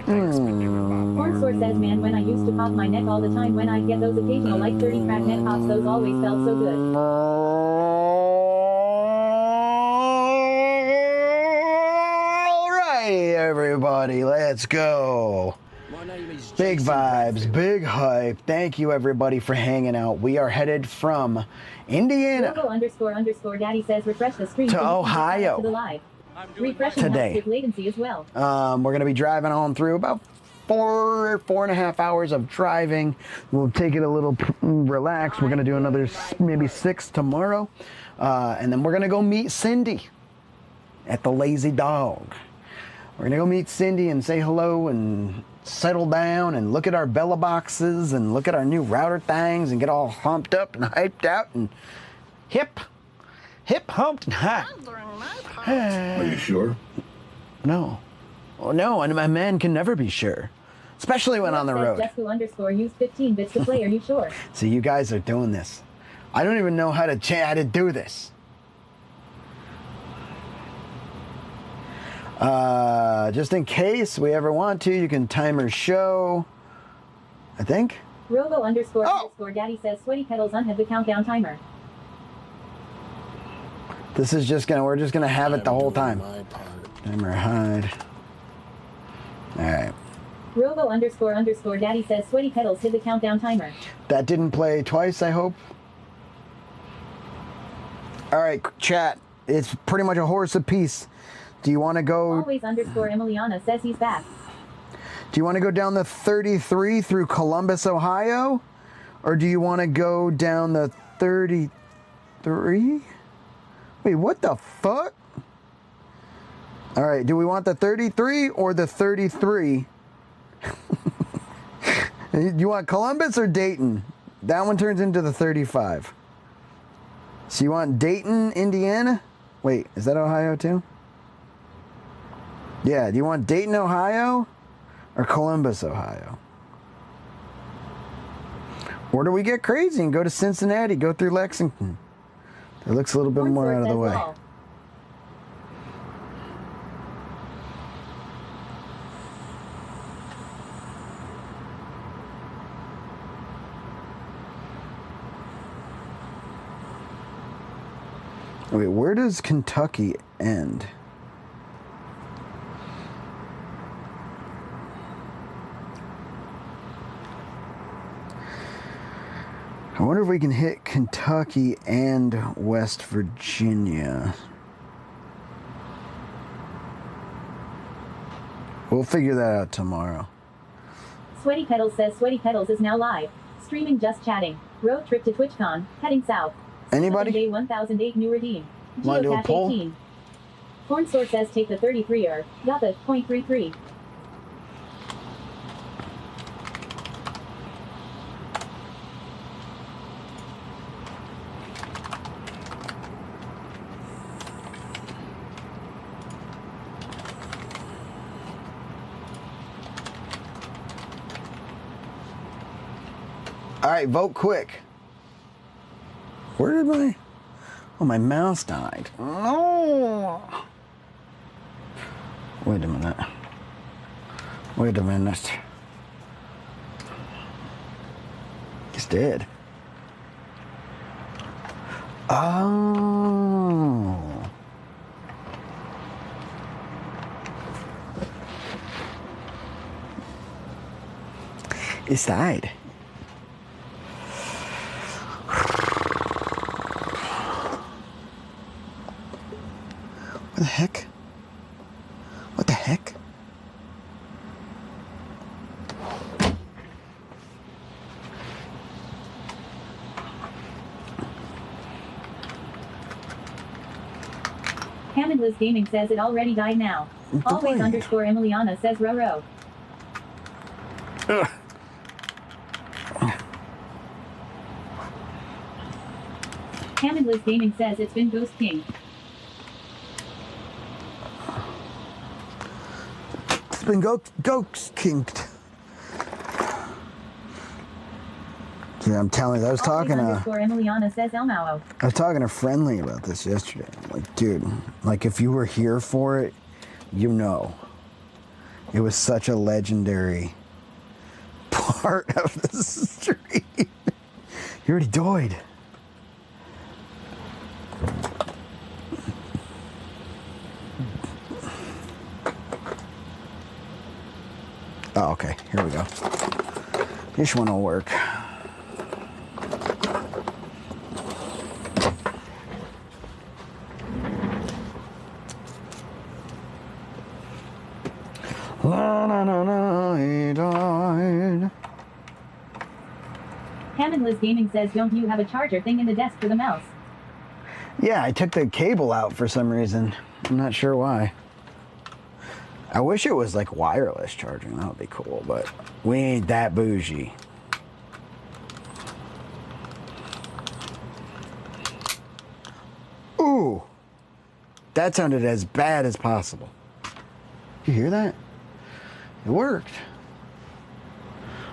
Horn Source says, man, when I used to pop my neck all the time, when I get those occasional like 30 crack neck pops, those always felt so good. All right, everybody, let's go. Big vibes, big hype. Thank you, everybody, for hanging out. We are headed from Indiana __Daddy says refresh the screen to Ohio to the live. Refreshing today. with latency as well. We're going to be driving on through about 4.5 hours of driving. We'll take it a little relaxed. We're going to do another maybe 6 tomorrow. And then we're going to go meet Cindy at the Lazy Dog. We're going to go meet Cindy and say hello and settle down and look at our Bella boxes and look at our new router things and get all humped up and hyped out and hip humped and hot. Are you sure? No. Oh, no, and my man can never be sure. Especially when on the road. Jesku use 15 bits to play, are you sure? See, you guys are doing this. I don't even know how to do this. Just in case we ever want to, you can timer show, I think. Robo __ Daddy says sweaty pedals unhead the countdown timer. This is just we're just gonna have it the whole time. Timer hide. Alright. Robo __ Daddy says sweaty pedals hit the countdown timer. That didn't play twice, I hope. Alright, chat. It's pretty much a horse apiece. Do you want to go... Always _Emiliana says he's back. Do you want to go down the 33 through Columbus, Ohio? Or do you want to go down the 33? Wait, what the fuck? Alright, do we want the 33 or the 33? You want Columbus or Dayton? That one turns into the 35. So you want Dayton, Indiana? Wait, is that Ohio too? Yeah, do you want Dayton, Ohio or Columbus, Ohio? Or do we get crazy and go to Cincinnati, go through Lexington? It looks a little bit more out of the way. Wait, where does Kentucky end? I wonder if we can hit Kentucky and West Virginia. We'll figure that out tomorrow. Sweaty Pedals says Sweaty Pedals is now live. Streaming Just Chatting. Road trip to TwitchCon. Heading south. Anybody? Day 1008 new redeem. Want to do a Geocache poll? 18. Horn Source says take the 33er. Got the .33. All right, vote quick. Where did my... Oh, my mouse died. No. Wait a minute. Wait a minute. It's dead. Oh. It's died. What the heck? What the heck? Hammondless Gaming says it already died now. Always _Emiliana says row. Hammondless Gaming says it's been Ghost King. It's been ghost kinked. Yeah, I'm telling you, I was talking Emiliana says Elmao. I was talking to Friendly about this yesterday. Like, dude, like if you were here for it, you know. It was such a legendary part of the street. He already died. Oh, okay. Here we go. This one will work. La, na, na, na, he died. Hammondless Gaming says, don't you have a charger thing in the desk for the mouse? Yeah, I took the cable out for some reason. I'm not sure why. I wish it was like wireless charging. That would be cool, but we ain't that bougie. Ooh, that sounded as bad as possible. You hear that? It worked.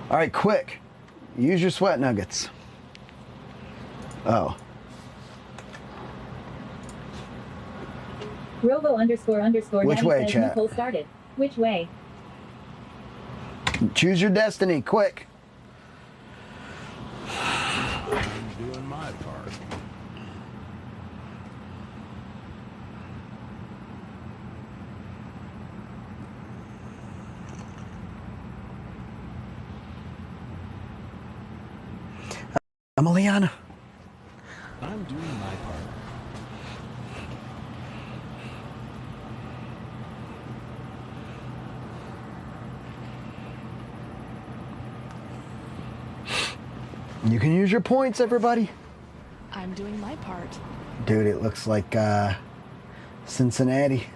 All right, quick. Use your sweat nuggets. Oh. Robo ___ Which Daddy way, says chat? Nicole started. Which way? Choose your destiny, quick. I'm doing my part. Emiliana. I'm doing my part. You can use your points, everybody. I'm doing my part. Dude, it looks like Cincinnati.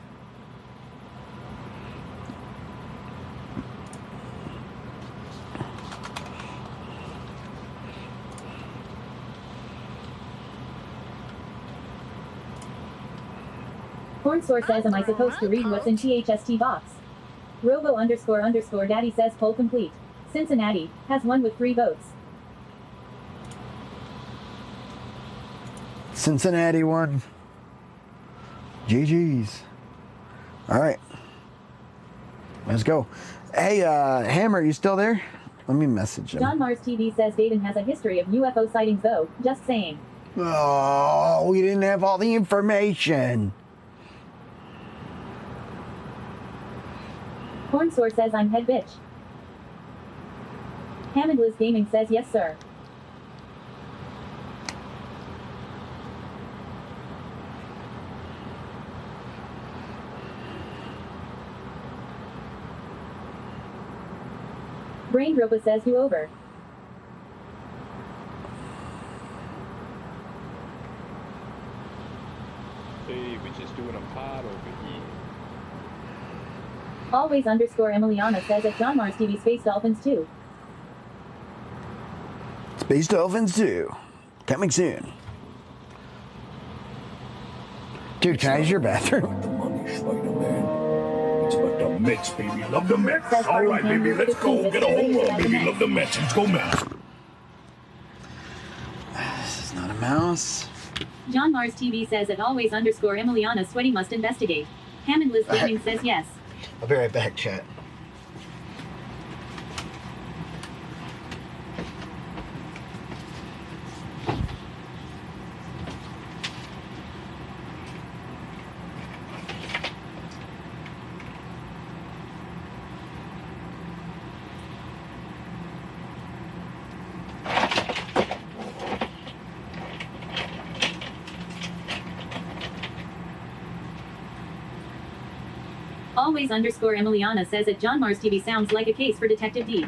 Hornsour says, am I supposed to read what's in THST box? Robo ___ Daddy says, poll complete. Cincinnati has won with 3 votes. Cincinnati won. GG's. All right. Let's go. Hey, Hammer, you still there? Let me message him. John Mars TV says Dayton has a history of UFO sightings though, just saying. Oh, we didn't have all the information. Hornsour says I'm head bitch. Hammondless Gaming says yes sir. Brain Ropa says do over. Hey, we just doing a pod over here. Always _Emiliana says at John Mars TV Space Dolphins 2. Space Dolphins 2. Coming soon. Dude, can I use your bathroom? Like the money, Spider-Man. It's about the Mets, baby. Love the Mets. That's All right, Arlington, baby, let's go. Get a home run, baby. Love the Mets. Let's go, Mets. This is not a mouse. John Mars TV says at always _Emiliana Sweaty must investigate. Hammondless Gaming says yes. I'll be right back, chat. Always _Emiliana says at John Mars TV sounds like a case for Detective D.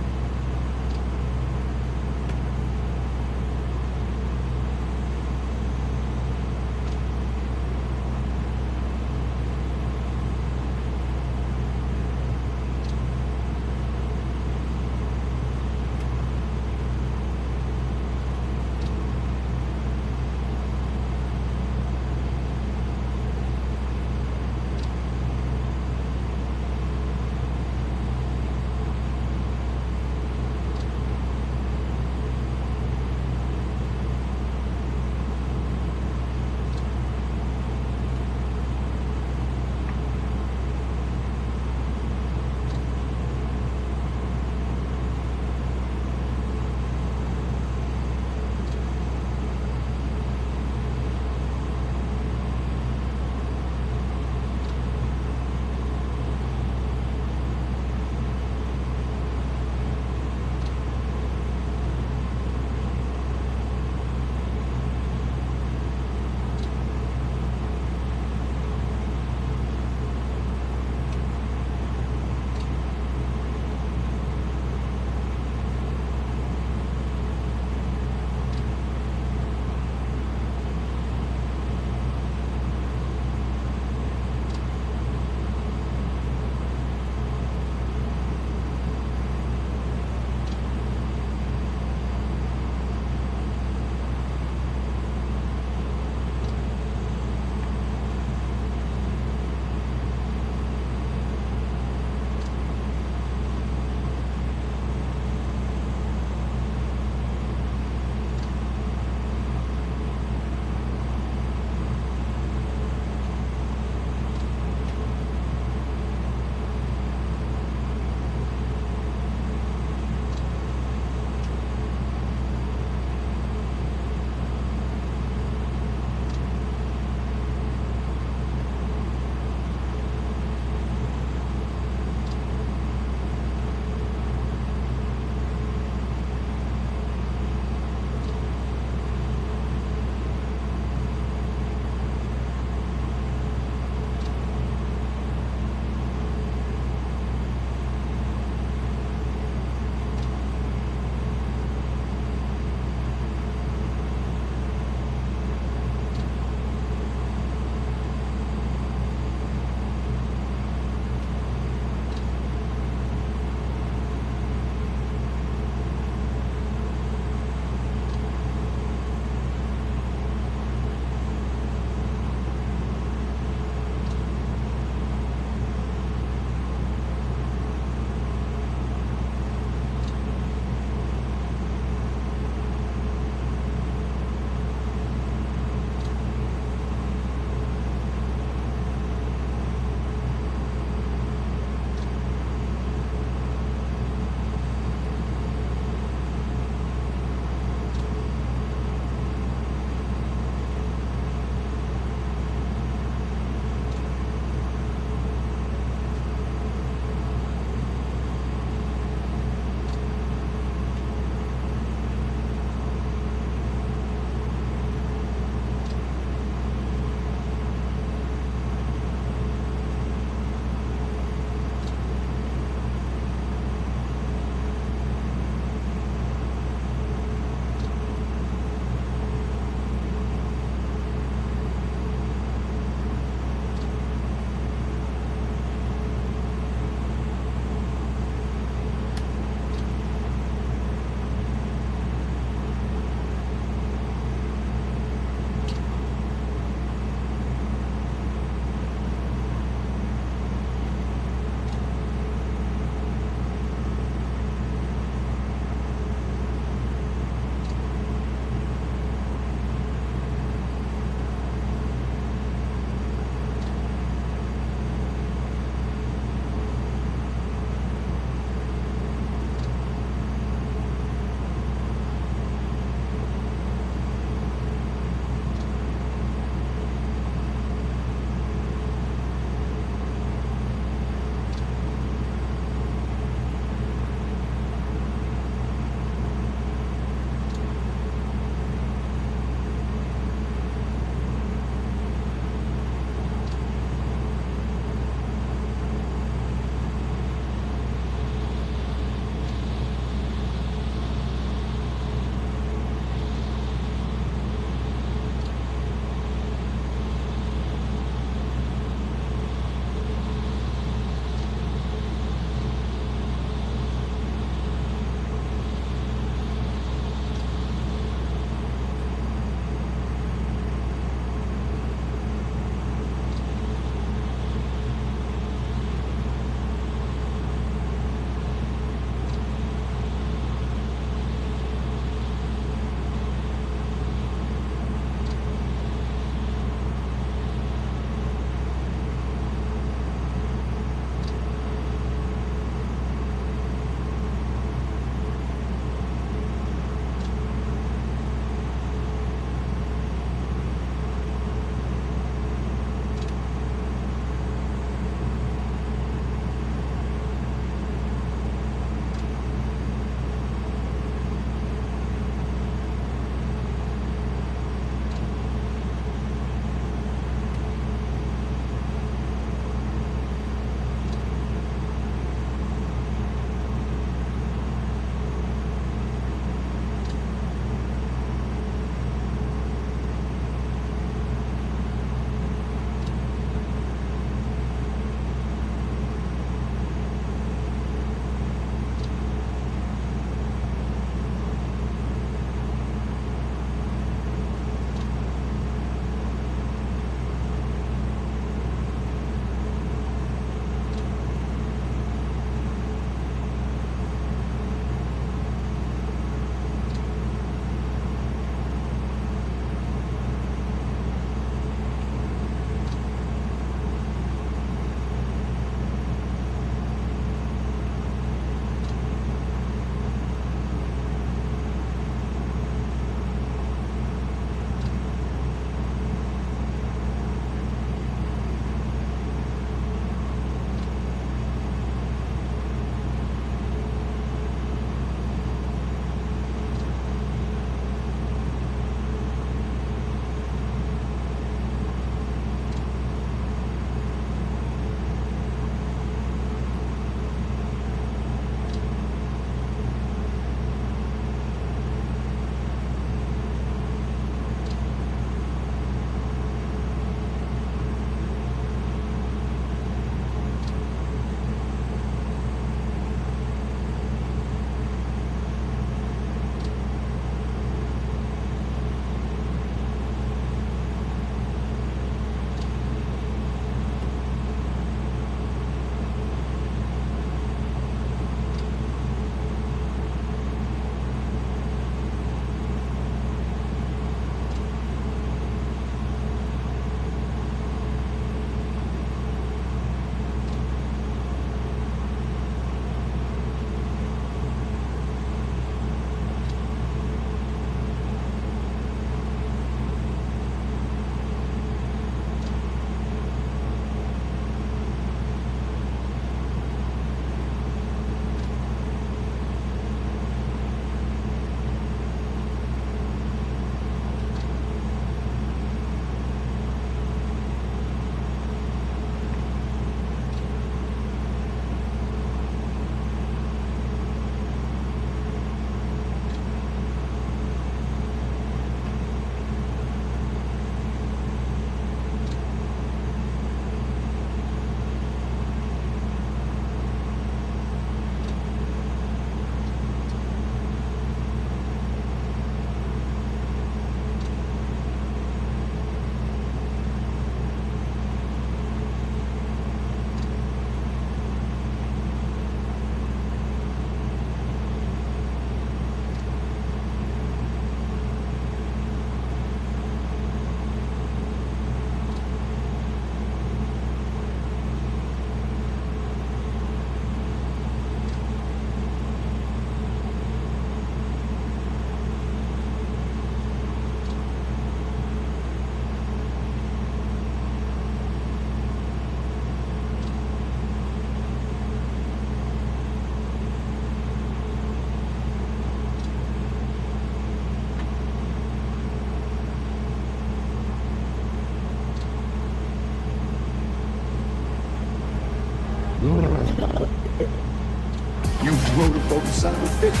motorboat inside the fish.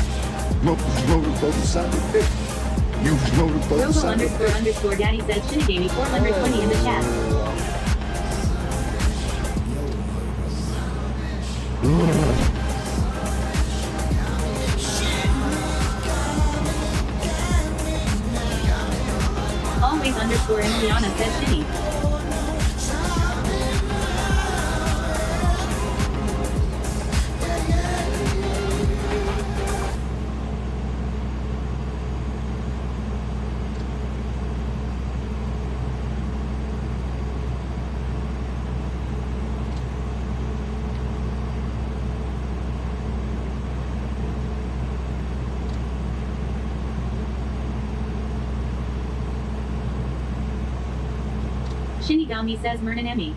Motorboat inside the fish. Use motorboat Robo inside the fish. _ Daddy says Shinigami 420 in the chat. Always _ Emiliana says Shitty. Shinigami says Mernanemi.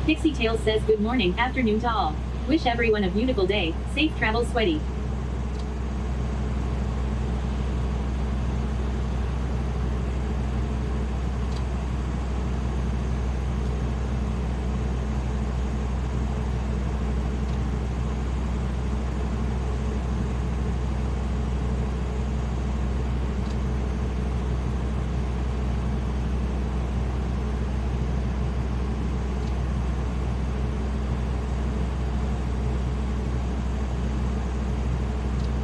Pixie Tails says good morning, afternoon to all. Wish everyone a beautiful day. Safe travels, sweaty.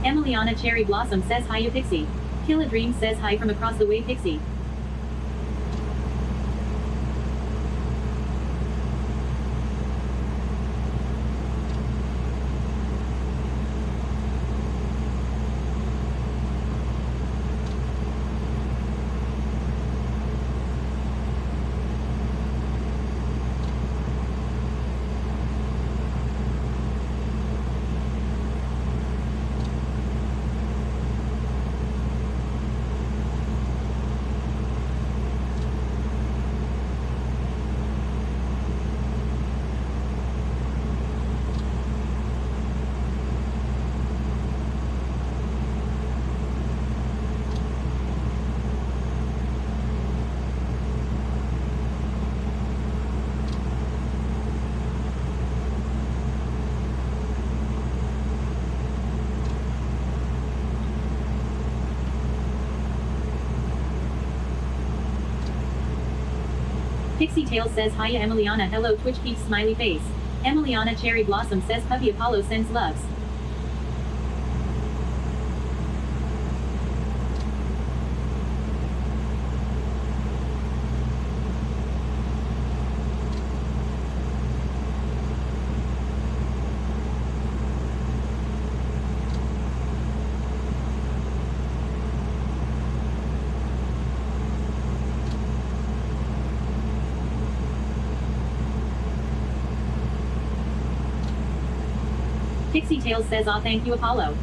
Emiliana Cherry Blossom says hiya Pixie. Kill a Dream says hi from across the way Pixie. Pixie Tail says hiya Emiliana hello Twitch keeps smiley face. Emiliana Cherry Blossom says puppy Apollo sends loves. Pixie Tails says aw thank you Apollo.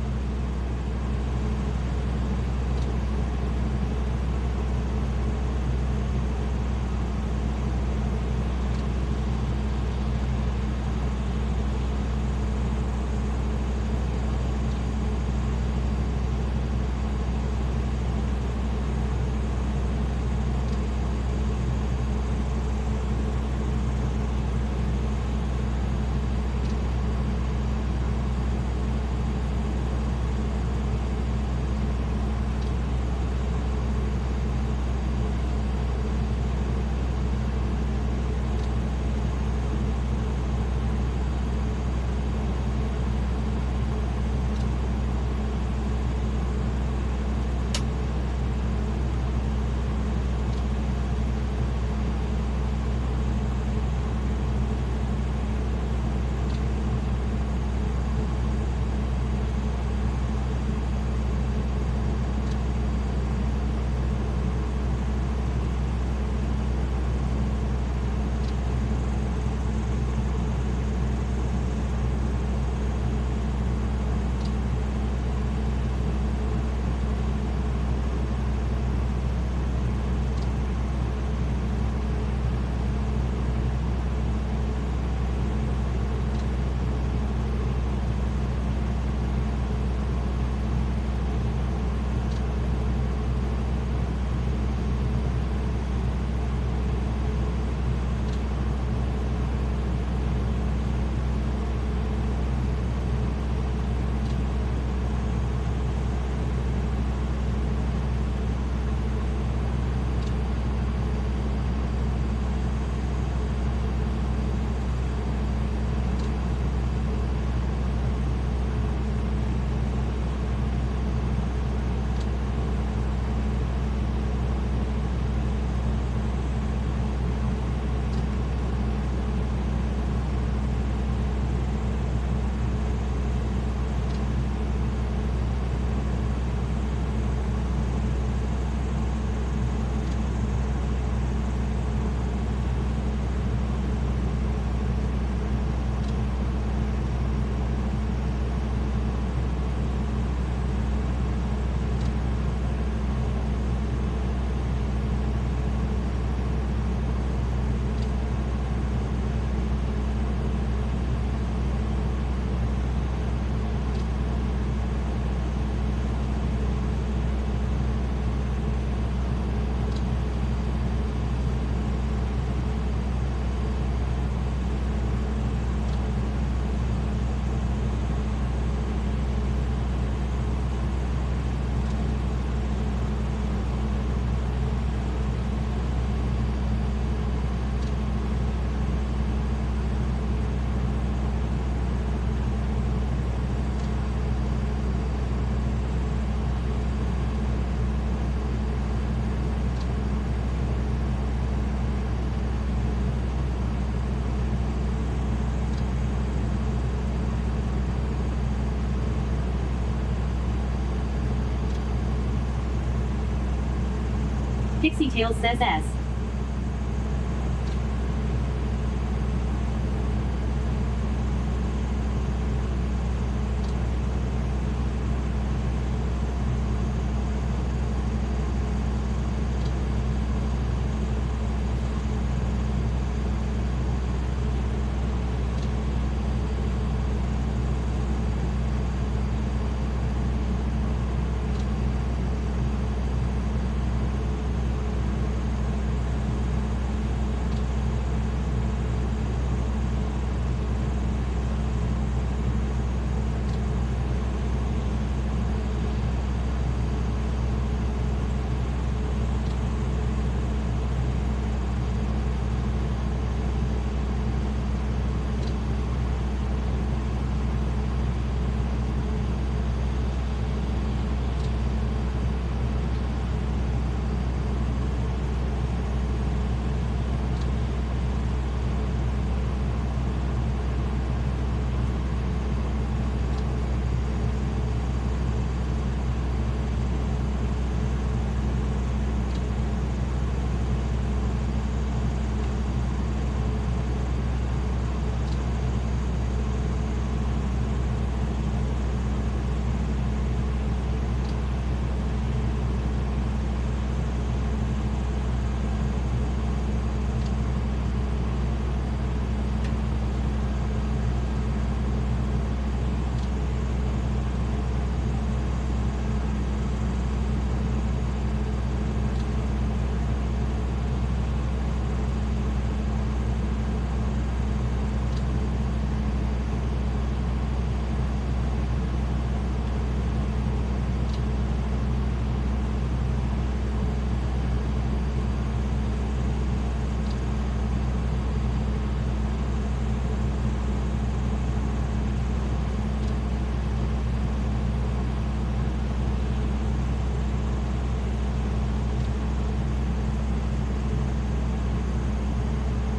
Pixie Tales says S.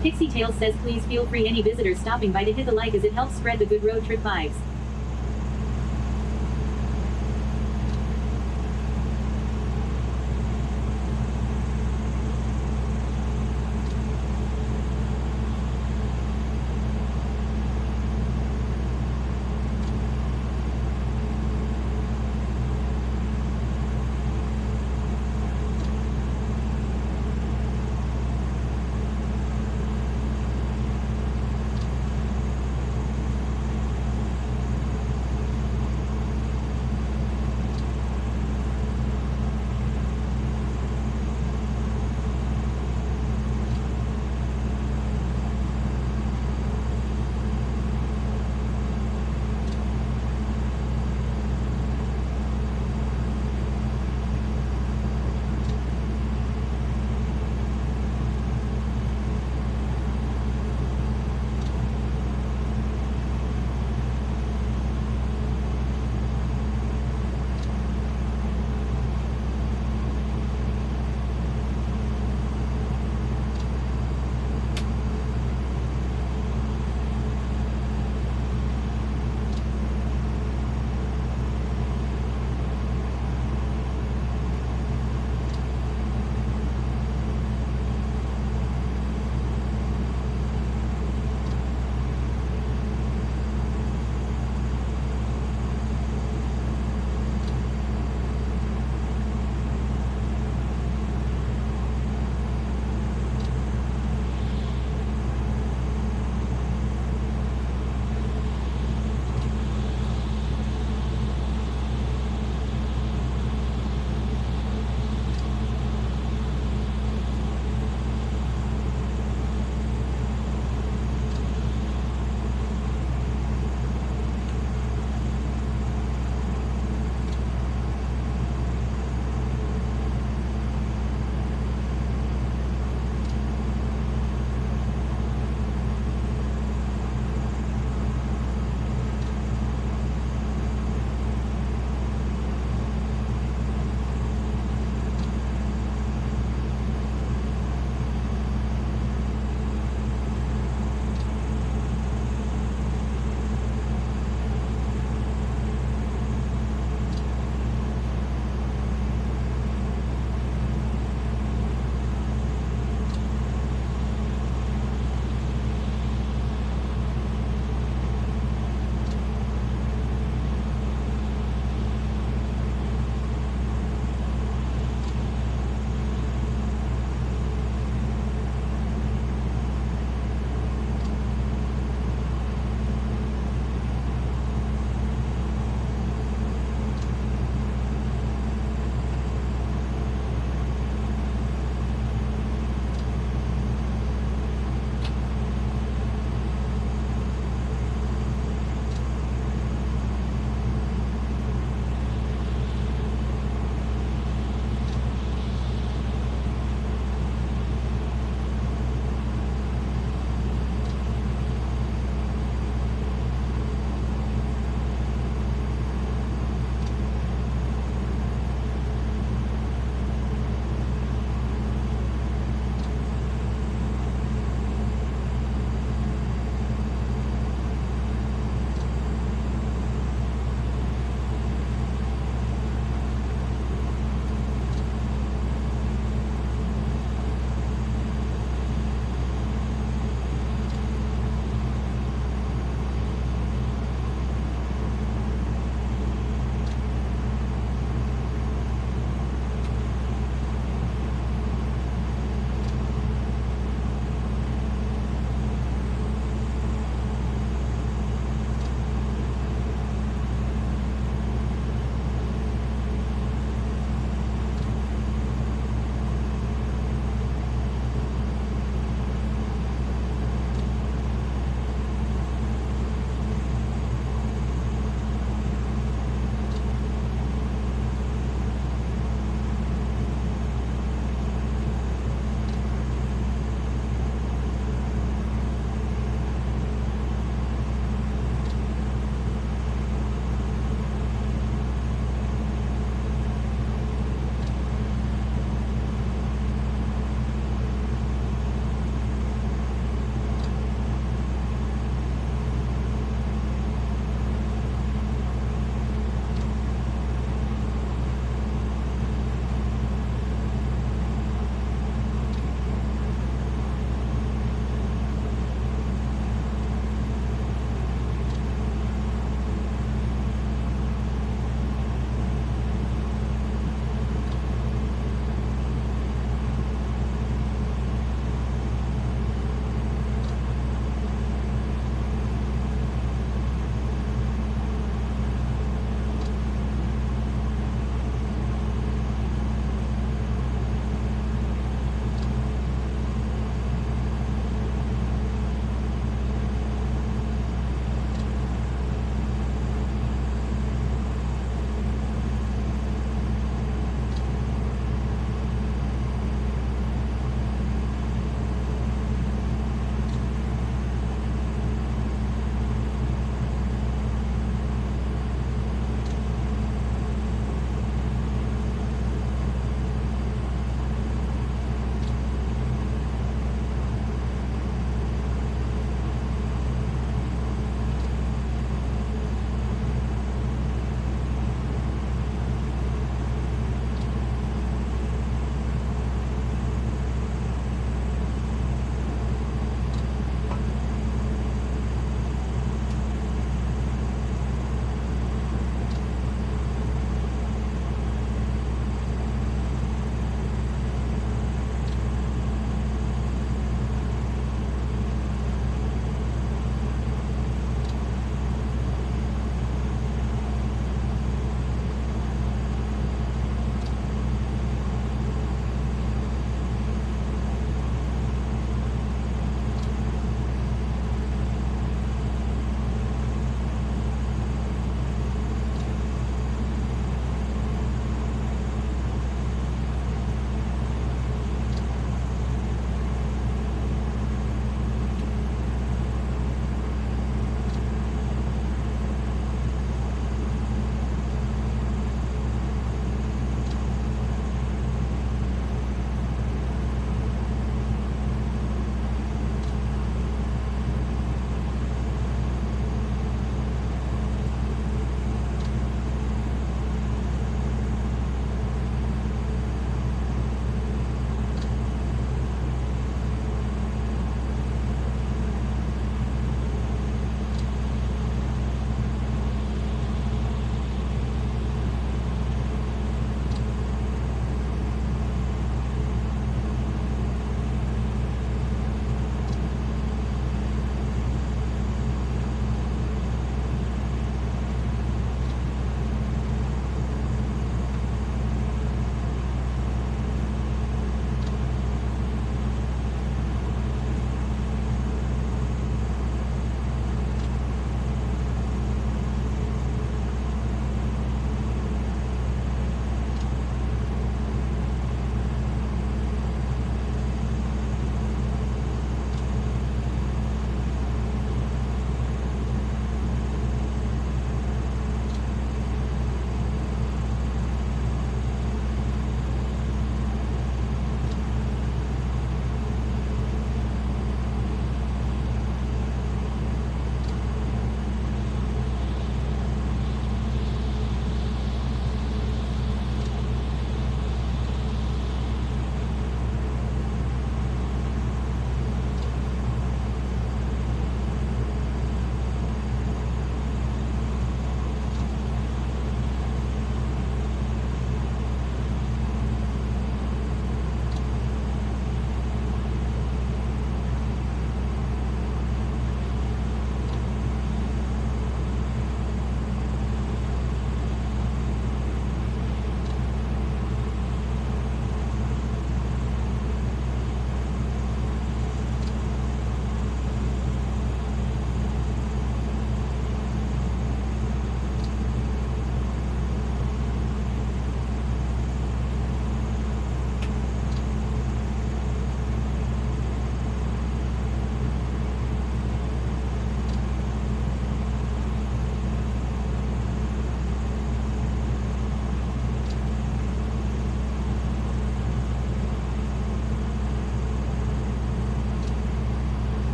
Pixie Tales says please feel free any visitors stopping by to hit the like as it helps spread the good road trip vibes.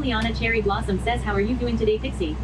Emiliana Cherry Blossom says, how are you doing today, Pixie?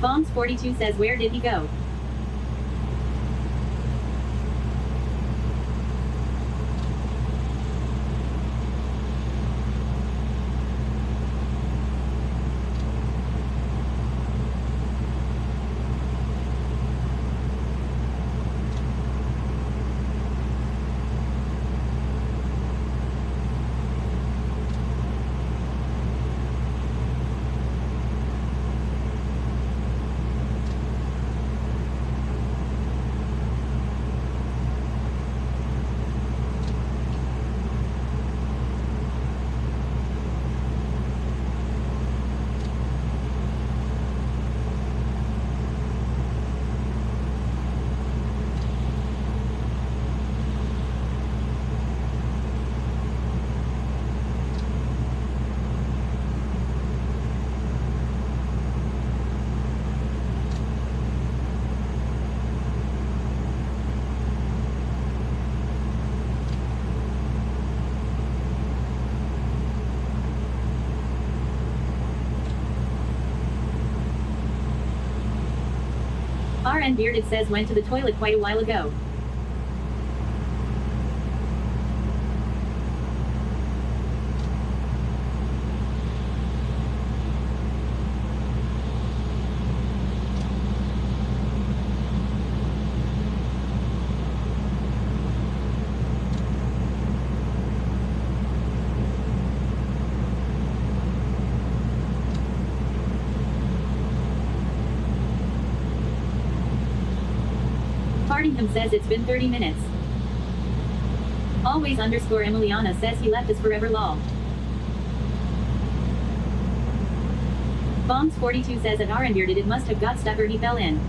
Bombs42 says, where did he go? RN Bearded says, went to the toilet quite a while ago. Hardingham says it's been 30 minutes. Always underscore Emiliana says he left us forever lol. Bombs42 says at RN Bearded it must have got stuck or he fell in.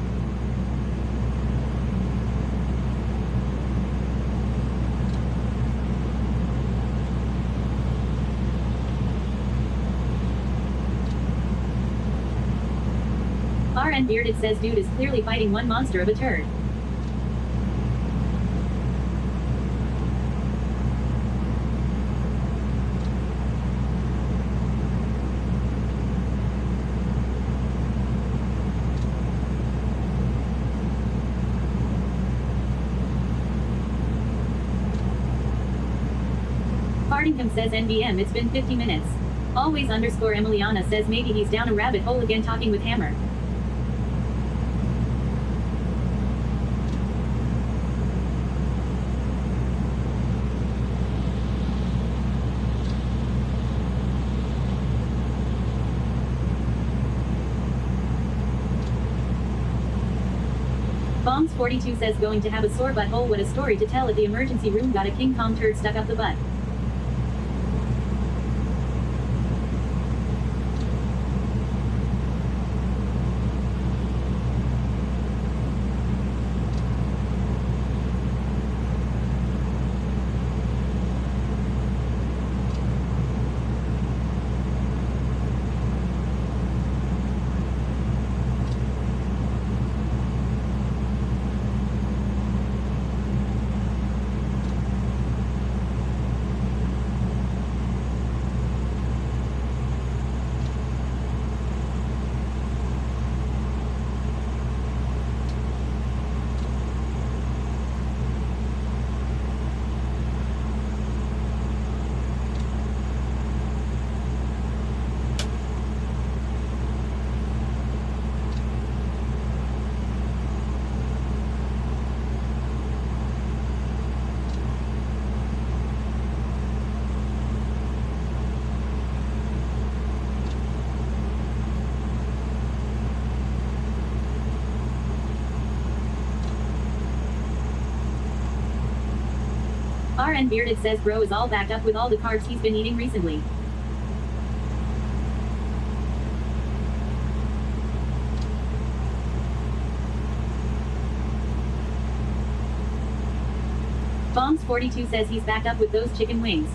RN Bearded says dude is clearly fighting one monster of a turd. Hardingham says NBM it's been 50 minutes. Always underscore Emiliana says maybe he's down a rabbit hole again talking with Hammer. Bombs 42 says going to have a sore butthole, what a story to tell at the emergency room, got a King Kong turd stuck up the butt. RN Bearded says bro is all backed up with all the carbs he's been eating recently. Bombs 42 says he's backed up with those chicken wings.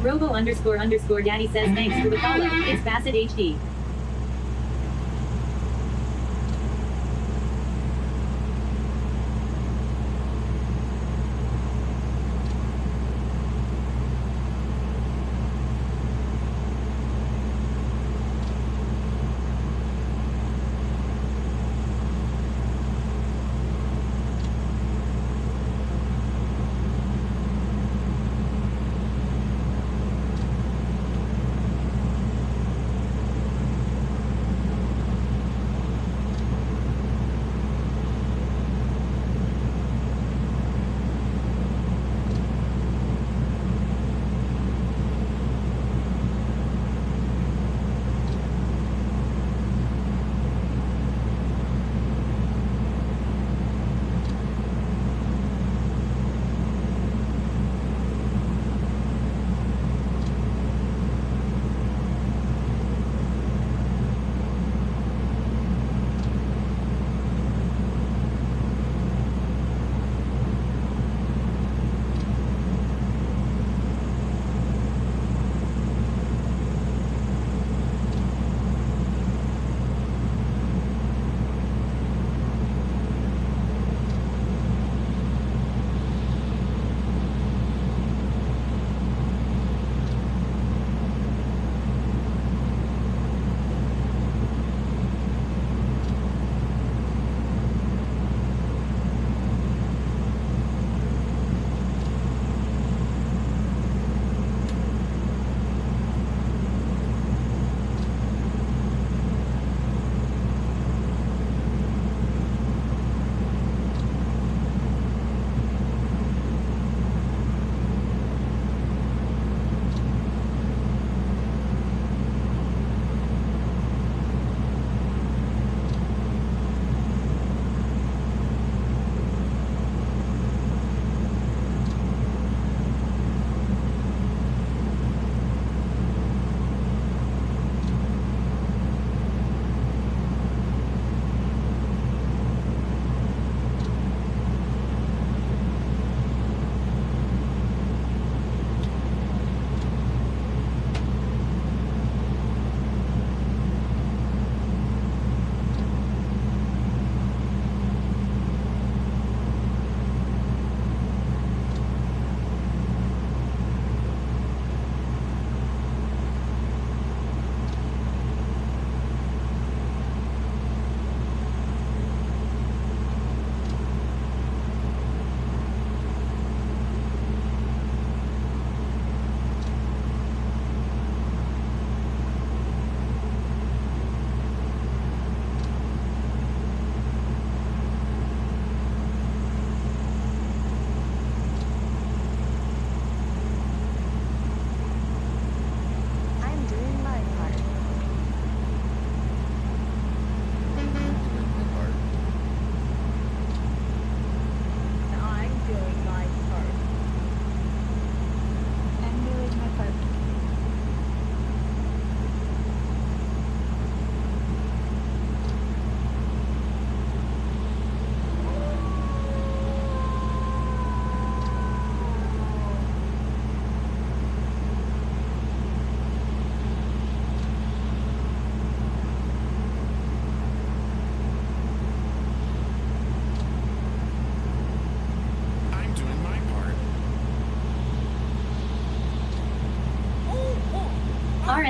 Robo underscore underscore daddy says thanks for the follow. It's Bassett HD.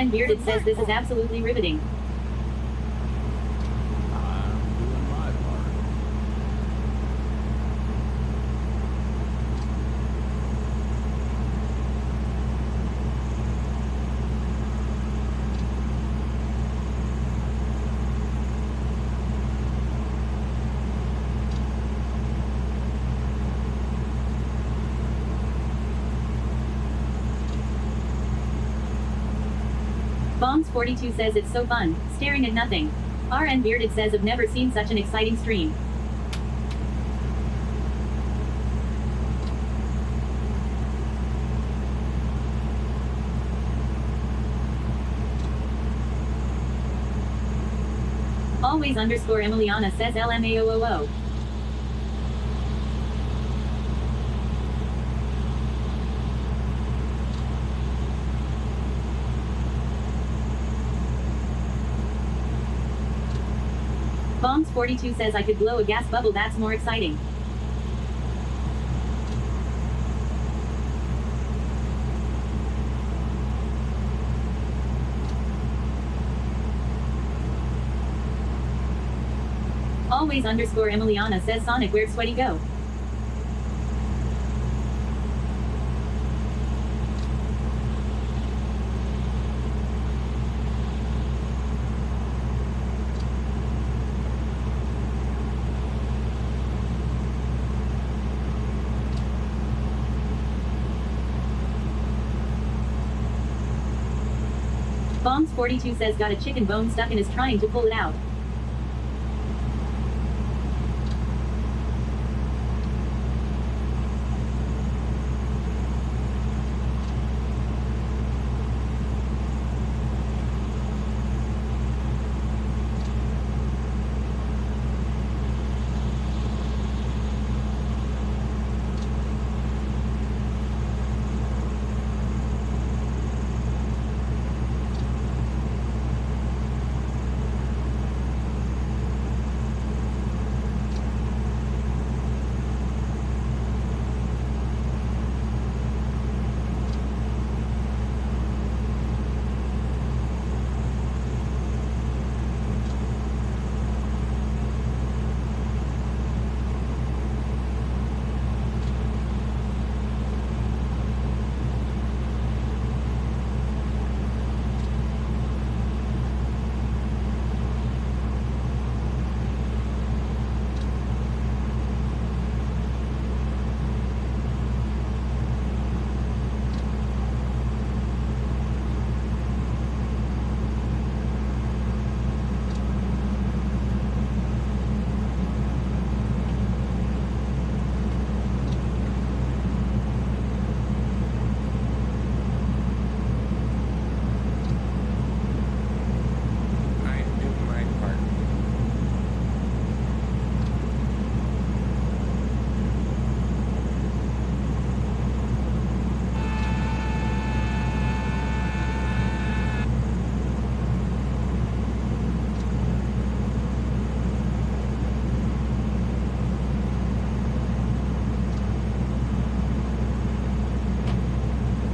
RN Bearded says this is absolutely riveting. I'm doing my part. Bombs42 says it's so fun, staring at nothing. RN Bearded says I've never seen such an exciting stream. Always underscore Emiliana says LMAOOO. Bombs42 says I could blow a gas bubble, that's more exciting. Always underscore Emiliana says Sonic, where'd Sweaty go? Bombs42 says got a chicken bone stuck and is trying to pull it out.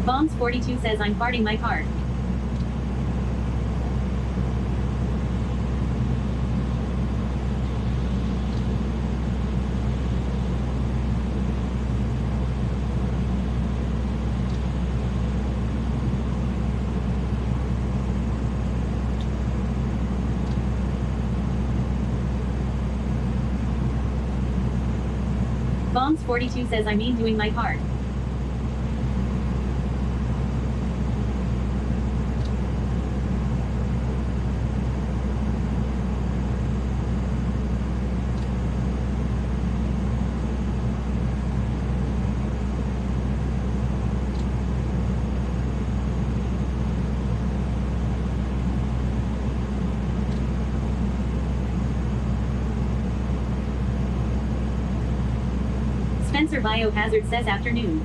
Bombs42 says I'm farting my card. Bombs42 says I mean doing my part. Spencer Biohazard says afternoon.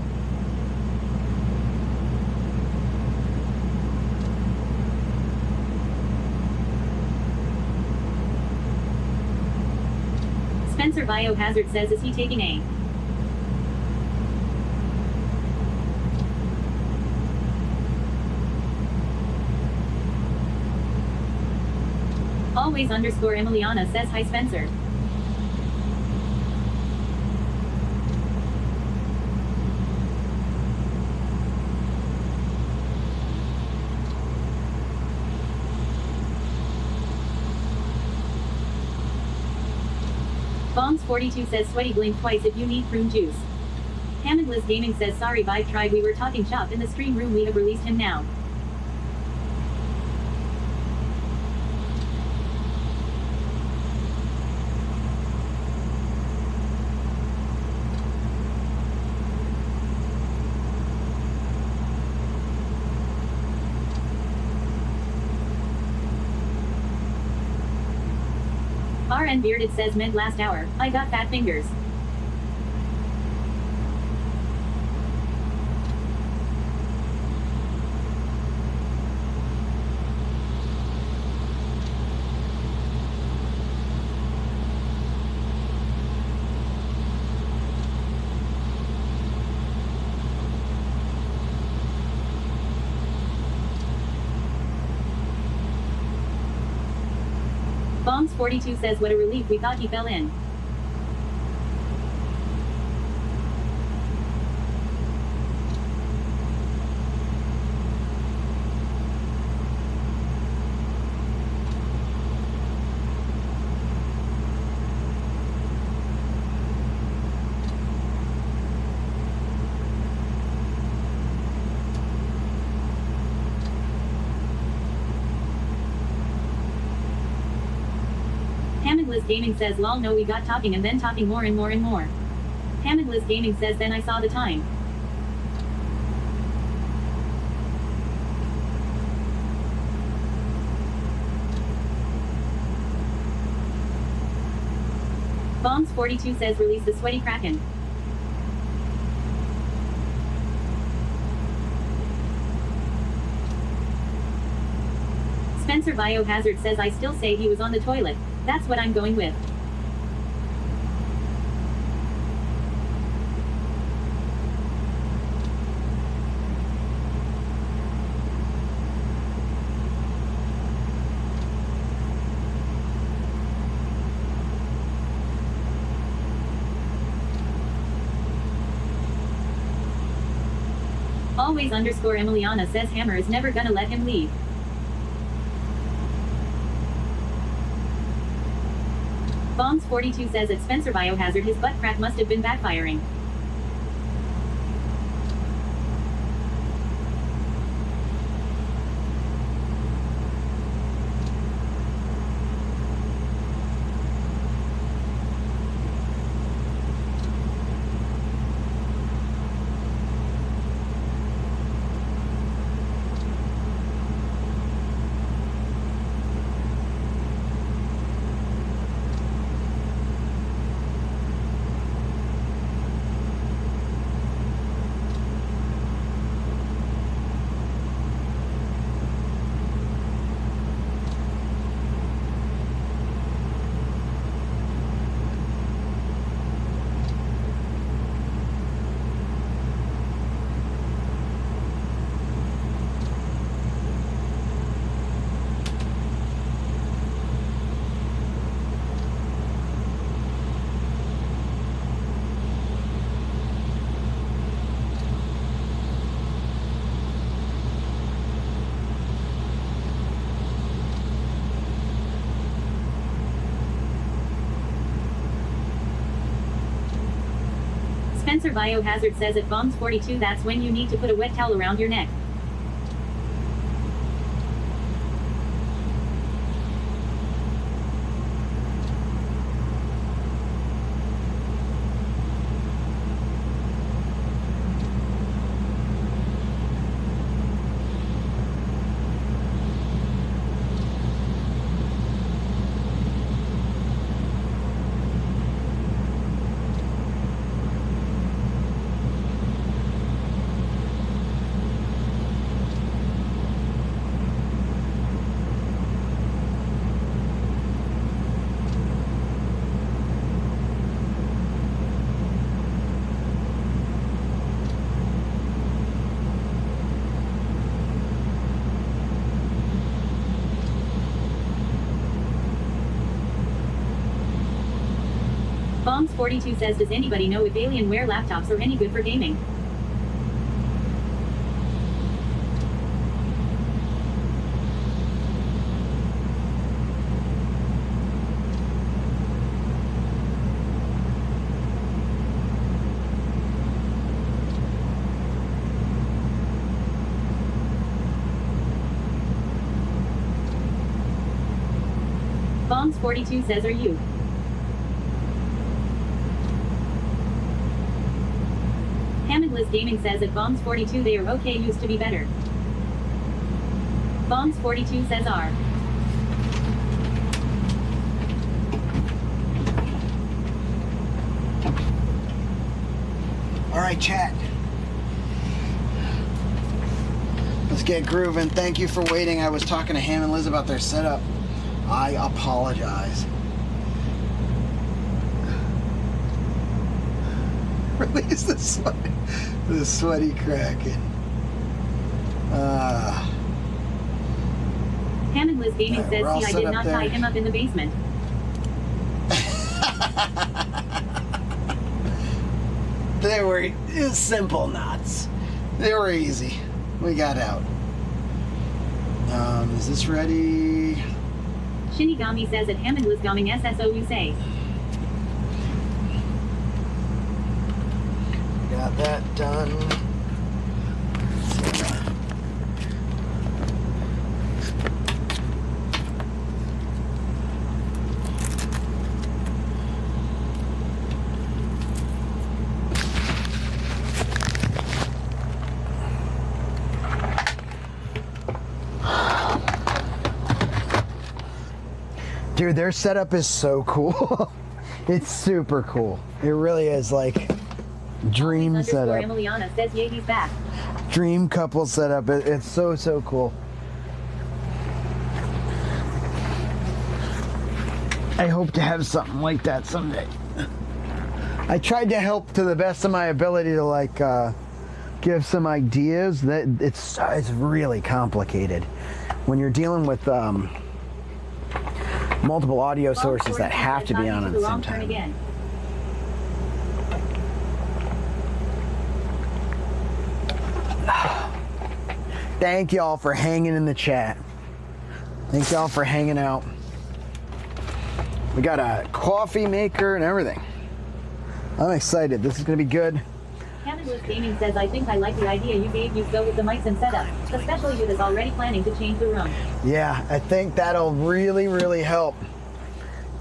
Spencer Biohazard says is he taking a Always underscore Emiliana says hi Spencer. Bombs42 says Sweaty blink twice if you need prune juice. Hammondless Gaming says sorry Vibe tried, we were talking shop in the stream room, we have released him now. RN Bearded says meant last hour, I got fat fingers. Bombs 42 says what a relief, we thought he fell in. Hammondless Gaming says lol no we got talking and then talking more and more and more. Hammondless Gaming says then I saw the time. Bombs 42 says release the sweaty kraken. Spencer Biohazard says I still say he was on the toilet. That's what I'm going with. Always underscore Emiliana says Hammer is never gonna let him leave. Bombs 42 says at Spencer Biohazard his butt crack must have been backfiring. Spencer Biohazard says at Bombs 42 that's when you need to put a wet towel around your neck. Bombs 42 says does anybody know if Alienware laptops are any good for gaming? Bombs 42 says are you? Hammondless Gaming says at Bombs 42 they are okay used to be better. Bombs 42 says are. Alright, chat. Let's get grooving. Thank you for waiting. I was talking to Ham and Liz about their setup. I apologize. Release the sweaty kraken. Hammond Liz Gaming Alright, we're all says, see, I set did up not there. tie him up in the basement. They were simple knots. They were easy. We got out. Is this ready? Shinigami says at Hammond Liz Gaming SSO you say. Got that done. Dude, their setup is so cool. It's super cool. It really is like dream setup. Emiliana says, yeah, he's back. Dream couple setup. It's so cool. I hope to have something like that someday. I tried to help to the best of my ability to like give some ideas. That it's really complicated when you're dealing with multiple audio sources that have to be on at the same time. Thank y'all for hanging in the chat. Thank y'all for hanging out. We got a coffee maker and everything. I'm excited. This is going to be good. Hammond Liz Gaming says, I think I like the idea you gave. You go with the mics and setup, especially with us already planning to change the room. Yeah, I think that'll really help.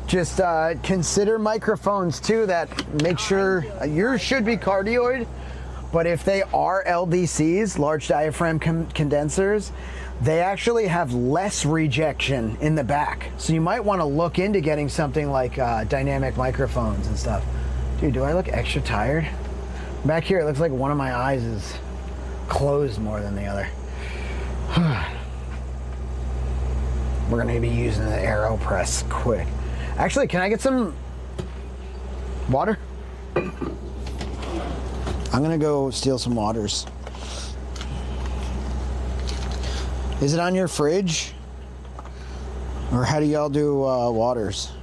Just consider microphones too that make sure yours should be cardioid, but if they are LDCs, large diaphragm condensers, they actually have less rejection in the back. So you might want to look into getting something like dynamic microphones and stuff. Dude, do I look extra tired? Back here, it looks like one of my eyes is closed more than the other. We're gonna be using the AeroPress quick. Actually, can I get some water? I'm gonna go steal some waters. Is it on your fridge? Or how do y'all do waters?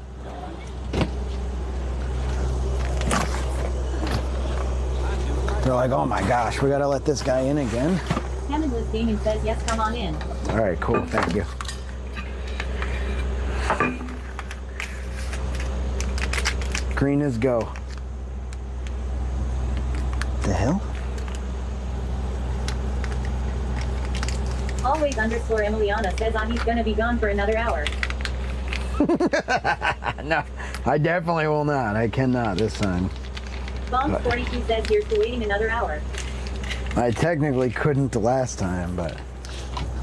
They're like, oh my gosh, we gotta let this guy in again. Hammond Liz Gaming says, yes, come on in. All right, cool, thank you. Green is go. The hell? Always underscore Emiliana says, he's gonna be gone for another hour. No, I definitely will not. I cannot this time. Bombs42 says, here's to waiting another hour. I technically couldn't the last time, but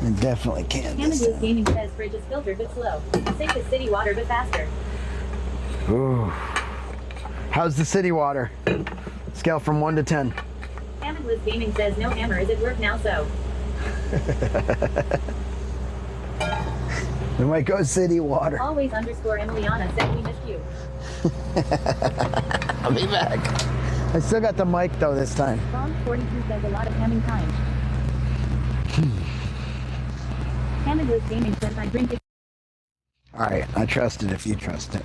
I definitely can Hammond this Liz time. Gaming says, fridge is filtered but slow. Safe as city water but faster. Ooh. How's the city water? Scale from 1 to 10. Hammond Liz Gaming says, no hammer is at work now, so. We might go city water. Always underscore Emiliana said, we missed you. I'll be back. I still got the mic though this time. Bombs42 says, a lot of hamming time. Hammond Liz Gaming says, I drink it. Alright, I trust it if you trust it.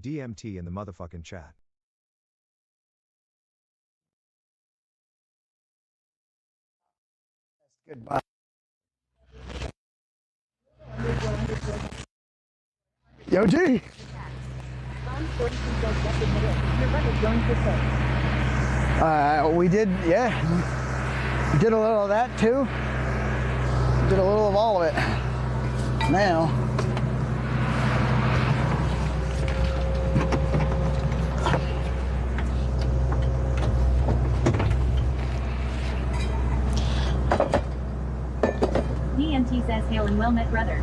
DMT in the motherfucking chat. Goodbye. Yo, G. Your butt is going for six. We did, yeah. We did a little of that too. Did a little of all of it. Now, DMT says hail and well met, brother.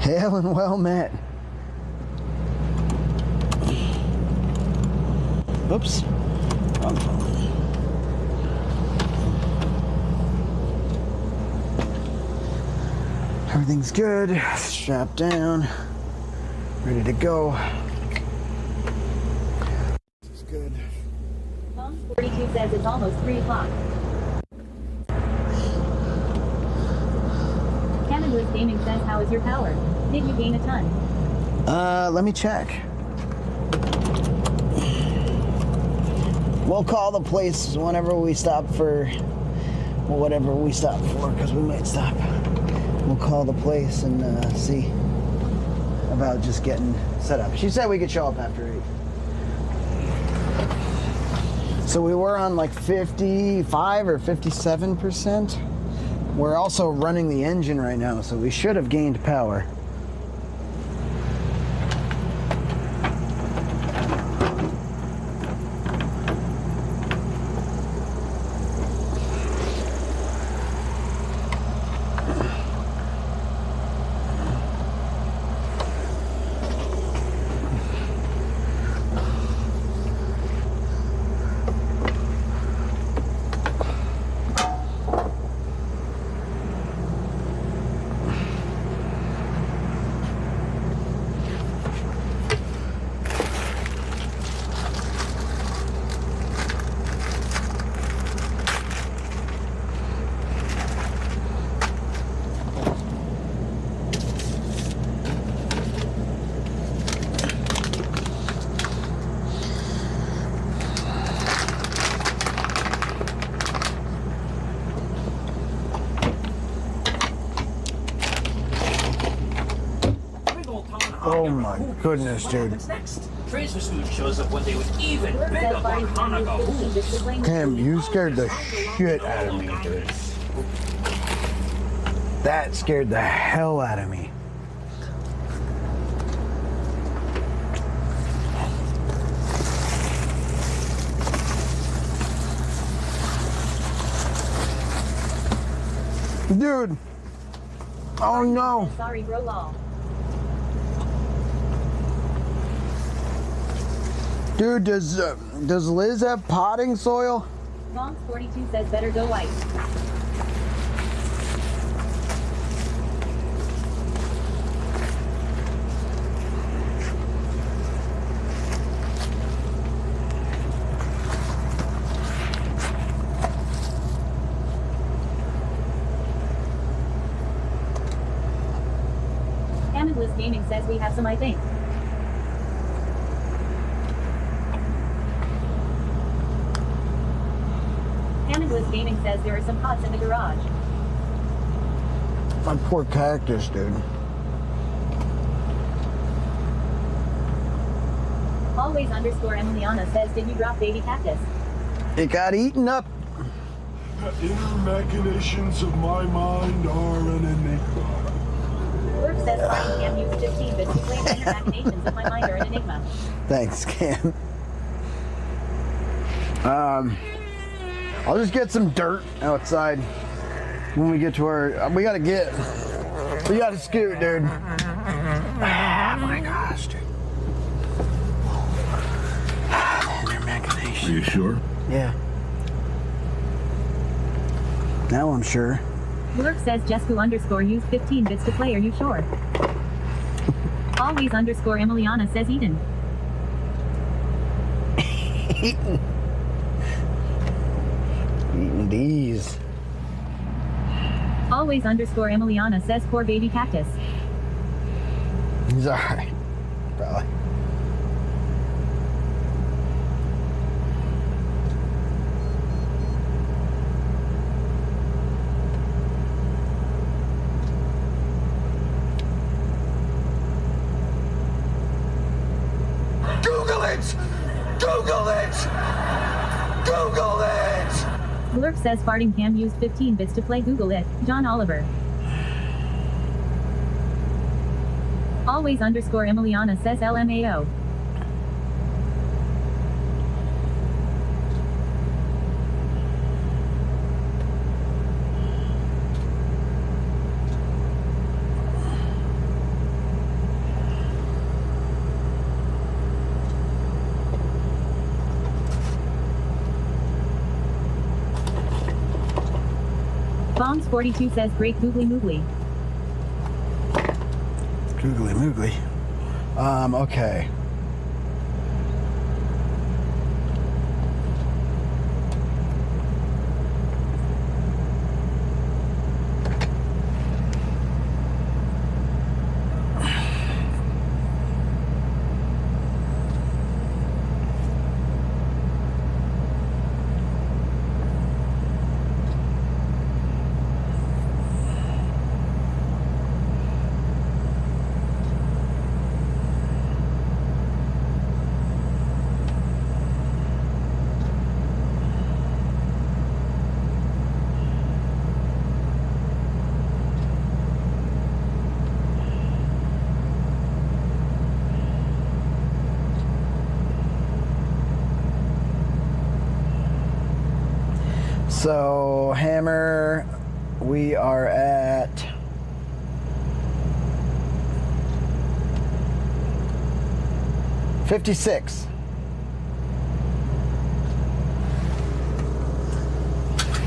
hail and well met. Oops. Wrong phone. Everything's good. Strapped down. Ready to go. This is good. Tom 42 says it's almost 3 o'clock. Canada's Gaming says, how is your power? Did you gain a ton? Let me check. We'll call the place whenever we stop for, well, whatever we stop for, because we might stop. We'll call the place and see about just getting set up. She said we could show up after 8. So we were on like 55 or 57%. We're also running the engine right now, so we should have gained power. Oh my goodness, dude. Tracer Scoot shows up one day with even bigger Hanukkah hoops. Cam, you scared the shit out of me, dude. That scared the hell out of me. Dude. Oh no. Sorry, bro, lol. Dude, does Liz have potting soil? Bonks 42 says better go white. Amidless Gaming says we have some, I think. Amidless Gaming says there are some pots in the garage. My poor cactus, dude. Always underscore Emiliana says, did you drop baby cactus? It got eaten up. The inner machinations of my mind are an enigma. Work says Brian Cam used 15 bits to claim the inner machinations of my mind are an enigma. Thanks, Cam. I'll just get some dirt outside when we get to our. We gotta scoot, dude. Ah, my gosh, dude. Inner Are machination. you sure? Yeah. Now I'm sure. Work says Jesku underscore used 15 bits to play, are you sure? Always underscore Emiliana says Eden. Eating these. Always underscore Emiliana says poor baby cactus. He's alright. Probably. it! Google it! Google it! Blurp says farting cam used 15 bits to play Google it. John Oliver. Always underscore Emiliana says LMAO. Bombs42 says great googly moogly. Googly moogly. Okay. So, Hammer, we are at 56.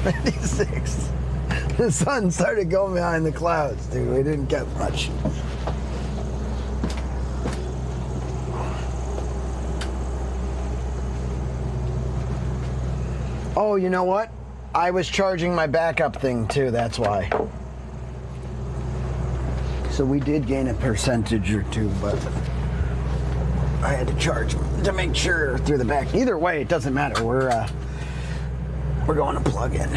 56. The sun started going behind the clouds, dude. We didn't get much. Oh, you know what? I was charging my backup thing too, that's why. So we did gain a percentage or two, but I had to charge to make sure through the back. Either way, it doesn't matter. We're going to plug in.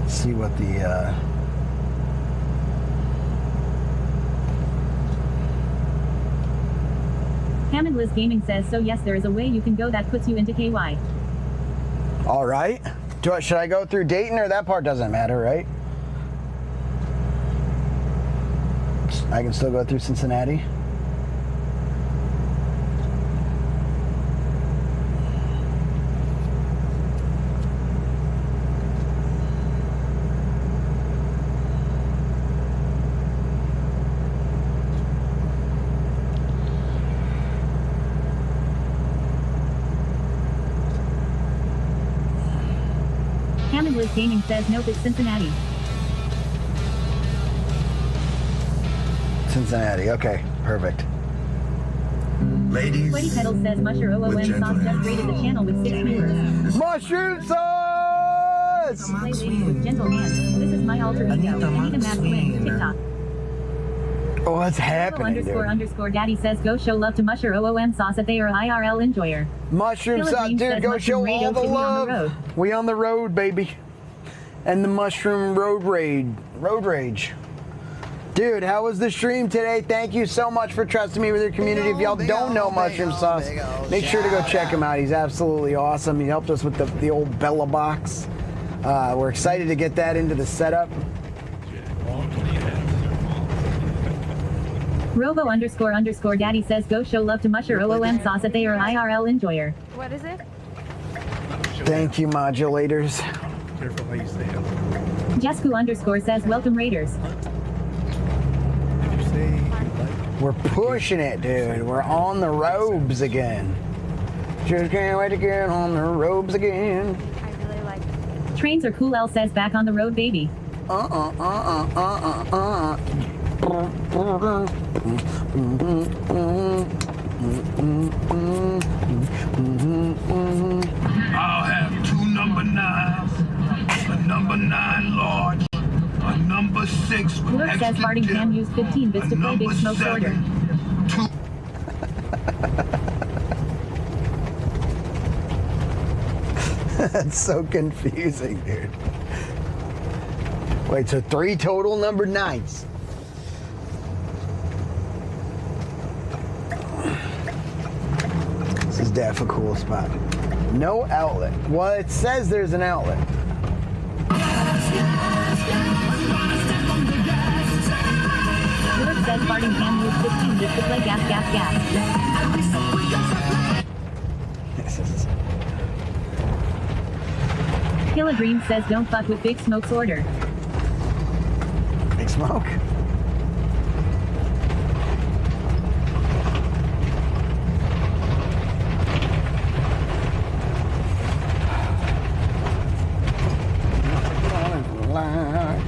Let's see what the Hammond Liz Gaming says, so yes, there is a way you can go that puts you into KY. all right. Should I go through Dayton, or that part doesn't matter, right? I can still go through Cincinnati. Hammond Liz Gaming says, nope, it's Cincinnati. Cincinnati, okay, perfect. Ladies, Sweaty Pedals says, Musher OOM Sauce just rated the channel with 6 viewers. Mushroom sauce! Play ladies with gentle hands. This is my alter ego. Anita Mass Win. TikTok. Oh, what's Robo happening, underscore dude? underscore daddy says, go show love to Musher OOM Sauce if they are IRL enjoyer. Mushroom Philip sauce, James dude, says go mushroom show radio all the should be on the love. road. We on the road, baby. And the mushroom road rage. Dude, how was the stream today? Thank you so much for trusting me with your community. If y'all don't know Mushroom Sauce, make sure to go check him out. He's absolutely awesome. He helped us with the old Bella box. We're excited to get that into the setup. Robo underscore underscore daddy says, go show love to Musher OOM Sauce if they are IRL enjoyer. What is it? Thank you, modulators. Careful how you say it. Jesku underscore says, welcome Raiders. Did you say like? We're pushing it, dude. We're on the robes again. Just can't wait to get on the robes again. I really like it. Trains are cool, L says, back on the road, baby. I'll have 2 number 9s, a number 9 large, a number 6 with Blurp extra says, farting dip, cam used 15 bits a to play Big number Smoke 7, Order. 2. That's so confusing, dude. Wait, so 3 total number 9s. This is definitely a cool spot. No outlet. Well, it says there's an outlet. Lewis says farting can move 15 just to play gas, gas, gas. Killa Dream says don't fuck with Big Smoke's order. Big Smoke?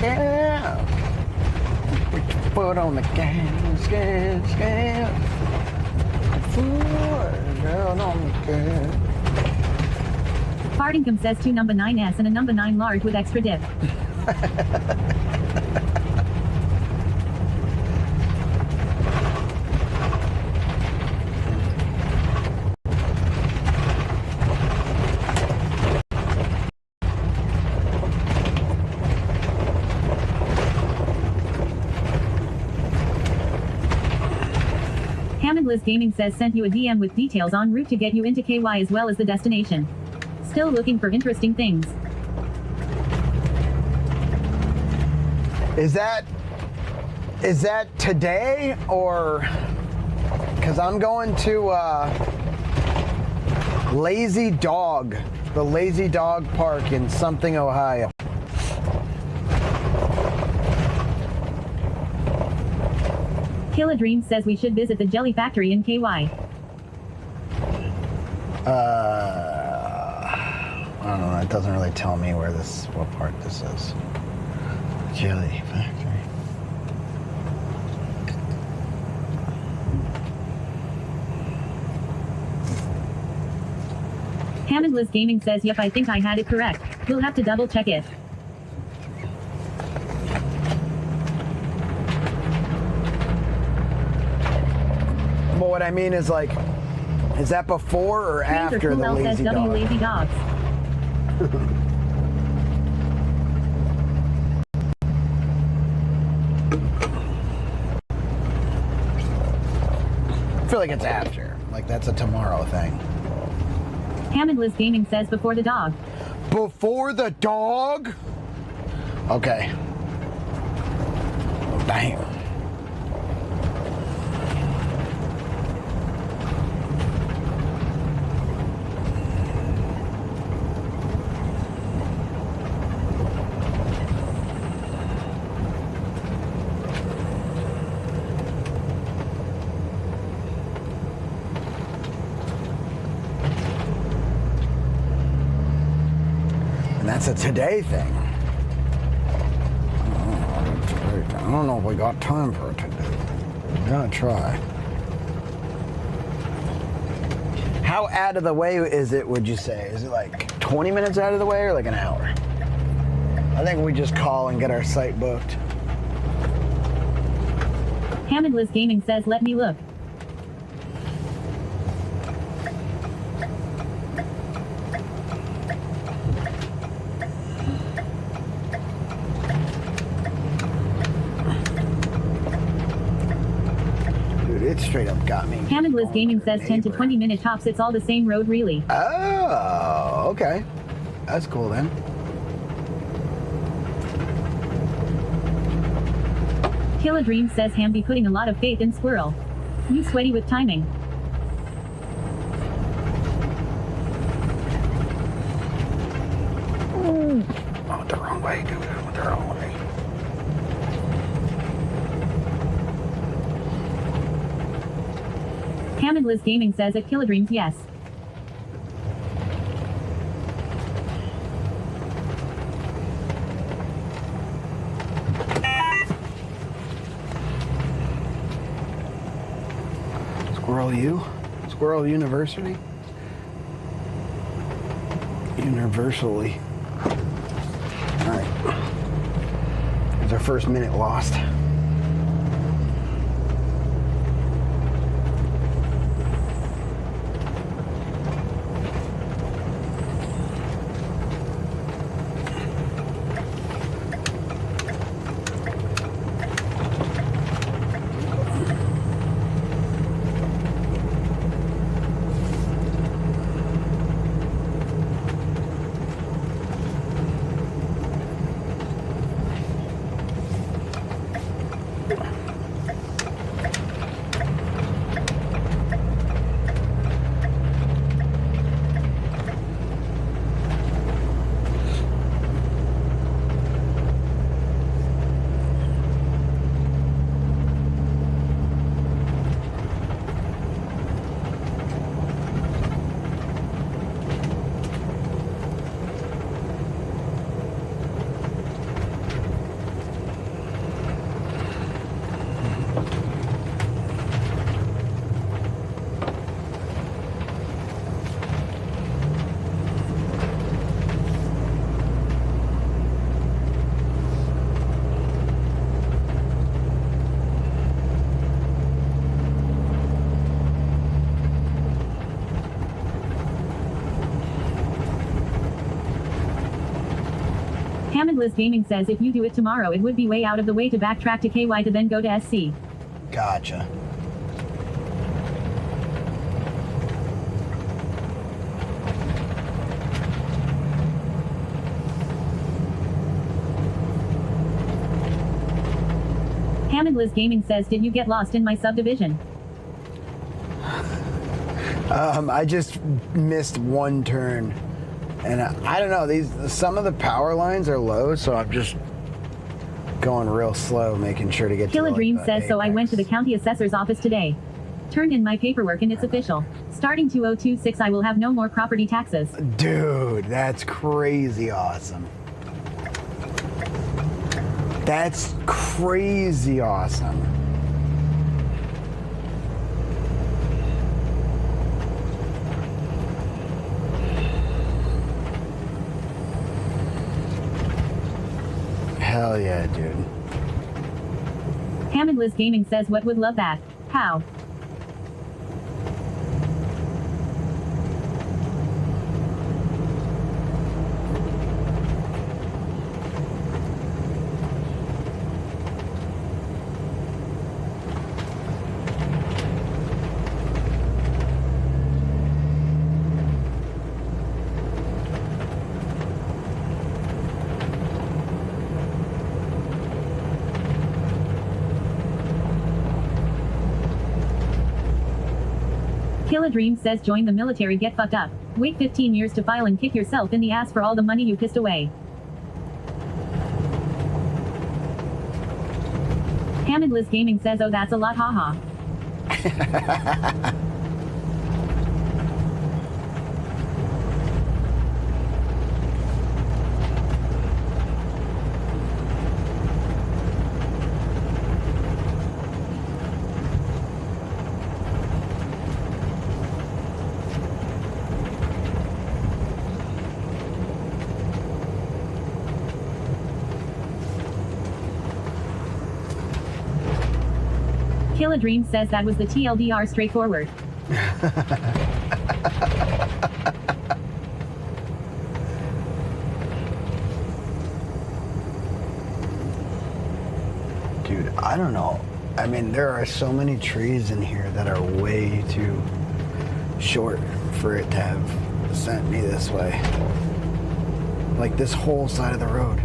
Yeah. Put your foot on the gas, gas, gas. Foot down on the gas. Fartingcom says 2 number 9s and a number 9 large with extra dip. Hammondless Gaming says sent you a DM with details en route to get you into KY as well as the destination. Still looking for interesting things. Is that today or? Because I'm going to Lazy Dog, the Lazy Dog Park in something, Ohio. Killa Dream says we should visit the Jelly Factory in KY. I don't know, it doesn't really tell me what part this is. Jelly Factory. Hammondless Gaming says yep, I think I had it correct. We'll have to double check it. But what I mean is like, is that before or Stranger after Cool the L says Lazy W Dog? Lazy Dogs. I feel like it's after. Like that's a tomorrow thing. Hammondless Gaming says before the dog. Before the dog? Okay. Oh, damn. That's a today thing. I don't know if we got time for it today. We're gonna try. How out of the way is it, would you say? Is it like 20 minutes out of the way or like an hour? I think we just call and get our site booked. Hammondless Gaming says let me look. It straight up got me. Hammondless Gaming says 10 to 20 minute tops. It's all the same road, really. Oh, okay. That's cool then. Killa Dream says Ham be putting a lot of faith in Squirrel. You sweaty with timing. Oh, the wrong way, dude. The wrong way. Hammondless Gaming says at Killa Dreams yes. Squirrel U? Squirrel University? Universally. Alright. There's our first minute lost. Hammond Liz Gaming says if you do it tomorrow, it would be way out of the way to backtrack to KY to then go to SC. Gotcha. Hammond Liz Gaming says, did you get lost in my subdivision? I just missed one turn, and I don't know. Some of the power lines are low, so I'm just going real slow, making sure to get. Kill to a Dream the says, so I apex. went to the county assessor's office today. Turned in my paperwork and it's official. Starting 2026, I will have no more property taxes. Dude, that's crazy awesome. That's crazy awesome. Hell yeah, dude. Hammond Liz Gaming says, what would love that? How? Kill a Dream says, join the military, get fucked up. Wait 15 years to file and kick yourself in the ass for all the money you pissed away. Hammond Liz Gaming says, oh that's a lot, haha. Kill a Dream says that was the TLDR straightforward. Dude, I don't know. I mean, there are so many trees in here that are way too short for it to have sent me this way. Like this whole side of the road.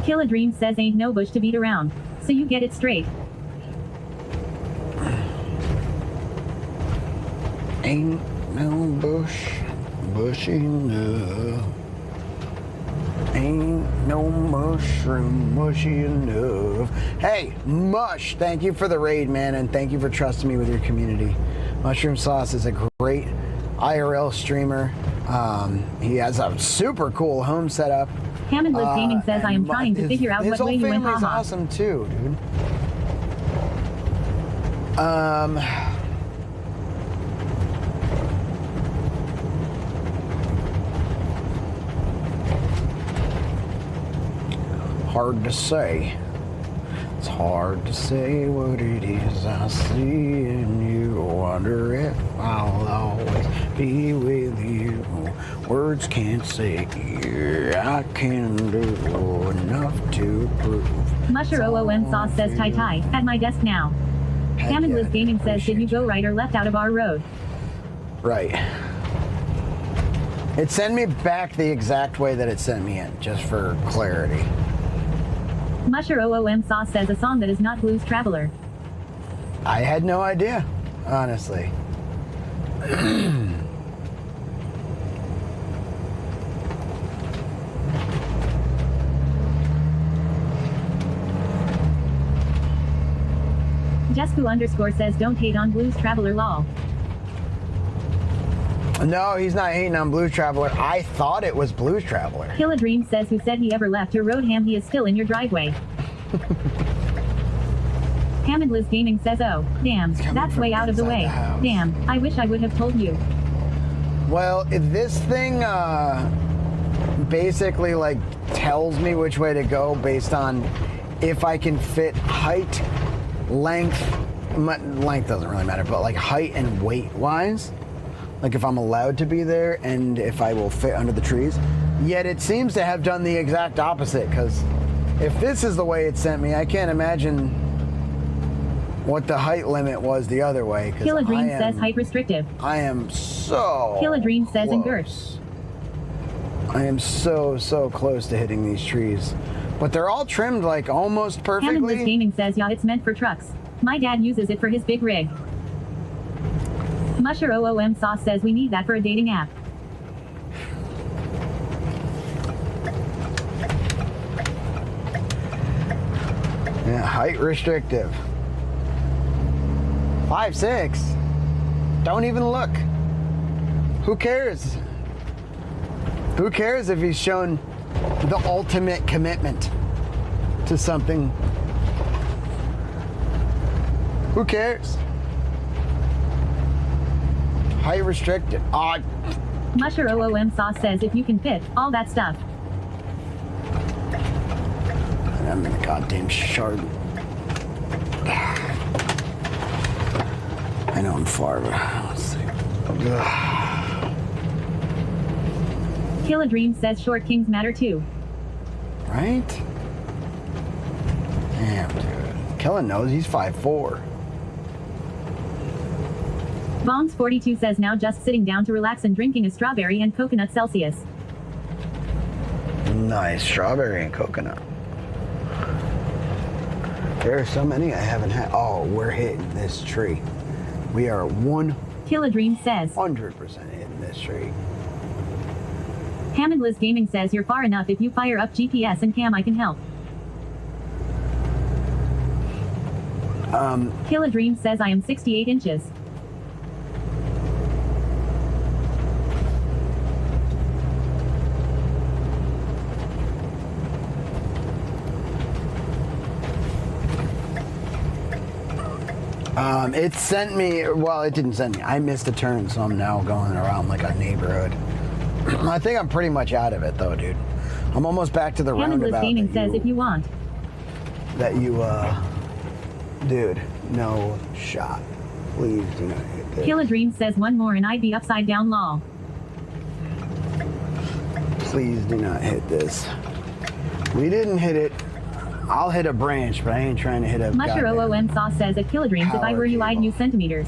Kill a Dream says, ain't no bush to beat around. So you get it straight. Ain't no bush enough. Ain't no mushroom mushy enough. Hey, Mush, thank you for the raid, man, and thank you for trusting me with your community. Mushroom Sauce is a great IRL streamer. He has a super cool home setup. Hammond Liz Gaming says, I am trying to figure out what way you went, His whole family's haha. awesome too, dude. Hard to say. It's hard to say what it is I see in you. Wonder if I'll always be with you. Words can't say I can do enough to prove. Musher OOM Sauce says, tie tie, at my desk now. Heck Hammond yeah, Liz Gaming says, did you appreciate go right or left out of our road? Right. It sent me back the exact way that it sent me in, just for clarity. Musher OOM Sauce says, a song that is not Blues Traveler. I had no idea, honestly. Jesku_ says, don't hate on Blues Traveler, lol. No, he's not hating on Blues Traveler. I thought it was Blues Traveler. Kill a Dream says, who said he ever left your road, Ham? He is still in your driveway. Hammond Liz Gaming says, oh, damn, that's way out of the way. Damn, I wish I would have told you. Well, this thing basically like tells me which way to go based on if I can fit height, length, length doesn't really matter, but like height and weight wise, like if I'm allowed to be there and if I will fit under the trees. Yet it seems to have done the exact opposite, because if this is the way it sent me, I can't imagine what the height limit was the other way. Kill Dream says height restrictive. I am so Kill Dream says in close. I am so close to hitting these trees. But they're all trimmed like almost perfectly. Hammondless Gaming says, yeah, it's meant for trucks. My dad uses it for his big rig. Musher OOM Sauce says we need that for a dating app. Yeah, height restrictive. 5'6". Don't even look. Who cares? Who cares if he's shown the ultimate commitment to something? Who cares? Height restricted. Musher OOM Sauce says if you can fit all that stuff. I'm in a goddamn shard. I know I'm far, but let's see. Kill a Dream says short kings matter too. Right? Damn, dude. Kellen knows he's 5'4". Bombs 42 says now just sitting down to relax and drinking a strawberry and coconut Celsius. Nice, strawberry and coconut. There are so many I haven't had. Oh, we're hitting this tree. We are Kill a Dream says 100% hitting this tree. Hammondless Gaming says you're far enough. If you fire up GPS and cam, I can help. Kill a Dream says I am 68 inches. It sent me, well, it didn't send me. I missed a turn, so I'm now going around like a neighborhood. I think I'm pretty much out of it, though, dude. I'm almost back to the Hammondless roundabout. Gaming says if you want. Dude, no shot. Please do not hit this. Kill a Dream says one more and I'd be upside down lol. Please do not hit this. We didn't hit it. I'll hit a branch, but I ain't trying to hit a Musher OOM Sauce says at Kilodreams, if I were you, I'd use centimeters.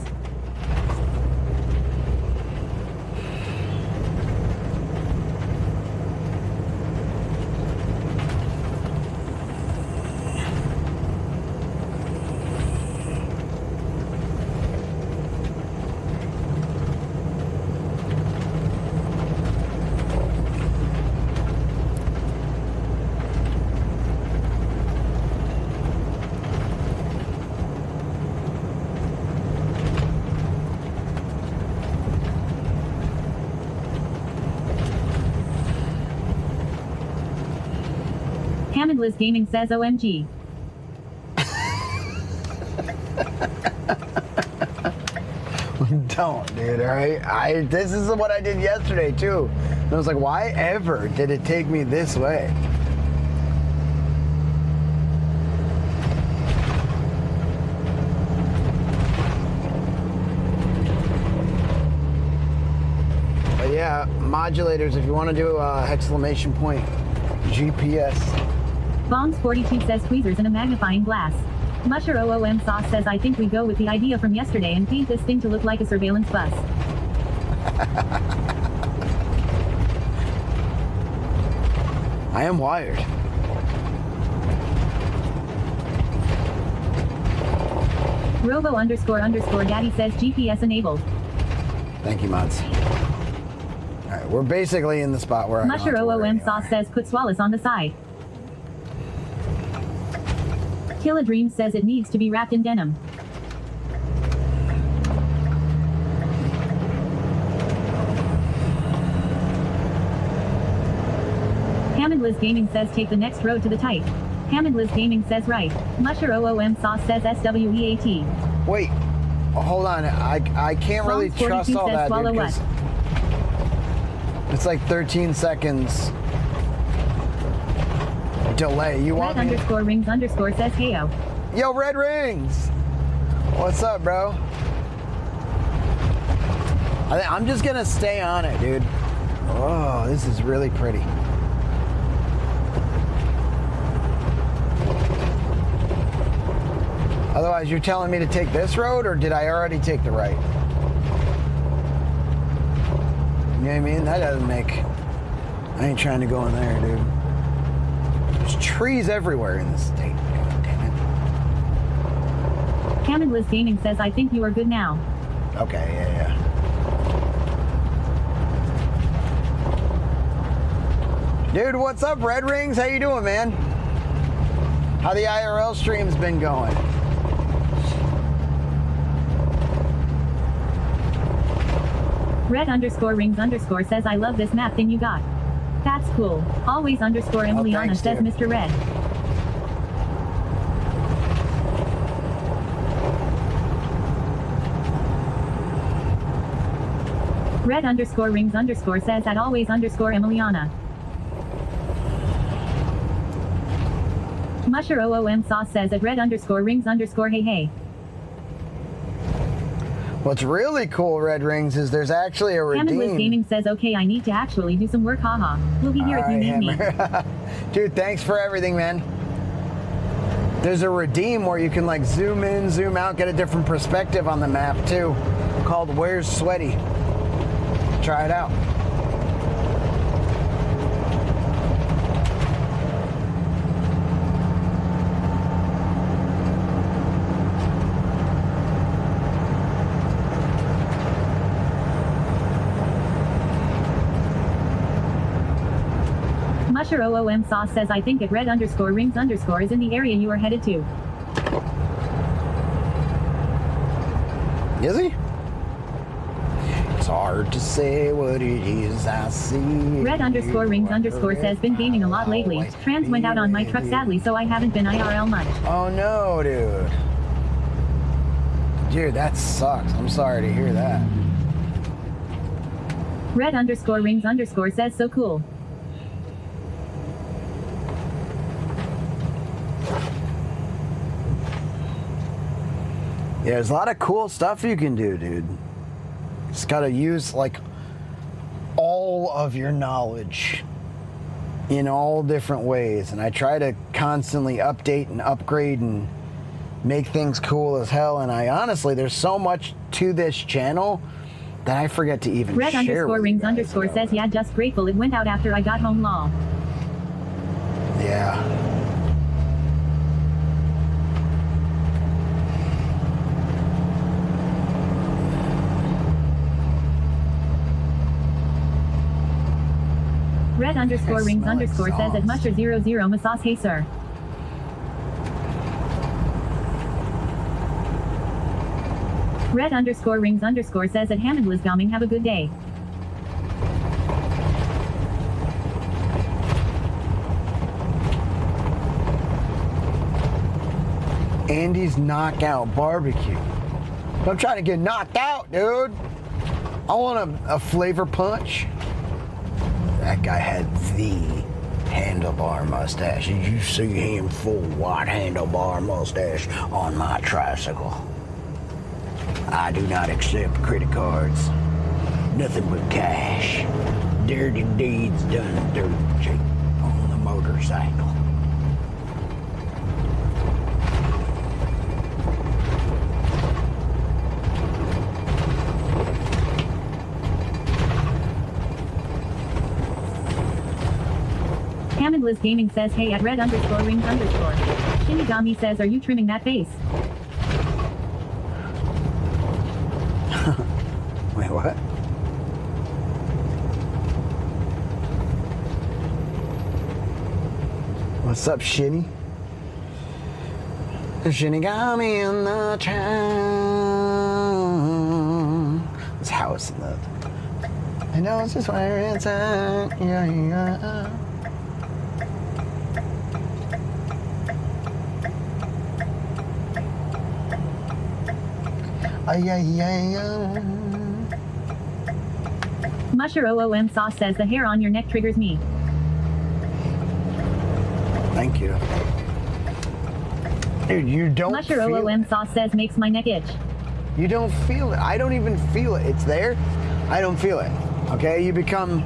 Hammondless Gaming says OMG. Don't, dude, alright? This is what I did yesterday, too. And I was like, why ever did it take me this way? But yeah, modulators, if you want to do a exclamation point, GPS. Bombs 42 says tweezers and a magnifying glass. Musher OOM Sauce says I think we go with the idea from yesterday and paint this thing to look like a surveillance bus. I am wired. Robo__daddy says GPS enabled. Thank you, mods. Alright, we're basically in the spot where Musher OOM Sauce says put Swallace on the side. Kill a Dream says it needs to be wrapped in denim. Hammondless Gaming says take the next road to the tight. Hammondless Gaming says right. Musher OOM Sauce says SWEAT. Wait, hold on. I can't really Bombs trust 42 all says that, swallow dude, 'cause it's like 13 seconds delay. You want me Red_rings_ says heyo. Yo, red rings! What's up, bro? I'm just gonna stay on it, dude. Oh, this is really pretty. Otherwise, you're telling me to take this road, or did I already take the right? You know what I mean? That doesn't make... I ain't trying to go in there, dude. There's trees everywhere in this state. God damn it. Camendless Gaming says, I think you are good now. Okay, yeah. Dude, what's up, Red Rings? How you doing, man? How the IRL stream's been going? Red_rings_ says, I love this map thing you got. That's cool. Always _Emiliana thanks, says dude. Mr. Red. Red_rings_ says at always _Emiliana. Musher OOM sauce says at red_rings_ hey hey. What's really cool, Red Rings, is there's actually a Camendless redeem. Gaming says, okay, I need to actually do some work, haha. We'll be here if you need me. Dude, thanks for everything, man. There's a redeem where you can like zoom in, zoom out, get a different perspective on the map too, called Where's Sweaty. Try it out. Musher OOM sauce says, I think at red_rings_ is in the area you are headed to. Is he? It's hard to say what it is I see. Red_rings_ says, been gaming a lot lately. Trans went out on my truck sadly, so I haven't been IRL much. Oh no, dude. Dude, that sucks. I'm sorry to hear that. Red_rings_ says, so cool. Yeah, there's a lot of cool stuff you can do, dude. Just gotta use like all of your knowledge in all different ways. And I try to constantly update and upgrade and make things cool as hell. And I honestly, there's so much to this channel that I forget to even share with you guys, Red_rings_ says, yeah, just grateful it went out after I got home, lol. Yeah. Red_rings_ says at Musher00 Masas, hey sir. Red_rings_ says at Hamendless Gaming, have a good day. Andy's Knockout Barbecue. I'm trying to get knocked out, dude. I want a flavor punch. That guy had the handlebar mustache. Did you see him full white handlebar mustache on my tricycle? I do not accept credit cards. Nothing but cash. Dirty deeds done dirty cheap on the motorcycle. Hamendless Gaming says, hey at red_rings_. Shinigami says, are you trimming that face? Wait, what? What's up, Shinny? Shinigami in the town. This house in the... I know it's just where it's at. Yeah, yeah. Musher OOM sauce says the hair on your neck triggers me. Thank you. Dude, you don't Musher feel OOM it. sauce says makes my neck itch. You don't feel it. I don't even feel it. It's there. I don't feel it. Okay? You become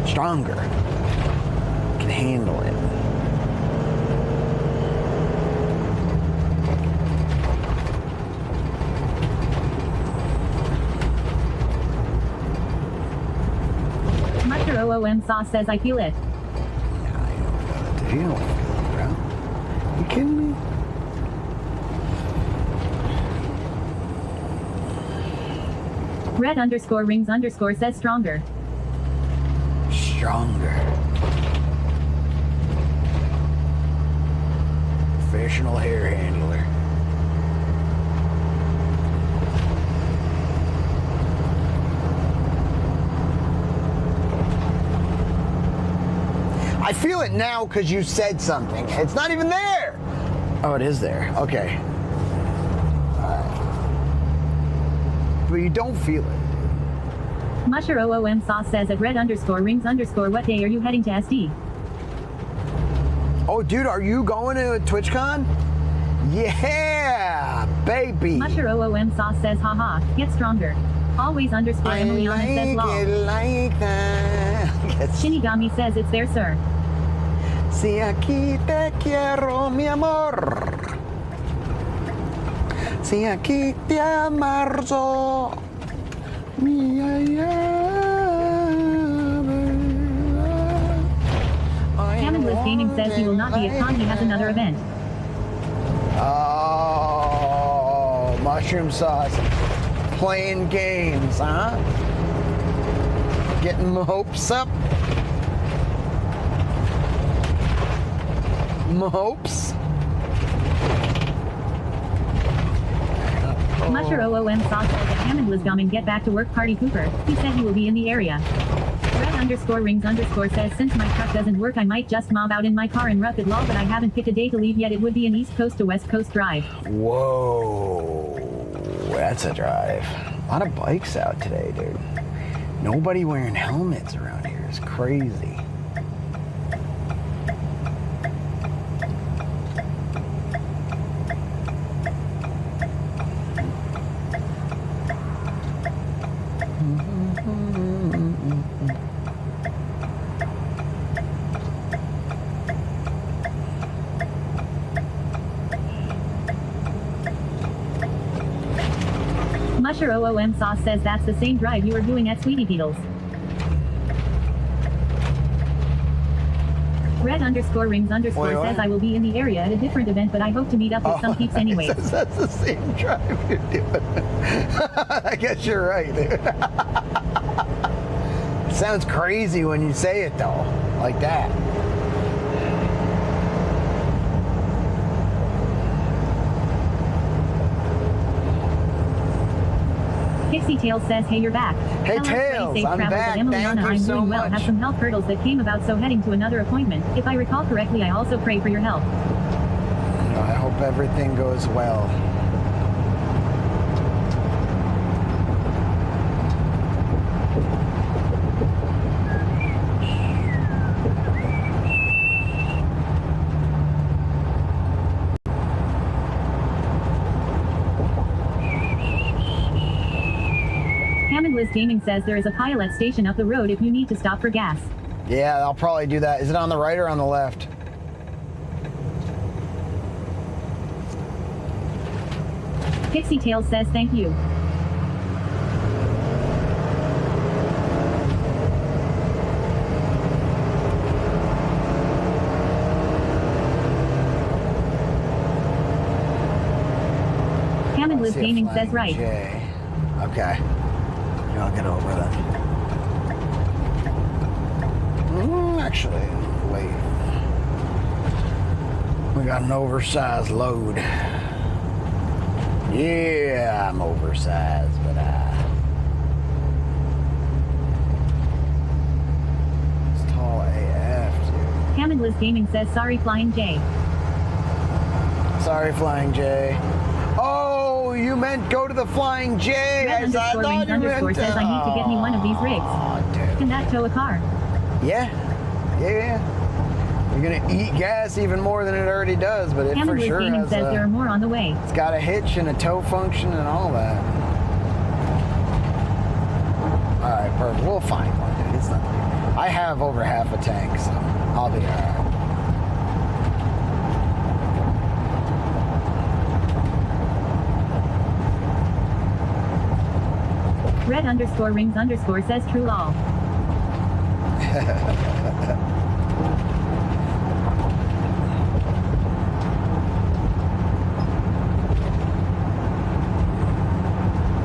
stronger. You can handle it. Musher OOM sauce says I feel it. Nah, you don't feel it, dude. You don't feel it, bro. You kidding me? Red underscore rings underscore says stronger. Stronger. Professional hair handler. I feel it now because you said something. It's not even there. Oh, it is there. Okay. Alright. But you don't feel it. Musher OOM sauce says at red underscore rings underscore what day are you heading to SD? Oh, dude, are you going to TwitchCon? Yeah, baby. Musher OOM sauce says haha, get stronger. Always underscore I Emiliana says like lol. it like that. Yes. Shinigami says it's there, sir. Si aquí te quiero, mi amor. Si aquí te amargo, mi Hammondless Gaming says he will not be at con, he has another event. Oh, mushroom sauce. Playing games, huh? Getting my hopes up. My hopes. Musher OOM sauce says at Hammondless Gaming get back to work party Cooper. He said he will be in the area. Red underscore rings underscore says since my truck doesn't work I might just mob out in my car and rough it lol, but I haven't picked a day to leave yet. It would be an East Coast to West Coast drive. Whoa, that's a drive. A lot of bikes out today, dude. Nobody wearing helmets around here. It's crazy. Musher OOM sauce says that's the same drive you were doing at Sweetie Beetles. Red underscore rings underscore Wait, what? says I will be in the area at a different event, but I hope to meet up with some peeps anyway. Says that's the same drive you're doing. I guess you're right, dude. It sounds crazy when you say it though, like that. Pixie Tails says, hey, you're back. Hey, Hello, Tails, safe I'm travels back. to Emiliana. Thank you I'm so doing well. much. Have some health hurdles that came about, so heading to another appointment. If I recall correctly, I also pray for your health. I hope everything goes well. Hammondless Gaming says there is a pilot station up the road if you need to stop for gas. Yeah, I'll probably do that. Is it on the right or on the left? Pixie Tails says thank you. Hammondless See a Gaming flying says right. J. Okay. I'll get over that. Actually, wait. We got an oversized load. Yeah, I'm oversized, but it's tall AF, dude. Hammondless Gaming says sorry Flying J. Sorry, Flying J. Oh, you meant go to the Flying J. Red underscore rings underscore says I need to get me one of these rigs. Aw, dude. Can that tow a car? Yeah. You're gonna eat gas even more than it already does, but it for Hamid sure Gaming has says there are more on the way. it's got a hitch and a tow function and all that. All right, perfect. We'll find one, dude. It's not. I have over half a tank, so I'll be all right. Red underscore rings underscore says true lol.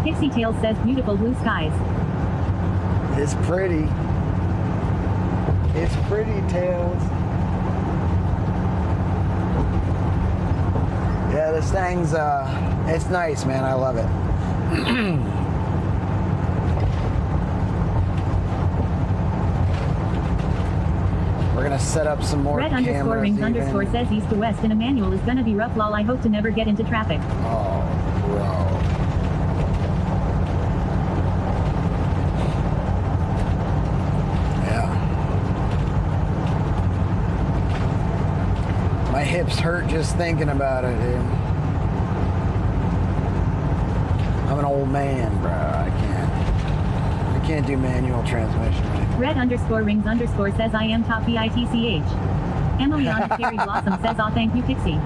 Pixie Tails says beautiful blue skies. It's pretty. It's pretty, Tails. Yeah, this thing's it's nice, man. I love it. We're gonna set up some more Red underscore rings underscore says east to west in a manual is gonna be rough lol. I hope to never get into traffic. Oh, bro. Yeah. My hips hurt just thinking about it, dude. I'm an old man, bro. I can't do manual transmission anymore. Red underscore rings underscore says I am top bitch. Emily on the Cherry Blossom says aw thank you Pixie.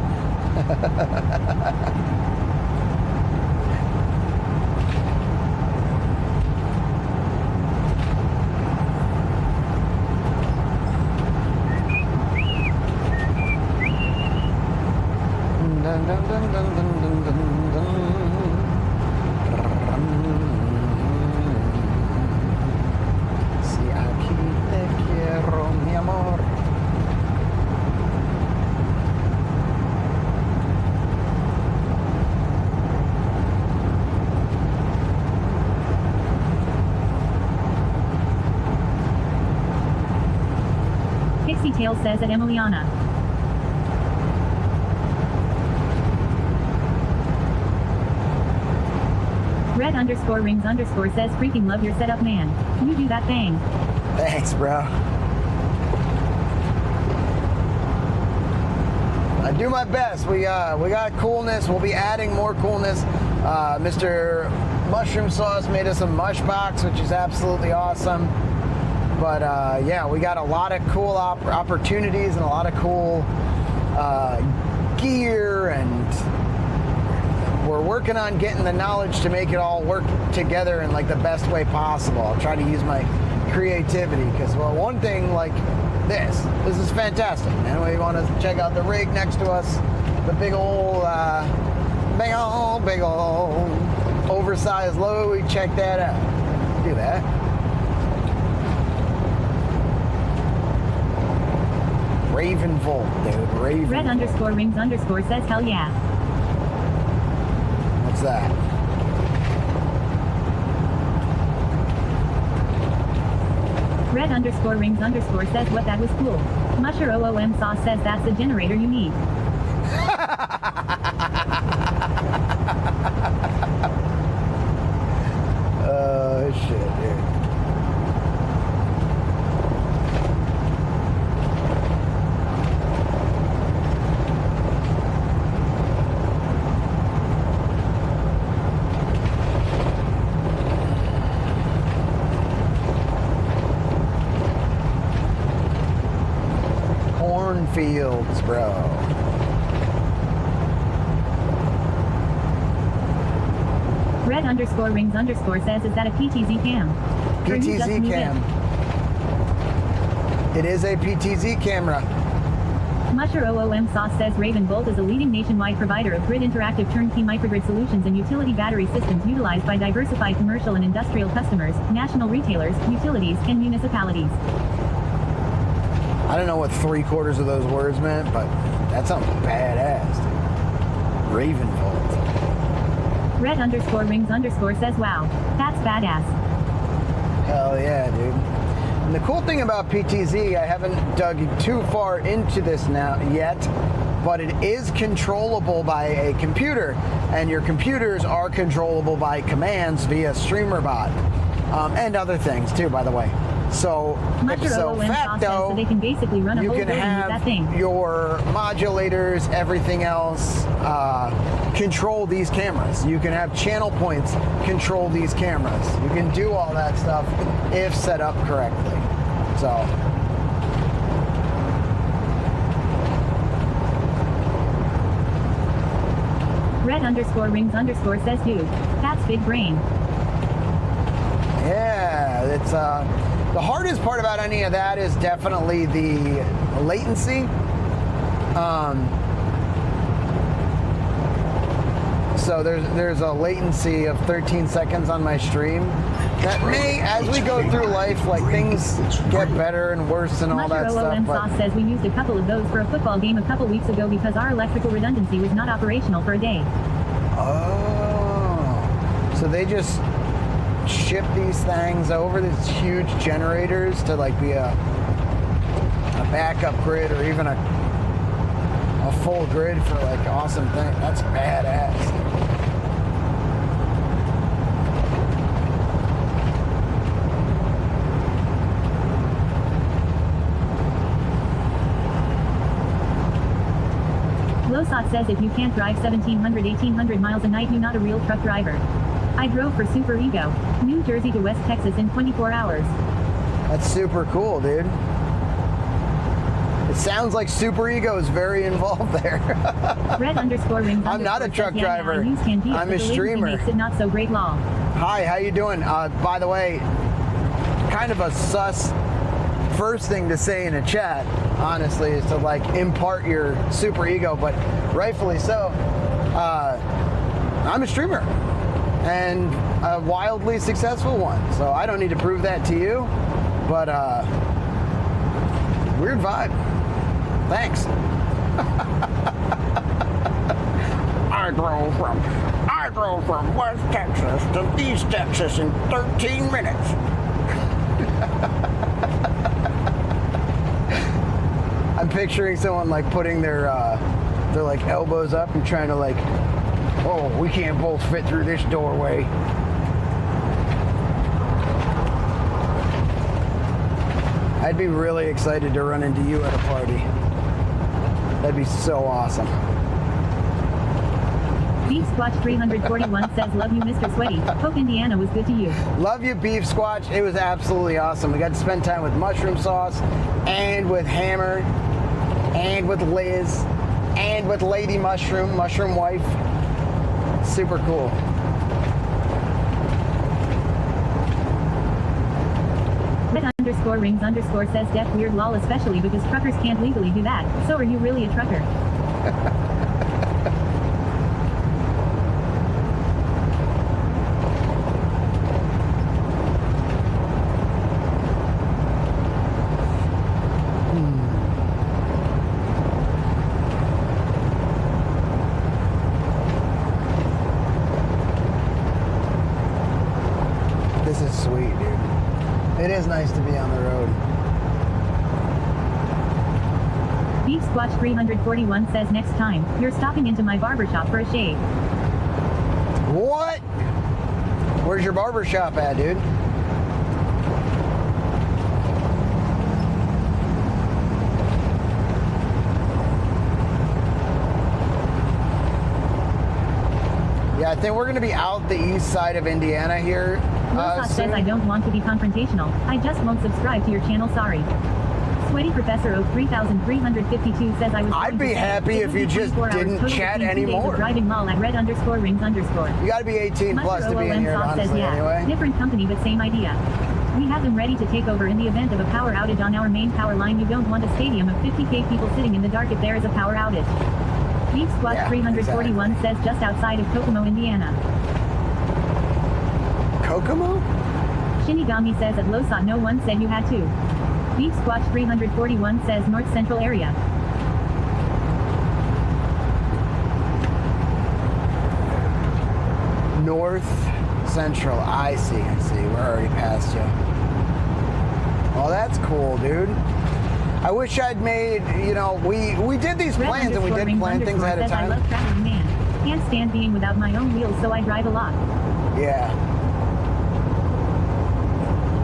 Dun, dun, dun, dun, dun, dun, dun, dun. Si aquí te quiero, mi amor. Pixie Tails says at Emiliana. Red underscore rings underscore says freaking love your setup man. You do that thing. Thanks, bro. I do my best. We got coolness. We'll be adding more coolness. Mr. Mushroom Sauce made us a mush box, which is absolutely awesome. But yeah, we got a lot of cool opportunities and a lot of cool gear, and we're working on getting the knowledge to make it all work together in like the best way possible. I'll try to use my creativity because, well, one thing like this is fantastic, man. We want to check out the rig next to us, the big old oversized load. We check that out. Do that. Raven Volt, dude. Raven Red Volt. underscore rings underscore says hell yeah. What's that? Red underscore rings underscore says what that was cool. Musher OOM sauce says that's the generator you need. Oh shit, dude. Cornfields, bro. Red underscore rings underscore says is that a PTZ cam? Or you just PTZ moved cam. It is a PTZ camera. Musher OOM sauce says Raven Bolt is a leading nationwide provider of grid interactive turnkey microgrid solutions and utility battery systems utilized by diversified commercial and industrial customers, national retailers, utilities, and municipalities. I don't know what 3/4 of those words meant, but that sounds badass, dude. Raven Volt. Red underscore rings underscore says wow, that's badass. Hell yeah, dude. And the cool thing about PTZ, I haven't dug too far into this now yet, but it is controllable by a computer, and your computers are controllable by commands via StreamerBot, and other things too, by the way. So Much ipso OOM sauce says facto, so they can basically run a you whole can building with that have thing. your modulators, everything else, control these cameras. You can have channel points control these cameras. You can do all that stuff if set up correctly. So. Red_rings_ says dude, that's big brain. Yeah, it's the hardest part about any of that is definitely the latency. So there's a latency of 13 seconds on my stream. That may, as we go through life, like things get better and worse and all Much that stuff. OOM But sauce says we used a couple of those for a football game a couple weeks ago because our electrical redundancy was not operational for a day. oh, so they just ship these things over, these huge generators, to like be a backup grid or even a full grid for like awesome thing. That's badass. Losot says if you can't drive 1,700, 1,800 miles a night, you're not a real truck driver. I drove for Super Ego, New Jersey to West Texas in 24 hours. That's super cool, dude. It sounds like Super Ego is very involved there. Red_rings_ I'm not a says, truck yeah, driver. I use Candida, I'm but a the latency streamer. makes it not so great law. Hi, how you doing? By the way, kind of a sus first thing to say in a chat, honestly, is to like impart your super ego, but rightfully so. I'm a streamer and a wildly successful one, so I don't need to prove that to you, but weird vibe. Thanks. I drove from West Texas to East Texas in 13 minutes. I'm picturing someone like putting their like elbows up and trying to like, oh, we can't both fit through this doorway. I'd be really excited to run into you at a party. That'd be so awesome. Beef Squatch 341 says love you Mr. Sweaty. Hope Indiana was good to you. Love you, Beef Squatch. It was absolutely awesome. We got to spend time with Mushroom Sauce and with Hammer and with Liz and with Lady Mushroom, Mushroom Wife. Super cool. Red_rings_ says def weird lol, especially because truckers can't legally do that. So are you really a trucker? This is sweet, dude. It is nice to be on the road. Beef Squatch 341 says next time, you're stopping into my barbershop for a shave. What? Where's your barber shop at, dude? Yeah, I think we're going to be out the east side of Indiana here. Losot says I don't want to be confrontational. I just won't subscribe to your channel, sorry. Sweaty Professor O 3352 says I was. I'd be happy if you just didn't chat anymore. Driving mall at red_rings_. You got to be 18 plus to be in here, Sauce says, honestly, yeah, anyway. different company but same idea. We have them ready to take over in the event of a power outage on our main power line. You don't want a stadium of 50k people sitting in the dark if there is a power outage. Beef Squad Yeah, 341 says just outside of Kokomo, Indiana. Kokomo? Shinigami says at Losot no one said you had to. Beef Squatch 341 says North Central area. North Central. I see. We're already past you. Well, that's cool, dude. I wish I'd made, you know, we did these plans and we did plan things ahead of says, time. I love traveling, man. Can't stand being without my own wheels, so I drive a lot. Yeah.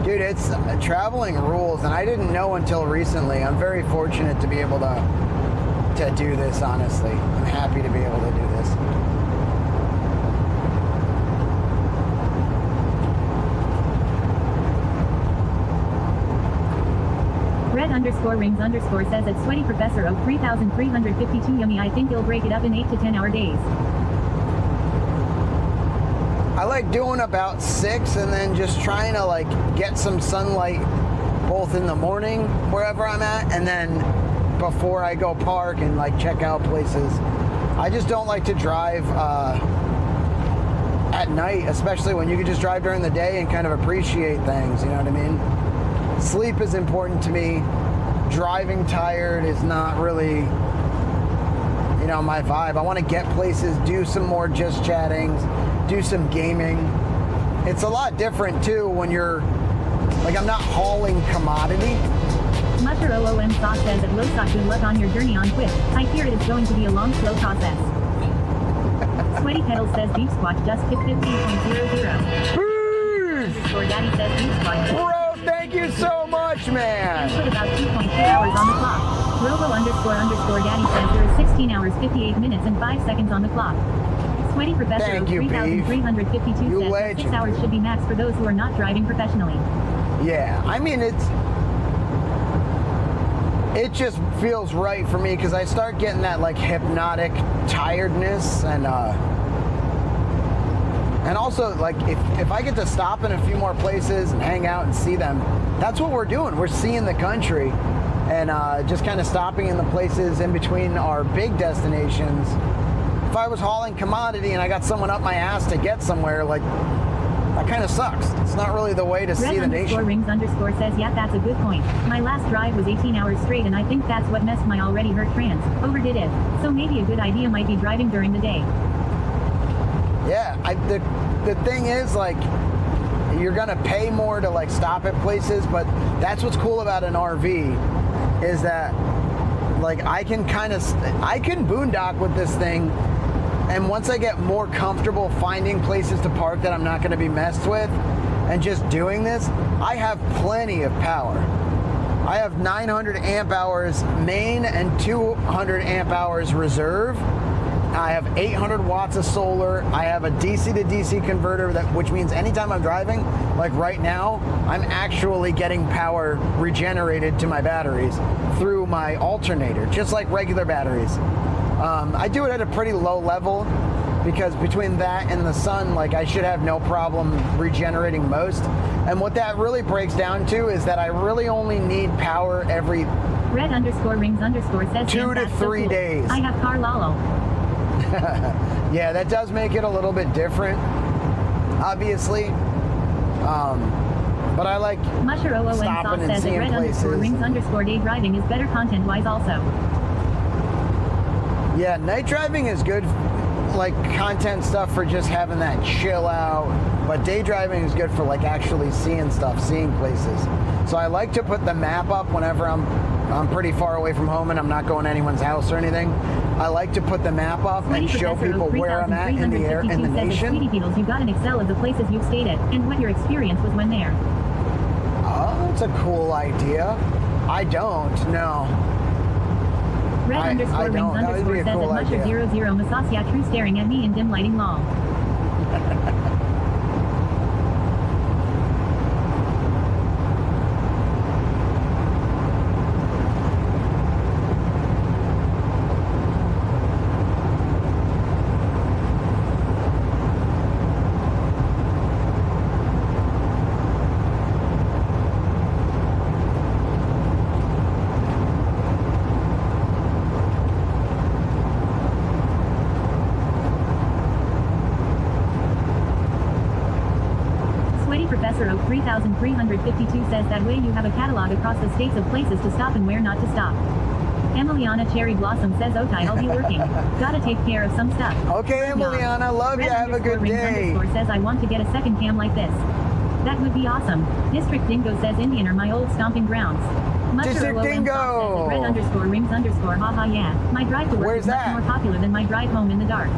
Dude, it's traveling rules, and I didn't know until recently. I'm very fortunate to be able to do this, honestly. I'm happy to be able to do this. Red underscore rings underscore says it's Sweaty Professor Oak 3352 yummy. I think you'll break it up in 8 to 10 hour days. I like doing about 6 and then just trying to like get some sunlight both in the morning wherever I'm at and then before I go park and like check out places. I just don't like to drive at night, especially when you can just drive during the day and kind of appreciate things, you know what I mean? Sleep is important to me. Driving tired is not really, you know, my vibe. I want to get places, do some more just chattings, do some gaming. It's a lot different too when you're, like, I'm not hauling commodity. Musher OOM Sauce says at Lostock, good luck on your journey on Quick. I hear it is going to be a long, slow process. Sweaty Pedals says Beef Squatch just hit 15.00. Underscore Daddy says Beef Squatch. Bro, thank you so much, man. And put about 2.2 hours on the clock. Robo underscore Daddy says there is 16 hours, 58 minutes, and 5 seconds on the clock. Sweaty Professor Thank you, 3352 You says legend. 6 hours should be max for those who are not driving professionally. Yeah, I mean, it just feels right for me because I start getting that like hypnotic tiredness and also like if I get to stop in a few more places and hang out and see them, that's what we're doing. We're seeing the country and just kind of stopping in the places in between our big destinations. If I was hauling commodity and I got someone up my ass to get somewhere, like, that kind of sucks. It's not really the way to see the nation. Red rings underscore says, yeah, that's a good point. My last drive was 18 hours straight and I think that's what messed my already hurt trans. Overdid it. So maybe a good idea might be driving during the day. Yeah, the thing is, like, you're gonna pay more to like stop at places, but that's what's cool about an RV is that like I can boondock with this thing. And once I get more comfortable finding places to park that I'm not going to be messed with and just doing this, I have plenty of power. I have 900 amp hours main and 200 amp hours reserve. I have 800 watts of solar. I have a DC to DC converter, which means anytime I'm driving, like right now, I'm actually getting power regenerated to my batteries through my alternator, just like regular batteries. I do it at a pretty low level because between that and the sun, like I should have no problem regenerating most. And what that really breaks down to is that I really only need power every Red underscore rings underscore says 2 to 3 days. I have car lalo. Yeah, that does make it a little bit different, obviously. But I like Musher OOM stopping Sauce and says that seeing red places. underscore rings underscore day driving is better content wise also. Yeah, night driving is good, like content stuff for just having that chill out. But day driving is good for like actually seeing stuff, seeing places. So I like to put the map up whenever I'm pretty far away from home and I'm not going to anyone's house or anything. I like to put the map up and show people where I'm at in the nation. Sweetie Beetles, you got an Excel of the places you've stayed at and what your experience was when there. Oh, that's a cool idea. I don't know. Red underscore rings underscore says cool at Musher 00 Masasya true staring at me in dim lighting lol. Professor Oak 3352 says that way you have a catalog across the states of places to stop and where not to stop. Emiliana Cherry Blossom says, okay, I'll be working. Gotta take care of some stuff. Okay, Emiliana, love you. Have a good day. Underscore says, I want to get a second cam like this. That would be awesome. District Dingo says, Indian are my old stomping grounds. District Dingo! Red underscore rings underscore haha yeah. My drive to work Where's is much more popular than my drive home in the dark.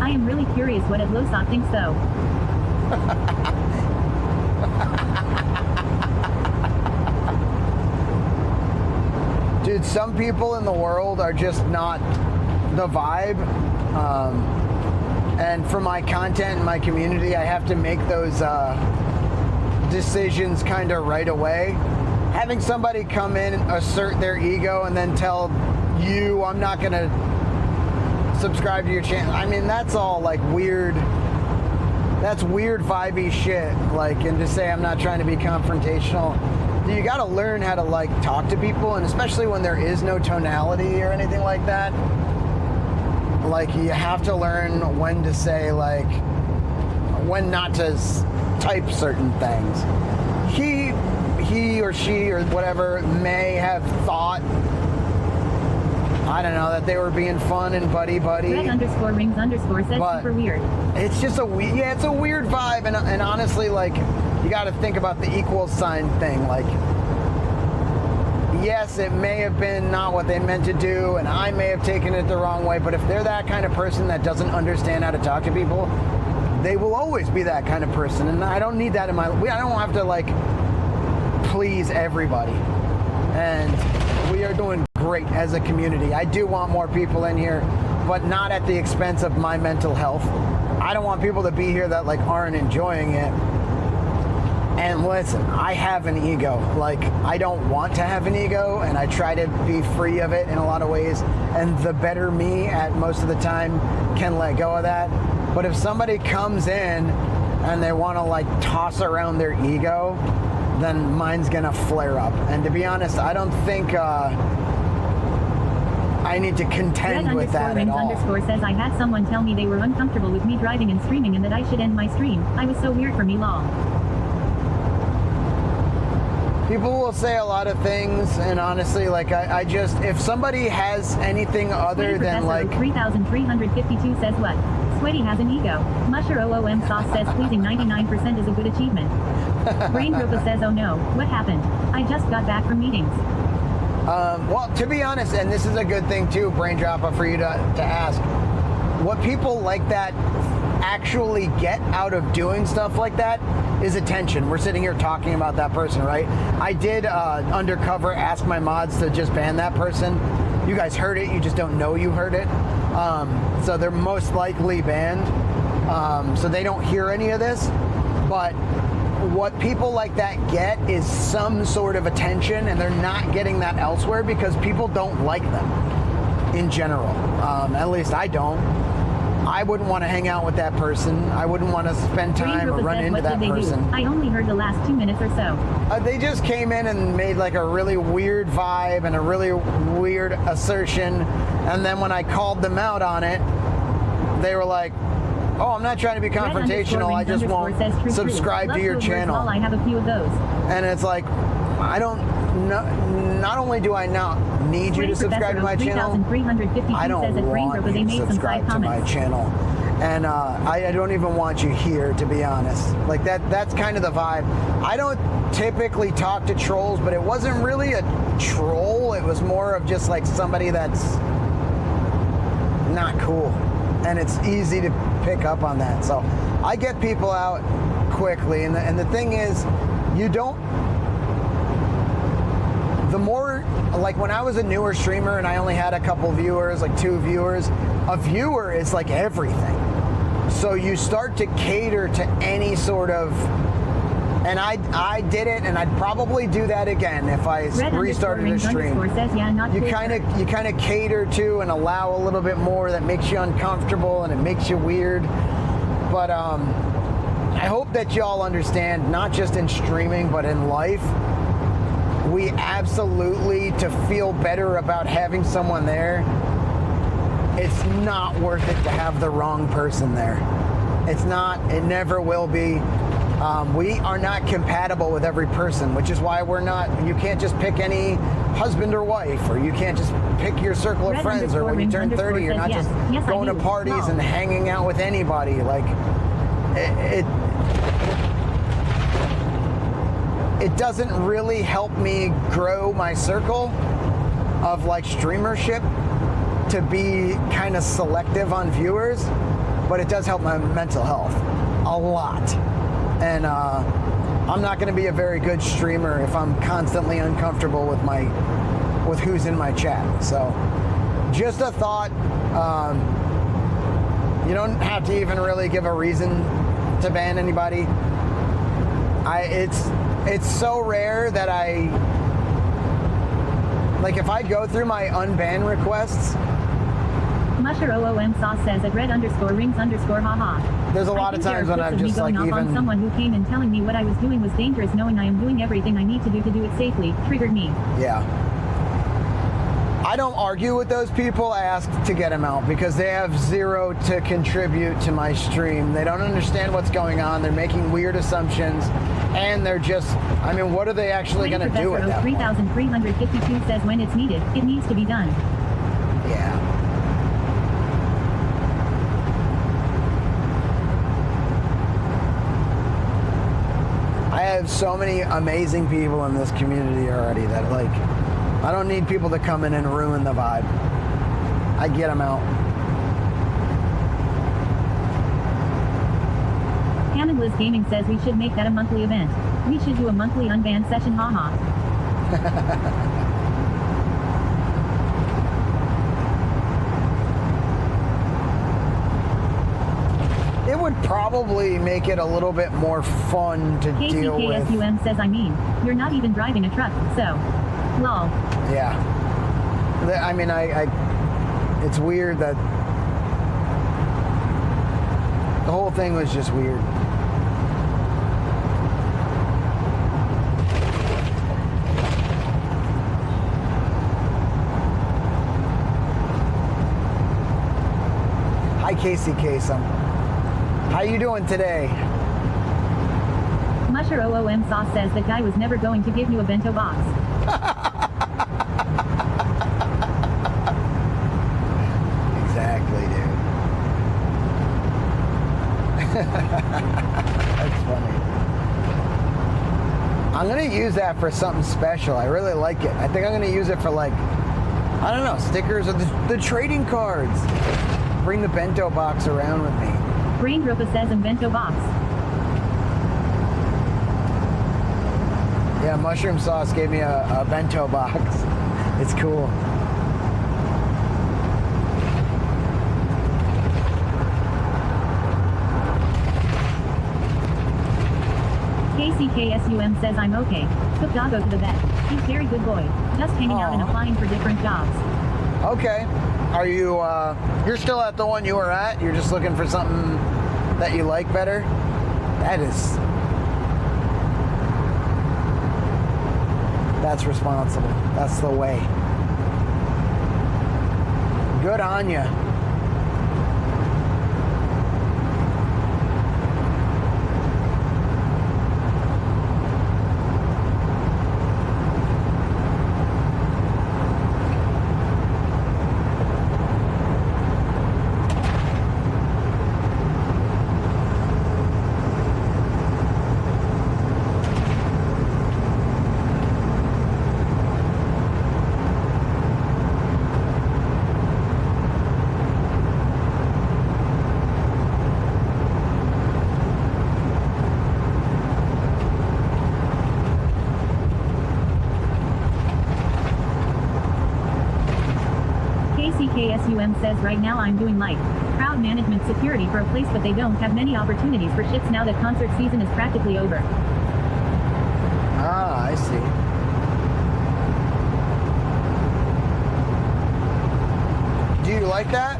I am really curious what Ed Lostock thinks though. Dude, some people in the world are just not the vibe. And for my content and my community, I have to make those decisions kind of right away. Having somebody come in, assert their ego, and then tell you, I'm not going to subscribe to your channel. I mean, that's all like weird. That's weird vibey shit. Like, and to say I'm not trying to be confrontational. You got to learn how to like talk to people, and especially when there is no tonality or anything like that. Like, you have to learn when to say, like, when not to type certain things. He or she or whatever may have thought, I don't know, that they were being fun and buddy. Red_rings_ says But super weird. It's just it's a weird vibe, and honestly, like, you got to think about the equal sign thing. Like, yes, it may have been not what they meant to do, and I may have taken it the wrong way, but if they're that kind of person that doesn't understand how to talk to people, they will always be that kind of person, and I don't need that in my life. I don't have to, like, please everybody, and we are doing great as a community. I do want more people in here, but not at the expense of my mental health. I don't want people to be here that, like, aren't enjoying it. And listen, I have an ego. Like, I don't want to have an ego, and I try to be free of it in a lot of ways. And the better me at most of the time can let go of that. But if somebody comes in and they want to, like, toss around their ego, then mine's gonna flare up. And to be honest, I don't think I need to contend with that at all. Red_rings_ says I had someone tell me they were uncomfortable with me driving and streaming and that I should end my stream. I was so weird for me, lol. People will say a lot of things, and honestly, like, I just, if somebody has anything other than, like... 3352 says what? Sweaty has an ego. Musher OOM sauce says pleasing 99% is a good achievement. Brain Ropa says oh no, what happened? I just got back from meetings. Well, to be honest, and this is a good thing too, Brain Dropper, for you to ask, what people like that actually get out of doing stuff like that is attention. We're sitting here talking about that person, right? I did undercover ask my mods to just ban that person. You guys heard it, you just don't know you heard it. So they're most likely banned. So they don't hear any of this. But what people like that get is some sort of attention, and they're not getting that elsewhere because people don't like them in general. At least I don't. I wouldn't want to hang out with that person. I wouldn't want to spend time or run into that person. I only heard the last 2 minutes or so. They just came in and made like a really weird vibe and a really weird assertion, and then when I called them out on it, they were like, oh, I'm not trying to be confrontational, I just won't subscribe to your channel. I have a few of those. And it's like, I don't know, not only do I not need you to subscribe to my channel, I don't want you to subscribe to my channel. And I don't even want you here, to be honest. Like, that's kind of the vibe. I don't typically talk to trolls, but it wasn't really a troll. It was more of just like somebody that's not cool. And it's easy to pick up on that. So I get people out quickly. And the thing is, you don't, the more, like when I was a newer streamer and I only had a couple viewers, like 2 viewers, a viewer is like everything. So you start to cater to any sort of, and I did it, and I'd probably do that again if I restarted a stream. You kind of cater to and allow a little bit more that makes you uncomfortable and it makes you weird. But I hope that y'all understand, not just in streaming but in life, we absolutely, to feel better about having someone there, it's not worth it to have the wrong person there. It's not, it never will be. We are not compatible with every person, which is why we're not, you can't just pick any husband or wife, or you can't just pick your circle of friends, or when you turn 30, you're not just going to parties and hanging out with anybody. Like, it doesn't really help me grow my circle of like streamership to be kind of selective on viewers, but it does help my mental health a lot. And I'm not going to be a very good streamer if I'm constantly uncomfortable with who's in my chat. So, just a thought. You don't have to even really give a reason to ban anybody. It's so rare that like if I go through my unban requests. Musher OOM sauce says at red_rings_haha. There's a lot of times when I'm just like even on someone who came in telling me what I was doing was dangerous, knowing I am doing everything I need to do it safely, triggered me. Yeah. I don't argue with those people. I ask to get them out because they have zero to contribute to my stream. They don't understand what's going on. They're making weird assumptions, and they're just, I mean, what are they actually going to do at that point? 3352 says when it's needed, it needs to be done. Yeah. I have so many amazing people in this community already that, like, I don't need people to come in and ruin the vibe. I get them out. Hammondless Gaming says we should make that a monthly event. We should do a monthly unbanned session, haha. It would probably make it a little bit more fun to deal with. KCKSUM says I mean, you're not even driving a truck, so. Lol. Yeah. I mean, it's weird that the whole thing was just weird. Hi, Casey Kasem. How you doing today? Musher OOM sauce says that guy was never going to give you a bento box. Exactly, dude. That's funny. I'm gonna use that for something special. I really like it. I think I'm gonna use it for, like, I don't know, stickers or the trading cards. Bring the bento box around with me. Braindropa says a bento box. Yeah, Mushroom Sauce gave me a bento box. It's cool. KCKSUM says I'm okay. Took Doggo to the vet. He's very good boy. Just hanging out and applying for different jobs. Okay. Are you, you're still at the one you were at? You're just looking for something that you like better? That's responsible. That's the way. Good on ya. KCKSUM says right now I'm doing like crowd management security for a place, but they don't have many opportunities for shifts now that concert season is practically over. Ah, I see. Do you like that?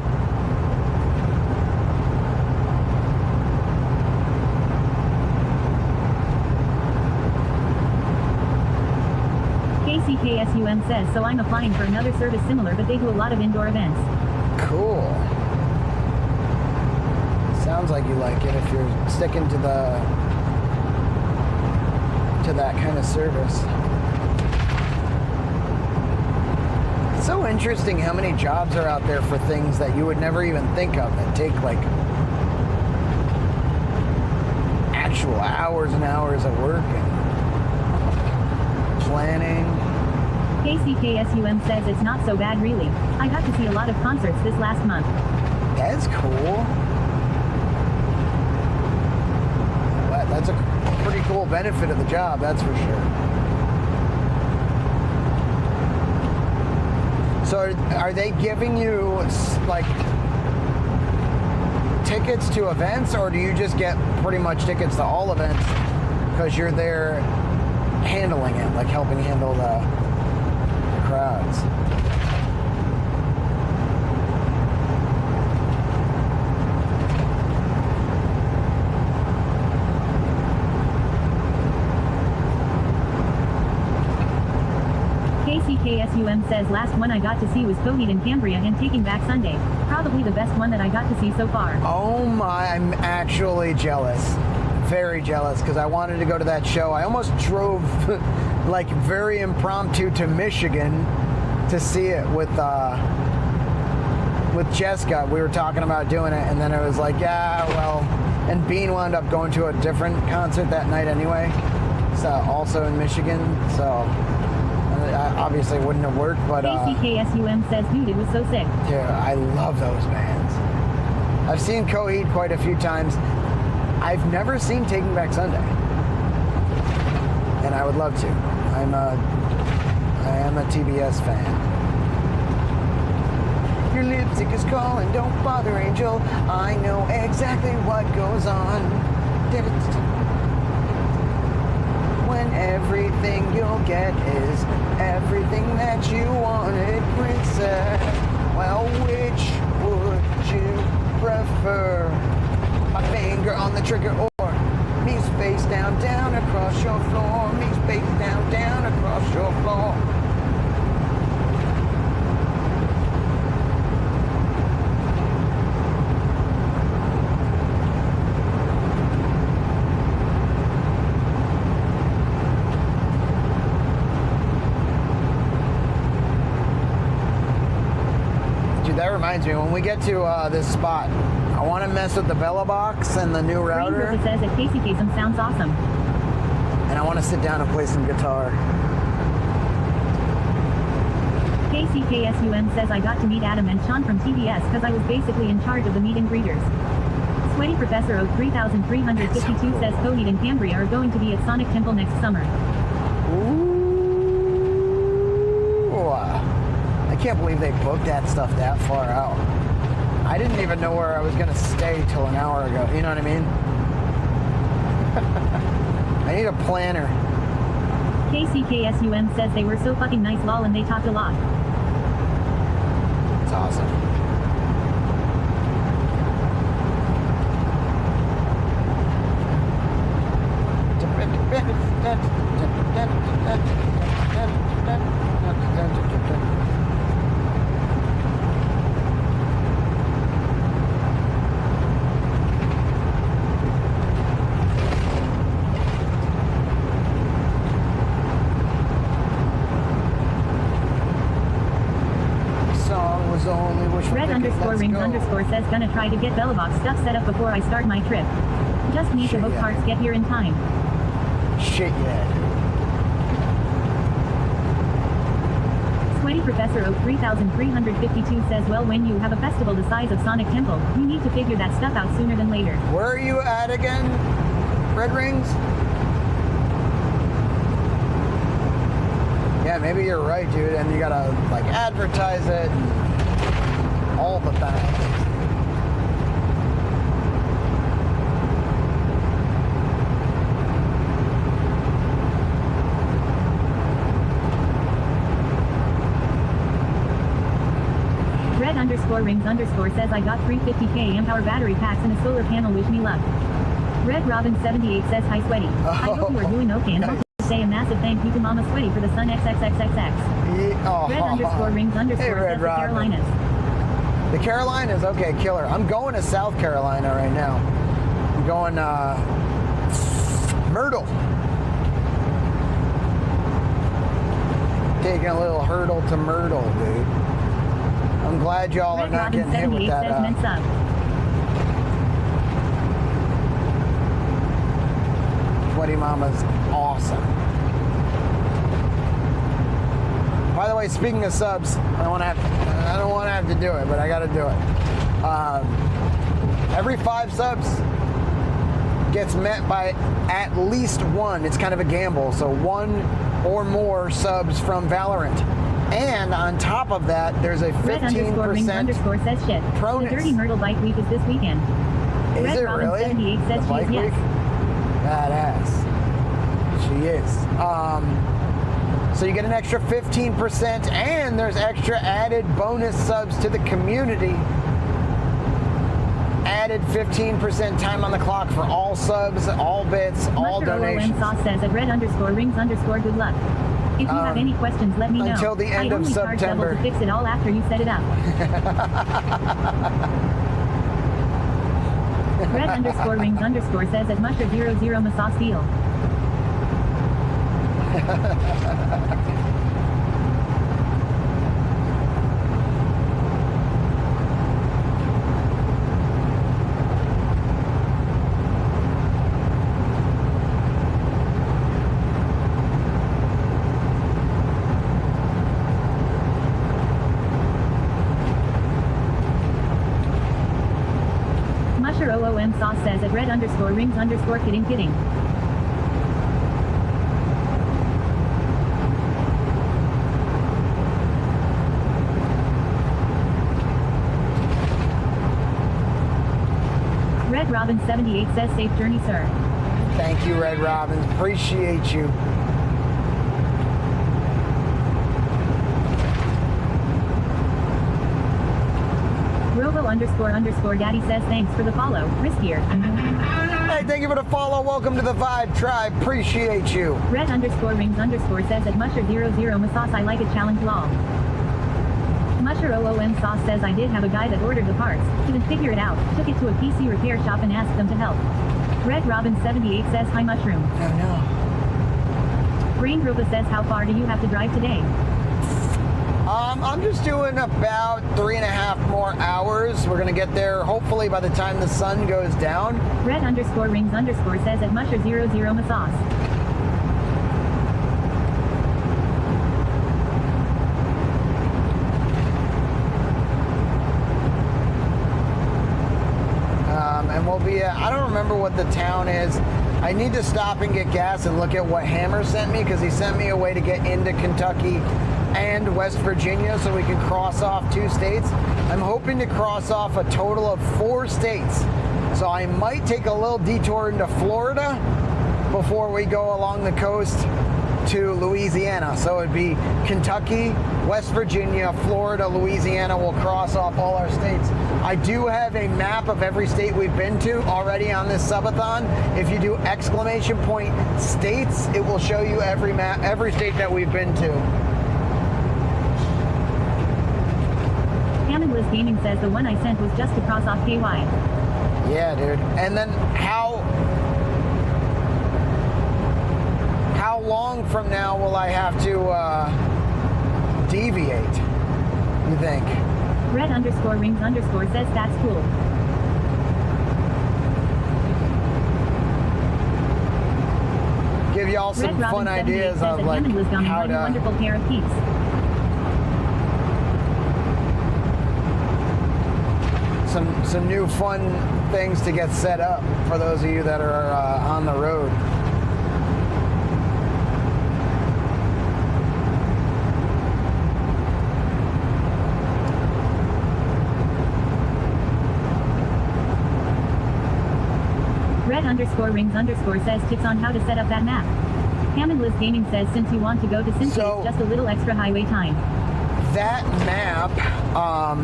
KCKSUM says so I'm applying for another service similar, but they do a lot of indoor events. Cool. Sounds like you like it if you're sticking to that kind of service. It's so interesting how many jobs are out there for things that you would never even think of that take like actual hours and hours of work and planning. KCKSUM says it's not so bad really. I got to see a lot of concerts this last month. That's cool. That's a pretty cool benefit of the job, that's for sure. So are they giving you like tickets to events, or do you just get pretty much tickets to all events because you're there handling it, like helping handle the crowds? KCKSUM says last one I got to see was Coheed and Cambria and Taking Back Sunday. Probably the best one that I got to see so far. Oh my, I'm actually jealous. Very jealous, because I wanted to go to that show. I almost drove like very impromptu to Michigan to see it with Jessica. We were talking about doing it, and then it was like, yeah, well, and Bean wound up going to a different concert that night anyway, so also in Michigan, so obviously it wouldn't have worked, but KCKSUM says, dude, it was so sick. dude, I love those bands. I've seen Coheed quite a few times. I've never seen Taking Back Sunday, and I would love to. I am a TBS fan. Your lipstick is calling, don't bother, Angel. I know exactly what goes on. When everything you'll get is everything that you wanted, princess. Well, which would you prefer? My finger on the trigger, or me face down, down across your floor. Me face down, down across your floor. That reminds me, when we get to this spot, I want to mess with the Bella box and the new router. Rain says at KCKSUM sounds awesome. And I want to sit down and play some guitar. KCKSUM says I got to meet Adam and Sean from TBS because I was basically in charge of the meet and greeters. Sweaty Professor O 3352 says Coheed and Cambria are going to be at Sonic Temple next summer. Ooh. I can't believe they booked that stuff that far out. I didn't even know where I was going to stay till an hour ago. You know what I mean? I need a planner. KCKSUM says they were so fucking nice lol and they talked a lot. It's awesome. Red underscore rings underscore says gonna try to get Bellabox stuff set up before I start my trip. Just need to hope parts get here in time. Shit, yeah. Sweaty Professor O 3352 says, well, when you have a festival the size of Sonic Temple, you need to figure that stuff out sooner than later. Where are you at again, Red Rings? Yeah, maybe you're right, dude, and you gotta, like, advertise it and all the things. Red underscore rings underscore says I got 350k amp hour battery packs and a solar panel, wish me luck. Red Robin 78 says hi Sweaty. I hope you are doing okay and hope to say a massive thank you to Mama Sweaty for the sun XXXXX. Yeah, Red underscore rings underscore hey, says the Carolinas. The Carolinas, okay, killer. I'm going to South Carolina right now. I'm going Myrtle. Taking a little hurdle to Myrtle, dude. I'm glad y'all are not getting hit with that. Sweaty Mama's awesome. By the way, speaking of subs, I don't want to have to do it, but I got to do it. Every 5 subs, gets met by at least one. It's kind of a gamble. So 1 or more subs from Valorant. And on top of that, there's a 15% says shit. pronus. The Dirty Myrtle Bike Week is this weekend. Is Red it Robin really? 78 says The she bike is yes. week? Badass. She is. So you get an extra 15%, and there's extra added bonus subs to the community. Added 15% time on the clock for all subs, all bits, all donations. OOM Sauce says at red_rings_ good luck. If you have any questions, let me know. Until the end I'd of only charge September. double to fix it all after you set it up. Red_rings_ says at musher00 Masas deal. Musher OOM Sauce says at red_rings_ kidding. Red Robin 78 says safe journey, sir. Thank you, Red Robin. Appreciate you. Robo__daddy says thanks for the follow. Riskier. Hey, thank you for the follow. Welcome to the Vibe Tribe. Appreciate you. Red_rings_ says at musher00 Masas I like a challenge lol. Musher OOM Sauce says I did have a guy that ordered the parts, couldn't figure it out, took it to a PC repair shop and asked them to help. Red Robin 78 says hi mushroom. Oh no. Brain Roba says how far do you have to drive today? I'm just doing about 3.5 more hours. We're gonna get there hopefully by the time the sun goes down. Red_rings_ says at musher00 Masas. And we'll be I don't remember what the town is. I need to stop and get gas and look at what Hammer sent me, because he sent me a way to get into Kentucky and West Virginia so we can cross off 2 states. I'm hoping to cross off a total of 4 states. So I might take a little detour into Florida before we go along the coast to Louisiana. So it'd be Kentucky, West Virginia, Florida, Louisiana. We'll cross off all our states. I do have a map of every state we've been to already on this subathon. If you do !states, it will show you every map, every state that we've been to. Hammondless Gaming says the one I sent was just to cross off KY. Yeah, dude. And then how long from now will I have to deviate, you think? Red_rings_ says that's cool. Give y'all some Red fun Robin ideas 78 of says like at Hammondless Gummy, how what a to wonderful pair of peeps. some new fun things to get set up for those of you that are on the road. Red_rings_ says tips on how to set up that map. Hammondless Gaming says since you want to go to Cincy, So- it's just a little extra highway time. That map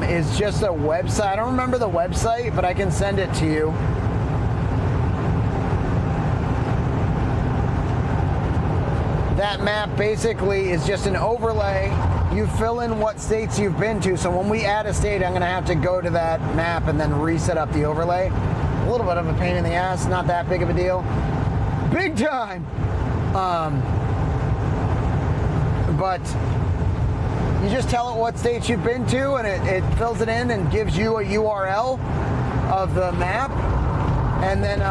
is just a website. I don't remember the website, but I can send it to you. That map basically is just an overlay. You fill in what states you've been to. So when we add a state, I'm going to have to go to that map and then reset up the overlay. A little bit of a pain in the ass, not that big of a deal. Big time! But you just tell it what states you've been to, and it fills it in and gives you a URL of the map, and then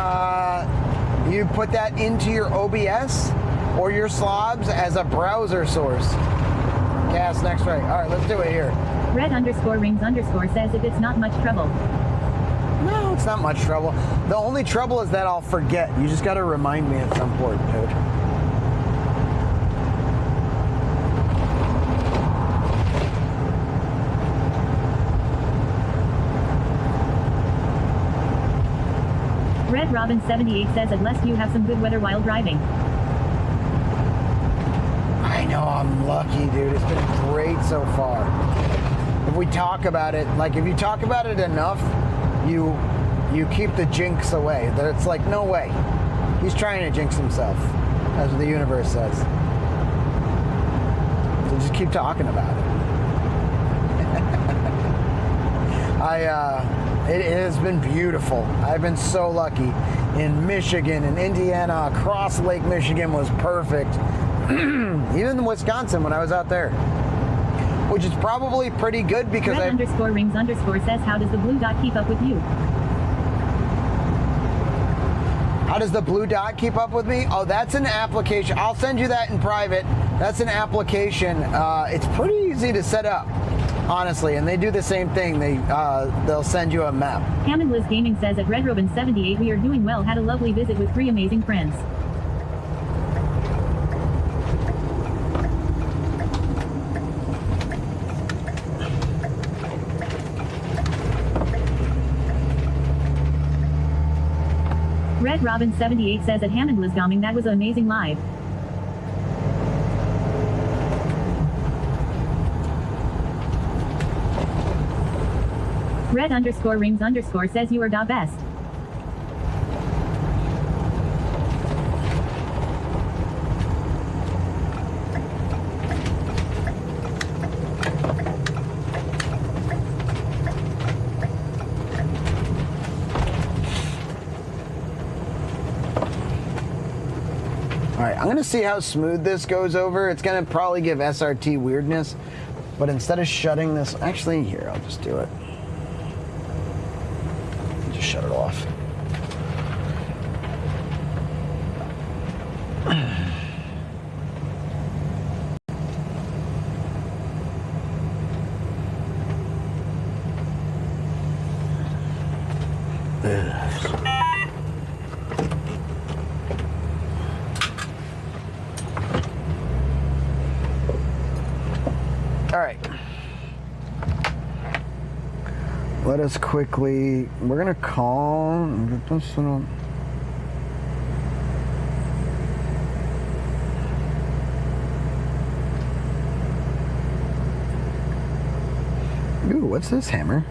you put that into your OBS or your slobs as a browser source. Gas next right. All right, let's do it here. Red_rings_ says if it's not much trouble. No, It's not much trouble. The only trouble is that I'll forget. You just got to remind me at some point, dude. Red Robin 78 says unless you have some good weather while driving. I know, I'm lucky, dude. It's been great so far. If we talk about it, like if you talk about it enough, you keep the jinx away. That it's like, no way. He's trying to jinx himself, as the universe says. So just keep talking about it. It has been beautiful. I've been so lucky. In Michigan and Indiana, across Lake Michigan was perfect. Even in Wisconsin when I was out there. Which is probably pretty good because Red underscore rings underscore says, how does the blue dot keep up with you? How does the blue dot keep up with me? Oh, that's an application. I'll send you that in private. That's an application. It's pretty easy to set up, honestly, and they do the same thing. They'll send you a map. Hammond Liz Gaming says at Red Robin 78 we are doing well, had a lovely visit with 3 amazing friends. Red Robin 78 says at Hammond Liz Gaming that was an amazing live. Red underscore rings underscore says you are da best. Alright, I'm gonna see how smooth this goes over. It's gonna probably give SRT weirdness, but instead of shutting this, actually here, I'll just do it. Just shut it off. All right. Let us quickly, we're gonna call, ooh, what's this hammer?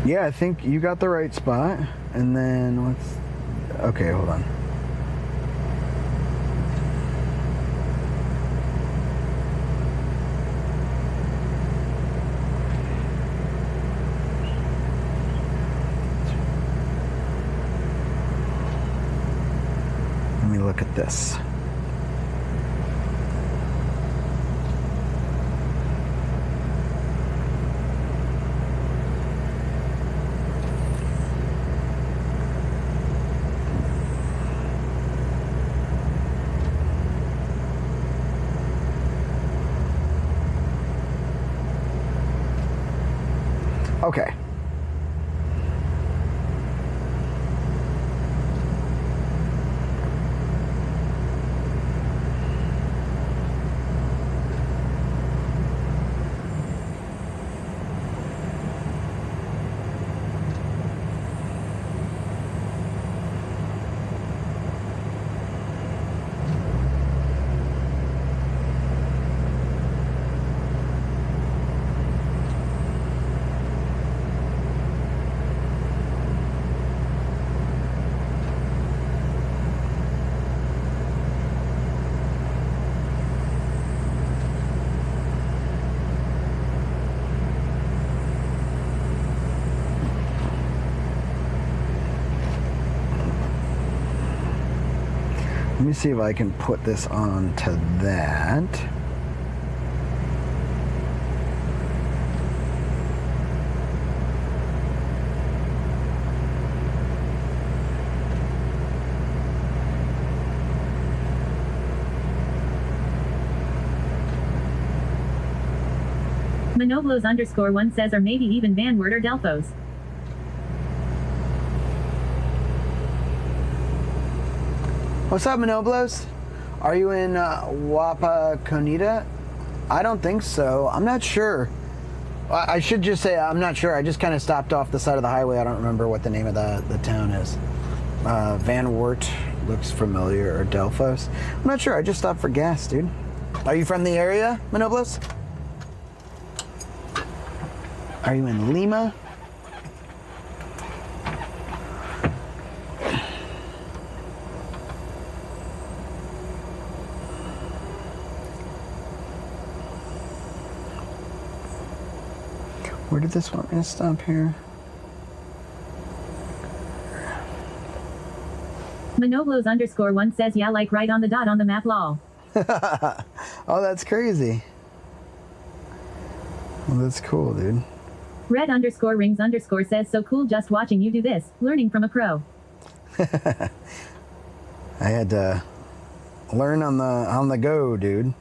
Yeah, I think you got the right spot. And then let's, okay, hold on. Let me look at this. Okay. Let me see if I can put this on to that. Manoblos_1 says or maybe even Vanward or Delphos. What's up, Manoblos? Are you in Wapakoneta? I don't think so. I'm not sure. I should just say I'm not sure. I just kind of stopped off the side of the highway. I don't remember what the name of the town is. Van Wert looks familiar, or Delphos. I'm not sure. I just stopped for gas, dude. Are you from the area, Manoblos? Are you in Lima? Where did this want me to stop here? Manoblos_1 says yeah, like right on the dot on the map, lol. Oh, that's crazy. Well, that's cool, dude. Red_rings_ says so cool just watching you do this, learning from a pro. I had to learn on the go, dude.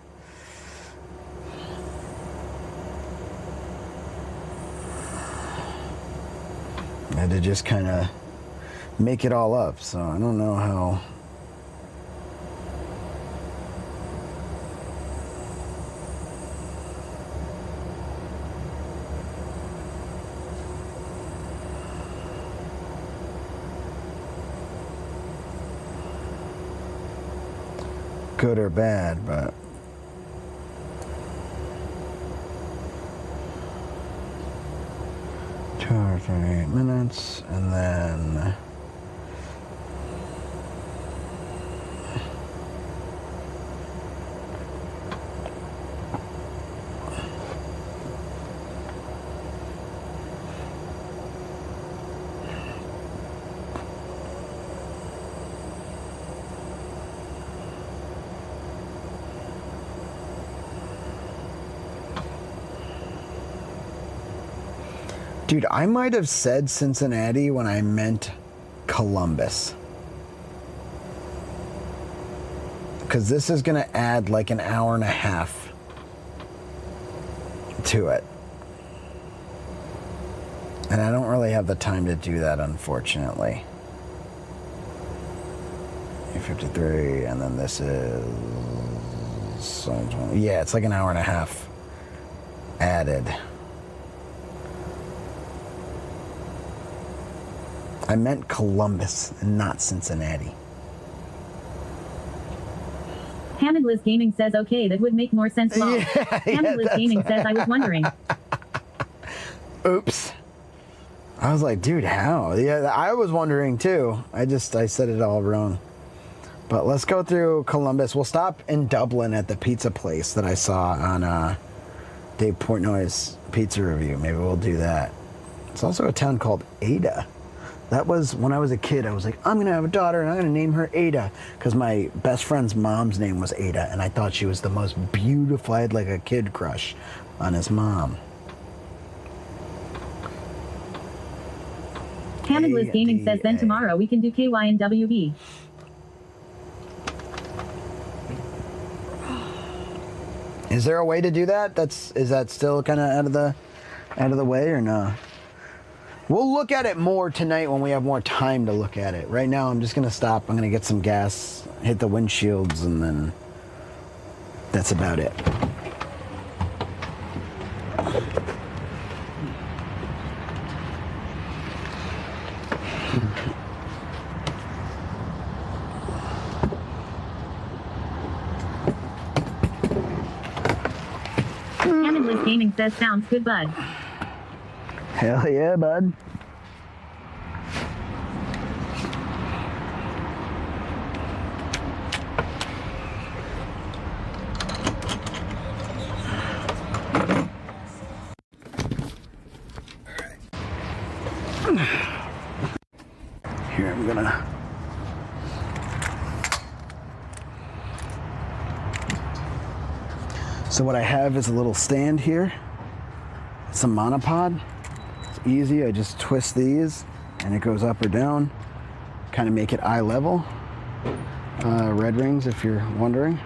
I had to just kind of make it all up, so I don't know how. Good or bad, but 2 hours 38 minutes, and then dude, I might have said Cincinnati when I meant Columbus. Because this is going to add like an hour and a half to it. And I don't really have the time to do that, unfortunately. 53, and then this is... yeah, it's like an hour and a half added. I meant Columbus and not Cincinnati. Hamidless Gaming says okay, that would make more sense, lol. Hamidless Gaming says I was wondering. Oops. I was like, dude, how? Yeah, I was wondering too. I said it all wrong. But let's go through Columbus. We'll stop in Dublin at the pizza place that I saw on Dave Portnoy's pizza review. Maybe we'll do that. It's also a town called Ada. That was when I was a kid. I was like, I'm going to have a daughter and I'm going to name her Ada. Because my best friend's mom's name was Ada. And I thought she was the most beautiful. I had like a kid crush on his mom. Hamidless Gaming says then tomorrow we can do KY and WB. Is there a way to do that? Is that still kind of out of the way or no? We'll look at it more tonight when we have more time to look at it. Right now, I'm just going to stop. I'm going to get some gas, hit the windshields, and then that's about it. Hamidless Gaming says sounds good, bud. Hell yeah, bud. Here, I'm gonna... So what I have is a little stand here. It's a monopod. It's easy. I just twist these and it goes up or down. Kind of make it eye level. Red rings, if you're wondering.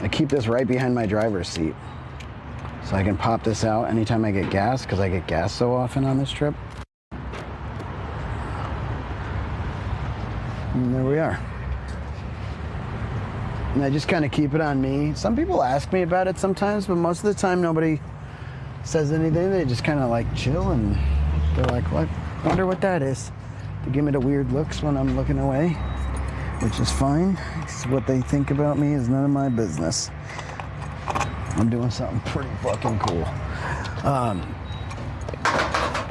I keep this right behind my driver's seat. So I can pop this out anytime I get gas, because I get gas so often on this trip. And there we are. And I just kind of keep it on me. Some people ask me about it sometimes, but most of the time nobody says anything. They just kind of like chill and they're like, "What? Wonder what that is." They give me the weird looks when I'm looking away, which is fine. It's what they think about me is none of my business. I'm doing something pretty fucking cool.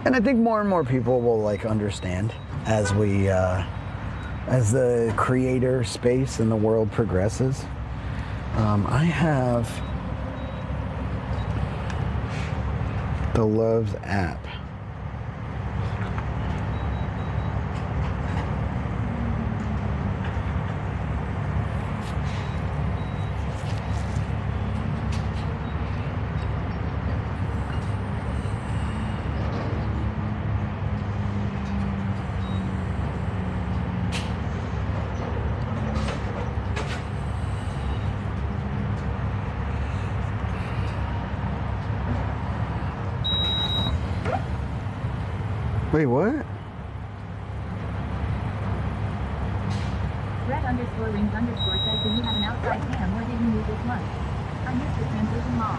And I think more and more people will like understand as we, as the creator space in the world progresses. I have the Loves app. Wait, what? Red_rings_ says, do you have an outside cam? Where did you move this month? I missed the transition mall.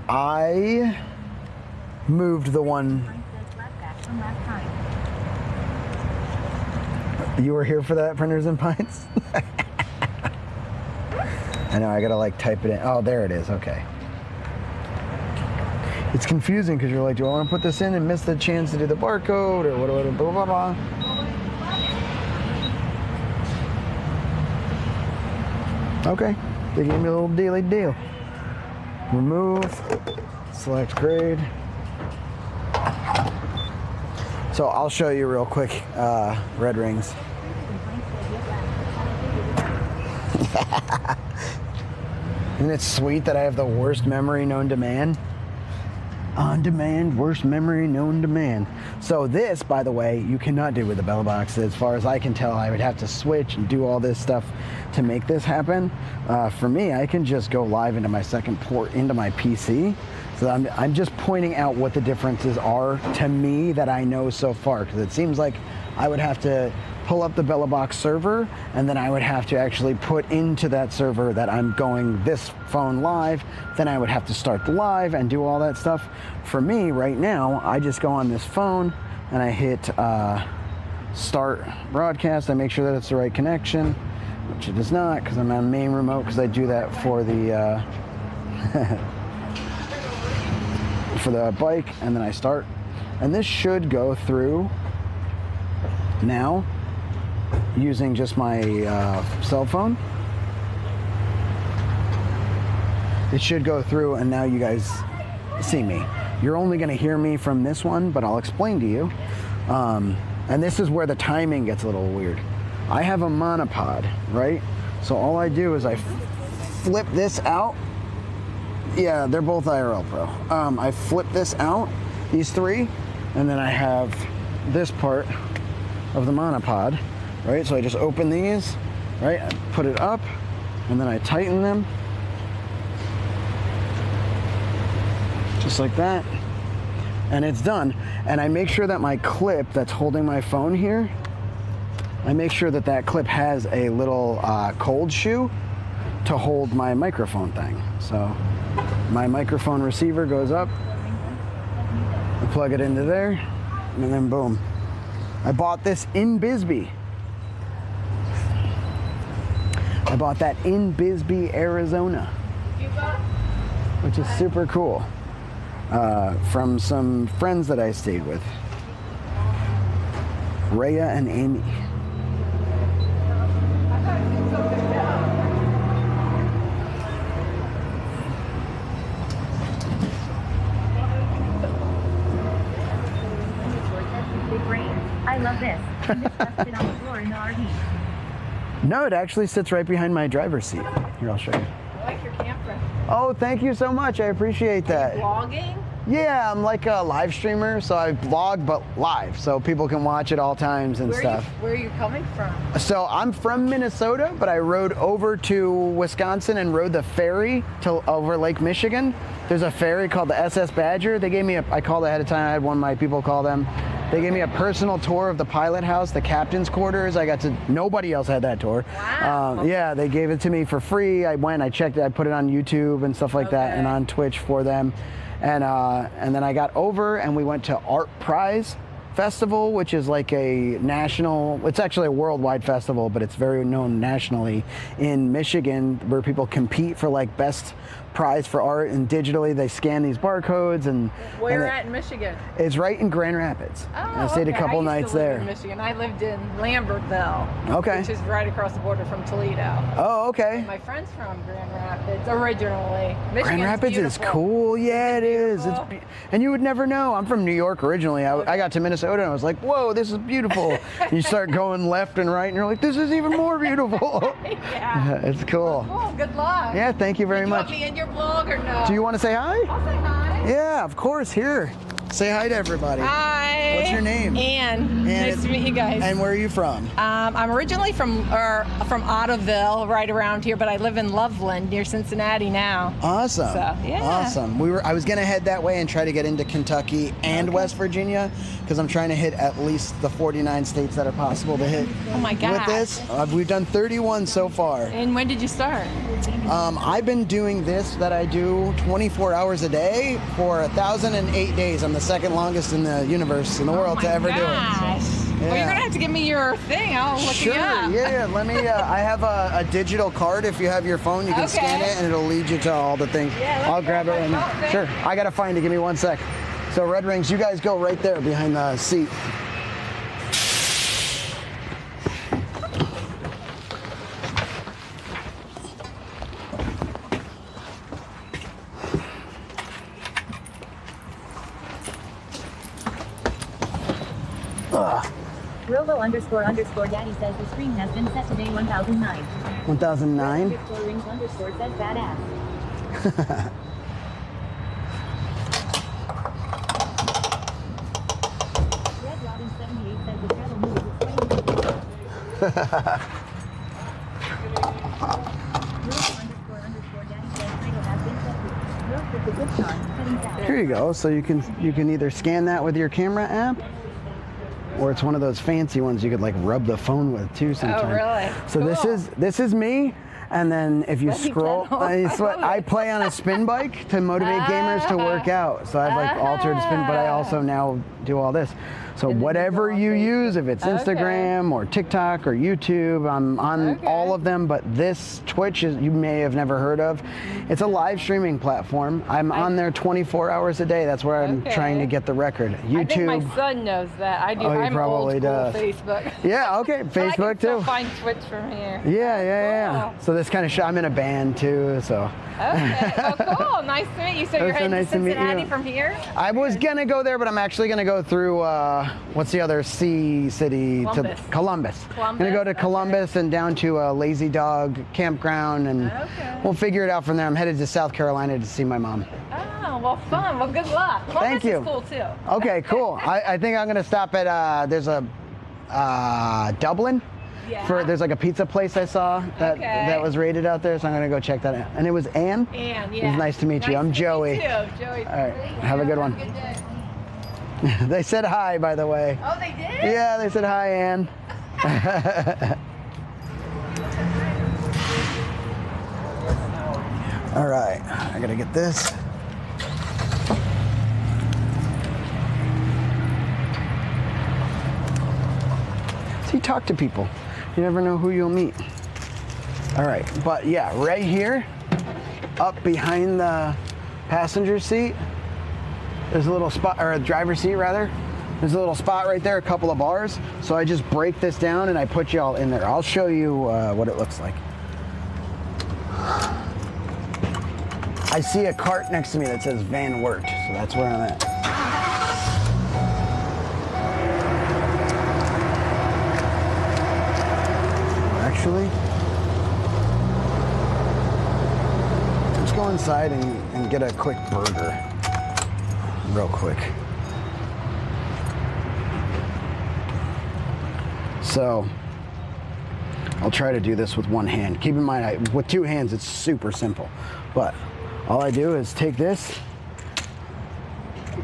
I moved the one. Mine says flashback from last time. You were here for that, Printers and Pints? I know, I gotta like type it in. Oh, there it is, okay. It's confusing because you're like, do I want to put this in and miss the chance to do the barcode or what, blah, blah, blah. Okay, they gave me a little daily deal. Remove, select grade. So I'll show you real quick, red rings. Isn't it sweet that I have the worst memory known to man? On demand, worst memory known to man. So this, by the way, you cannot do with the bell box. As far as I can tell, I would have to switch and do all this stuff to make this happen. For me, I can just go live into my second port into my PC. So I'm just pointing out what the differences are to me that I know so far, because it seems like I would have to pull up the BellaBox server, and then I would have to actually put into that server that I'm going this phone live. Then I would have to start the live and do all that stuff. For me right now, I just go on this phone and I hit start broadcast. I make sure that it's the right connection, which it is not because I'm on main remote, because I do that for the for the bike, and then I start. And this should go through now using just my cell phone. It should go through, and now you guys see me. You're only going to hear me from this one, but I'll explain to you. And this is where the timing gets a little weird. I have a monopod, right? So all I do is I flip this out. Yeah, they're both IRL Pro. I flip this out, these three, and then I have this part of the monopod, right? So I just open these, right? I put it up, and then I tighten them. Just like that. And it's done. And I make sure that my clip that's holding my phone here, I make sure that that clip has a little cold shoe to hold my microphone thing. So my microphone receiver goes up, I plug it into there, and then boom. I bought this in Bisbee. I bought that in Bisbee, Arizona, which is super cool. From some friends that I stayed with, Rhea and Amy. I love this. Can this stuff sit on the floor in the RV? No, it actually sits right behind my driver's seat. Here, I'll show you. I like your camera. Oh, thank you so much. I appreciate that. Vlogging? Yeah, I'm like a live streamer, so I vlog but live, so people can watch at all times and stuff. Where are you coming from? So I'm from Minnesota, but I rode over to Wisconsin and rode the ferry to over Lake Michigan. There's a ferry called the SS Badger. They gave me I called ahead of time. I had one of my people call them. They gave me a personal tour of the pilot house, the captain's quarters. Nobody else had that tour. Wow. Yeah, they gave it to me for free. I went, I checked it, I put it on YouTube and stuff like that, and on Twitch for them. And then I got over and we went to Art Prize Festival, which is like a national, it's actually a worldwide festival, but it's very known nationally in Michigan, where people compete for like best prize for art, and digitally they scan these barcodes. And Where at in Michigan? It's right in Grand Rapids. Oh, I stayed a couple nights there. In Michigan. I lived in Lambertville, Okay. which is right across the border from Toledo. Oh, okay. My friend's from Grand Rapids originally. Michigan's Grand Rapids beautiful. is cool. Yeah, it is. Beautiful. And you would never know. I'm from New York originally. I got to Minnesota and I was like, whoa, this is beautiful. You start going left and right and you're like, this is even more beautiful. Yeah. It's cool. Cool. Good luck. Yeah, thank you very Did you much. want me in your blog or no? Do you want to say hi? I'll say hi. Yeah, of course. Here. Say hi to everybody. Hi. What's your name? Ann. Nice to meet you guys. And where are you from? I'm originally from Ottoville, right around here, but I live in Loveland near Cincinnati now. Awesome. So, yeah. Awesome. I was gonna head that way and try to get into Kentucky and West Virginia, because I'm trying to hit at least the 49 states that are possible to hit. Oh my With gosh. this, we've done 31 so far. And when did you start? I've been doing this that I do 24 hours a day for 1,008 days. I'm the second longest in the universe, in the world, to ever do it. Well, you're gonna have to give me your thing. I'll look Sure, you up. yeah. Let me. I have a digital card. If you have your phone, you can scan it, and it'll lead you to all the things. Yeah, I'll grab it right now. phone, Sure. I gotta find it. Give me 1 sec. So Red Rings, you guys go right there behind the seat. Robo__Daddy says the stream has been set to day 1009. 1009. Rings underscore says badass. Red Robin 78 says the travel move is Here you go. So you can either scan that with your camera app, or it's one of those fancy ones you could like rub the phone with too sometimes. Oh, really? So Cool. this is me. And then if you scroll, I play on a spin bike to motivate gamers to work out. So I've like altered spin, but I also now do all this. So whatever you use, if it's Instagram or TikTok or YouTube, I'm on all of them. But this Twitch you may have never heard of. It's a live streaming platform. I'm on there 24 hours a day. That's where I'm trying to get the record. YouTube. I think my son knows that. I do. Oh, he I'm probably old school does. Facebook. Yeah, okay, Facebook I can still too. find Twitch from here. Yeah. Cool. So this kind of I'm in a band too, so. Okay, well, cool. Nice to meet you. So you're so heading nice to to meet Cincinnati you. from here? I was gonna go there, but I'm actually gonna go through what's the other sea city? Columbus. To Columbus. Columbus, Gonna go to Columbus and down to a Lazy Dog campground, and we'll figure it out from there. I'm headed to South Carolina to see my mom. Oh, well, fun. Well, good luck. Columbus Thank you. is cool too. Okay, cool. I think I'm gonna stop at there's a Dublin. Yeah. There's like a pizza place I saw that was rated out there, so I'm gonna go check that out. And it was Ann? Ann, It yeah. was nice to meet you. I'm Joey. Meet you too, Joey. All right, have a good one. Have a good day. They said hi, by the way. Oh, they did? Yeah, they said hi, Ann. All right, I gotta get this. See, talk to people. You never know who you'll meet. All right, but yeah, right here, up behind the passenger seat, there's a little spot, or a driver's seat rather. There's a little spot right there, a couple of bars. So I just break this down and I put you all in there. I'll show you what it looks like. I see a cart next to me that says Van Wert, so that's where I'm at. Actually, let's go inside and get a quick burger. real quick. So I'll try to do this with one hand. Keep in mind, with two hands, it's super simple. But all I do is take this,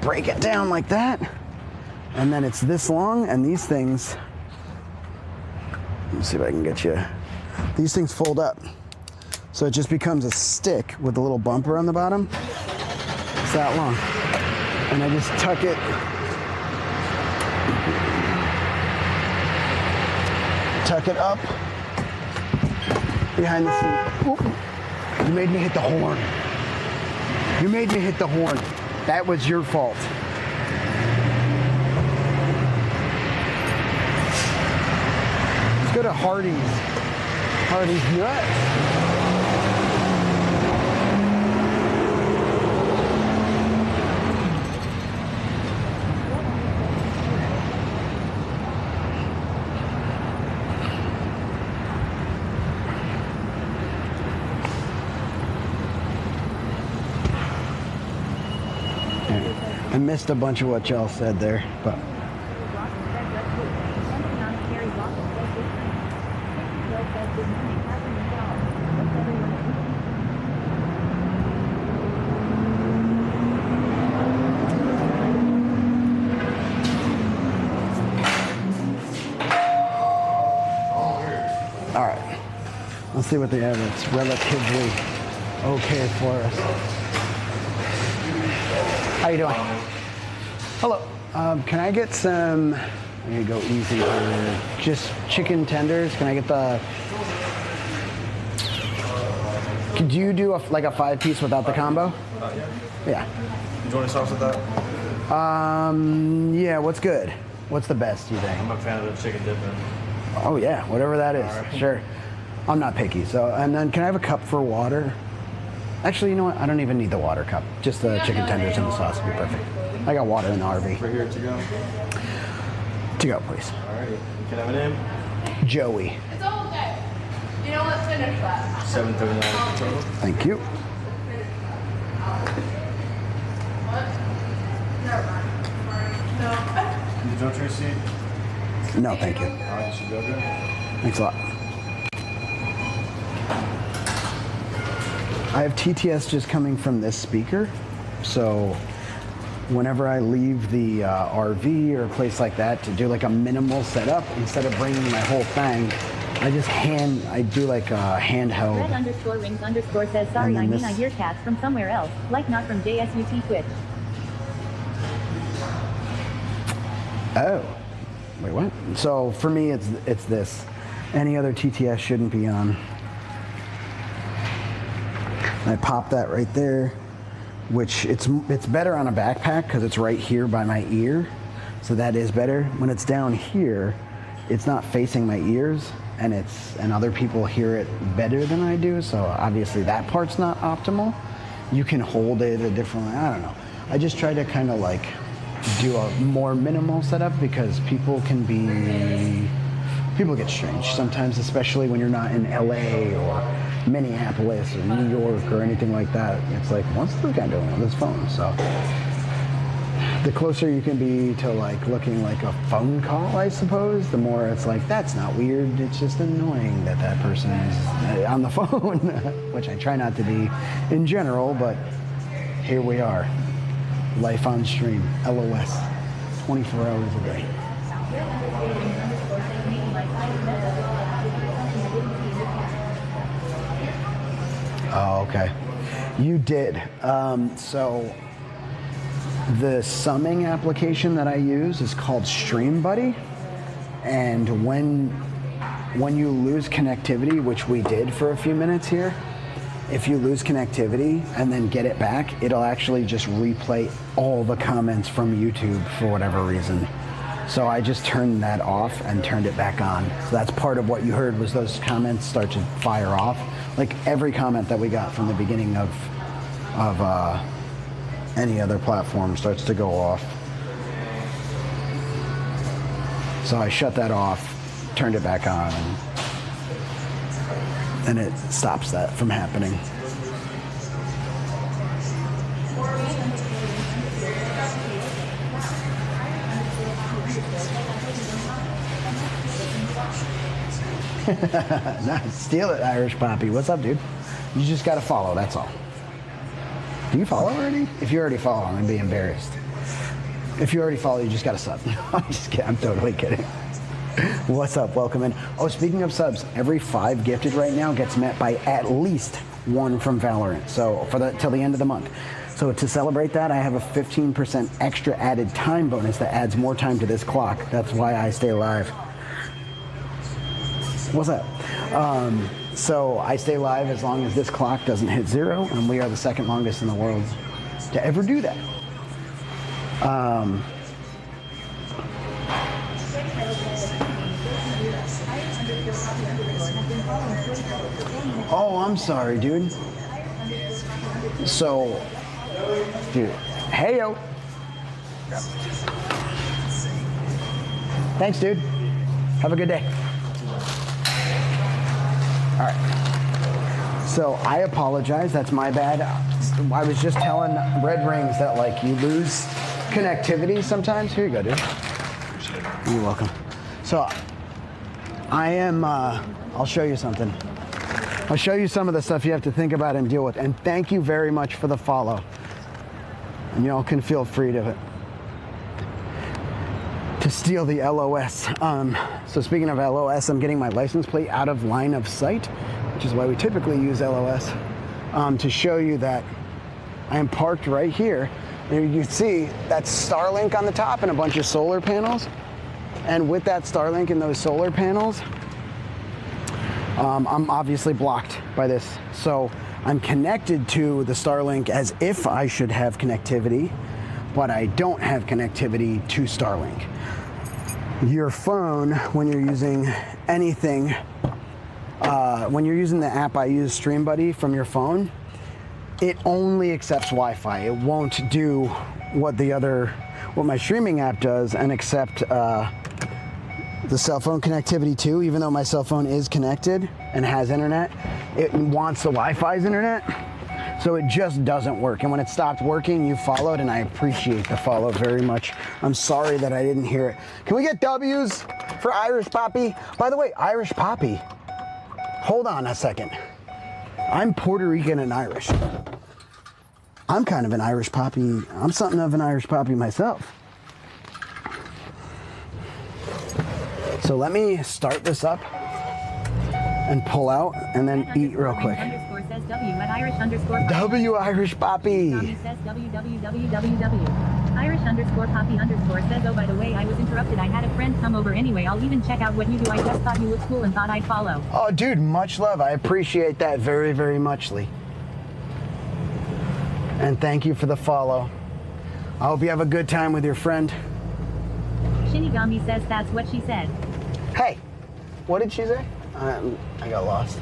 break it down like that, and then it's this long, and these things, let me see if I can get you, these things fold up. So it just becomes a stick with a little bumper on the bottom. It's that long. And I just tuck it. Tuck it up behind the seat. Oop. You made me hit the horn. You made me hit the horn. That was your fault. Let's go to Hardee's. Hardee's nuts. I missed a bunch of what y'all said there, but all right, let's see what they have that's relatively okay for us. How you doing? Hello. Can I get some, I'm gonna go easy here, just chicken tenders? Can I get the, could you do like a 5-piece without the combo? Yeah. You want a sauce with that? Yeah, what's good? What's the best, you think? I'm a fan of the chicken dipping. Oh yeah, whatever that is, All right. Sure. I'm not picky, so, and then can I have a cup for water? Actually, you know what? I don't even need the water cup. Just the chicken tenders and the sauce would be perfect. I got water in the RV. Right here to go. To go, please. Alrighty. Can I have a name? Joey. It's all okay. You know, let's finish that. 739 total. Thank you. What? Never mind. No. You don't receipt? No, thank you. Alright, you should be okay. Thanks a lot. I have TTS just coming from this speaker, so whenever I leave the RV or a place like that to do like a minimal setup, instead of bringing my whole thing, I do like a handheld. Red_rings_ says, sorry, I mean I hear cats from somewhere else, like not from JSUT Twitch. Oh, wait, what? So for me, it's this. Any other TTS shouldn't be on. I pop that right there, which it's better on a backpack because it's right here by my ear, so that is better. When it's down here, it's not facing my ears, and other people hear it better than I do, so obviously that part's not optimal. You can hold it a different way, I don't know. I just try to kind of like do a more minimal setup because people get strange sometimes, especially when you're not in LA or Minneapolis or New York or anything like that. It's like, what's this guy doing on this phone? So the closer you can be to like looking like a phone call, I suppose, the more it's like, that's not weird. It's just annoying that that person is on the phone, which I try not to be in general, but here we are. Life on stream, LOS, 24 hours a day. Oh, okay. You did. So the summing application that I use is called Stream Buddy, and when you lose connectivity, which we did for a few minutes here, if you lose connectivity and then get it back, it'll actually just replay all the comments from YouTube for whatever reason. So I just turned that off and turned it back on. So that's part of what you heard was those comments start to fire off. Like every comment that we got from the beginning of any other platform starts to go off. So I shut that off, turned it back on, and it stops that from happening. Nice. Steal it, Irish Poppy. What's up, dude? You just gotta follow, that's all. Do you follow already? If you already follow, I'm gonna be embarrassed. If you already follow, you just gotta sub. I'm just kidding, I'm totally kidding. What's up, welcome in. Oh, speaking of subs, every 5 gifted right now gets met by at least 1 from Valorant. So till the end of the month. So to celebrate that, I have a 15% extra added time bonus that adds more time to this clock. That's why I stay alive. What's up? So I stay live as long as this clock doesn't hit 0, and we are the 2nd longest in the world to ever do that. Oh, I'm sorry, dude. So, dude, hey yo. Thanks, dude. Have a good day. All right. So I apologize. That's my bad. I was just telling Red Rings that like you lose connectivity sometimes. Here you go, dude. You're welcome. So I am. I'll show you something. I'll show you some of the stuff you have to think about and deal with. And thank you very much for the follow. And y'all can feel free to steal the LOS. So speaking of LOS, I'm getting my license plate out of line of sight, which is why we typically use LOS, to show you that I am parked right here. And you can see that's Starlink on the top and a bunch of solar panels. And with that Starlink and those solar panels, I'm obviously blocked by this. So I'm connected to the Starlink as if I should have connectivity, but I don't have connectivity to Starlink. Your phone, when you're using anything, when you're using the app I use, Stream Buddy, from your phone, it only accepts Wi-Fi. It won't do what my streaming app does and accept the cell phone connectivity too. Even though my cell phone is connected and has internet, it wants the Wi-Fi's internet. So it just doesn't work. And when it stopped working, you followed, and I appreciate the follow very much. I'm sorry that I didn't hear it. Can we get W's for Irish Poppy? By the way, Irish Poppy, hold on a second. I'm Puerto Rican and Irish. I'm kind of an Irish Poppy. I'm something of an Irish Poppy myself. So let me start this up and pull out and then eat real quick. Says W at Irish_Poppy. W Irish Poppy. Tommy says www. Irish_Poppy_ says, oh, by the way, I was interrupted. I had a friend come over anyway. I'll even check out what you do. I just thought you looked cool and thought I'd follow. Oh, dude, much love. I appreciate that very, very muchly. And thank you for the follow. I hope you have a good time with your friend. Shinigami says that's what she said. Hey, what did she say? I got lost.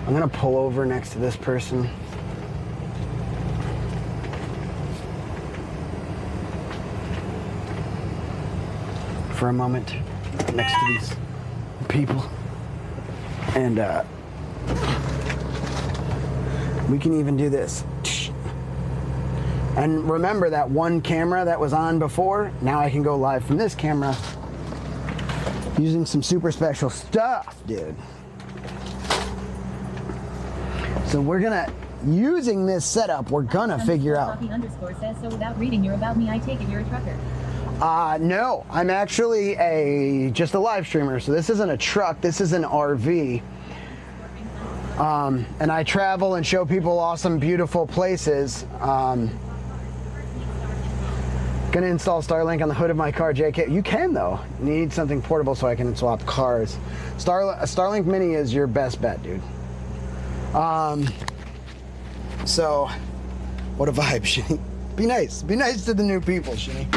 I'm gonna pull over next to this person. For a moment, next to these people. And we can even do this. And remember that one camera that was on before? Now I can go live from this camera using some super special stuff, dude. So we're gonna, using this setup, we're gonna figure out. Poppy_ says, so without reading your about me, I take it you're a trucker. No, I'm actually just a live streamer. So this isn't a truck, this is an RV. And I travel and show people awesome, beautiful places. Gonna install Starlink on the hood of my car, JK. You can though. Need something portable so I can swap cars. Starlink Mini is your best bet, dude. So, what a vibe, Shinny. Be nice to the new people, Shinny.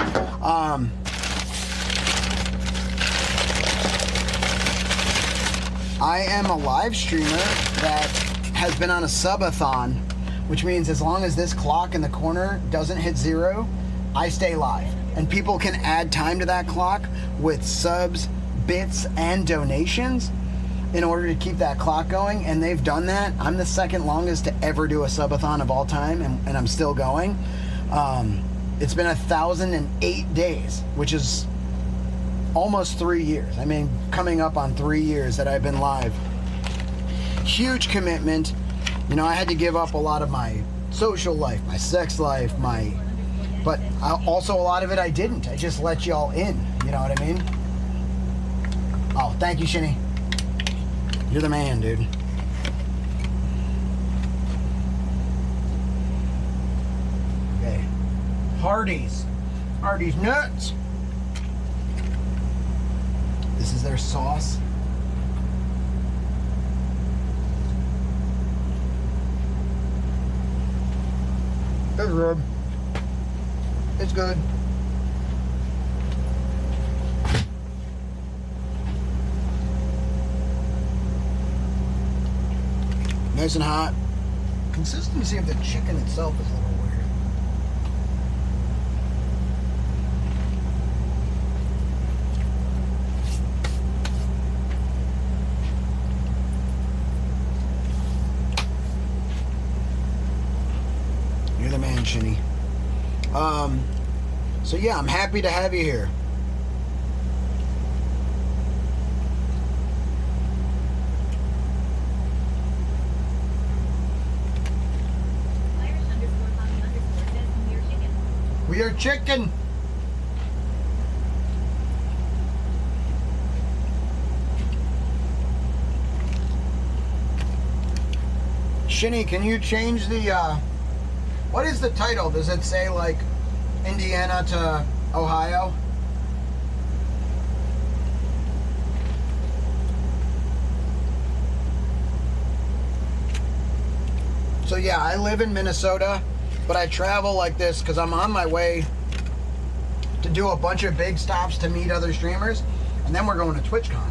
I am a live streamer that has been on a subathon, which means as long as this clock in the corner doesn't hit 0, I stay live. And people can add time to that clock with subs, bits, and donations in order to keep that clock going, and they've done that. I'm the 2nd longest to ever do a subathon of all time, and I'm still going. It's been 1,008 days, which is almost 3 years. I mean, coming up on 3 years that I've been live. Huge commitment. You know, I had to give up a lot of my social life, my sex life, but also a lot of it I didn't. I just let y'all in. You know what I mean? Oh, thank you, Shinny. You're the man, dude. Okay. Hardee's nuts. This is their sauce. It's good. It's good. Nice and hot. Consistency of the chicken itself is a little weird. You're the man, Shinny. So yeah, I'm happy to have you here. We are chicken. Shinny, can you change the, what is the title? Does it say like Indiana to Ohio? So yeah, I live in Minnesota, but I travel like this because I'm on my way to do a bunch of big stops to meet other streamers, and then we're going to TwitchCon.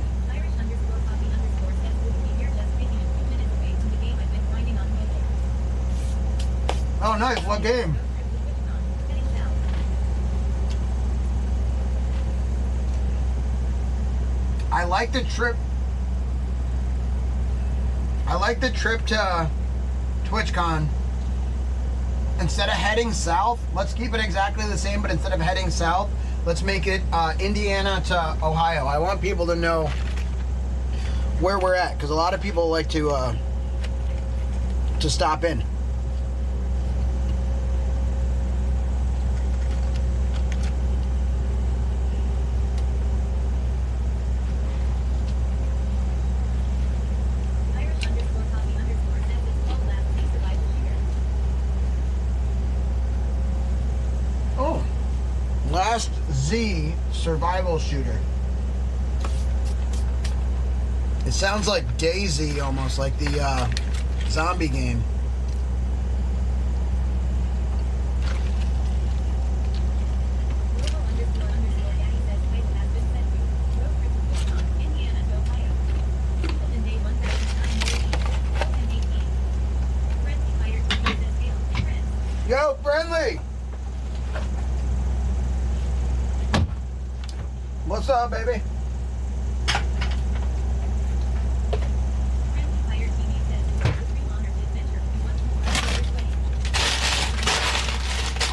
Oh, nice. What game? I like the trip. I like the trip to TwitchCon. Instead of heading south, let's keep it exactly the same, but instead of heading south, let's make it Indiana to Ohio. I want people to know where we're at, because a lot of people like to stop in. Last Z survival shooter. It sounds like Daisy almost, like the zombie game. Yo, friendly! What's up, baby?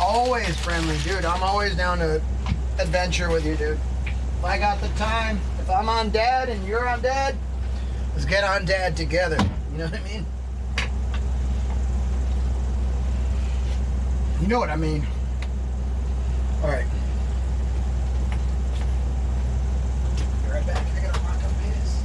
Always friendly, dude. I'm always down to adventure with you, dude. If I got the time, if I'm on Dad and you're on Dad, let's get on Dad together. You know what I mean? You know what I mean. All right. Be right back. I gotta rock a piss.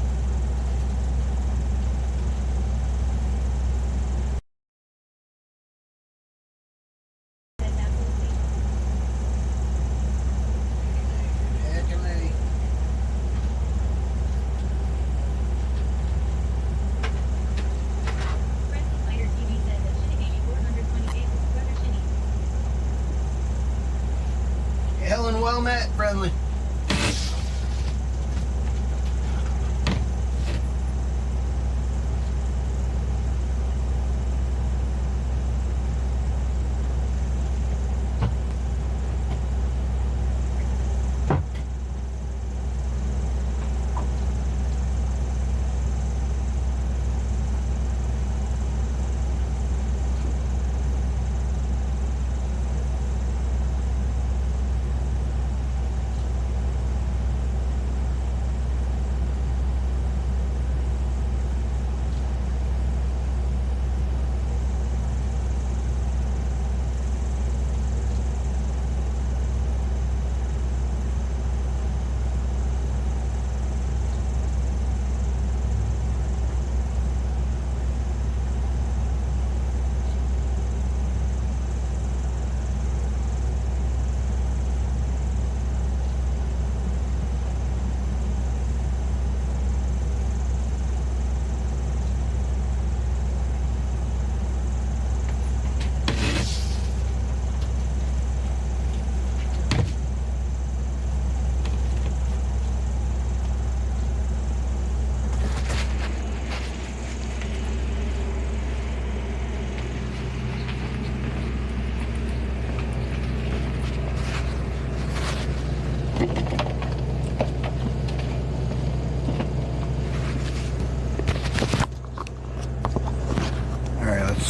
Helen, well met, friendly.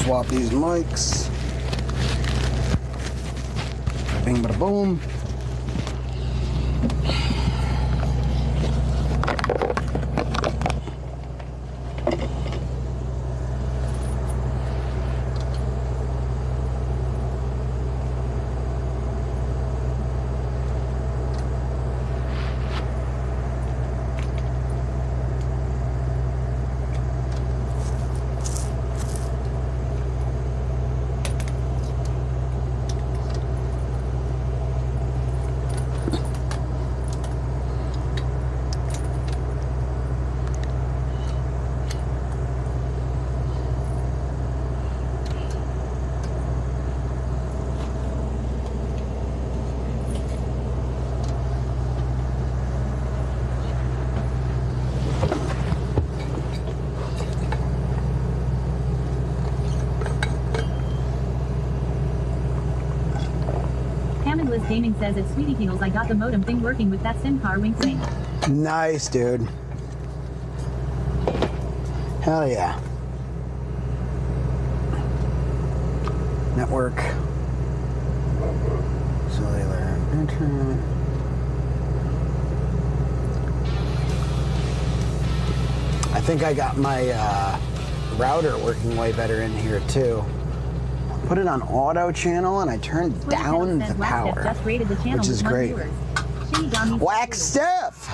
swap these mics. Bing, bada, boom. Hammondless Gaming says at Sweetie Heels I got the modem thing working with that SIM car wink sing. Nice, dude. Hell yeah. Network. Cellular internet. I think I got my router working way better in here too. Put it on auto channel and I turned down the power, which is great. Wax Steph!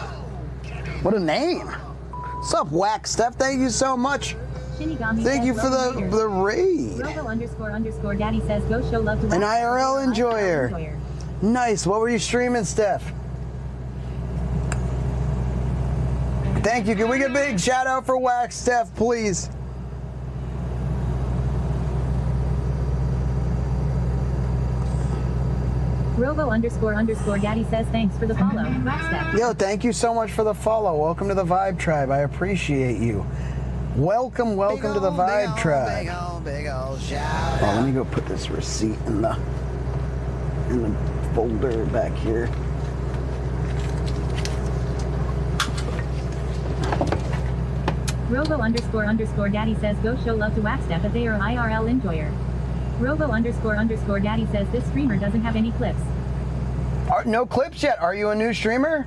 What a name! What's up, Wax Steph? Thank you so much. Thank you for the raid. Robo__Daddy says go show love to An IRL enjoyer. Nice. What were you streaming, Steph? Thank you. Can we get a big shout out for Wax Steph, please? Robo__Daddy says thanks for the follow. Wax Steph. Yo, thank you so much for the follow. Welcome to the Vibe Tribe. I appreciate you. Welcome to the Vibe Tribe. Oh, let me go put this receipt in the folder back here. Robo__Daddy says go show love to Wax Steph, that they are IRL enjoyer. Robo__Daddy says this streamer doesn't have any clips. No clips yet. Are you a new streamer?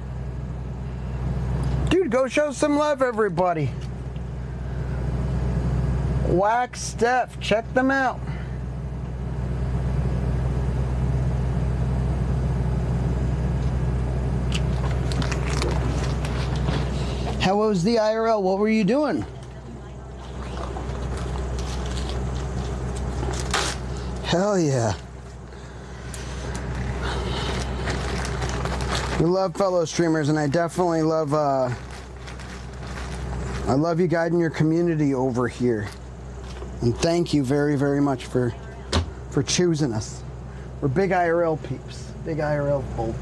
Dude, go show some love, everybody. Wax Steph, check them out. How was the IRL? What were you doing? Hell yeah. We love fellow streamers, and I definitely love I love you guiding your community over here. And thank you very, very much for choosing us. We're big IRL peeps, big IRL folk.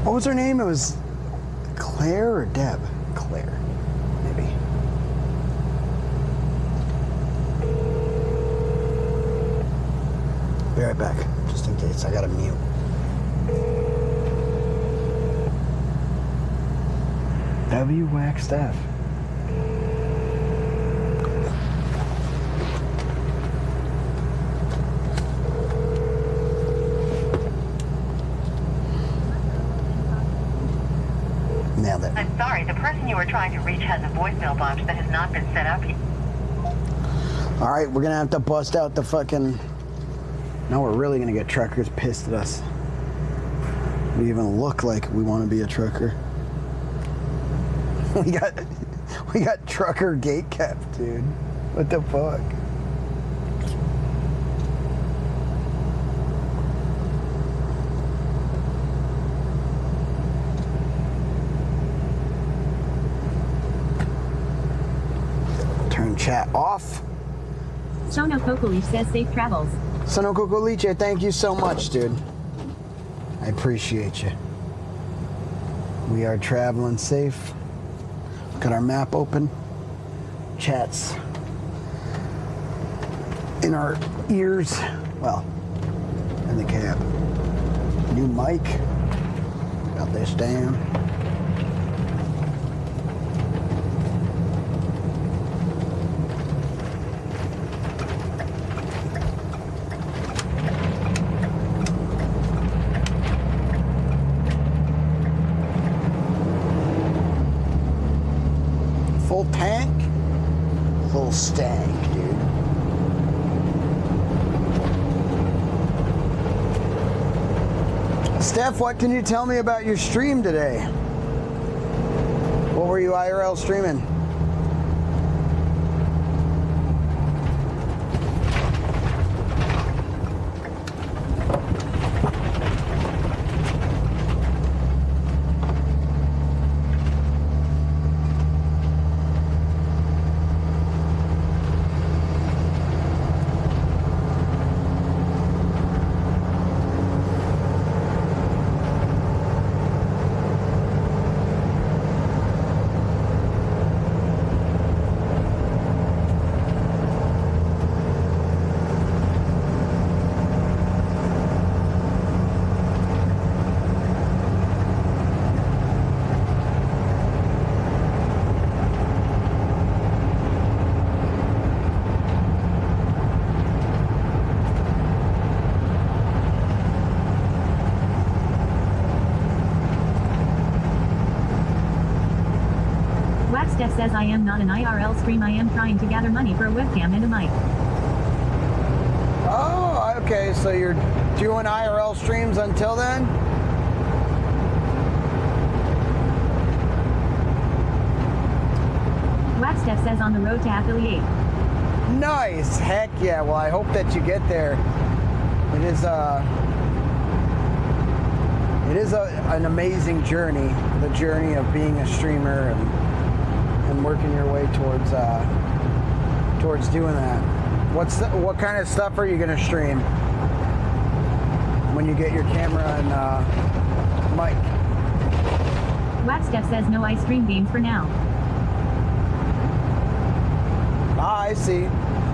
What was her name? It was Claire or Deb? Claire, maybe. Be right back, just in case. I gotta mute. Wax Steph. Nailed it. I'm sorry, the person you were trying to reach has a voicemail box that has not been set up yet. Alright, we're gonna have to bust out the fucking... Now we're really gonna get truckers pissed at us. We even look like we want to be a trucker. We got trucker gate cap, dude. What the fuck? chat off. Sono Kokolich says safe travels. Sono Kokoliche, thank you so much, dude. I appreciate you. We are traveling safe. Got our map open. Chats in our ears. Well, in the cab. New mic. Got this down. Full tank, full stank, dude. Steph, what can you tell me about your stream today? What were you IRL streaming? Steph says I am not an IRL stream, I am trying to gather money for a webcam and a mic. Oh, okay, so you're doing IRL streams until then? Wax Steph says on the road to affiliate. Nice, heck yeah, well I hope that you get there. It is an amazing journey, the journey of being a streamer and working your way towards doing that. What kind of stuff are you gonna stream when you get your camera and mic? Wax Steph says no, I stream games for now. Ah, I see.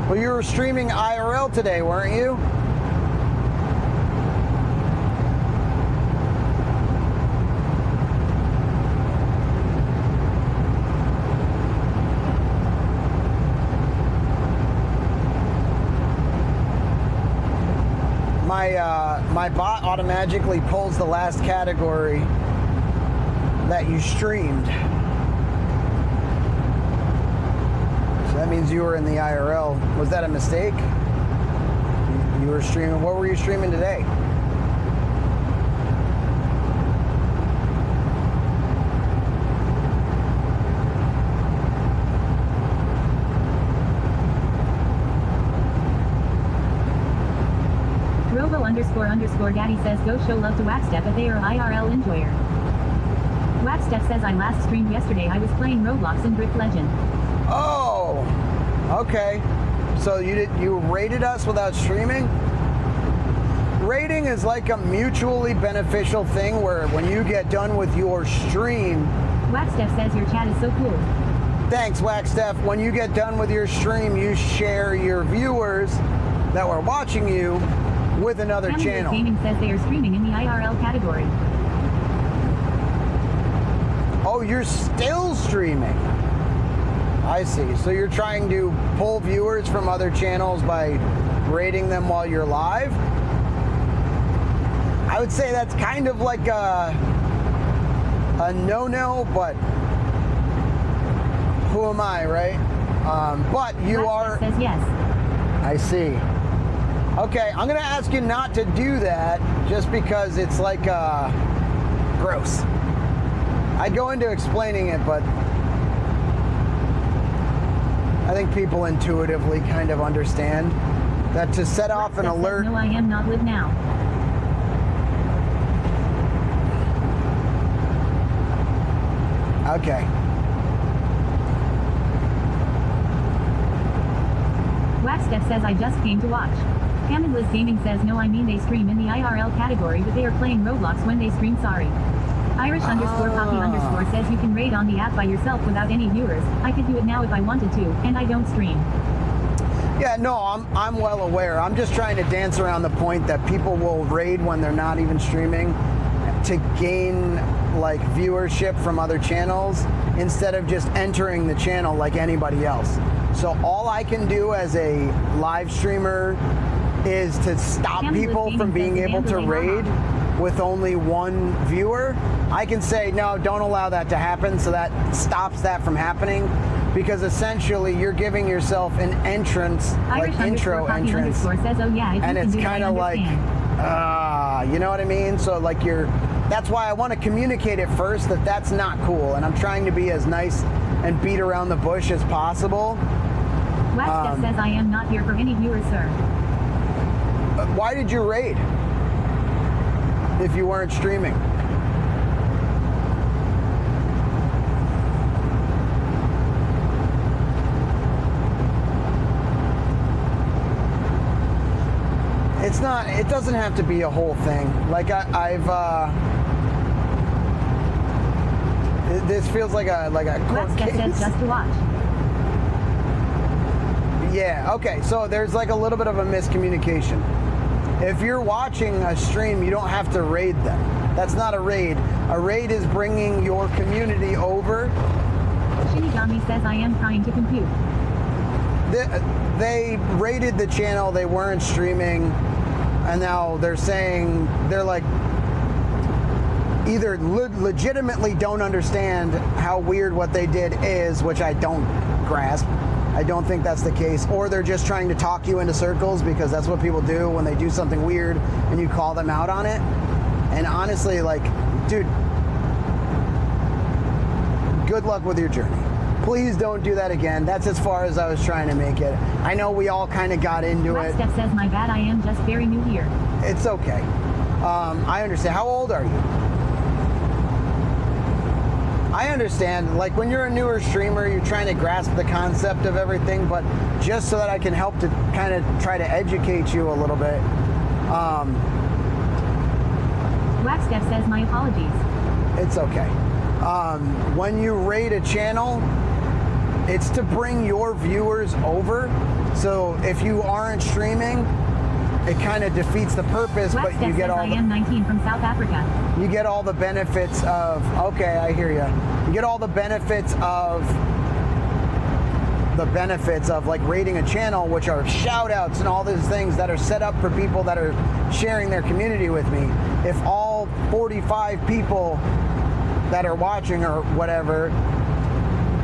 Well, you were streaming IRL today, weren't you? My bot automatically pulls the last category that you streamed. So that means you were in the IRL. Was that a mistake? You were streaming, what were you streaming today? Robo__Daddy says go show love to Waxstep if they are IRL enjoyer. Waxstep says I last streamed yesterday. I was playing Roblox and Brick Legend. Oh, okay. So you rated us without streaming? Rating is like a mutually beneficial thing where when you get done with your stream... Waxstep says your chat is so cool. Thanks, Waxstep. When you get done with your stream, you share your viewers that were watching you with another channel. Gaming says they are streaming in the IRL category. Oh, you're still streaming. I see. So you're trying to pull viewers from other channels by rating them while you're live? I would say that's kind of like a no-no, but who am I, right? But you are... says yes. I see. Okay, I'm gonna ask you not to do that just because it's like gross. I'd go into explaining it, but I think people intuitively kind of understand that to set off an alert. No, I am not live now. Okay. Waxstep says I just came to watch. Hamidless Gaming says no, I mean they stream in the IRL category, but they are playing Roblox when they stream. Sorry. Irish underscore Poppy underscore says you can raid on the app by yourself without any viewers. I could do it now if I wanted to, and I don't stream. Yeah, no, I'm well aware. I'm just trying to dance around the point that people will raid when they're not even streaming to gain like viewership from other channels instead of just entering the channel like anybody else. So all I can do as a live streamer is to stop people from being able to raid with only one viewer. I can say, no, don't allow that to happen, so that stops that from happening, because essentially you're giving yourself an entrance, like intro entrance, says, oh, yeah, and it's kind of like, you know what I mean? So like that's why I want to communicate it first that that's not cool, and I'm trying to be as nice and beat around the bush as possible. Waxstep says I am not here for any viewers, sir. Why did you raid if you weren't streaming? It's not, it doesn't have to be a whole thing. Like this feels like a court case. Says just to watch. Yeah, okay, so there's like a little bit of a miscommunication. If you're watching a stream, you don't have to raid them. That's not a raid. A raid is bringing your community over. Shinigami says I am trying to compute. They raided the channel, they weren't streaming, and now they're saying, they're like, either legitimately don't understand how weird what they did is, which I don't grasp. I don't think that's the case, or they're just trying to talk you into circles, because that's what people do when they do something weird and you call them out on it. And honestly, like, dude, good luck with your journey. Please don't do that again. That's as far as I was trying to make it. I know we all kind of got into it. Steph says my bad, I am just very new here. It's okay. I understand. How old are you? I understand, like when you're a newer streamer, you're trying to grasp the concept of everything, but just so that I can help to kind of try to educate you a little bit. Waxstep says my apologies. It's okay. When you raid a channel, it's to bring your viewers over. So if you aren't streaming, it kind of defeats the purpose, but you get all I am 19 from South Africa. You get all the benefits of, okay, I hear you. You get all the benefits of like raiding a channel, which are shout outs and all these things that are set up for people that are sharing their community with me. If all 45 people that are watching or whatever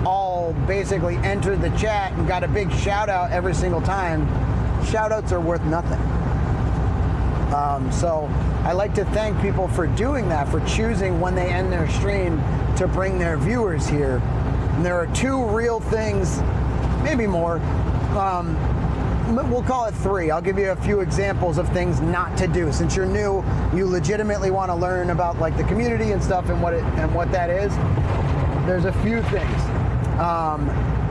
all basically entered the chat and got a big shout out every single time, shout outs are worth nothing. So I like to thank people for doing that, for choosing when they end their stream to bring their viewers here. And there are two real things, maybe more. We'll call it three. I'll give you a few examples of things not to do. Since you're new, you legitimately want to learn about like the community and stuff and what that is. There's a few things.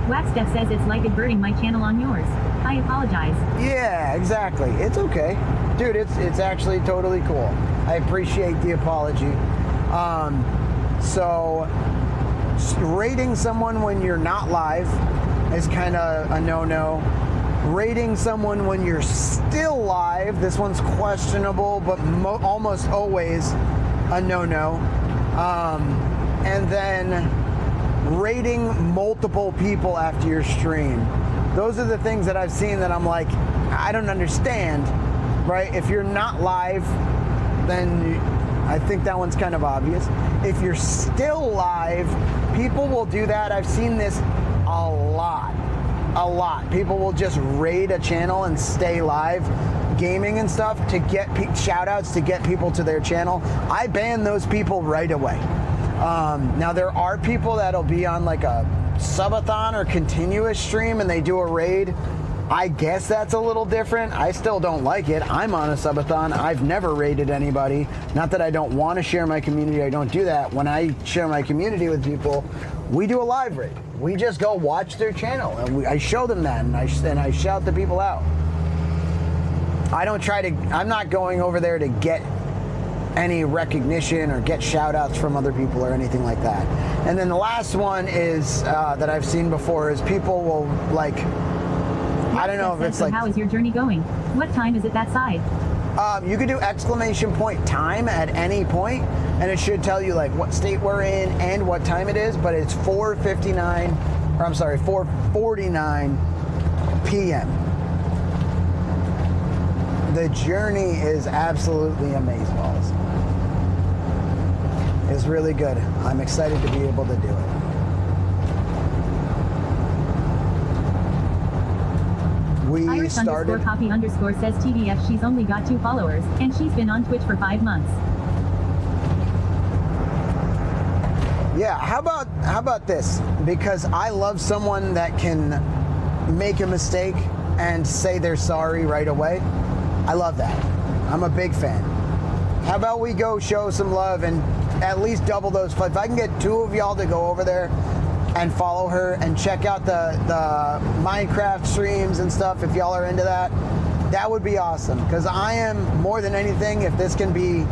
Waxstep says it's like adverting my channel on yours. I apologize. Yeah, exactly. It's okay. Dude, it's actually totally cool. I appreciate the apology. So rating someone when you're not live is kind of a no-no. Rating someone when you're still live, this one's questionable, but almost always a no-no. And then rating multiple people after your stream. Those are the things that I've seen that I'm like, I don't understand, right? If you're not live, then I think that one's kind of obvious. If you're still live, people will do that. I've seen this a lot. People will just raid a channel and stay live gaming and stuff to get shout outs, to get people to their channel. I ban those people right away. Now there are people that'll be on like a Subathon or continuous stream and they do a raid I guess that's a little different. I still don't like it. I'm on a subathon. I've never raided anybody. Not that I don't want to share my community. I don't do that. When I share my community with people, we do a live raid. We just go watch their channel, and I show them that, and I shout the people out. I don't try to. I'm not going over there to get any recognition or get shout outs from other people or anything like that. And then the last one is that I've seen before is people will like, I don't know if it's like, how is your journey going? What time is it that side? You could do ! time at any point, and it should tell you like what state we're in and what time it is, but it's 4:49 p.m. The journey is absolutely amazeballs. It's really good. I'm excited to be able to do it. We Irish started. _copy _ says TBF she's only got 2 followers, and she's been on Twitch for 5 months. Yeah, how about this? Because I love someone that can make a mistake and say they're sorry right away. I love that. I'm a big fan. How about we go show some love and at least double those? If I can get 2 of y'all to go over there and follow her and check out the Minecraft streams and stuff, if y'all are into that, that would be awesome. Because I am, more than anything, if this can be,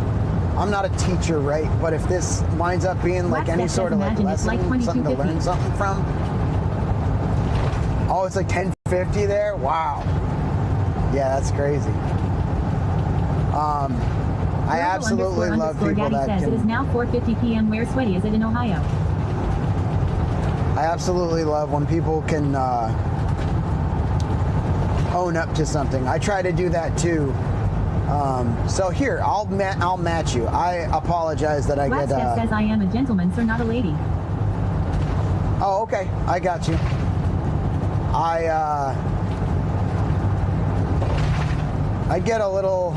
I'm not a teacher, right? But if this winds up being like any sort of like lesson, something to learn something from. Oh, it's like 1050 there? Wow. Yeah, that's crazy. I absolutely love people that says can. It is now 4:50 p.m. Where sweaty is it in Ohio? I absolutely love when people can own up to something. I try to do that too. So here, I'll match you. I apologize that I get. Says I am a gentleman, sir, not a lady. Oh, okay. I got you. I get a little.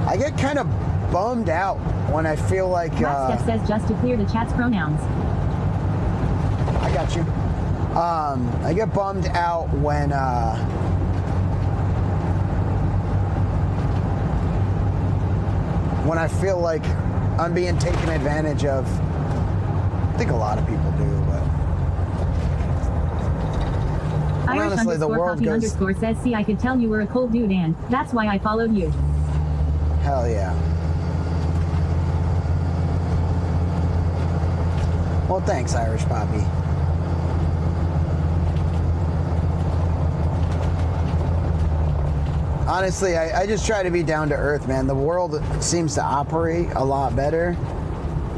I get kind of bummed out when I feel like. Steph says just to clear the chat's pronouns. I got you. I get bummed out when I feel like I'm being taken advantage of. I think a lot of people do, but Irish honestly, the world _copy goes. _ says see I could tell you were a cool dude and that's why I followed you. Hell yeah. Well, thanks, Irish Poppy. Honestly, I just try to be down to earth, man. The world seems to operate a lot better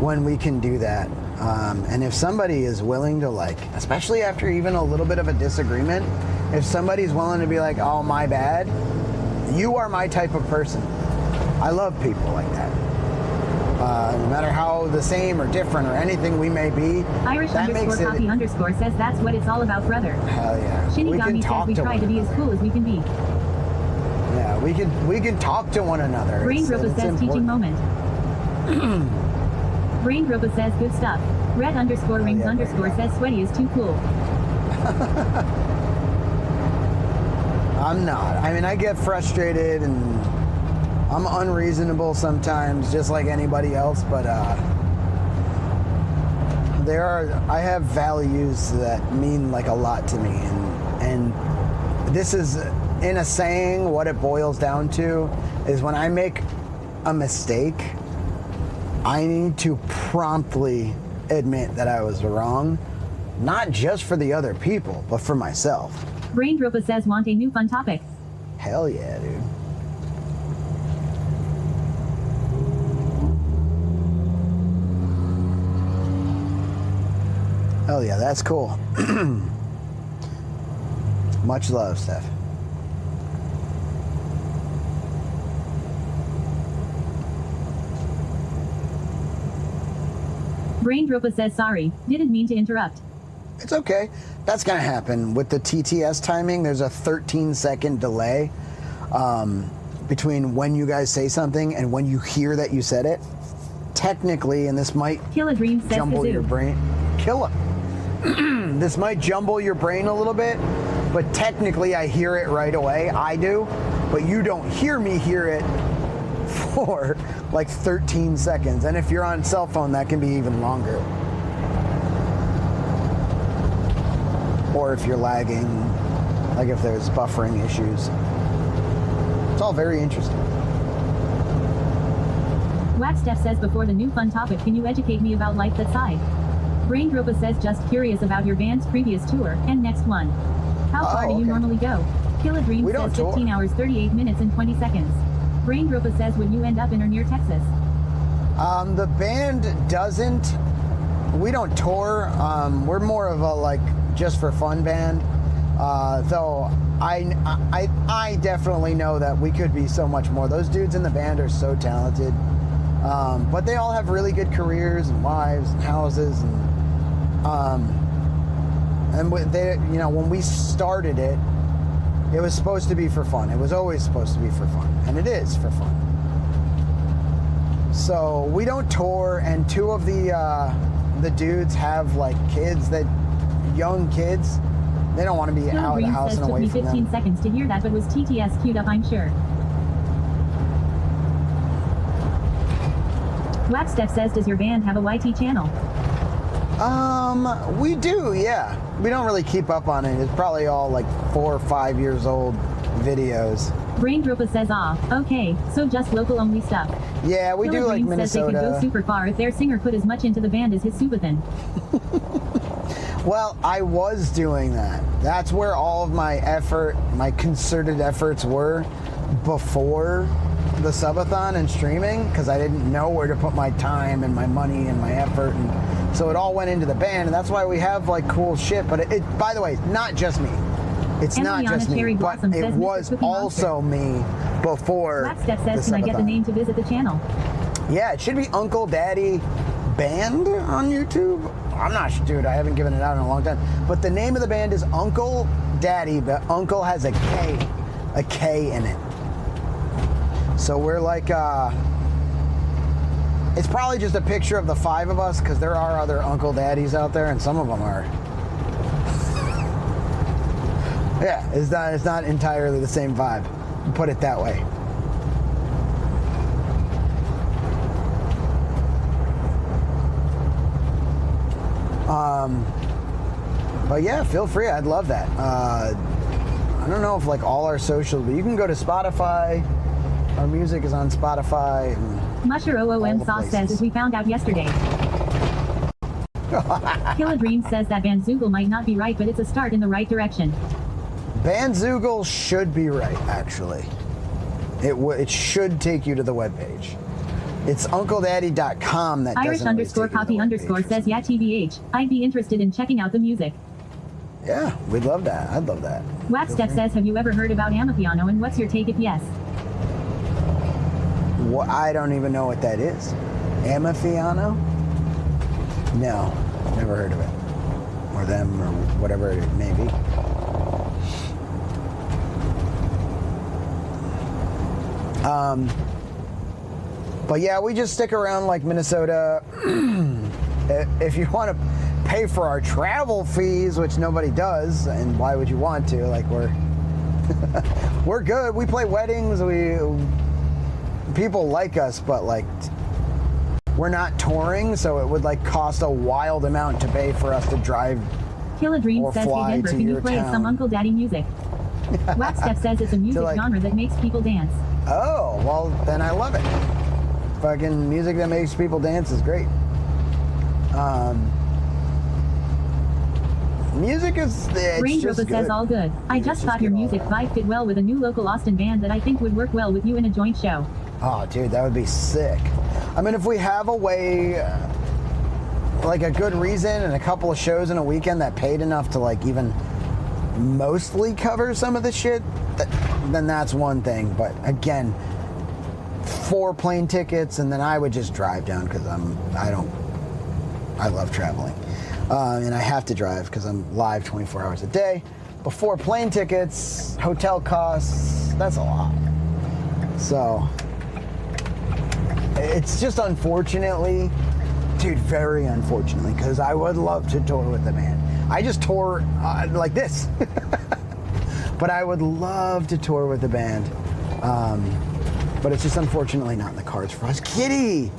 when we can do that. And if somebody is willing to, like, especially after even a little bit of a disagreement, if somebody's willing to be like, oh, my bad, you are my type of person. I love people like that. No matter how the same or different or anything we may be. Irish that makes _copy _ says that's what it's all about, brother. Hell yeah. Shinigami says we try to be as cool as we can be. Yeah, we can talk to one another. Brain Gropa says important. teaching moment. Brain Gropa says good stuff. Red _ rings _ says sweaty is too cool. I'm not. I mean, I get frustrated and I'm unreasonable sometimes, just like anybody else, but I have values that mean like a lot to me, and this is, in a saying, what it boils down to is when I make a mistake, I need to promptly admit that I was wrong, not just for the other people, but for myself. Brain Gropa says want a new fun topic. Hell yeah, dude. Hell yeah, that's cool. Much love, Steph. Brain Gropa says sorry, didn't mean to interrupt. It's okay. That's going to happen. With the TTS timing, there's a 13-second delay between when you guys say something and when you hear that you said it. Technically, and this might jumble your brain. This might jumble your brain a little bit. but technically I hear it right away. I do, but you don't hear me hear it for like 13 seconds. And if you're on cell phone, that can be even longer. Or if you're lagging, like if there's buffering issues. It's all very interesting. Waxsteph says, before the new fun topic, can you educate me about life that side? Brain Dropa says, just curious about your band's previous tour, and next one. How far do you normally go? Kill a Dream says 15 hours, 38 minutes, and 20 seconds. Brain Dropa says, would you end up in or near Texas? The band doesn't. We don't tour. We're more of a like just for fun band. Though I definitely know that we could be so much more. Those dudes in the band are so talented. But they all have really good careers and wives and houses, and they, you know, when we started it, it was supposed to be for fun. It was always supposed to be for fun, and it is for fun. So we don't tour, and two of the dudes have like kids, that young kids. They don't want to be out of the house and away from them. Took me 15 seconds to hear that, but was TTS queued up, I'm sure. Waxsteph says, does your band have a YT channel? We do, yeah. We don't really keep up on it. It's probably all like 4 or 5 years old videos. Brain Dropa says, okay, so just local only stuff. Yeah, we do like Minnesota. Says they could go super far if their singer put as much into the band as his Subathon. Well, I was doing that. That's where all of my effort, my concerted efforts were before the Subathon and streaming, because I didn't know where to put my time and my money and my effort, and so it all went into the band, and that's why we have like cool shit. But it by the way, not just me. It's not just me, but it was also me before. Waxsteph says, can I get the name to visit the channel? Yeah, it should be Unkle Daddy Band on YouTube. I'm not sure, dude. I haven't given it out in a long time. But the name of the band is Unkle Daddy, but Uncle has a K in it. So we're like, it's probably just a picture of the 5 of us, because there are other Unkle Daddies out there, and some of them are. Yeah, it's not entirely the same vibe. Put it that way. But yeah, feel free. I'd love that. I don't know if like all our socials, but you can go to Spotify. Our music is on Spotify. Musher OOM Sauce says, as we found out yesterday. Kill a Dream says that Bandzoogle might not be right, but it's a start in the right direction. Bandzoogle should be right, actually. It should take you to the webpage. It's unkledaddy.com that Irish doesn't _copy _ says, yeah, TBH. I'd be interested in checking out the music. Yeah, we'd love that. I'd love that. Waxsteph says, have you ever heard about Amapiano, and what's your take if yes? Well, I don't even know what that is. Amapiano? No, never heard of it. Or them, or whatever it may be. But yeah, we just stick around like Minnesota. If you want to pay for our travel fees, which nobody does, and why would you want to? Like we're good. We play weddings. People like us, but like we're not touring, so it would like cost a wild amount to pay for us to drive. Kill a Dream or says, fly hey Denver, to can you your play town. some Unkle Daddy music? Waxsteph says it's a music genre that makes people dance. Oh, well, then I love it. Fucking music that makes people dance is great. Music is, it's Brain just Dropa says, all good. I just thought your music vibe fit well with a new local Austin band that I think would work well with you in a joint show. Oh, dude, that would be sick. I mean, if we have a way, like a good reason and a couple of shows in a weekend that paid enough to like even mostly cover some of the shit, then that's one thing. But again, 4 plane tickets, and then I would just drive down, because I love traveling. And I have to drive because I'm live 24 hours a day. But 4 plane tickets, hotel costs, that's a lot. So it's just unfortunately, dude, very unfortunately, because I would love to tour with the band. I just tour like this. But I would love to tour with the band. But it's just unfortunately not in the cards for us. Kitty!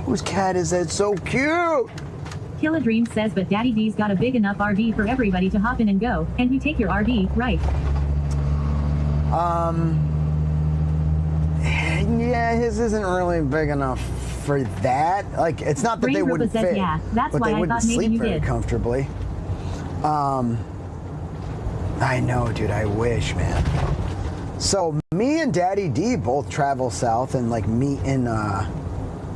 Whose cat is that? So cute! Kill a Dream says, but Daddy D's got a big enough RV for everybody to hop in and go, and you take your RV, right? Yeah, his isn't really big enough for that. Like, it's not that Brain they Rupa wouldn't says, fit, yeah, that's but why they I wouldn't thought maybe sleep you very did. comfortably. I know, dude. I wish, man. So me and Daddy D both travel south and like meet in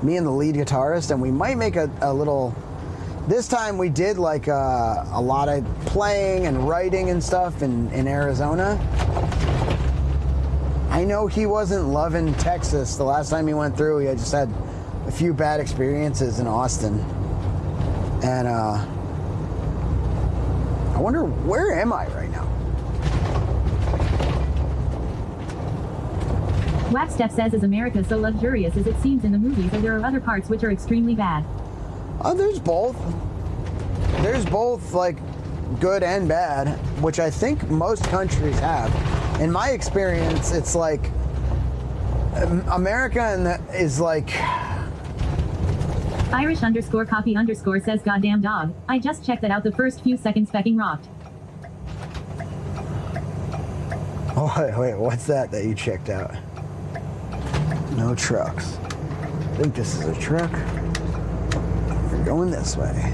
me and the lead guitarist, and we might make a little. This time we did like a lot of playing and writing and stuff in Arizona. I know he wasn't loving Texas. The last time he went through, he had just had a few bad experiences in Austin. And I wonder, where am I right now? Waxstep says, is America so luxurious as it seems in the movies, or there are other parts which are extremely bad? There's both. There's both, like, good and bad, which I think most countries have. In my experience, it's like America is like. Irish _ copy _ says, goddamn dog. I just checked that out the first few seconds fecking rocked. Oh, wait, what's that you checked out? No trucks. I think this is a truck. We're going this way.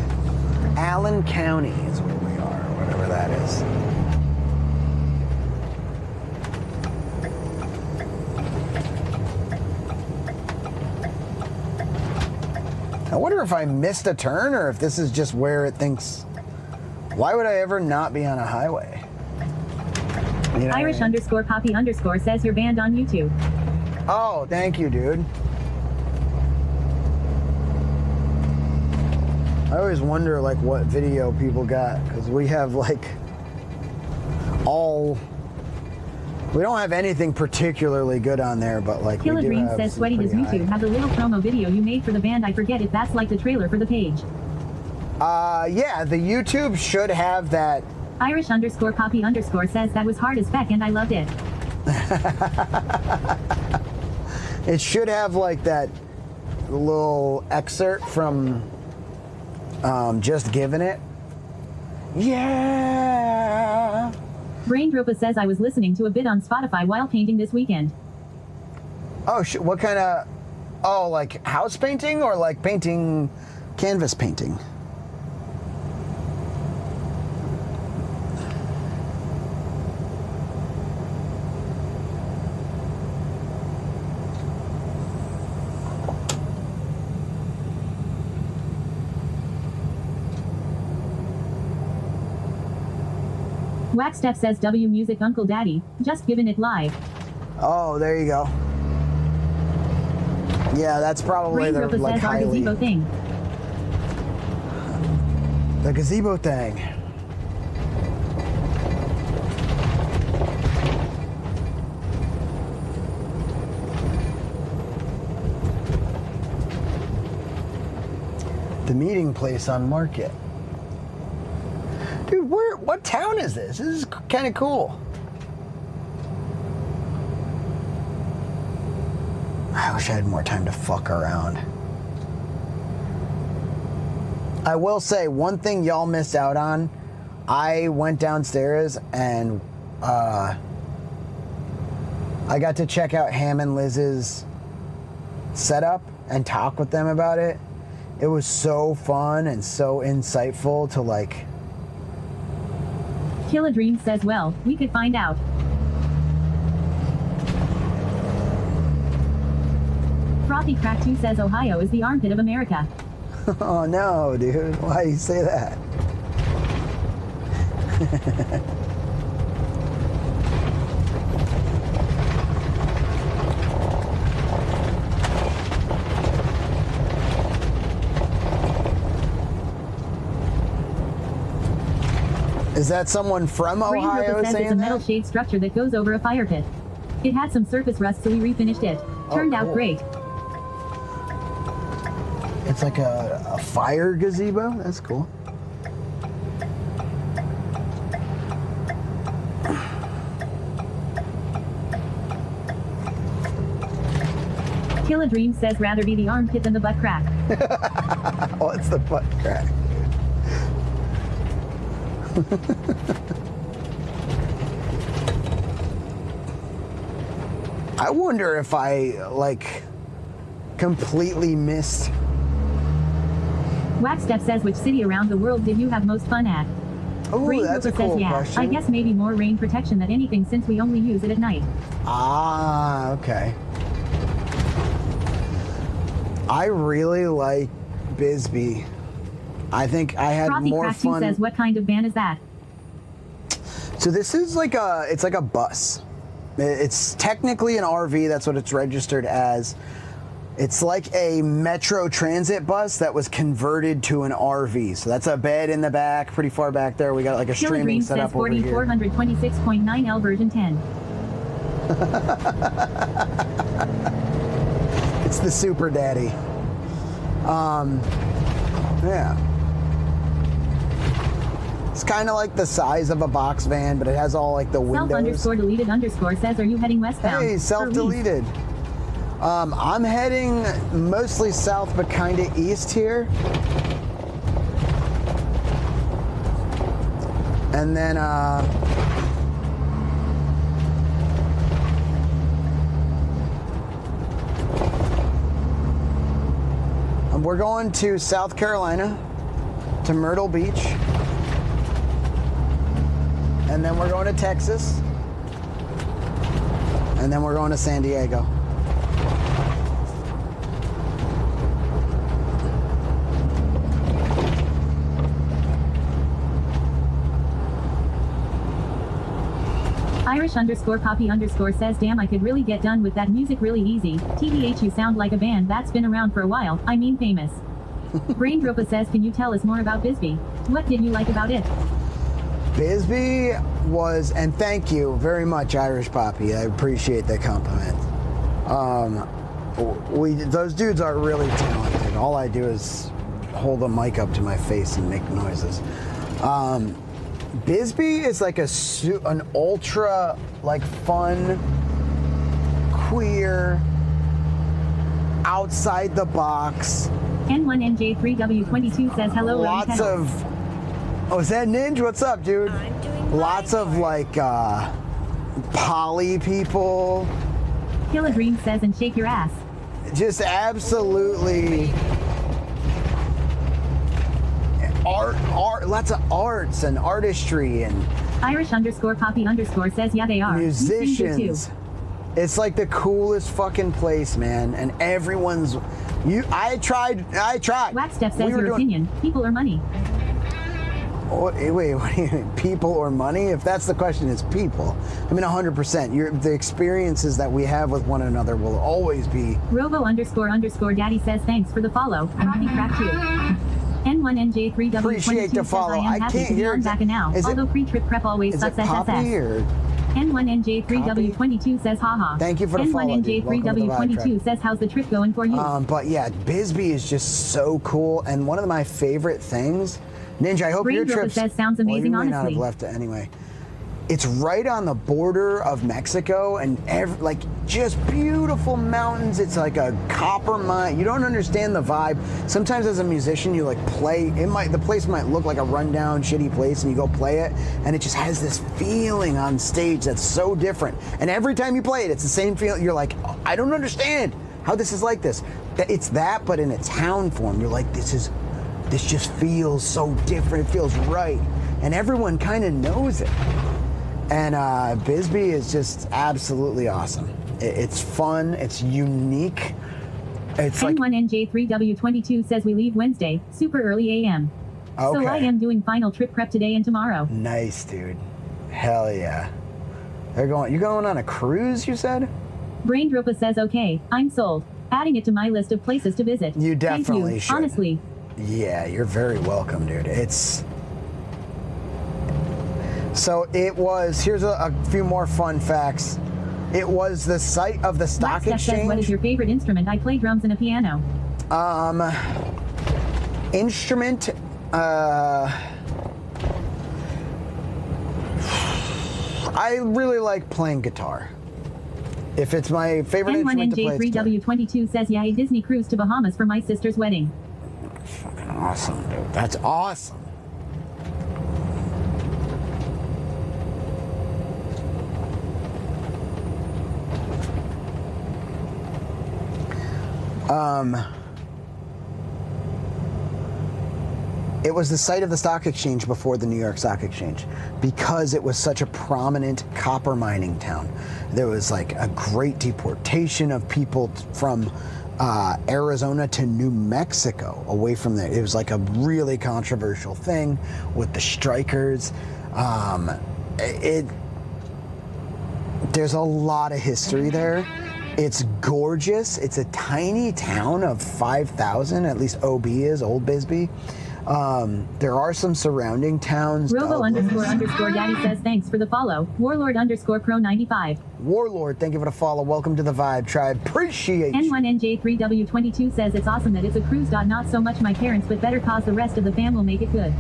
Allen County is where we are, or whatever that is. I wonder if I missed a turn or if this is just where it thinks. Why would I ever not be on a highway? You know Irish _ copy _ says, you're banned on YouTube. Oh, thank you, dude. I always wonder, like, what video people got, because we have, like, we don't have anything particularly good on there, but, like, Kill a we do Dream have says, some Sweaty, does pretty YouTube high. have the little promo video you made for the band? I forget if that's like the trailer for the page. Yeah, the YouTube should have that. Irish _ copy _ says, that was hard as feck and I loved it. It should have, like, that little excerpt from Just Giving It. Yeah! Brain Dropa says, I was listening to a bit on Spotify while painting this weekend. Oh, what kind of... Oh, like house painting or like painting, canvas painting? Waxstep says, W Music Unkle Daddy, just giving it live. Oh, there you go. Yeah, that's probably Brain the, Dropa like, says, our highly... gazebo thing. The gazebo thing. The meeting place on Market. Dude, what town is this? This is kind of cool. I wish I had more time to fuck around. I will say, one thing y'all missed out on, I went downstairs and I got to check out Ham and Liz's setup and talk with them about it. It was so fun and so insightful to, like... Kill a Dream says, well, we could find out. Frothy Crack 2 says, Ohio is the armpit of America. Oh no, dude. Why do you say that? Is that someone from Brain Ohio Dropa says, it's a saying metal that? shade structure that goes over a fire pit. It had some surface rust, so we refinished it. Turned out cool. great. It's like a fire gazebo? That's cool. Kill a Dream says rather be the armpit than the butt crack. Oh, it's the butt crack. I wonder if I, like, completely missed. Waxstep says which city around the world did you have most fun at? Oh, Rain that's a Roopa cool says, yeah, question. I guess maybe more rain protection than anything since we only use it at night. Ah, okay. I really like Bisbee. I think I had Frothy more Crack 2 fun. says what kind of van is that? So this is like it's like a bus. It's technically an RV, that's what it's registered as. It's like a Metro Transit bus that was converted to an RV. So that's a bed in the back, pretty far back there. We got like a Killer streaming Dream says setup over here. 426.9L version 10. It's the Super Daddy. Yeah. It's kind of like the size of a box van, but it has all like the windows. Self_deleted_ says, are you heading westbound? Hey, self-deleted. I'm heading mostly south, but kind of east here. And then, we're going to South Carolina, to Myrtle Beach. And then we're going to Texas. And then we're going to San Diego. Irish_Poppy_ says, damn, I could really get done with that music really easy. TBH, you sound like a band that's been around for a while. I mean famous. Braindropa says, can you tell us more about Bisbee? What did you like about it? Bisbee was, and thank you very much, Irish Poppy. I appreciate the compliment. Those dudes are really talented. All I do is hold a mic up to my face and make noises. Bisbee is like an ultra, like, fun, queer, outside the box. N1NJ3W22 says, hello, Lots of. Oh, is that Ninja? What's up, dude? Lots of like poly people. Kill a Dream says, and shake your ass. Just absolutely art, lots of arts and artistry and Irish_Poppy_ says, yeah, they are. musicians. It's like the coolest fucking place, man. And everyone's I tried. Waxstep says, your opinion, people or money? Wait, what do you mean? People or money? If that's the question, it's people. I mean, 100%. The experiences that we have with one another will always be. Robo__ Daddy says, thanks for the follow. Frothy Crack 2. N1NJ3W22 Appreciate the follow. says, I am happy to be on back and now. Although pre-trip prep always sucks Poppy or N1NJ3W22 says, haha. Thank you for the follow, dude. Welcome to the vibe N1NJ3W22 tribe. says, how's the trip going for you? But yeah, Bisbee is just so cool, and one of my favorite things. Ninja, I hope your trip says, sounds amazing, well, you may not honestly. have left it anyway. It's right on the border of Mexico, and like just beautiful mountains. It's like a copper mine. You don't understand the vibe. Sometimes as a musician, you like play. The place might look like a rundown, shitty place, and you go play it, and it just has this feeling on stage that's so different. And every time you play it, it's the same feeling. You're like, oh, I don't understand how this is like this. It's that, but in a town form. You're like, this just feels so different. It feels right, and everyone kind of knows it. And Bisbee is just absolutely awesome. It's fun. It's unique. It's like N1NJ3W22 says, we leave Wednesday, super early AM. Okay. So I am doing final trip prep today and tomorrow. Nice, dude. Hell yeah. You're going on a cruise, you said? Braindropa says, okay, I'm sold. Adding it to my list of places to visit. You definitely Thank you, should. honestly. Yeah, you're very welcome, dude. So it was, here's a few more fun facts. It was the site of the stock Waxstep exchange. says, what is your favorite instrument? I play drums and a piano. Instrument, I really like playing guitar. If it's my favorite instrument to play, it's guitar. N1NJ3W22 says, yeah, a Disney cruise to Bahamas for my sister's wedding. Fucking awesome, dude. That's awesome. It was the site of the stock exchange before the New York Stock Exchange because it was such a prominent copper mining town. There was like a great deportation of people from Arizona to New Mexico away from there. It was like a really controversial thing with the strikers. There's a lot of history there. It's gorgeous. It's a tiny town of 5,000, at least OB is, Old Bisbee. There are some surrounding towns. Robo__daddy says thanks for the follow. Warlord _pro 95. Warlord, thank you for the follow. Welcome to the Vibe Tribe. Appreciate you. N1NJ3W22 says it's awesome that it's a cruise. Not so much my parents, but better cause the rest of the fam will make it good.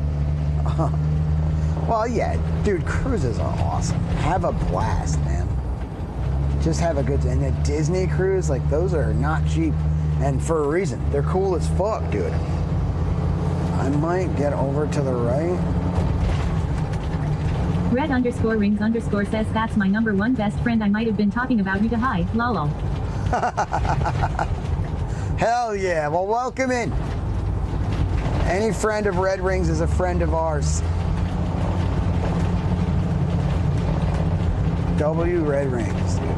Well, yeah, dude, cruises are awesome. Have a blast, man. Just have a good time. And a Disney cruise, like, those are not cheap. And for a reason. They're cool as fuck, dude. I might get over to the right. Red_rings_ says that's my #1 best friend. I might have been talking about you to hi. Lol. Hell yeah. Well, welcome in. Any friend of Red Rings is a friend of ours. W Red Rings, dude.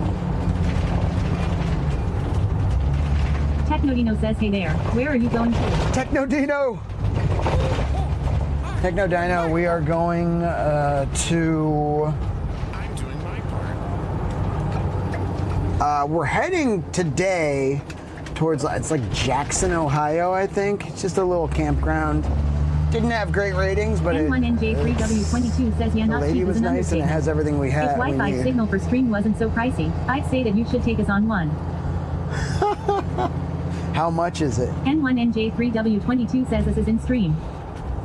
Technodino says, hey there. Where are you going to? Technodino! Technodino, we are going to... I'm doing my part. We're heading today towards, it's like Jackson, Ohio, I think. It's just a little campground. Didn't have great ratings, but N1NJ3W22 says, yeah, the not lady cheap was is an nice and it understatement. has everything we have. If Wi-Fi signal for stream wasn't so pricey, I'd say that you should take us on one. How much is it? N1NJ3W22 says this is in stream.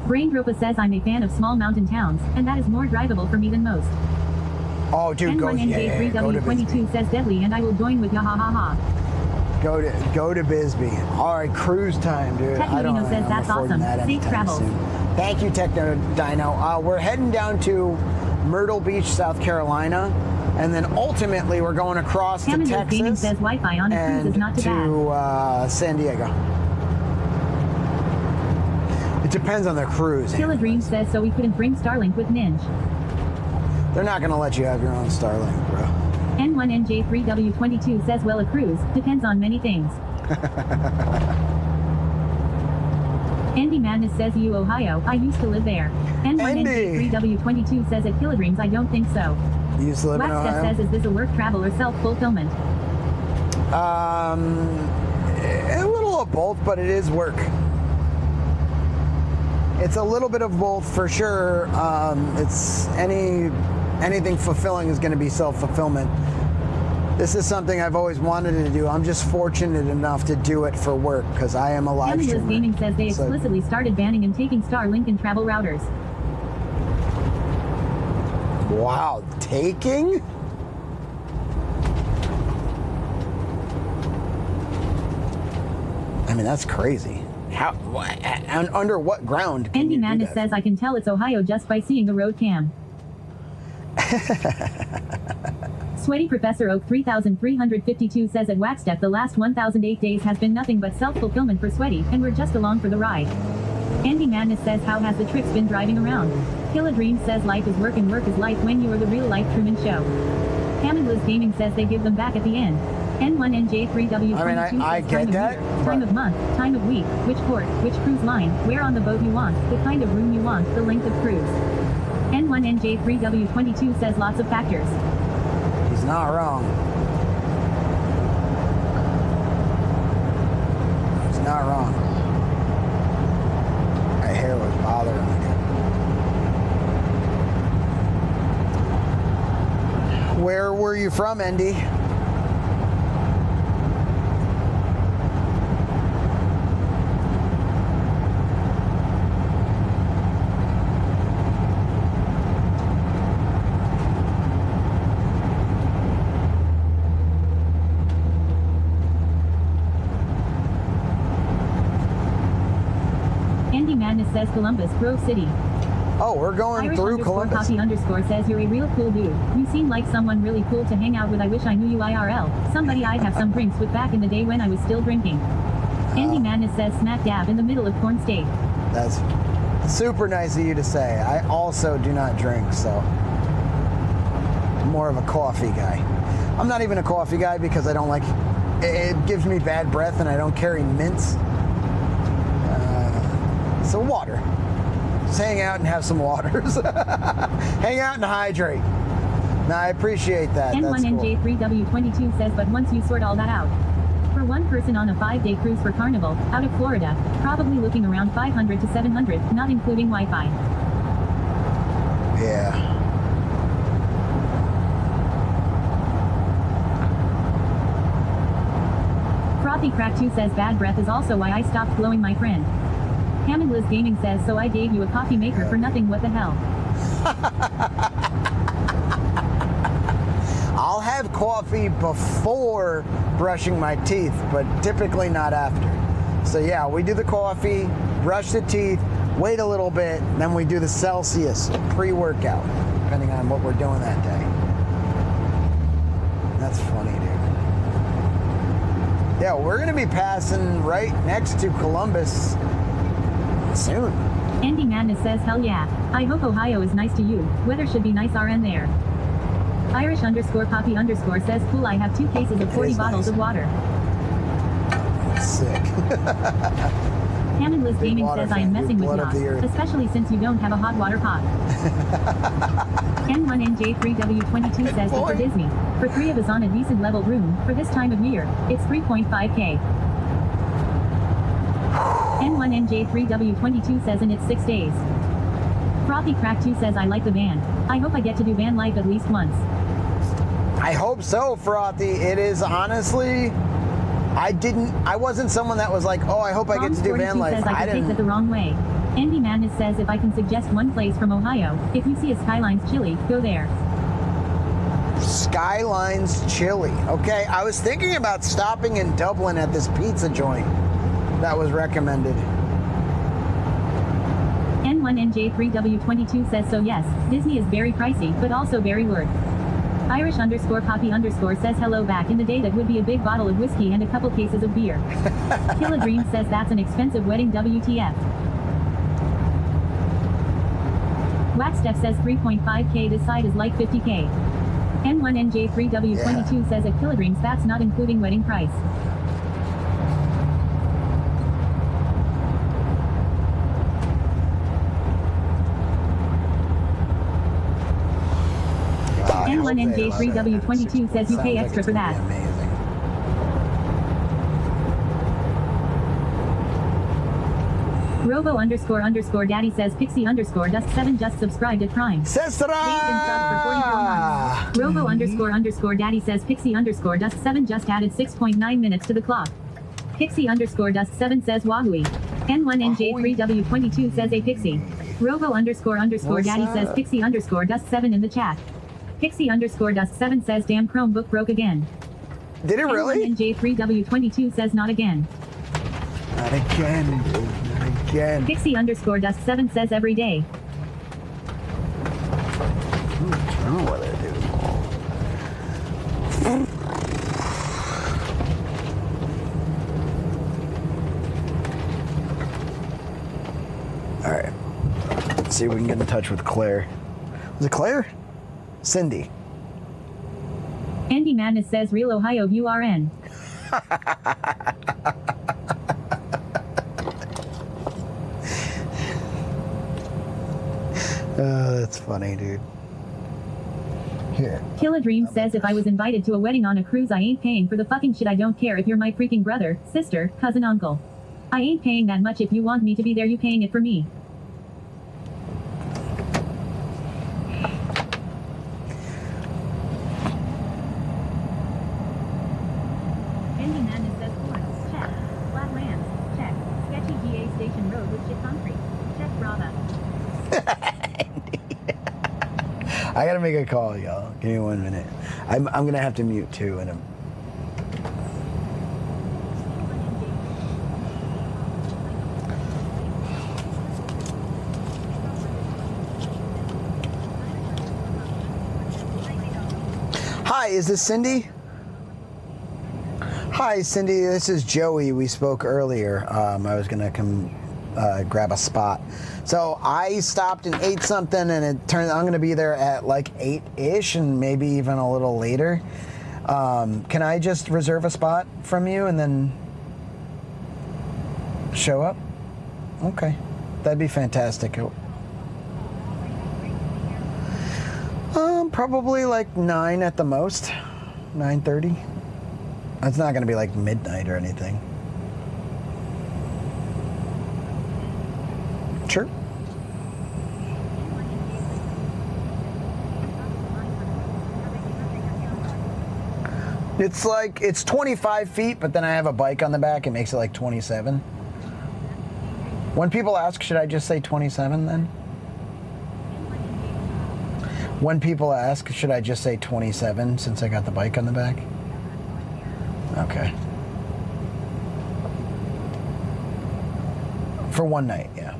Braindropa says I'm a fan of small mountain towns, and that is more drivable for me than most. Oh, dude, go to Bisbee. N1NJ3W22 says deadly, and I will join with ya ha ha ha. Go to Bisbee. All right, cruise time, dude. Technodino says that's awesome. Safe travels. Thank you, Technodino. We're heading down to Myrtle Beach, South Carolina, and then ultimately we're going across to Texas Gaming says Wi-Fi on a cruise is not too bad. To San Diego. It depends on the cruise. Kill a Dream says so we couldn't bring Starlink with Ninja. They're not going to let you have your own Starlink, bro. N1NJ3W22 says well, a cruise depends on many things. Andy Madness says you Ohio, I used to live there. N1NJ3W22 says at Kilodreams I don't think so. You used to live in Ohio? says is this a work, travel, or self-fulfillment? A little of both, but it is work. It's a little bit of both for sure. It's anything fulfilling is going to be self-fulfillment. This is something I've always wanted to do. I'm just fortunate enough to do it for work because I am a live streamer. Gaming says they explicitly started banning and taking Starlink and travel routers. Wow, taking? I mean, that's crazy. How? And under what ground? Andy Madness says I can tell it's Ohio just by seeing the road cam. Sweaty Professor Oak 3352 says at Waxstep the last 1008 days has been nothing but self-fulfillment for Sweaty, and we're just along for the ride. Andy Madness says how has the tricks been driving around? Killa Dream says life is work and work is life when you are the real life Truman Show. Hammondless Gaming says they give them back at the end. N1NJ3W22 I mean, I get that. Time of month, time of week, which port, which cruise line, where on the boat you want, the kind of room you want, the length of cruise. N1NJ3W22 says lots of factors. He's not wrong. He's not wrong. My hair was bothering me. Where were you from, Andy? Andy Madness says Columbus, Grove City. Oh, we're going Irish through underscore Columbus. copy underscore says you're a real cool dude. You seem like someone really cool to hang out with. I wish I knew you IRL. Somebody I'd have some drinks with back in the day when I was still drinking. Andy Madness says smack dab in the middle of corn steak. That's super nice of you to say. I also do not drink, so I'm more of a coffee guy. I'm not even a coffee guy because I don't like it gives me bad breath and I don't carry mints. So water. Just hang out and have some waters. Hang out and hydrate. No, I appreciate that. That's cool. N1NJ3W22 says, but once you sort all that out. For one person on a 5-day cruise for Carnival, out of Florida, probably looking around 500 to 700, not including Wi-Fi. Yeah. Frothy Crack 2 says bad breath is also why I stopped blowing my friend. Hammond Liz Gaming says, so I gave you a coffee maker for nothing, what the hell? I'll have coffee before brushing my teeth, but typically not after. So yeah, we do the coffee, brush the teeth, wait a little bit, then we do the Celsius pre-workout, depending on what we're doing that day. That's funny, dude. Yeah, we're gonna be passing right next to Columbus soon. Andy Madness says, hell yeah. I hope Ohio is nice to you. Weather should be nice RN there. Irish underscore poppy underscore says, cool, I have 2 cases of 40 bottles of water. Sick. Hammond Liz Big Gaming water says I fan, am big messing with blood of the y'all, earth. especially since you don't have a hot water pot. N1NJ3W22 says that for Disney, for 3 of us on a decent level room, for this time of year, it's 3.5K. N1NJ3W22 says and it's 6 days. Frothy Crack 2 says I like the van. I hope I get to do van life at least once. I hope so, Frothy. It is honestly, I wasn't someone that was like, oh, I hope I get to do van life. Says I could take that the wrong way. Andy Madness says if I can suggest one place from Ohio, if you see a Skylines Chili, go there. Skylines Chili. Okay, I was thinking about stopping in Dublin at this pizza joint that was recommended. N1NJ3W22 says so yes, Disney is very pricey, but also very worth. Irish underscore poppy underscore says hello, back in the day that would be a big bottle of whiskey and a couple cases of beer. Killa Dream says that's an expensive wedding, WTF. Waxstep says 3.5K, this side is like 50K. N1NJ3W22 says at Killa Dreams that's not including wedding price. N1NJ3W22 says you pay extra for that. Amazing. Robo underscore underscore daddy says Pixie underscore dust 7 just subscribed at Prime. Sestra! Saved and subbed for 44 months. Robo underscore underscore daddy says Pixie underscore dust 7 just added 6.9 minutes to the clock. Pixie underscore dust 7 says Wagui. N1NJ3W22 says a Pixie. Robo underscore underscore daddy says Pixie underscore dust 7 in the chat. Pixie underscore dust 7 says damn Chromebook broke again. Did it really? N1NJ3W22 says not again. Not again, dude. Not again. Pixie underscore dust 7 says every day. What's wrong with it, dude? All right. Let's see if we can get in touch with Claire. Was it Claire? Cindy. Andy Madness says real Ohio URN. Oh, that's funny, dude. Here. Killa Dream says if I was invited to a wedding on a cruise, I ain't paying for the fucking shit. I don't care if you're my freaking brother, sister, cousin, uncle. I ain't paying that much. If you want me to be there, you paying it for me. Andy Madness says ports, check. Flat lands, check. Sketchy GA Station Road with shit concrete. Check Brava. I gotta make a call, y'all. Give me 1 minute. I'm gonna have to mute too in a. Hi, is this Cindy? Hi, Cindy. This is Joey. We spoke earlier. I was gonna come grab a spot. So I stopped and ate something, and it turned. I'm gonna be there at like 8-ish, and maybe even a little later. Can I just reserve a spot from you and then show up? Okay, that'd be fantastic. Probably like 9 at the most, 9:30. It's not gonna be like midnight or anything. Sure. It's like, it's 25 feet, but then I have a bike on the back. It makes it like 27. When people ask, should I just say 27 then? When people ask, should I just say 27 since I got the bike on the back? Okay. For one night, yeah.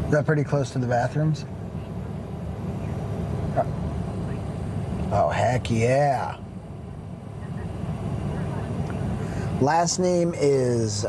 Is that pretty close to the bathrooms? Oh, heck yeah. Last name is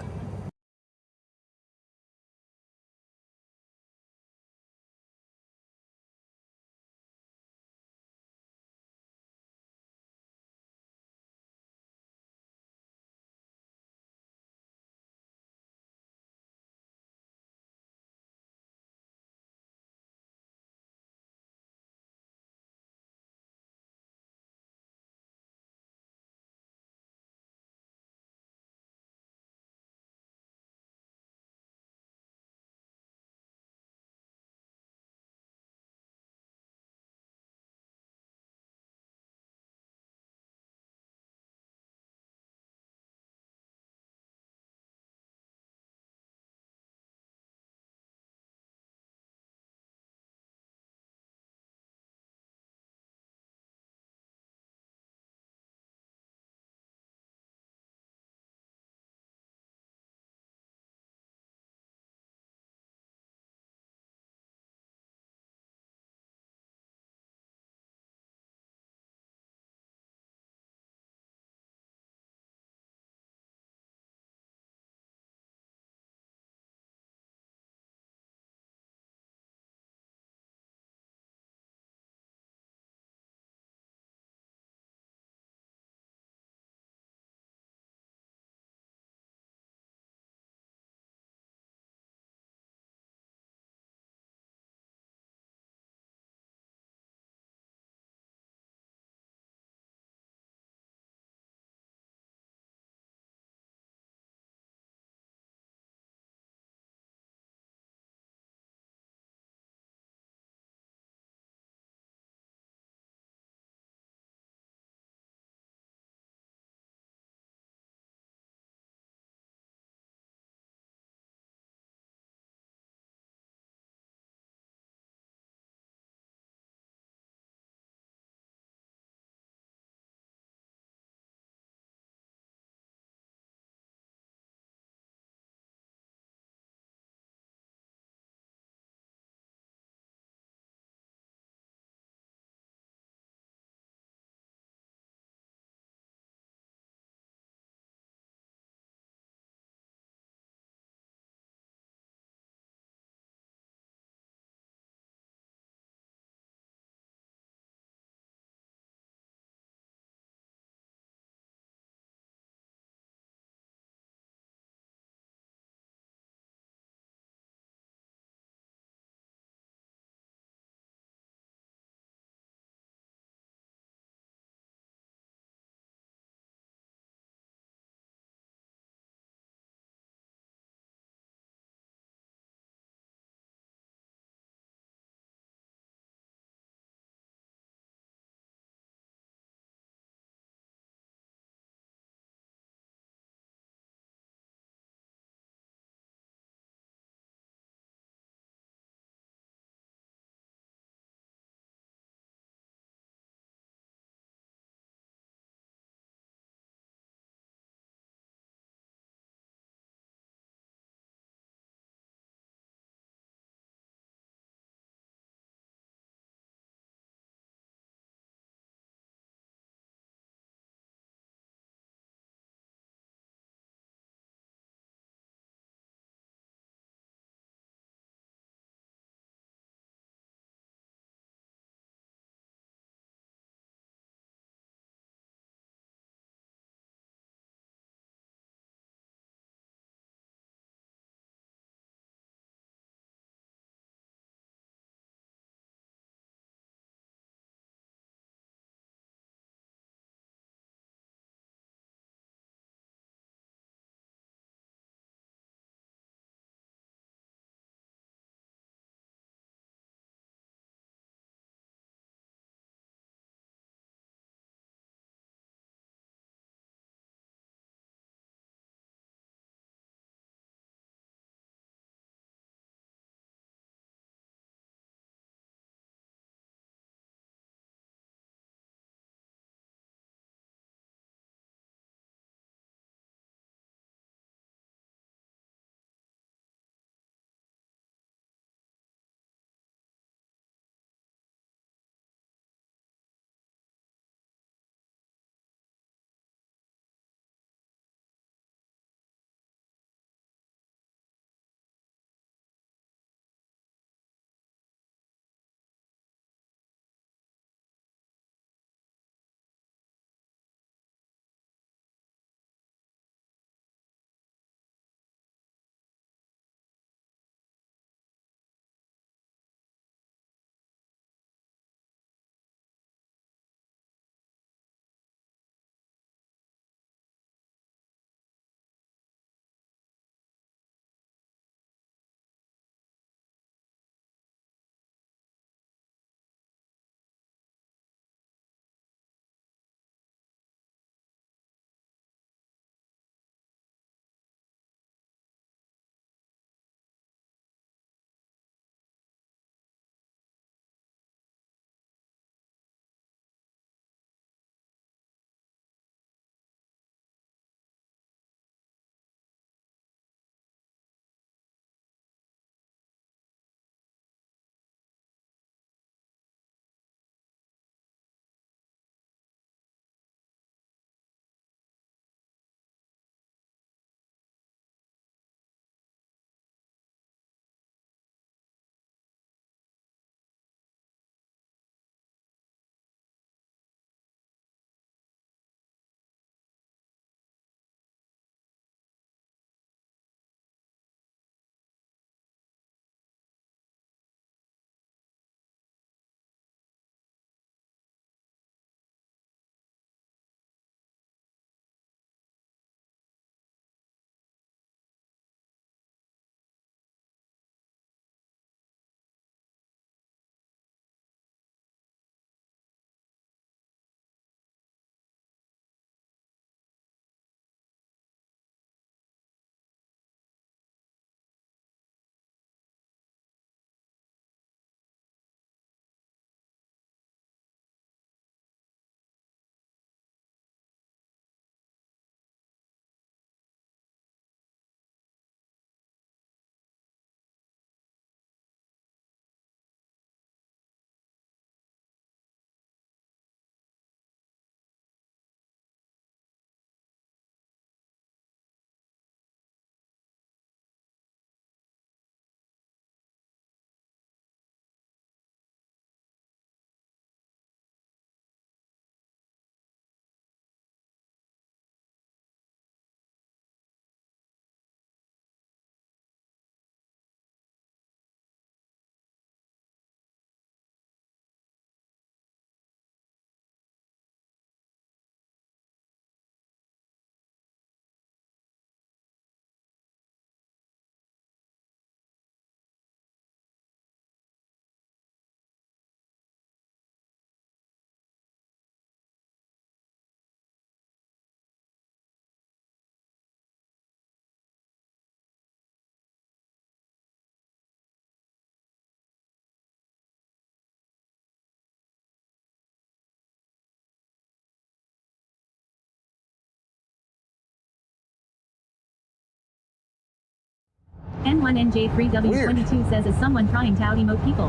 N1NJ3W22 says, is someone trying to out-emote people?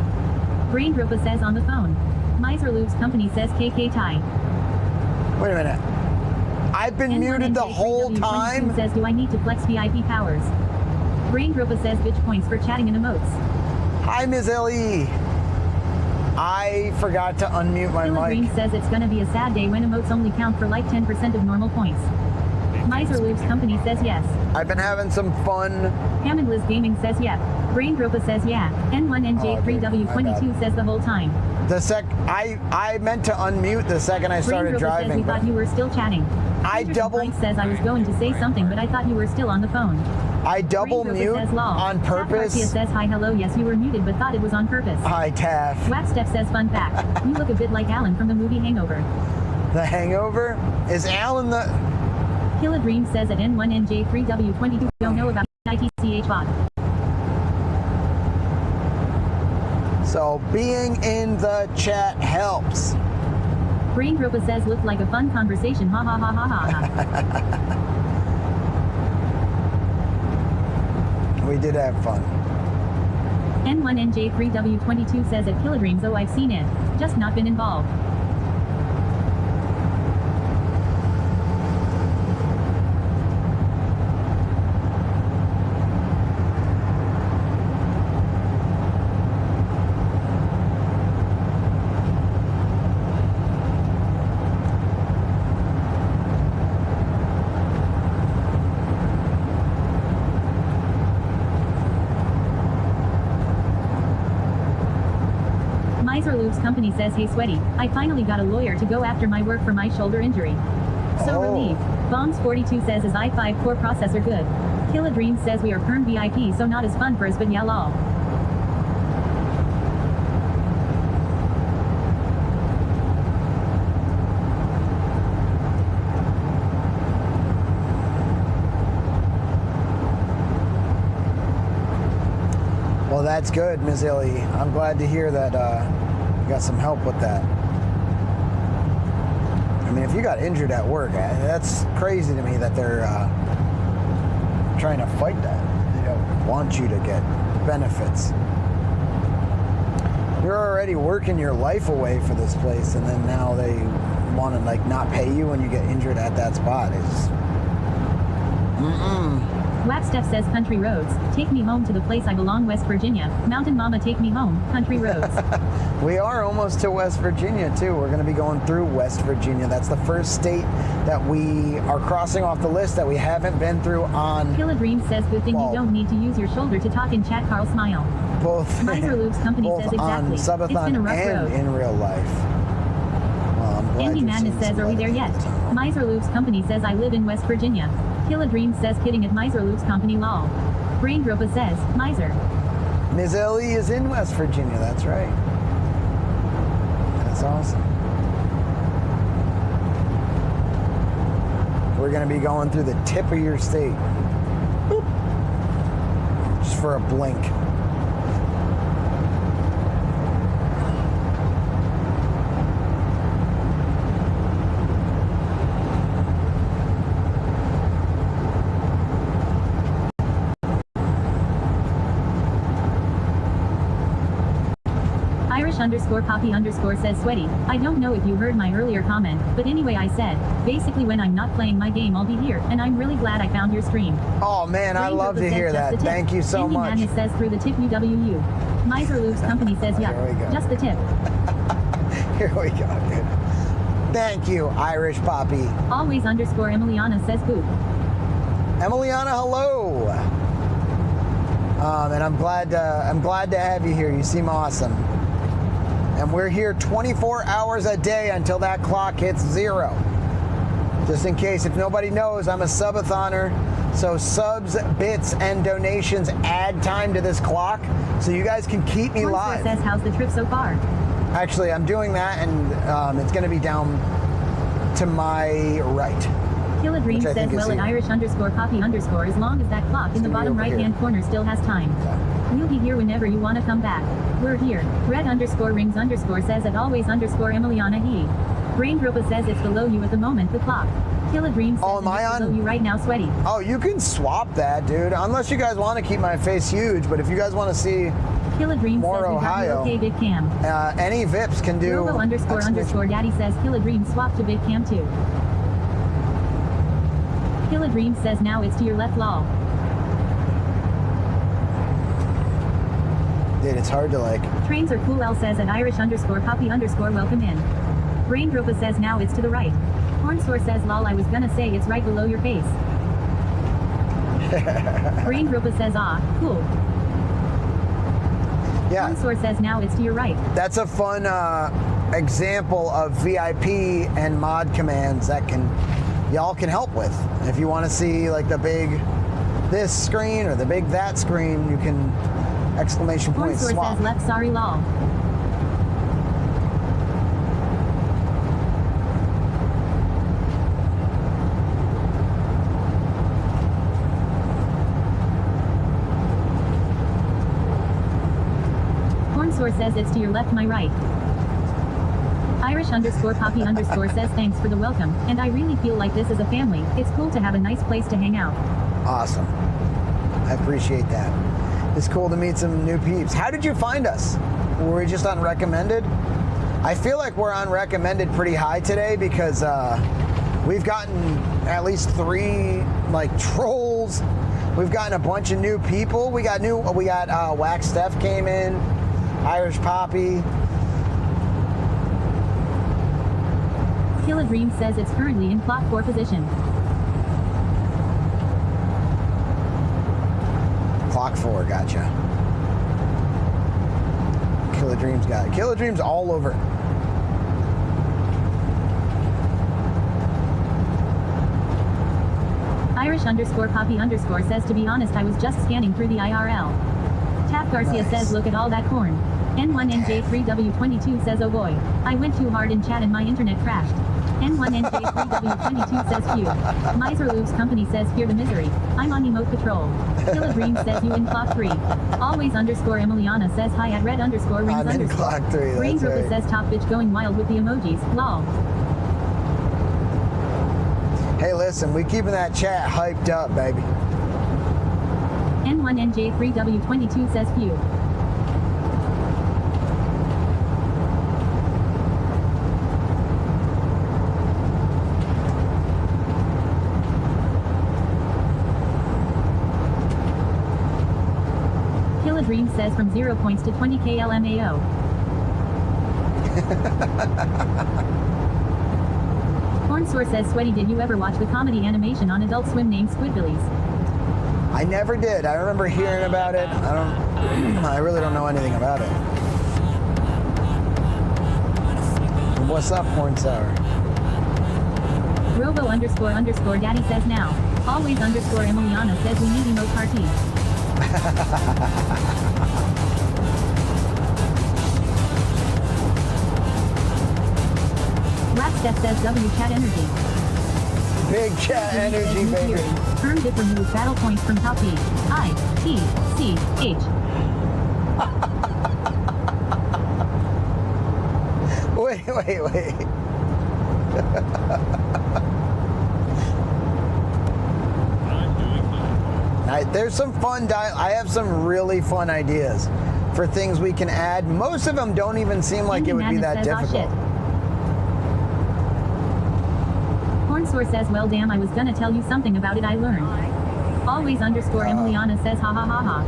Brain Dropa says on the phone. Miser Luke's company says KK tie. Wait a minute. I've been muted the whole time? Says, do I need to flex VIP powers? Brain Dropa says, bitch points for chatting in emotes. Hi, Ms. Ellie. I forgot to unmute my mic. Green says it's gonna be a sad day when emotes only count for like 10% of normal points. Miser Luke's company says yes. I've been having some fun. Hammond Liz Gaming says yeah. Brain Dropa says yeah. N1NJ3W22 says the whole time. I meant to unmute the second I started driving. Says we thought you were still chatting. I double. Says I was going to say something, but I thought you were still on the phone. I double mute on purpose. Taff says hi, hello. Yes, you were muted, but thought it was on purpose. Hi, Taff. Waxstep says fun fact. You look a bit like Alan from the movie Hangover. The Hangover? Is Alan the? Killa Dream says at N1NJ3W22 don't know about ITCH bot. So being in the chat helps. Brain Dropa says looked like a fun conversation. Ha ha ha ha ha ha. We did have fun. N1NJ3W22 says at Killa Dreams, oh I've seen it. Just not been involved. Luke's company says, hey sweaty, I finally got a lawyer to go after my work for my shoulder injury. So relieved. Bombs42 says, is i5 core processor good? Killa Dreams says we are perm VIP, so not as fun for us, but yeah lol. Well, that's good, Ms. Illy. I'm glad to hear that you got some help with that. I mean, if you got injured at work, that's crazy to me that they're trying to fight that. They don't want you to get benefits. You're already working your life away for this place, and then now they want to like not pay you when you get injured at that spot. It's Waxstep says country roads, take me home to the place I belong, West Virginia. Mountain Mama, take me home, country roads. We are almost to West Virginia too. We're going to be going through West Virginia. That's the first state that we are crossing off the list that we haven't been through on. Killa Dream says good thing you don't need to use your shoulder to talk in chat, Carl smile. Both, Miser Luke's company both says exactly. on Subathon it's been a rough and road. In real life. Well, I'm glad Andy you've Madness seen says, are we there yet? Miser Luke's company says I live in West Virginia. Killa Dream says kidding at Miser Luke's company lol. Brain Dropa says, Miser. Ms. Ellie is in West Virginia, that's right. That's awesome. We're going to be going through the tip of your state. Boop. Just for a blink. _Poppy_ says sweaty. I don't know if you heard my earlier comment, but anyway I said, basically when I'm not playing my game I'll be here, and I'm really glad I found your stream. Oh man, I love to hear that. Thank you so much. Andy Madness says through the tip UWU. Miser Luke's company says yup. Just the tip. Here we go, dude. Thank you, Irish Poppy. Always _Emiliana says boop. Emiliana, hello. And I'm glad to have you here. You seem awesome. And we're here 24 hours a day until that clock hits 0. Just in case, if nobody knows, I'm a subathoner. So subs, bits, and donations add time to this clock, so you guys can keep me live. Says, how's the trip so far? Actually, I'm doing that, and it's going to be down to my right. Killa Dream says, well at Irish _Poppy_ as long as that clock in the bottom right-hand corner still has time. Yeah. We'll be here whenever you want to come back. We're here. Red _rings_ says at always _Emiliana he. Brain Dropa says it's below you at the moment, the clock. Kill a Dream says Oh, am I below on? you right now, sweaty. Oh, you can swap that, dude. Unless you guys want to keep my face huge, but if you guys want to see Kill a Dream more says we got you Ohio, okay, Big Cam. any VIPs can do. Robo __ Daddy says Kill a Dream swap to Big Cam too. Kill a Dream says now it's to your left, lol. Dude, it's hard to like. Trains are cool. L says at Irish _copy _ welcome in. Brain Dropa says now it's to the right. Hornsore says lol, I was gonna say it's right below your face. Brain Dropa says ah, cool. Yeah. Hornsore says now it's to your right. That's a fun example of VIP and mod commands that y'all can help with. If you want to see like the big this screen or the big that screen, you can exclamation point Hornsore swap. says left, sorry lol. Hornsore says it's to your left, my right. Irish _poppy _ says thanks for the welcome, and I really feel like this is a family. It's cool to have a nice place to hang out. Awesome. I appreciate that. It's cool to meet some new peeps. How did you find us? Were we just on recommended? I feel like we're on recommended pretty high today because we've gotten at least 3 like trolls. We've gotten a bunch of new people. We got Wax Steph came in, Irish Poppy. Kill a Dream says it's currently in plot 4 position. Clock 4, gotcha. Kill a Dream's got it. Kill a Dream's all over. Irish _poppy _ says to be honest I was just scanning through the IRL. Taff Garcia Nice. says look at all that corn. N1NJ3W22 says oh boy. I went too hard in chat and my internet crashed. N1NJ3W22 says Q. Miser Lubes Company says fear the misery. I'm on emote patrol. Kill a Dream says you in clock 3. Always _Emiliana says hi at red _rings I'm in _ clock 3, Brain that's Dropa right. says top bitch going wild with the emojis. Lol. Hey, listen, we keeping that chat hyped up, baby. N1NJ3W22 says few. Kill a Dream says from 0 points to 20k LMAO. Hornsore says sweaty did you ever watch the comedy animation on Adult Swim named Squidbillies? I never did. I remember hearing about it. I really don't know anything about it. What's up, Porn Sour? Robo __ Daddy says now. Always _Emiliana says we need emote party. Wax Steph says W chat energy. Big chat energy, baby. Firm dip remove battle points from top B. I, T, C, H. Wait. There's some fun I have some really fun ideas for things we can add. Most of them don't even seem like it would be that difficult. Hornsore says well damn I was gonna tell you something about it I learned. Always _Emiliana says ha ha ha ha.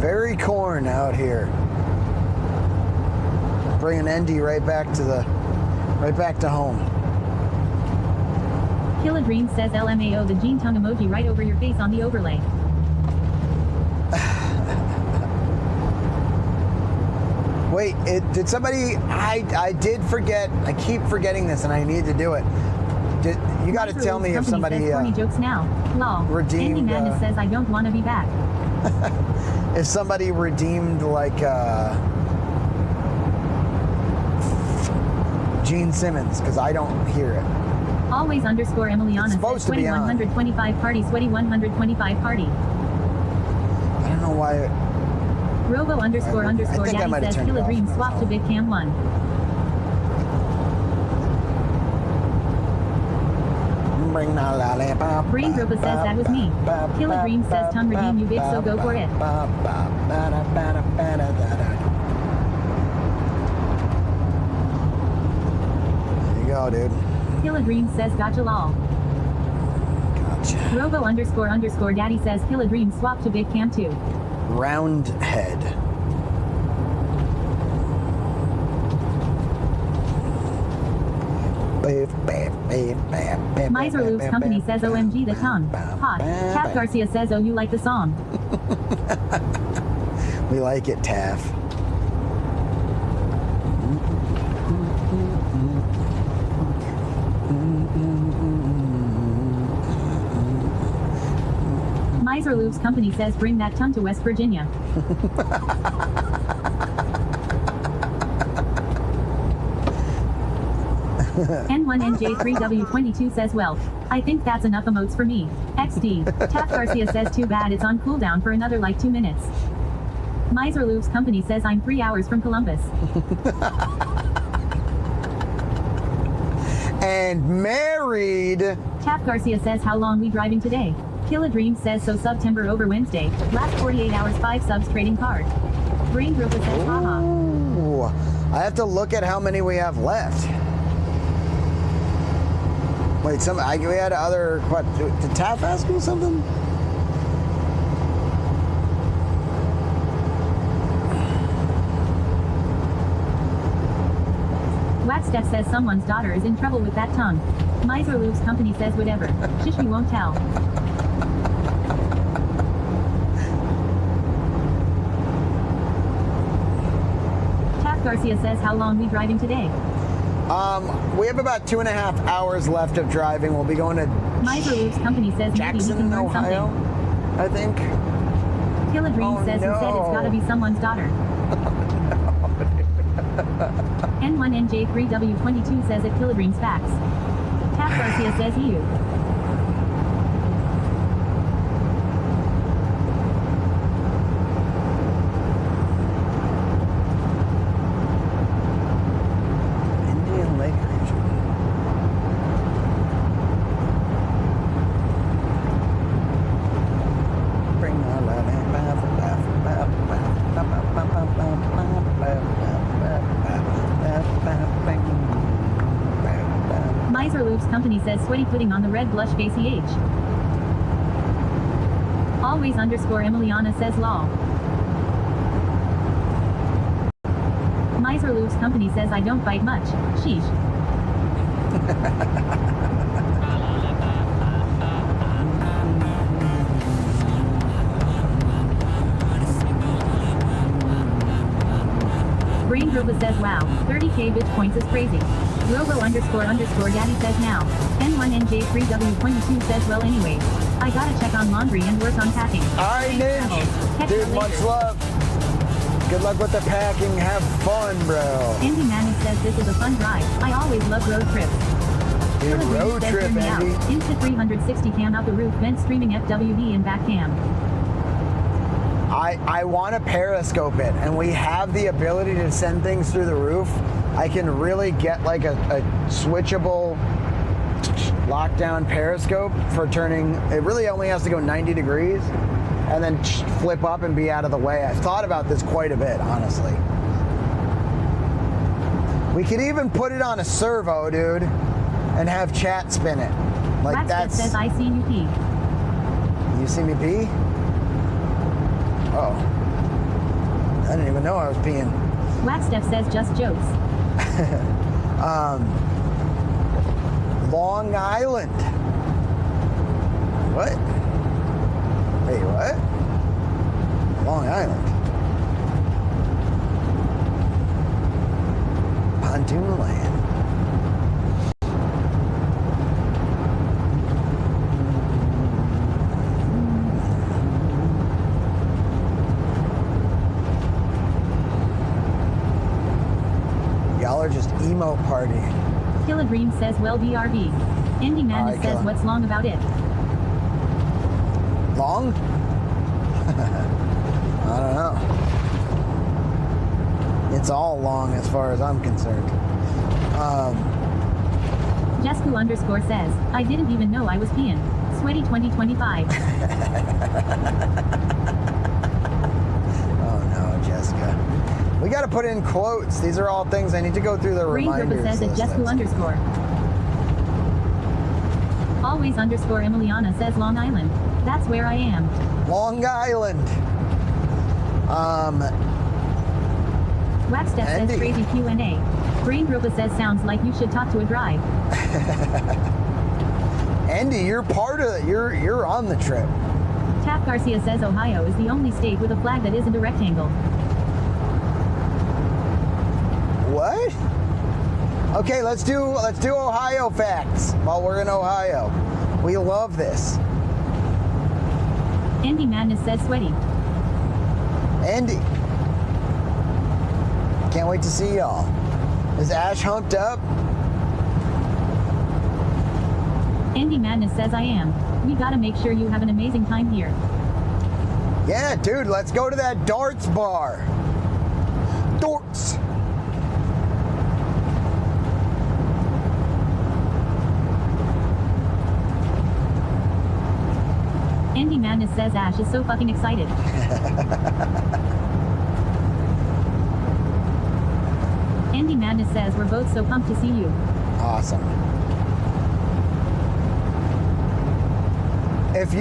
Very corn out here. Bringing Endy right back to home. Kill a Dream says LMAO the gene tongue emoji right over your face on the overlay. Wait, did somebody? I did forget. I keep forgetting this, and I need to do it. You got to tell me if somebody says corny jokes now. Lol. redeemed. Andy Madness says I don't want to be back. If somebody redeemed like Gene Simmons, because I don't hear it. Always underscore Emiliana says sweaty 125 party, sweaty 125 party. I don't know why. Robo underscore underscore daddy says kill a dream swap to Big Cam 1. Brain Dropa says that was me. Kill a dream says Tom redeem you big, so go for it. There you go, dude. Kill a dream says gotcha lol. Gotcha. Robo underscore underscore daddy says kill a dream swap to Big Cam 2. Round head. Miser Loops Company says OMG the tongue. Hot. Taff Garcia says oh you like the song. We like it, Taff. Miser Loops Company says bring that tongue to West Virginia. N1NJ3W22 says well, I think that's enough emotes for me. XD. Taff Garcia says too bad it's on cooldown for another like 2 minutes. Miser Loops Company says I'm 3 hours from Columbus. And married. Taff Garcia says how long we driving today? Kill a Dream says so September over Wednesday. Last 48 hours 5 subs trading card. Brain Dropa says haha. Ooh, I have to look at how many we have left. Wait, we had other, what, did Taff ask me something? Wackstep says someone's daughter is in trouble with that tongue. Miser Loops Company says whatever. Shish we won't tell. Taff Garcia says how long we driving today? We have about 2.5 hours left of driving. We'll be going to Miser Loops Company says Jackson, maybe we can learn Ohio, something. I think. Kill a Dream says who said it's gotta be someone's daughter. N1NJ3W22 says it Kill a Dream's facts. Taff Garcia says you. Indian Lake region. Bring our love and Miser Loops Company says sweaty pudding on the red blush face EH. Always underscore Emiliana says lol. Miser Loops Company says I don't bite much. Sheesh. Brain Dropa says wow, 30k bitch points is crazy. Robo underscore underscore daddy says now. N1NJ3W22 says well anyways. I gotta check on laundry and work on packing. Alright, Ninja. Dude, much love. Good luck with the packing. Have fun, bro. Andy Manning says this is a fun drive. I always love road trips. Dude, road trip, Andy. Insta 360 cam out the roof, vent streaming FWD and back cam. I want to periscope it, and we have the ability to send things through the roof. I can really get like a switchable lockdown periscope for turning. It really only has to go 90 degrees and then flip up and be out of the way. I've thought about this quite a bit, honestly. We could even put it on a servo, dude, and have chat spin it. Like Waxstep that's. says I see you pee. You see me pee? Oh. I didn't even know I was peeing. Waxstep says just jokes. Long Island. What? Wait, what? Long Island. emote party. Kill a Dream says, well, BRB. Andy Madness Alright, says, Killa. what's long about it? Long? I don't know. It's all long as far as I'm concerned. Jesku underscore says, I didn't even know I was peeing. Sweaty 2025. Oh no, Jessica. We got to put in quotes. These are all things I need to go through the Brain reminders. Gripa says at list. Jesku underscore. Always underscore Emiliana says Long Island. That's where I am. Long Island. Waxstep says Andy. crazy Q&A. Brain Gripa says sounds like you should talk to a drive. Andy, you're part of it. You're on the trip. Taff Garcia says Ohio is the only state with a flag that isn't a rectangle. What? Okay, let's do Ohio facts while we're in Ohio. We love this. Andy Madness says sweaty. Andy. Can't wait to see y'all. Is Ash humped up? Andy Madness says I am. We gotta make sure you have an amazing time here. Yeah, dude, let's go to that darts bar. Darts. Andy Madness says Ash is so fucking excited. Andy Madness says we're both so pumped to see you. Awesome. If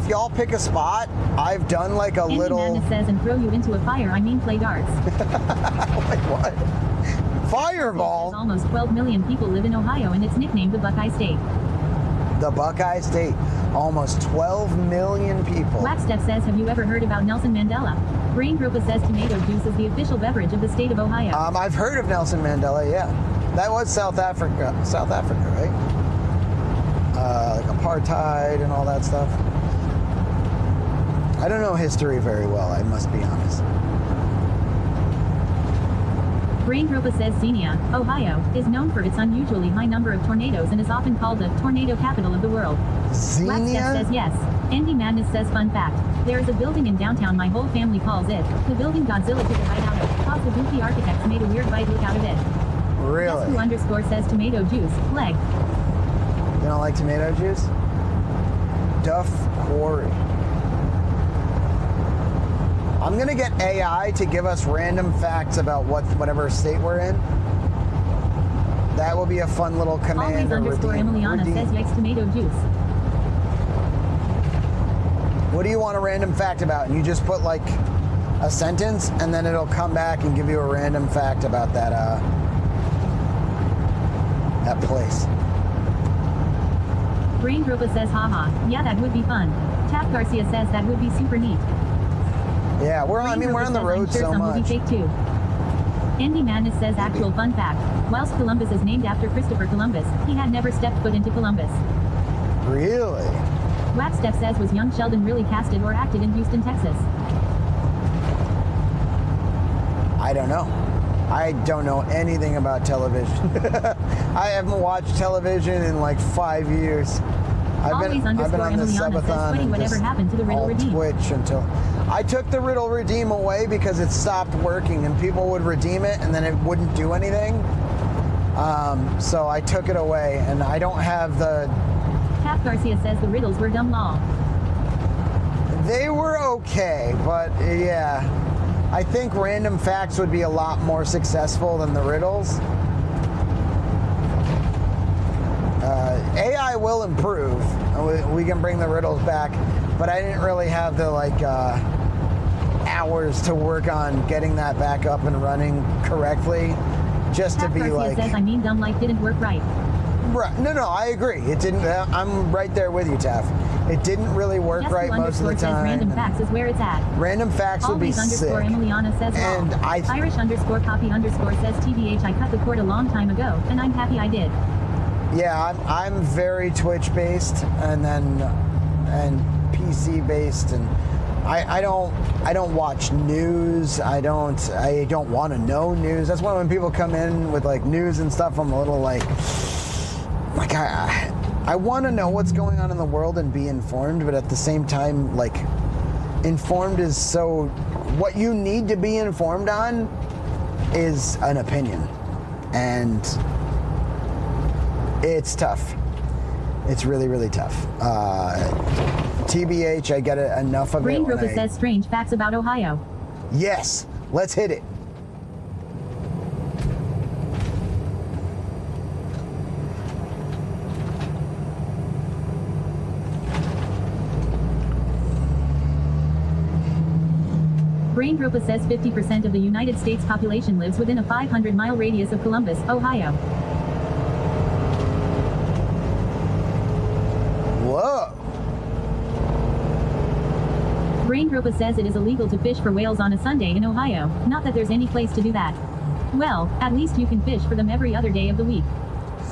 y'all pick a spot, I've done like a Andy little. Madness says and throw you into a fire, I mean play darts. Like what? Fireball. Says almost 12 million people live in Ohio and it's nicknamed the Buckeye State. The Buckeye State. Almost 12 million people. Waxstep says, have you ever heard about Nelson Mandela? Brain Gropa says tomato juice is the official beverage of the state of Ohio. I've heard of Nelson Mandela, yeah. That was South Africa, right? Like apartheid and all that stuff. I don't know history very well, I must be honest. Brain Gropa says Xenia, Ohio, is known for its unusually high number of tornadoes and is often called the tornado capital of the world. Xenia? Waxstep says yes. Andy Madness says fun fact. There is a building in downtown my whole family calls it the building Godzilla took a bite out of. Cause the goofy architects made a weird bite look out of it. Really? Jesku underscore says tomato juice, leg. You don't like tomato juice? Duff Quarry. I'm gonna get AI to give us random facts about whatever state we're in. That will be a fun little command. Always to underscore redeem. Emiliana says yikes tomato juice. What do you want a random fact about? And you just put like a sentence, and then it'll come back and give you a random fact about that that place. Brain Gropa says haha, yeah that would be fun. Taff Garcia says that would be super neat. Yeah, we're on the road sure so some much. will be fake too. Andy Madness says actual fun fact. Whilst Columbus is named after Christopher Columbus, he had never stepped foot into Columbus. Really? Waxstep says was young Sheldon really casted or acted in Houston, Texas? I don't know. I don't know anything about television. I haven't watched television in like 5 years. I've been on the Subathon and whatever happened to the Riddle all Redeem? Twitch until I took the Riddle Redeem away because it stopped working and people would redeem it and then it wouldn't do anything. So I took it away and I don't have the. Taff Garcia says the riddles were dumb law. They were okay, but yeah, I think random facts would be a lot more successful than the riddles. AI will improve. We can bring the riddles back, but I didn't really have the hours to work on getting that back up and running correctly, just Taff to be Garcia like. says I mean dumb life didn't work right. Right. No, I agree. It didn't. I'm right there with you, Taff. It didn't really work right most of the says time. random facts is where it's at. Random facts would be Always sick. underscore Emiliana says And law. Irish underscore copy underscore says TBH I cut the cord a long time ago, and I'm happy I did. Yeah, I'm very Twitch based and PC based, and I don't watch news. I don't want to know news. That's why when people come in with like news and stuff, I'm a little like I want to know what's going on in the world and be informed, but at the same time, like, informed is so, what you need to be informed on is an opinion, and it's tough. It's really, really tough. TBH, I get it, enough of Brain it. Ropa says strange facts about Ohio. Yes, let's hit it. Brain Ropa says 50% of the United States population lives within a 500-mile radius of Columbus, Ohio. Whoa. Brain Ropa says it is illegal to fish for whales on a Sunday in Ohio. Not that there's any place to do that. Well, at least you can fish for them every other day of the week.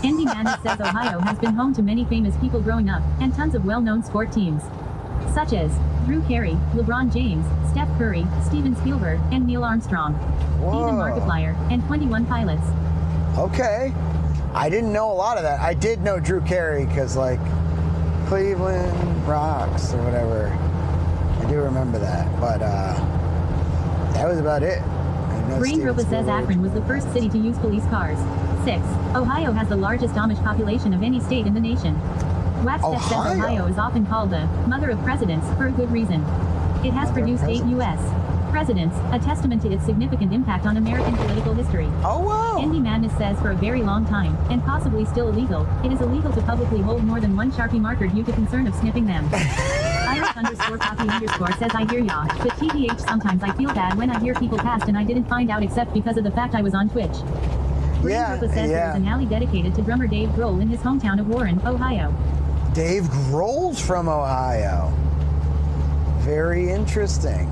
Andy Manning says Ohio has been home to many famous people growing up, and tons of well-known sport teams. Such as Drew Carey, LeBron James, Steph Curry, Steven Spielberg, and Neil Armstrong. Whoa. Even Markiplier, and 21 Pilots. Okay. I didn't know a lot of that. I did know Drew Carey because, like, Cleveland Rocks or whatever. I do remember that, but that was about it. Brain Ropa says Akron was the first city to use police cars. 6. Ohio has the largest Amish population of any state in the nation. Waxstep says Ohio is often called the mother of presidents for a good reason. It has produced 8 U.S. presidents, a testament to its significant impact on American political history. Oh, wow. Andy Madness says for a very long time, and possibly still illegal, it is illegal to publicly hold more than one Sharpie marker due to concern of snipping them. Irish_Poppy_ says I hear ya, but TBH sometimes I feel bad when I hear people passed and I didn't find out except because of the fact I was on Twitch. Brain Ropa says there's an alley dedicated to drummer Dave Grohl in his hometown of Warren, Ohio. Dave Grohl's from Ohio. Very interesting.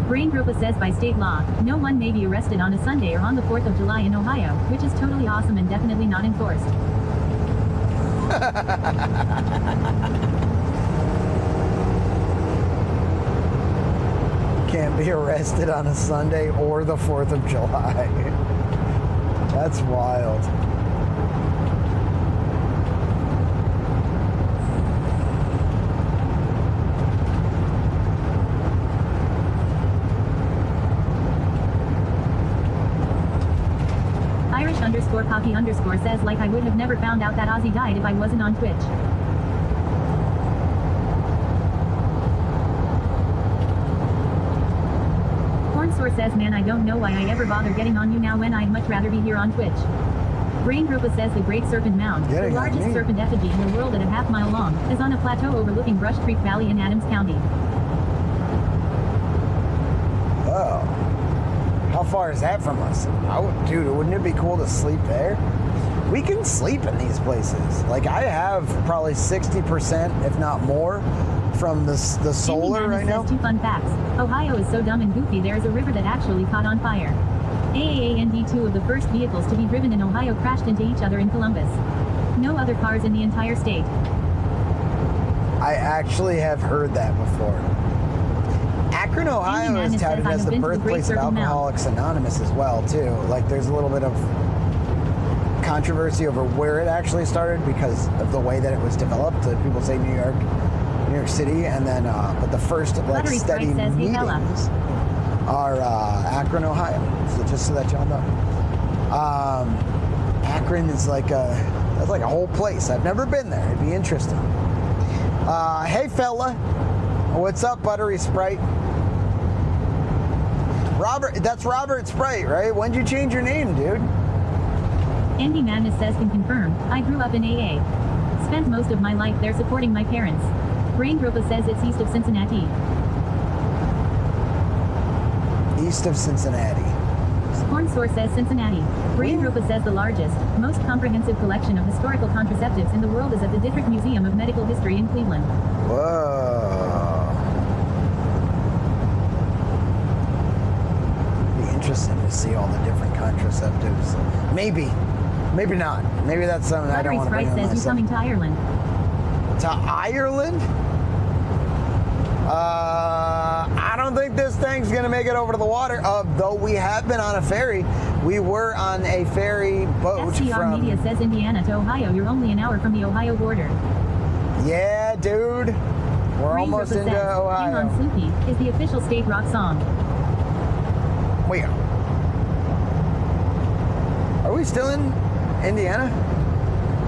Brain Ropa says by state law, no one may be arrested on a Sunday or on the 4th of July in Ohio, which is totally awesome and definitely not enforced. Can't be arrested on a Sunday or the 4th of July. That's wild. Irish_Poppy_ says like I would have never found out that Ozzy died if I wasn't on Twitch. Cornsour says man I don't know why I ever bother getting on you now when I'd much rather be here on Twitch. Brain Ropa says the Great Serpent Mound, the largest serpent effigy in the world at a half-mile long, is on a plateau overlooking Brush Creek Valley in Adams County. Oh. How far is that from us? Dude, wouldn't it be cool to sleep there? We can sleep in these places. Like, I have probably 60%, if not more, from the solar right now. 2 fun facts. Ohio is so dumb and goofy there is a river that actually caught on fire. AAAND 2 of the first vehicles to be driven in Ohio crashed into each other in Columbus. No other cars in the entire state. I actually have heard that before. Akron, Ohio is touted as the birthplace of Alcoholics Anonymous as well, too. Like, there's a little bit of controversy over where it actually started because of the way that it was developed. People say New York City, and then, but the first, like, steady meetings are Akron, Ohio. So just so that y'all know. Akron is that's like a whole place. I've never been there. It'd be interesting. Hey, fella. What's up, Buttery Sprite? Robert. That's Robert Sprite, right? When'd you change your name, dude? Andy Madness says can confirm. I grew up in AA. Spent most of my life there supporting my parents. Brain Gropa says it's east of Cincinnati. East of Cincinnati. Horn Source says Cincinnati. Brain Gropa says the largest, most comprehensive collection of historical contraceptives in the world is at the Diffrick Museum of Medical History in Cleveland. Whoa. Be interesting to see all the different contraceptives. Maybe not. Maybe that's something I don't want to bring on says you myself. coming to Ireland. To Ireland? I don't think this thing's gonna make it over to the water. Though we have been on a ferry. We were on a ferry boat SCR Media says Indiana to Ohio. You're only an hour from the Ohio border. Yeah, dude. We're Brain almost Gropa into says, Ohio. Hang on, Sloopy is the official state rock song. Wait. Are we still in Indiana?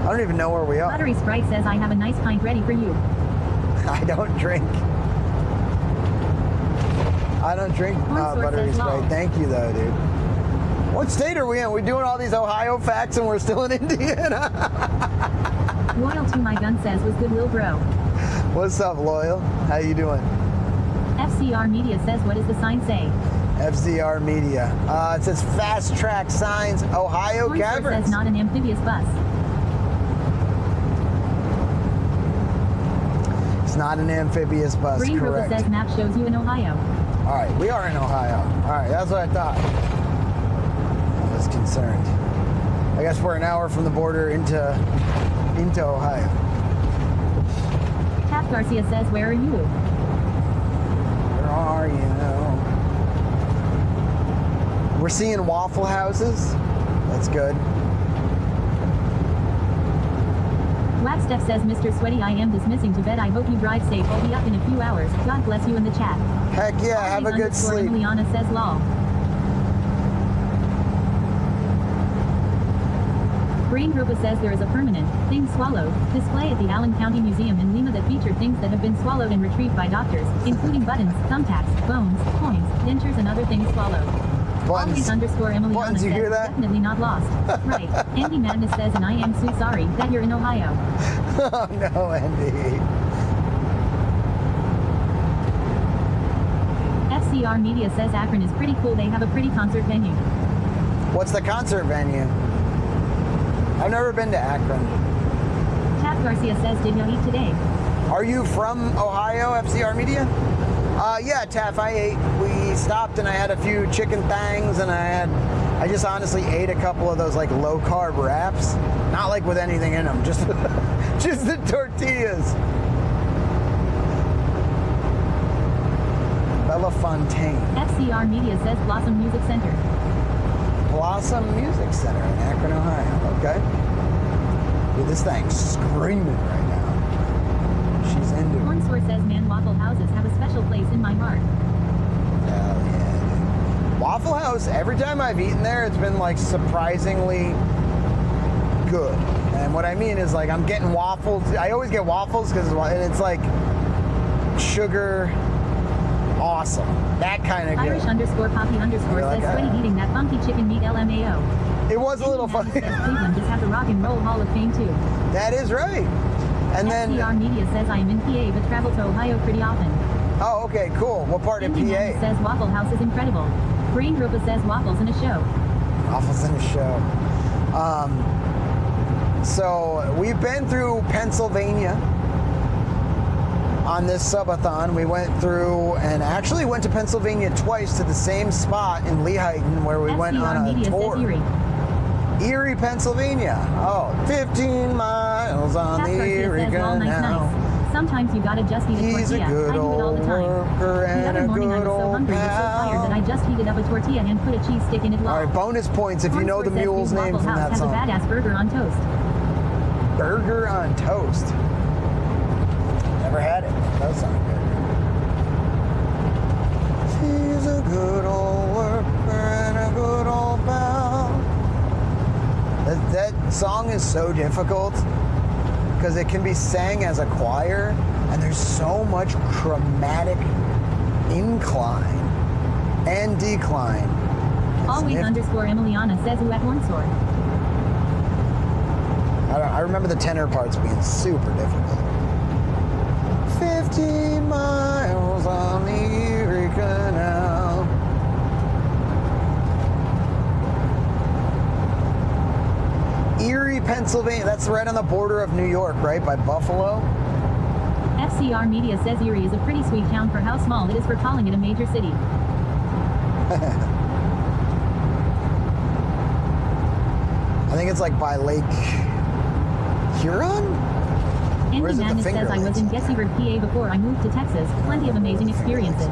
I don't even know where we are. Buttery Sprite says I have a nice pint ready for you. I don't drink. Buttery Sprite. Thank you, though, dude. What state are we in? We're doing all these Ohio facts and we're still in Indiana. Loyal to my gun says was good, Lil Bro. What's up, Loyal? How you doing? FCR Media says what does the sign say? FCR Media. It says Fast Track Signs, Ohio Horn Source Caverns. says not an amphibious bus. It's not an amphibious bus, Brain Gropa correct. says map shows you in Ohio. All right, we are in Ohio. All right, that's what I thought. I was concerned. I guess we're an hour from the border into Ohio. Pat Garcia says, where are you? Where are you? We're seeing Waffle Houses. That's good. Wax Steph says, Mr. Sweaty, I am dismissing to bed. I hope you drive safe. I'll be up in a few hours. God bless you in the chat. Heck yeah, have a good sleep. Emiliana says, lol. Brain Gropa says there is a permanent thing swallowed display at the Allen County Museum in Lima that feature things that have been swallowed and retrieved by doctors, including buttons, thumbtacks, bones, coins, dentures, and other things swallowed. Buttons. Emiliana Buttons, you says, hear that? definitely not lost. Right. Andy Madness says, and I am so sorry that you're in Ohio. Oh no, Andy. FCR Media says Akron is pretty cool. They have a pretty concert venue. What's the concert venue? I've never been to Akron. Pat Garcia says, did you eat today? Are you from Ohio, FCR Media? Yeah, Taff, I ate. We stopped and I had a few chicken thangs and I just honestly ate a couple of those like low carb wraps. Not like with anything in them, just just the tortillas. Bella Fontaine. FCR Media says Blossom Music Center. Blossom Music Center in Akron, Ohio. Okay. Dude, this thing's screaming right now. She's into it. Horn Source says, man, Waffle Houses have a special place in my heart. Hell yeah, dude. Waffle House, every time I've eaten there, it's been like surprisingly good. And what I mean is like I'm getting waffles. I always get waffles because it's like sugar awesome. That kind of good. Irish _Poppy_ says, sweaty eating that funky chicken meat LMAO. It was a little funny. Says Cleveland just had the Rock and Roll Hall of Fame too. That is right. And then FCR Media says I am in PA but travel to Ohio pretty often. Oh, okay, cool. What part of Andy PA? Madness says Waffle House is incredible. Brain Gropa says waffles in a show. Waffles in a show. So we've been through Pennsylvania on this subathon. We went through and actually went to Pennsylvania twice to the same spot in Lehighton where we went on a Media tour. says Erie. Erie, Pennsylvania. Oh, 15 miles on Pat the Garcia Erie says, well, nice. Canal. Sometimes you gotta just eat a He's tortilla. a good I do it all the old time. worker The and other a morning I good was so old hungry but so tired that I just heated up a tortilla and put a cheese stick in it. All right, bonus points if you know the mule's name from that has song. a badass burger on toast. Burger on toast. Never had it. That sounds good. She's a good old worker and a good old pal. That song is so difficult because it can be sang as a choir and there's so much chromatic incline and decline. Always Sniff. underscore Emiliana says who at Hornsword. I remember the tenor parts being super difficult. 50 miles on the Erie Canal. Erie, Pennsylvania. That's right on the border of New York, right? By Buffalo. FCR Media says Erie is a pretty sweet town for how small it is for calling it a major city. I think it's like by Lake Huron? Or Andy is it the Madness Finger says I was Lakes? in Gettysburg, PA before I moved to Texas. Plenty of amazing experiences.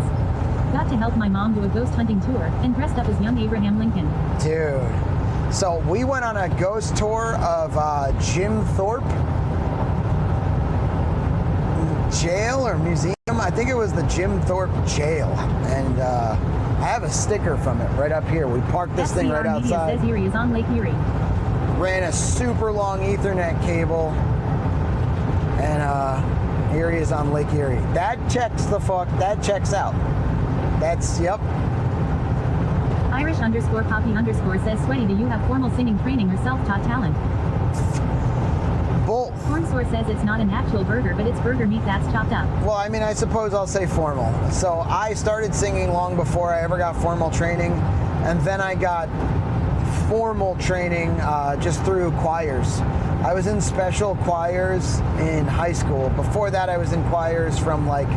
Got to help my mom do a ghost hunting tour and dressed up as young Abraham Lincoln. Dude. So we went on a ghost tour of Jim Thorpe jail or museum. I think it was the Jim Thorpe jail. And I have a sticker from it right up here. We parked this thing right FCR Media outside. says Erie is on Lake Erie. Ran a super long Ethernet cable. And Erie is on Lake Erie. That checks out. That's, yep. Irish underscore Poppy underscore says Sweaty, do you have formal singing training or self-taught talent? Both. Hornsword says it's not an actual burger, but it's burger meat that's chopped up. Well, I mean, I suppose I'll say formal. So I started singing long before I ever got formal training. And then I got formal training just through choirs. I was in special choirs in high school. Before that, I was in choirs from like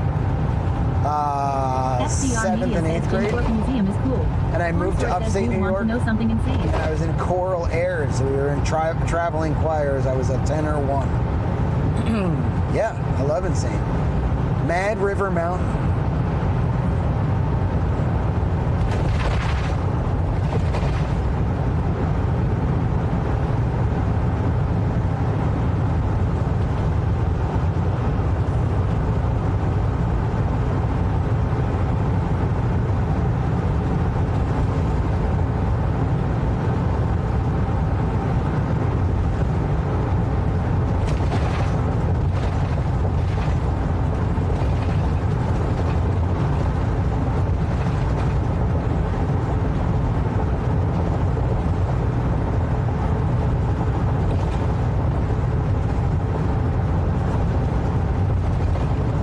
FCR 7th Media and 8th says grade. Jim Thorpe Museum is cool. And I moved to Hornsword says upstate you New want York. to know something insane. And I was in choral airs. We were in traveling choirs. I was a tenor 1. Yeah, I love Insane. Mad River Mountain.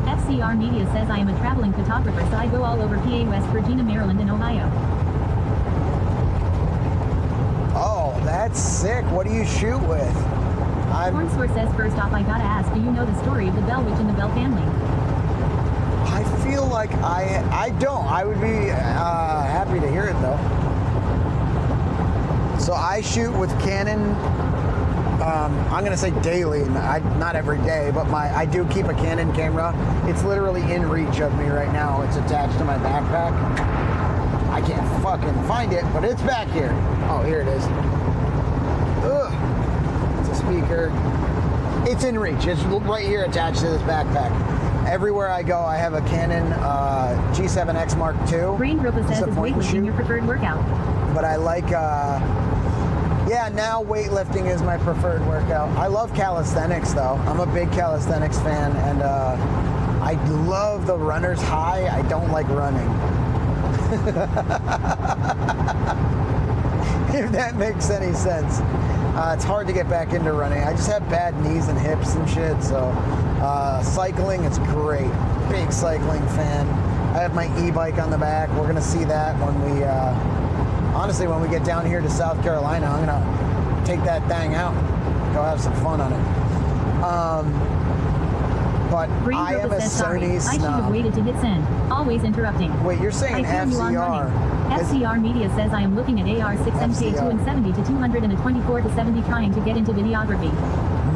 FCR Media says I am a traveling photographer, so I go all over PA, West Virginia, Maryland, and Ohio. Oh, that's sick. What do you shoot with? Hornsword says first off I gotta ask, do you know the story of the Bell Witch and the Bell family? I feel like I don't. I would be happy to hear it though. So I shoot with Canon. I'm gonna say daily, not every day, but I do keep a Canon camera. It's literally in reach of me right now. It's attached to my backpack. I can't fucking find it, but it's back here. Oh, here it is. Ugh. It's a speaker. It's in reach. It's right here attached to this backpack. Everywhere I go, I have a Canon G7X Mark II. Brain Gropa says is weightlifting your preferred workout. But I like, yeah, now weightlifting is my preferred workout. I love calisthenics though. I'm a big calisthenics fan, and I love the runner's high. I don't like running. If that makes any sense. It's hard to get back into running. I just have bad knees and hips and shit, so cycling is great. Big cycling fan. I have my e-bike on the back. We're gonna see that when we, honestly, when we get down here to South Carolina. I'm gonna take that thing out, go have some fun on it. But Brain I am Gropa a says sorry. Sony I should have snob. waited to hit send. Always interrupting. Wait, you're saying I feel you on FCR? running. FCR Media says I am looking at AR6MK 270 to 200 and a 24 to 70 trying to get into videography.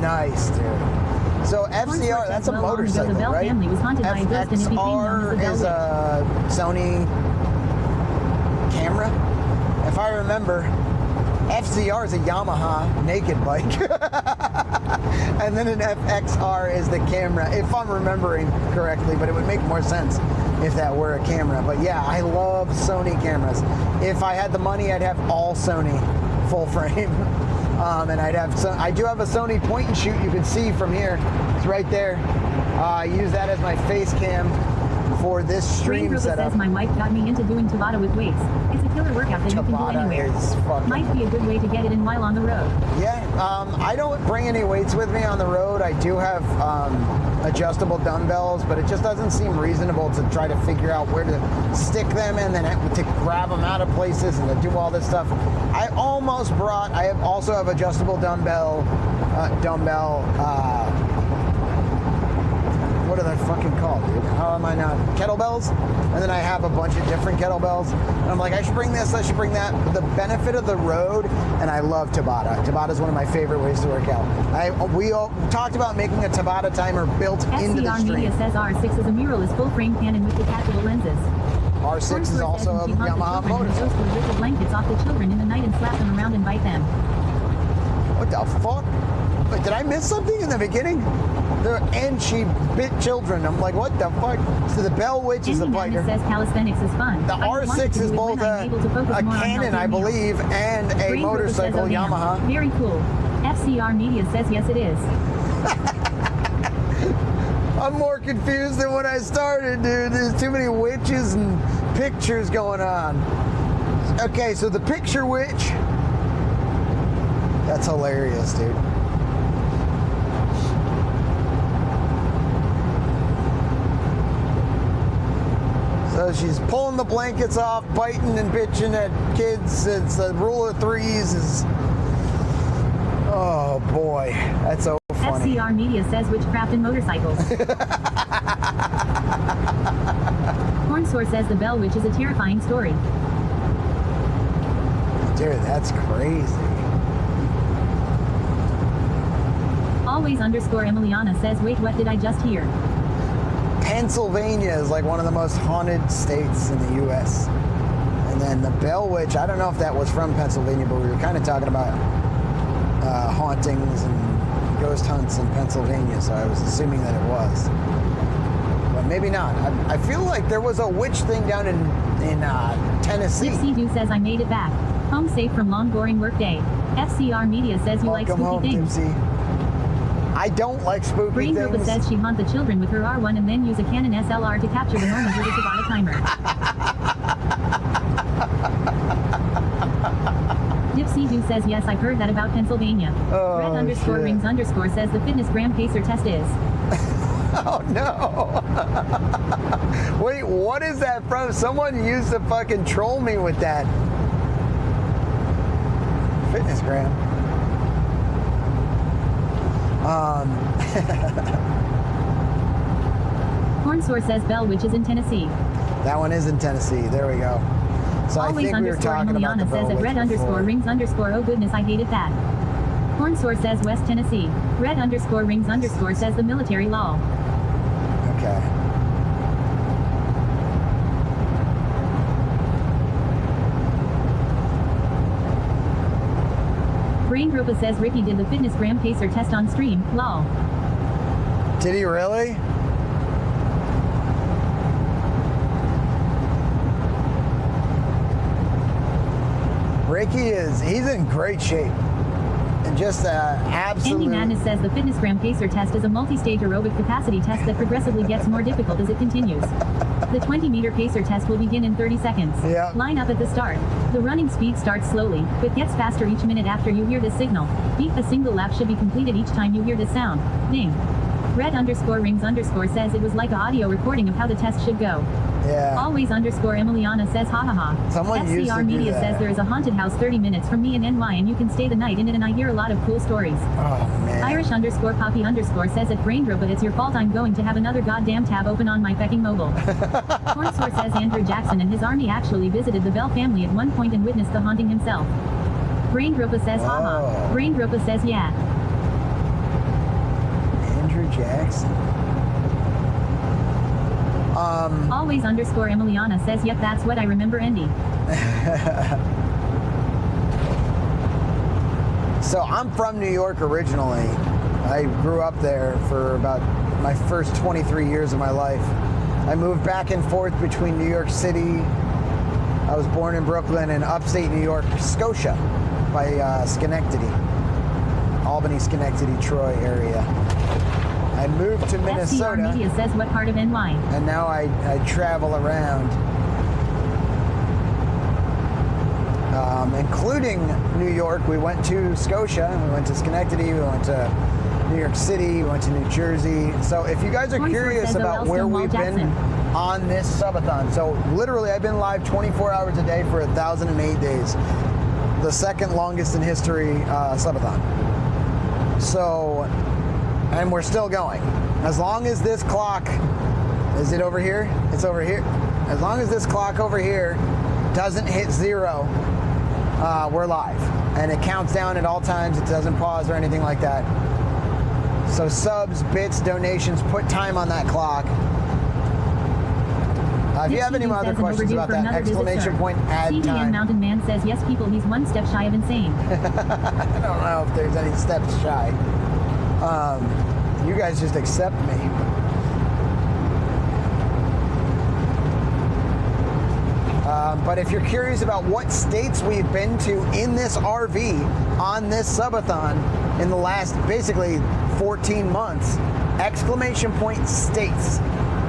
Nice, dude. So FCR, that's a motorcycle, the Bell right? family was haunted by a ghost and it became known as the FXR Bell is Witch. a Sony camera. If I remember, FCR is a Yamaha naked bike. And then an FXR is the camera, if I'm remembering correctly, but it would make more sense if that were a camera. But yeah, I love Sony cameras. If I had the money, I'd have all Sony full frame. And I do have a Sony point and shoot you can see from here. It's right there. I use that as my face cam. for this Brain stream Ropa setup. says my wife got me into doing Tabata with weights. It's a killer workout that you can do Tabata anywhere. is fucking... Might be a good way to get it in while on the road. Yeah, I don't bring any weights with me on the road. I do have adjustable dumbbells, but it just doesn't seem reasonable to try to figure out where to stick them and then to grab them out of places and to do all this stuff. I almost brought, I also have adjustable dumbbell, what are they fucking called, dude? How am I not? Kettlebells? And then I have a bunch of different kettlebells. And I'm like, I should bring this, I should bring that. But the benefit of the road, and I love Tabata. Tabata is one of my favorite ways to work out. We all talked about making a Tabata timer built into the SCR stream. Media says R6 is a mirrorless full-frame Canon with detachable lenses. R6 is also a Yamaha motorcycle. Those would rip the blankets off the children in the night and slap them around and bite them. What the fuck? Wait, did I miss something in the beginning? And she bit children. I'm like, what the fuck? So the Bell Witch is a biter. Says calisthenics is fun. The R6 is both a Canon, I believe, and a motorcycle Yamaha. Very cool. FCR Media says yes, it is. I'm more confused than when I started, dude. There's too many witches and pictures going on. Okay, so the picture witch. That's hilarious, dude. So she's pulling the blankets off, biting and bitching at kids. It's the rule of threes. Oh boy, that's so funny. FCR Media says witchcraft and motorcycles. Hornsour says the Bell Witch is a terrifying story. Dude, that's crazy. Always _ Emiliana says, wait, what did I just hear? Pennsylvania is like one of the most haunted states in the U.S. And then the Bell Witch, I don't know if that was from Pennsylvania, but we were kind of talking about hauntings and ghost hunts in Pennsylvania, so I was assuming that it was. But maybe not. I feel like there was a witch thing down in Tennessee. Dipsy says I made it back. Home safe from long boring work day. FCR Media says you like spooky things. Dipsy. I don't like spooky Brain things. Ropa says she'd haunt the children with her R1 and then use a Canon SLR to capture the moment with a Tabata timer. Dipsy says yes, I've heard that about Pennsylvania. Oh, Red _ rings _ says the fitness gram pacer test is. Oh no! Wait, what is that from? Someone used to fucking troll me with that. Fitness gram. Hornsour says Bell Witch is in Tennessee. That one is in Tennessee. There we go. So Always I think we were talking about the Emiliana says Bell at Red Witch before. _ rings _ oh goodness, I hated that. Hornsour says West Tennessee. Red _ rings _ says the military law. Okay. Brain Ropa says Ricky did the fitness gram pacer test on stream. Lol. Did he really? Ricky he's in great shape. And just absolute... Andy Madness says the fitness gram pacer test is a multi-stage aerobic capacity test that progressively gets more difficult as it continues. The 20-meter pacer test will begin in 30 seconds. Yeah. Line up at the start. The running speed starts slowly, but gets faster each minute after you hear this signal. Beat a single lap should be completed each time you hear this sound. Ding. Red _ rings _ says it was like an audio recording of how the test should go. Yeah. Always _ Emiliana says ha ha ha. Someone used to FCR do Media that. says there is a haunted house 30 minutes from me in NY and you can stay the night in it and I hear a lot of cool stories. Oh, man. Irish _ Poppy _ says at Brain Ropa it's your fault I'm going to have another goddamn tab open on my fucking mobile. Hornsour says Andrew Jackson and his army actually visited the Bell family at one point and witnessed the haunting himself. Brain Ropa says haha. Brain Ropa says yeah. Andrew Jackson. Always _ Emiliana says yep, that's what I remember Andy. So I'm from New York originally. I grew up there for about my first 23 years of my life. I moved back and forth between New York City. I was born in Brooklyn and upstate New York, Scotia, by Schenectady. Albany, Schenectady, Troy area. I moved to SCR Minnesota, Media says what part of NY? and now I travel around, including New York. We went to Scotia, we went to Schenectady, we went to New York City, we went to New Jersey. So if you guys are Voice curious says about OL where Stonewall we've Jackson. been on this subathon, so literally I've been live 24 hours a day for 1,008 days. The second longest in history subathon. So, and we're still going. As long as this clock, is it over here? It's over here. As long as this clock over here doesn't hit 0, we're live. And it counts down at all times. It doesn't pause or anything like that. So subs, bits, donations, put time on that clock. If you have any other questions about that, exclamation point, add CDN time. Mountain Man says, yes, people, he's one step shy of insane. I don't know if there's any steps shy. You guys just accept me. But if you're curious about what states we've been to in this RV on this subathon in the last basically 14 months, exclamation point states.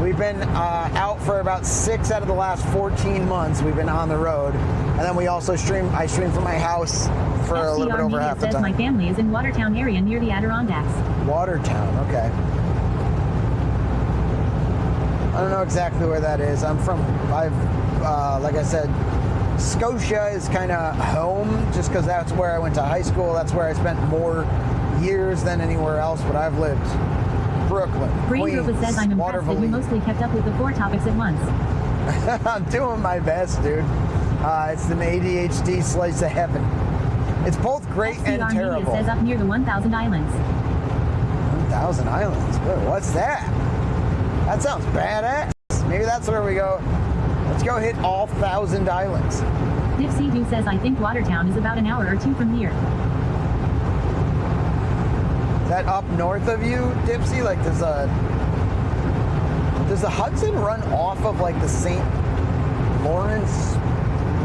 We've been out for about 6 out of the last 14 months. We've been on the road. And then we also I stream from my house for a little bit over half the says time. my family is in Watertown area near the Adirondacks. Watertown, okay. I don't know exactly where that is. Like I said, Scotia is kind of home just because that's where I went to high school. That's where I spent more years than anywhere else, but I've lived Brooklyn, Brain Group says I'm impressed that you mostly kept up with the 4 topics at once. I'm doing my best, dude. It's an ADHD slice of heaven. It's both great and SCR terrible. Media says up near the 1,000 Islands. 1,000 Islands? What's that? That sounds badass. Maybe that's where we go. Let's go hit all 1,000 islands. Dipsy Doo says I think Watertown is about an hour or 2 from here. Is that up north of you, Dipsy? Like does the Hudson run off of like the St. Lawrence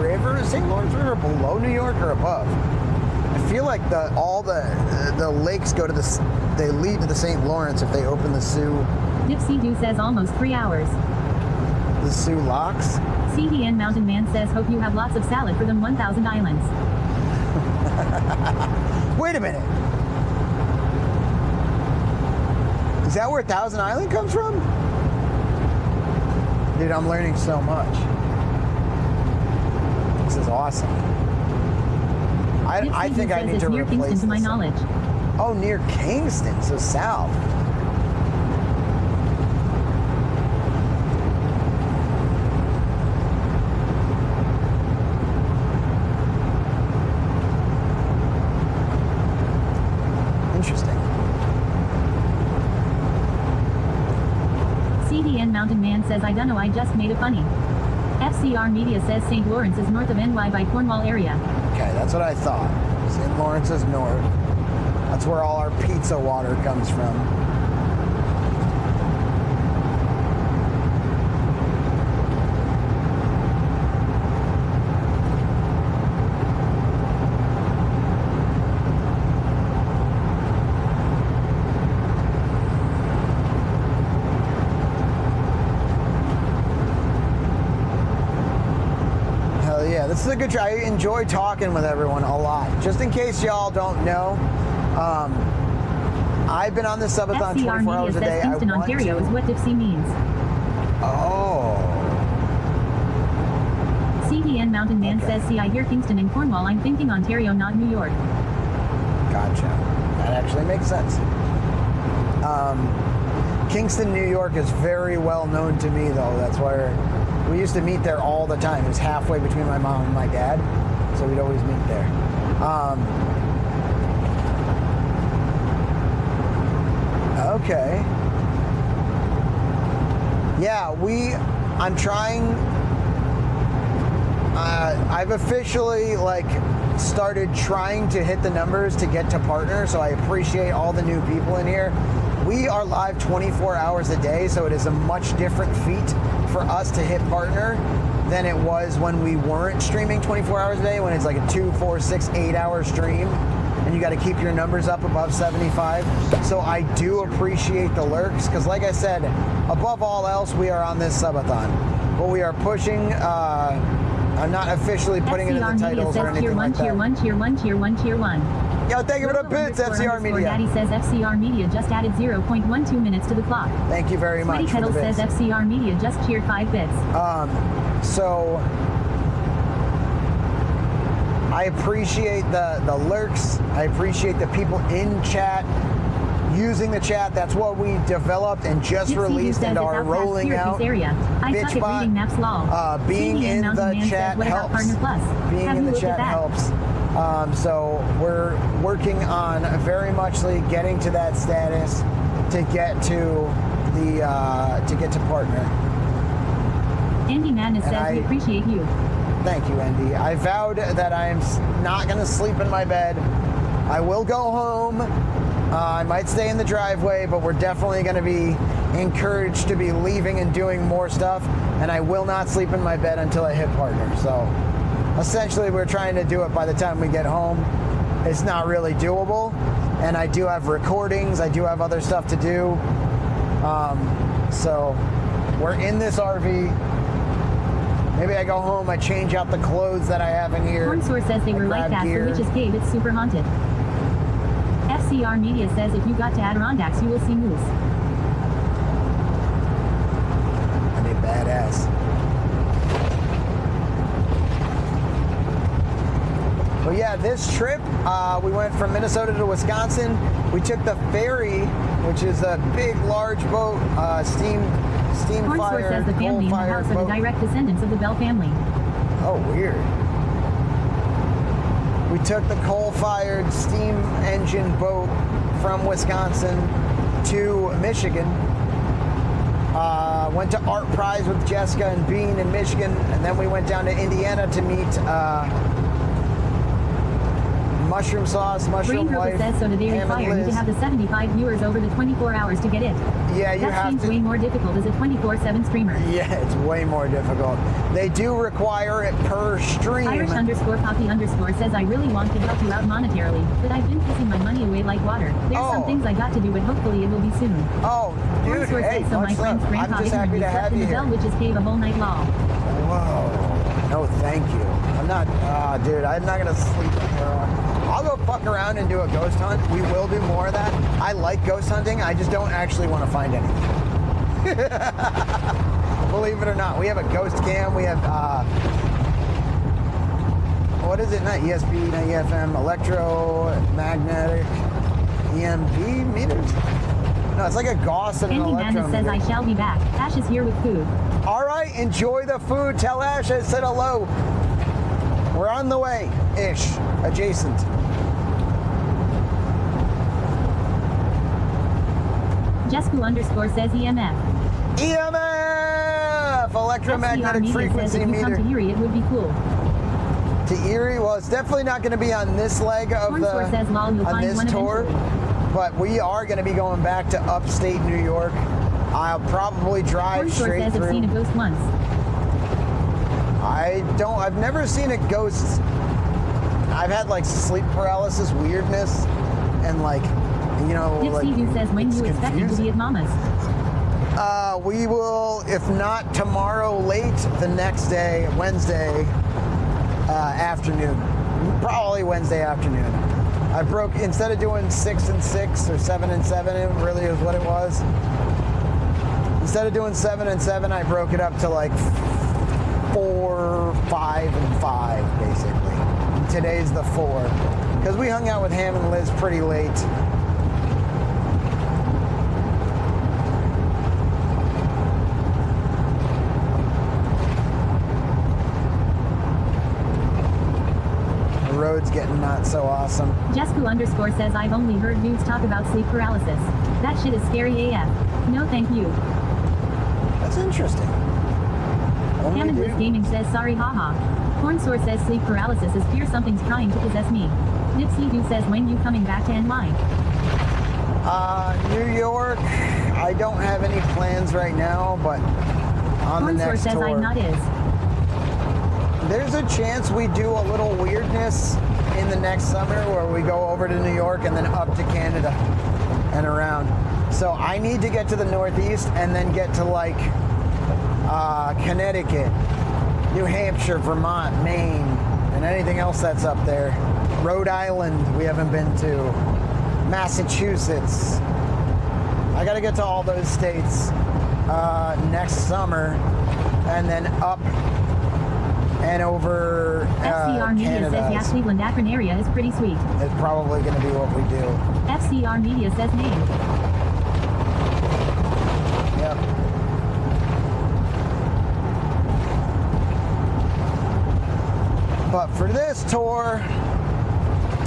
River? Is St. Lawrence River below New York or above? I feel like all the lakes go to they lead to the St. Lawrence if they open the Sioux. Dipsy Doo says almost 3 hours. The Sioux Locks? CDN Mountain Man says hope you have lots of salad for them 1,000 islands. Wait a minute. Is that where 1,000 Island comes from? Dude, I'm learning so much. This is awesome. I think I need to near replace Kingston, to my this. knowledge. Oh, near Kingston, so south. Interesting. CDN Mountain Man says I dunno, I just made a funny. FCR Media says St. Lawrence is north of NY by Cornwall area. Okay, that's what I thought. St. Lawrence is north. That's where all our pizza water comes from. This is a good try. I enjoy talking with everyone a lot. Just in case y'all don't know, I've been on this subathon FCR 24 hours a day. Kingston, Ontario is what Dipsy means. Oh. CDN Mountain Man says, see, I hear Kingston and Cornwall. I'm thinking Ontario, not New York. Gotcha. That actually makes sense. Kingston, New York is very well known to me, though. That's where we used to meet there all the time. It was halfway between my mom and my dad, so we'd always meet there. Okay. Yeah, I'm trying. I've officially started trying to hit the numbers to get to partner, so I appreciate all the new people in here. We are live 24 hours a day, so it is a much different feat for us to hit partner than it was when we weren't streaming 24 hours a day, when it's like a 2, 4, 6, 8 hour stream. and you got to keep your numbers up above 75. So I do appreciate the lurks, because like I said, above all else, we are on this subathon. But we are pushing, I'm not officially putting it in the titles or anything like that. Tier 1, tier 1, tier 1, tier 1. Yo, thank you for the bits, FCR Media. Daddy says FCR Media just added 0.12 minutes to the clock. Thank you very much. Sweaty Kettle says FCR Media just cheered 5 bits. So I appreciate the lurks. I appreciate the people in chat using the chat. That's what we developed and just released and are rolling out. BitchBot. Being in the chat helps. Being in the chat helps. So we're working on very muchly getting to that status to get to the partner. Andy Madness says we appreciate you. Thank you, Andy. I vowed that I am not going to sleep in my bed. I will go home. I might stay in the driveway, but we're definitely going to be encouraged to be leaving and doing more stuff. And I will not sleep in my bed until I hit partner. So essentially, we're trying to do it by the time we get home. It's not really doable. And I do have recordings. I do have other stuff to do. So we're in this RV. Maybe I go home, I change out the clothes that I have in here. Cornsour says they were like that for Witch's Cave. It's super haunted. FCR Media says if you got to Adirondacks, you will see moose. I mean, badass. But yeah, this trip, we went from Minnesota to Wisconsin. We took the ferry, which is a big, large boat, steam Cornsour says the family in the house are the direct descendants of the Bell family. Oh, weird. We took the coal-fired steam engine boat from Wisconsin to Michigan. Went to Art Prize with Jessica and Bean in Michigan, and then we went down to Indiana to meet Mushroom Sauce, Mushroom Wife, says so do they require you to have the 75 viewers over the 24 hours to get it? Yeah, you have to. That seems way more difficult as a 24/7 streamer. Yeah, it's way more difficult. They do require it per stream. Irish_Poppy_ says I really want to help you out monetarily, but I've been pissing my money away like water. There's some things I got to do, but hopefully it will be soon. Oh, dude, hey, says, so my friend's grandpa I'm just happy to have you in the here. Bell Witch's Cave a whole night long. Whoa. No, thank you. I'm not, dude, I'm not going to sleep in here. I'll go fuck around and do a ghost hunt. We will do more of that. I like ghost hunting. I just don't actually want to find anything. Believe it or not, we have a ghost cam. We have, what is it? Not ESP, not EFM, electromagnetic, EMP meters? No, it's like a Gauss and an Andy Madness electrometer. says I shall be back. Ash is here with food. All right, enjoy the food. Tell Ash I said hello. We're on the way-ish, adjacent. Jesku_ says EMF. EMF! Electromagnetic frequency says if you meter. come to Erie, it would be cool. To Erie? Well, it's definitely not going to be on this leg of Cornsour says, lol, you'll on find this one tour. eventually. But we are going to be going back to upstate New York. I'll probably drive Cornsour straight says through. I've seen a ghost once. I've never seen a ghost. I've had like sleep paralysis, weirdness, and like, you know, Dipsy who says when you expect it to be at Mama's. We will, if not tomorrow late, the next day, Wednesday afternoon. Probably Wednesday afternoon. I broke, instead of doing 6 and 6 or 7 and 7, it really is what it was. Instead of doing 7 and 7, I broke it up to like 4, 5, and 5, basically. And today's the 4. Because we hung out with Ham and Liz pretty late. The road's getting not so awesome. Jesku_ says I've only heard dudes talk about sleep paralysis. That shit is scary AF. No thank you. That's interesting. Hammondless Gaming says sorry haha. Cornsour says sleep paralysis is fear something's trying to possess me. Nipsey who says when you coming back to NY? New York, I don't have any plans right now, but on the next tour. I'm not is. There's a chance we do a little weirdness in the next summer where we go over to New York and then up to Canada and around. So I need to get to the Northeast and then get to like Connecticut, New Hampshire, Vermont, Maine, and anything else that's up there. Rhode Island we haven't been to, Massachusetts. I got to get to all those states next summer, and then up and over FCR Media Canada. says, yeah, Cleveland Akron area is pretty sweet. It's probably going to be what we do. FCR Media says name. Yep. But for this tour,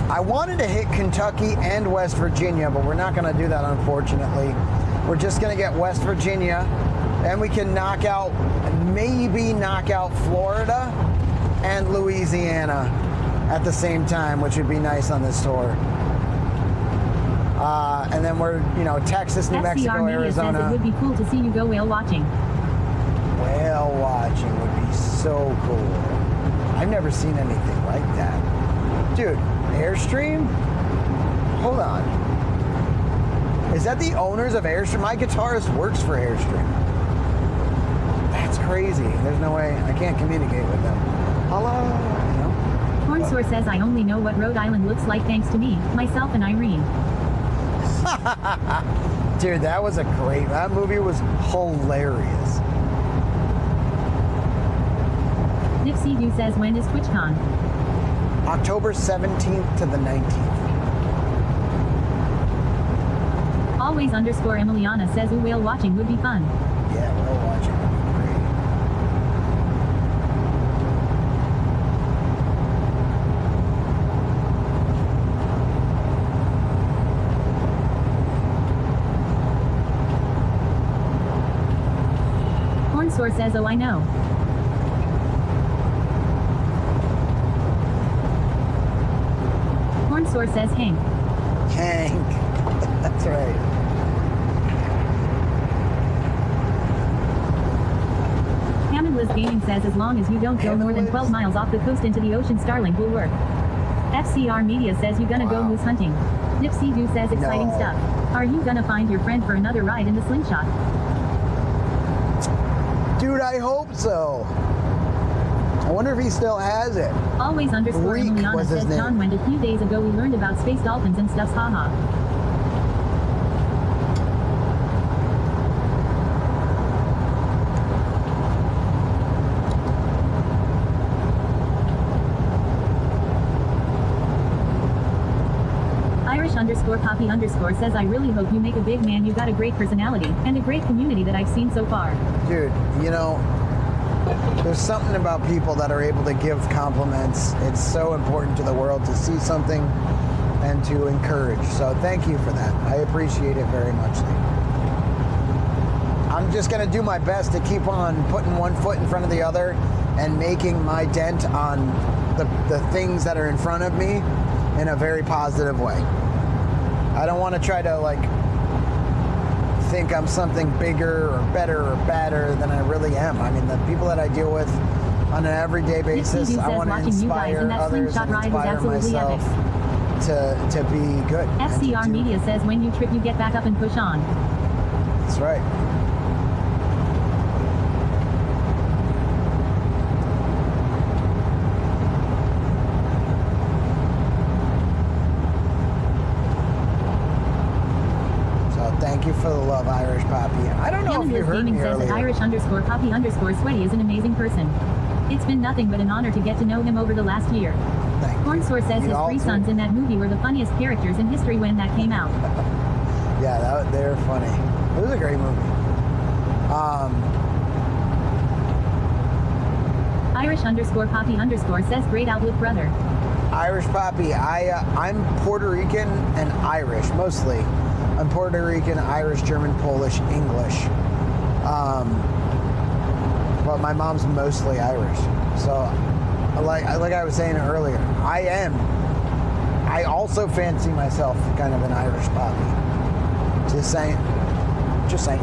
I wanted to hit Kentucky and West Virginia, but we're not going to do that, unfortunately. We're just going to get West Virginia, and we can maybe knock out Florida and Louisiana at the same time, which would be nice on this tour. And then we're, Texas, New Mexico, FCR Media Arizona. says it would be cool to see you go whale watching. Whale watching would be so cool. I've never seen anything like that. Dude, Airstream? Hold on. Is that the owners of Airstream? My guitarist works for Airstream. That's crazy. There's no way. I can't communicate with them. Hello? Hornsour says, I only know what Rhode Island looks like thanks to me, myself, and Irene. Dude, that movie was hilarious. Nipsey Doo says, when is TwitchCon? October 17th to the 19th. Always_Emiliana says, ooh, whale watching would be fun. Yeah, whale watching would be great. Hornsour says, oh, I know. Hornsour says, Hank. Hank. That's right. Hamidless Gaming says, as long as you don't go more than 12 miles off the coast into the ocean, Starlink will work. FCR Media says, you gonna go moose hunting. Nipsey Doo says, exciting No. stuff. Are you gonna find your friend for another ride in the slingshot? Dude, I hope so. I wonder if he still has it. Always_Emiliana was his says, name. John went a few days ago, we learned about space dolphins and stuffs, haha. Irish_Poppy_ says, I really hope you make a big man. You got a great personality and a great community that I've seen so far. Dude, there's something about people that are able to give compliments. It's so important to the world to see something and to encourage. So thank you for that. I appreciate it very much. I'm just going to do my best to keep on putting one foot in front of the other and making my dent on the things that are in front of me in a very positive way. I don't want to try to think I'm something bigger or better or badder than I really am. I mean, the people that I deal with on an everyday basis, I want to inspire others and inspire myself to be good. FCR Media says, when you trip, you get back up and push on. That's right. Thank you for the love, Irish Poppy. I don't know if you heard me says earlier. that Irish_Poppy_Sweaty is an amazing person. It's been nothing but an honor to get to know him over the last year. Hornsour says his three sons in that movie were the funniest characters in history when that came out. Yeah, they're funny. It was a great movie. Irish_Poppy_ says, great outlook, brother. Irish Poppy, I'm Puerto Rican and Irish, mostly. I'm Puerto Rican, Irish, German, Polish, English. But my mom's mostly Irish. So, like I was saying earlier, I also fancy myself kind of an Irish Poppy. Just saying. Just saying.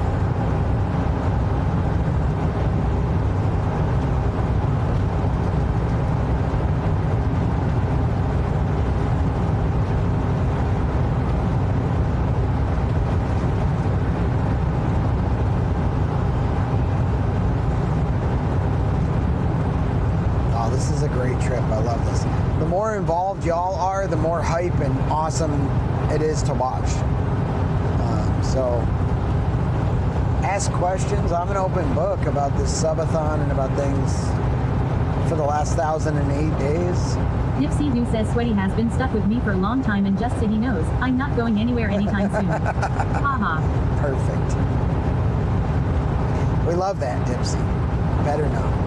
trip. I love this. The more involved y'all are, the more hype and awesome it is to watch. So ask questions. I'm an open book about this subathon and about things for the last 1,008 days. Nipsey Who says Sweaty has been stuck with me for a long time and just so he knows, I'm not going anywhere anytime soon. Haha. Perfect. We love that, Dipsy. Better know.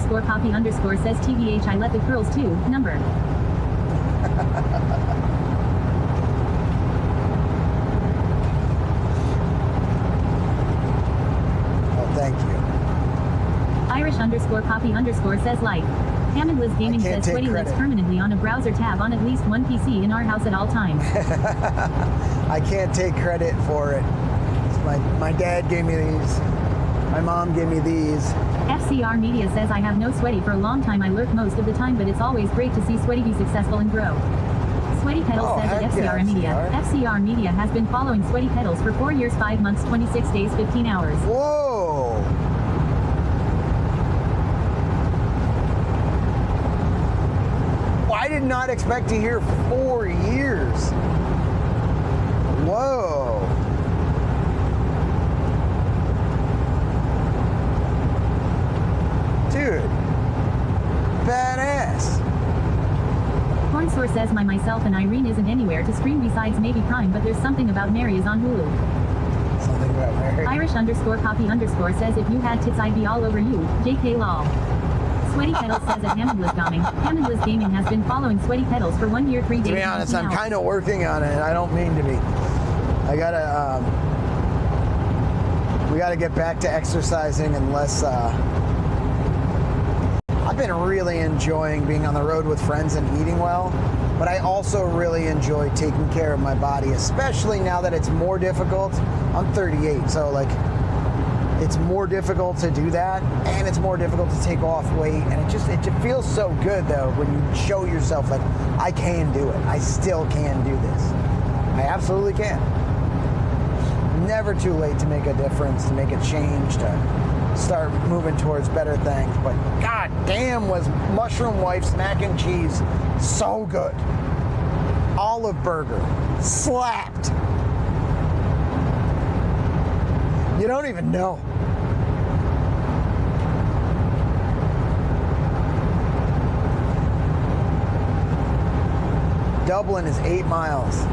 _Poppy_ says TBH I let the curls too, number. Oh, thank you. Irish _Poppy_ says like. Hammond Liz Gaming says Sweaty lives permanently on a browser tab on at least one PC in our house at all times. I can't take credit for it. My dad gave me these. My mom gave me these. FCR Media says I have no Sweaty for a long time. I lurk most of the time, but it's always great to see Sweaty be successful and grow. Sweaty Pedals says at FCR Media. FCR Media has been following Sweaty Pedals for 4 years, 5 months, 26 days, 15 hours. Whoa! I did not expect to hear 4 years. Whoa. Dude. Badass. Porn Source says myself and Irene isn't anywhere to stream besides maybe Prime, but there's something about Mary is on Hulu. Something about Mary. Irish _Poppy_ says if you had tits I'd be all over you. JK lol. Sweaty Pedals says at Hammond Liz Gaming. Hammond Liz Gaming has been following Sweaty Pedals for 1 year, 3 days. To be honest, I'm kind of working on it. I don't mean to be. I gotta, we gotta get back to exercising and less, I've been really enjoying being on the road with friends and eating well, but I also really enjoy taking care of my body, especially now that it's more difficult. I'm 38, so like, it's more difficult to do that, and it's more difficult to take off weight, and it just feels so good though when you show yourself like, I can do it. I still can do this. I absolutely can. Never too late to make a difference, to make a change, to start moving towards better things. But god damn, was Mushroom Wife's mac and cheese so good. Olive burger slapped. You don't even know. Dublin is 8 miles.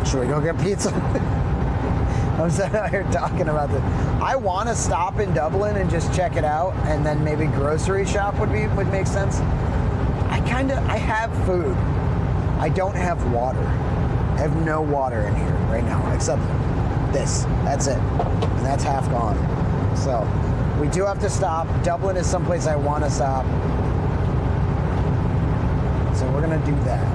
Should we go get pizza? I'm sitting out here talking about this. I want to stop in Dublin and just check it out, and then maybe grocery shop would make sense. I have food. I don't have water. I have no water in here right now, except this. That's it. And that's half gone. So we do have to stop. Dublin is someplace I want to stop. So we're going to do that.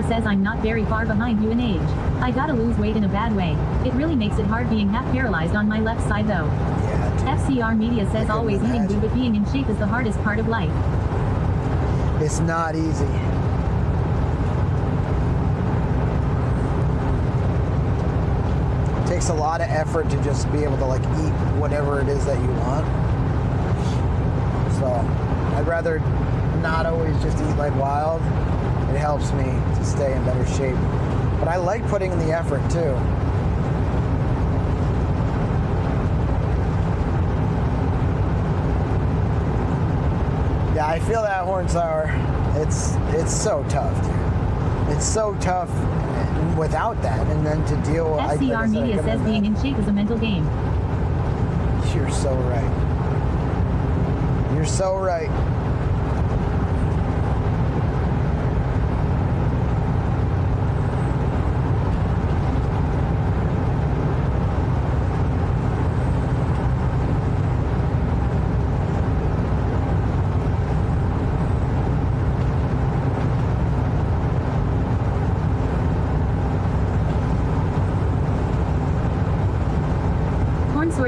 Says I'm not very far behind you in age. I gotta lose weight in a bad way. It really makes it hard being half paralyzed on my left side though. Yeah, FCR Media says always eating good, but being in shape is the hardest part of life. It's not easy. It takes a lot of effort to just be able to like eat whatever it is that you want. So I'd rather not always just eat like wild. It helps me to stay in better shape. But I like putting in the effort too. Yeah, I feel that horn sour. It's so tough, dude. It's so tough without that, and then to deal with FCR Media says being in shape is a mental game. You're so right. You're so right.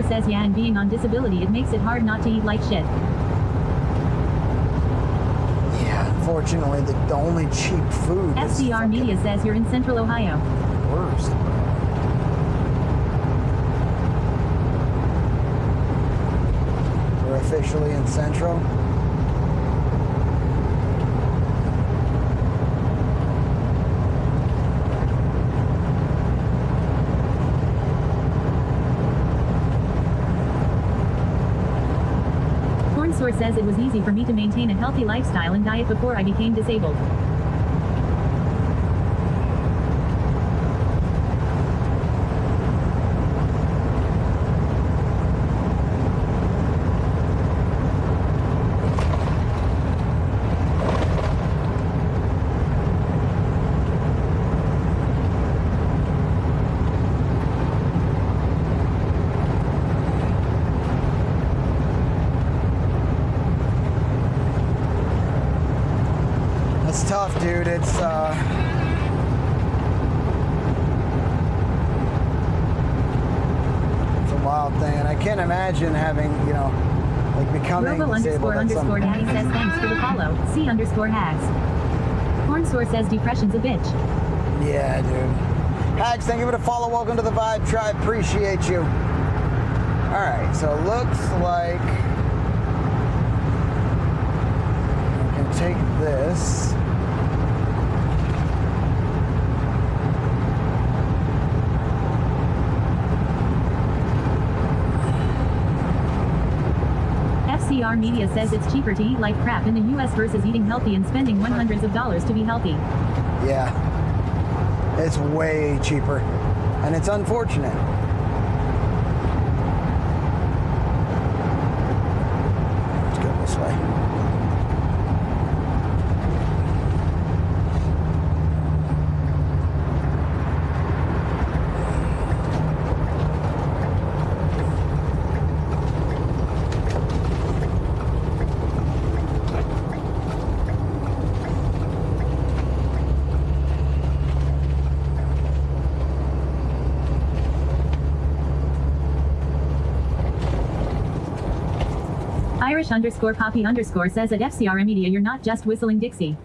says yeah, and being on disability it makes it hard not to eat like shit. Yeah, unfortunately, the only cheap food is FCR fucking Media says you're in Central Ohio. worst. We're officially in Central. Source says it was easy for me to maintain a healthy lifestyle and diet before I became disabled. It's tough, dude. It's a wild thing, and I can't imagine having, you know, like becoming Robo disabled at some __ Daddy says thanks for the follow. C _ Hags. Corn Source says depression's a bitch. Yeah, dude. Hags, thank you for the follow. Welcome to the Vibe Tribe. Appreciate you. All right, so it looks like I can take this. FCR Media says it's cheaper to eat like crap in the US versus eating healthy and spending hundreds of dollars to be healthy. Yeah. It's way cheaper. And it's unfortunate. Let's go this way. Irish _ Poppy _ says at FCR Media you're not just whistling Dixie.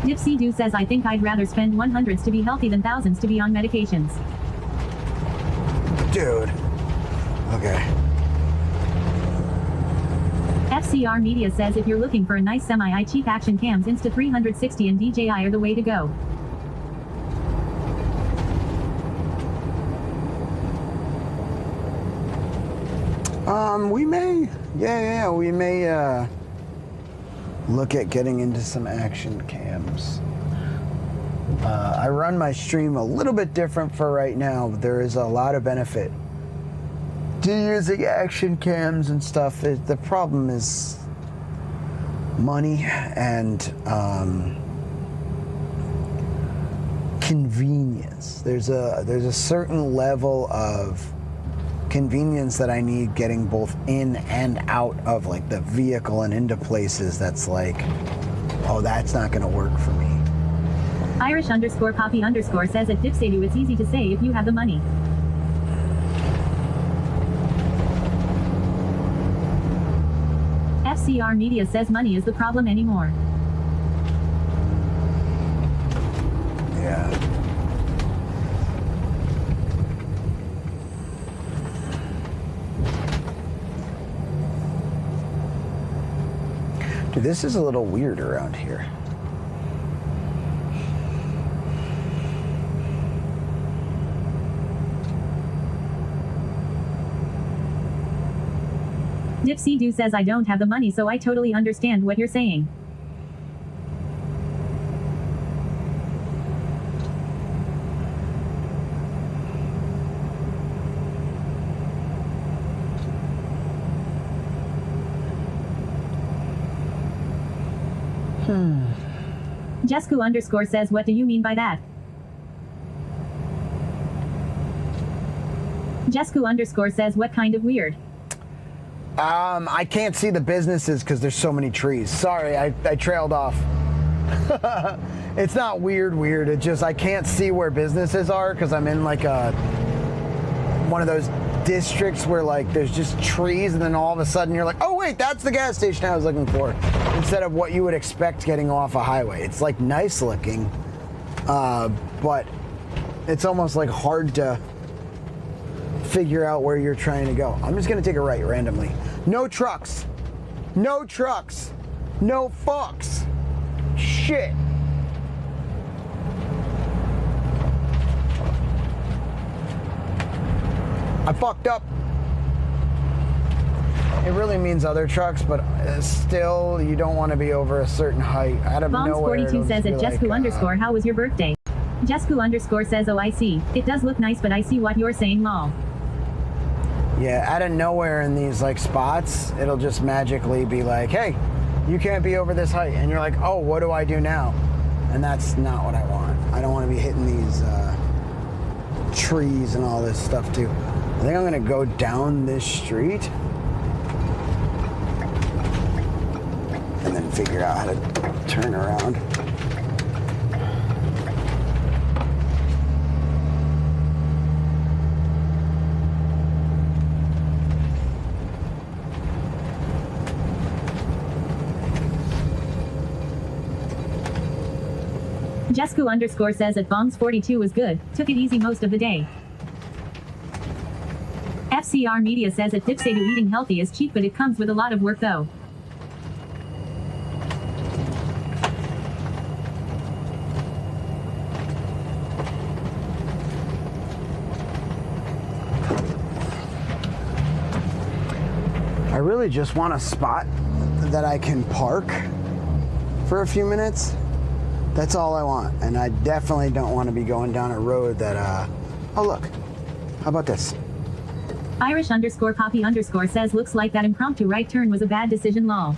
Dipsy Doo says I think I'd rather spend 100s to be healthy than thousands to be on medications. Dude. Okay. FCR Media says if you're looking for a nice semi-I cheap action cams Insta360 and DJI are the way to go. We may, we may, look at getting into some action cams. I run my stream a little bit different for right now, but there is a lot of benefit to using action cams and stuff. The problem is money and convenience. There's a certain level of convenience that I need getting both in and out of like the vehicle and into places that's like, oh, that's not gonna work for me. Irish _ Poppy _ says at Dipsy Doo it's easy to say if you have the money. FCR Media says money is the problem anymore. Yeah. Dude, this is a little weird around here. Dipsy Doo says I don't have the money, so I totally understand what you're saying. Jesku underscore says, what do you mean by that? Jesku underscore says, what kind of weird? I can't see the businesses because there's so many trees. Sorry, I trailed off. It's not weird. It's just I can't see where businesses are because I'm in like one of those districts where like there's just trees, and then all of a sudden you're like, oh wait, that's the gas station I was looking for, instead of what you would expect getting off a highway. It's like nice looking, but it's almost like hard to figure out where you're trying to go. I'm just gonna take a right randomly. No trucks. No trucks. No fucks. Shit. I fucked up. It really means other trucks, but still, you don't want to be over a certain height. Out of Bombs nowhere, 42 says at Jesku underscore, how was your birthday? Jesku underscore says, oh I see. It does look nice, but I see what you're saying, lol. Yeah, out of nowhere in these like spots, it'll just magically be like, hey, you can't be over this height. And you're like, oh, what do I do now? And that's not what I want. I don't want to be hitting these trees and all this stuff too. I think I'm gonna go down this street and then figure out how to turn around. Jesku underscore says that Bongs 42 was good, took it easy most of the day. FCR Media says that Dipsado eating healthy is cheap, but it comes with a lot of work though. I really just want a spot that I can park for a few minutes. That's all I want. And I definitely don't want to be going down a road that, oh look, how about this? Irish underscore Poppy underscore says, looks like that impromptu right turn was a bad decision, lol.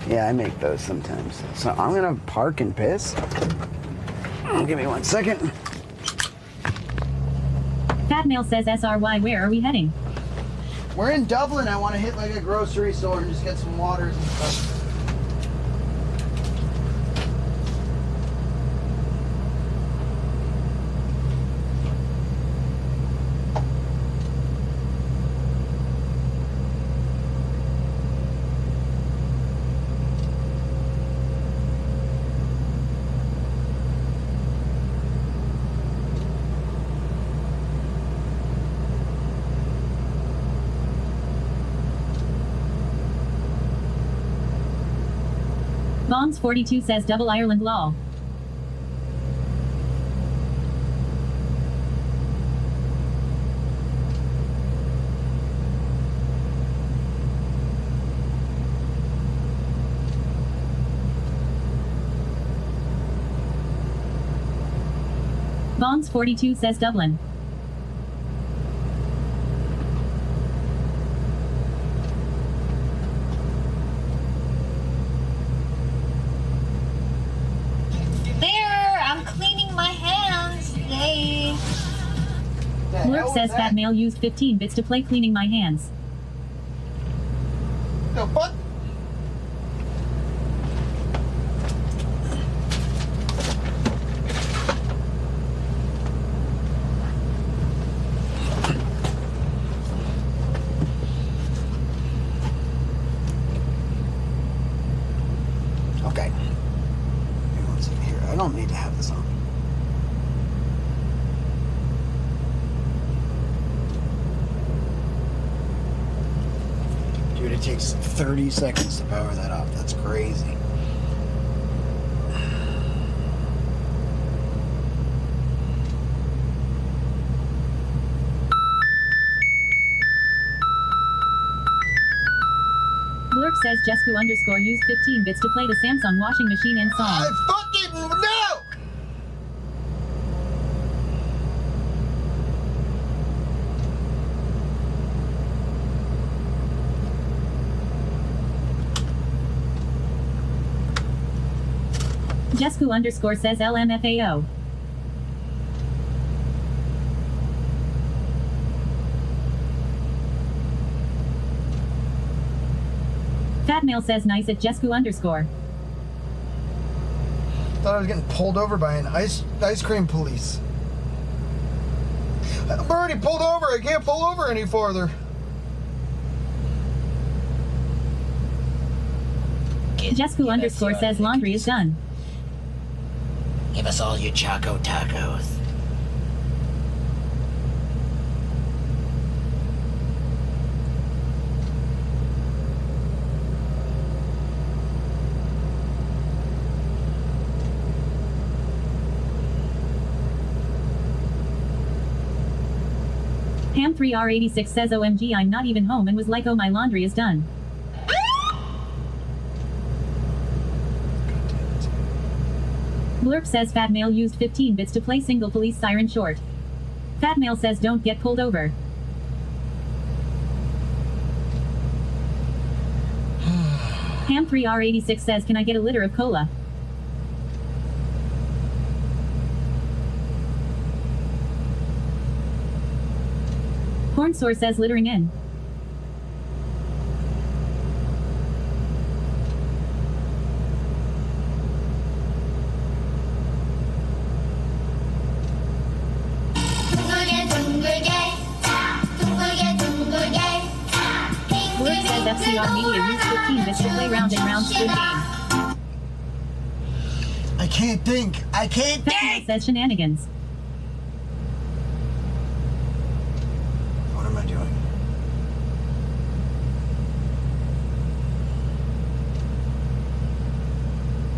Yeah, I make those sometimes. So I'm gonna park and piss. Give me 1 second. Fatmail says, SRY, where are we heading? We're in Dublin. I want to hit like a grocery store and just get some waters and stuff. Bongs 42 says, double Ireland, lol. Bongs 42 says Dublin. Blurk says Fatmail used 15 bits to play cleaning my hands. The fuck? Okay. Let's see here. I don't need to have this on. Dude, it takes 30 seconds to power that off. That's crazy. Blurk says Jesku underscore used 15 bits to play the Samsung washing machine and song. I fucking know! Jesku underscore says LMFAO. Fat Male says nice at Jesku underscore. Thought I was getting pulled over by an ice cream police. I'm already pulled over. I can't pull over any farther. Jesku underscore says laundry is done. Give us all your Choco Tacos. Ham3R86 says OMG I'm not even home and was like oh my laundry is done. Blurp says Fat Male used 15 bits to play single police siren short. Fat Male says don't get pulled over. Ham3R86 says can I get a liter of cola? Cornsour says littering in. Blurp says FCR Media used 15 bits to play round and round Squid Game. I can't think. I can't Fat Male think. says shenanigans. What am I doing?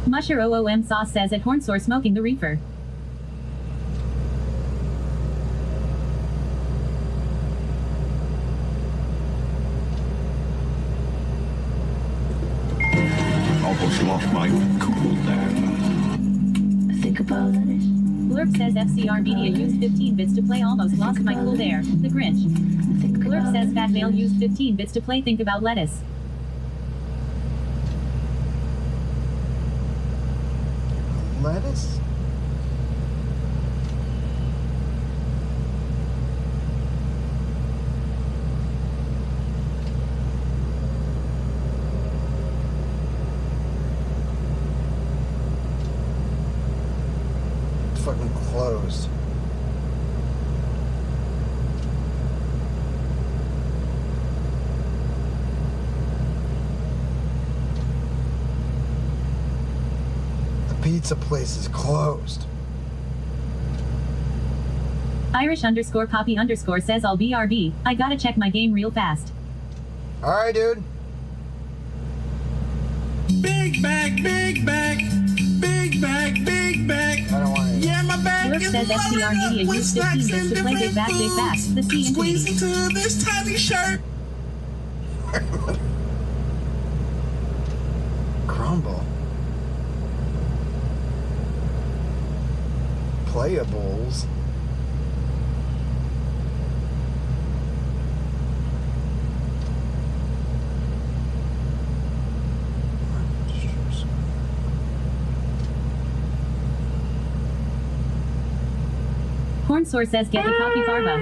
Musher OOM Sauce says at Hornsour smoking the reefer. Almost lost my cool there. Think about it. Blurp says FCR Media used 15 bits to play almost lost my cool there. The Grinch. Blurp says Fat Male used 15 bits to play think about lettuce. Lettuce? It's fucking closed. The pizza place is closed. Irish underscore Poppy underscore says I'll BRB. I gotta check my game real fast. Alright, dude. Big bag, big bag, big bag, big bag. I don't want it. Yeah, my bag Blurp is says FCR loaded Media up with used 15 snacks bits and to play Big Back Big Fast. The C Squeeze infinity. into this tiny shirt. Crumble. Playables. Cornsour says get the coffee farba.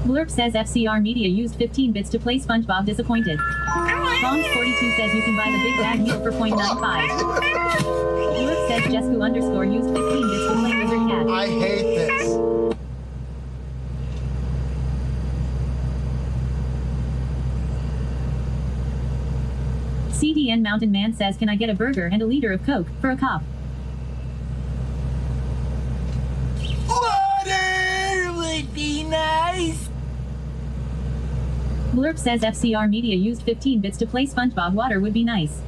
Blurp says FCR Media used 15 bits to play SpongeBob disappointed. Bombs42 says you can buy the big bag meal for .95. Blurp says Jesku underscore used 15 bits to play Wizard Cat. I hate this. CDN Mountain Man says can I get a burger and a liter of Coke for a cop? Water would be nice. Blurp says FCR Media used 15 bits to play SpongeBob water would be nice.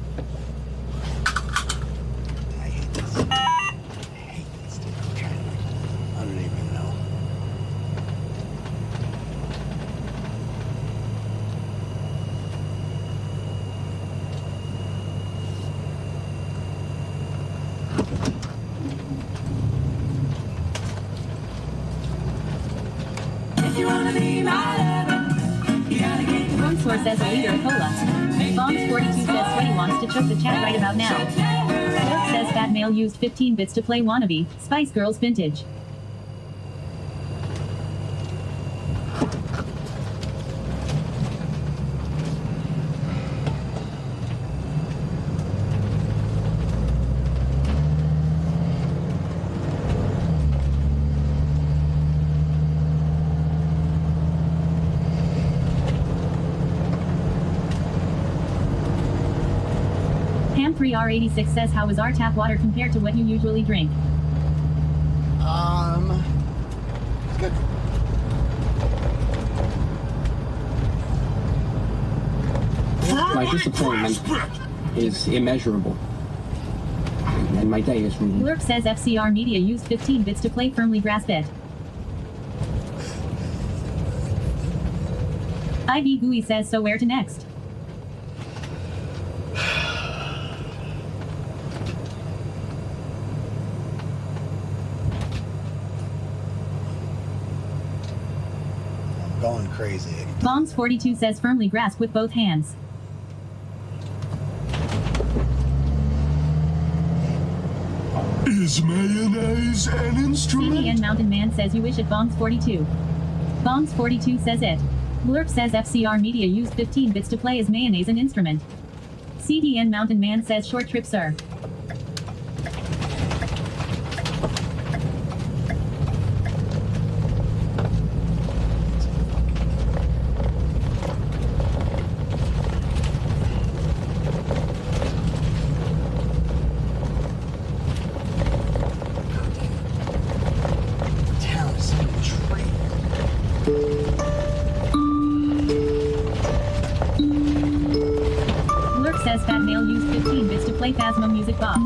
I hate this. I hate this, dude. I'm trying to, I don't even know. Cornsour says a liter of cola. Bombs 42 says Sweaty wants to choke the chat right about now. Blurp says Fat Male used 15 bits to play Wannabe, Spice Girls Vintage. Ham3R86 says how is our tap water compared to what you usually drink? It's good. My disappointment is immeasurable. And my day is ruined. Blurp says FCR Media used 15 bits to play Firmly Grass Bet. IB Gooey says so where to next? Going crazy. Bombs 42 says firmly grasp with both hands. Is mayonnaise an instrument? CDN Mountain Man says you wish it Bombs 42. Bombs 42 says it. Blurp says FCR Media used 15 bits to play as mayonnaise an instrument. CDN Mountain Man says short trip sir. Says Fat Male used 15 bits to play Phasmo Music Box.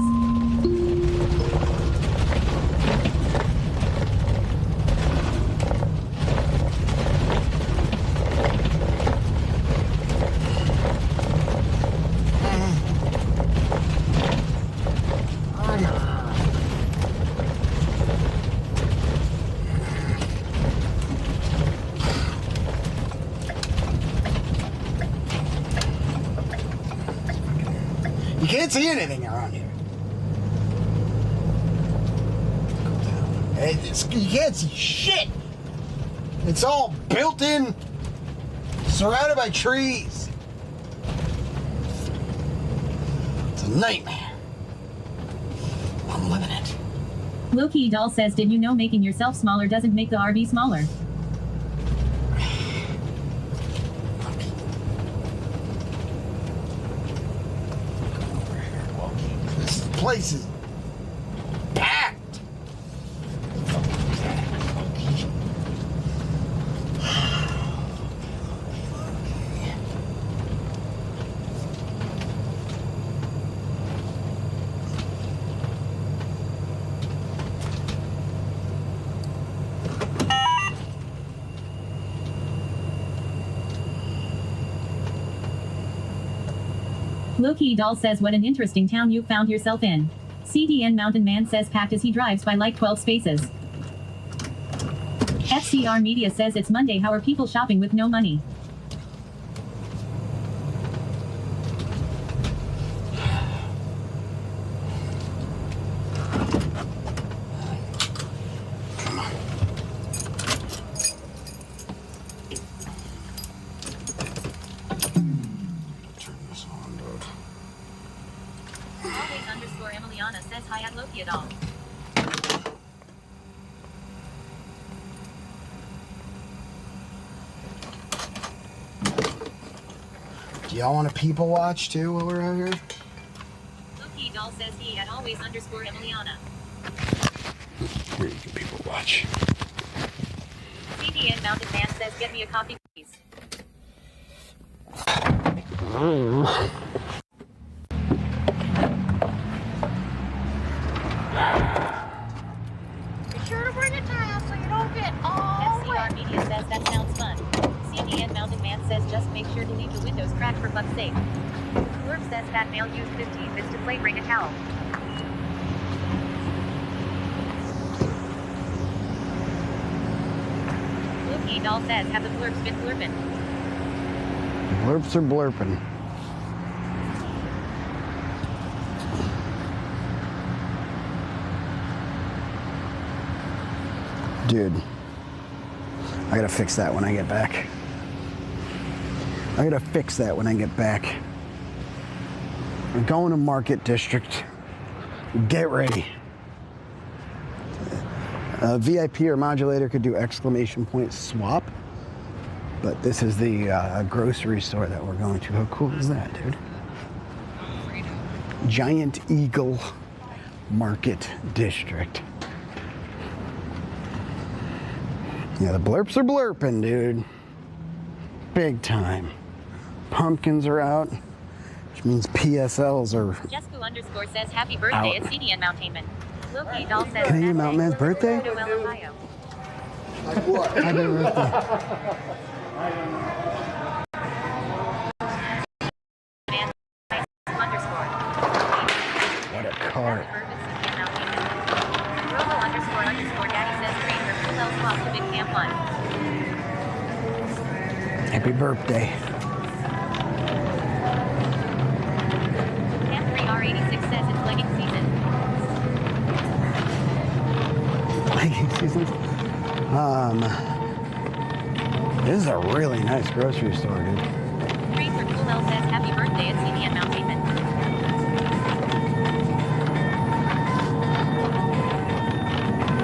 You can't see anything around here. You can't see shit. It's all built in, surrounded by trees. It's a nightmare. I'm living it. Loki Doll says, did you know making yourself smaller doesn't make the RV smaller? Place is packed. Loki Doll says, what an interesting town you found yourself in. CDN Mountain Man says packed as he drives by like 12 spaces. FCR Media says it's Monday, how are people shopping with no money? Emiliana says hi at Loki Doll. Do y'all want to people watch too while we're out here? Loki Doll says he at always underscore Emiliana. Where you can people watch. CDN Mountain Man says get me a coffee please. Be sure to bring a towel so you don't get all FCR Media says that sounds fun. CDN Mountain Man says just make sure to leave the windows cracked for fuck's sake. Blurb says Fat Male used 15 bits to play Bring a Towel. Loki Doll says have the blurbs been blurpin'? Blurps are blurping. Dude, I gotta fix that when I get back. I'm going to Market District. Get ready. VIP or modulator could do exclamation point swap, but this is the grocery store that we're going to. How cool is that, dude? Giant Eagle Market District. Yeah, the blurps are blurping, dude. Big time. Pumpkins are out, which means PSLs are Jesku underscore says happy birthday out. at CDN Mountainman. Loki doll says Canadian Mountain Man's birthday? Noel, Ohio. Happy birthday. What a cart. Robo underscore daddy says train for full health swap to Big Camp 1. Happy birthday. Camp 3R86 says it's legging season. Legging seasons. This is a really nice grocery store, dude. Train for full health says happy birthday at CDN Mountainman.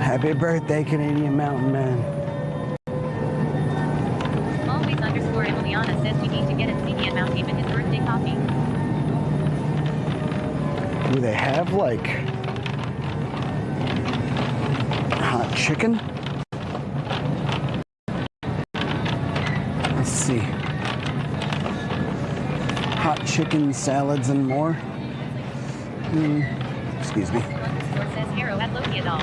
Happy birthday, Canadian Mountain Man. Always underscore Emiliana says we need to get at CDN Mountainman his birthday coffee. Do they have like hot chicken? Let's see. Hot chicken, salads, and more. Excuse me. Underscore says Hero at Loki doll.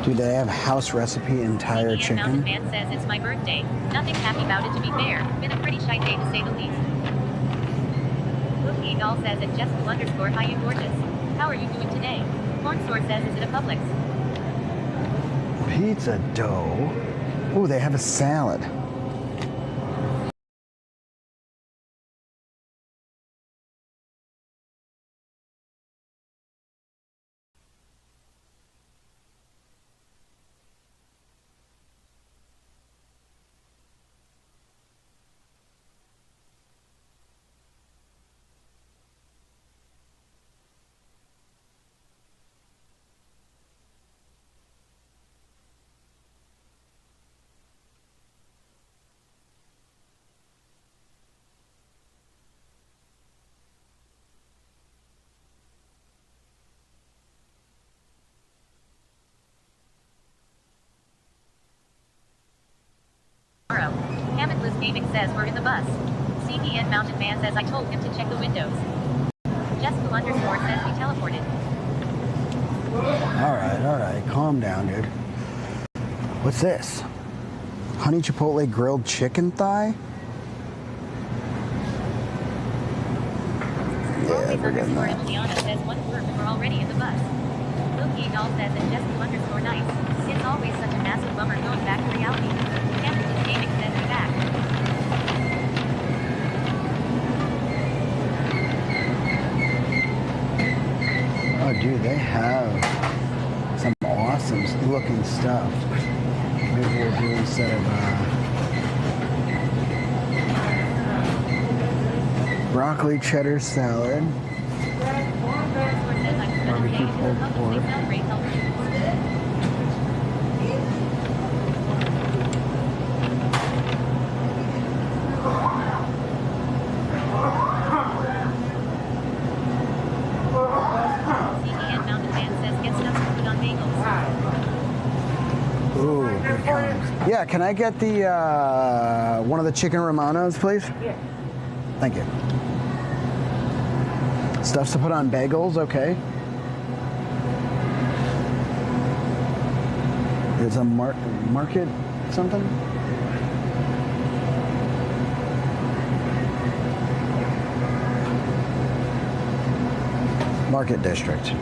Do they have house recipe entire CDN Mountain chicken? Man says it's my birthday. Nothing happy about it to be fair. Been a pretty shy day to say the least. Loki doll says at Jesku underscore hi you gorgeous. How are you doing today? Corn store says is it a Publix? Pizza dough. Oh, they have a salad. Hammondless Gaming says we're in the bus. CDN Mountain Man says I told him to check the windows. Jesku underscore says we teleported. All right, calm down, dude. What's this? Honey chipotle grilled chicken thigh? Yeah, Always we're getting underscore that. Emiliana says one word we're already in the bus. Loki doll says and Jesku underscore nice. It's always such a massive bummer going back to reality. Hammondless Gaming says we're back. Oh, dude, they have some awesome looking stuff. Maybe we'll do instead of broccoli cheddar salad, barbecue pulled pork. CDN Mountain Man says get stuff to put on bagels. Ooh, good times. Yeah, can I get the one of the chicken Romanos, please? Yeah. Thank you. Stuffs to put on bagels, okay. There's a market something? Market District.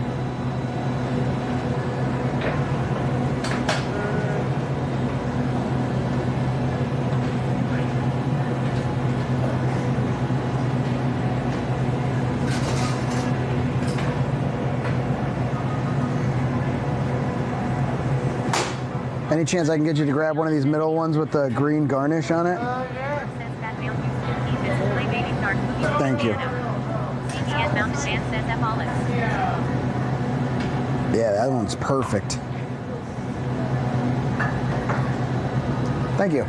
Any chance I can get you to grab one of these middle ones with the green garnish on it? Thank you. Yeah, that one's perfect. Thank you.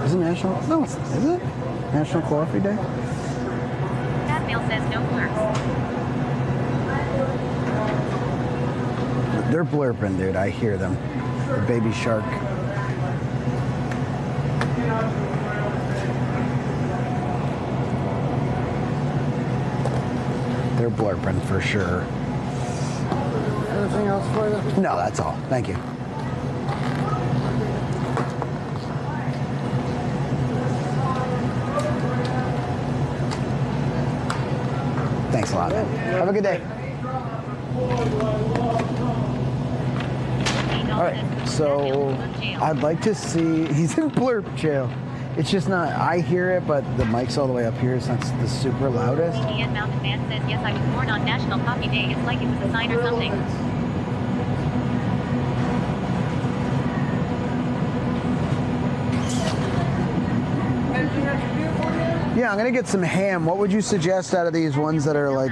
Is it National? No, is it? National Coffee Day? That mail says no clerks. They're blurping, dude. I hear them. The baby shark. They're blurping for sure. Anything else for you? No, that's all. Thank you. Thanks a lot, man. Have a good day. All right, so I'd like to see, he's in blurp jail. It's just not, I hear it, but the mic's all the way up here, so it's the super loudest. Ian Mountain Man says, yes, I was born on National Coffee Day. It's like it was a sign or something. Yeah, I'm gonna get some ham. What would you suggest out of these ones that are like,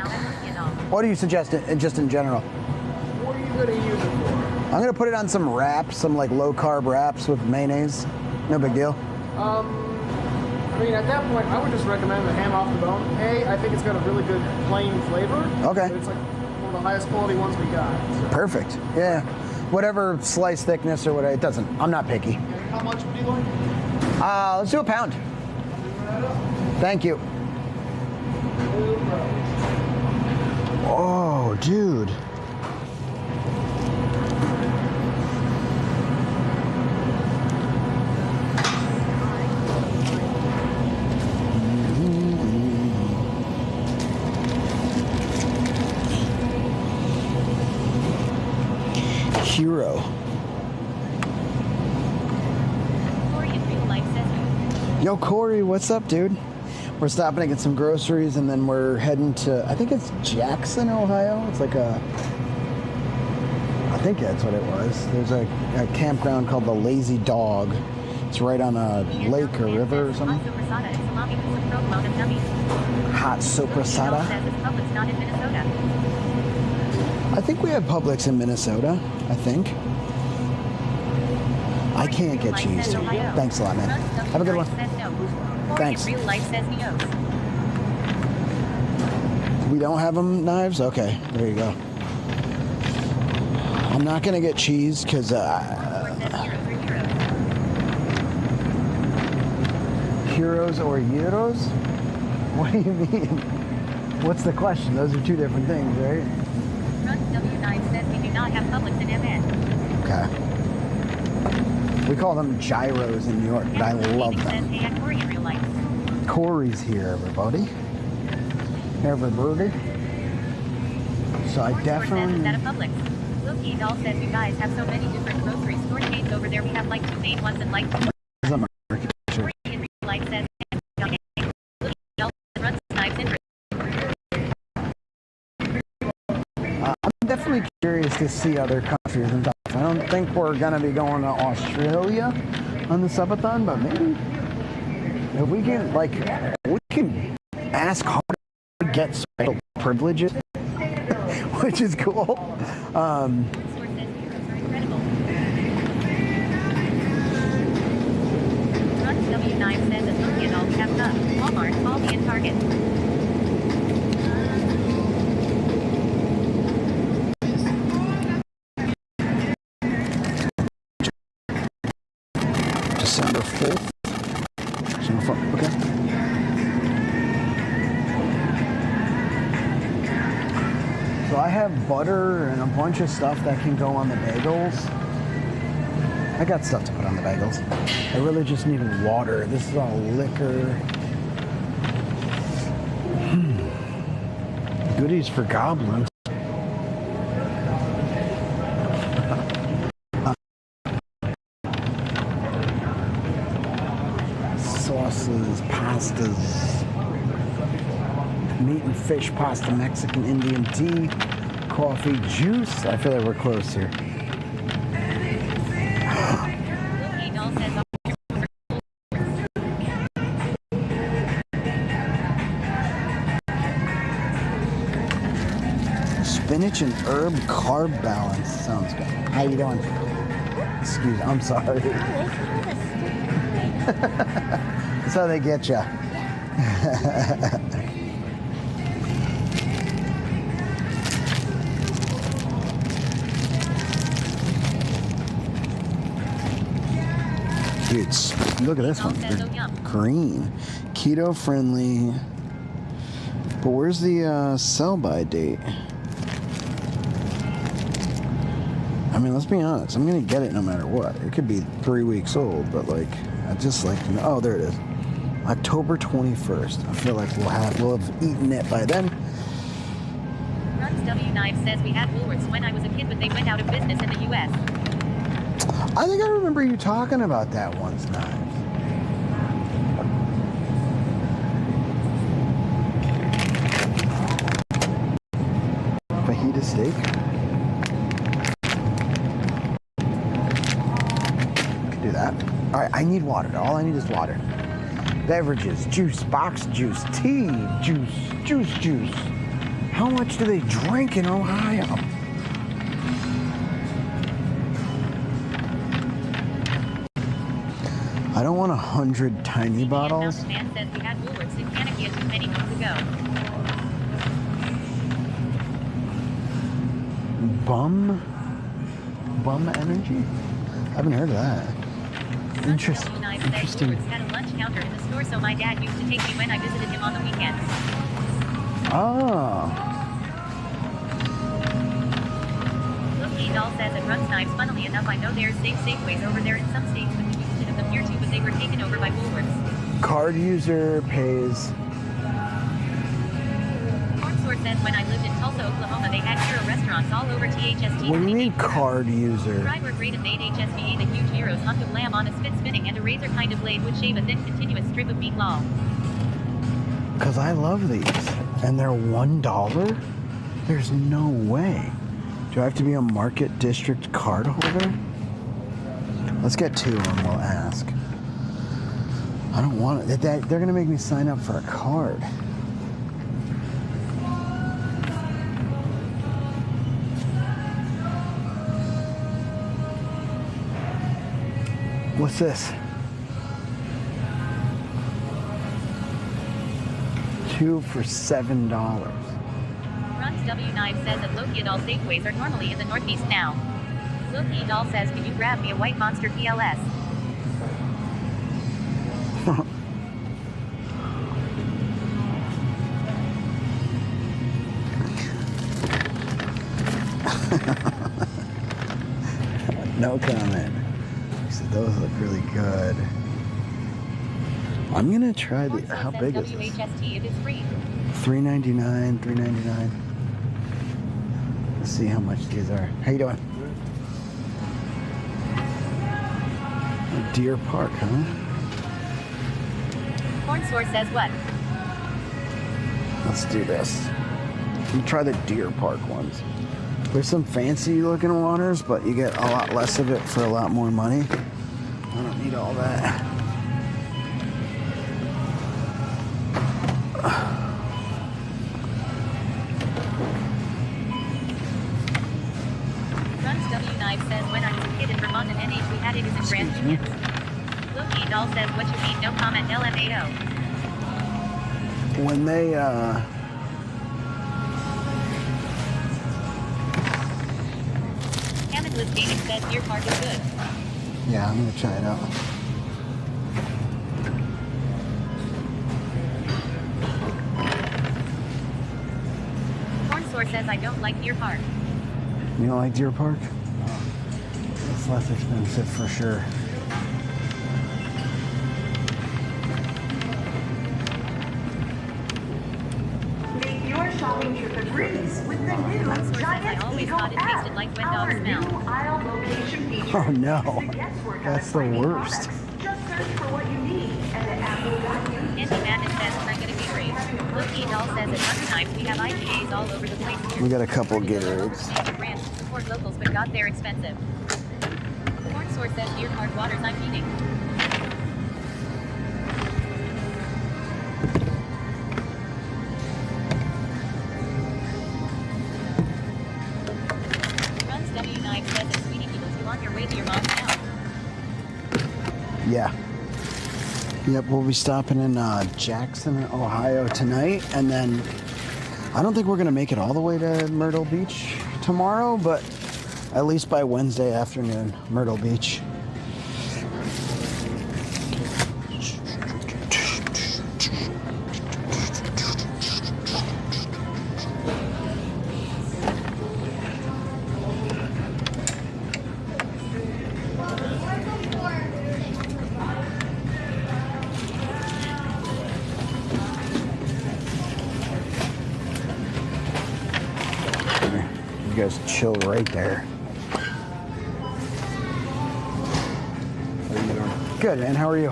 what do you suggest just in general? What are you going to use it for? I'm gonna put it on some wraps, some like low carb wraps with mayonnaise. No big deal. I mean, at that point, I would just recommend the ham off the bone. I think it's got a really good plain flavor. Okay. It's like one of the highest quality ones we got. So. Perfect. Yeah. Whatever slice thickness or whatever, it doesn't. I'm not picky. How much would you like? Let's do a pound. Thank you. Oh, dude. Hero. Yo, Corey, what's up, dude? We're stopping to get some groceries, and then we're heading to, I think it's Jackson, Ohio. It's like a, I think that's what it was. There's a campground called the Lazy Dog. It's right on a lake or river or something. Hot soprasada. I think we have Publix in Minnesota, I think. I can't get cheese. Thanks a lot, man. Have a good one. Thanks. Real life says he knows. We don't have them knives? Okay, there you go. I'm not gonna get cheese because heroes or euros? What do you mean? What's the question? Those are two different things, right? Run W9 says we do not have Publix in MN. Okay. We call them gyros in New York, but I love them. Corey's here, everybody. Everybody. So I definitely... Loki Doll says you guys have so many different grocery store chains over there. We have like two main ones and like... I'm definitely curious to see other countries and stuff. I don't think we're gonna be going to Australia on the Subathon, but maybe if we can, like, we can ask how to get special privileges, which is cool. W9 says it's looking all kept up. Walmart, Aldi, and Target. December 5th. Okay. So I have butter and a bunch of stuff that can go on the bagels. I got stuff to put on the bagels. I really just need water. This is all liquor. Goodies for goblins. Sauces, pastas. Meat and fish, pasta, Mexican, Indian tea, coffee, juice. I feel like we're close here. Spinach and herb carb balance sounds good. How you doing? Excuse me, I'm sorry. That's how they get you. Dude, look at this one. They're green. Keto friendly. But where's the sell-by date? I mean, let's be honest. I'm gonna get it no matter what. It could be 3 weeks old, but like, I just like to know. Oh, there it is. October 21st. I feel like we'll have eaten it by then. Runs W9 says we had Woolworths when I was a kid, but they went out of business in the U.S. I think I remember you talking about that once, Knives. Fajita steak. Could do that. All right, I need water. All I need is water. Beverages, juice, box juice, tea, juice. How much do they drink in Ohio? I don't want 100 tiny bottles. Man says we had Woolworths in Kanekia many months ago. Bum energy? I haven't heard of that. Interesting. Woolworths had a lunch counter in the store, so my dad used to take me when I visited him on the weekends. Oh. Loki Doll says it runs knives. Funnily enough, I know there's Safeways over there in some states, but we used to have them here too, but they were taken over by Woolworths. Card user pays. Source says when I lived in Tulsa, Oklahoma, they had hero restaurants all over THST. What do you mean card user? Driver grade made HSV, the huge heroes hunk of lamb on a spit spinning and a razor kind of blade would shave a thin continuous strip of meat long. Because I love these. And they're $1? There's no way. Do I have to be a Market District card holder? Let's get two and we'll ask. I don't want it. They're going to make me sign up for a card. What's this? 2 for $7. Runs W9 says that Loki and all Safeways are normally in the Northeast now. Loki Doll says, can you grab me a White Monster PLS? No comment. So those look really good. I'm gonna try the. How big is this? WHST, it is free. $3.99. $3.99. Let's see how much these are. How you doing? Deer Park, huh? Corn Source says what? Let's do this. Let me try the Deer Park ones. There's some fancy looking waters, but you get a lot less of it for a lot more money. I don't need all that. Runs W9 says when I was a kid in Vermont and NH we had it as a grand chickens. Loki Doll says what you mean, no comment, LMAO. When they Hammondless Gaming says Deer Park is good. yeah, I'm gonna try it out. Corn Source says I don't like Deer Park. You don't like Deer Park? It's less expensive for sure. Make your shopping trip a breeze with the new Giant I always thought it tasted like wet dog smell. aisle location feature. Oh no, that's the worst. Just search for what you need, and the app will guide you. Andy Madness says when I get a Gatorade. Loki Doll Paul says at Hunter Knives we have IPAs all over the place. We got a couple Gatorades. Brands support locals but got there expensive. Corn source says beer hard waters I'm eating. Runs W9 says at Sweetie Peoples you on your way to your mom's house. Yeah. Yep, we'll be stopping in Jackson, Ohio tonight, and then I don't think we're gonna make it all the way to Myrtle Beach tomorrow, but at least by Wednesday afternoon, Myrtle Beach. You guys chill right there. Good, man. How are you?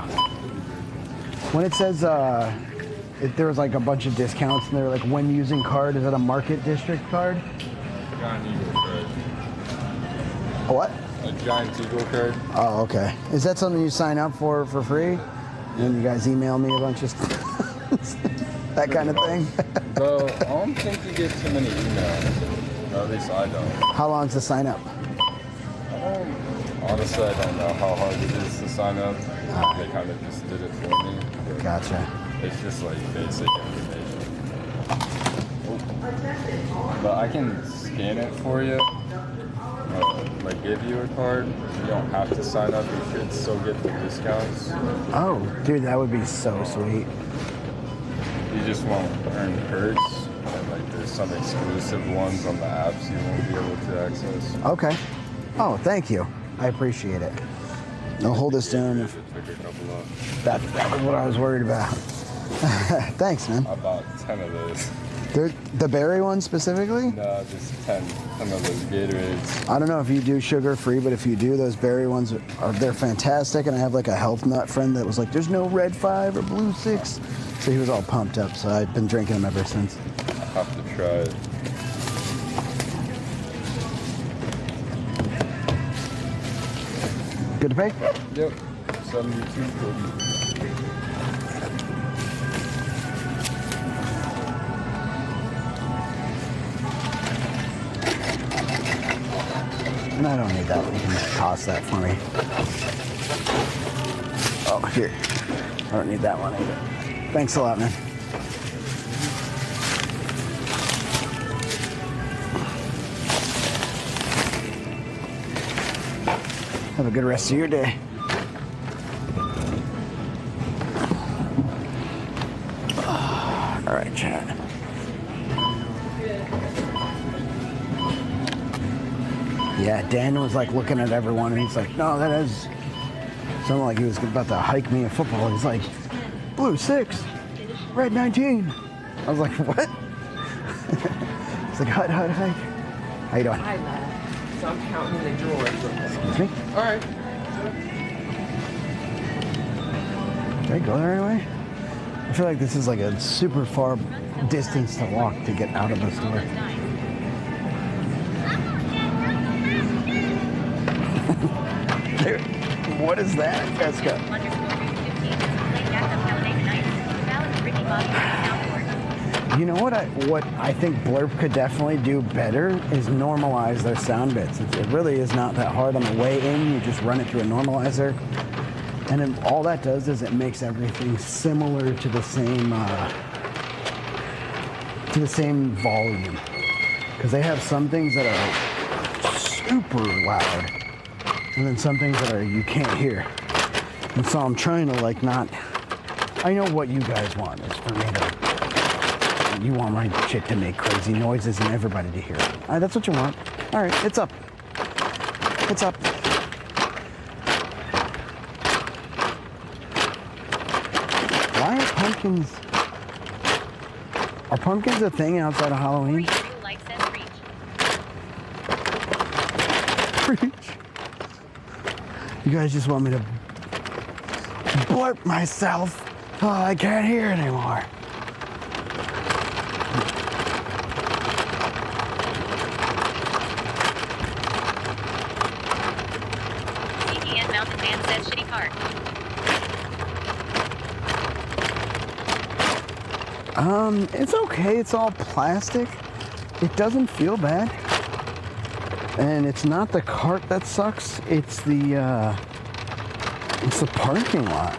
When it says there was like a bunch of discounts and they're like when using card, is it a Market District card? Giant Eagle card. A what? A Giant Eagle card. Oh, okay. Is that something you sign up for free? And you guys email me a bunch of stuff? That kind of thing? Though, I don't think you get too many emails. Or at least I don't. How long's the sign up? Honestly, I don't know how hard it is to sign up. They kind of just did it for me. Gotcha. It's just like basic information. But I can scan it for you. Like give you a card. You don't have to sign up. You should still get the discounts. Oh, dude, that would be so sweet. You just won't earn perks. And like there's some exclusive ones on the apps you won't be able to access. Okay. Oh, thank you. I appreciate it. I'll hold this down. That was what I was worried about. Thanks, man. I bought 10 of those. They're the berry ones specifically? No, just 10 of those Gatorades. I don't know if you do sugar-free, but if you do, those berry ones they're fantastic. And I have like a health nut friend that was like, there's no red 5 or blue 6. So he was all pumped up, so I've been drinking them ever since. I have to try it. Good to pay? Yep. 72. And I don't need that. You can toss that for me. Oh, here. I don't need that one either. Thanks a lot, man. Have a good rest of your day. All right, Chad. Yeah, Dan was like looking at everyone and he's like, no, that is sounded like he was about to hike me in football. He's like, blue 6, red 19. I was like, what? He's like, hike. How you doing? Hi, lad. So I'm counting the drawers. Excuse me? All right. Did I go there anyway? I feel like this is like a super far distance to walk to get out of the store. Dude, what is that, Jessica? You know what I think Blurp could definitely do better is normalize their sound bits. It really is not that hard on the way in. You just run it through a normalizer. And then all that does is it makes everything similar to the same volume. Because they have some things that are super loud. And then some things that are you can't hear. And so I'm trying to like not, I know what you guys want is for me to, you want my shit to make crazy noises and everybody to hear it. All right, that's what you want. All right, it's up. It's up. Why are pumpkins a thing outside of Halloween? Preach. You guys just want me to blurp myself. Oh, I can't hear anymore. cart? It's okay. It's all plastic. It doesn't feel bad. And it's not the cart that sucks. It's the parking lot.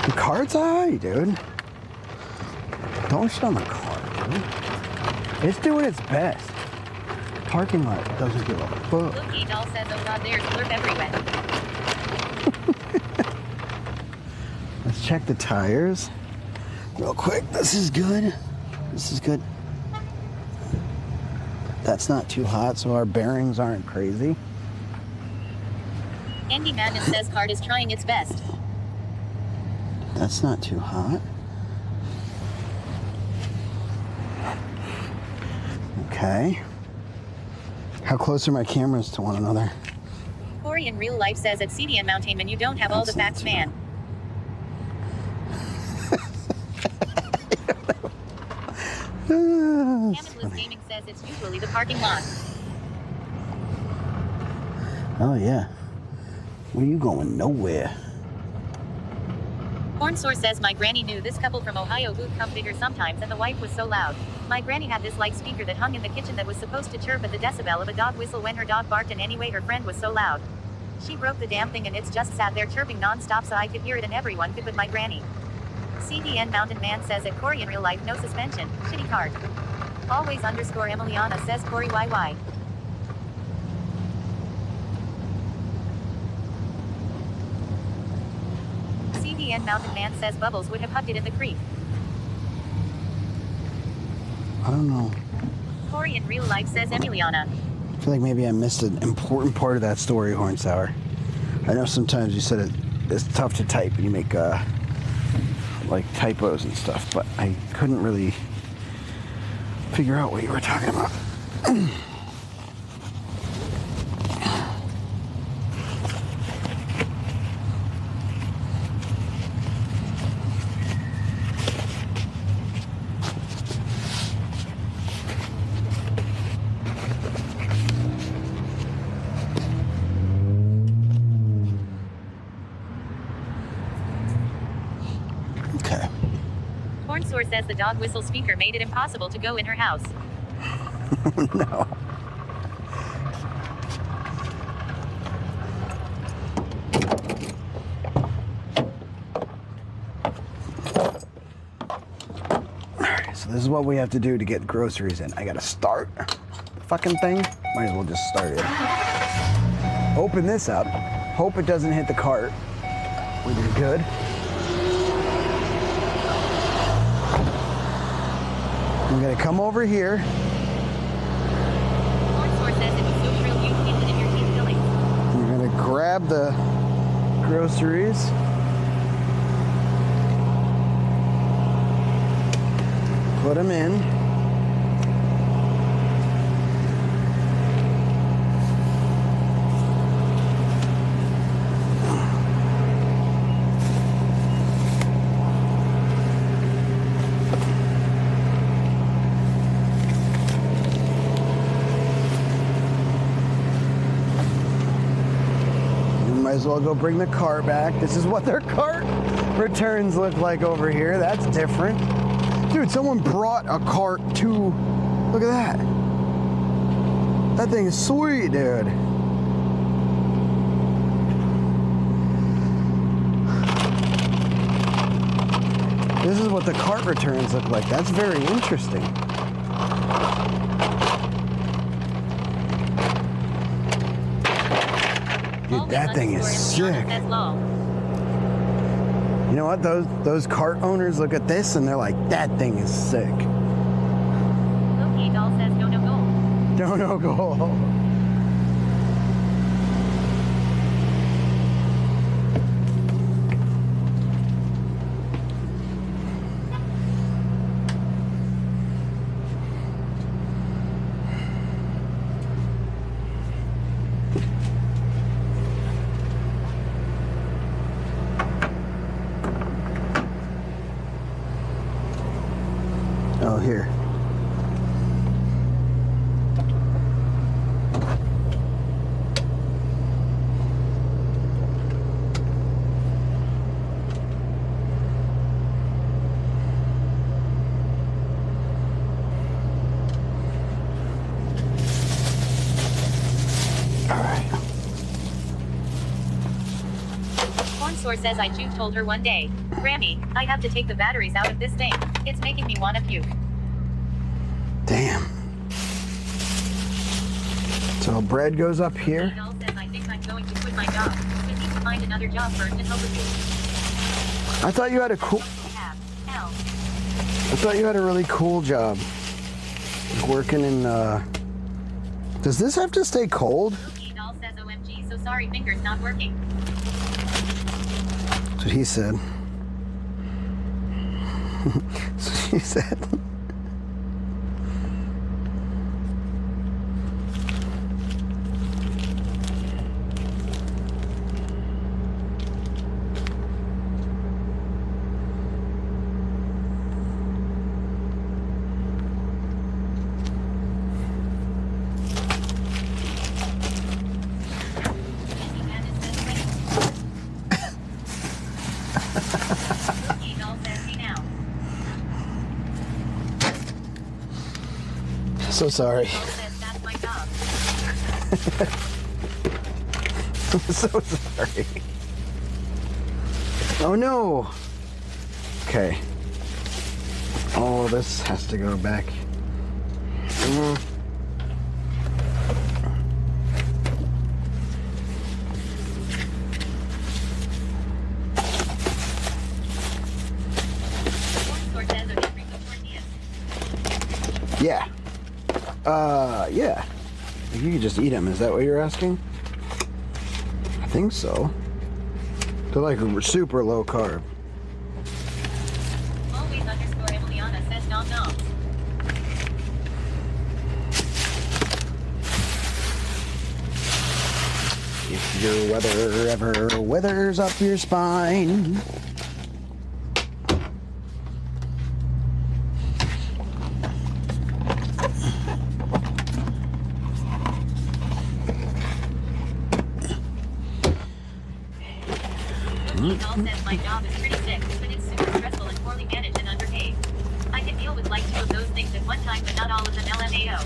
The cart's alright, dude. Don't shit on the cart, dude. It's doing its best. Parking lot doesn't give a fuck. Look, E-Doll says, oh god, there's slurp everywhere. Let's check the tires real quick. This is good. This is good. That's not too hot, so our bearings aren't crazy. Andy Madden says cart is trying its best. That's not too hot. Okay. How close are my cameras to one another? Corey in real life says at CDN Mountainman you don't have all the facts, man. Hammondless Gaming says it's usually the parking lot. Oh yeah. Where you going? Nowhere. Porn Source says my granny knew this couple from Ohio would come bigger sometimes and the wife was so loud. My granny had this light speaker that hung in the kitchen that was supposed to chirp at the decibel of a dog whistle when her dog barked, and anyway her friend was so loud. She broke the damn thing and it's just sat there chirping non-stop so I could hear it and everyone could but my granny. CDN Mountain Man says at Corey in real life no suspension, shitty cart. Always _ Emiliana says Corey YY. CDN Mountain Man says Bubbles would have hugged it in the creek. I don't know. Corey in real life says Emiliana. I feel like maybe I missed an important part of that story, Hornsour. I know sometimes you said it's tough to type and you make like typos and stuff, but I couldn't really figure out what you were talking about. Porn Source says the dog whistle speaker made it impossible to go in her house. No. Alright, so this is what we have to do to get groceries in. I gotta start the fucking thing. Might as well just start it. Open this up. Hope it doesn't hit the cart. We did good. I'm gonna come over here. Porn Source says it was so shrill you hit it in your teeth filling. I'm gonna grab the groceries. Put them in. Might as well go bring the car back. This is what their cart returns look like over here. That's different. Dude, someone brought a cart to... Look at that. That thing is sweet, dude. This is what the cart returns look like. That's very interesting. Dude, that thing is sick. You know what? Those cart owners look at this and they're like, that thing is sick. Loki doll says no goal. No goal. Oh, here. Source says I told her one day, Grammy, I have to take the batteries out of this thing. It's making me want to puke. Damn. So bread goes up here. Doll says I think I'm going to quit my job. I need to find another job first and help with you. I thought you had a cool... I thought you had a really cool job. Working in, Does this have to stay cold? Doll says OMG, so sorry, fingers not working. That's what he said. That's what she said. So sorry. That's my job. I'm so sorry. Oh no. Okay. Oh, this has to go back. Yeah. Yeah. You could just eat them. Is that what you're asking? I think so. They're like super low carb. Always underscore Emiliana says nom noms. If your weather ever weathers up your spine. Doll says my job is pretty sick, but it's super stressful and poorly managed and underpaid. I can deal with like 2 of those things at one time, but not all of them LMAO.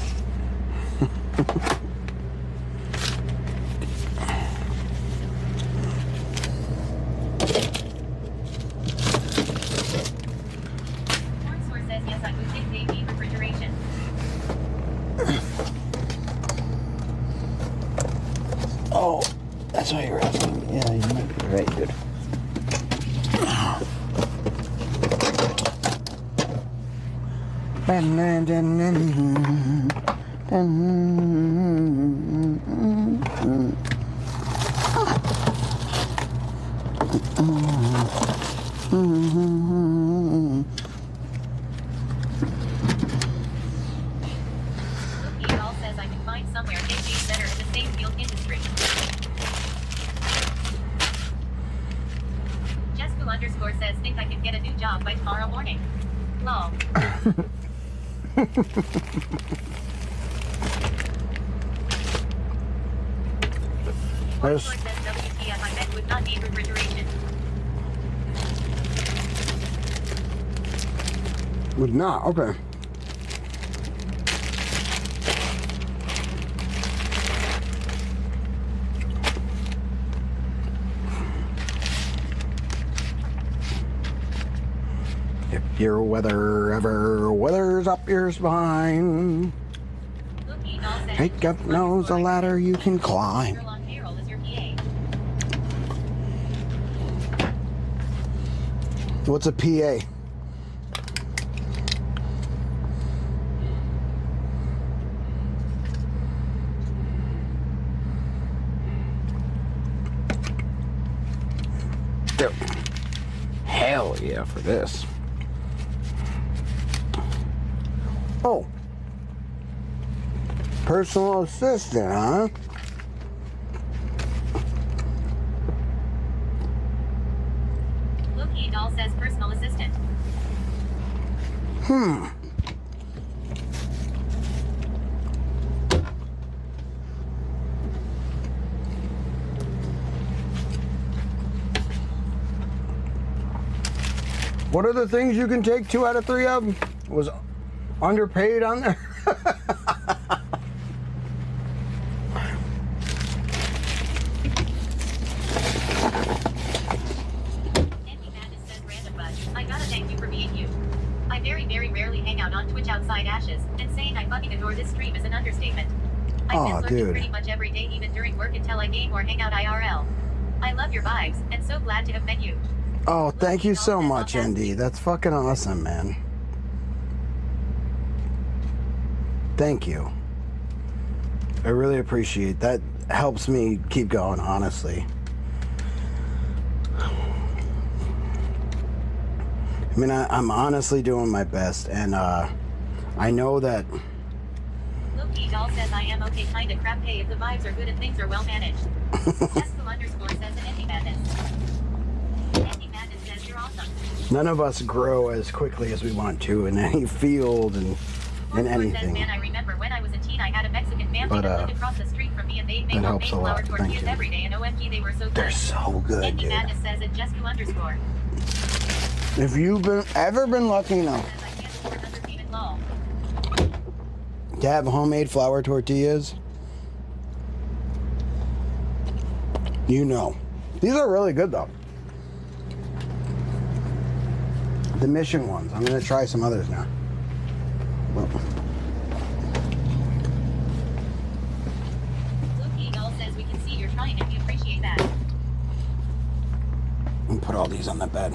Porn source says yes, I would think they need refrigeration. Oh, that's why you're asking. Yeah, you might be right, dude. Doll says I can find somewhere they pay better in the same field industry. Jesco underscore says think I can get a new job by tomorrow morning. Lol. Porn source says WTF I bet would not need refrigeration. Would not, okay. If your weather ever weathers up your spine, take up knows a ladder you can climb. What's a PA? Dude. Hell yeah for this. Oh. Personal assistant, huh? Loki doll says personal assistant. What are the things you can take 2 out of 3 of? Was underpaid on there? very, very rarely hang out on Twitch outside Ashes, and saying I fucking adore this stream is an understatement. I've been lurking dude. pretty much every day, even during work, until I game or hang out IRL. I love your vibes, and so glad to have met you. Oh, thank you so much, ND. That's fucking awesome, man. Thank you. I really appreciate that. Helps me keep going, honestly. I mean, I'm honestly doing my best, and I know that. Loki doll says I am okay, kinda crap. Hey, if the vibes are good and things are well managed. Jessica_ says an Andy Madness. Andy Madness says you're awesome. None of us grow as quickly as we want to in any field and in anything. Says, man, I remember when I was a teen, I had a Mexican family that lived across the street from me, and they'd make homemade flour tortillas every day, and OMG, they were so good. They're so good, Andy dude. Madness says at Jessica_. If you've ever been lucky enough to have homemade flour tortillas, you know. These are really good, though. The Mission ones. I'm going to try some others now. Well. Loki doll says we can see you're trying, and we appreciate that. And put all these on the bed.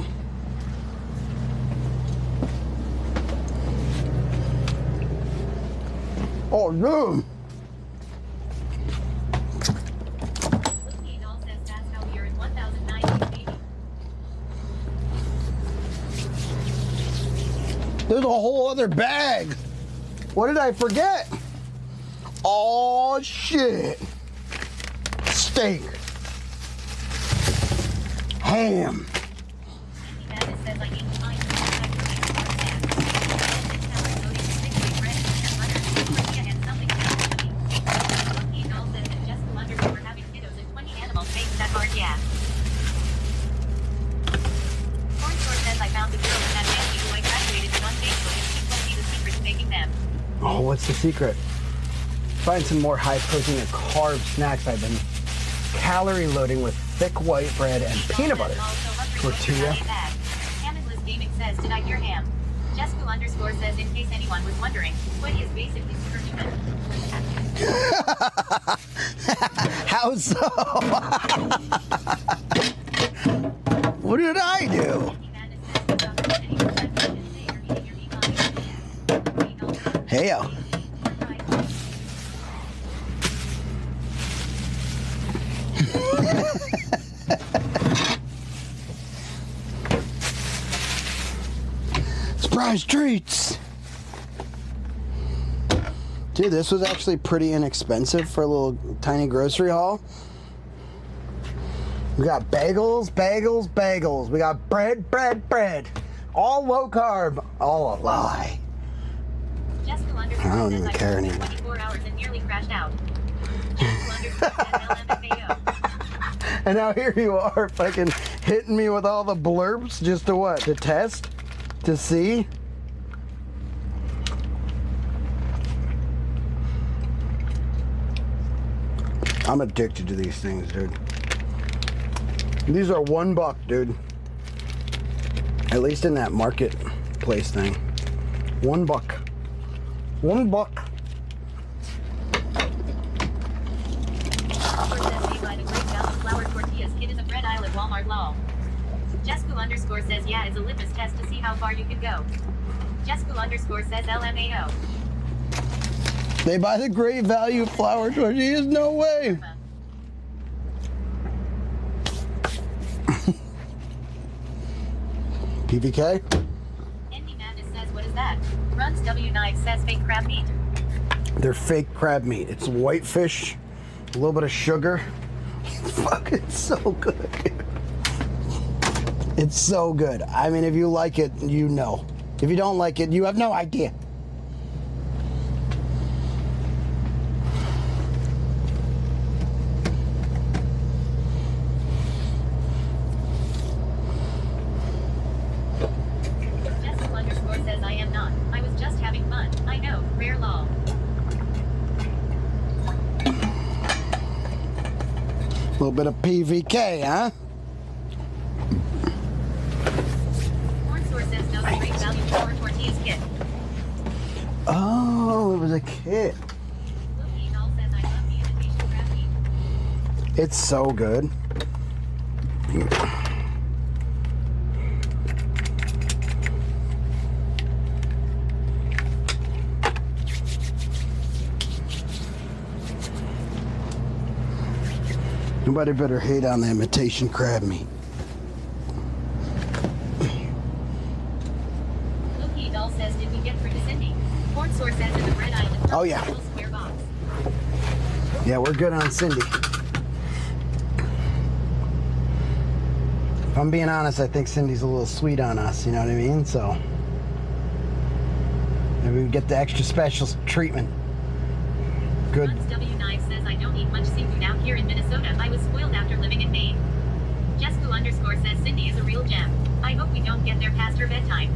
Oh, no! Loki doll says that's how we are in 1009, baby. There's a whole other bag. What did I forget? Oh, shit. Steak. Ham. Oh, what's the secret? Find some more high-protein and carb snacks. I've been calorie loading with thick white bread and peanut butter. Tortilla. Hammonless Gaming says, did I hear ham? Jessica_ says, in case anyone was wondering, Woody is basically superhuman. How so? What did I do? Hey-o. Surprise treats! Dude, this was actually pretty inexpensive for a little tiny grocery haul. We got bagels, bagels, bagels. We got bread, bread, bread. All low carb, all a lie. I don't even care anymore. 24 hours and nearly crashed out. And now here you are fucking hitting me with all the blurbs just to what? To test? To see? I'm addicted to these things, dude. These are $1, dude. At least in that marketplace thing. $1. $1. Flour tortillas kit in the bread aisle at Walmart lol. Jessica_ says yeah, it's a litmus test to see how far you can go. Jessica_ says LMAO. They buy the great value flour tortillas? No way. PVK? Andy Madness says, what is that? Runs W9 says fake crab meat. They're fake crab meat. It's whitefish, a little bit of sugar. It's fucking so good. It's so good. I mean, if you like it, you know. If you don't like it, you have no idea. Jessica_ says I am not. I was just having fun. I know. Rare lol. A little bit of PVK, huh? Corn Source says no, the great value flour tortillas kit. Oh, it was a kit. It's so good. Nobody better hate on the imitation crab meat. Loki doll says, did we get through to Cindy? Porn source says in the red eye in the Oh, yeah. little square box. Yeah, we're good on Cindy. If I'm being honest, I think Cindy's a little sweet on us, you know what I mean? So maybe we get the extra special treatment. Good. W9 says, I don't eat much seafood out here in Minnesota. I was spoiled after living in Maine. Jesku_ says, Cindy is a real gem. I hope we don't get there past her bedtime.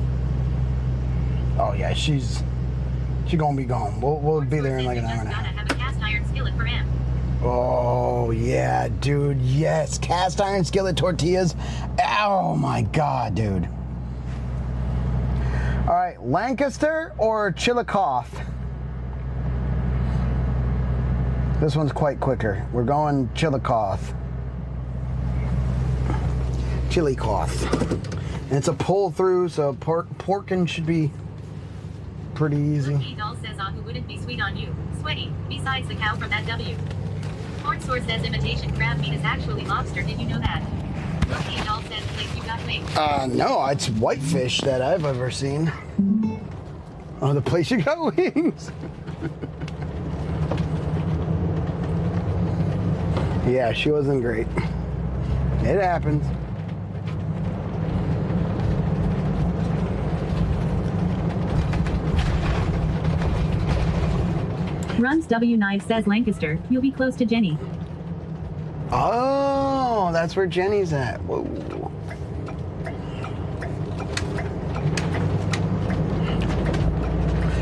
Oh yeah, she gonna be gone. We'll be there in like an hour and a half. Have a cast iron skillet for him. Oh yeah, dude. Yes, cast iron skillet tortillas. Oh my god, dude. All right, Lancaster or Chillicothe? This one's quite quicker. We're going Chillicothe. Chillicothe. And it's a pull through, so porking should be pretty easy. Loki doll says, who wouldn't be sweet on you? Sweaty, besides the cow from that W. Porn source says imitation crab meat is actually lobster. Did you know that? Loki doll says, place you got wings. No, it's whitefish that I've ever seen. Oh, the place you got wings. Yeah, she wasn't great. It happens. Runs W9 says Lancaster, you'll be close to Jenny. Oh, that's where Jenny's at. Whoa.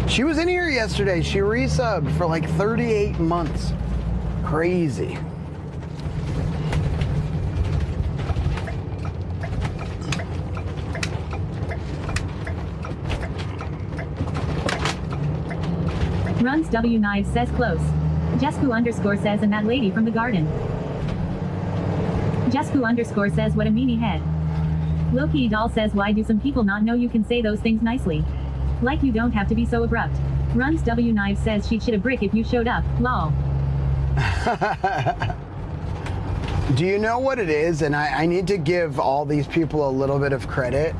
She was in here yesterday. She resubbed for like 38 months. Crazy. Runs W9 says close. Jesku_ says, and that lady from the garden. Jesku_ says, what a meanie head. Loki doll says, why do some people not know you can say those things nicely? Like you don't have to be so abrupt. Runs W9 says she'd shit a brick if you showed up. Lol. Do you know what it is? And I need to give all these people a little bit of credit.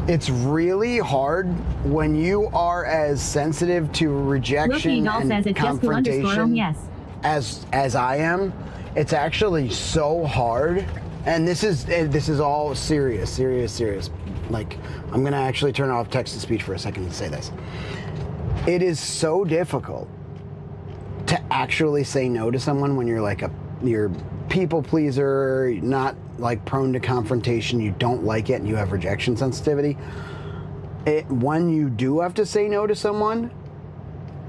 It's really hard when you are as sensitive to rejection and confrontation yes. as I am. It's actually so hard. And this is all serious. Like, I'm gonna actually turn off text-to-speech for a second to say this. It is so difficult to actually say no to someone when you're you're people pleaser, not like prone to confrontation, you don't like it, and you have rejection sensitivity. When you do have to say no to someone,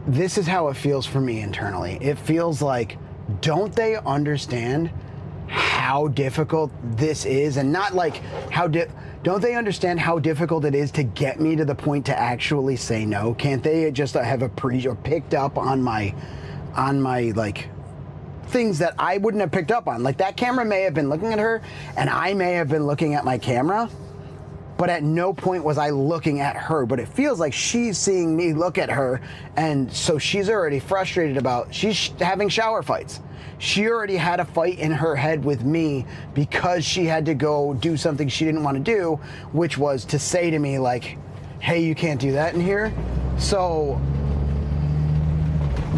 this is how it feels for me internally. It feels like, don't they understand how difficult this is? And not like don't they understand how difficult it is to get me to the point to actually say no? Can't they just have or picked up on my like things that I wouldn't have picked up on? Like, that camera may have been looking at her and I may have been looking at my camera, but at no point was I looking at her. But it feels like she's seeing me look at her, and so she's already frustrated she's having shower fights. She already had a fight in her head with me because she had to go do something she didn't want to do, which was to say to me like, hey, you can't do that in here. So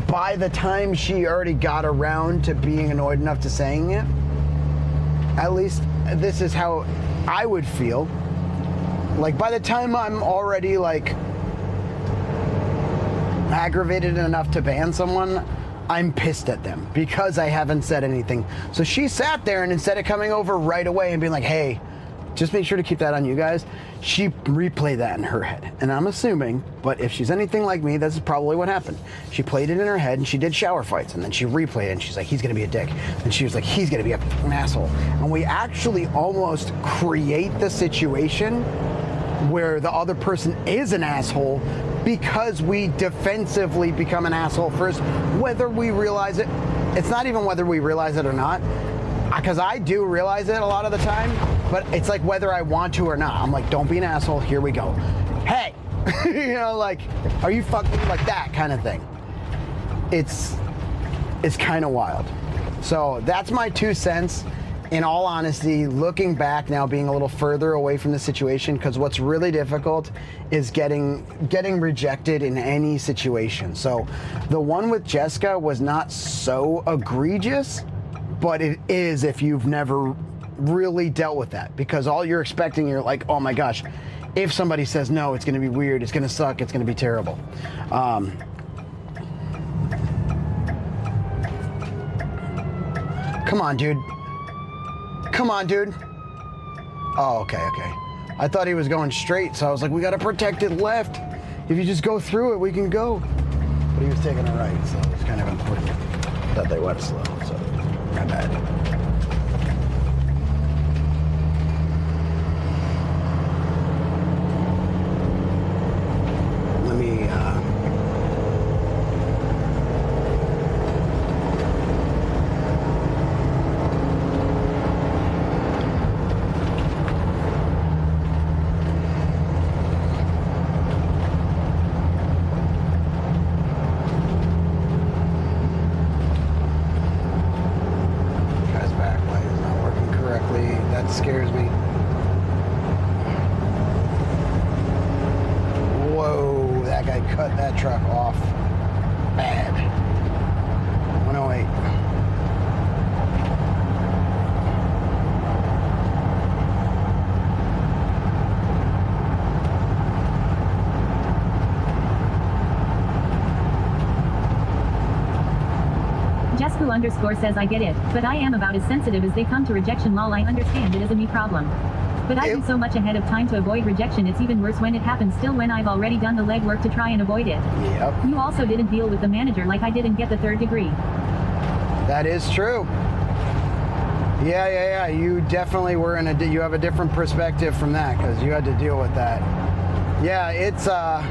by the time she already got around to being annoyed enough to saying it, at least this is how I would feel. Like, by the time I'm already like aggravated enough to ban someone, I'm pissed at them because I haven't said anything. So she sat there, and instead of coming over right away and being like, hey, just make sure to keep that on you guys, she replayed that in her head. And I'm assuming, but if she's anything like me, this is probably what happened. She played it in her head, and she did shower fights, and then she replayed it, and she's like, he's gonna be a dick. And she was like, he's gonna be an asshole. And we actually almost create the situation where the other person is an asshole because we defensively become an asshole first, whether we realize it. It's not even whether we realize it or not, because I do realize it a lot of the time, but it's like whether I want to or not. I'm like, don't be an asshole, here we go. Hey, you know, like, are you fucking, like that kind of thing. It's kind of wild. So that's my 2 cents. In all honesty, looking back now, being a little further away from the situation, because what's really difficult is getting rejected in any situation. So the one with Jessica was not so egregious, but it is if you've never really dealt with that, because all you're expecting, you're like, oh my gosh, if somebody says no, it's going to be weird, it's going to suck, it's going to be terrible. Come on, dude. Come on, dude. Oh, okay. I thought he was going straight, so I was like, we got to protect it left. If you just go through it, we can go. But he was taking a right, so it's kind of important that they went slow, so my bad. Let me, scares me. Whoa, that guy cut that truck off bad. 108. Jesco_ says I get it, but I am about as sensitive as they come to rejection. Lol, I understand it is a me problem. But I do so much ahead of time to avoid rejection. It's even worse when it happens still when I've already done the legwork to try and avoid it. Yep. You also didn't deal with the manager like I didn't get the 3rd degree. That is true. Yeah. You definitely were you have a different perspective from that because you had to deal with that. Yeah, it's a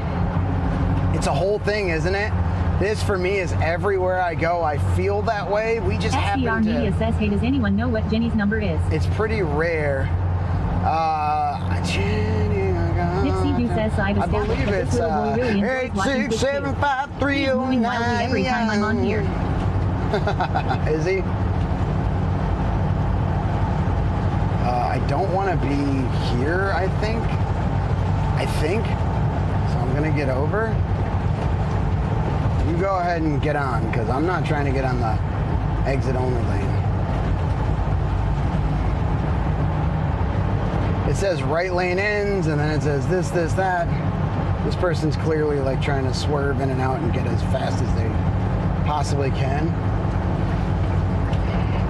whole thing, isn't it? This for me is everywhere I go. I feel that way. We just happen to. Media says, hey, does anyone know what Jenny's number is? It's pretty rare. Jenny, Nipsey Doo says I've established that this little boy really enjoys watching Twitch too. 8675309. Every time I'm on here. Is he? I don't want to be here, I think. So I'm going to get over. You go ahead and get on, because I'm not trying to get on the exit only lane. It says right lane ends, and then it says this, that. This person's clearly like trying to swerve in and out and get as fast as they possibly can.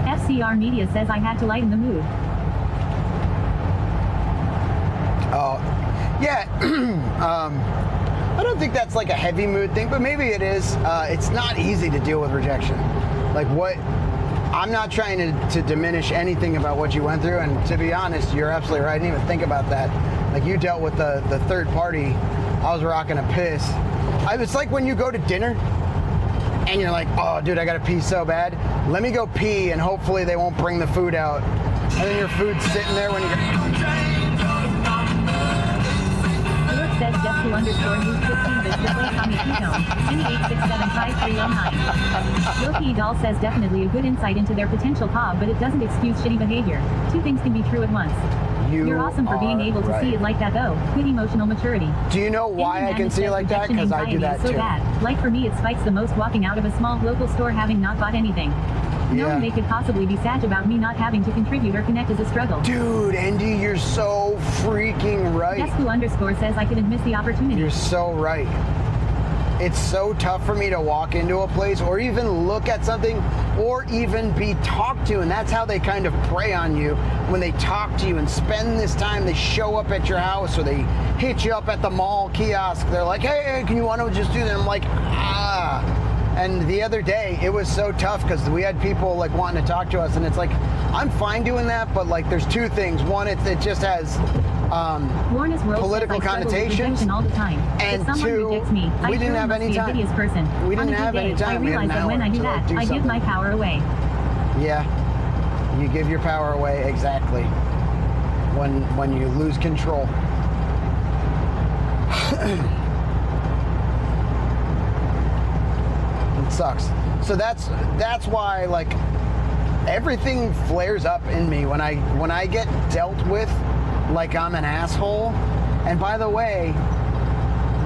FCR Media says I had to lighten the mood. Oh, yeah. I don't think that's like a heavy mood thing, but maybe it is. It's not easy to deal with rejection. Like I'm not trying to diminish anything about what you went through, and to be honest, you're absolutely right. I didn't even think about that. Like you dealt with the third party. I was rocking a piss. It's like when you go to dinner and you're like, oh dude, I gotta pee so bad. Let me go pee and hopefully they won't bring the food out. And then your food's sitting there when you says Jesco_ who's 15 bits to play Tommy Ketone. N8675309. Yoki Doll says definitely a good insight into their potential cob, but it doesn't excuse shitty behavior. Two things can be true at once. You're awesome for being able to see it like that though. Good emotional maturity. Do you know why I can see it like that? Because I do that so too. Bad. Like for me it spikes the most walking out of a small local store having not bought anything. Knowing they could possibly be sad about me not having to contribute or connect is a struggle. Dude, Andy, you're so freaking right. Jesco_ says I couldn't miss the opportunity. You're so right. It's so tough for me to walk into a place or even look at something or even be talked to, and that's how they kind of prey on you when they talk to you and spend this time. They show up at your house or they hit you up at the mall kiosk. They're like, hey, can you want to just do that? I'm like, ah. And the other day, it was so tough because we had people like wanting to talk to us, and it's like, I'm fine doing that, but like there's two things. One, it just has political connotations. All the time. And if someone two, rejects me, I we didn't have must any be a time. hideous person. We On didn't a have good any day, time. I We had realize an that when hour I do to, that, do I give my something. power away. Yeah, you give your power away exactly when you lose control. It sucks. So that's why like everything flares up in me when I get dealt with like I'm an asshole. And by the way,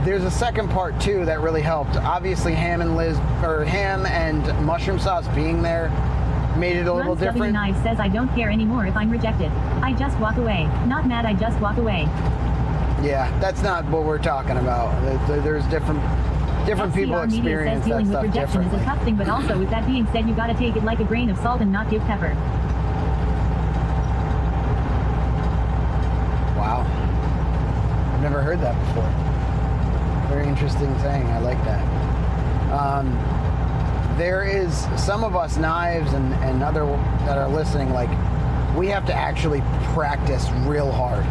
there's a second part too that really helped. Obviously, Ham and mushroom sauce being there made it a little different. Knife says I don't care anymore if I'm rejected. I just walk away. Not mad, I just walk away. Yeah, that's not what we're talking about. There's different people FCR Media experience says dealing that with stuff rejection is a differently. tough thing, but also with that being said, you gotta take it like a grain of salt and not give pepper. Wow. I've never heard that before. Very interesting saying. I like that. There is some of us knives and other that are listening, like we have to actually practice real hard.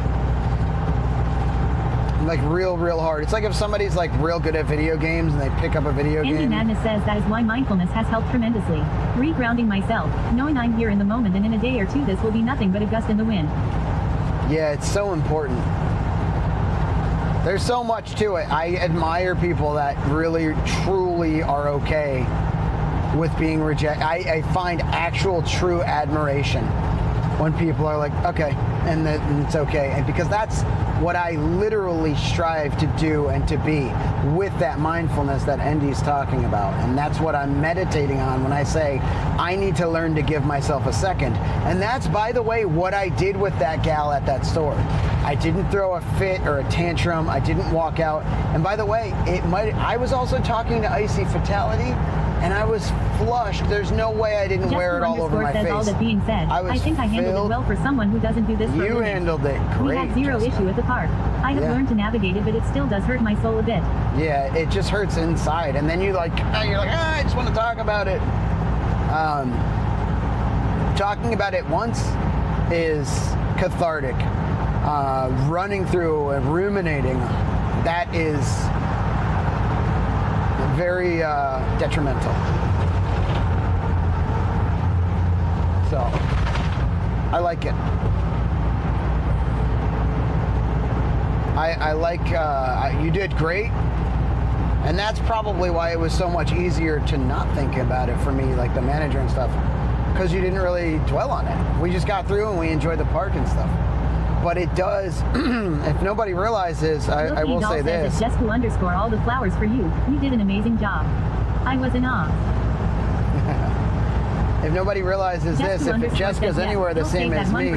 Like real hard. It's like if somebody's like real good at video games and they pick up a video Andy game. Madness says that is why mindfulness has helped tremendously. Regrounding myself, knowing I'm here in the moment, and in a day or two this will be nothing but a gust in the wind. Yeah, it's so important. There's so much to it. I admire people that really, truly are okay with being rejected. I find actual, true admiration when people are like, okay, and it's okay. And because that's what I literally strive to do and to be with that mindfulness that Andy's talking about. And that's what I'm meditating on when I say I need to learn to give myself a second. And that's, by the way, what I did with that gal at that store. I didn't throw a fit or a tantrum. I didn't walk out. And by the way, I was also talking to Icy Fatality, and I was flushed. There's no way I didn't wear it all over my face. All that being said, I think I handled it well for someone who doesn't do this for a living. You handled it great. We had zero issue at the park. I have learned to navigate it, but it still does hurt my soul a bit. Yeah, it just hurts inside, and then you're like, I just want to talk about it. Talking about it once is cathartic. Running through and ruminating, that is very detrimental. So, I like it. I like, you did great. And that's probably why it was so much easier to not think about it for me, like the manager and stuff, because you didn't really dwell on it. We just got through and we enjoyed the park and stuff. But it does, if nobody realizes, I will say this. It's Jessica_ all the flowers for you. You did an amazing job. I was in awe. If nobody realizes this, if Jessica's anywhere the same as me,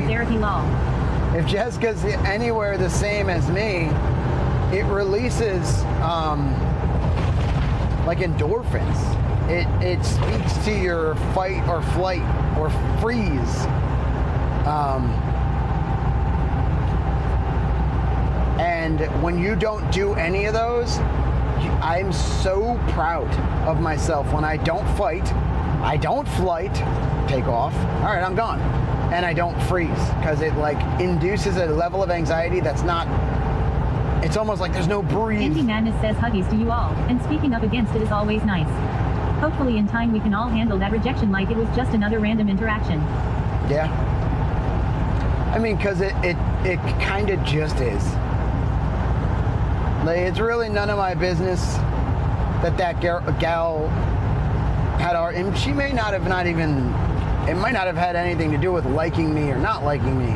if Jessica's anywhere the same as me, it releases like endorphins. It speaks to your fight or flight or freeze. And when you don't do any of those, I'm so proud of myself when I don't fight, I don't flight, take off, all right, I'm gone. And I don't freeze, because it like induces a level of anxiety that's not, it's almost like there's no breathe. Andy Madness says huggies to you all, and speaking up against it is always nice. Hopefully in time we can all handle that rejection like it was just another random interaction. Yeah. I mean, because it kind of just is. Like, it's really none of my business that gal had and she may not have it might not have had anything to do with liking me or not liking me.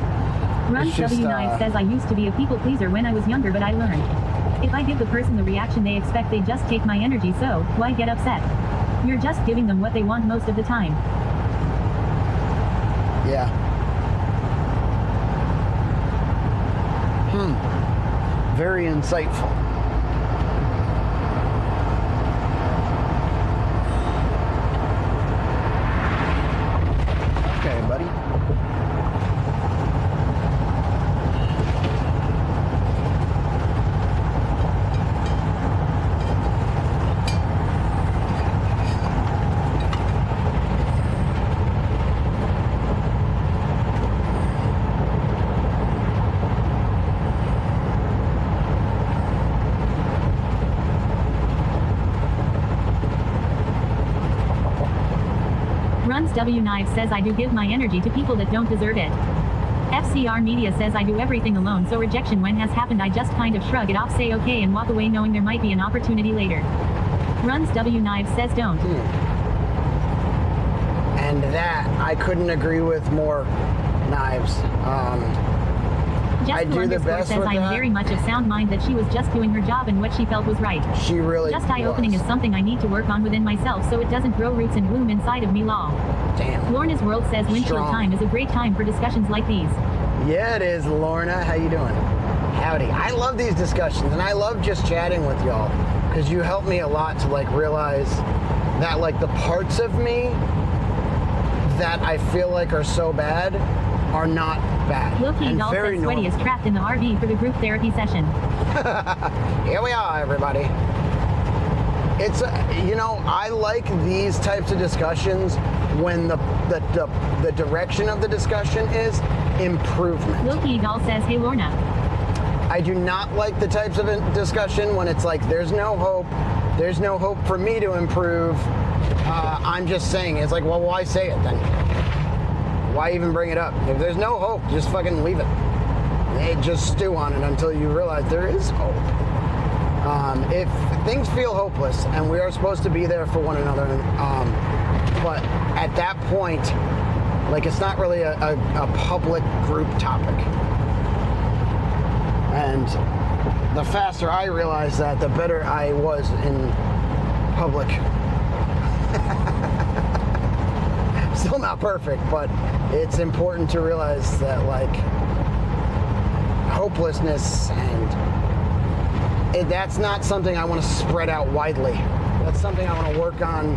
Run W9 says I used to be a people pleaser when I was younger, but I learned. If I give the person the reaction they expect, they just take my energy, so why get upset? You're just giving them what they want most of the time. Yeah. Very insightful. Okay, buddy. Runs W Knives says I do give my energy to people that don't deserve it. FCR Media says I do everything alone, so rejection when has happened I just kind of shrug it off, say okay and walk away knowing there might be an opportunity later. Runs W Knives says don't. And that I couldn't agree with more, Knives. I do the best says with I'm that. very much of sound mind that she was just doing her job and what she felt was right. She really Just eye-opening is something I need to work on within myself so it doesn't grow roots and bloom inside of me. Law. Damn. Lorna's World says windshield Strong. time is a great time for discussions like these. Yeah, it is, Lorna. How you doing? Howdy. I love these discussions, and I love just chatting with y'all, because you help me a lot to, like, realize that, like, the parts of me that I feel like are so bad are not bad. Loki and Doll very says Sweaty normal. is trapped in the RV for the group therapy session. Here we are, everybody. It's, you know, I like these types of discussions when the direction of the discussion is improvement. Loki Doll says, hey Lorna. I do not like the types of discussion when it's like, there's no hope for me to improve. I'm just saying, it's like, well, why say it then? Why even bring it up? If there's no hope, just fucking leave it. Just stew on it until you realize there is hope. If things feel hopeless, and we are supposed to be there for one another, but at that point, like, it's not really a public group topic. And the faster I realized that, the better I was in public. Still not perfect, but it's important to realize that, like, hopelessness and that's not something I want to spread out widely. That's something I want to work on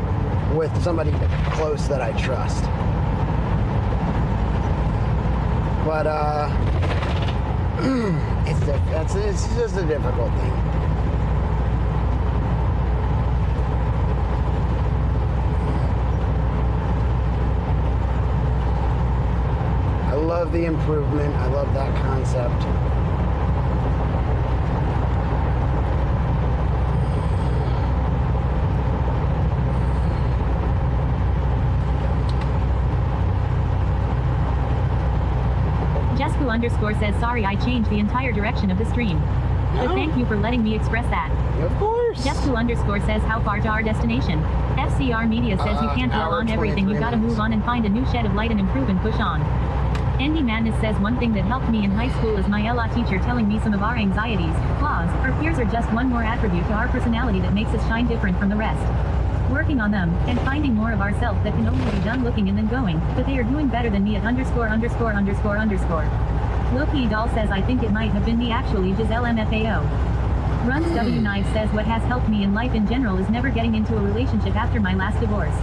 with somebody close that I trust. But it's just a difficult thing. I love the improvement. I love that concept. Jesku_ says sorry I changed the entire direction of the stream. But thank you for letting me express that. Of course. Jesku_ says how far to our destination. FCR Media says you can't dwell on everything, you gotta move on and find a new shed of light and improve and push on. Andy Madness says one thing that helped me in high school is my LA teacher telling me some of our anxieties, flaws, or fears are just one more attribute to our personality that makes us shine different from the rest. Working on them, and finding more of ourselves that can only be done looking and then going, but they are doing better than me at _______. Loki Doll says I think it might have been me actually, Giselle MFAO. Runs W Knife says what has helped me in life in general is never getting into a relationship after my last divorce.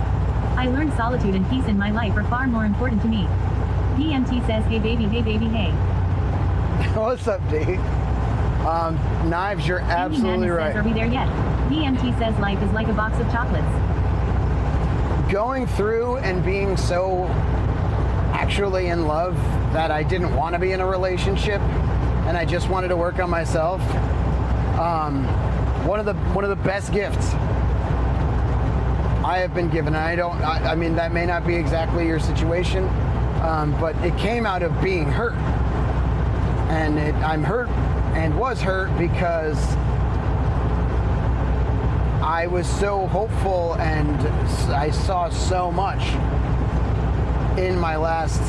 I learned solitude and peace in my life are far more important to me. DMT says hey baby, hey. What's up, D? Knives, you're absolutely right. Says, are we there yet? DMT says life is like a box of chocolates. Going through and being so actually in love that I didn't want to be in a relationship and I just wanted to work on myself. One of the best gifts I have been given. I mean, that may not be exactly your situation, but it came out of being hurt. And I'm hurt and was hurt because I was so hopeful and I saw so much in my last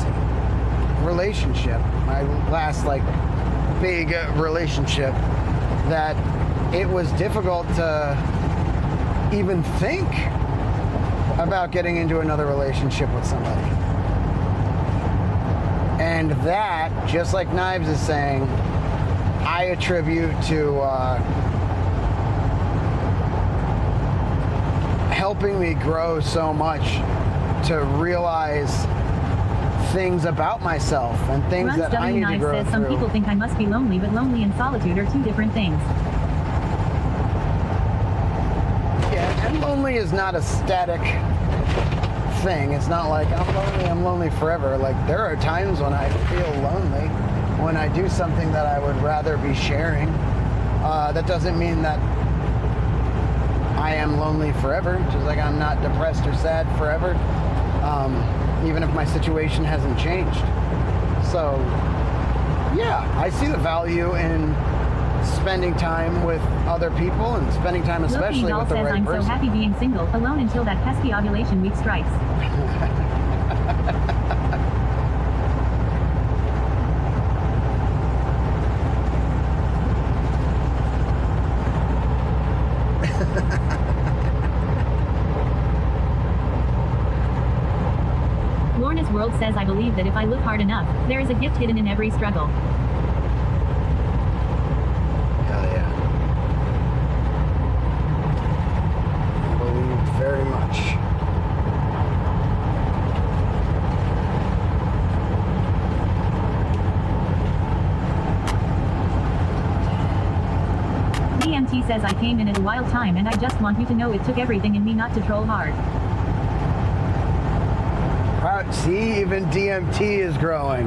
relationship, my last like big relationship, that it was difficult to even think about getting into another relationship with somebody. And that, just like Knives is saying, I attribute to helping me grow so much to realize things about myself and things Runs that I need to grow says some through. people think I must be lonely, but lonely and solitude are two different things. Yeah, and lonely is not a static thing. It's not like I'm lonely forever. Like, there are times when I feel lonely, when I do something that I would rather be sharing. That doesn't mean that I am lonely forever, just like I'm not depressed or sad forever. even if my situation hasn't changed. So, yeah, I see the value in spending time with other people and spending time especially with the right I'm person. so happy being single, alone until that pesky ovulation week strikes. Lorna's World says I believe that if I look hard enough, there is a gift hidden in every struggle. Hell yeah. I believe very much. DMT says I came in at a wild time and I just want you to know it took everything in me not to troll hard. Wow, see, even DMT is growing.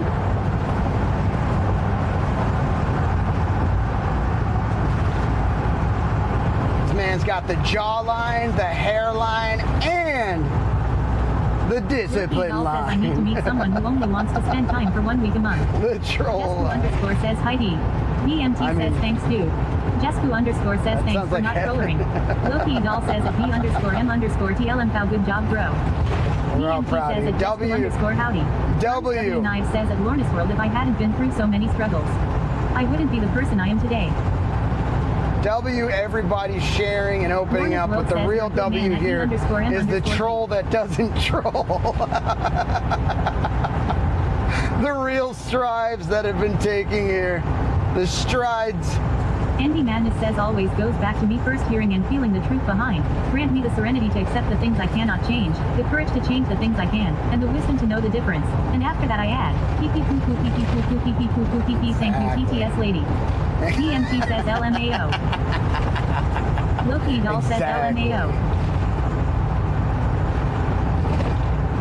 This man's got the jawline, the hairline, and the discipline line. Says I need to meet someone who only wants to spend time for 1 week a month. The troll line. Underscore says Heidi. DMT says thanks dude. Jesku underscore says thanks for like not heaven. trolling. Loki doll says at B underscore M underscore TLM how good job bro. We're all DMT proud says of you. at Jesku underscore howdy. W. Knives says at Lorna's World if I hadn't been through so many struggles, I wouldn't be the person I am today. W, everybody sharing and opening up, but the real W here is the troll that doesn't troll. The real strides that have been taking here. The strides. Andy Madness says always goes back to me first hearing and feeling the truth behind. Grant me the serenity to accept the things I cannot change, the courage to change the things I can, and the wisdom to know the difference. And after that I add, pee pee poo poo pee pee poo poo pee pee poo poo pee pee thank you PTS lady. DMT says LMAO. Loki doll says LMAO.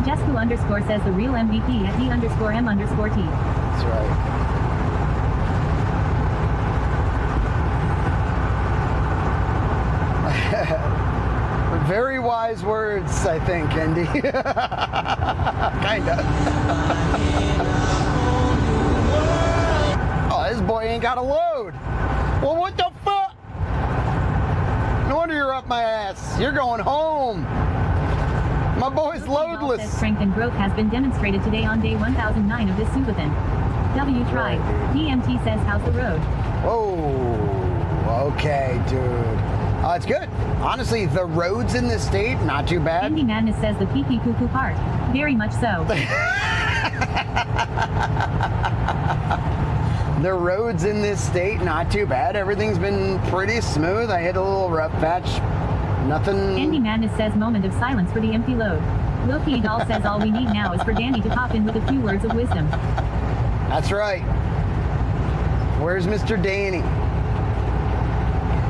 Jesku underscore says the real MVP at D underscore M underscore T. That's right. Very wise words, I think, Andy. Kinda. Oh, this boy ain't got a load. Well, what the fuck? No wonder you're up my ass. You're going home. My boy's loadless. Says strength and growth has been demonstrated today on day 1009 of this Subathon. W tried. DMT says how's the road? Whoa. Okay, dude. It's good. Honestly, the roads in this state, not too bad. Andy Madness says the pee pee poo poo part. Very much so. The roads in this state, not too bad. Everything's been pretty smooth. I hit a little rough patch. Nothing. Andy Madness says moment of silence for the empty load. Loki doll says all we need now is for Danny to pop in with a few words of wisdom. That's right. Where's Mr. Danny?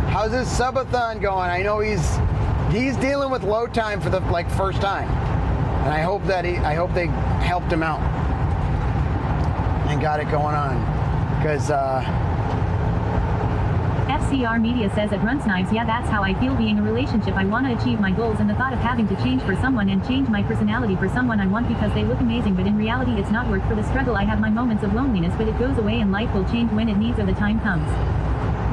How's his subathon going? I know he's dealing with low time for the first time, and I hope they helped him out and got it going on, because FCR Media says at Runts Knives, yeah, that's how I feel being a relationship. I want to achieve my goals, and the thought of having to change for someone and change my personality for someone I want because they look amazing, but in reality it's not work for the struggle. I have my moments of loneliness, but it goes away and life will change when it needs or the time comes.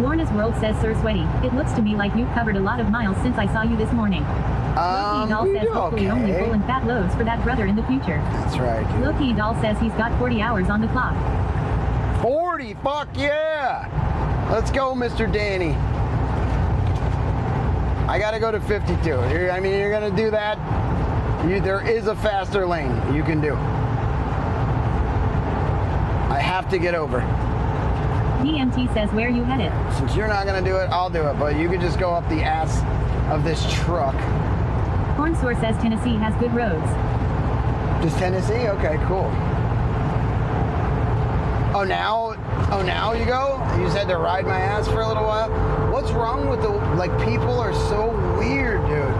Lorna's World says, Sir Sweaty, it looks to me like you've covered a lot of miles since I saw you this morning. Loki Doll says hopefully only full and fat loads for that brother in the future. That's right, dude. Loki Doll says he's got 40 hours on the clock. 40? Fuck yeah! Let's go, Mr. Danny. I gotta go to 52. I mean, you're gonna do that. There is a faster lane you can do. I have to get over. DMT says where you headed. Since you're not gonna do it, I'll do it. But you could just go up the ass of this truck. Cornsour says Tennessee has good roads. Just Tennessee? Okay, cool. Oh, now you go? You just had to ride my ass for a little while? What's wrong with people are so weird, dude.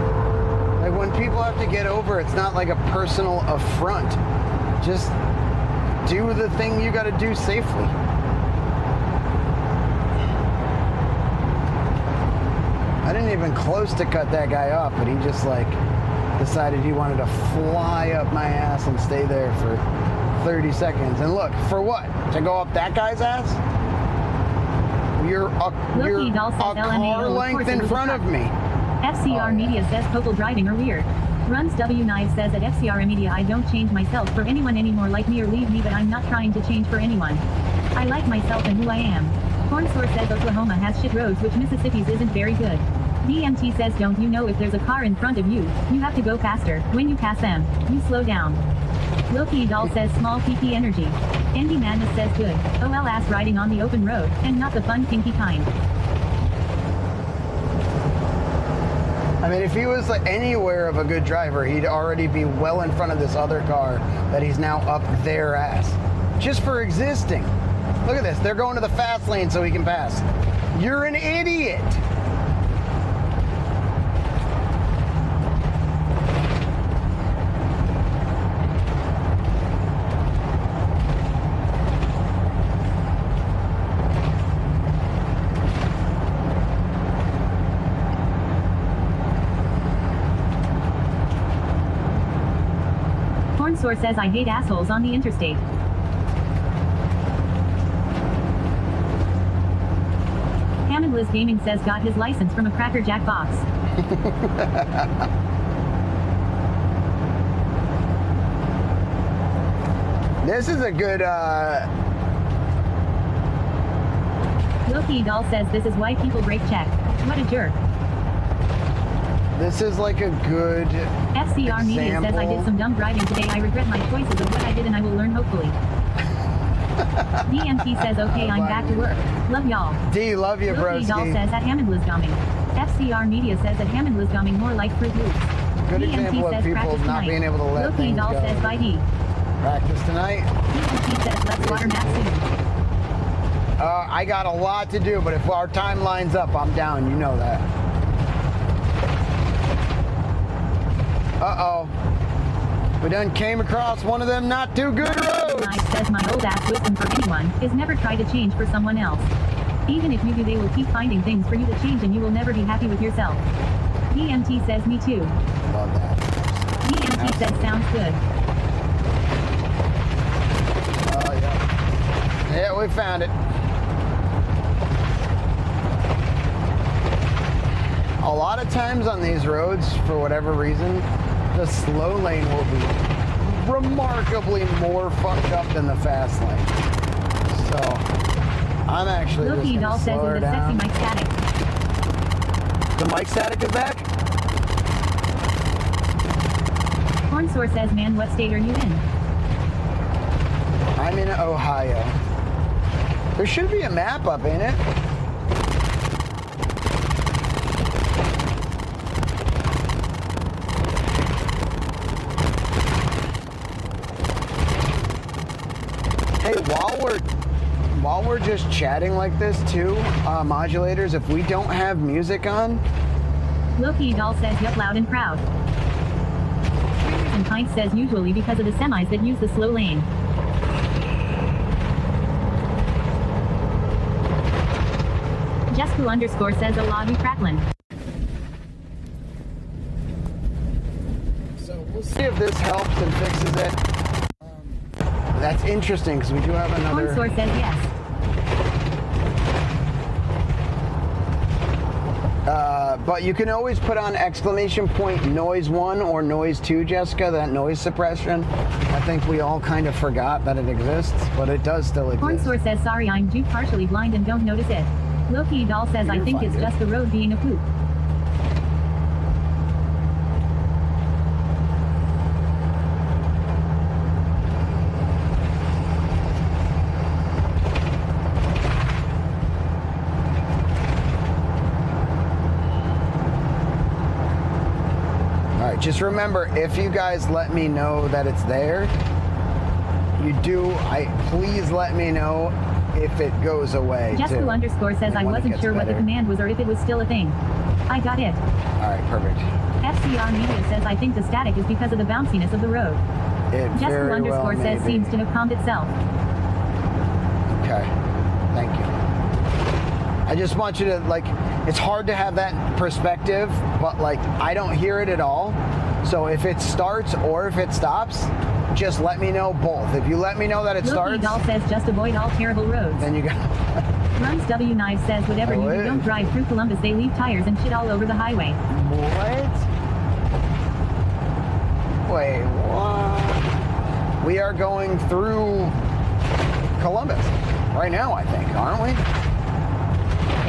Like, when people have to get over, it's not like a personal affront. Just do the thing you gotta do safely. I didn't even close to cut that guy off, but he just decided he wanted to fly up my ass and stay there for 30 seconds. And look, for what? To go up that guy's ass? You're a car length in front of me. FCR Media says Popel driving are weird. Runs W9 says at FCR Media I don't change myself for anyone anymore, like me or leave me, but I'm not trying to change for anyone. I like myself and who I am. Cornsour says Oklahoma has shit roads, which Mississippi's isn't very good. DMT says don't you know if there's a car in front of you, you have to go faster. When you pass them, you slow down. Loki Doll says small PP energy. Andy Madness says good. OL ass riding on the open road, and not the fun kinky kind. I mean, if he was like anywhere of a good driver, he'd already be well in front of this other car that he's now up their ass. Just for existing. Look at this. They're going to the fast lane so he can pass. You're an idiot. Cornsour says I hate assholes on the interstate. Hammondless Gaming says got his license from a Cracker Jack box. This is a good, Loki Doll says this is why people break check. What a jerk. this is like a good FCR Media says I did some dumb driving today. I regret my choices of what I did and I will learn hopefully. DMT says okay, I'm back to work. Love y'all. D, love you, bro. Loki Doll says at Hammondless Gaming. FCR Media says at Hammondless Gaming more like Fruit Loops. Good DMT example of says people practice not tonight. being able to let Loki things Doll go. says bye D. Practice tonight. DMT says let's water map soon. I got a lot to do, but if our time lines up, I'm down. You know that. Uh-oh. We done came across one of them not too good roads. Nice says my old ass wisdom for anyone is never try to change for someone else. Even if you do, they will keep finding things for you to change and you will never be happy with yourself. DMT says me too. Love that. DMT says sounds good. Oh, yeah. Yeah, we found it. A lot of times on these roads, for whatever reason, the slow lane will be remarkably more fucked up than the fast lane. So, I'm actually Loki just Doll gonna says slow her in the down. sexy mic static. The mic static is back? Cornsour says man, what state are you in? I'm in Ohio. There should be a map up, ain't it? Hey, while we're just chatting like this too, modulators, if we don't have music on, Loki Doll says yup, loud and proud. And Pint says usually because of the semis that use the slow lane. Jesku underscore says a lobby Cracklin. so we'll see if this helps and fixes it. That's interesting because we do have another. Cornsour says yes. But you can always put on exclamation point noise 1 or noise 2, Jessica, that noise suppression. I think we all kind of forgot that it exists, but it does still exist. Cornsour says sorry, I'm Jew partially blind and don't notice it. Loki Doll says I think it's just the road being a poop. Just remember, if you guys let me know that it's there, please let me know if it goes away. Jesku underscore says I wasn't sure what the command was or if it was still a thing. I got it. Alright, perfect. FCR Media says I think the static is because of the bounciness of the road. Jesku underscore says seems to have calmed itself. Okay. Thank you. I just want you to, like, it's hard to have that perspective, but, like, I don't hear it at all. So if it starts or if it stops, just let me know both. If you let me know that it Loki starts, Doll says just avoid all terrible roads. then you got. Runs W Knives says whatever you do, don't drive through Columbus. They leave tires and shit all over the highway. What? Wait, what? We are going through Columbus right now, I think, aren't we?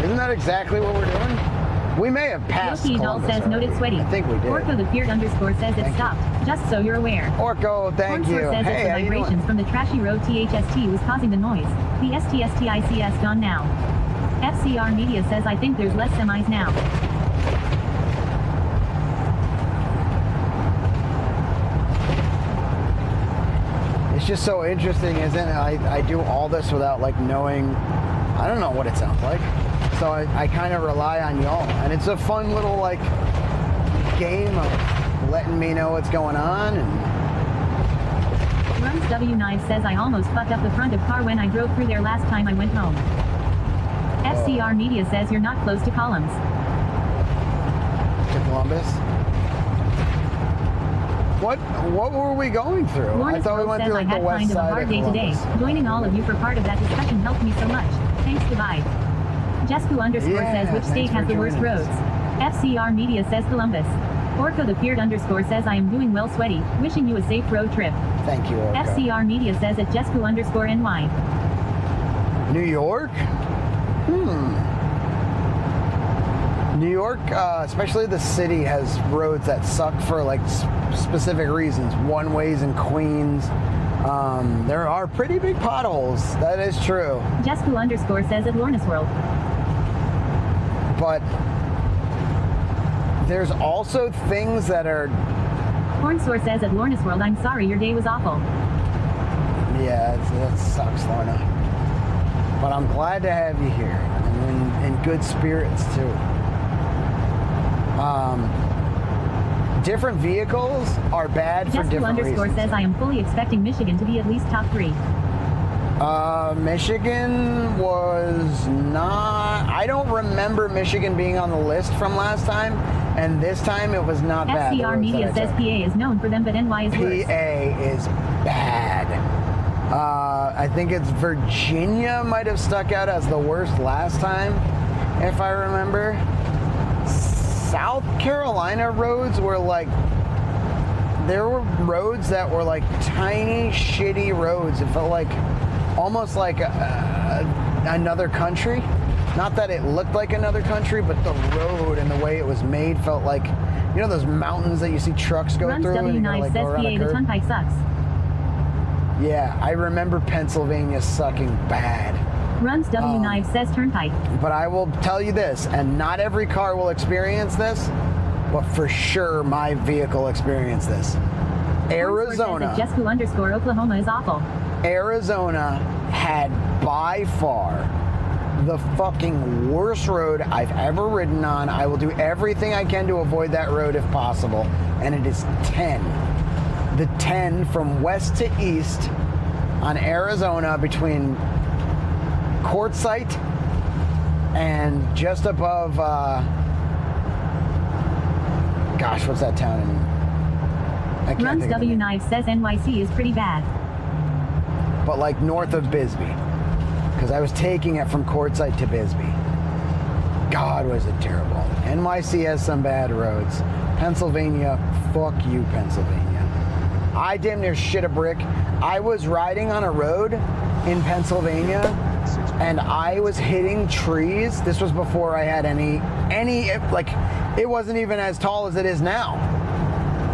Isn't that exactly what we're doing? We may have passed Loki Doll Columbus says already. noted sweaty. I think we did. Orco the Beard underscore says it stopped. Just so you're aware. Orco, thank you. Says Hey, it's the how you vibrations doing? from the trashy road THST was causing the noise. The STSTICS gone now. FCR Media says I think there's less semis now. It's just so interesting, isn't it? I do all this without like knowing, I don't know what it sounds like. So I kind of rely on y'all. And it's a fun little like game of letting me know what's going on. And Runs W Knives says I almost fucked up the front of car when I drove through there last time I went home. FCR Media says you're not close to columns. to Columbus. What were we going through? Lorna I thought we Stroke went says through like I the had west kind of a side hard of day today. Columbus. Joining all of you for part of that discussion helped me so much. Thanks, goodbye. Jesku underscore Yeah, says which state thanks has for the worst joining us. roads? FCR Media says Columbus. Orco the Beard underscore says I am doing well, sweaty. Wishing you a safe road trip. Thank you, Orco. FCR Media says at Jesku underscore NY. New York? New York, especially the city, has roads that suck for like specific reasons. One ways in Queens. There are pretty big potholes. That is true. Jesku underscore says at Lorna's World. But there's also things that are. Hornsour says at Lorna's World, I'm sorry your day was awful. Yeah, that sucks, Lorna. But I'm glad to have you here. And in good spirits, too. Different vehicles are bad for Jesku different underscore reasons. says I am fully expecting Michigan to be at least top 3. Michigan was not. I don't remember Michigan being on the list from last time, and this time it was not bad. FCR Media says PA is known for them, but NY is worse. PA is bad. I think it's Virginia might have stuck out as the worst last time, if I remember. South Carolina roads were like, there were roads that were like tiny, shitty roads. It felt like almost like another country. Not that it looked like another country, but the road and the way it was made felt like, you know, those mountains that you see trucks go Runs through. W And you gotta, Knife like, says go around PA a the curve. turnpike sucks. Yeah, I remember Pennsylvania sucking bad. Runs W Knife says turnpike. But I will tell you this, and not every car will experience this, but for sure my vehicle experienced this. Arizona. Jesku underscore Oklahoma is awful. Arizona had by far the fucking worst road I've ever ridden on. I will do everything I can to avoid that road if possible, and it is 10. The 10 from west to east on Arizona between Quartzsite and just above, gosh, what's that town in? I can't Runs think of the W name. Knife says NYC is pretty bad. But like north of Bisbee, because I was taking it from Quartzsite to Bisbee. God, was it terrible. NYC has some bad roads. Pennsylvania, fuck you, Pennsylvania. I damn near shit a brick. I was riding on a road in Pennsylvania and I was hitting trees. This was before I had any, like, it wasn't even as tall as it is now.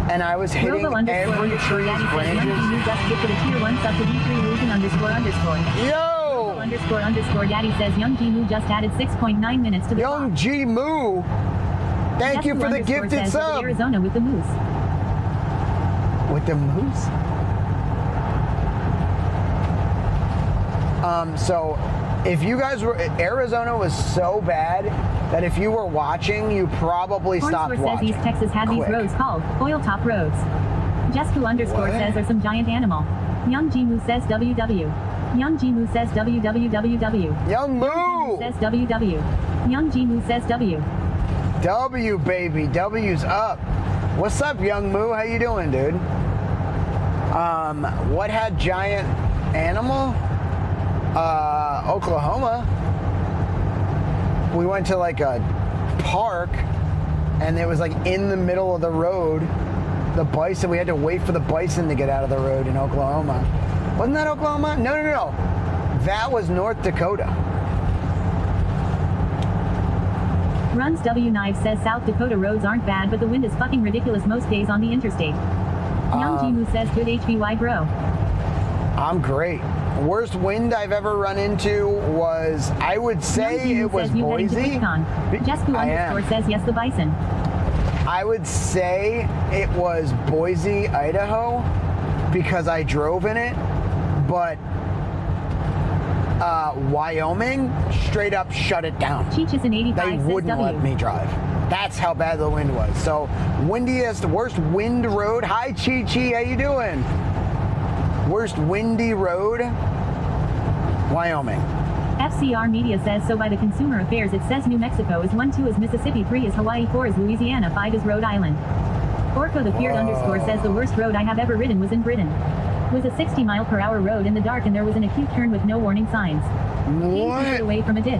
And I was hitting every tree's branches. You just get to the tier 1 sub to D3 losing underscore. Yo! Underscore Daddy says Young G Moo just added 6.9 minutes to the Young G Moo. Thank you for the gifted sub. Arizona with the moose. With the moose? So if you guys were, Arizona was so bad that if you were watching, you probably stopped Hornsour watching. says East Texas had these roads called oil top roads. Jesku underscore says are some giant animal. Young G Moo says WW. Young G Moo says WWWW. Young Moo says WW. Young G Moo says W. W, baby. W's up. What's up, Young Moo? How you doing, dude? What had giant animal? Oklahoma. We went to like a park, and it was like in the middle of the road. The bison, we had to wait for the bison to get out of the road in Oklahoma. Wasn't that Oklahoma? No. That was North Dakota. Runs W Knife says South Dakota roads aren't bad, but the wind is fucking ridiculous most days on the interstate. Young Jimu says good HBY bro. I'm great. Worst wind I've ever run into was, I would say it was Boise. Jesku underscore says yes, the bison. I would say it was Boise, Idaho, because I drove in it, but Wyoming straight up shut it down. Cheechis in 85 They wouldn't let me drive. That's how bad the wind was. So windiest, worst wind road. Hi, Chi-Chi, how you doing? Worst windy road, Wyoming. FCR Media says so by the Consumer Affairs. It says New Mexico is 1, 2 is Mississippi, 3 is Hawaii, 4 is Louisiana, 5 is Rhode Island. Orco the Feared underscore says the worst road I have ever ridden was in Britain. Was a 60-mile-per-hour road in the dark, and there was an acute turn with no warning signs. What? Away from a ditch.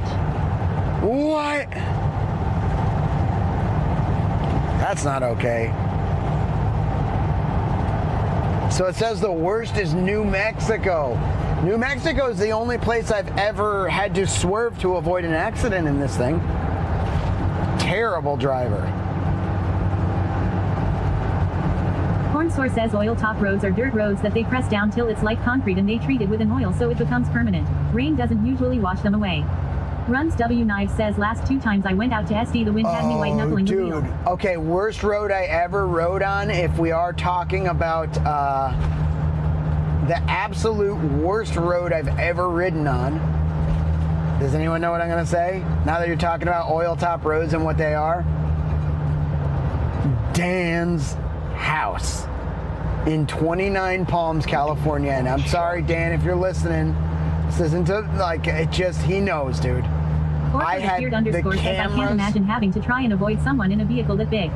What? That's not okay. So it says the worst is New Mexico. New Mexico is the only place I've ever had to swerve to avoid an accident in this thing. Terrible driver. Cornsour says oil top roads are dirt roads that they press down till it's like concrete and they treat it with an oil so it becomes permanent. Rain doesn't usually wash them away. Runs W Knives says last 2 times I went out to SD, the wind had me white knuckling the wheel. Okay, worst road I ever rode on, if we are talking about the absolute worst road I've ever ridden on. Does anyone know what I'm going to say? Now that you're talking about oil top roads and what they are. Dan's house in 29 Palms, California. And I'm sorry, Dan, if you're listening. This isn't like, it just, he knows, dude. I had the cameras. Says, I can't imagine having to try and avoid someone in a vehicle that big.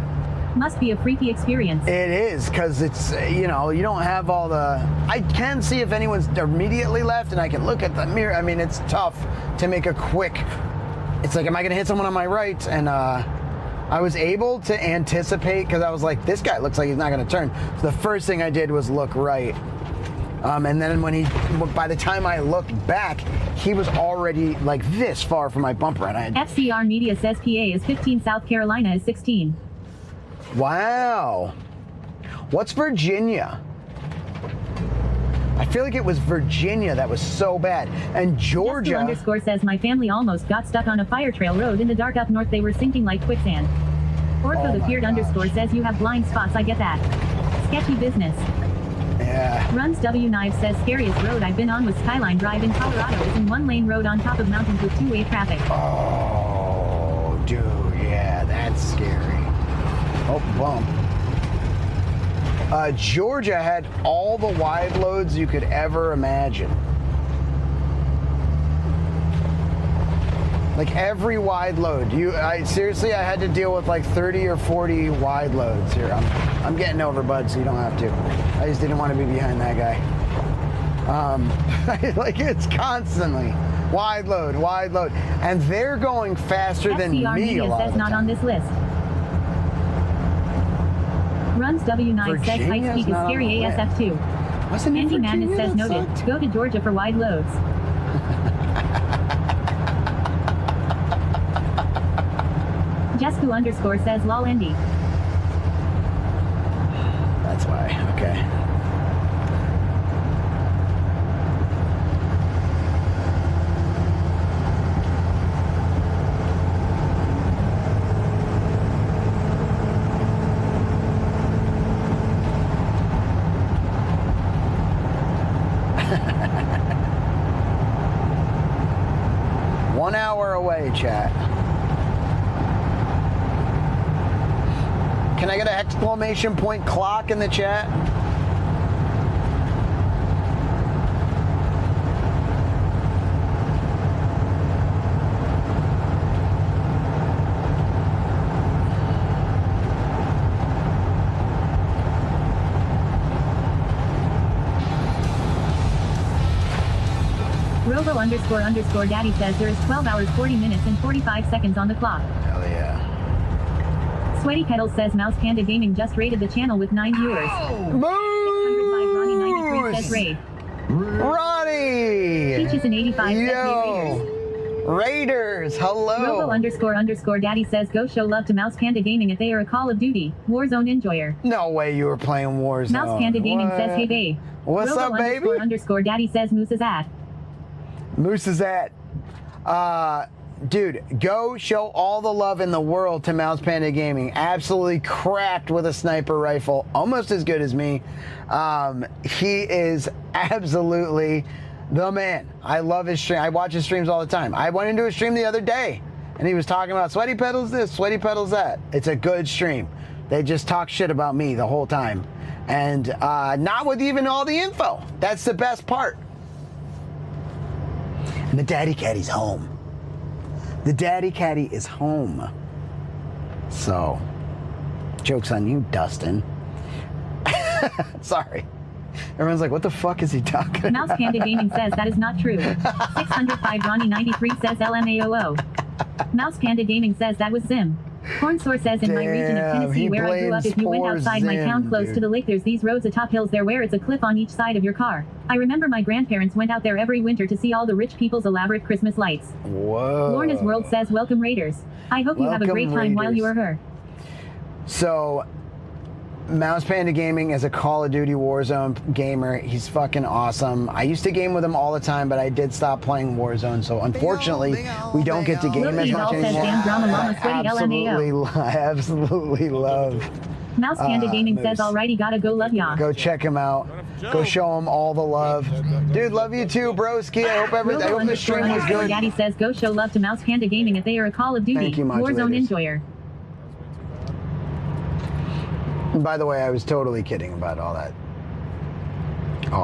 Must be a freaky experience. It is, because it's, you know, you don't have all the... I can see if anyone's immediately left, and I can look at the mirror. I mean, it's tough to make a quick... It's like, am I going to hit someone on my right? And I was able to anticipate, because I was like, this guy looks like he's not going to turn. So the first thing I did was look right. And then by the time I looked back, he was already like this far from my bumper. And FCR Media says PA is 15, South Carolina is 16. Wow. What's Virginia? I feel like it was Virginia that was so bad. And Georgia... underscore says my family almost got stuck on a fire trail road in the dark up north. They were sinking like quicksand. Orco the Feared underscore says you have blind spots. I get that. Sketchy business. Yeah. Runs W Knives says scariest road I've been on was Skyline Drive in Colorado. It's in 1-lane road on top of mountains with 2-way traffic. Oh, dude, yeah, that's scary. Oh, bump. Georgia had all the wide loads you could ever imagine. Like every wide load. Seriously, I had to deal with like 30 or 40 wide loads here. I'm getting over, bud, so you don't have to. I just didn't want to be behind that guy. Like it's constantly wide load, and they're going faster than me a lot of the time. Not on this list. Runs W9 says Pikes Peak is scary ASF2. Andy Madness says noted. Go to Georgia for wide loads. Jesku underscore says lol Andy. That's why, okay. One hour away, chat. Can I get an exclamation point clock in the chat? Robo __ Daddy says there is 12 hours 40 minutes and 45 seconds on the clock. Hell yeah. Sweaty Pedals says Mouse Panda Gaming just rated the channel with 9 viewers. 605 Ronnie 93 says raid. Ronnie! Peaches in 85 says Yo! Raiders, hello! Robo __ Daddy says go show love to Mouse Panda Gaming if they are a Call of Duty Warzone enjoyer. No way you were playing Warzone. Mouse Panda Gaming says hey babe. What's Robo up, baby? __ Daddy says Moose is at. Moose is at. Dude, go show all the love in the world to Mouse Panda Gaming. Absolutely cracked with a sniper rifle, almost as good as me. He is absolutely the man. I love his stream. I watch his streams all the time. I went into a stream the other day, and he was talking about Sweaty Pedals this, Sweaty Pedals that. It's a good stream. They just talk shit about me the whole time. And not with even all the info. That's the best part. And the Daddy Caddy's home. The Daddy Caddy is home. So, joke's on you, Dustin. Sorry. Everyone's like, what the fuck is he talking Mouse about? Panda Gaming says that is not true. 605 Ronnie 93 says LMAOO. Mouse Panda Gaming says that was Zim. Cornsour says in my region of Tennessee where I grew up, if you went outside my town close to the lake, there's these roads atop hills there where it's a cliff on each side of your car. I remember my grandparents went out there every winter to see all the rich people's elaborate Christmas lights. Whoa. Lorna's World says welcome Raiders. I hope you have a great time while you are here. So, Mouse Panda Gaming is a Call of Duty Warzone gamer. He's fucking awesome. I used to game with him all the time, but I did stop playing Warzone, so unfortunately, we don't get to game as much anymore. I absolutely love Mouse Panda Gaming says alrighty, gotta go, love ya. Go check him out. Go show him all the love. Dude, love you too, broski. I hope I hope the stream was good. Daddy says go show love to Mouse Panda Gaming if they are a Call of Duty Thank you, Warzone enjoyer. And by the way, I was totally kidding about all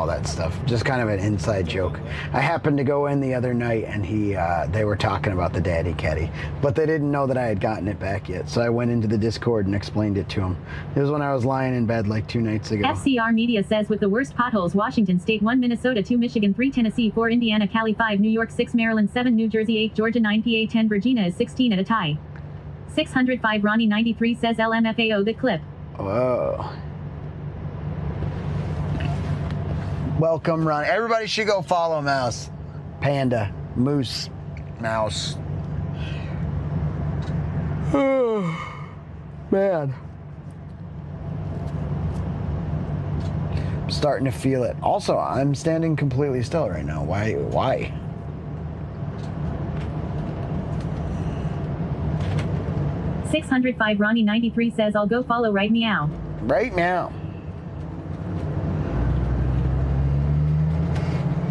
that stuff. Just kind of an inside joke. I happened to go in the other night and they were talking about the Daddy Caddy, but they didn't know that I had gotten it back yet. So I went into the Discord and explained it to them. It was when I was lying in bed like 2 nights ago. FCR Media says with the worst potholes, Washington State 1, Minnesota 2, Michigan 3, Tennessee 4, Indiana, Cali 5, New York 6, Maryland 7, New Jersey 8, Georgia 9, PA 10, Virginia is 16 at a tie. 605 Ronnie 93 says LMFAO the clip. Whoa. Welcome, Ron. Everybody should go follow Mouse. Panda. Moose. Mouse. Oh, man. I'm starting to feel it. Also, I'm standing completely still right now. Why? 605 Ronnie 93 says I'll go follow right meow. Right now.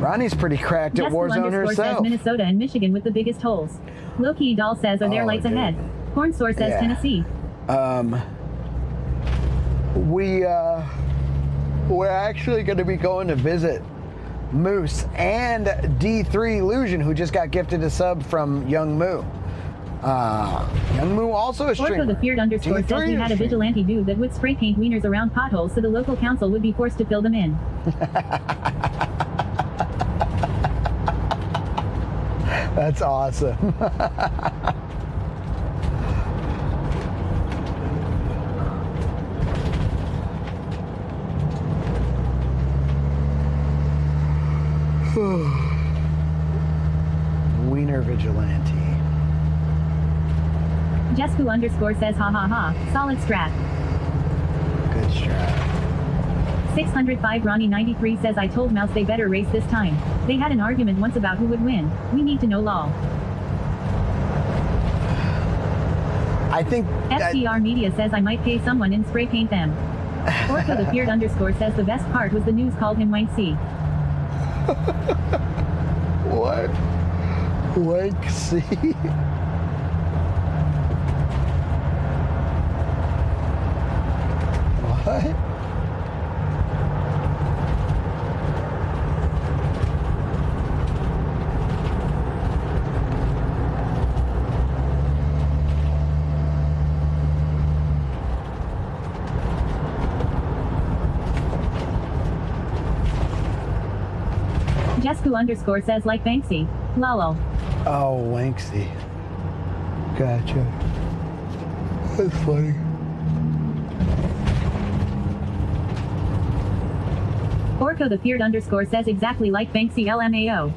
Ronnie's pretty cracked at Warzone herself. Says Minnesota and Michigan with the biggest holes. Loki Doll says are there lights ahead. Cornsour says Tennessee. We're actually going to be going to visit Moose and D3 Illusion, who just got gifted a sub from Young Moo. Young Moo also a streamer. Orko the Feared _ says we had a vigilante dude that would spray paint wieners around potholes so the local council would be forced to fill them in. That's awesome. Wiener vigilante. Jesku _ says ha ha ha, solid strat. Good strat. 605 Ronnie 93 says I told Mouse they better race this time. They had an argument once about who would win. We need to know lol. I think FCR Media says I might pay someone and spray paint them. Orko the Feared _ says the best part was the news called him Wank C. What? Wank C? What? Jesku underscore says like Banksy. Lol. Oh, Wanksy. Gotcha. That's funny. Orko the Feared underscore says exactly like Banksy LMAO.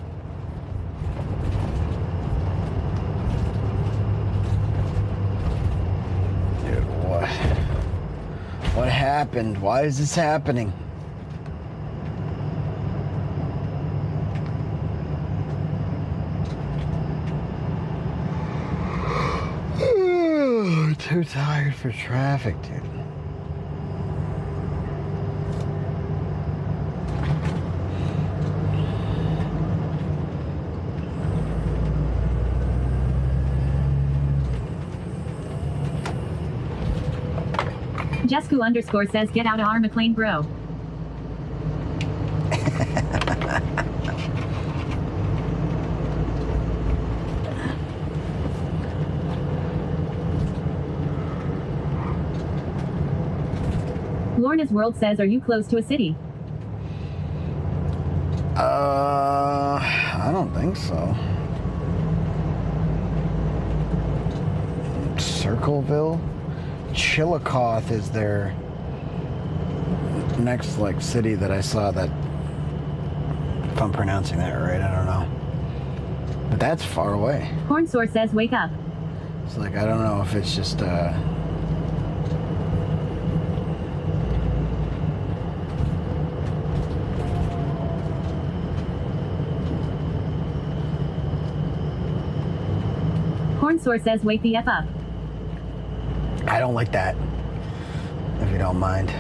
Dude, what? What happened? Why is this happening? Too tired for traffic, dude. Jesku underscore says get out of our McLean bro. Lorna's World says, are you close to a city? I don't think so. Circleville? Chillicothe is their next, like, city that I saw that, if I'm pronouncing that right, I don't know. But that's far away. Corn Source says, wake up. It's like, I don't know if it's just, Corn Source says, wake the F up. I don't like that, if you don't mind.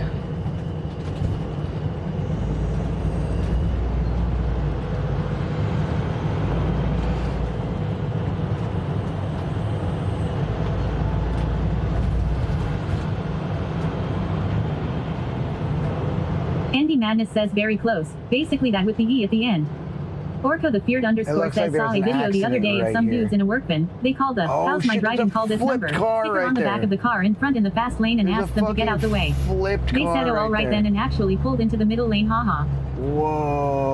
Andy Madness says very close, basically that with the E at the end. Orko the Feared underscore says saw a video the other day of some dudes in a work bin. They called the how's my driving call this number sticker on the back of the car in front in the fast lane and asked them to get out the way. They said oh all right then and actually pulled into the middle lane, haha. Whoa.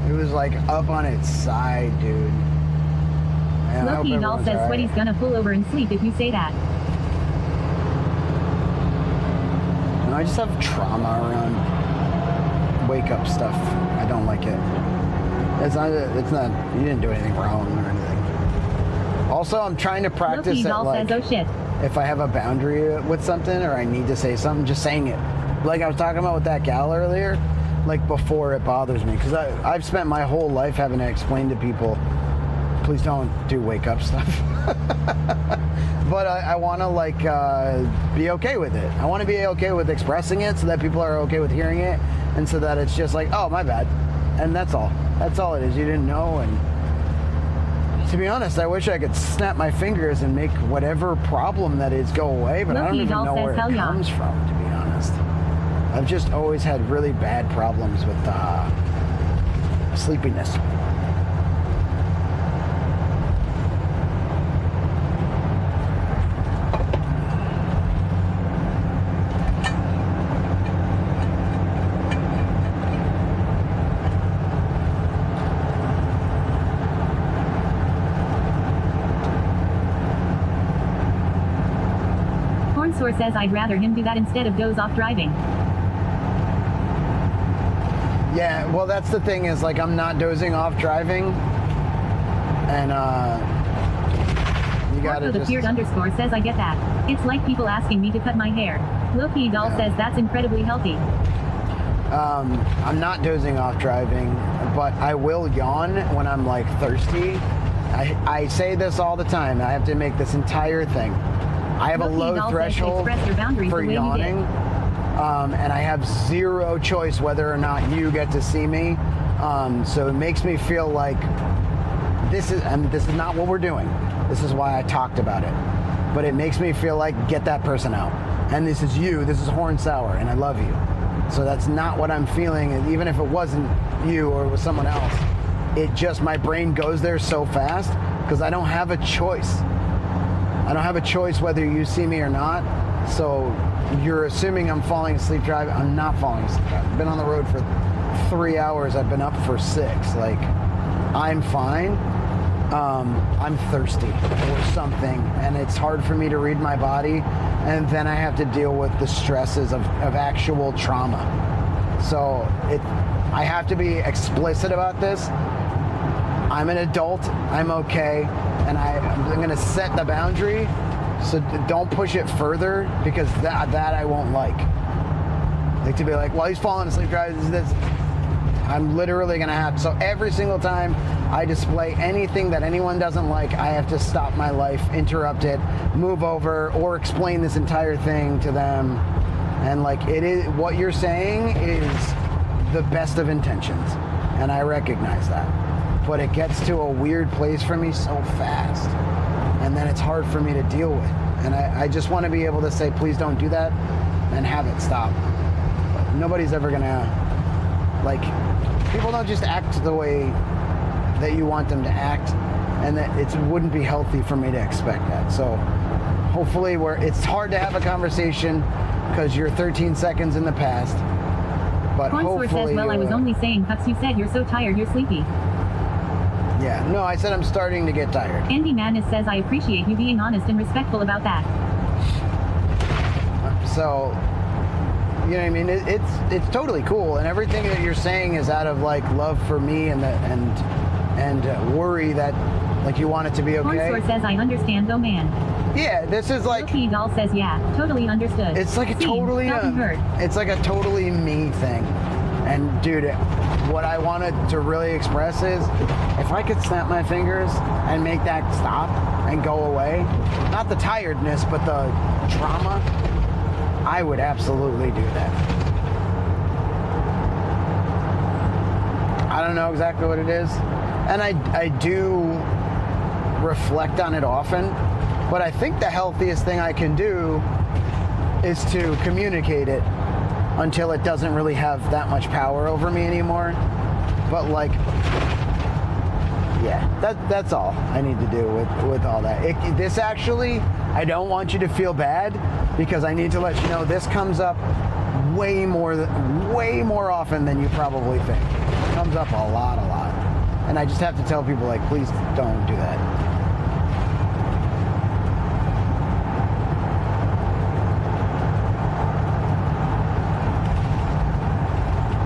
It was like up on its side, dude. Man, Loki doll says Sweaty's gonna pull over and sleep if you say that. I just have trauma around wake up stuff. I don't like it. It's not, you didn't do anything wrong or anything. Also, I'm trying to practice it, like, says, oh shit. If I have a boundary with something or I need to say something, just saying it. Like I was talking about with that gal earlier, like before it bothers me. Because I've spent my whole life having to explain to people, please don't do wake up stuff. But I want to, like, be okay with it. I want to be okay with expressing it so that people are okay with hearing it, and so that it's just like, oh, my bad. And that's all. That's all it is. You didn't know, and to be honest, I wish I could snap my fingers and make whatever problem that is go away, but I don't even know where it comes from, to be honest. I've just always had really bad problems with sleepiness. Source says I'd rather him do that instead of doze off driving. Yeah, well that's the thing is, like, I'm not dozing off driving, and you gotta the Feared underscore says I get that. It's like people asking me to cut my hair. Loki doll says that's incredibly healthy. I'm not dozing off driving, but I will yawn when I'm, like, thirsty. I say this all the time. I have to make this entire thing. I have a low threshold for yawning, and I have zero choice whether or not you get to see me. So it makes me feel like this is not what we're doing. This is why I talked about it. But it makes me feel like, get that person out. And this is you, this is Horn Sour, and I love you. So that's not what I'm feeling, and even if it wasn't you or it was someone else, it just, my brain goes there so fast because I don't have a choice. I don't have a choice whether you see me or not. So you're assuming I'm falling asleep driving. I'm not falling asleep driving. I've been on the road for 3 hours. I've been up for 6. Like, I'm fine. I'm thirsty or something, and it's hard for me to read my body, and then I have to deal with the stresses of actual trauma. So I have to be explicit about this. I'm an adult, I'm okay, and I'm going to set the boundary, so don't push it further, because that I won't like. Like, to be like, well, he's falling asleep driving this. I'm literally going to have to. So every single time I display anything that anyone doesn't like, I have to stop my life, interrupt it, move over, or explain this entire thing to them. And like, it is, what you're saying is the best of intentions, and I recognize that. But it gets to a weird place for me so fast, and then it's hard for me to deal with. And I just want to be able to say, please don't do that, and have it stop. But nobody's ever gonna, like, people don't just act the way that you want them to act, and that it wouldn't be healthy for me to expect that. So hopefully it's hard to have a conversation because you're 13 seconds in the past. But Cornsword hopefully, says, well, I was only saying, Cups, you said you're so tired, you're sleepy. Yeah, no, I said I'm starting to get tired. Andy Madness says, I appreciate you being honest and respectful about that. So, you know what I mean? It's totally cool, and everything that you're saying is out of like love for me and worry that like you want it to be okay. Cornsword says, I understand though, man. Yeah, this is like. Loki Doll says, yeah, totally understood. It's like a totally. It's like a totally me thing, and dude, what I wanted to really express is, if I could snap my fingers and make that stop and go away, not the tiredness, but the trauma, I would absolutely do that. I don't know exactly what it is, and I do reflect on it often, but I think the healthiest thing I can do is to communicate it until it doesn't really have that much power over me anymore. But like, yeah, that's all I need to do with all that. This actually, I don't want you to feel bad, because I need to let you know this comes up way more often than you probably think. It comes up a lot. And I just have to tell people, like, please don't do that.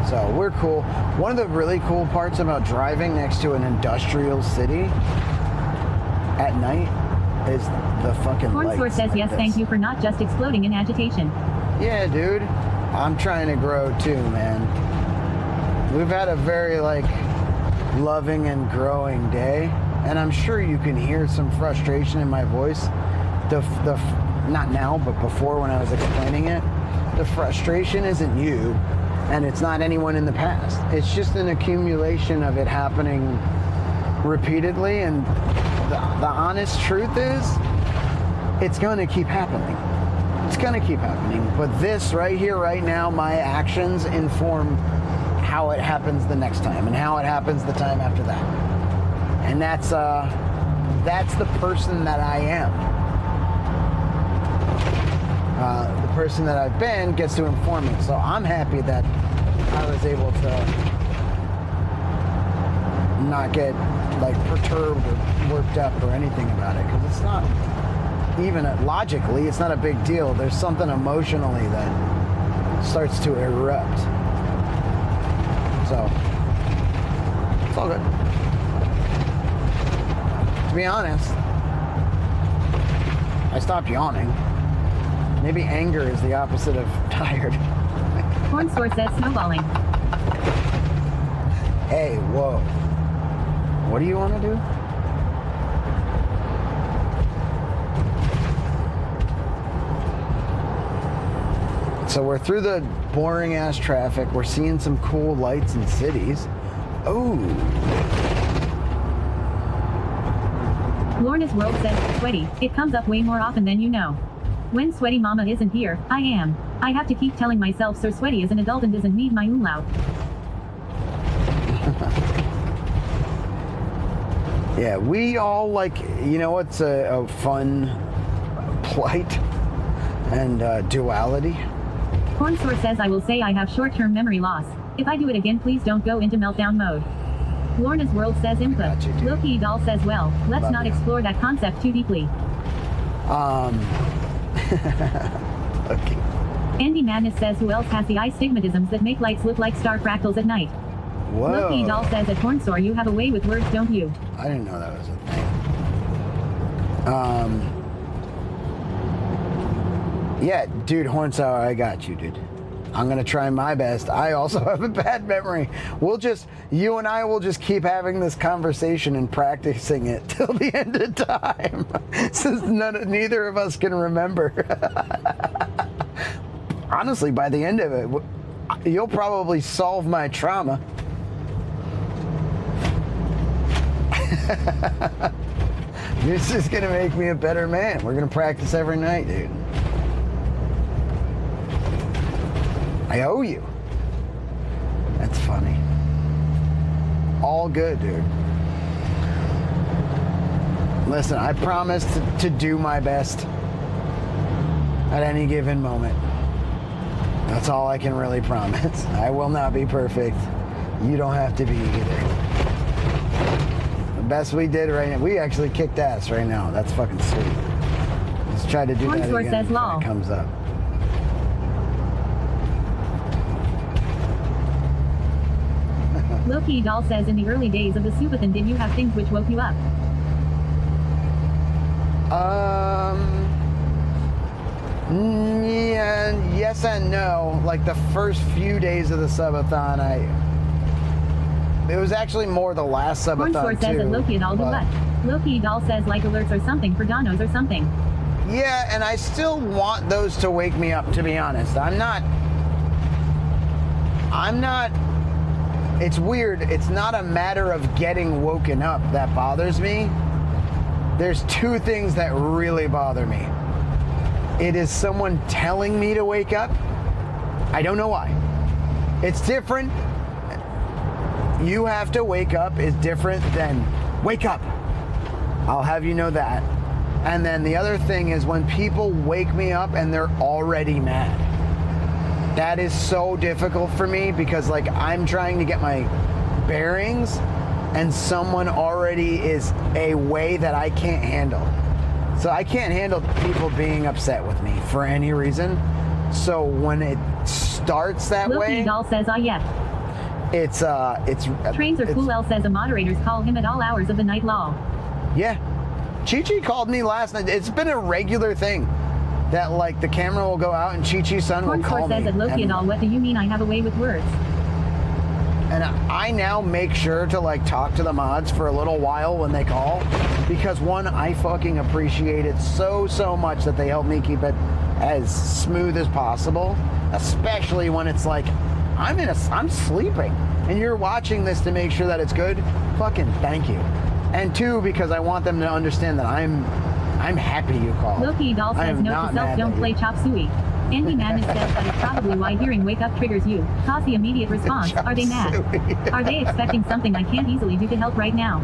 So we're cool. One of the really cool parts about driving next to an industrial city at night is the fucking lights. Cornsword says, yes, thank you for not just exploding in agitation. Yeah, dude. I'm trying to grow too, man. We've had a very, like, loving and growing day, and I'm sure you can hear some frustration in my voice. Not now, but before, when I was explaining it. The frustration isn't you, and it's not anyone in the past. It's just an accumulation of it happening repeatedly, and the honest truth is, it's going to keep happening. It's going to keep happening. But this right here, right now, my actions inform how it happens the next time, and how it happens the time after that. And that's the person that I am. The person that I've been gets to inform me. So I'm happy that I was able to not get like perturbed or worked up or anything about it, because it's not even logically, it's not a big deal. There's something emotionally that starts to erupt. So it's all good. To be honest, I stopped yawning. Maybe anger is the opposite of tired. Cornsword says, snowballing. Hey, whoa. What do you want to do? So we're through the boring ass traffic. We're seeing some cool lights and cities. Ooh. Lorna's World says, sweaty. It comes up way more often than you know. When Sweaty Mama isn't here, I am. I have to keep telling myself Sir Sweaty is an adult and doesn't need my umlaut. Yeah, we all like, you know what's a fun plight? and duality. Hornsour says I will say I have short-term memory loss. If I do it again, please don't go into meltdown mode. Lorna's World says input. Loki Doll says well, let's not explore that concept too deeply. Okay. Andy Madness says who else has the eye stigmatisms that make lights look like star fractals at night? Whoa. Loki Doll says at Hornsour you have a way with words, don't you? I didn't know that was a thing. Yeah, dude, Hornsour, I got you, dude. I'm gonna try my best. I also have a bad memory. You and I will just keep having this conversation and practicing it till the end of time, since neither of us can remember. Honestly, by the end of it, you'll probably solve my trauma. This is gonna make me a better man. We're gonna practice every night, dude. I owe you. That's funny. All good, dude. Listen, I promise to do my best at any given moment. That's all I can really promise. I will not be perfect. You don't have to be either. The best we did right now, we actually kicked ass right now. That's fucking sweet. Let's try to do that again says before it comes up. Loki Doll says in the early days of the Subathon did you have things which woke you up? Yeah, yes and no. Like the first few days of the Subathon, it was actually more the last Subathon Hornsour says that Loki Doll do what? Loki Doll says like alerts or something for Donos or something. Yeah, and I still want those to wake me up, to be honest. I'm not, it's weird. It's not a matter of getting woken up that bothers me. There's two things that really bother me. It is someone telling me to wake up. I don't know why. It's different. You have to wake up is different than wake up. I'll have you know that. And then the other thing is when people wake me up and they're already mad. That is so difficult for me because like I'm trying to get my bearings and someone already is a way that I can't handle. So I can't handle people being upset with me for any reason. So when it starts that Loki way, Doll says yes. It's Trains are cool. L says the moderators call him at all hours of the night. Lol. Yeah, Chi-Chi called me last night. It's been a regular thing that like the camera will go out and Chi-Chi's son will call me. Hornsour says at Loki Doll, what do you mean I have a way with words? And I now make sure to like talk to the mods for a little while when they call, because one, I fucking appreciate it so much that they help me keep it as smooth as possible, especially when it's like I'm sleeping and you're watching this to make sure that it's good. Fucking thank you. And two, because I want them to understand that I'm happy you called. Loki Doll says note to self, don't play chop suey. Andy Madness says that is probably why hearing wake up triggers you. Toss the immediate response, are they mad? Are they expecting something I can't easily do to help right now?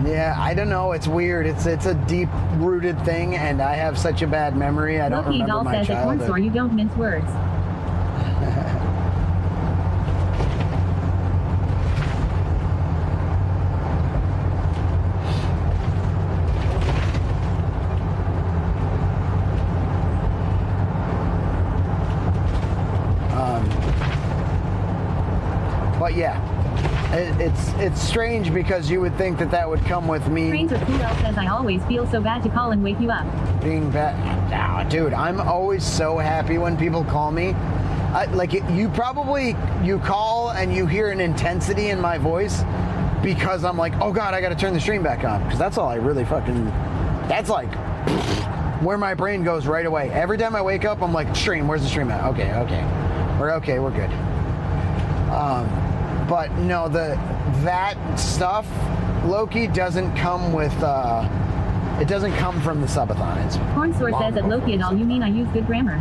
Yeah, I don't know. It's weird. It's a deep-rooted thing, and I have such a bad memory. I don't Loki remember Doll my says childhood. at Hornsour you don't mince words. But yeah, it's strange because you would think that would come with me. Trains are cool. L says I always feel so bad to call and wake you up. Being bad. Oh, dude, I'm always so happy when people call me. You call and you hear an intensity in my voice because I'm like, oh God, I got to turn the stream back on. Because that's all I really that's like where my brain goes right away. Every time I wake up, I'm like, stream, where's the stream at? Okay. We're good. But no, that stuff, Loki, doesn't come with, it doesn't come from the Subathon. Hornsour says at Loki and all you mean I use good grammar.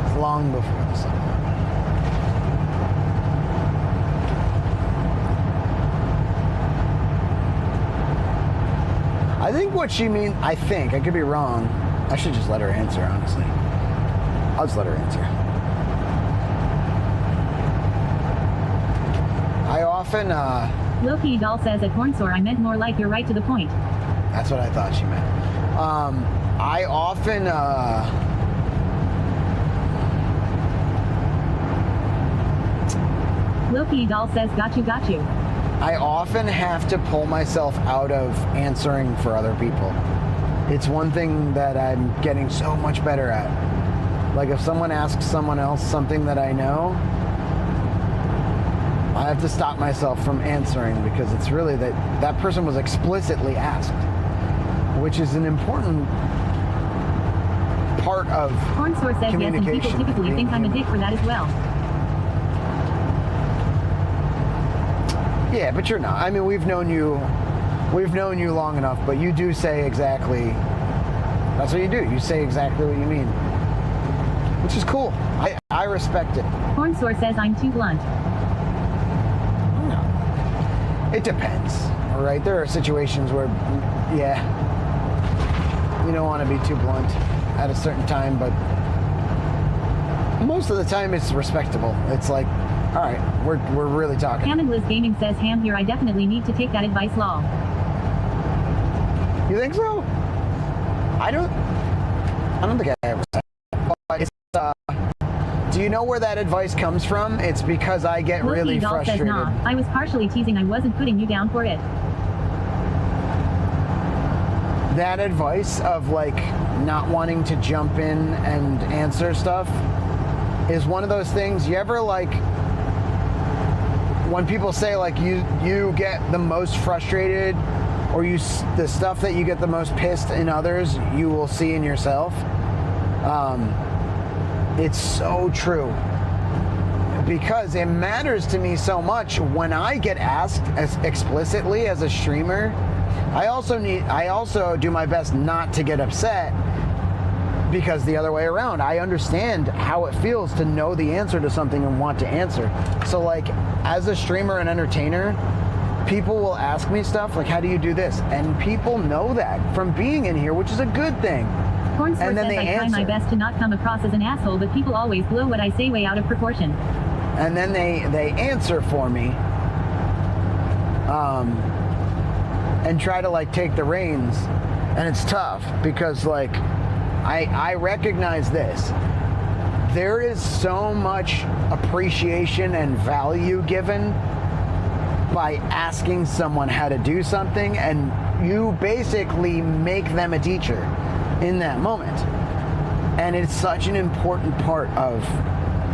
It's long before the Subathon. think what she means, I could be wrong. I should just let her answer, honestly. I'll just let her answer. I often, Loki doll says at Hornsore I meant more like you're right to the point. That's what I thought she meant. I often, Loki doll says got you. I often have to pull myself out of answering for other people. It's one thing that I'm getting so much better at. Like if someone asks someone else something that I know, I have to stop myself from answering because it's really that person was explicitly asked, which is an important part of Hornsore says yes, and people typically think I'm a dick for that as well. Yeah, but you're not. I mean, we've known you long enough, but you do say exactly, that's what you do. You say exactly what you mean, which is cool. I respect it. Hornsore says I'm too blunt. No. It depends, all right? There are situations where, yeah, you don't want to be too blunt at a certain time, but most of the time it's respectable. It's like, all right, we're really talking. Ham and Liz Gaming says ham here. I definitely need to take that advice, lol. You think so? I don't think I ever said that. But it's, do you know where that advice comes from? It's because I get really frustrated. Says, nah, I was partially teasing. I wasn't putting you down for it. That advice of like not wanting to jump in and answer stuff is one of those things. You ever like when people say like you get the most frustrated or the stuff that you get the most pissed in others, you will see in yourself. It's so true because it matters to me so much when I get asked as explicitly as a streamer. I also do my best not to get upset because the other way around, I understand how it feels to know the answer to something and want to answer. So like as a streamer and entertainer, people will ask me stuff like, how do you do this? And people know that from being in here, which is a good thing. Hornsworth And then says they I try my best to not come across as an asshole, but people always blow what I say way out of proportion. And then they answer for me. And try to like take the reins. And it's tough because like, I recognize this. There is so much appreciation and value given by asking someone how to do something, and you basically make them a teacher in that moment. And it's such an important part of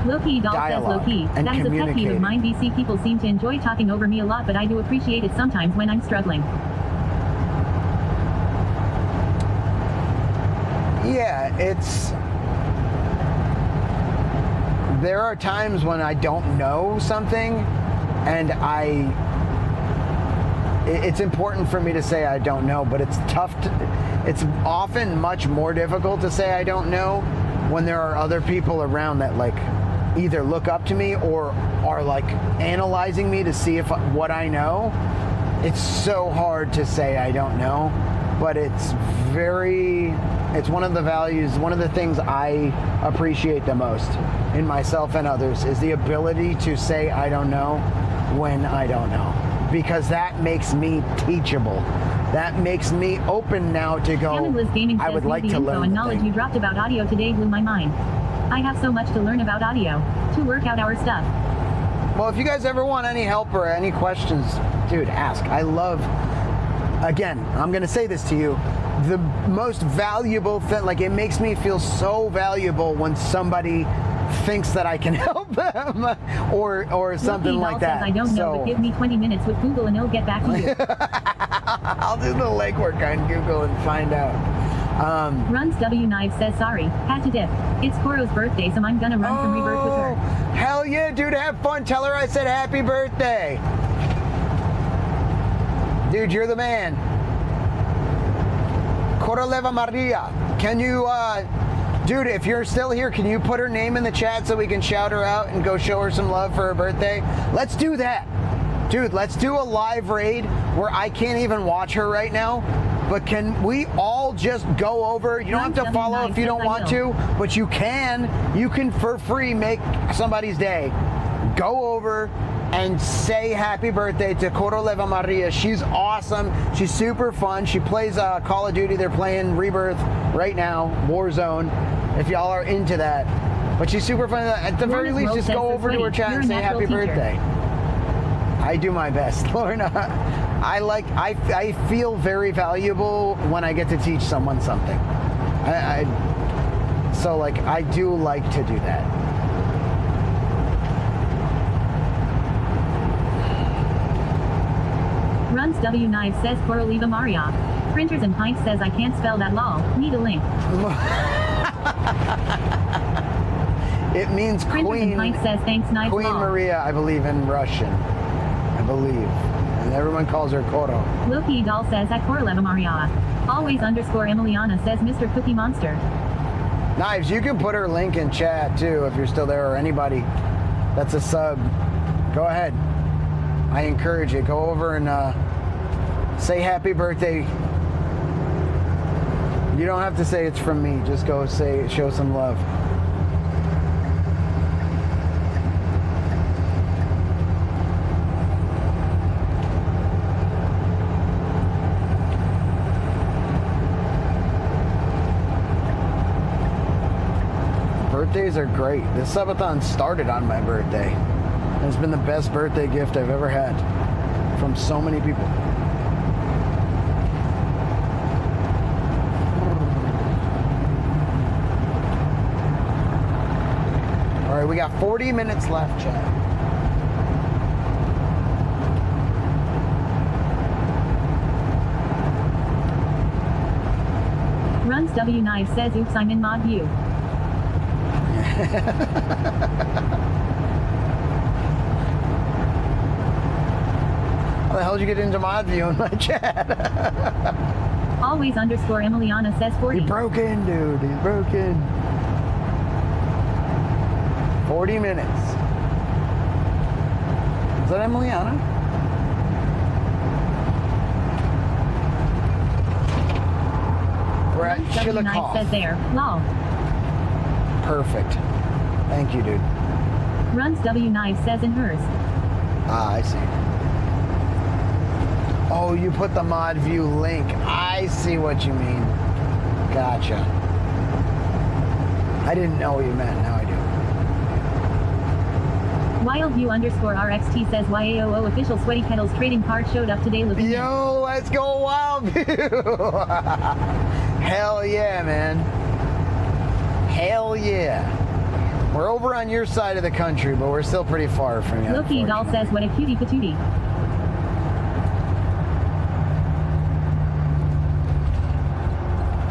Loki doll says Loki. That is a pet peeve of mine. VC people seem to enjoy talking over me a lot, but I do appreciate it sometimes when I'm struggling. Yeah, there are times when I don't know something and it's important for me to say I don't know, but it's tough it's often much more difficult to say I don't know when there are other people around that like either look up to me or are like analyzing me to see if what I know. It's so hard to say I don't know, but it's one of the values, one of the things I appreciate the most in myself and others is the ability to say I don't know when I don't know, because that makes me teachable. That makes me open now to go, I would like to learn. And knowledge you dropped about audio today blew my mind. I have so much to learn about audio, to work out our stuff. Well, if you guys ever want any help or any questions, dude, ask. I love, again, I'm going to say this to you, the most valuable thing, like it makes me feel so valuable when somebody thinks that I can help them or something like that. Says, I don't know, but give me 20 minutes with Google and it'll get back to you. I'll do the legwork on Google and find out. Runs W Knives says sorry, had to dip. It's Koro's birthday, so I'm gonna run from Rebirth with her. Hell yeah, dude, have fun. Tell her I said happy birthday. Dude, you're the man. Coroleva Maria, can you, dude, if you're still here, can you put her name in the chat so we can shout her out and go show her some love for her birthday? Let's do that. Dude, let's do a live raid where I can't even watch her right now, but can we all just go over? You don't have to follow if you don't want to, but you can. You can for free make somebody's day. Go over and say happy birthday to Coroleva Maria. She's awesome. She's super fun. She plays Call of Duty. They're playing Rebirth right now, Warzone, if y'all are into that. But she's super fun. At the very least, just go over to her chat and say happy birthday. I do my best, Lorna. I feel very valuable when I get to teach someone something. So like I do like to do that. Runs W Knife says Coroliva Maria. Printers and Pint says I can't spell that lol. Need a link. It means Printers Queen. and Pint says thanks Knife Queen lol. Maria, I believe in Russian. I believe. And everyone calls her Koro. Loki Doll says at Coroleva Maria. Always underscore Emiliana says Mr. Cookie Monster. Knives, you can put her link in chat too if you're still there, or anybody that's a sub. Go ahead. I encourage you. Go over and say happy birthday. You don't have to say it's from me. Just go say, show some love. Birthdays are great. This subathon started on my birthday. And it's been the best birthday gift I've ever had from so many people. All right, we got 40 minutes left, chat. Runs W Knife says oops I'm in mod view. How the hell did you get into mod view in my chat? Always underscore Emiliana says 40. He broke in, dude. He broke in. 40 minutes. Is that Emiliana? We're at Chillicothe. Says there. Lol. Perfect. Thank you, dude. Runs W Knife says in hers. Ah, I see. Oh, you put the mod view link. I see what you mean. Gotcha. I didn't know what you meant. Now I do. Wildview underscore RXT says YAOO official Sweaty Kettles trading card showed up today looking. Yo, let's go Wildview. Hell yeah, man. Hell yeah. We're over on your side of the country, but we're still pretty far from you. Loki Doll says what a cutie patootie.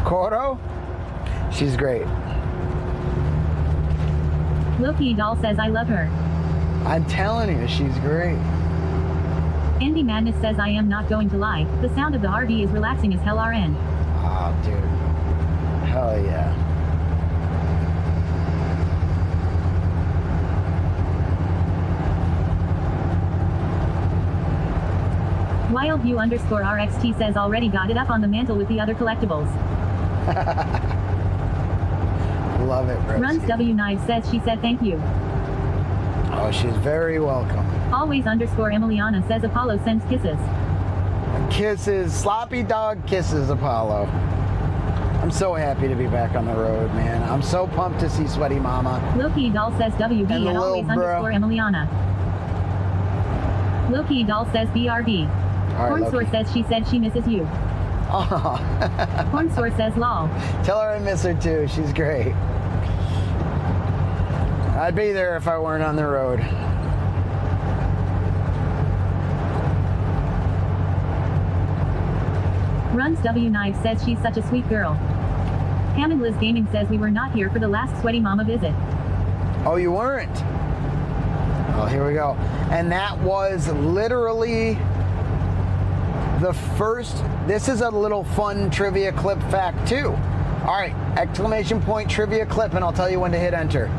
Koro? She's great. Loki Doll says I love her. I'm telling you, she's great. Andy Madness says I am not going to lie. The sound of the RV is relaxing as hell RN. Oh, dude. Hell yeah. Wildview underscore RXT says already got it up on the mantle with the other collectibles. Love it, bro. Runs W Knife says she said thank you. Oh, she's very welcome. Always underscore Emiliana says Apollo sends kisses. Kisses, sloppy dog kisses, Apollo. I'm so happy to be back on the road, man. I'm so pumped to see Sweaty Mama. Loki Doll says WB and always underscore Emiliana. Loki Doll says BRB. Hornsour says she said she misses you. Oh. Hornsour says lol. Tell her I miss her too. She's great. I'd be there if I weren't on the road. Runs W Knife says she's such a sweet girl. Hammond Liz Gaming says we were not here for the last Sweaty Mama visit. Oh, you weren't? Oh, here we go. And that was literally the first. This is a little fun trivia clip fact too. All right, exclamation point trivia clip, and I'll tell you when to hit enter.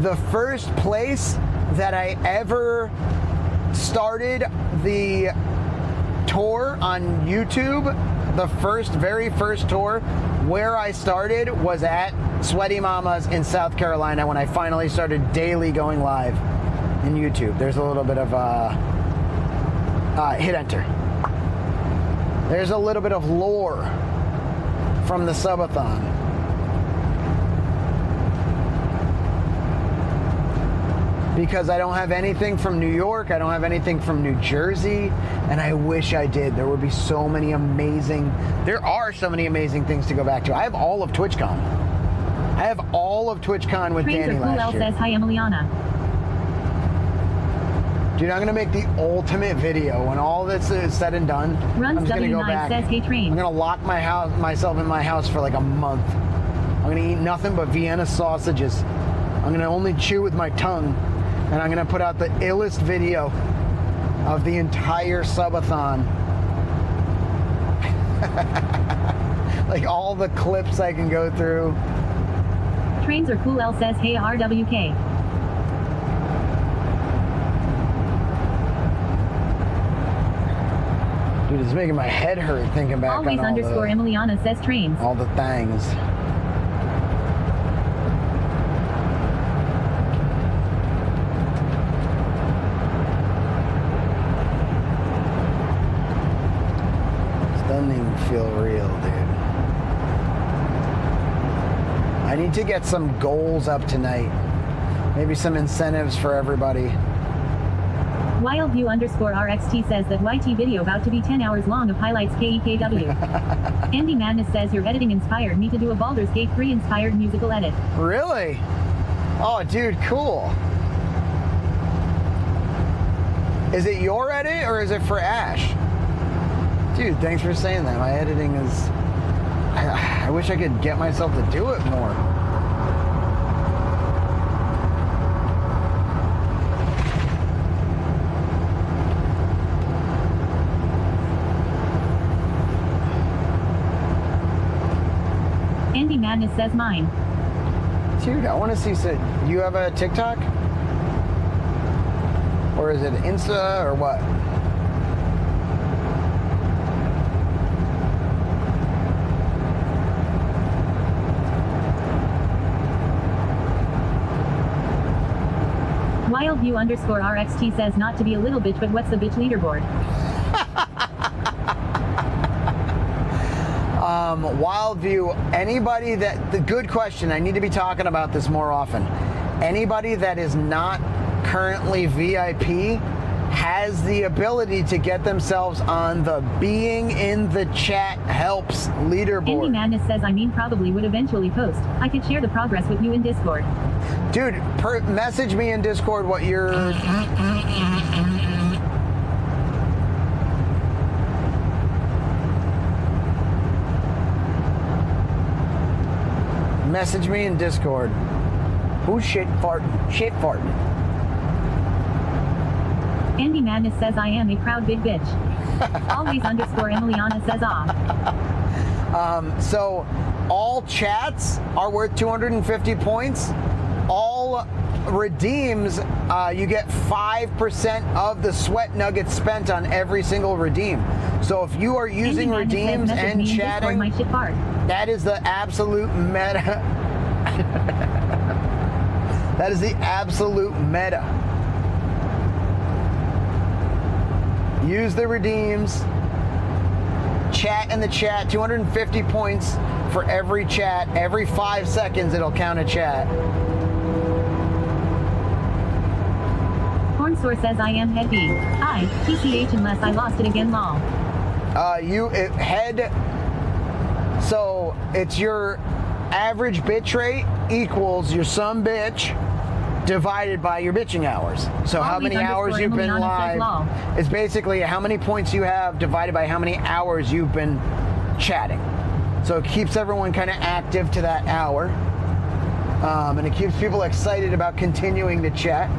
The first place that I ever started the tour on YouTube, the very first tour, where I started was at Sweaty Mamas in South Carolina when I finally started daily going live in YouTube. There's a little bit of hit enter. There's a little bit of lore from the Subathon. Because I don't have anything from New York, I don't have anything from New Jersey, and I wish I did. There would be so many amazing, there are so many amazing things to go back to. I have all of TwitchCon. I have all of TwitchCon with Trains Danny are cool. last year. Says hi, Emiliana. Dude, I'm gonna make the ultimate video when all this is said and done. Runs I'm just gonna go W9 back. says hey train. I'm gonna lock myself in my house for like a month. I'm gonna eat nothing but Vienna sausages. I'm gonna only chew with my tongue, and I'm gonna put out the illest video of the entire Subathon. Like all the clips I can go through. Trains are cool. L says hey RWK. Dude, it's making my head hurt thinking back Always on all underscore Emiliana says trains. all the things. This doesn't even feel real, dude. I need to get some goals up tonight. Maybe some incentives for everybody. Wildview underscore RXT says that YT video about to be 10 hours long of highlights KEKW. Andy Madness says your editing inspired me to do a Baldur's Gate 3 inspired musical edit. Really? Oh, dude, cool. Is it your edit or is it for Ash? Dude, thanks for saying that. My editing is... I wish I could get myself to do it more. Andy Madness says mine. Dude, I want to see... So, you have a TikTok? Or is it Insta or what? Wildview underscore RXT says not to be a little bitch, but what's the bitch leaderboard? Wildview, anybody that, the good question, I need to be talking about this more often. Anybody that is not currently VIP has the ability to get themselves on the Being in the Chat Helps leaderboard. Andy Madness says probably would eventually post. I could share the progress with you in Discord. Dude, message me in Discord what you're... Message me in Discord. Who's shit farting? Shit farting. Andy Madness says I am a proud big bitch. Always underscore Emiliana says ah. So all chats are worth 250 points. All redeems, you get 5% of the sweat nuggets spent on every single redeem. So if you are using redeems and chatting, that is the absolute meta. That is the absolute meta. Use the redeems. Chat in the chat. 250 points for every chat. Every 5 seconds it'll count a chat. Hornsour says I am head B. I, TCH unless I lost it again lol. So it's your average bitch rate equals your some bitch divided by your bitching hours. So how many hours you've been live. It's basically how many points you have divided by how many hours you've been chatting. So it keeps everyone kind of active to that hour. And it keeps people excited about continuing to chat.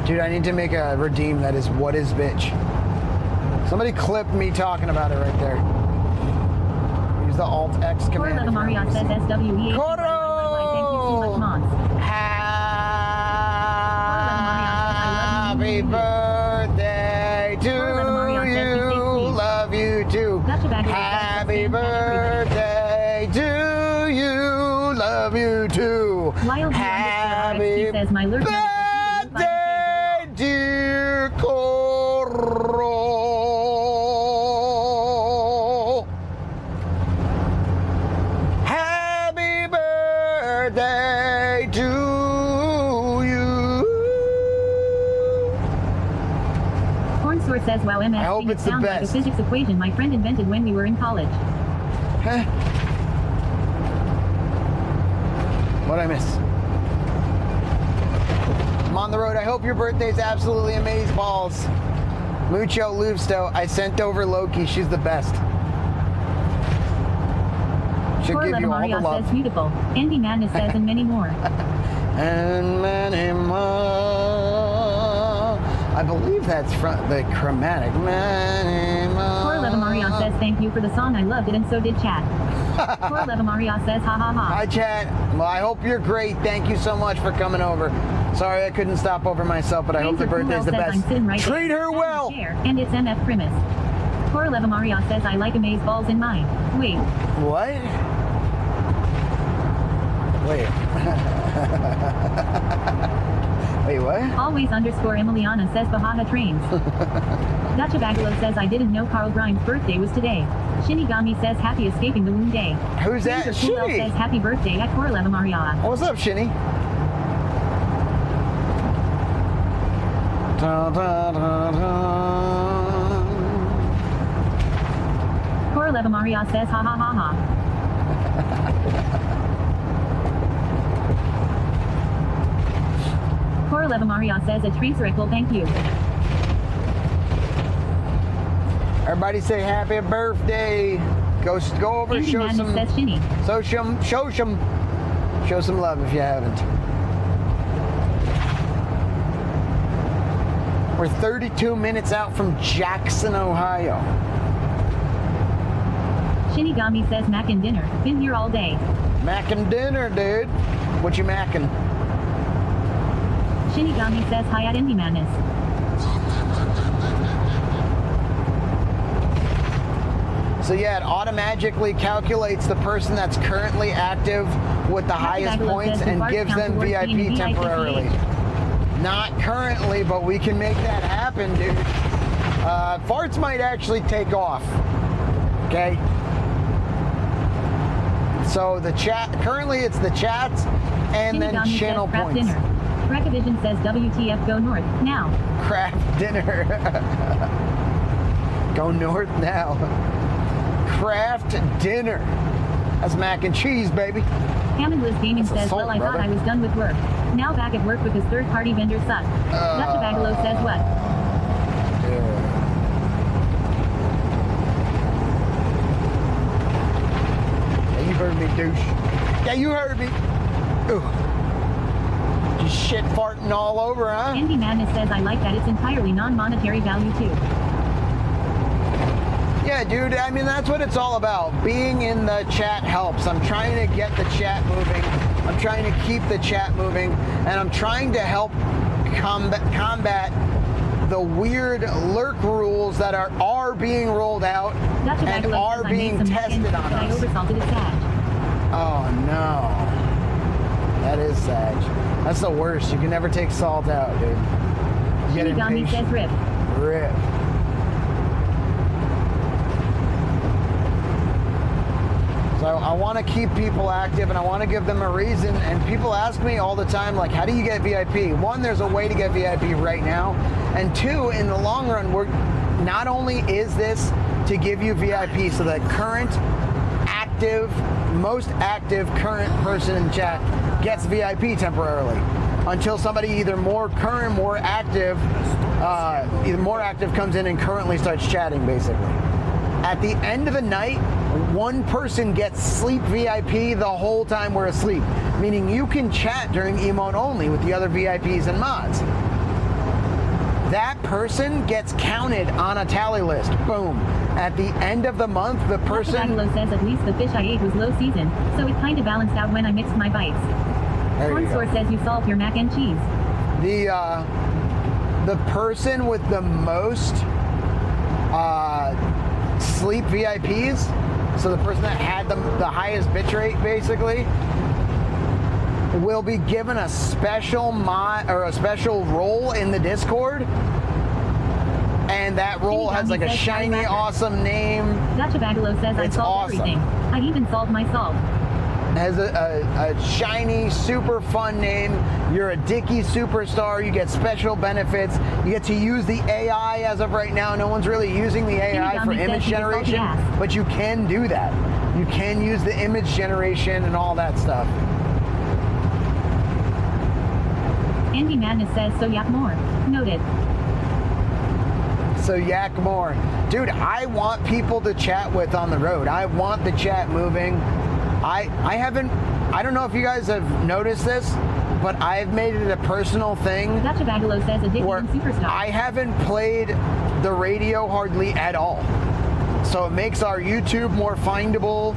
Dude, I need to make a redeem that is what is bitch. Somebody clip me talking about it right there. Use the Alt-X command. Poor Leva Maria says SWE. Thank you so much, Mons. Happy birthday to you. Love you too. Happy birthday to you. Love you too. Happy birthday, dear Coral. Happy birthday to Source says, wow, MS, I hope it's the sounds like a best. physics equation my friend invented when we were in college. Huh? What'd I miss? I'm on the road. I hope your birthday's absolutely amazing, balls. Mucho Luvsto, I sent over Loki. She's the best. Should Poor give you all the Maria love. says beautiful. Andy Madness says and many more. And many more. I believe that's from the Chromatic. Many more. Poor Leva Maria says thank you for the song. I loved it and so did chat. Poor Leva Maria says ha ha ha. Hi chat. Well, I hope you're great. Thank you so much for coming over. Sorry I couldn't stop over myself, but I hope the birthday's the best. Treat her well. And it's MF Primus. Poor Leva Maria says I like amaze balls in mine. Wait. What? Wait. Wait, what? Always underscore Emiliana says Bahaha trains. Dacha Bagalo says I didn't know Carl Grimes' birthday was today. Shinigami says happy escaping the wound day. Who's that? Shinny says happy birthday at Poor Leva Maria. What's up, Shinny? Da, da, da, da. Poor Leva Maria says ha ha ha ha. Poor Leva Maria says a tracer thank you. Everybody say happy birthday. Go over, Andy show Madness some. says Shinny. Show some love if you haven't. We're 32 minutes out from Jackson, Ohio. Shinigami says mac and dinner. Been here all day. Mac and dinner, dude. What you macking? Shinigami says hi at Indie Madness. So yeah, it automatically calculates the person that's currently active with the highest points and gives them VIP temporarily. Not currently, but we can make that happen, dude. Farts might actually take off. Okay? So the chat, currently it's the chats and then channel points. Crackavision says WTF go north now. Craft dinner. Go north now. Craft dinner. That's mac and cheese, baby. Hammond Liz Gaming says, well, I thought I was done with work. Now back at work because third-party vendors suck. Dutcha Bagalo says what? Yeah, you heard me, douche. Yeah, you heard me. Ooh. Just shit farting all over, huh? Andy Madness says I like that it's entirely non-monetary value too. Yeah, dude, I mean, that's what it's all about. Being in the chat helps. I'm trying to get the chat moving. I'm trying to keep the chat moving. And I'm trying to help combat the weird lurk rules that are being rolled out and are being tested on us. I oversalted it sad. Oh, no. That is sad. That's the worst. You can never take salt out, dude. You get impatient. Says rip. Rip. So I want to keep people active and I want to give them a reason. And people ask me all the time, like, how do you get VIP? One, there's a way to get VIP right now. And two, in the long run, we're not only is this to give you VIP, so that current active, most active current person in chat gets VIP temporarily until somebody either more current, more active, either more active comes in and currently starts chatting, basically. At the end of the night, one person gets sleep VIP the whole time we're asleep, meaning you can chat during emote only with the other VIPs and mods. that person gets counted on a tally list. Boom. At the end of the month, the person... Dr. says at least the fish I ate was low season, so it kind of balanced out when I mixed my bites. Corn Store says you salt your mac and cheese. The person with the most sleep VIPs, so the person that had the highest bit rate, basically, will be given a special a special role in the Discord, and that role has like a shiny, awesome name. Dr. Bagalo says I salt everything. I even salt my salt. Has a shiny, super fun name. You're a Dickie superstar. You get special benefits. You get to use the AI as of right now. No one's really using the AI for image generation, but you can do that. You can use the image generation and all that stuff. Andy Madness says so yak more. Noted. So yak more. Dude, I want people to chat with on the road. I want the chat moving. I don't know if you guys have noticed this, but I've made it a personal thing. Dr. Bagalo says a Dickie and superstar. I haven't played the radio hardly at all. So it makes our YouTube more findable.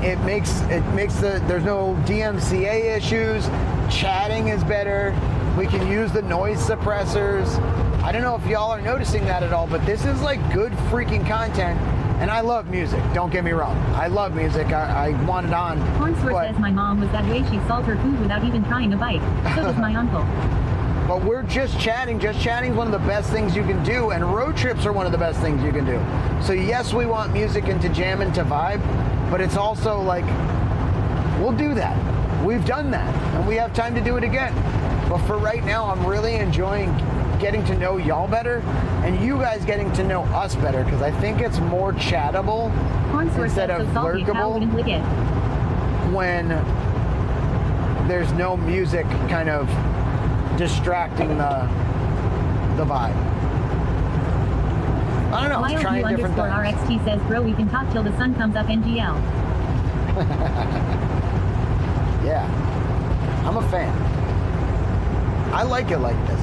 It makes there's no DMCA issues. Chatting is better. We can use the noise suppressors. I don't know if y'all are noticing that at all, but this is like good freaking content. And I love music, don't get me wrong. I love music, I want it on. Hornsworth says my mom was that way, she'd salt her food without even trying a bite. So does my uncle. But we're just chatting. Just chatting is one of the best things you can do, and road trips are one of the best things you can do. So yes, we want music and to jam and to vibe, but it's also like, we'll do that. We've done that, and we have time to do it again. But for right now, I'm really enjoying getting to know y'all better and you guys getting to know us better, because I think it's more chattable instead of lurkable when there's no music kind of distracting the vibe. I don't know, it's trying different things. RXT says, bro, we can talk till the sun comes up NGL. Yeah, I'm a fan. I like it like this.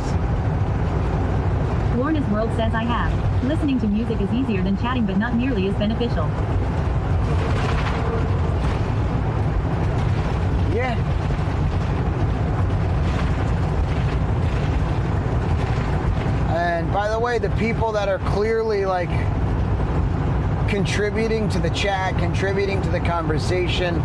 Lorna's World says I have. Listening to music is easier than chatting, but not nearly as beneficial. Yeah. And by the way, the people that are clearly like contributing to the chat, contributing to the conversation,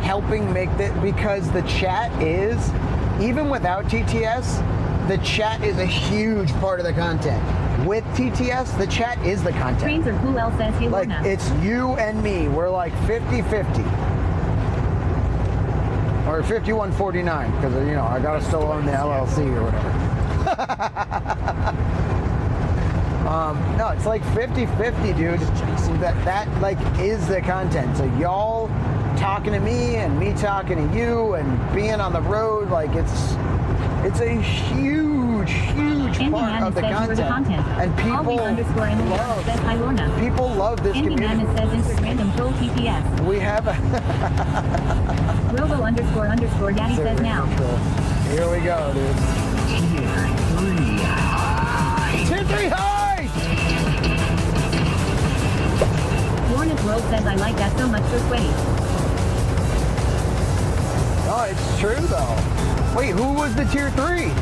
helping make that, because the chat is, even without TTS, the chat is a huge part of the content. With TTS, the chat is the content. Trains are cool, L says, hey, like, Lorna. it's you and me. We're like 50-50. Or 51-49, because, you know, I gotta still own the LLC or whatever. No, it's like 50-50, dude. That like is the content. So y'all talking to me and me talking to you and being on the road, like it's a huge part of the content. And people love this Andy community. Madness says insert random troll TPS. We have a Robo __daddy says now. Here we go, dude. Tier 3 high! Lorna's World says I like that so much, so sweaty. Oh, it's true though. Wait, who was the tier 3?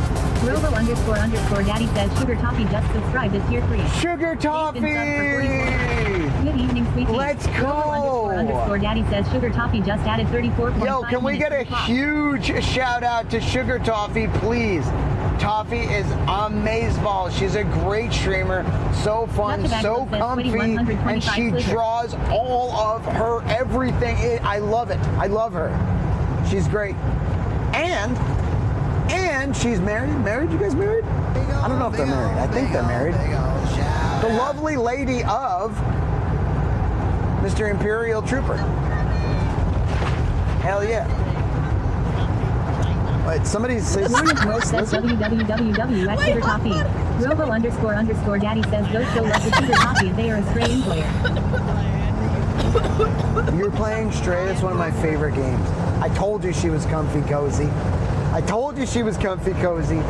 Robo __ daddy says Sugar Toffee just subscribed to tier 3. Sugar Toffee! Good evening, sweetie. Let's go! Robo __ daddy says Sugar Toffee just added 34.5. Yo, can we get a huge shout out to Sugar Toffee, please? Toffee is amazeball. She's a great streamer, so fun, so comfy, and she draws all of her everything. I love it. I love her. She's great. And she's married. You guys married? I don't know if they're married. I think they're married. The lovely lady of Mr. Imperial Trooper. Hell yeah. Wait, somebody says Lorna's says www at Sugar Toffee. Robo __ daddy says those still love the Sugar Toffee and they are a Stray employer. You're playing Stray. It's one of my favorite games. I told you she was comfy cozy. I told you she was comfy cozy.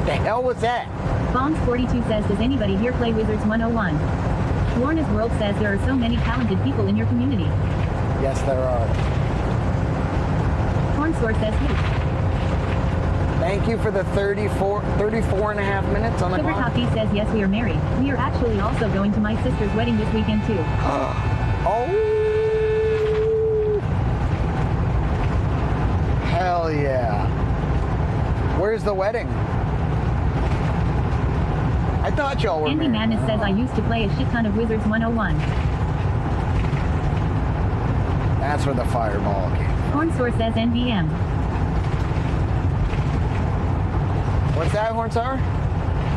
The hell was that? Bombs42 says, does anybody here play Wizards 101? Lorna's World says there are so many talented people in your community. Yes, there are. Cornsour says, who? Thank you for the 34 and a half minutes on the Sugar clock. Toppy says, yes, we are married. We are actually also going to my sister's wedding this weekend too. Oh! Hell yeah. Where's the wedding? I thought y'all were Andy married. Madness says, I used to play a shit ton of Wizards 101. That's where the fireball came. Cornsour says, NBM. What's that, Hornsar?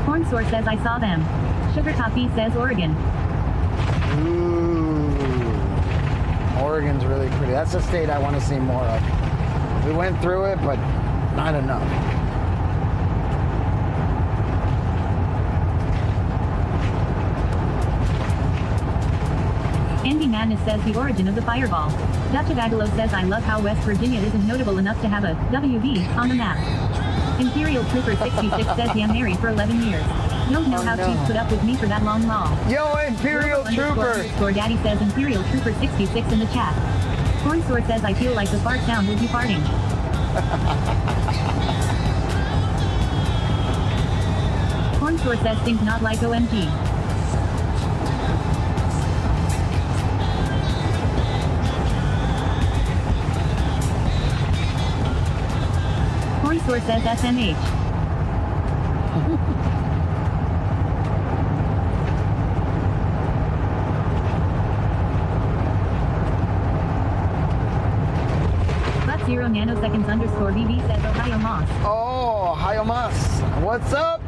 Cornsour says, I saw them. Sugar Toppy says, Oregon. Ooh. Oregon's really pretty. That's a state I want to see more of. We went through it, but not enough. Andy Madness says the origin of the fireball. Dutchabagalo says, I love how West Virginia isn't notable enough to have a WV on the map. Imperial Trooper 66 says, yeah, married for 11 years. Don't know how she's put up with me for that long lol. Yo, Imperial Trooper! Daddy says Imperial Trooper 66 in the chat. Cornsour says, I feel like the fart sound would be farting. Cornsour says, think not like OMG. Cornsour says SMH. But 0 nanoseconds underscore BB says Ohio Moss. Oh, Ohio Moss. What's up?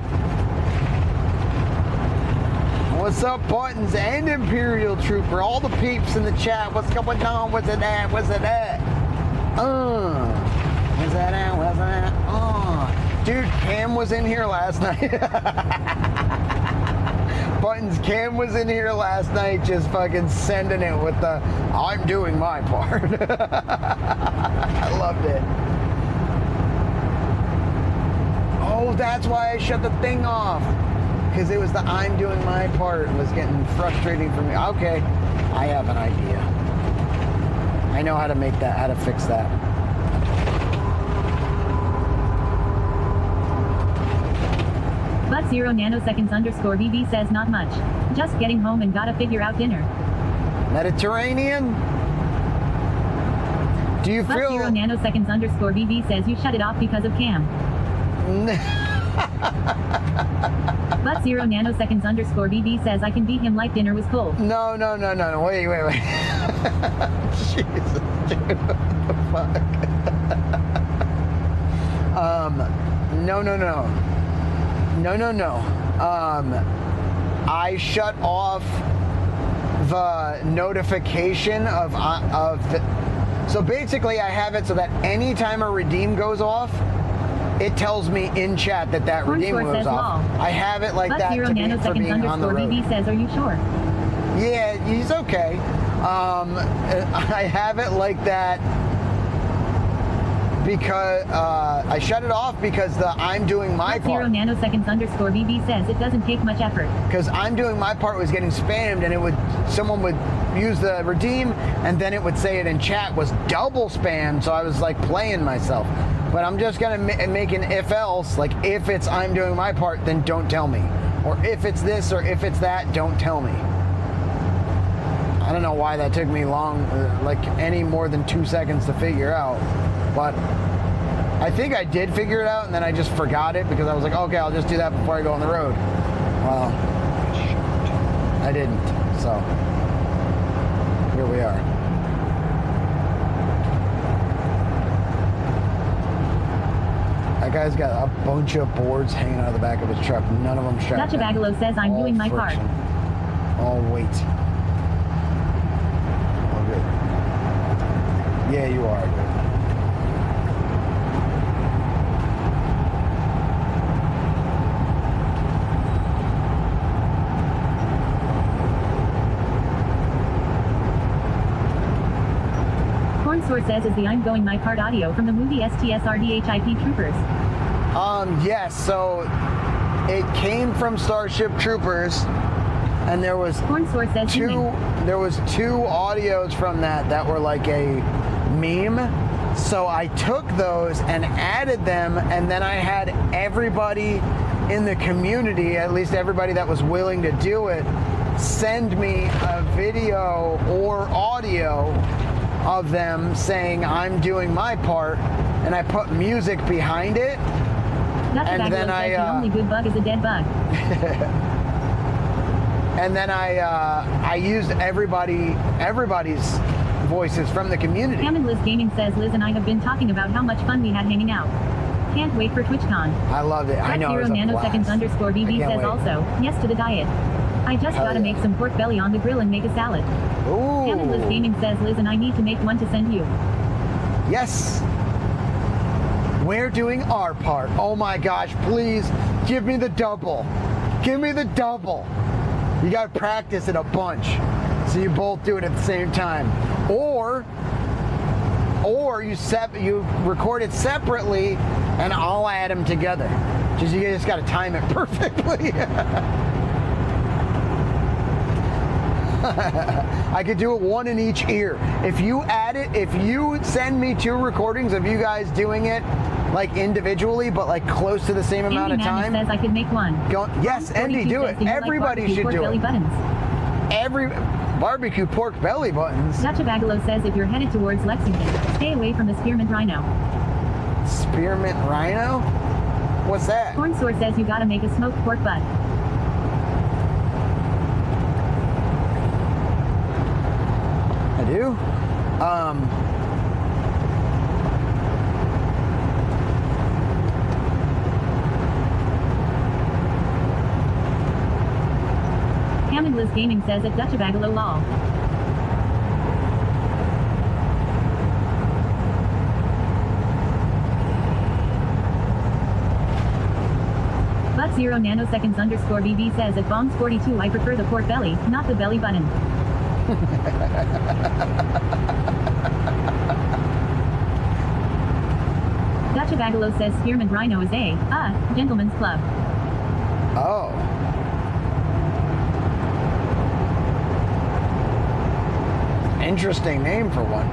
What's up, Buttons and Imperial Trooper? All the peeps in the chat. What's going on? What's it at? What's it at? What's that at? What's that at? Dude, Cam was in here last night. Buttons, Cam was in here last night just fucking sending it with the, I'm doing my part. I loved it. Oh, that's why I shut the thing off. Because it was the I'm doing my part. It was getting frustrating for me. Okay, I have an idea. I know how to make that, how to fix that. But 0 nanoseconds underscore BB says not much. Just getting home and gotta figure out dinner. Mediterranean? Do you But feel... 0 nanoseconds underscore BB says you shut it off because of Cam. But 0 nanoseconds underscore BB says I can beat him like dinner was cold. No. Wait. Jesus, dude. What the fuck? No. I shut off the notification of the... So basically I have it so that anytime a redeem goes off, it tells me in chat that redeem goes off. I have it like that to be for being on the road. BB says, are you sure? Yeah, he's okay. I have it like that because I shut it off because the I'm doing my But part. 0 nanoseconds underscore BB says it doesn't take much effort. Because I'm doing my part was getting spammed, and someone would use the redeem, and then it would say it in chat was double spam. So I was like playing myself. But I'm just gonna make an if else, like if it's I'm doing my part, then don't tell me, or if it's this or if it's that, don't tell me. I don't know why that took me long, like any more than 2 seconds to figure out, but I think I did figure it out, and then I just forgot it because I was like, okay, I'll just do that before I go on the road. Well, I didn't, so here we are. That guy's got a bunch of boards hanging out of the back of his truck. None of them strapped. Dutchabagalo says I'm doing my part. Oh, wait. Oh, good. Yeah, you are, good. Cornsour says is the I'm going my part audio from the movie STSRDHIP Troopers. Yes, so It came from Starship Troopers, and there was Porn source says two audios from that were like a meme. So I took those and added them, and then I had everybody in the community, at least everybody that was willing to do it, send me a video or audio of them saying I'm doing my part, and I put music behind it. And then the only good bug is a dead bug. And then I used everybody's voices from the community. Hammond Liz Gaming says Liz and I have been talking about how much fun we had hanging out. Can't wait for TwitchCon. I loved it. I know. 0 nanoseconds underscore BB says wait. also, yes to the diet. I just gotta make some pork belly on the grill and make a salad. Ooh. Hammond Liz Gaming says Liz and I need to make one to send you. Yes. We're doing our part. Oh my gosh, please give me the double. Give me the double. You gotta practice it a bunch. So you both do it at the same time. Or you record it separately and I'll add them together. You just gotta time it perfectly. I could do it one in each ear. If you send me 2 recordings of you guys doing it like individually, but like close to the same amount of time. Andy says I could make one. Yes, Andy, do it. Everybody should do it. Every barbecue pork belly buttons. Gotcha Bagalo says if you're headed towards Lexington, stay away from the spearmint rhino. Spearmint rhino? What's that? Corn Source says you gotta make a smoked pork butt. I do? Hammond Liz Gaming says at Dutch Bagalo lol. But 0 nanoseconds underscore BB says at Bombs 42 I prefer the pork belly, not the belly button. Gotcha Bagalo says Spearmint Rhino is a gentleman's club. Oh. Interesting name for one.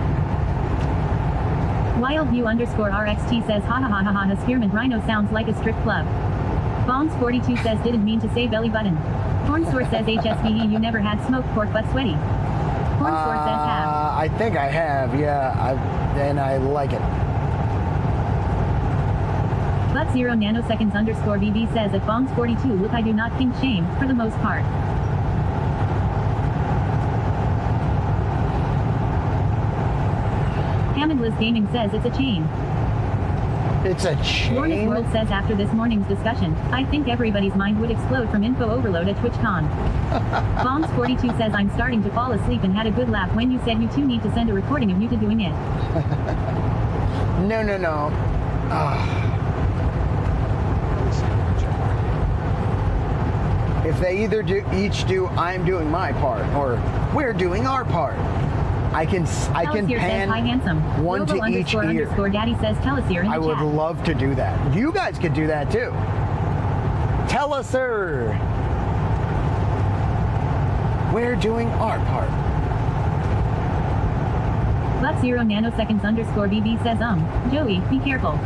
Wildview underscore RXT says ha ha ha ha ha Spearmint Rhino sounds like a strip club. Bombs 42 says didn't mean to say belly button. Corn Source says HSVE you never had smoked pork butt sweaty. Corn Source says have. I think I have, yeah, and I like it. But 0 nanoseconds underscore BB says at Bombs 42 look I do not think shame, for the most part. Hammond Liz Gaming says it's a chain. It's a chain? Lorna's World says after this morning's discussion, I think everybody's mind would explode from info overload at TwitchCon. Bombs 42 says I'm starting to fall asleep and had a good laugh when you said you two need to send a recording of you two doing it. No. If they either each do I'm doing my part or we're doing our part, I can pan hi, handsome. one Robo to each ear. Underscore Daddy says tell us here in the I would chat. love to do that. You guys could do that too. Tell us, sir. We're doing our part. But 0 nanoseconds underscore BB says Joey, be careful.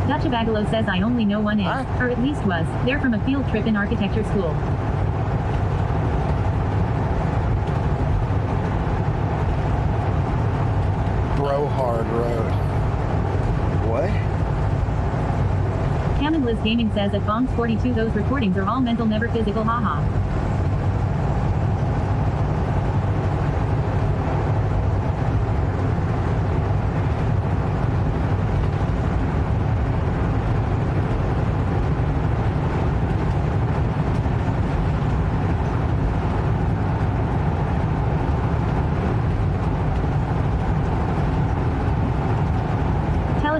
Gotcha Bagalo says I only know one is, or at least was, they're from a field trip in architecture school. Brohard Road. What? Hammond Liz Gaming says at Bombs 42 those recordings are all mental never physical haha.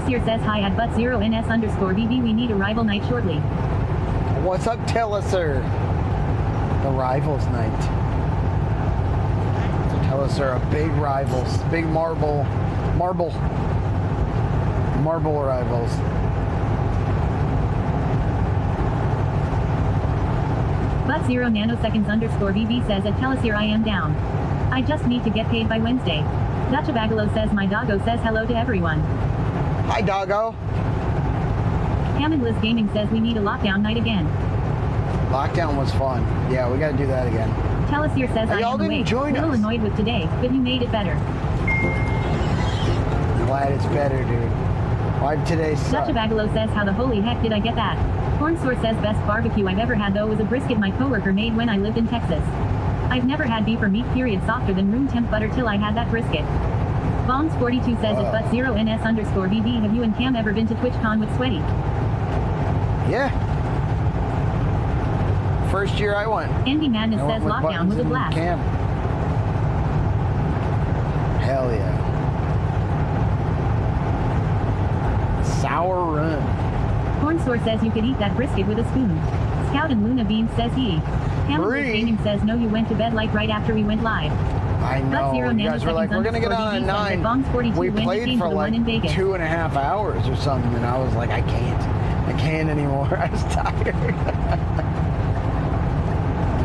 Here says hi at but 0 ns underscore BB we need a rival night shortly. What's up, Telliser? The rivals night. So Telliser are big rivals, big marble rivals. 0 nanoseconds underscore BB says at Telesir I am down. I just need to get paid by Wednesday. Dutchabagalo says my doggo says hello to everyone. Hi, doggo. Hammondless Gaming says we need a lockdown night again. Lockdown was fun. Yeah, we gotta do that again. Telesir says I am awake. A little annoyed with today, but you made it better. Glad it's better, dude. Why did today suck? Dutchabagalo says how the holy heck did I get that? Cornsour says best barbecue I've ever had though was a brisket my coworker made when I lived in Texas. I've never had beef or meat period softer than room temp butter till I had that brisket. Bombs42 says at but0ns underscore BB have you and Cam ever been to TwitchCon with Sweaty? Yeah. First year I went. Andy Madness says lockdown was a blast. Cam. Hell yeah. Sour Run. Cornsour says you could eat that brisket with a spoon. Scout and Luna Beans says he. Hammondless Gaming says no you went to bed like right after we went live. I know. You guys were like, we're going to get on at 9. We played for like 2.5 hours or something, and I was like, I can't anymore. I was tired.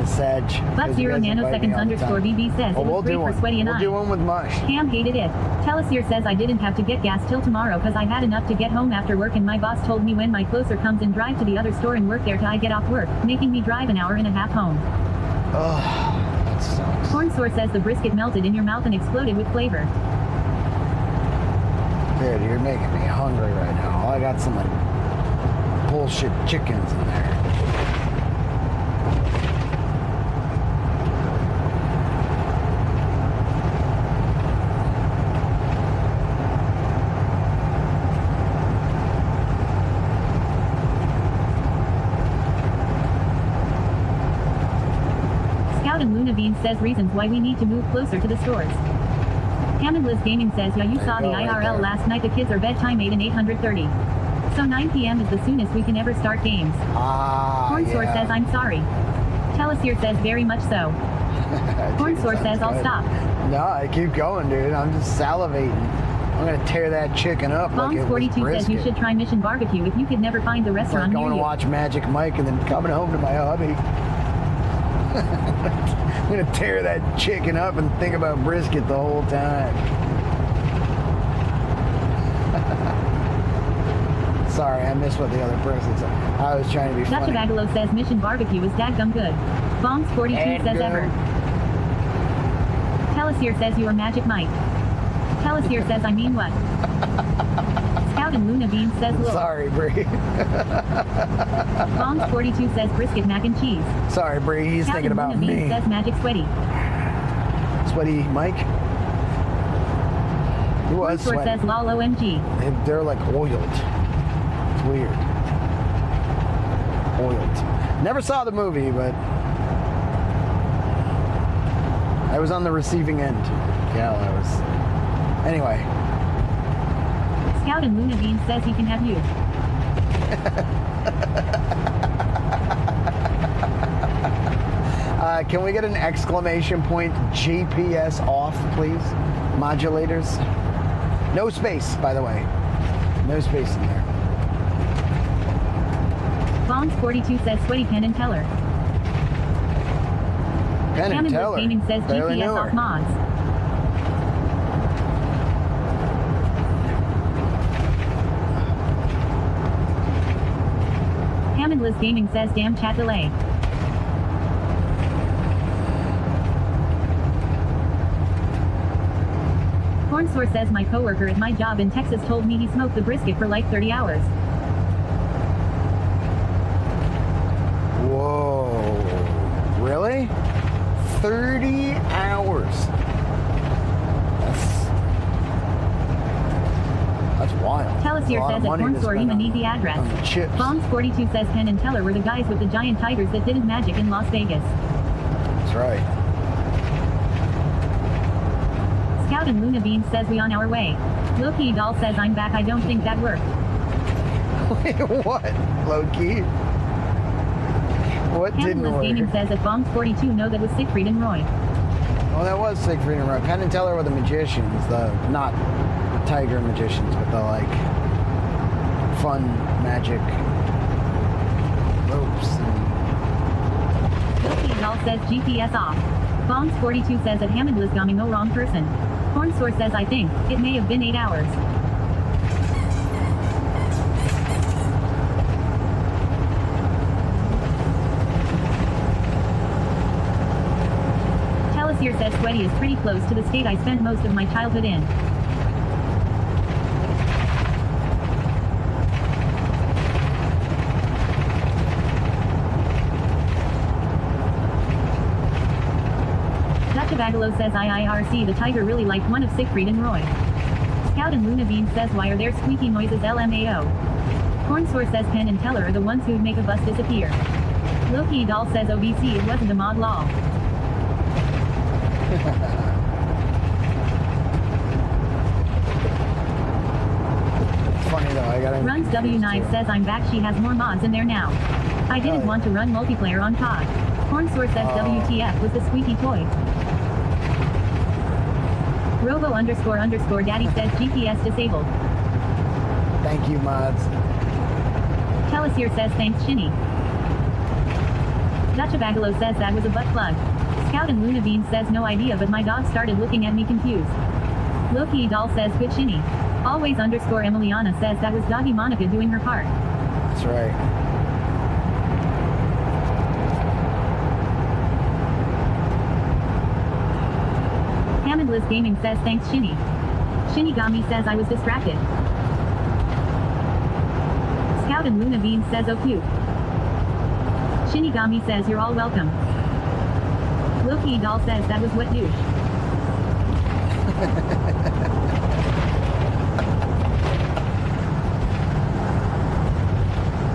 It's sad. But 0 nanoseconds underscore BB says it was great for Sweaty and I. We'll do one with Mush. Cam hated it. Telesir says I didn't have to get gas till tomorrow because I had enough to get home after work and my boss told me when my closer comes and drive to the other store and work there till I get off work, making me drive an hour and a half home. Ugh, that sucks. Cornsour says the brisket melted in your mouth and exploded with flavor. Dude, you're making me hungry right now. I got some like bullshit chickens in there. Scout and Luna Beans says reasons why we need to move closer to the stores. Hammondless Gaming says yeah you saw the IRL last night the kids are bedtime 8 and 8:30. So 9 p.m. is the soonest we can ever start games. Cornsour says I'm sorry. Telesir says very much so. Cornsour says I'll stop. No, I keep going, dude. I'm just salivating. I'm gonna tear that chicken up like it was Bombs42 says you should try Mission Barbecue if you could never find the restaurant near you. Going to watch Magic Mike and then coming home to my hubby. I'm gonna tear that chicken up and think about brisket the whole time. Sorry, I missed what the other person said. I was trying to be funny. Dutchabagalo says Mission Barbecue is dadgum good. Bombs42 says ever. Telesir says you are Magic Mike. Telesir says I mean what? Scout and Luna Beans says look. Sorry, Bree. Bombs42 says brisket mac and cheese. Sorry, Bree. He's thinking about Luna me. Beans says Magic Sweaty. Sweaty Mike? He was Cornsour sweaty. says lol OMG. They're like oiled. It's weird. Oiled. Never saw the movie, but I was on the receiving end. Yeah, I was. Anyway. Scout and Luna Beans says he can have you. Can we get an exclamation point GPS off, please? Modulators. No space, by the way. No space in there. Bombs42 says Sweaty Penn and Teller. Penn and Teller. Gaming says GPS off mods. Hammondless Gaming says damn chat delay. Cornsour says my coworker at my job in Texas told me he smoked the brisket for like 30 hours. Whoa. Really? 30 hours. That's wild. Telesir says at Cornsour even need the address. Bombs42 says Penn and Teller were the guys with the giant tigers that didn't magic in Las Vegas. That's right. Scout and Luna Beans says we on our way. Loki Doll says I'm back. I don't think that worked. Wait, what? Loki? What didn't work? Gaming says at Bombs42 know that was Siegfried and Roy. Oh, that was Siegfried and Roy. Penn and Teller were the magicians, the not tiger magicians, but the like fun magic ropes. says GPS off. Bombs 42 says at Hammond Lisgami no wrong person. Horn source says I think it may have been 8 hours. Telesir says Sweaty is pretty close to the state I spent most of my childhood in. Bagalo says IIRC the tiger really liked one of Siegfried and Roy. Scout and Luna Bean says why are there squeaky noises LMAO. Horn source says Penn and Teller are the ones who'd make a bus disappear. Loki Doll says OBC it wasn't a mod law. It's funny though, I gotta... Runs W9 says I'm back, she has more mods in there now. I didn't want to run multiplayer on COD. Horn source says WTF was the squeaky toy. Robo __ daddy says GPS disabled. Thank you, mods. Telesir says thanks Shinny. Dutchabagalo says that was a butt plug. Scout and Luna Bean says no idea but my dog started looking at me confused. Loki Doll says good Shinny. Always _ Emiliana says that was Doggy Monica doing her part. That's right. Liz Gaming says thanks Shinny. Shinigami says I was distracted. Scout and Luna Bean says oh cute. Shinigami says you're all welcome. Loki Doll says that was what douche.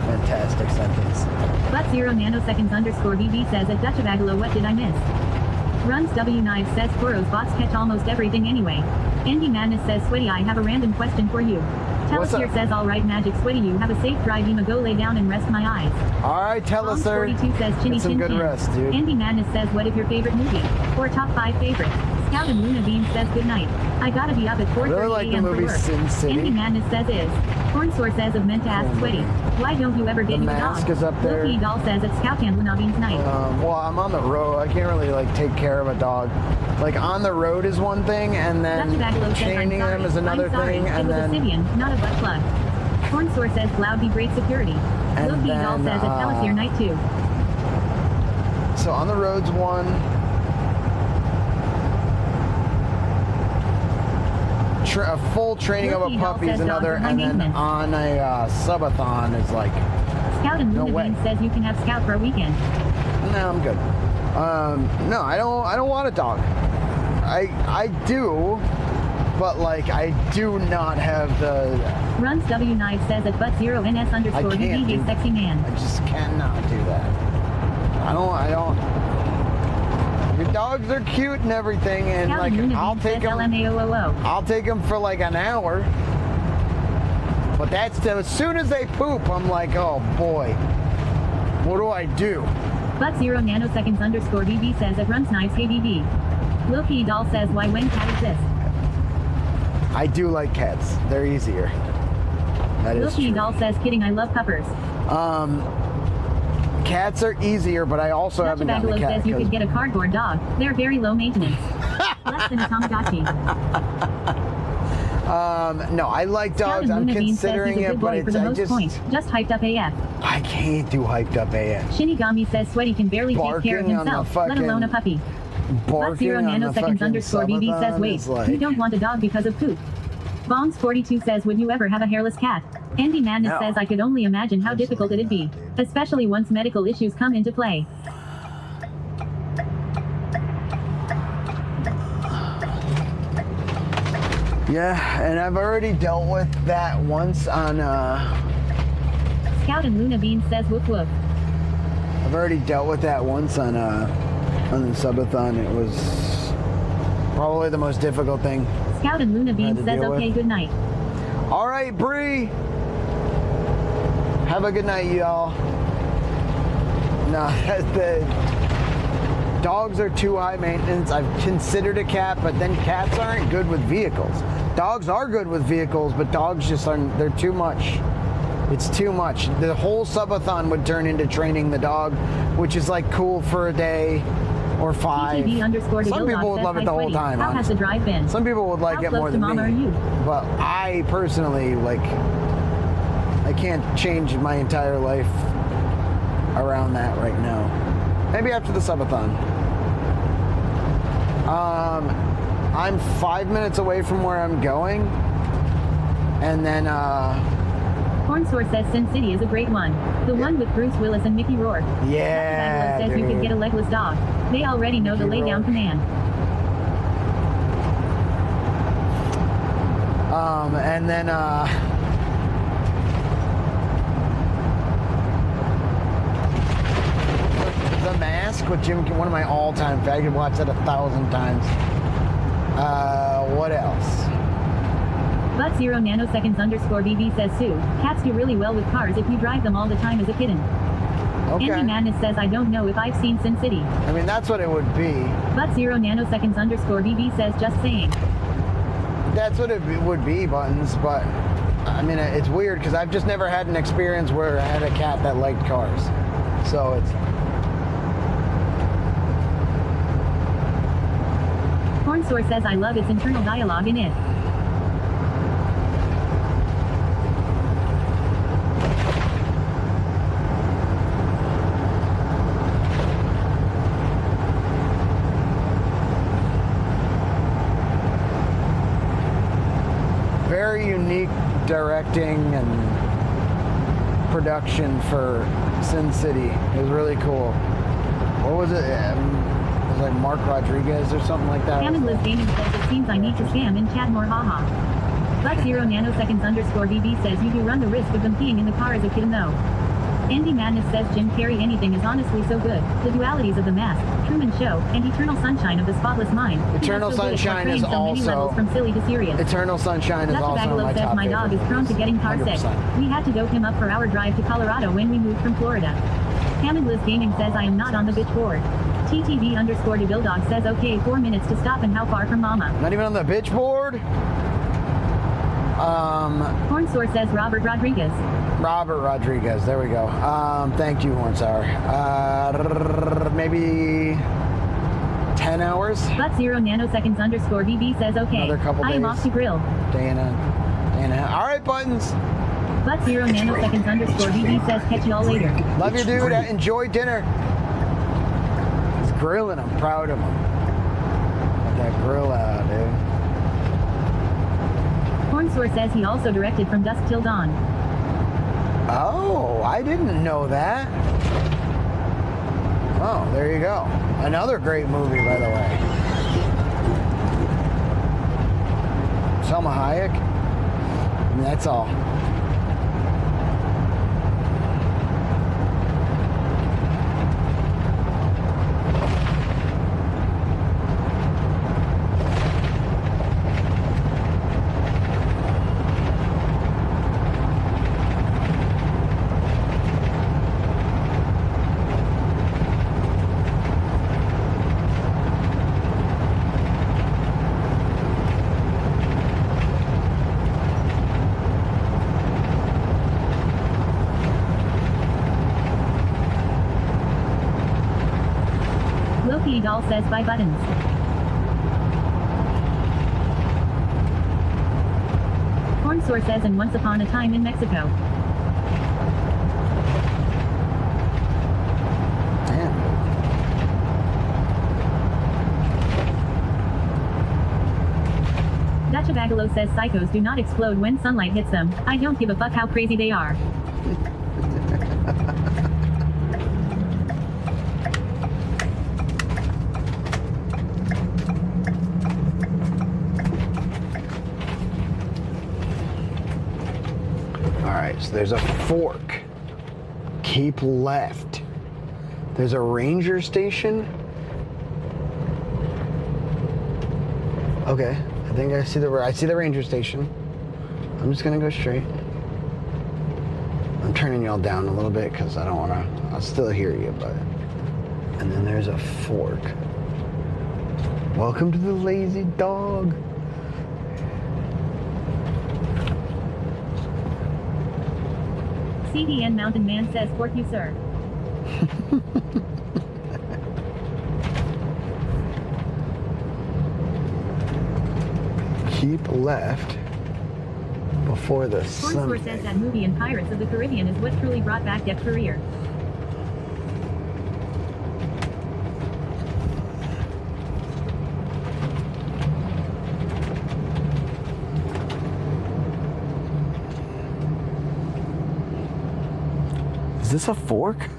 Fantastic sentence. But 0 nanoseconds _ BB says at Dutchabagalo what did I miss? Runs W9 says Koro's bots catch almost everything anyway. Andy Madness says Sweaty I have a random question for you. Telesir says alright Magic Sweaty you have a safe drive Ema go lay down and rest my eyes. Alright Telesir. 42 says Chinny some Chin good Chin. rest, dude. Andy Madness says what is your favorite movie? Or top 5 favorites? Scout and Luna Bean says good night. I gotta be up at 4:30 a.m. for work. Sin City. Andy Madness says is. Horn source says of meant to ask Sweaty. Why don't you ever get The you a mask dog? is up there. Loki Doll says at Scout and Luna Bean's night. Well, I'm on the road. I can't really like take care of a dog. Like on the road is one thing, and then chaining them is another thing, and it was then a Sibian, not a butt plug. Horn source says Cloud be great security. Loki Doll says at Telesir night 2. So on the road's one. A full training of a puppy is another, and then on a subathon is like Scout and Luna Bean says you can have Scout for a weekend. No, I'm good. No, I don't want a dog. I do, but like I do not have the. Runs W9 says at but 0 NS _ BB sexy man. I just cannot do that. I don't. Your dogs are cute and everything, and Scout like and I'll take them. I'll take them for like an hour. But that's as soon as they poop, I'm like, oh boy, what do I do? But 0 nanoseconds _ BB says it runs knives KBB. Loki Doll says why when cat exists. I do like cats. They're easier. That is Loki true. Doll says kidding I love puppers. Cats are easier, but I also haven't gotten a cat. Says you could get a cardboard dog. They're very low maintenance. Less than a Tamagotchi. No, I like dogs. I'm considering it, but it's just hyped up AF. I can't do hyped up AF. Shinigami says Sweaty can barely take care of himself, let alone a puppy. But 0 nanoseconds _ BB says wait, you don't want a dog because of poop. Bombs 42 says would you ever have a hairless cat? Andy Madness says I could only imagine how difficult it'd be, especially once medical issues come into play. Yeah, and I've already dealt with that once on Scout and Luna Bean says whoop whoop. I've already dealt with that once on the subathon. It was probably the most difficult thing. Scout and Luna Bean says okay, good night. All right, Bree. Have a good night, y'all. No, the dogs are too high maintenance. I've considered a cat, but then cats aren't good with vehicles. Dogs are good with vehicles, but dogs just aren't. They're too much. It's too much. The whole subathon would turn into training the dog, which is like cool for a day or 5. Some people would love it the whole time. How has the drive been? Some people would like it more than me. Are you? But I personally, like, I can't change my entire life around that right now. Maybe after the subathon. I'm 5 minutes away from where I'm going. And then, Corn Source says Sin City is a great one. The one with Bruce Willis and Mickey Rourke. Yeah, says you could get a legless dog. They already know the lay down command. And then, The Mask with Jim, one of my all-time favorites. I could watch that 1,000 times. What else? But 0 nanoseconds _ BB says Sue, cats do really well with cars if you drive them all the time as a kitten. Okay. Andy Madness says I don't know if I've seen Sin City. I mean, that's what it would be. But 0 nanoseconds _ BB says just saying. That's what it would be, Buttons, but I mean, it's weird because I've just never had an experience where I had a cat that liked cars. So it's... Corn Source says I love its internal dialogue in it. Very unique directing and production for Sin City. It was really cool. What was it? It was like Mark Rodriguez or something like that. Hammond Liz Gaming says it seems I need to scam and chat more, haha. But 0 nanoseconds _ BB says you do run the risk of them peeing in the car as a kitten though. Andy Madness says Jim Carrey anything is honestly so good. The dualities of The Mask, Truman Show, and Eternal Sunshine of the Spotless Mind. Eternal Sunshine is also from silly to serious. Eternal Sunshine is also Bagalo my says top my dog favorite. is prone to getting car sick. 100%. We had to dope him up for our drive to Colorado when we moved from Florida. Hammond Liz Gaming says I am not on the bitch board. TTV _ DeBildog says okay 4 minutes to stop and how far from mama. Not even on the bitch board? Horn Source says Robert Rodriguez. Robert Rodriguez, there we go. Thank you, Horn Sour. Maybe 10 hours? But 0 nanoseconds _ BB says okay. Another couple I am days. off to grill. Day and a half. All right, Buttons. But 0 nanoseconds _ BB says catch y'all later. Love you, dude. Enjoy dinner. He's grilling. I'm proud of him. Got that grill out, dude. Horn Source says he also directed From Dusk Till Dawn. Oh, I didn't know that. Oh, there you go. Another great movie, by the way. Selma Hayek. I mean, that's all. Loki Doll says bye Buttons. Horn Source says and Once Upon a Time in Mexico. Dacha Bagalo says psychos do not explode when sunlight hits them. I don't give a fuck how crazy they are. So there's a fork. Keep left. There's a ranger station. Okay, I think I see the ranger station. I'm just gonna go straight. I'm turning y'all down a little bit because I don't wanna. I'll still hear you, but. And then there's a fork. Welcome to the Lazy Dog. CDN Mountain Man says fork you, sir. Keep left before the sun. Fourscore says that movie in Pirates of the Caribbean is what truly brought back Depp's career. Is this a fork?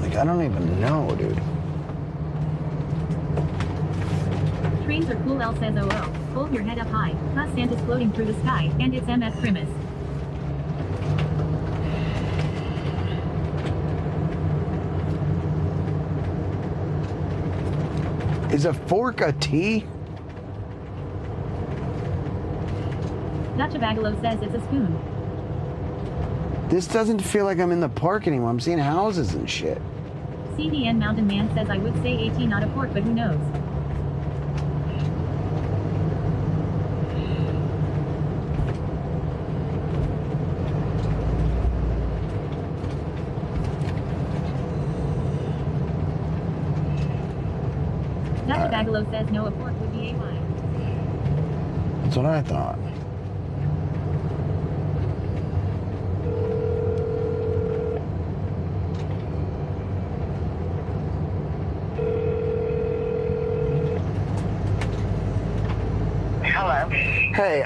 Like, I don't even know, dude. Trains are cool, L says OO. Hold your head up high, cause Santa's floating through the sky, and it's MF Primus. Is a fork a T? Dacha Bagalo says it's a spoon. This doesn't feel like I'm in the park anymore. I'm seeing houses and shit. CDN Mountain Man says I would say AT not a fork, but who knows? Dacha Bagalo says no, a fork would be AY. That's what I thought. Hello. Hey,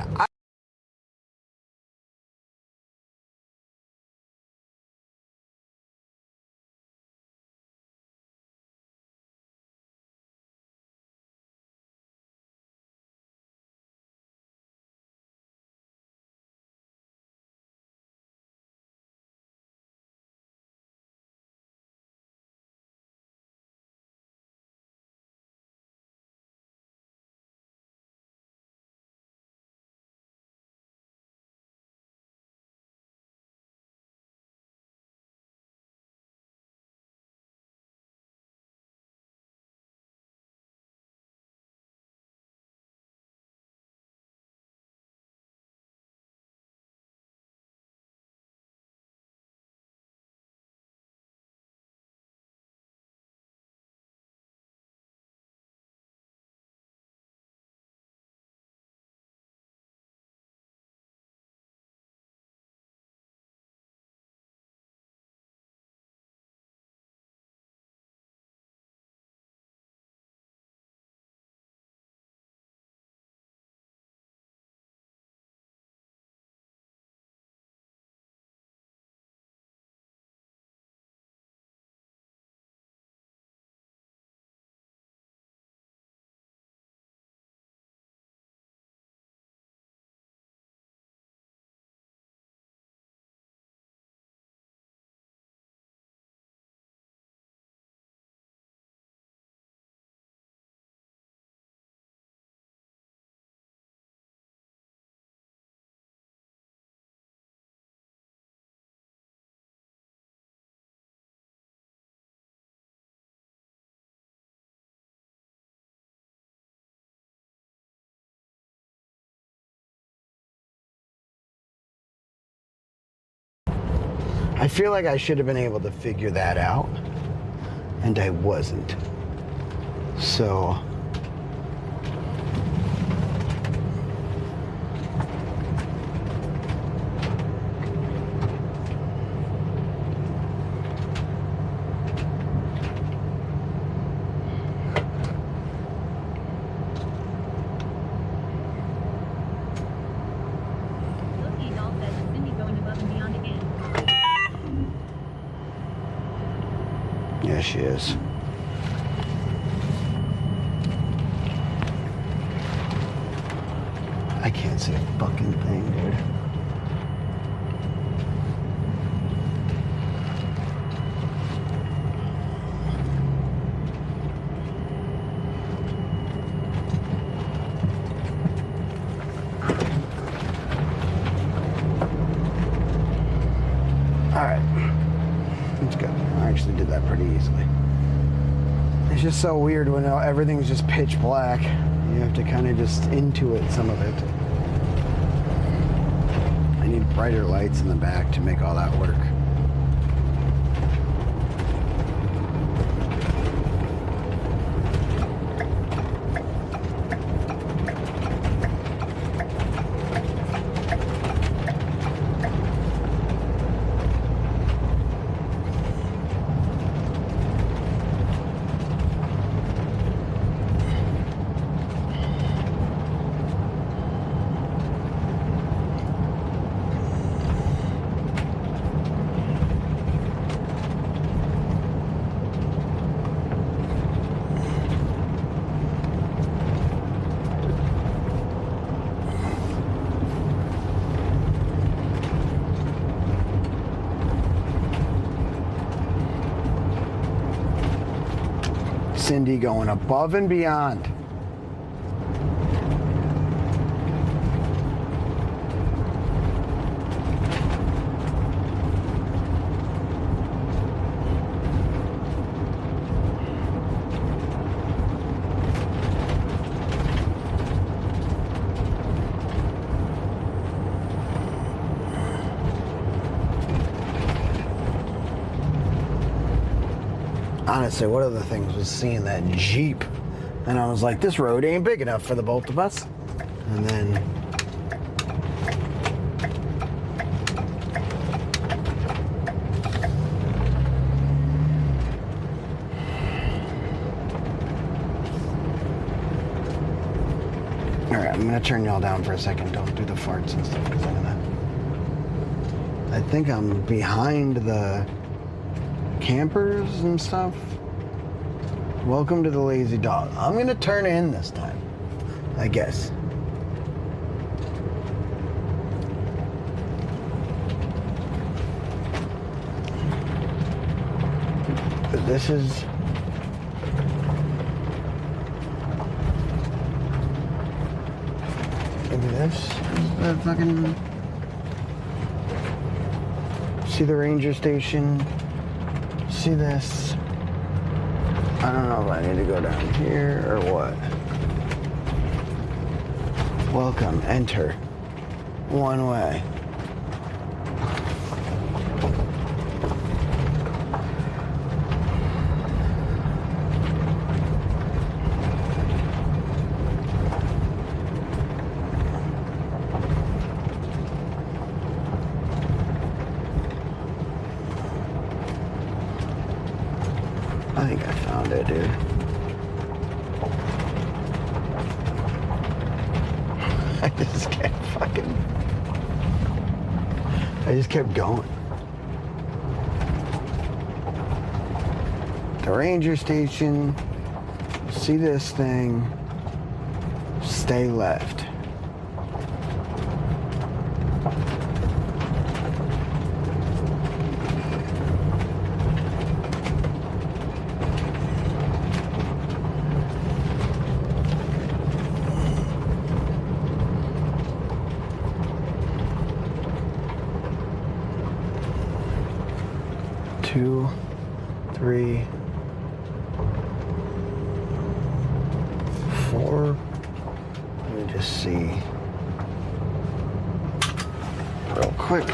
I feel like I should have been able to figure that out, and I wasn't. So yeah, she is. I can't see a fucking thing, dude. Alright. Let's go. I actually did that pretty easily. It's just so weird when everything's just pitch black. You have to kind of just intuit some of it. And need brighter lights in the back to make all that work. Cindy going above and beyond. Honestly, one of the things was seeing that Jeep, and I was like, this road ain't big enough for the both of us. And then all right, I'm gonna turn y'all down for a second. Don't do the farts and stuff, because I think I'm behind the campers and stuff. Welcome to the Lazy Dog. I'm gonna turn in this time, I guess. But this is maybe this is the fucking, see the ranger station. See this? I don't know if I need to go down here or what. Welcome, enter. One way. I think I found it, dude. I just kept going. The ranger station, see this thing, stay left. Two, three, four. Let me just see real quick.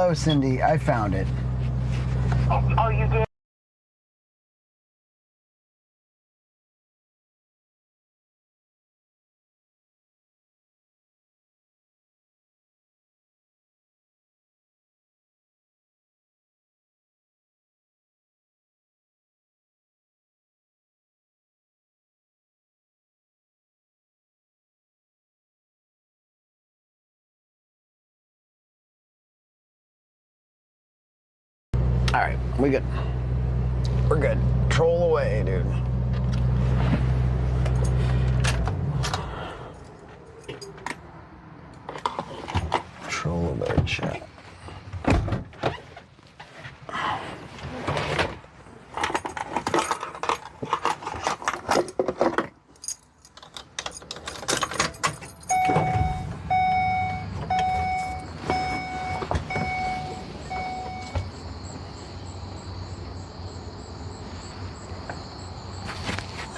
Hello, Cindy. I found it. Oh, you did? All right, we good. We're good. Troll away, dude. Troll away, chat.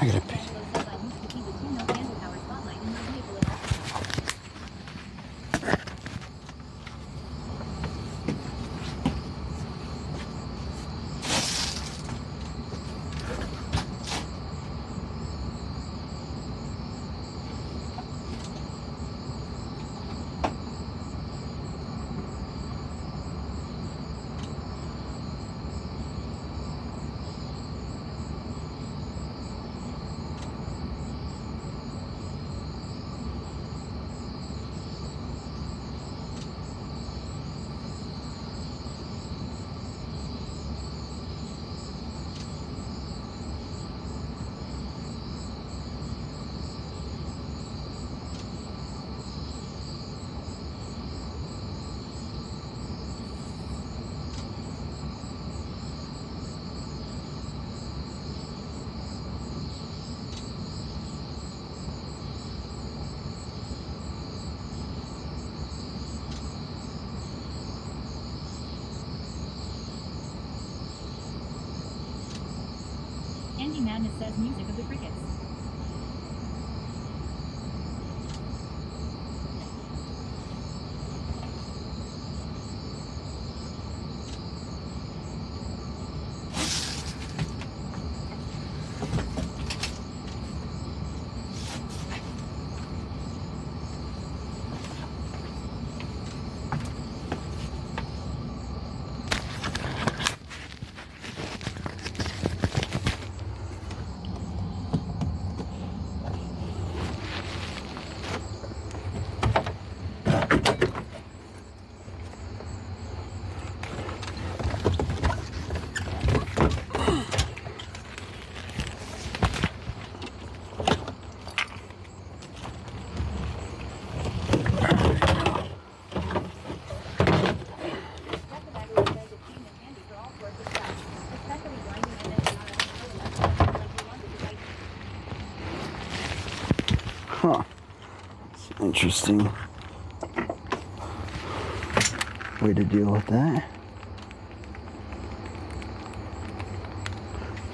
I gotta pee. Andy Madness says music of the crickets. Huh. Interesting way to deal with that.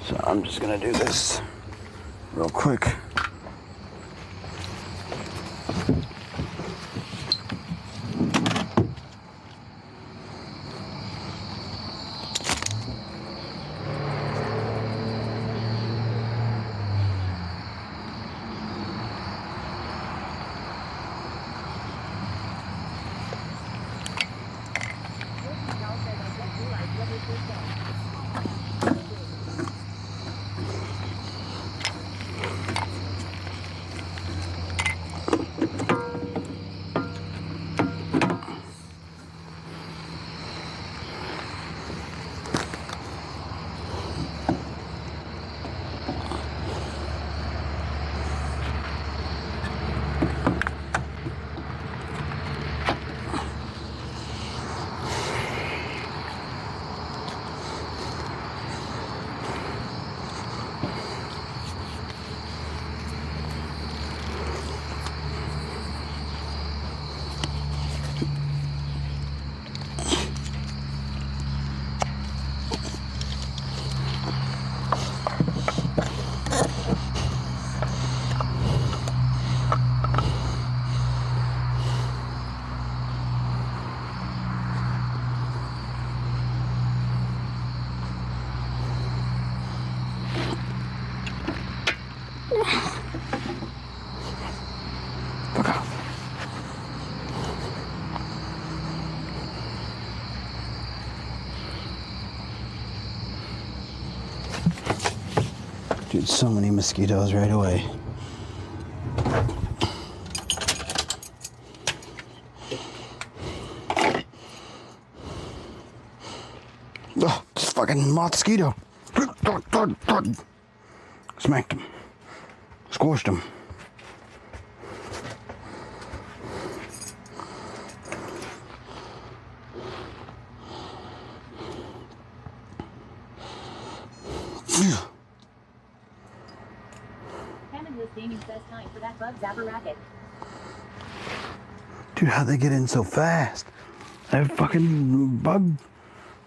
So I'm just gonna do this real quick. So many mosquitoes right away. Oh, this fucking mosquito. Smacked him. Squished him. Hammondless Gaming says time for that bug zapper racket. Dude, how'd they get in so fast? That fucking bug.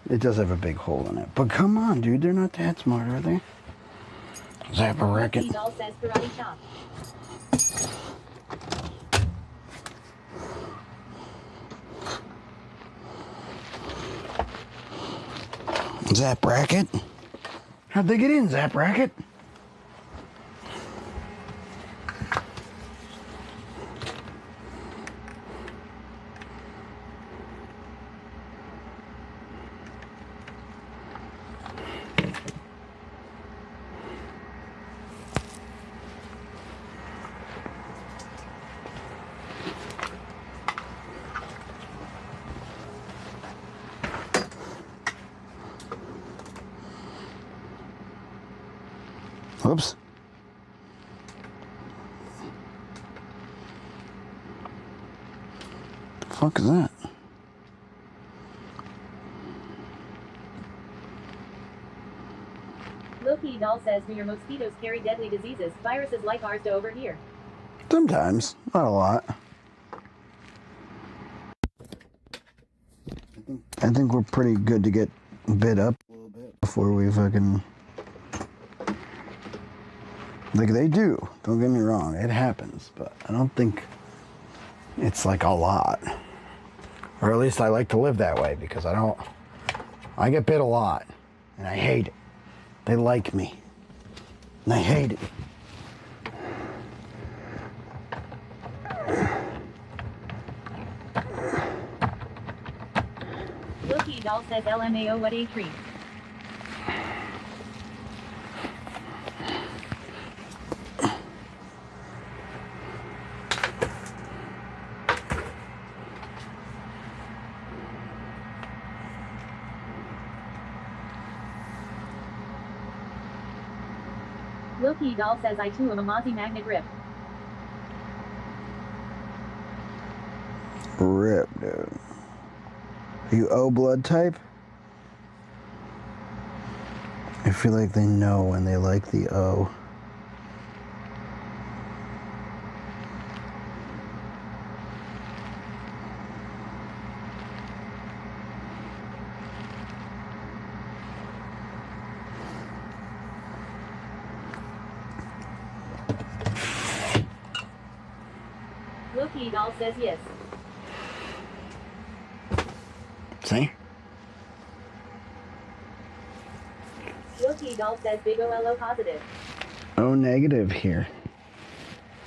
It does have a big hole in it. But come on, dude. They're not that smart, are they? Zapper racket. Doll says karate chop. Zap racket? How'd they get in, Zap racket? Whoops. The fuck is that? Loki Doll says, do your mosquitoes carry deadly diseases, viruses like ours do over here? Sometimes, not a lot. I think we're pretty good to get bit up a little bit before we fucking... Like they do, don't get me wrong, it happens, but I don't think it's like a lot. Or at least I like to live that way because I get bit a lot and I hate it. They like me and I hate it. Loki Doll says LMAO what a treat. Loki Doll says I too am a Mozzie magnet rip. Rip, dude. Are you O blood type? I feel like they know when they like the O. Loki Doll says yes. See? Loki Doll says big OLO positive. O negative here.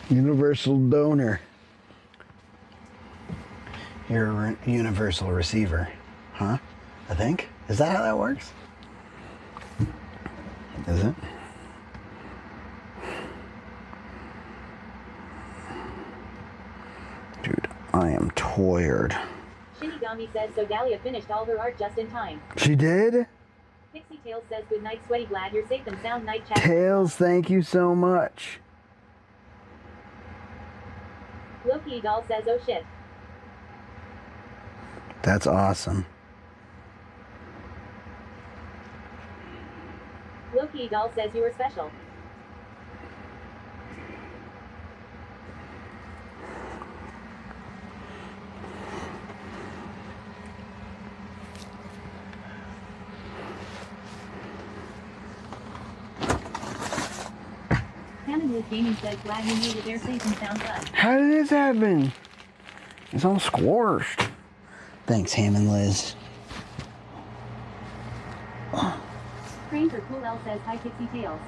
Universal donor. You're a universal receiver. Huh? I think? Is that how that works? Is it? Dude, I am tired. Shinigami says so Dahlia finished all her art just in time. She did? Pixie Tails says good night sweaty glad you're safe and sound night chat. Tails, thank you so much. Loki Doll says oh shit. That's awesome. Loki Doll says you were special. Hammondless Gaming says glad you made it there safe and sound good. How did this happen? It's all squashed. Thanks, Hammond Liz. Stranger Cool L says hi Pixie Tails.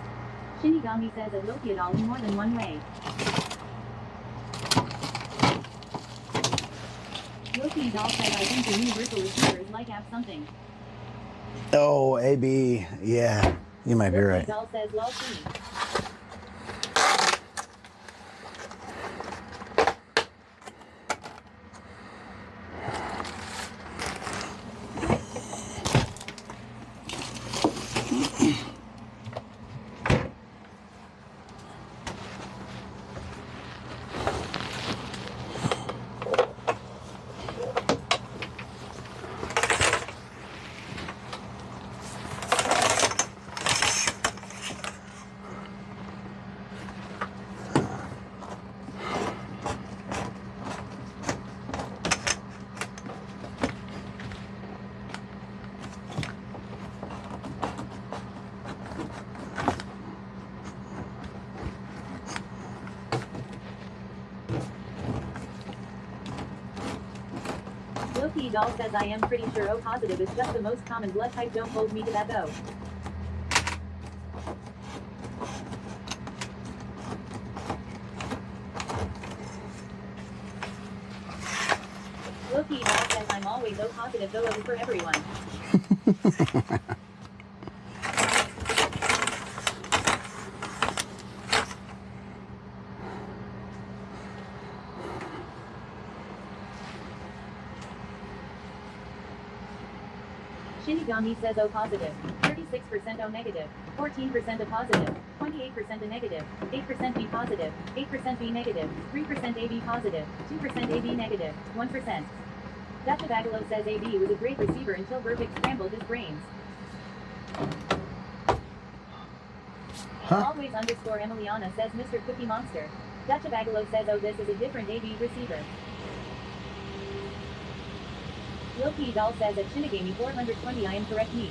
Shinigami says a Loki doll in more than one way. Loki Doll says I think the universal receiver is like app something. Oh, AB. Yeah, you might be Loki right. Doll says love me. Loki Doll says I am pretty sure O positive is just the most common blood type. Don't hold me to that though. Loki Doll says I'm always O positive though O for everyone. Shinigami says O positive, 36% O negative, 14% O positive, 28% O negative, 8% B positive, 8% B negative, 3% AB positive, 2% AB negative, 1%. Dutch Bagalo says AB was a great receiver until Burbick scrambled his brains. Always underscore Emiliana says Mr. Cookie Monster. Dutch Bagalo says oh this is a different AB receiver. Loki Doll says at Shinigami 420 I am correct me.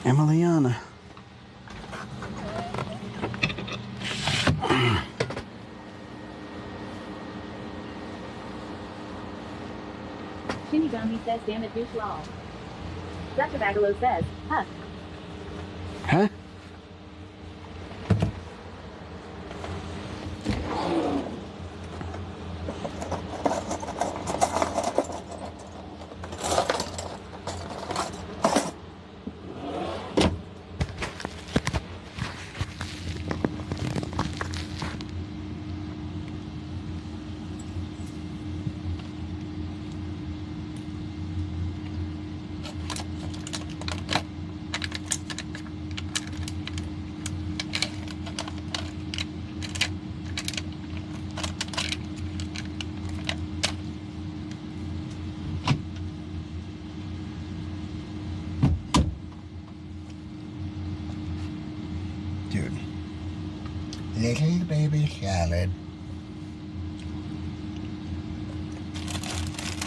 Emiliana. Shinigami says damn it douche lol. Dutch Bagalo says, huh. Huh? Dude. Little baby salad.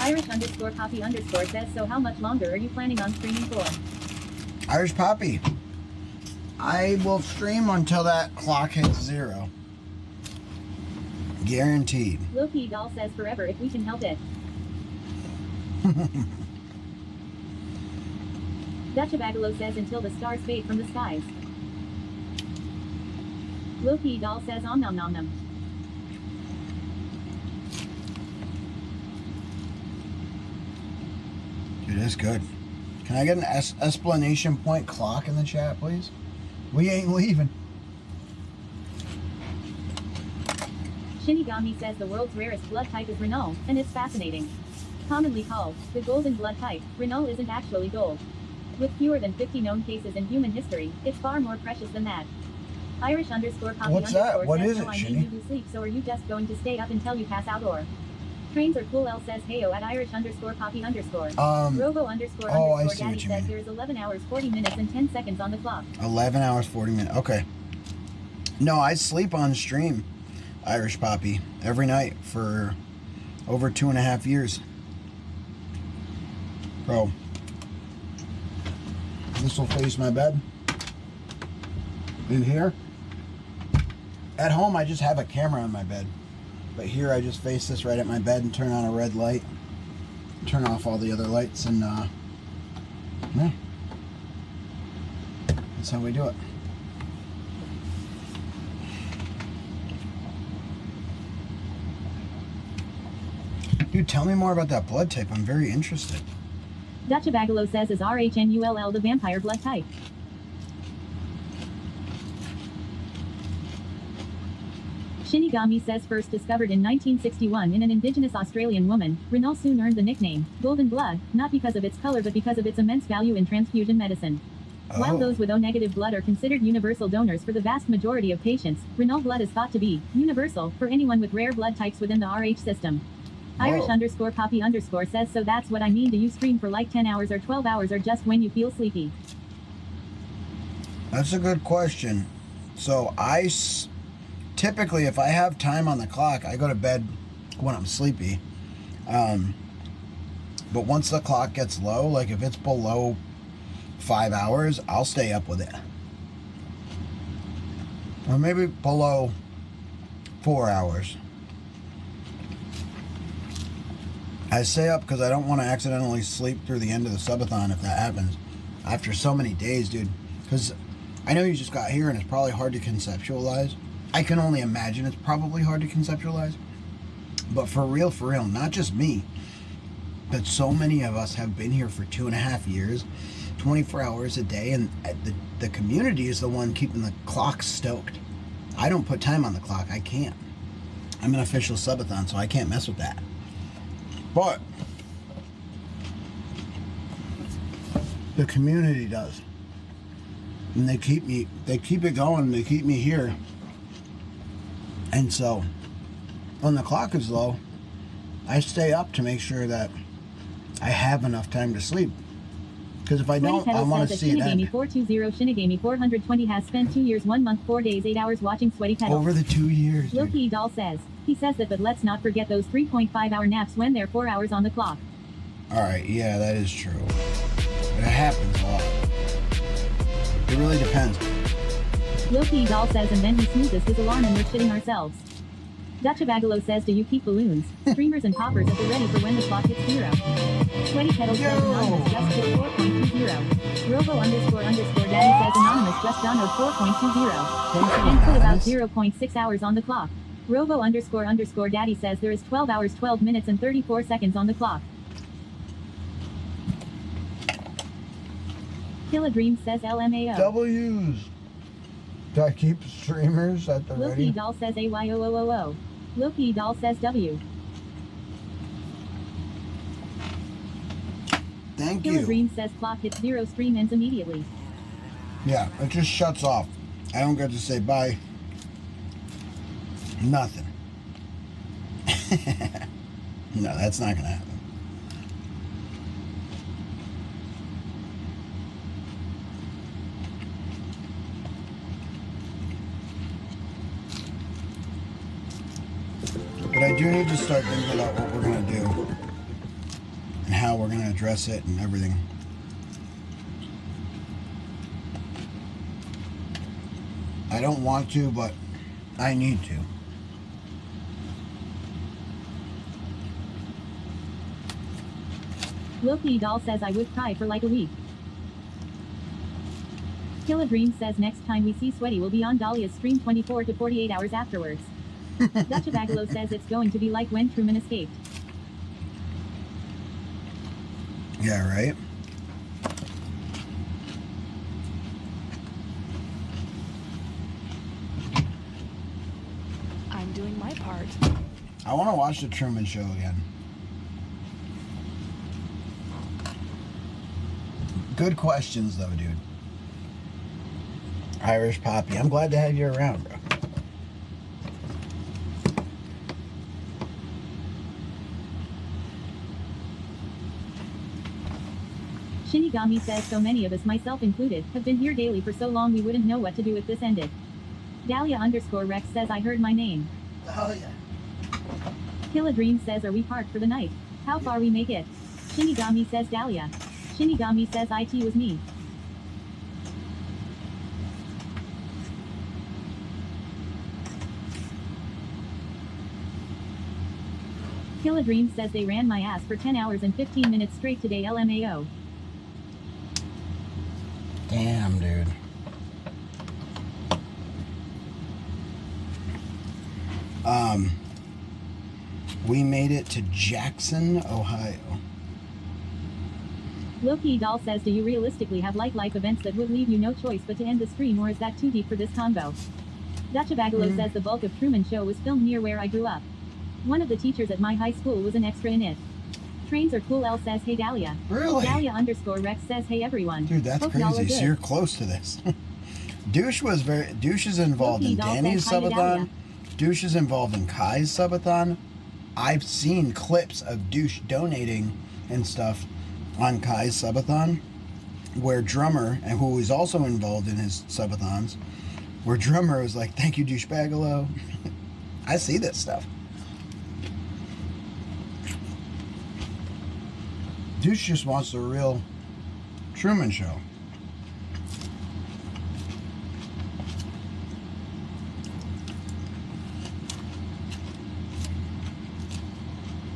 Irish underscore Poppy underscore says so how much longer are you planning on streaming for? Irish Poppy. I will stream until that clock hits 0. Guaranteed. Loki Doll says forever if we can help it. Dutch Bagalo says until the stars fade from the skies. Loki Doll says om nom nom nom. Dude, it's good. Can I get an explanation point clock in the chat, please? We ain't leaving. Shinigami says the world's rarest blood type is Renault, and it's fascinating. Commonly called the golden blood type, Renault isn't actually gold. With fewer than 50 known cases in human history, it's far more precious than that. Irish underscore Poppy What's that? underscore What says is no it, I mean Shinny? you do sleep so are you just going to stay up until you pass out or? Trains are cool L says heyo at Irish underscore Poppy underscore. Robo underscore oh, I underscore see Daddy what you says mean. there's 11 hours 40 minutes and 10 seconds on the clock. 11 hours, 40 minutes. Okay. No, I sleep on stream, Irish Poppy, every night for over 2.5 years. Bro, this will face my bed. In here. At home, I just have a camera on my bed. But here, I just face this right at my bed and turn on a red light. Turn off all the other lights and, yeah. That's how we do it. Dude, tell me more about that blood type. I'm very interested. Dutch Bagalo says is RHNULL the vampire blood type. Shinigami says first discovered in 1961 in an indigenous Australian woman, Renault soon earned the nickname, Golden Blood, not because of its color but because of its immense value in transfusion medicine. While those with O-negative blood are considered universal donors for the vast majority of patients, Renault blood is thought to be universal for anyone with rare blood types within the RH system. Irish underscore Poppy underscore says so that's what I mean. Do you stream for like 10 hours or 12 hours or just when you feel sleepy? That's a good question. So typically, if I have time on the clock, I go to bed when I'm sleepy. But once the clock gets low, like if it's below 5 hours, I'll stay up with it. Or maybe below 4 hours. I stay up because I don't want to accidentally sleep through the end of the subathon if that happens. After so many days, dude. Because I know you just got here and it's probably hard to conceptualize. I can only imagine it's probably hard to conceptualize. But for real, not just me, but so many of us have been here for 2.5 years, 24 hours a day, and the community is the one keeping the clock stoked. I don't put time on the clock. I can't. I'm an official subathon, so I can't mess with that. But the community does. And they keep it going, they keep me here. And so when the clock is low, I stay up to make sure that I have enough time to sleep. Because if I don't, I want to see it end. Shinigami 420 Shinigami 420 has spent 2 years, 1 month, 4 days, 8 hours watching Sweaty Pedals. Over the 2 years, dude. Loki Doll says. He says that, but let's not forget those 3.5-hour naps when they're 4 hours on the clock. Alright, yeah, that is true. But it happens a lot. It really depends. Loki Doll says, and then he snoozes his alarm and we're shitting ourselves. Dutchabagalo says, do you keep balloons, streamers and poppers at the ready for when the clock hits 0? Sweaty Pedals says Anonymous just hit 4.20. Robo__Daddy says Anonymous just download 4.20. And put about 0.6 hours on the clock. Robo__Daddy says there is 12 hours 12 minutes and 34 seconds on the clock. Kill a Dream says LMAO. W's. Do I keep streamers at the Loki ready? Doll says AYOOOO. Loki Doll says W. Thank Kill a you. Dream says clock hits 0, stream ends immediately. Yeah, it just shuts off. I don't get to say bye. Nothing. No, that's not gonna happen. But I do need to start thinking about what we're going to do and how we're going to address it and everything. I don't want to, but I need to. Loki Doll says I would cry for like a week. Kill a Dream says next time we see Sweaty will be on Dahlia's stream 24 to 48 hours afterwards. Dutchabagalo says it's going to be like when Truman escaped. Yeah, right? I'm doing my part. I want to watch the Truman Show again. Good questions, though, dude. Irish Poppy. I'm glad to have you around, bro. Shinigami says so many of us, myself included, have been here daily for so long we wouldn't know what to do if this ended. Dahlia_Rex says I heard my name. Oh, yeah. Kill a Dream says are we parked for the night? How far we make it? Shinigami says Dahlia. Shinigami says IT was me. Kill a Dream says they ran my ass for 10 hours and 15 minutes straight today LMAO. Damn, dude. We made it to Jackson, Ohio. Loki Doll says, do you realistically have life events that would leave you no choice but to end the stream, or is that too deep for this convo? Dutchabagalo says the bulk of Truman Show was filmed near where I grew up. One of the teachers at my high school was an extra in it. Trains are cool. L says hey Dahlia. Really? Dahlia_Rex says hey everyone. Dude, that's Hope y'all are crazy. So good. you're close to this. Douche is involved Loki in Doll Danny's says hi to subathon. Dahlia. Douche is involved in Kai's subathon. I've seen clips of Douche donating and stuff on Kai's subathon, where drummer, and who was also involved in his subathons, where drummer was like, "Thank you, Douchebagalo." I see this stuff. Douche just wants the real Truman Show.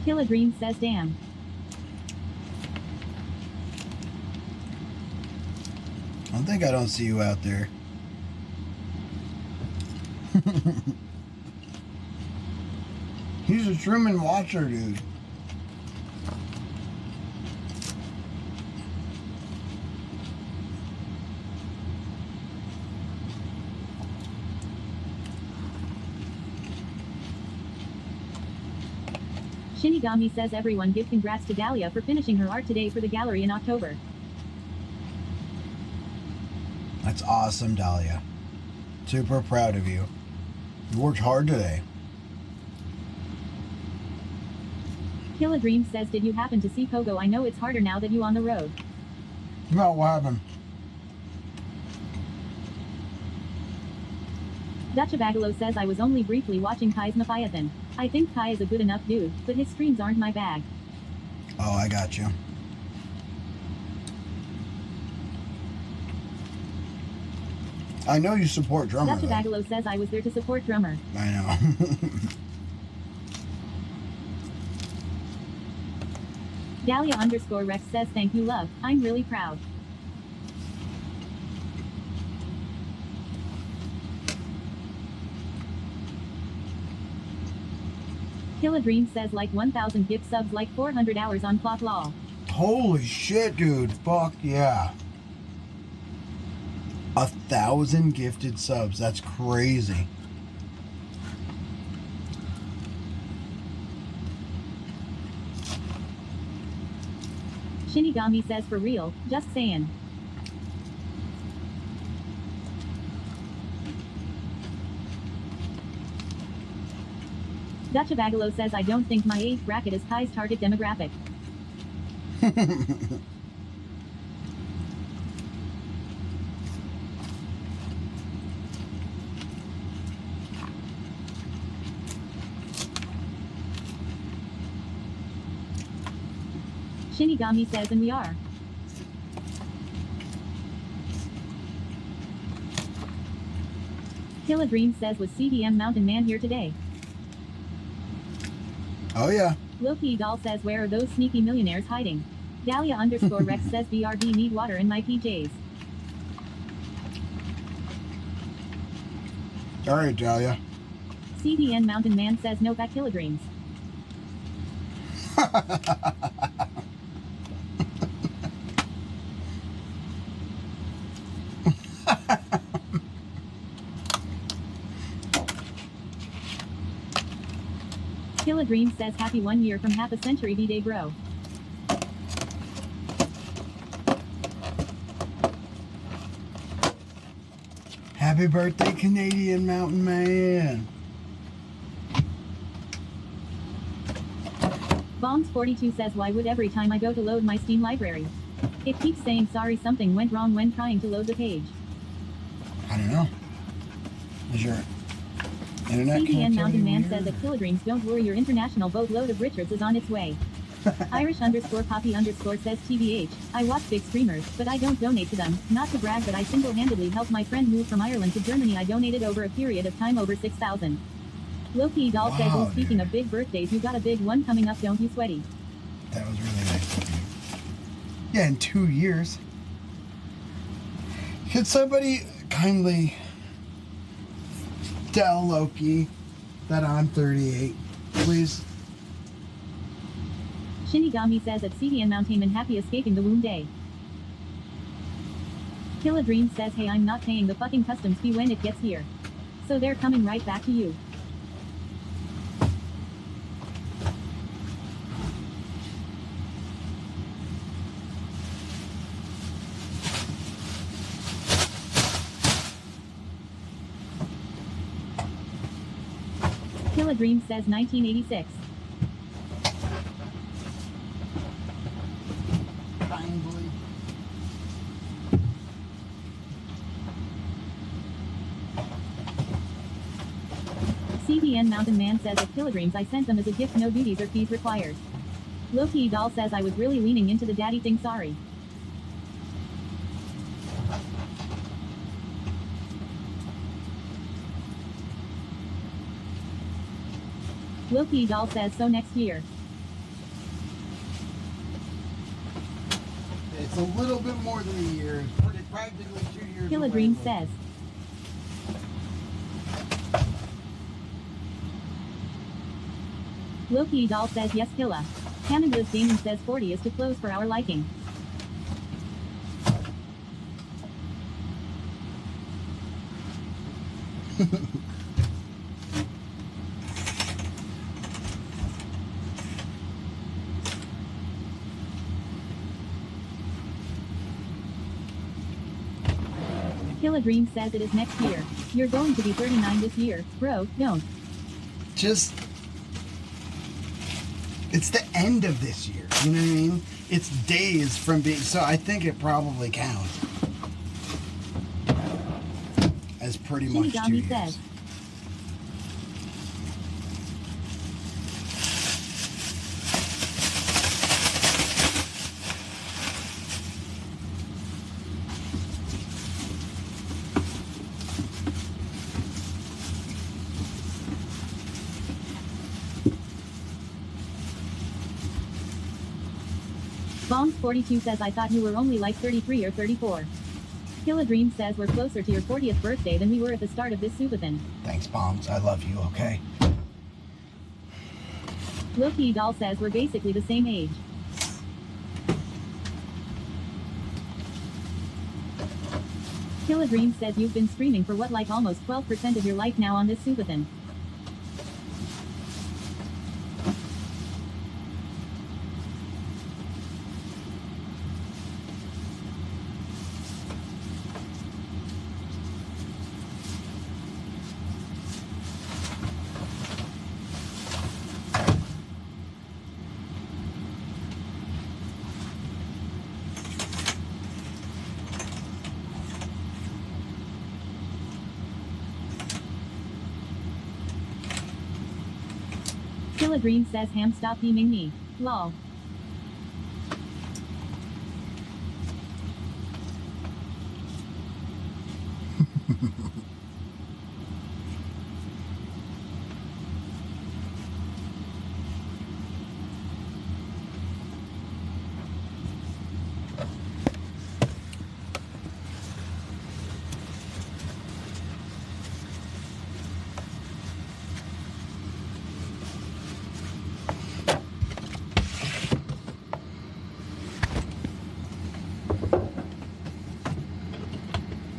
Kill a Dream says damn. think I don't see you out there. He's a Truman watcher, dude. Shinigami says everyone give congrats to Dahlia for finishing her art today for the gallery in October. That's awesome, Dahlia. Super proud of you. You worked hard today. Killa Dream says, did you happen to see Pogo? I know it's harder now that you on the road. No, what happened? Dutchabagalo says, I was only briefly watching Kai's Mafiathan. I think Kai is a good enough dude, but his streams aren't my bag. Oh, I got you. I know you support Drummer. Dutchabagalo says, I was there to support Drummer. I know. Dahlia_Rex says, thank you, love. I'm really proud. Killa Dream says, like 1,000 gift subs, like 400 hours on clock lol. Holy shit, dude. Fuck yeah. 1,000 gifted subs. That's crazy. Shinigami says, for real, just saying. Dutchabagalo says, I don't think my age bracket is Kai's target demographic. Shinigami says, and we are. Killa Dream says, was CDM Mountain Man here today? Oh yeah. Loki Doll says, where are those sneaky millionaires hiding? Dahlia_Rex says, BRB need water in my PJs. Alright, Dahlia. CDN Mountain Man says, no back Killa Dreams. Killa Dream says, happy 1 year from half a century B-Day bro. Happy birthday, Canadian Mountain Man. Bongs42 says, why would every time I go to load my Steam library, it keeps saying sorry something went wrong when trying to load the page? I don't know. Is your internet CDN Mountain Man weird? says at Killadreams, don't worry, your international boatload of Richards is on its way. Irish_Poppy_ says, TBH, I watch big streamers, but I don't donate to them. Not to brag, but I single-handedly helped my friend move from Ireland to Germany. I donated over a period of time over 6,000. Loki Doll says, well, speaking of big birthdays, you got a big one coming up, don't you, sweaty? That was really nice of you. Yeah, in 2 years. Could somebody kindly tell Loki that I'm 38, please? Shinigami says at CDN Mountain happy escaping the womb day. Killa Dream says, hey, I'm not paying the fucking customs fee when it gets here. So they're coming right back to you. Killa Dream says 1986. CDN Mountain Man says at Killadreams, I sent them as a gift, no duties or fees required. Loki Doll says, I was really leaning into the daddy thing, sorry. Loki Doll says, so next year. It's a little bit more than a year. It's practically 2 years. Killa Dream says. Loki Doll says yes Killa. Hammondless Gaming says 40 is too close for our liking. Killa Dream says it is next year. You're going to be 39 this year. Bro, don't. Just... It's the end of this year. You know what I mean? It's days from being... So I think it probably counts. As pretty much 2 years. Says. Bombs42 says I thought you were only like 33 or 34. Killa Dream says we're closer to your 40th birthday than we were at the start of this Subathon. Thanks, Bombs. I love you, okay? Loki Doll says we're basically the same age. Killa Dream says you've been streaming for what, like almost 12% of your life now on this Subathon. Killa Dream says Ham stop beaming me. Lol.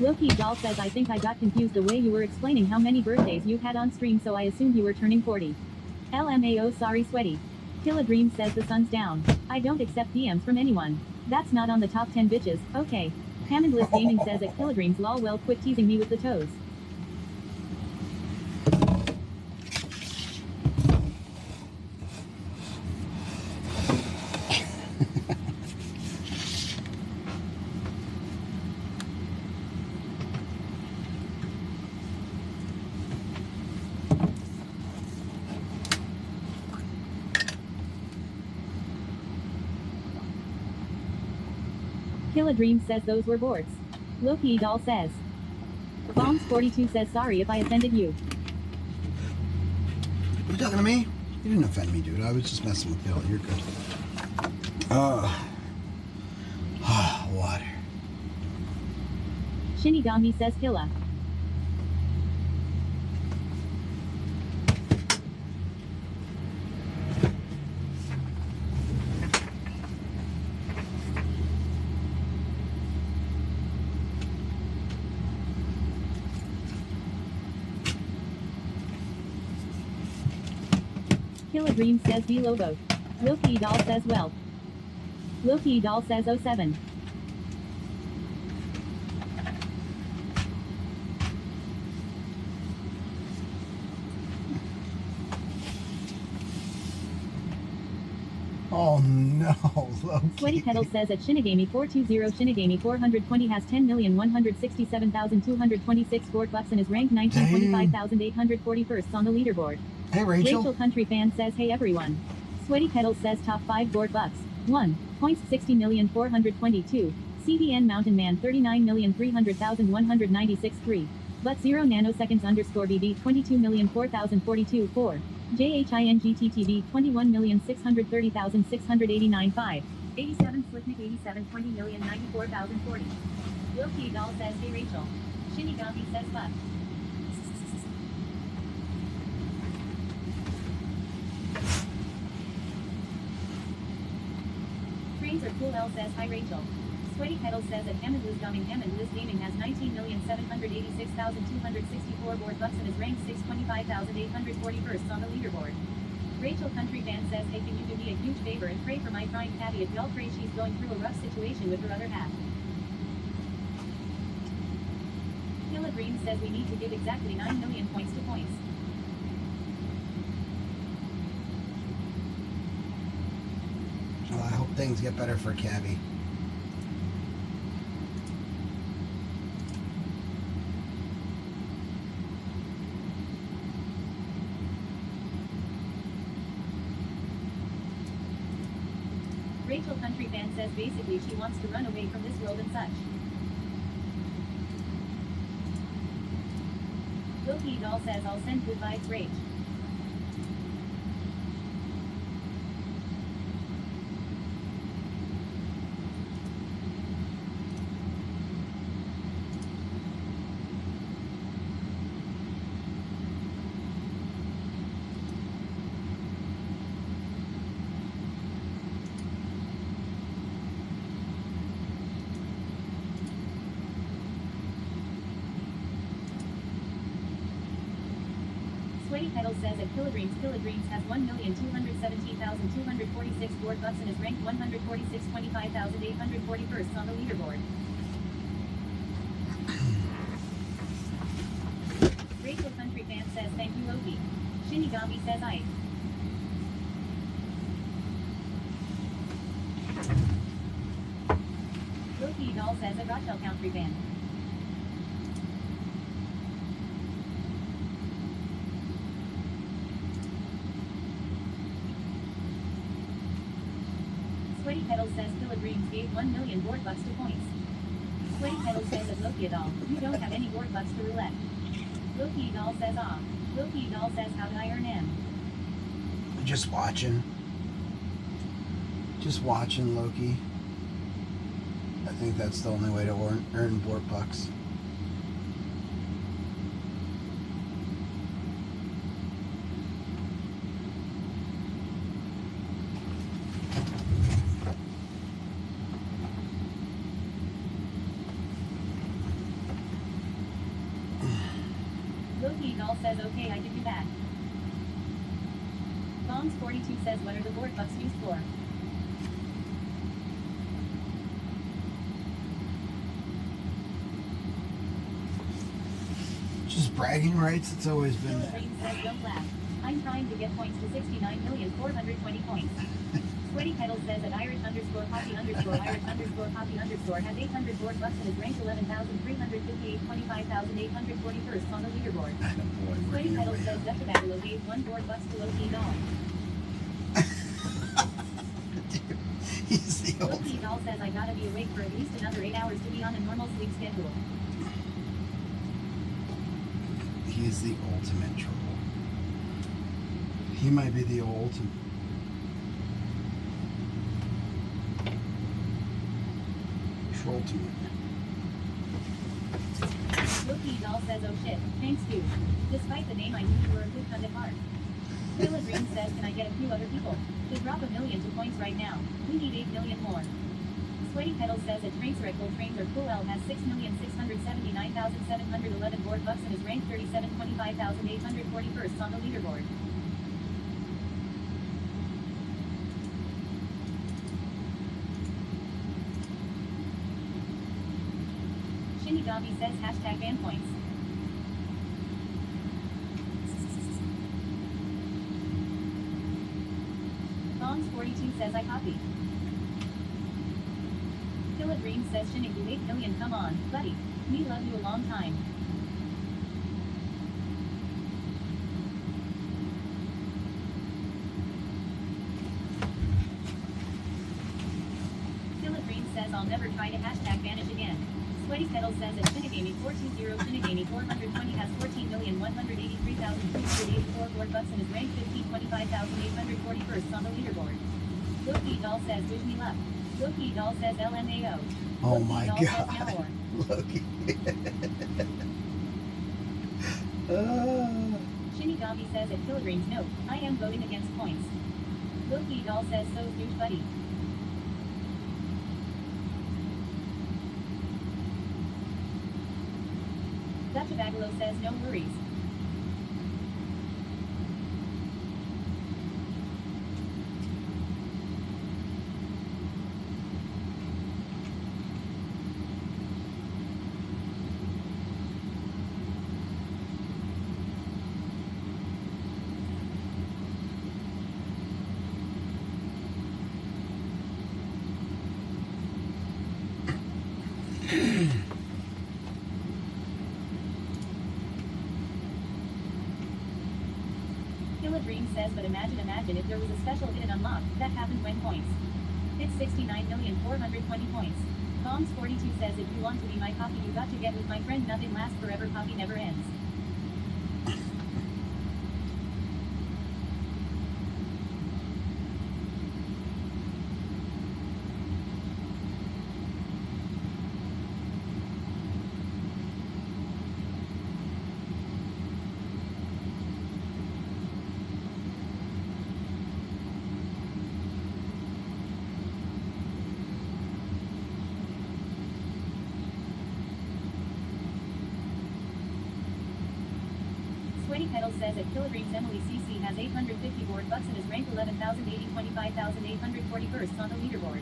Loki Doll says I think I got confused the way you were explaining how many birthdays you've had on stream, so I assumed you were turning 40. LMAO sorry sweaty. Killa Dream says the sun's down. I don't accept DMs from anyone. That's not on the top 10 bitches, okay. Hammondless Gaming says at Killa Dreams lol well quit teasing me with the toes. Killa Dream says those were borts. Loki Doll says. Bombs42 says sorry if I offended you. You talking to me? You didn't offend me, dude. I was just messing with Bill. You're good. Water. Shinigami says Killa. Killa Dream says B Lobo. Loki Doll says well. Loki Doll says 07. Oh no, Loki. Sweaty Pedal says at Shinigami 420 Shinigami 420 has 10,167,226 scored bucks and is ranked 1925,841st on the leaderboard. Hey Rachel. Rachel Country Fan says hey everyone. Sweaty Pedal says top 5 board bucks. 1. Points 60,422. CDN Mountain Man 39,300,196 3. But 0 nanoseconds underscore BB 22,004,042 4. JHINGTTV 21,630,689 5. 87 Slicknick 87 20,094,040. Loki doll says hey Rachel. Shinigami says fuck. Trains are cool. L says hi Rachel. Sweaty Kettle says at Hammond Liz Gaming has 19,786,264 board bucks and is ranked 625,841st on the leaderboard. Rachel Country Fan says hey can you do me a huge favor and pray for my crying caveat. Y'all pray she's going through a rough situation with her other half. Hilla Green says we need to give exactly 9 million points to points. Well, I hope things get better for Cabby. Rachel Country Fan says basically she wants to run away from this world and such. Loki doll says I'll send good vibes Rach. Sweaty Kettle says at Kilograms has 1,217,246 board bucks and is ranked 146,25,841st on the leaderboard. Rachel Country Fan says thank you Loki. Shinigami says I. Loki doll says at Rochelle Country Fan. Sweaty Kettle says Kilograms gave 1 million board bucks to points. Sweaty Kettle says at Loki doll, you don't have any board bucks to roulette. Loki doll says ah. Loki doll says how did I earn M? Just watching. Just watching, Loki. I think that's the only way to earn board bucks. Loki doll says okay I can do that. Bombs 42 says what are the board bucks used for? Just bragging rights, it's always been there. Green says don't laugh. I'm trying to get points to 69,420 points. Sweaty Kettle says at Irish _ Poppy _ Irish _ Poppy _ has 800 board bucks and is ranked 11,358 25,841st on the leaderboard. Sweaty Kettle says Dr. Babilo gave 1 board bucks to Loki doll. He's the Loki doll says I gotta be awake for at least another 8 hours to be on a normal sleep schedule. He is the ultimate troll. He might be the ultimate. Trolltimate. Loki doll says oh shit, thanks dude. Despite the name I knew you were a good kind of heart. Phyllis Green says can I get a few other people? To drop 1 million to points right now. We need 8 million more. Sweaty Kettle says at Trains are cool. L has 6,679,711 board bucks and is ranked 3725,841st on the leaderboard. Shinigami says hashtag ban points. Bombs 42 says I copy. Killa Green says Shinig you 8 million come on, buddy. We love you a long time. Killa Green says I'll never try to hashtag vanish again. Sweaty Kettle says at Shinigami 420 Shinigami 420 has 14,183,284 board bucks and is ranked 1525,841st on the leaderboard. Loki doll says wish me luck. Loki doll says LMAO. Oh Loki my doll God. says now or. Loki. Shinigami says at Kilogreen's note, I am voting against points. Loki doll says so's douche buddy. Dutch Bagalo says no worries. Killa Dream says but imagine if there was a special hidden unlock, that happened when points. It's 69,420 points. Bombs 42 says if you want to be my coffee you got to get with my friend nothing lasts forever coffee never ends. Sweaty Pedal says at Kilogreen's Emily CC has 850 board bucks and is ranked 11,080 25,841st on the leaderboard.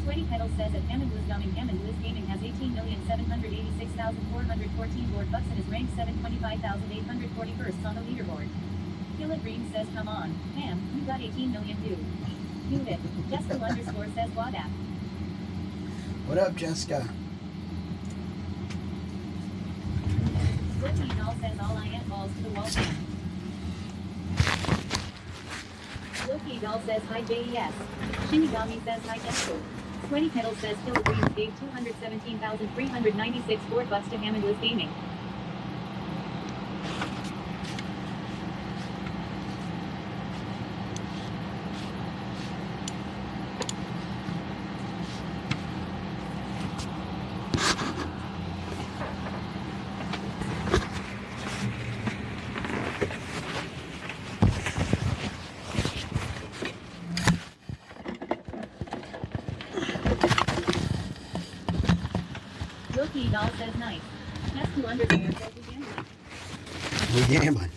Sweaty Pedal says at Hammond Liz Gaming has 18,786,414 board bucks and is ranked 725,841st on the leaderboard. Killa Green says come on, Ham, you got 18 million too. Do it. Jessica underscore says Wadap. What up, Jessica? Loki doll says all I am balls to the wall fan. Loki doll says hi JES. Shinigami says hi Jessica. Sweaty Pedal says Killa Green gave 217,396 board bucks to Hammond Liz Gaming. Loki doll says nice. Jessica underscore says we gambling. We gambling.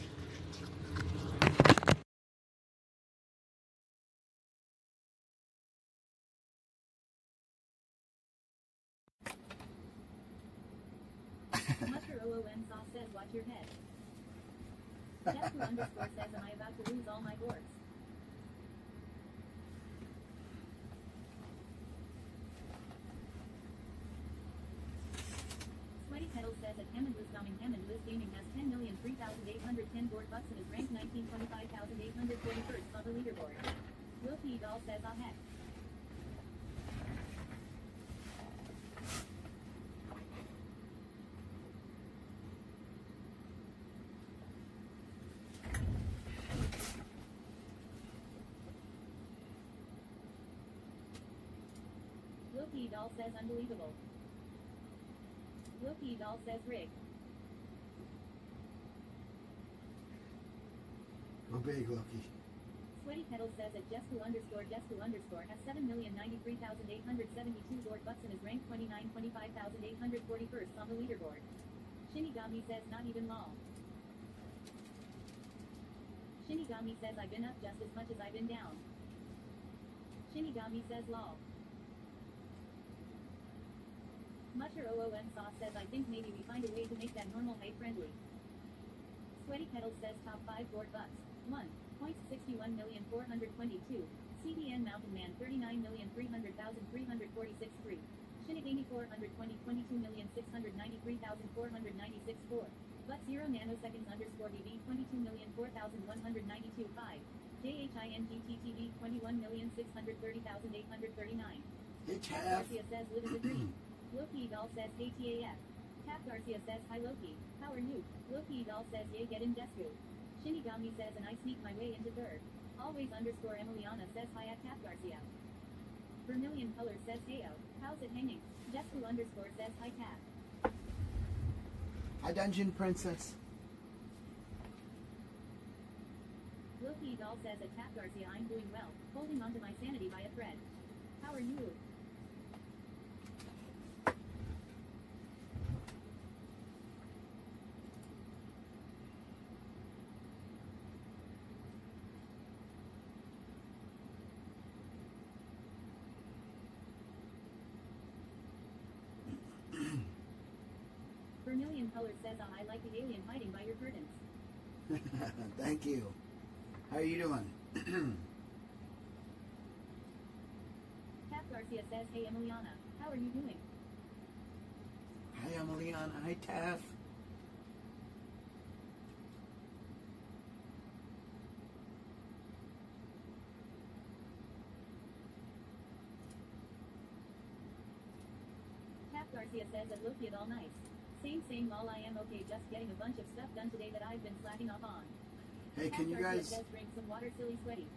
Muster OON sauce says watch your head. Jessica underscore says am I about to lose all my boards? Sweaty Pedal says at Hammond Liz Gaming has 10,003,810 board bucks and is ranked 1925,841st on the leaderboard. Loki doll says ah heck. Loki doll says unbelievable. Loki doll says rig. Go big, Loki. Sweaty Kettle says at Jestu underscore has 7,093,872 Lord Buxton is ranked 25,841st on the leaderboard. Shinigami says not even lol. Shinigami says I've been up just as much as I've been down. Shinigami says lol. Musher OOM Sauce says I think maybe we find a way to make that normal height friendly. Sweaty Kettle says top 5 Lord Bucks. 1.61,422. CDN Mountain Man 39,300,346 3. Shinigami 420 22,693,496 4. But 0 nanoseconds underscore BB 22,004,192 5. JHINGTTV 21,630,839. Tap Garcia says live in the dream. Loki Doll says hey TAF. Tap Garcia says hi Loki, how are you? Loki Doll says yay get in Jesku. Shinigami says and I sneak my way into third. Always underscore Emiliana says hi at Tap Garcia. Vermilion Color says heyo, how's it hanging? Jesku underscore says hi Tap. Hi Dungeon Princess. Loki Doll says at Tap Garcia I'm doing well, holding onto my sanity by a thread. How are you? Vermilion Color says I like the alien hiding by your curtains. Thank you. How are you doing? Tap Garcia says hey Emiliana, how are you doing? Hi Emiliana, hi Taff. Tap Garcia says at Loki it all nice. Same lol I am okay just getting a bunch of stuff done today that I've been slacking off on. Hey, Tap can you Garcia guys says drink some water silly sweaty.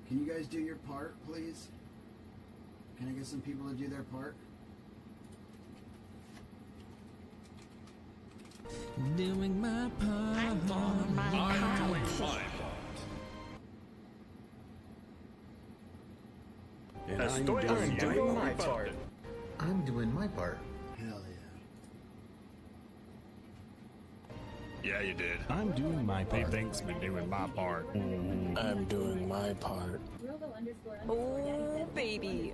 Can you guys do your part, please? Can I get some people to do their part? Doing my part. I'm doing my And I'm doing my part. I'm doing my part. Hell yeah. Yeah, you did. I'm doing my part. He thinks me doing my part. I'm doing my part. Oh, baby.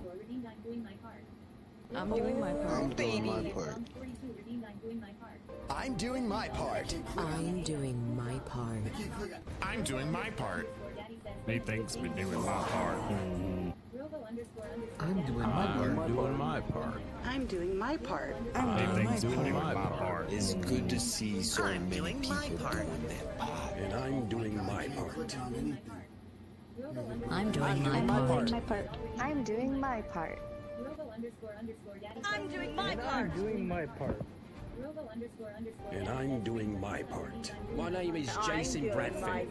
I'm doing my part. I'm doing my part. I'm doing my part. I'm doing my part. I'm doing my part. I'm doing my part. He thinks me doing my part. I'm doing my part. I'm doing my part. I'm doing my part. He thinks me doing my part. It's good to see so many people doing their part. And I'm doing my part. I'm doing my part. I'm doing my part. I'm doing my part. I'm doing my part. And I'm doing my part. My name is Jason Bradford.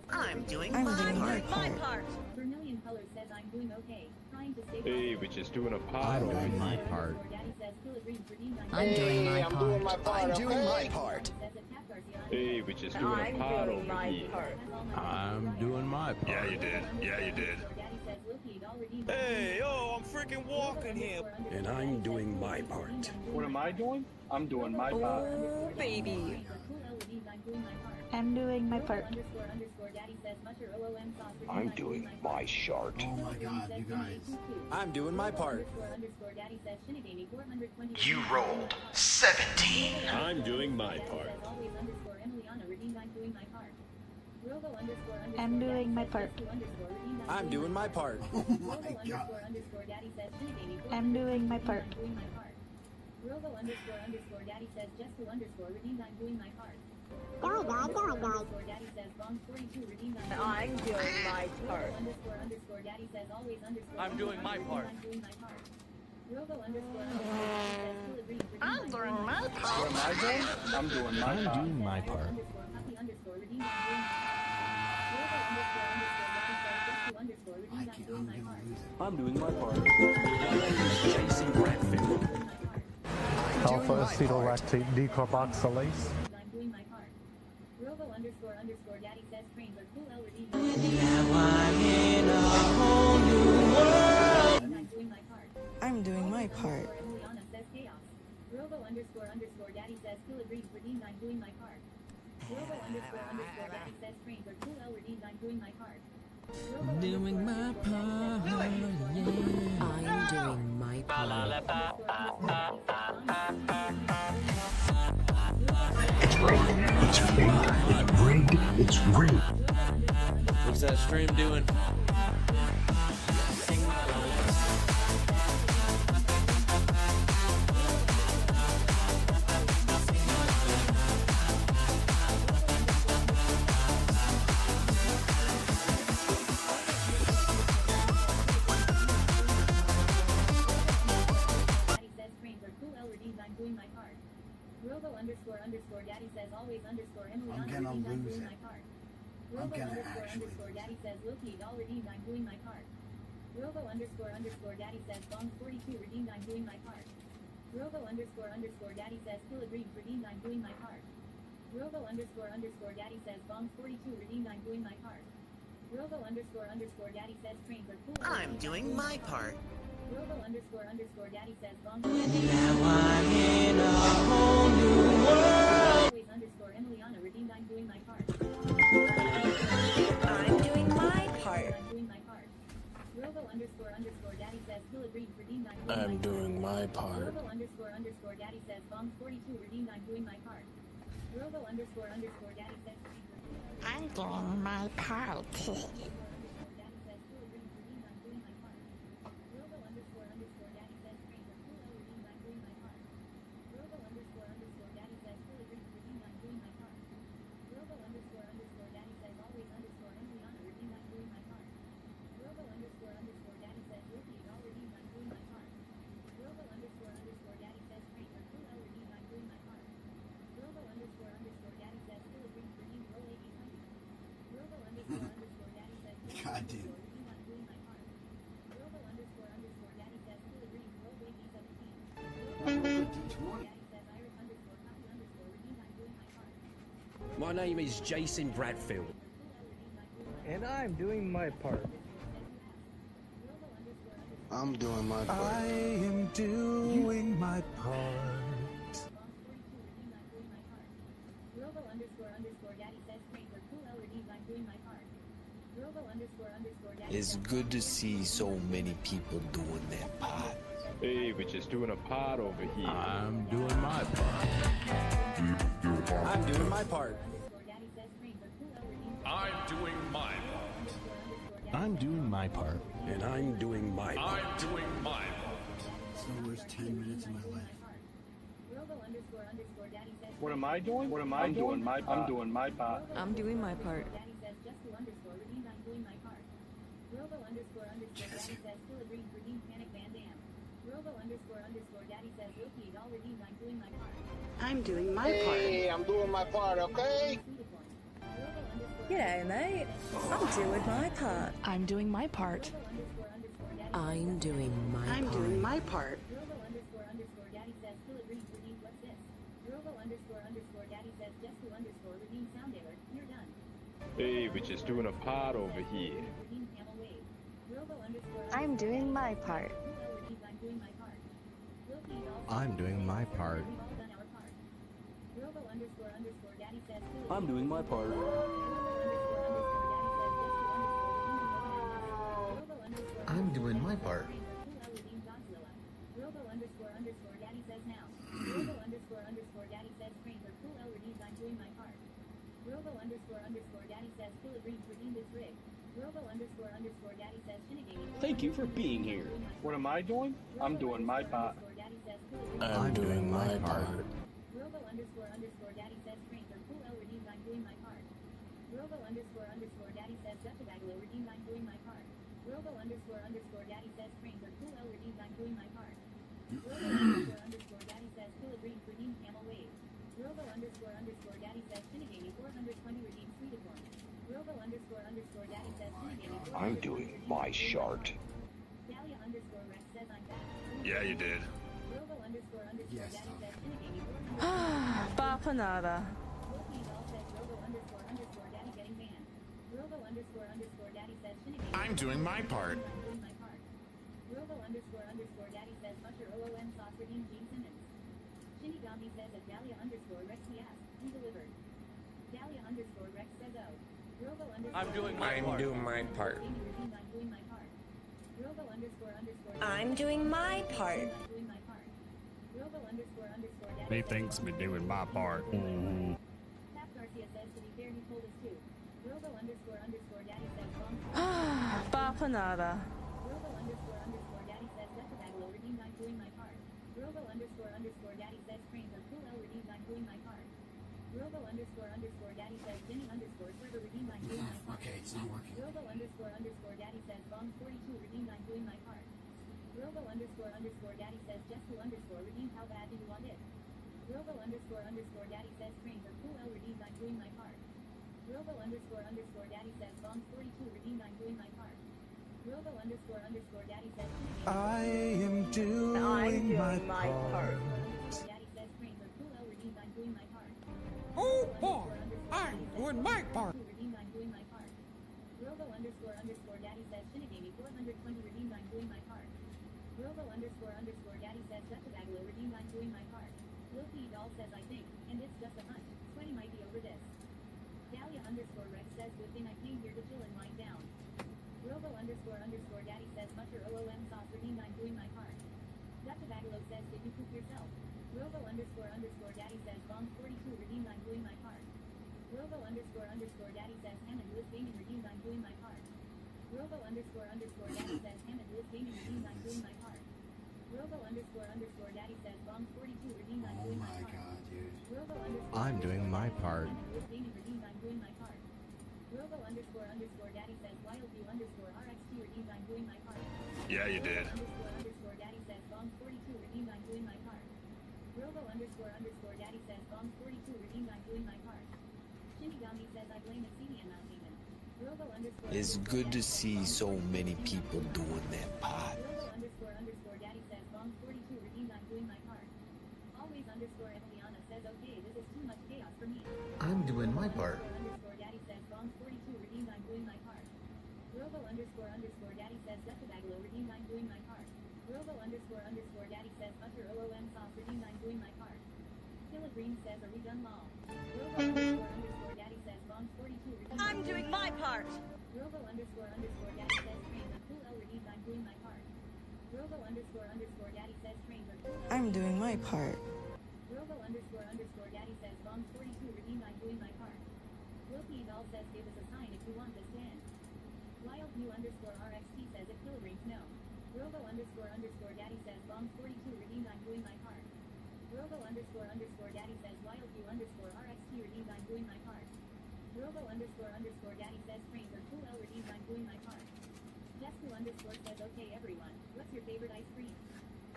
I'm doing my part. Vermilion Color says I'm doing okay. Trying to stay Hey, we're just doing a part. I'm doing my part. I'm doing my part. I'm doing my part. Hey, we're just doing a part over here. I'm doing my part. Yeah, you did. Yeah, you did. Hey, yo, I'm freaking walking here. And I'm doing my part. What am I doing? I'm doing my part. Oh, baby. I'm doing my part. I'm doing my shart. Oh my god, you guys. I'm doing my part. You rolled 17. I'm doing my part. I'm doing my part. I'm doing my part. Oh my god. I'm doing my part. Robo underscore daddy says just to underscore redeemed I'm doing my part. Daddy says bomb 42 redeemed I'm doing my part. Underscore daddy says always underscore I'm doing my part. I'm doing my part. Robo underscore says still agreed I'm doing my What part. am I doing? I'm doing my I'm part. doing my part. underscore redeemed I'm doing my part. Robo underscore daddy says just to underscore redeemed I'm doing my part. I'm doing my part. Jason Bradford. Alpha acetylactate decarboxylase. I'm doing my part. Robo underscore daddy says trains are cool L redeemed. I'm doing my part. Robo underscore underscore daddy says still agreed redeemed I'm doing my part. Robo underscore underscore daddy says trains are cool L redeemed I'm doing my part. Doing my part, yeah. I'm doing my part. It's rigged. It's rigged. It's rigged. What's that stream doing? Robo underscore underscore daddy says always underscore Emily I'm gonna I'm lose doing it. my part. I'm Robo gonna underscore actually underscore daddy says Loki all redeemed I'm doing my part. Robo underscore underscore daddy says bongs 42 redeemed I'm doing my part. Robo underscore underscore daddy says still agreed redeemed I'm doing my part. Robo underscore underscore daddy says bongs 42 redeemed I'm doing my part. Robo underscore underscore daddy says trains are cool. I'm doing my part. Robo underscore underscore daddy says bongs. Now I'm in a whole new world. Always underscore Emiliana redeemed I'm doing my part. I'm doing my part. I'm doing my part. Robo underscore underscore daddy says still agreed redeemed I'm doing I'm doing my part. Robo underscore underscore daddy says bongs 42 redeemed I'm doing my part. Robo underscore underscore daddy says I'm doing my part. God damn. My name is Jason Bradfield. And I'm doing my part. I'm doing my part. I am doing my part. Robo underscore underscore daddy says trains are cool L redeemed I'm doing my part. Robo underscore underscore daddy It's good to see so many people doing their part. Hey, we're just doing a part over here. I'm doing my part. I'm doing my part. I'm doing my part. I'm doing my part. And I'm doing my part. I'm doing my part. It's the worst 10 minutes of my life. What am I doing? What am I doing? My part. I'm doing my part. I'm doing my part. Daddy says just to underscore redeemed I'm doing my part. Robo underscore underscore daddy says still agreed redeemed panic Van Dam. Robo underscore underscore daddy says Loki all redeemed I'm doing my part. I'm doing my part. Hey, I'm doing my part, okay? G'day, mate. I'm doing my part. I'm doing my part. I'm doing my part. I'm doing my part. Robo underscore underscore daddy says still agreed redeemed what's this? Robo underscore underscore daddy says just to underscore redeemed sound alert. You're done. Hey, we're just doing a part over here. Redeemed camel wave. Robo underscore I'm doing my part. I'm doing my part. Loki also I'm doing my part. we've all done our part. Robo underscore underscore daddy says still I'm doing my part. I'm doing my part. Robo underscore underscore daddy says now. Robo underscore underscore daddy says trains are cool L redeemed I'm doing my part. Robo underscore underscore daddy says still agreed redeemed is rigged. Robo underscore underscore daddy says Shinigami. Thank you for being here. What am I doing? I'm doing my part. I'm doing my part. Robo underscore underscore daddy says trains are cool L redeemed I'm doing my part. Robo underscore underscore daddy says Duckabagalo redeemed I'm doing my part. Robo underscore underscore daddy says trains are cool L redeemed I'm doing my part. Robo underscore underscore daddy says still agreed redeemed camel wave. Robo underscore underscore daddy says Shinigami 420 redeemed Sweetacorn. Robo underscore underscore daddy says Shinigami 420 I'm doing my shart. Dahlia underscore Rex says I'm back. Yeah, you did. Robo underscore underscore daddy says Shinigami 420 Bapanada. Loki doll says Robo underscore underscore daddy getting banned. Robo underscore underscore daddy says Shinigami. I'm doing my part. I'm doing my part. Robo underscore underscore daddy says Musher OOM sauce redeemed Gene Simmons. Shinigami says at Dahlia underscore Rex he asked, who delivered? Dahlia underscore Rex says oh. Robo underscore I'm doing my part. I'm doing my part. I'm doing my part. Robo underscore underscore I'm doing my part. I'm doing my part. Robo underscore underscore daddy Me thinks me doing my part. Tap Garcia says to be fair he told us too. Robo underscore underscore daddy says bomb. Bapanada. Robo underscore underscore daddy says left the battle redeemed I'm doing my part. Robo underscore underscore daddy says trains are cool L redeemed I'm doing my part. Robo underscore underscore daddy says Jenny underscore server redeemed I'm doing my part. Okay, it's not working. Robo underscore underscore daddy says bomb 42 redeemed I'm doing my part. Robo underscore underscore daddy says just who underscore redeemed how bad do you want it? Robo underscore underscore daddy says trains are cool L redeemed I'm doing my part. Robo underscore underscore daddy says bomb 42 redeemed I'm doing my part. Robo underscore underscore daddy says I am doing my part. daddy says trains are cool L redeemed I'm doing my part. Oh boy, I'm doing my part. Redeemed I'm doing my part. Robo underscore underscore daddy says Shinigami 420 redeemed I'm doing my part. Robo underscore underscore daddy says Dutchabagalo redeemed I'm doing my part. Loki doll says I think, and it's just a hunch. Sweaty might be over this. Dahlia underscore Rex says good thing I came here to chill and lie down. Robo underscore underscore daddy says Musher OOM sauce redeemed I'm doing my part. Dutchabagalo says did you poop yourself? Robo underscore underscore daddy says bomb 42 redeemed I'm doing my part. Robo underscore underscore daddy says Hammond Lewis Gaming redeemed I'm doing my part. Robo underscore underscore daddy says Hammond Lewis Gaming redeemed I'm doing my part. Robo underscore underscore daddy says bomb 42 redeemed I'm doing my part. God, dude. Robo underscore I'm doing my part. Hammond Lewis Gaming redeemed I'm doing my part. Robo underscore underscore daddy says wildview underscore RXT redeemed I'm doing my part. Yeah, you did. Underscore underscore daddy says bomb 42 redeemed I'm doing my part. Robo underscore underscore daddy says bomb 42 redeemed I'm doing my part. Shinigami says I blame Exenian Mount Demon. Robo underscore It's good to see so many people doing that part. Robo underscore underscore daddy says bomb 42 redeemed I'm doing my part. Always underscore Emiliana says okay this is too much chaos for me. I'm doing my part. Underscore daddy says bomb 42 redeemed I'm doing my part. Robo underscore underscore daddy says Dutchabagalo redeemed I'm doing my part. Robo underscore underscore daddy says Musher OOM sauce redeemed I'm doing my part. Killa Green says are we done mom? Robo underscore underscore daddy says bomb 42 redeemed I'm doing my part. Robo underscore underscore daddy says trains are cool L redeemed I'm doing my part. Robo underscore underscore daddy says trains are cool L I'm doing my part. Robo underscore underscore daddy says bomb 42 redeemed I'm doing my part. Loki doll says give us a sign if you want this to end. Wildview underscore RXT says if kilograms no. Robo underscore underscore daddy says bomb 42 redeemed I'm doing my part. Robo underscore underscore daddy says wildview underscore RXT redeemed I'm doing my part. Robo underscore underscore daddy says trains are cool L redeemed I'm doing my part. Jesku underscore says okay everyone, what's your favorite ice cream?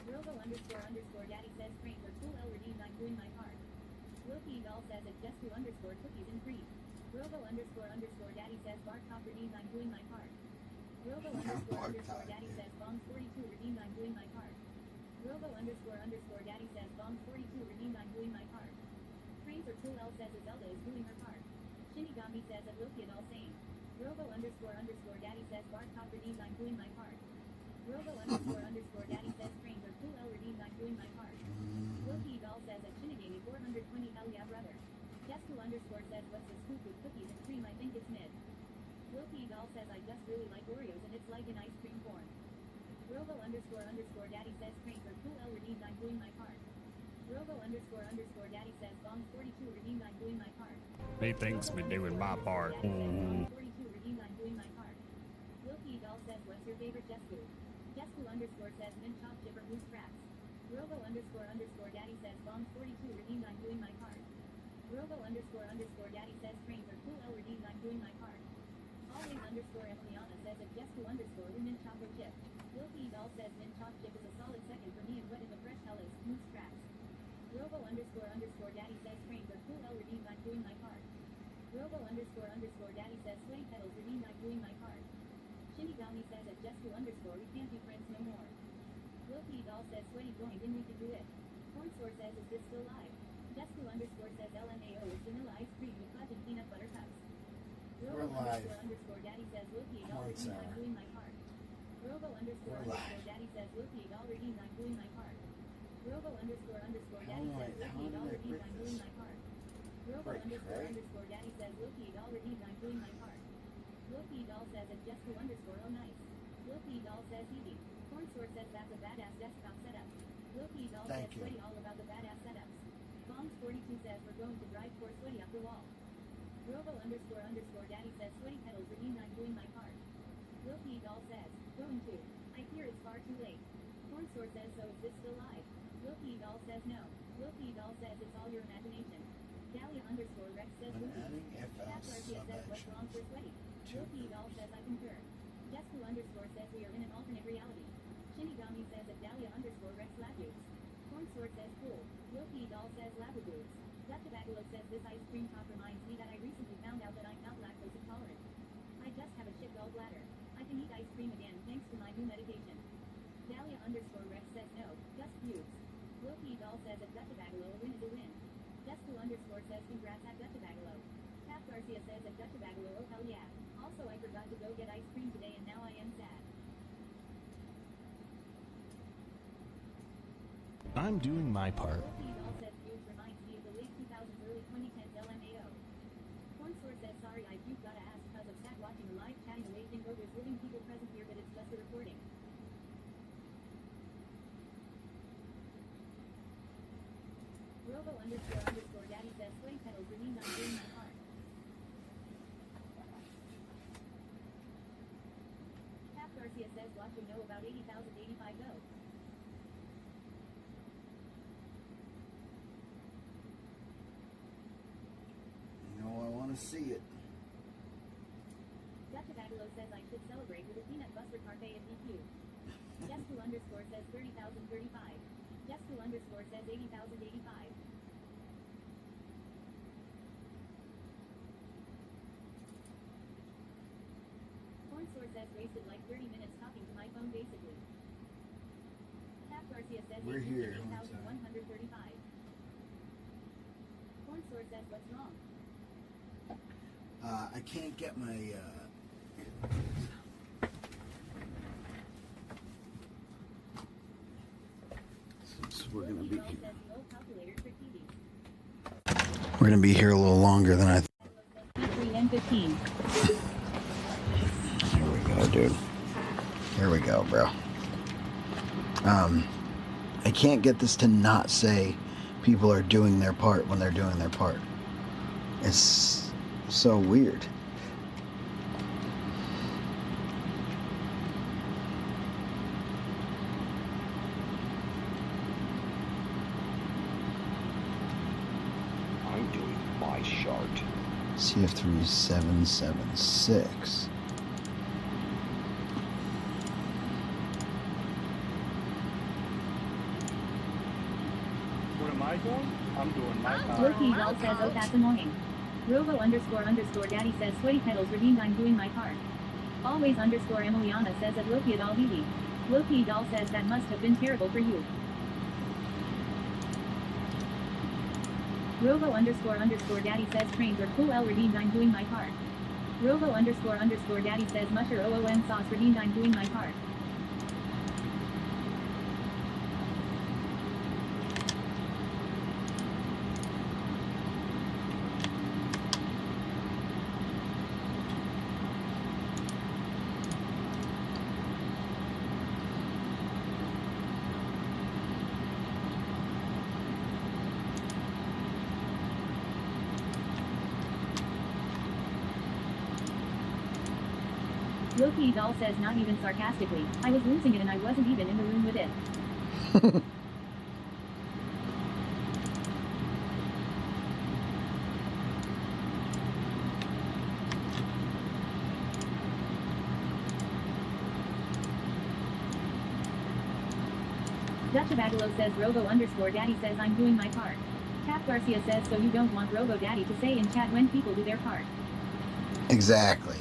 Robo underscore underscore daddy says trains are cool L redeemed I'm doing my part. Loki doll says it's Jesku underscore cookies and cream. Robo underscore underscore daddy says Bartok redeemed I'm doing my part. Robo underscore underscore daddy says bombs 42 redeemed I'm doing my part. Robo underscore underscore daddy says bombs 42 redeemed I'm doing my part. Trains are cool L says Zelda is doing her part. Shinigami says at Loki and all same. Robo underscore underscore daddy says Bartok redeemed I'm doing my part. Robo underscore underscore daddy says trains are cool L redeemed I'm doing my part. Loki doll says at Shinigami 420 L yeah brother. Jesku underscore says what's this scoop with cookies and cream I think it's mid. Loki doll says I just really like Oreos and it's like an ice cream corn. Robo underscore underscore daddy says trains are cool L redeemed I'm doing my part. Robo underscore underscore daddy says bombs 42 redeemed I'm doing my part. Me thinks me doing my part. 42 redeemed I'm doing my part. Loki doll says what's your favorite Jesku? Jesku underscore says mint chop chipper moose cracks. Robo underscore underscore daddy says bombs 42 redeemed I'm doing my part. Robo underscore underscore daddy says trains are cool L redeemed I'm doing my part. Always underscore Emiliana says if Jesku underscore we mint chocolate chip. Loki doll says mint chop chip is a solid second for me and wet in the fresh hell is moose cracks. Robo underscore underscore daddy says trains are cool L redeemed I'm doing my part. Robo underscore underscore daddy says sweaty pedals redeemed I'm doing my part. Shinigami says at Jesku underscore we can't be friends no more. Loki doll says sweaty joined and we can do it. Cornsour says is this still live? Jesku underscore says LMAO is vanilla ice cream with fudge and peanut butter cups. We're live. Daddy says, Loki, Come on, Sarah. I'm doing my part. Robo underscore We're live. Daddy says, Loki, $1 I'm doing my part. Robo underscore Daddy says, Loki, $1 I'm doing my part. Robo underscore Daddy says, Loki, $1 I'm doing my part. Loki doll says it's just to underscore oh nice. Loki doll says easy. Corn Sword says that's a badass desktop setup. Loki doll says sweaty all about the badass setups. Bombs 42 says we're going to drive for sweaty up the wall. Robo underscore Daddy says sweaty pedals redeemed I'm doing my part. Loki doll says, going to. I fear it's far too late. Corn Sword says so is this still live? Loki doll says no. Loki doll says it's all your imagination. Dahlia underscore Rex says Loki. Tap Garcia says what's wrong for sweaty? Loki doll says I concur. Jesku underscore says we are in an alternate reality. Shinigami says that Dahlia underscore Rex Laboots. Corn Sword says cool. Loki doll says Laboots. Dutchabagalo says this ice cream top reminds me that I recently found out that I'm not lactose intolerant. I just have a shit gallbladder. I can eat ice cream again thanks to my new medication. Dahlia underscore Rex says no, just pubes. Loki doll says at Dutchabagalo a win is a win. Jesku underscore says congrats at Dutchabagalo. Tap Garcia says at Dutchabagalo oh hell yeah. Also I forgot to go get ice cream today and now I am sad. I'm doing my part. Loki doll says pubes reminds me of the late 2000s early 2010s LMAO. Corn Sword says sorry I you've gotta ask cause of sat watching a live chatting away think oh there's living people present here but it's just a recording. Robo underscore Daddy says sweaty pedals redeemed I'm doing my part. Tap Garcia says watch you know about 80,085 go. You know, I want to see it. Dutchabagalo says I should celebrate with a peanut butter parfait at DQ. Jesku underscore says 30,035. Jesku underscore says 80,085. Corn Sword says wasted like 30 minutes talking to my phone basically. Tap Garcia says We're here. 8,135. Corn Sword says what's wrong? I can't get my so we're gonna be here. We're gonna be here a little longer than I. 3 and 15. Here we go, dude. Here we go, bro. I can't get this to not say people are doing their part when they're doing their part. It's so weird. I'm doing my chart. CF3776. What am I doing? I'm doing my part. Loki doll says oh that's annoying. Robo underscore Daddy says sweaty pedals redeemed I'm doing my part. Always underscore Emiliana says at Loki doll Vivi. Loki doll says that must have been terrible for you. Robo underscore Daddy says trains are cool L redeemed I'm doing my part. Robo underscore Daddy says musher OON sauce redeemed I'm doing my part. Loki doll says not even sarcastically, I was losing it and I wasn't even in the room with it. Dutchabagalo says Robo underscore Daddy says I'm doing my part. Tap Garcia says so you don't want Robo Daddy to say in chat when people do their part. Exactly.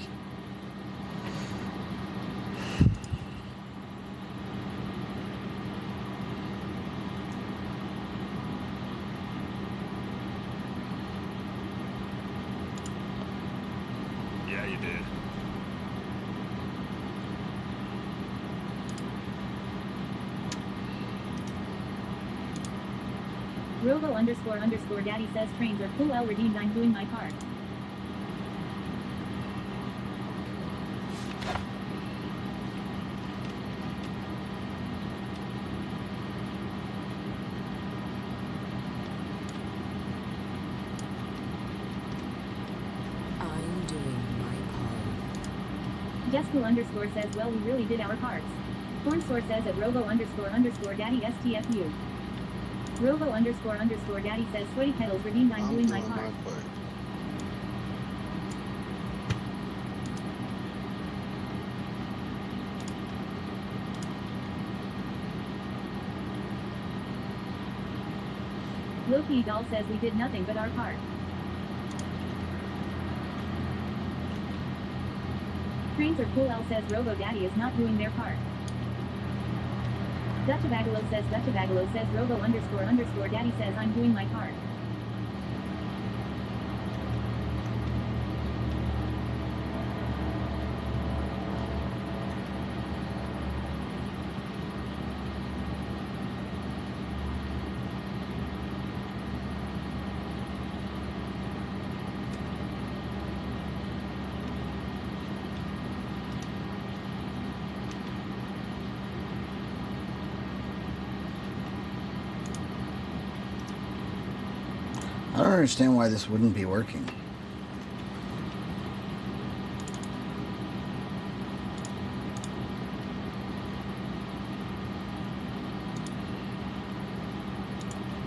Robo underscore daddy says trains are cool. L redeemed. I'm doing my part. I'm doing my part. Jessica underscore says, well, we really did our parts. Cornstore says at Robo underscore daddy STFU. Robo underscore daddy says sweaty pedals redeemed. I'm doing my part. Loki doll says we did nothing but our part. Trains are cool. L says Robo Daddy is not doing their part. Dutchabagalo says Robo underscore daddy says I'm doing my part. I don't understand why this wouldn't be working.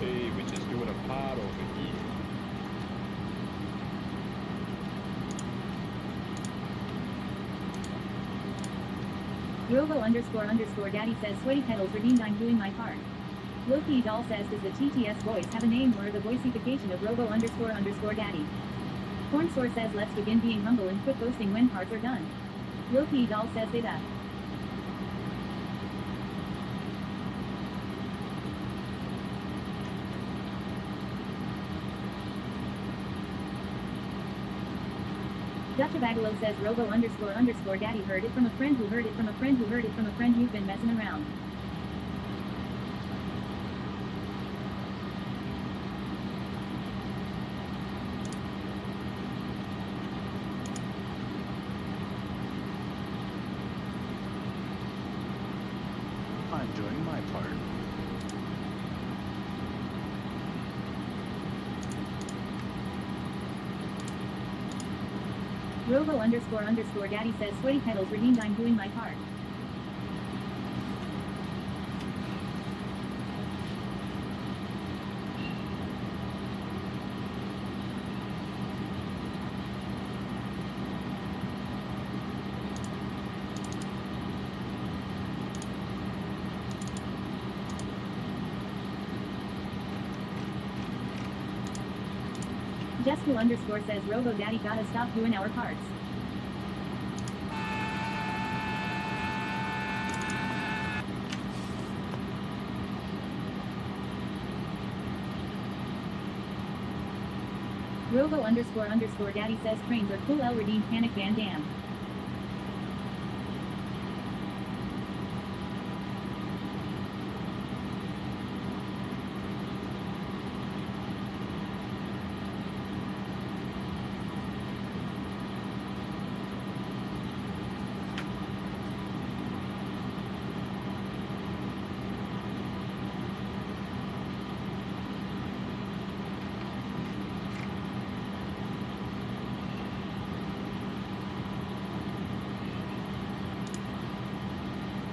Hey, we're just doing a pod over here. Robo underscore daddy says sweaty pedals redeemed. I'm doing my part. Loki doll says, does the TTS voice have a name or the voicification of Robo underscore daddy? Cornstore says, let's begin being humble and quit boasting when parts are done. Loki doll says they that. Dutchabagalo says Robo underscore daddy heard it from a friend who heard it from a friend who heard it from a friend. You've been messing around. I'm doing my part. Robo underscore daddy says sweaty pedals redeemed. I'm doing my part. Jessica underscore says Robo Daddy gotta stop doing our parts. Robo underscore daddy says trains are cool. L redeemed Panic Van Dam.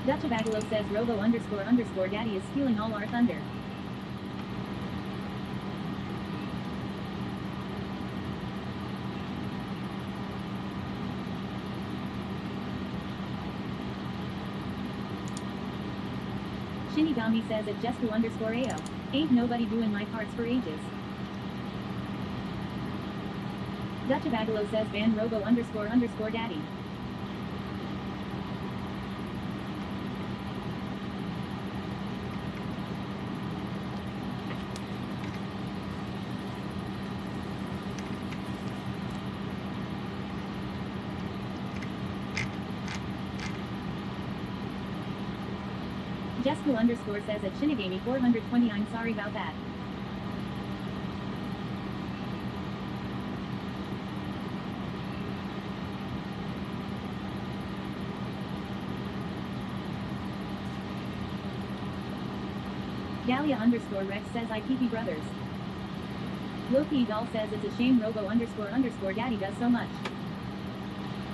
Dutchabagalo says Robo underscore daddy is stealing all our thunder. Shinigami says at Jestu underscore AO. Ain't nobody doing my parts for ages. Dutchabagalo says ban Robo underscore daddy. Jesku underscore says at Shinigami 420. I'm sorry about that. Dahlia underscore Rex says IPP brothers. Loki doll says it's a shame Robo underscore Daddy does so much.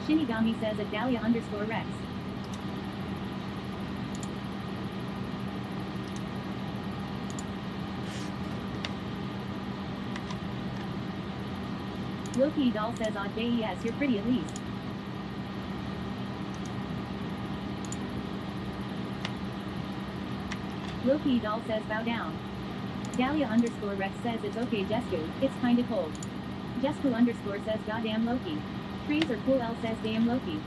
Shinigami says at Dahlia underscore Rex. Loki doll says odd day, yes, you're pretty at least. Loki doll says bow down. Dahlia underscore Rex says it's okay Jesku, it's kinda cold. Jesku underscore says goddamn Loki. Fraser Cool L says damn Loki.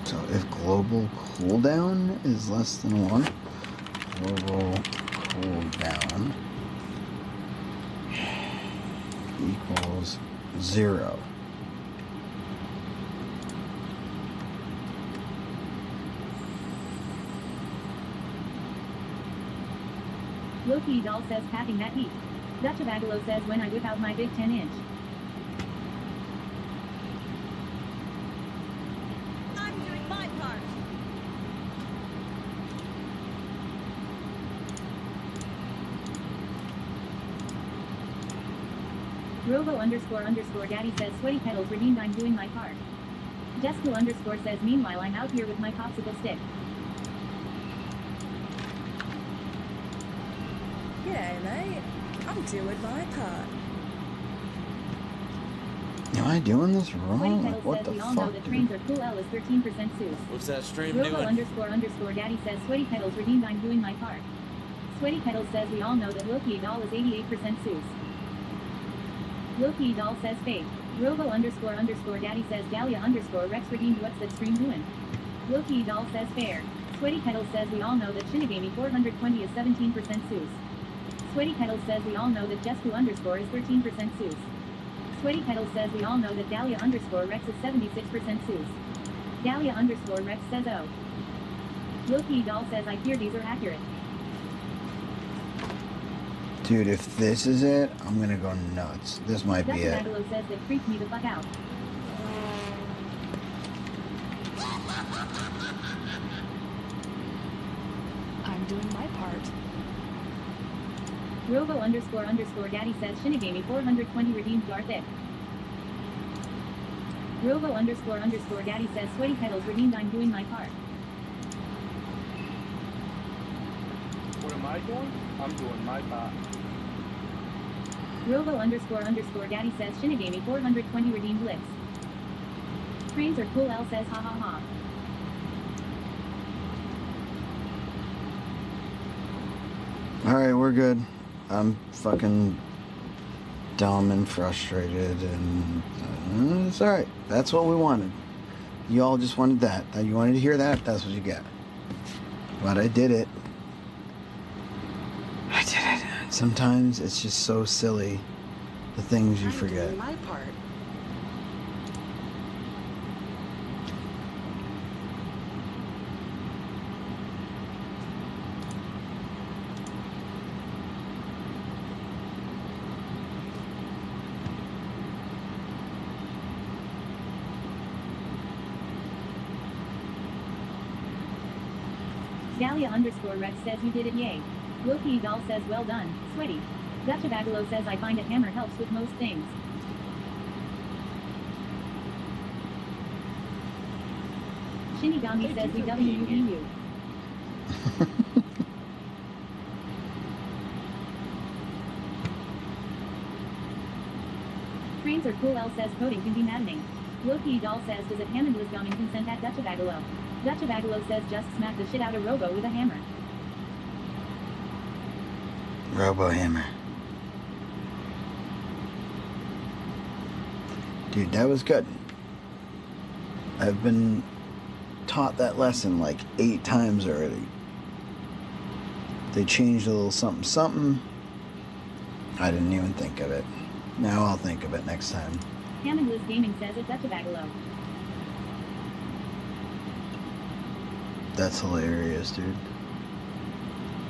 So if global cooldown is less than 1, global cooldown equals 0. Loki doll says packing that heat. Dutchabagalo says when I whip out my big 10-inch. I'm doing my part. Robo underscore Daddy says sweaty pedals redeemed, I'm doing my part. Jesku underscore says meanwhile I'm out here with my popsicle stick. G'day, mate. I'm doing my part. Am I doing this Sweaty wrong? pedals Like, what says the we all know fuck, that dude? trains are cool. L is 13% Seuss. What's that stream Robo doing? underscore Daddy says sweaty pedals redeemed, I'm doing my part. Sweaty pedals says we all know that Loki doll is 88% Seuss. Loki doll says fake. Robo underscore Daddy says Dahlia underscore Rex redeemed, what's that stream doing? Loki doll says fair. Sweaty pedals says we all know that Shinigami 420 is 17% Seuss. Sweaty pedals says we all know that Jesku underscore is 13% Seuss. Sweaty pedals says we all know that Dahlia underscore Rex is 76% Seuss. Dahlia underscore Rex says oh. Loki doll says I fear these are accurate. Dude, if this is it, I'm gonna go nuts. This might be it. Dutchabagalo says that freaked me the fuck out. I'm doing my part. Robo underscore Daddy says Shinigami 420 redeemed Garthik. Robo underscore Daddy says sweaty pedals redeemed, I'm doing my part. What am I doing? I'm doing my part. Robo underscore Daddy says Shinigami 420 redeemed Blitz. Trains are cool. L says ha ha ha. Alright, we're good. I'm fucking dumb and frustrated, and it's alright. That's what we wanted. You all just wanted that. You wanted to hear that? That's what you get. But I did it. I did it. Sometimes it's just so silly, the things you forget. Doing my part. Dahlia underscore Rex says you did it, yay. Loki doll says well done, sweaty. Dutchabagalo says I find a hammer helps with most things. Shinigami says we WUEU. Trains are cool. L says coding can be maddening. Loki doll says does it Hammond was gumming consent at Dutchabagalo. Dutchabagalo says just smack the shit out of Robo with a hammer. Robo hammer. Dude, that was good. I've been taught that lesson like 8 times already. They changed a little something something. I didn't even think of it. Now I'll think of it next time. Hammondless Gaming says it's Dutchabagalo. That's hilarious, dude.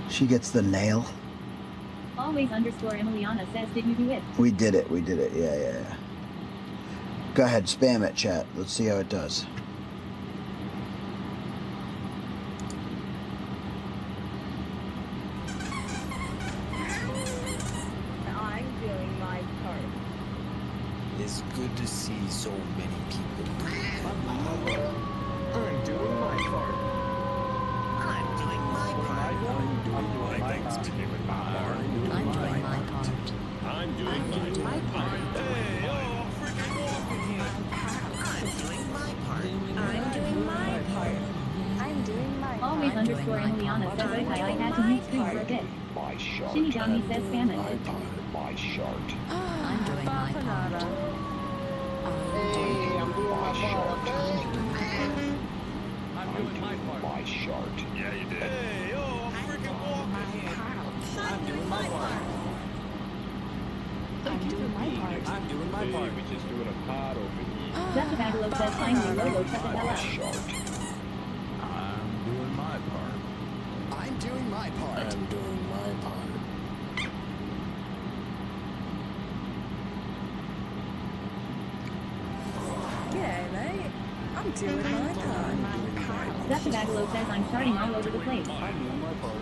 She gets the nail. Always underscore Emiliana says, did you do it? We did it. Yeah. Go ahead, spam it, chat. Let's see how it does. I'm doing my part. It's good to see so many people doing I'm doing my part. I'm doing my part. I'm doing my thanks to you and my part. I'm doing my part. I'm doing my part. Hey, yo, I'm freaking walking here. I'm doing my part. I'm doing my part. I'm doing my part. Always underscore Emiliana says, okay, I had to mute screen for a bit. My shard. Shinigami says, spam it. My shard. I'm doing my part. Hey, I'm doing my part, okay? I'm doing my part. My shard. Yeah, you did. Hey, yo, I'm freaking walking here. I'm doing my part. I'm doing my part. I'm doing my part. We're just doing a pod over here. Dr. Bagalo says, finally, Robo, shut the hell My up. shard. I'm doing my part. I'm doing my part. I'm doing my part. Yeah, mate. I'm doing my part. Dr. Bagalo says, I'm starting all over the place. I'm doing my part.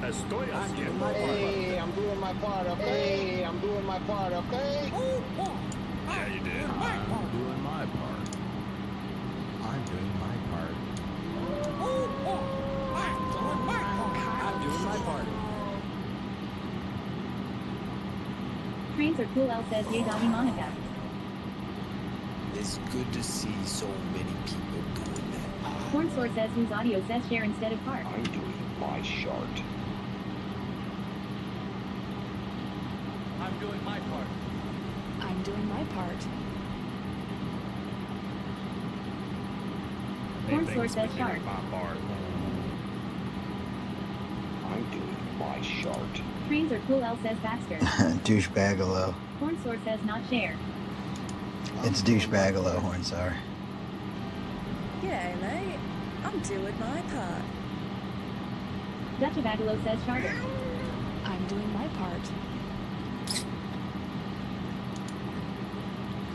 Estoy haciendo. Hey, I'm doing my part, okay? I'm doing my part, okay? Yeah, you did. I'm doing my part. I'm doing my part. I'm doing my part. Trains are cool, L says, yay, Doggy Monica. It's good to see so many people doing that. Hornsword says, whose audio says share instead of part. I'm doing my shard. I'm doing my part. I'm doing my part. Hornsword says shard. My part. I'm doing my shard. Trains are cool, L says Baxter. Douchebagalo. Hornsword says not share. It's douchebagalo, Hornsar. Yeah, mate. I'm doing my part. Dr. Bagalo says sharder. I'm doing my part.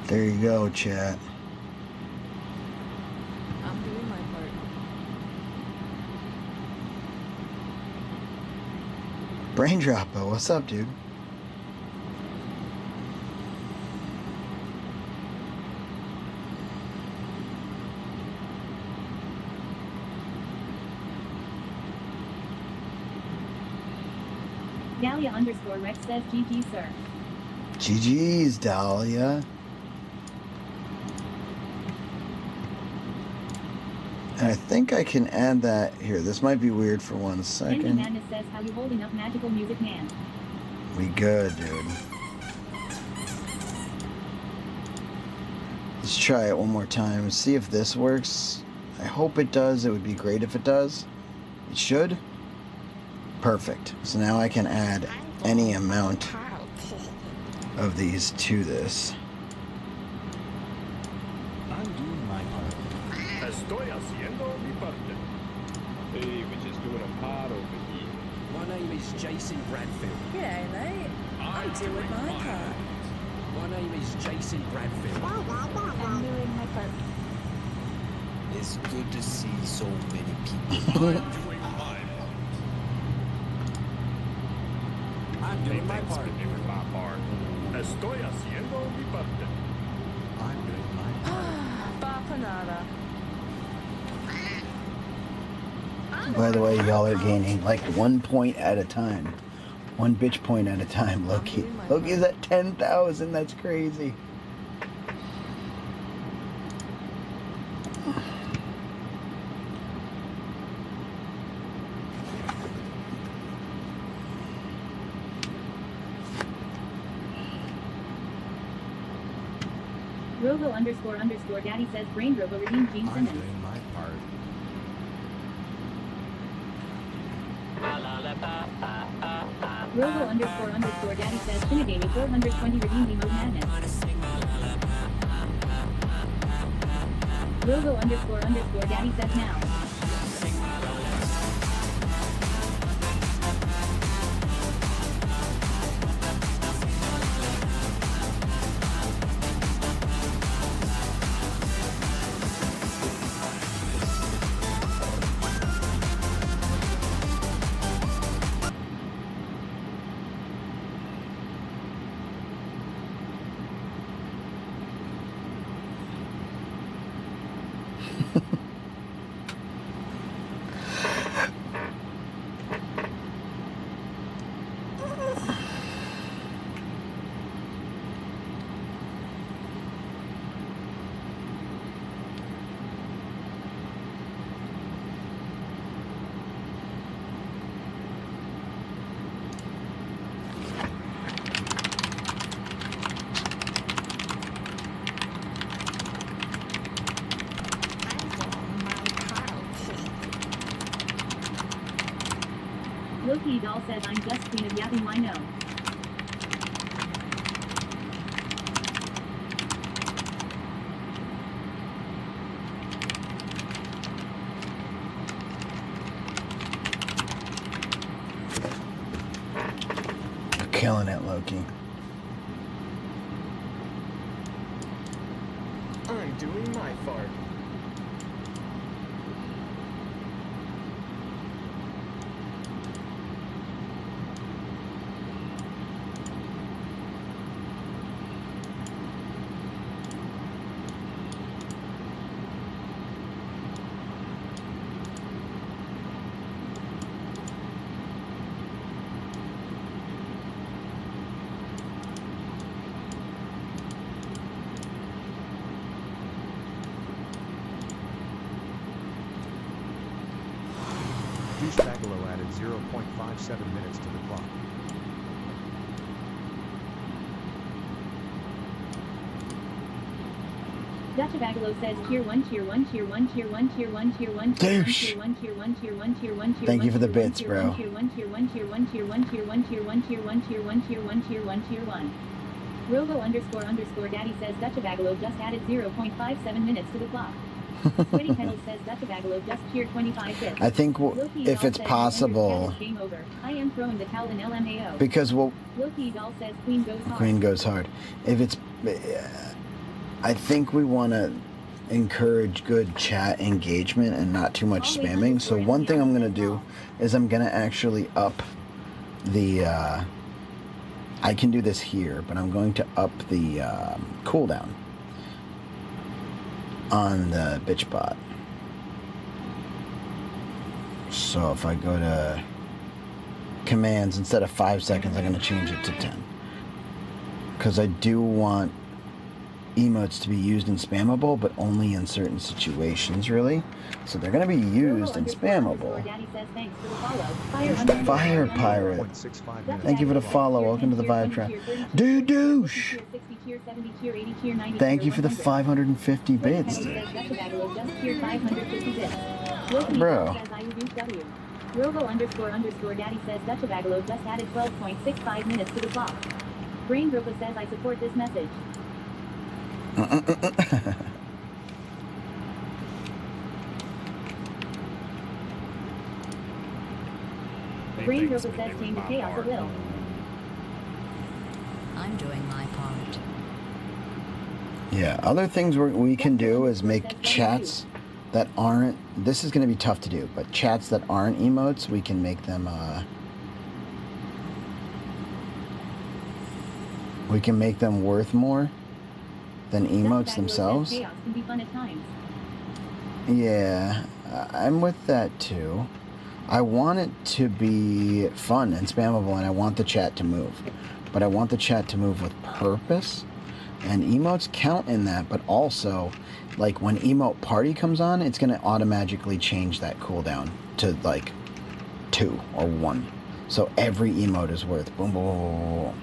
There you go, chat. I'm doing my part. Brain Droppo, what's up, dude? Dahlia underscore Rex says GG sir. GG's, Dahlia. And I think I can add that here. This might be weird for 1 Envy second. Madness says, how you holding up magical music, man? We good, dude. Let's try it one more time. See if this works. I hope it does. It would be great if it does. It should. Perfect. So now I can add any amount of these to this. I'm doing my part. Estoy haciendo mi parte. Hey, we're just doing a pod over here. My name is Jason Bradfield. Yeah, mate. I'm doing my part. My name is Jason Bradfield. I'm doing my part. It's good to see so many people. I'm doing my part. Doing my part. Estoy haciendo mi parte. I'm doing my part. Bapanada. By the way, y'all are gaining like 1 point at a time. 1 bitch point at a time, Loki. Loki's at 10,000. That's crazy. Robo underscore daddy says brain Robo redeemed Gene I'm Simmons. doing my part. Robo underscore daddy says Shinigami 420 redeemed emote madness. Robo underscore daddy says now. Loki doll says I'm just queen of yapping, why no? Killing it, Loki. I'm doing my part. Douchebagalo added 0.57 minutes to the clock. Dutcha Bagalo says tier 1, tier 1, tier 1, tier 1, tier 1, tier 1, tier 1, tier 1, tier 1, tier 1, tier 1, tier 1. Thank you for the bits, bro. Tier 1, tier 1, tier 1, tier 1, tier 1, tier 1, tier 1, tier 1, tier 1, tier 1, tier 1. Robo _ daddy says Dutcha Bagalo just added 0.57 minutes to the clock. Sweaty Kettle says Dutcha Bagalo just cheered 25 bits. I think if it's possible, game over. I am throwing the towel in LMAO. because Loki doll says Queen goes hard. Queen goes hard. If it's, I think we want to encourage good chat engagement and not too much spamming. So one thing I'm going to do is I'm going to actually up the, I can do this here, but I'm going to up the cooldown on the bitch bot. So if I go to commands, instead of 5 seconds, I'm going to change it to 10. Because I do want emotes to be used and spammable, but only in certain situations, really. So they're going to be used and spammable. Fire Pirate. Thank you for the follow. Welcome to the Vibe Trap. Dude, douche. Thank you for the 550 bits. Bro. Robo _ daddy says Dutcha Bagalo just added 12.65 minutes to the clock. Brain Gropa says I support this message. Brain Gropa says tame the chaos at will. I'm doing my part. Yeah, other things we can do is make chats that aren't, this is going to be tough to do, but chats that aren't emotes, we can make them, we can make them worth more than emotes themselves. Chaos can be fun at times. Yeah, I'm with that too. I want it to be fun and spammable, and I want the chat to move. But I want the chat to move with purpose. And emotes count in that, but also, like, when emote party comes on, it's going to automatically change that cooldown to, like, 2 or 1. So every emote is worth boom, boom, boom, boom, boom.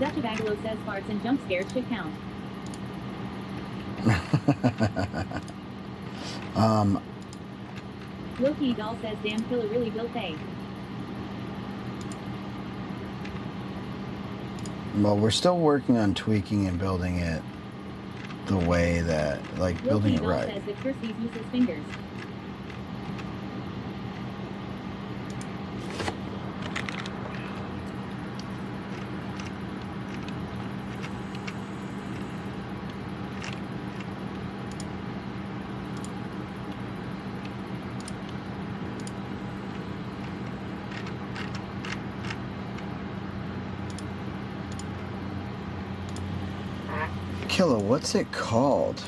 Dutcha Bagalo says farts and jump scares should count. Loki doll says damn killer really will pay. Well, we're still working on tweaking and building it the way that, like, building it right. Loki doll says that Kirsty's uses fingers. Killer, what's it called?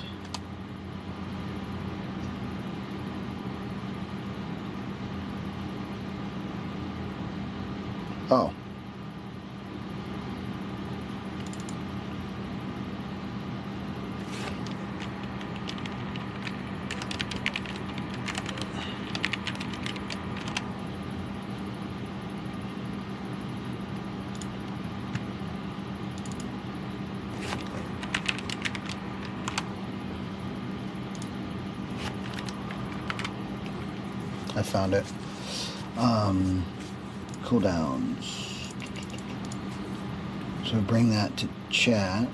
Oh. I found it. Cooldowns. So bring that to chat.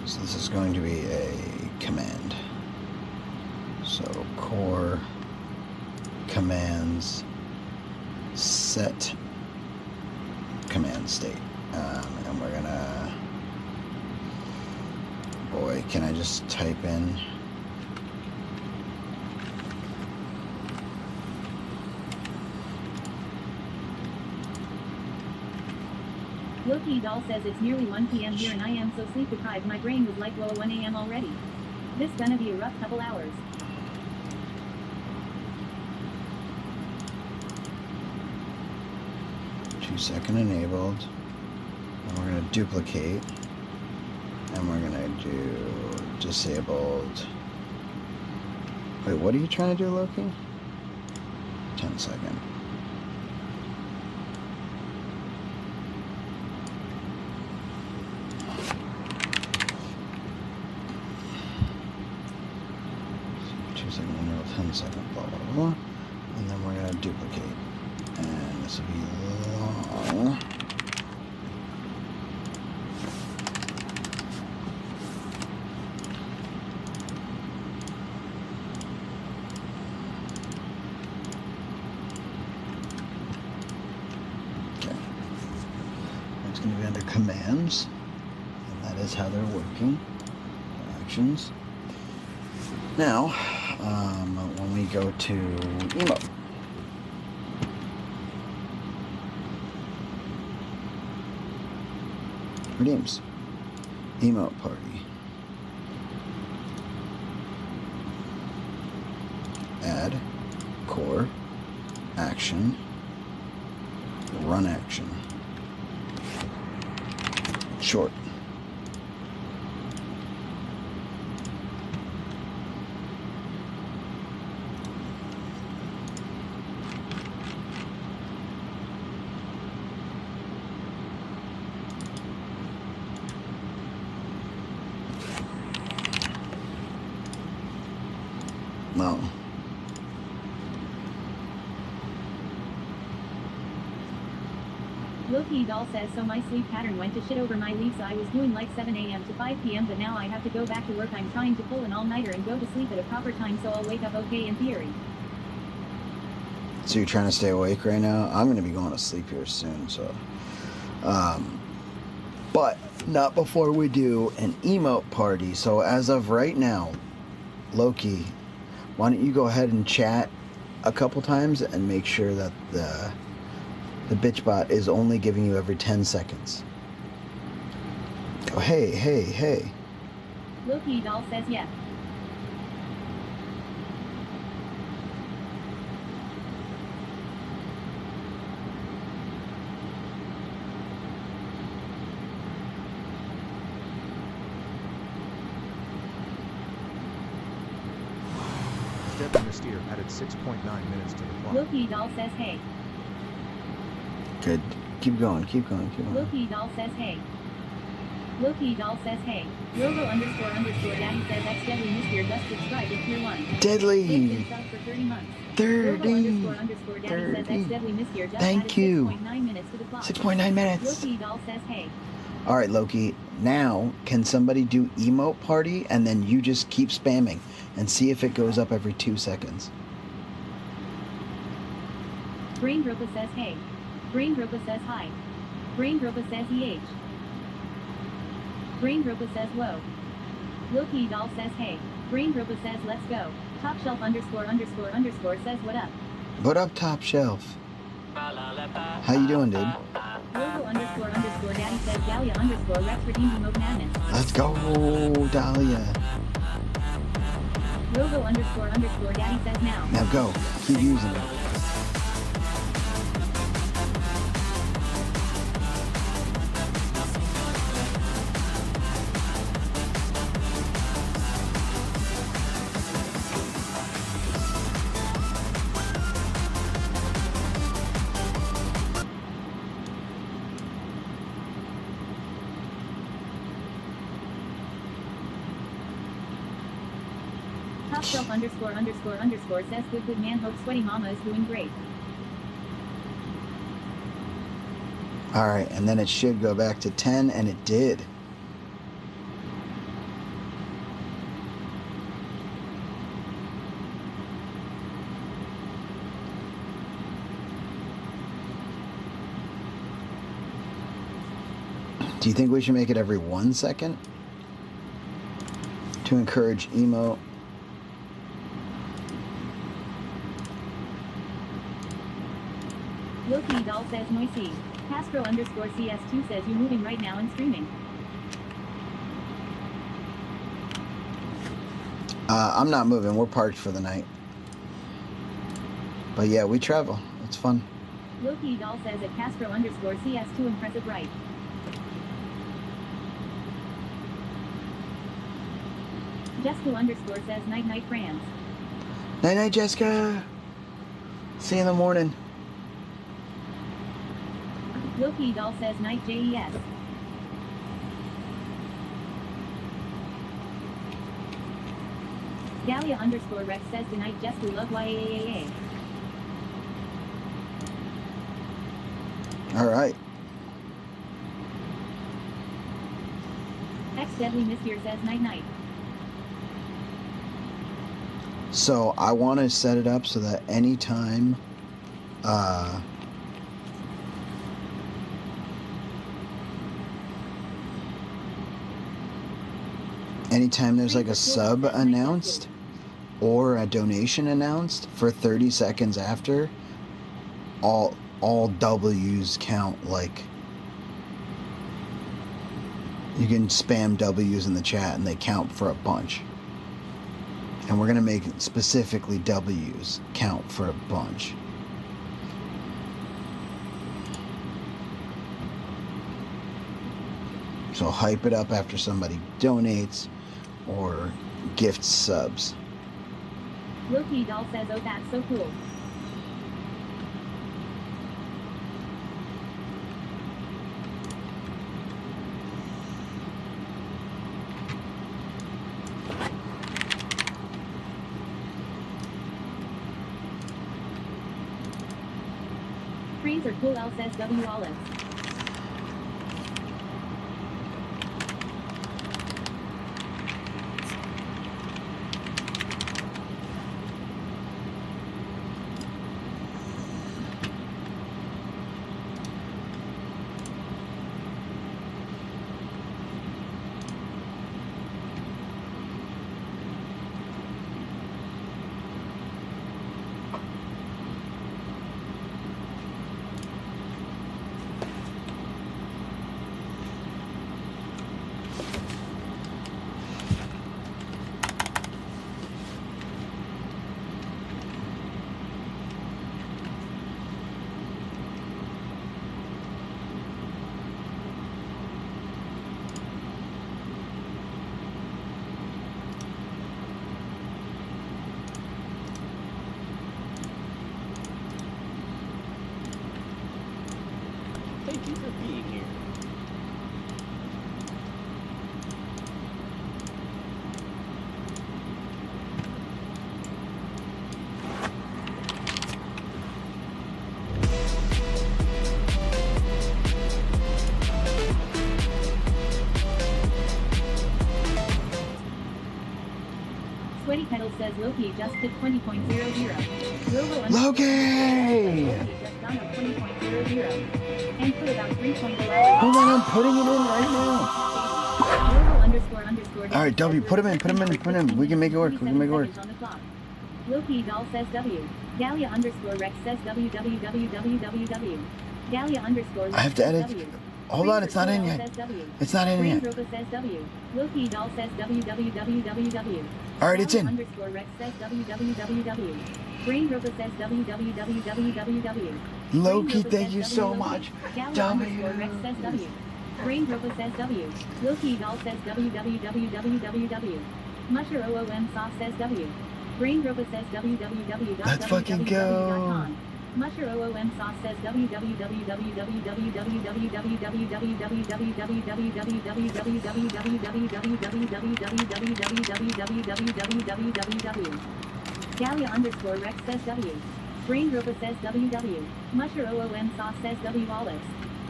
So this is going to be a command. So core commands set command state. And we're gonna, boy, can I just type in Loki Doll says it's nearly 1 p.m. here and I am so sleep deprived my brain was like whoa 1 a.m. already. This gonna be a rough couple hours. Two-second enabled. And we're gonna duplicate. And we're gonna do disabled. Wait, what are you trying to do, Loki? 10-second. Enable 10-second, blah, blah, blah. And then we're going to duplicate. And this will be long. Okay. It's going to be under commands. And that is how they're working. Actions. Now, when we go to emote, redeems, emote party, add, core, action, run action, short. No. Loki Doll says so my sleep pattern went to shit over my leave so I was doing like 7 a.m. to 5 p.m. but now I have to go back to work. I'm trying to pull an all-nighter and go to sleep at a proper time so I'll wake up okay in theory. So you're trying to stay awake right now? I'm going to be going to sleep here soon, so. But not before we do an emote party. So as of right now, Loki, why don't you go ahead and chat a couple times and make sure that the bitch bot is only giving you every 10 seconds. Go, hey, hey, hey. Loki Doll says yes. Step steer added 6.9 minutes to the clock. Loki Doll says hey. Good. Keep going, keep going, keep going. Loki Doll says hey. Loki Doll says hey. Robo _ Daddy says X Deadly Mystery just subscribed in tier 1. Deadly. Been subbed for 30 months. 30. Robo _ Daddy says X Deadly Mystery just Thank added you. 6.9 minutes to the clock. 6.9 minutes. Loki Doll says hey. All right, Loki. Now, can somebody do emote party and then you just keep spamming and see if it goes up every 2 seconds? Brain Dropa says hey. Brain Dropa says hi. Brain Dropa says EH. Brain Dropa says whoa. Loki Doll says hey. Brain Robo says let's go. Top Shelf ___ says what up. What up, Top Shelf? How you doing, dude? Logo ___ Daddy says Dahlia _ Rex redeemed emote madness. Let's go, Dahlia. Logo ___ Daddy says now. Now go. Keep using it. Top Shelf ___ says good man, hope sweaty mama is doing great. Alright, and then it should go back to 10, and it did. Do you think we should make it every 1 second? To encourage emo. Loki Doll says noisy. Castro _CS2 says you moving right now and streaming. I'm not moving. We're parked for the night. But yeah, we travel. It's fun. Loki Doll says at Castro _CS2 impressive right. Jessica _ says night night friends. Night night, Jessica. See you in the morning. Loki Doll says night JES. Dahlia _Rex says tonight Jessica love YAAA. Alright. X Deadly Mystier says night night. So I want to set it up so that anytime anytime there's like a sub announced or a donation announced for 30 seconds after, all W's count. Like, you can spam W's in the chat and they count for a bunch. And we're going to make specifically W's count for a bunch. So hype it up after somebody donates or gifts subs. Loki Doll says oh that's so cool. Trains are cool, L says W Olives. Thank you for being here. Sweaty Pedal says Loki just hit 20.00. Loki! Just done a 20.00. And put about 3.0 hours. Hold on, I'm putting it in right now. Logo All right, W, put him in, put him in, put him in. We can make it work. We can make it work. Loki doll says W. Gallia underscore Rex says www. Gallia underscore Rex I have to edit. W. Hold on, it's not in yet. It's not in yet. Says W. Loki doll says www. All right, it's in. Underscore Rex says www. Brain Ropa says www. Loki, thank you so much. W. Rex says W. Brain Ropa says W. Loki doll says www. Musher OOM sauce says W. Brain Ropa says www. Let's fucking go. Musher OOM sauce says www. Gallia underscore Rex says W. Brain Ropa says WW. Musher OOM sauce says W Wallace.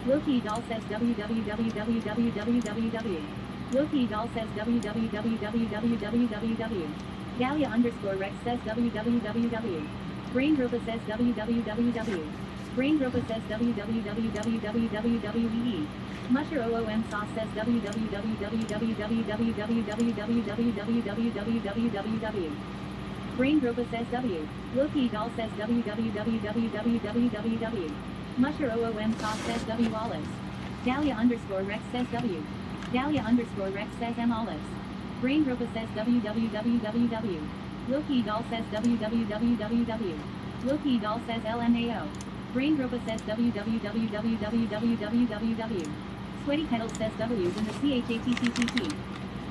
Loki doll says www. Loki doll says www. Gallia underscore Rex says www. Brain Ropa says www. Brain Ropa says www. Musher OOM sauce says www. Brain Ropa says W. Loki doll says www. Musher OOM sauce says W Wallace. Gallia underscore Rex says W. Gallia underscore Rex says M Olives. Brain Ropa says www. Loki doll says www. Loki doll says LMAO. Brain Ropa says www. Sweaty Kettle says W's in the CHATTTT.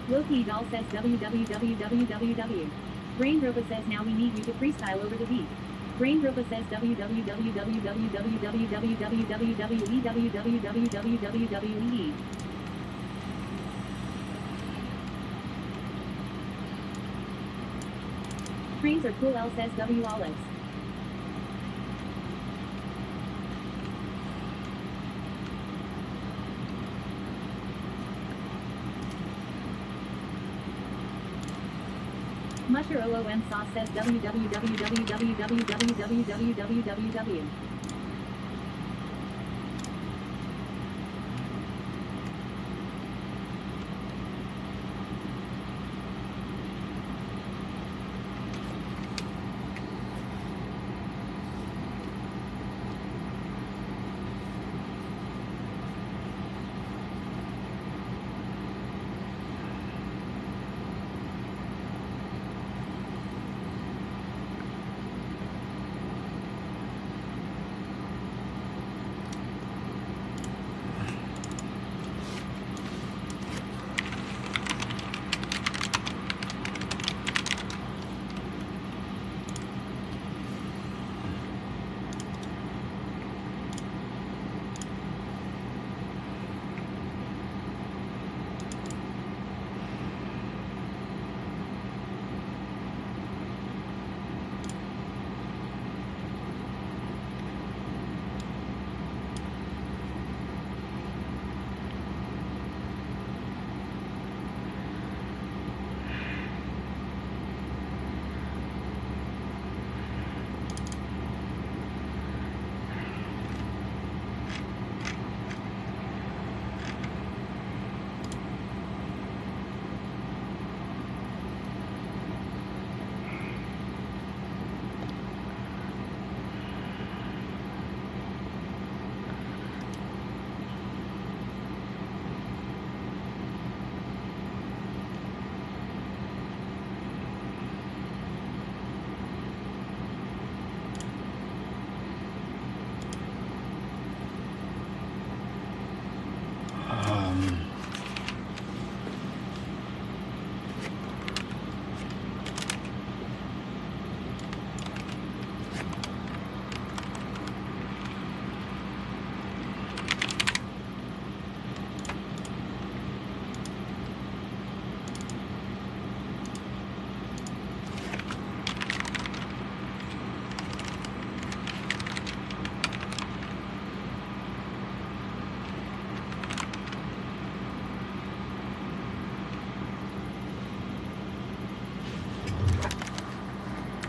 Loki doll says www. Brain Ropa says now we need you to freestyle over the beat. Brain Ropa says www. Trains are cool. L says W Olives. Musher OOM sauce says www.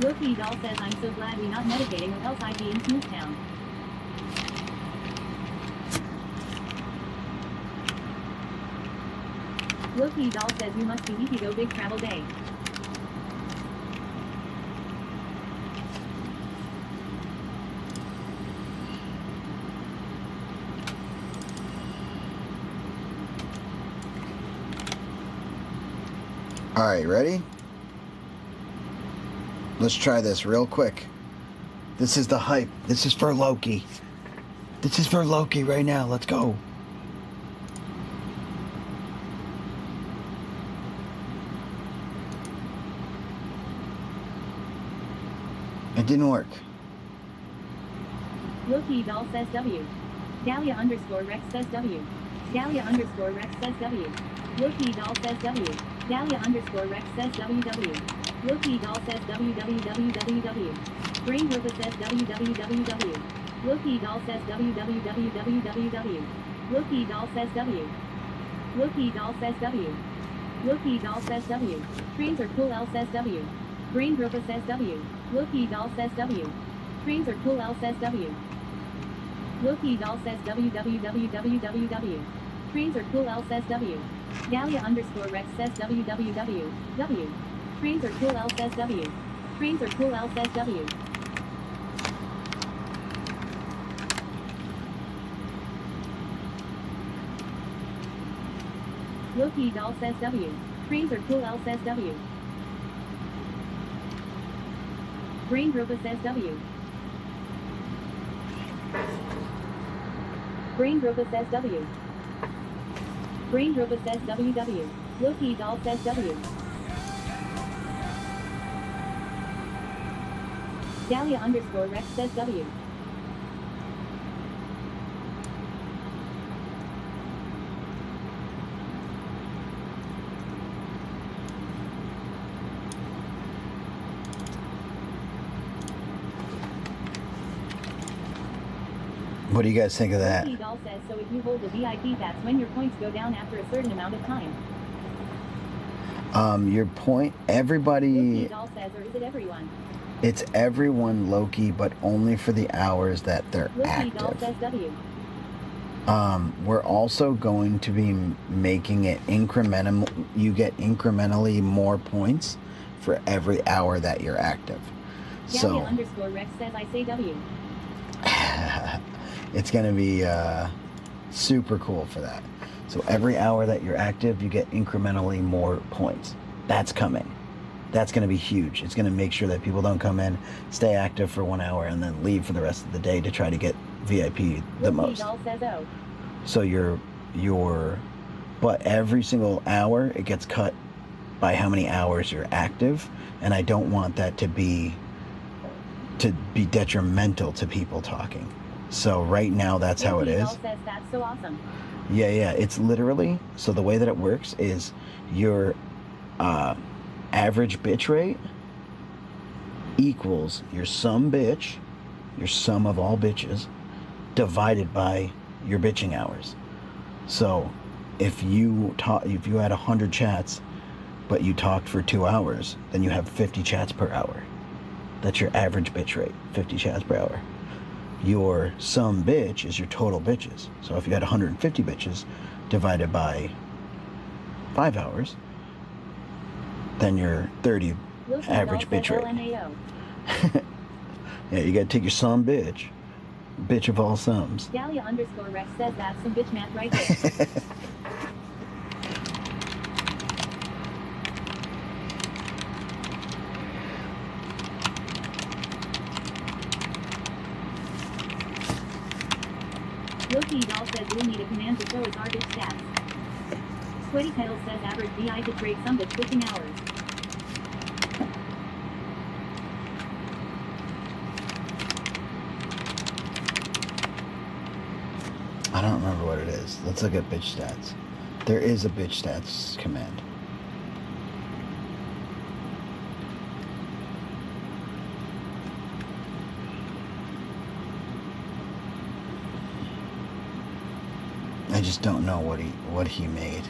Loki doll says I'm so glad we not medicating or else I'd be in Smoothtown. Loki doll says you must be Ichigo big travel day. All right, ready? Let's try this real quick. This is the hype. This is for Loki. This is for Loki right now. Let's go. It didn't work. Loki doll says W. Dahlia underscore Rex says W. Dahlia underscore Rex says W. Loki doll says W. Dahlia underscore Rex says WW. Loki doll says WWWWW. Brain Rupa says WWWW. Loki doll says WWWWWW. Loki doll says W. Loki doll says W. Loki doll says W. Trains are cool L says W. Brain Rupa says W. Loki doll says W. Trains are cool L says W. Loki doll says WWWWWW. Trains are cool L says W. Dahlia underscore Rex says WWW. W. Trains are cool L says W. Trains are cool L says W. Loki doll says W. Trains are cool L says W. Brain Rupa says W. Brain Rupa says W. Brain Rupa says WW. Loki doll says W. Dahlia underscore Rex says W. What do you guys think of that? Loki doll says, so if you hold the VIP, that's when your points go down after a certain amount of time. Your point, everybody... Loki doll says, or is it everyone? It's everyone, Loki, but only for the hours that they're Loki active. doll says W. We're also going to be making it incremental. You get incrementally more points for every hour that you're active. Dahlia underscore Rex says, I say W. It's going to be super cool for that. So every hour that you're active, you get incrementally more points. That's coming. That's going to be huge. It's going to make sure that people don't come in, stay active for 1 hour, and then leave for the rest of the day to try to get VIP the most. Doll says O. So but every single hour, it gets cut by how many hours you're active, and I don't want that to be detrimental to people talking. So right now, that's how it is. Doll says, that's so awesome. Yeah, it's literally, so the way that it works is your average bitch rate equals your sum bitch, your sum of all bitches, divided by your bitching hours. So if you had 100 chats, but you talked for 2 hours, then you have 50 chats per hour. That's your average bitch rate, 50 chats per hour. Your sum bitch is your total bitches. So if you had 150 bitches divided by 5 hours, then your 30 Loki average doll bitch says rate. LMAO. Yeah, you gotta take your sum bitch. Bitch of all sums. Dahlia underscore Rex says that's some bitch math right there. Loki doll says we'll need a command to show us our bitch stats. Sweaty Kettle says average VI to trade some bitch switching hours. I don't remember what it is. Let's look at bitch stats. There is a bitch stats command. I just don't know what he made.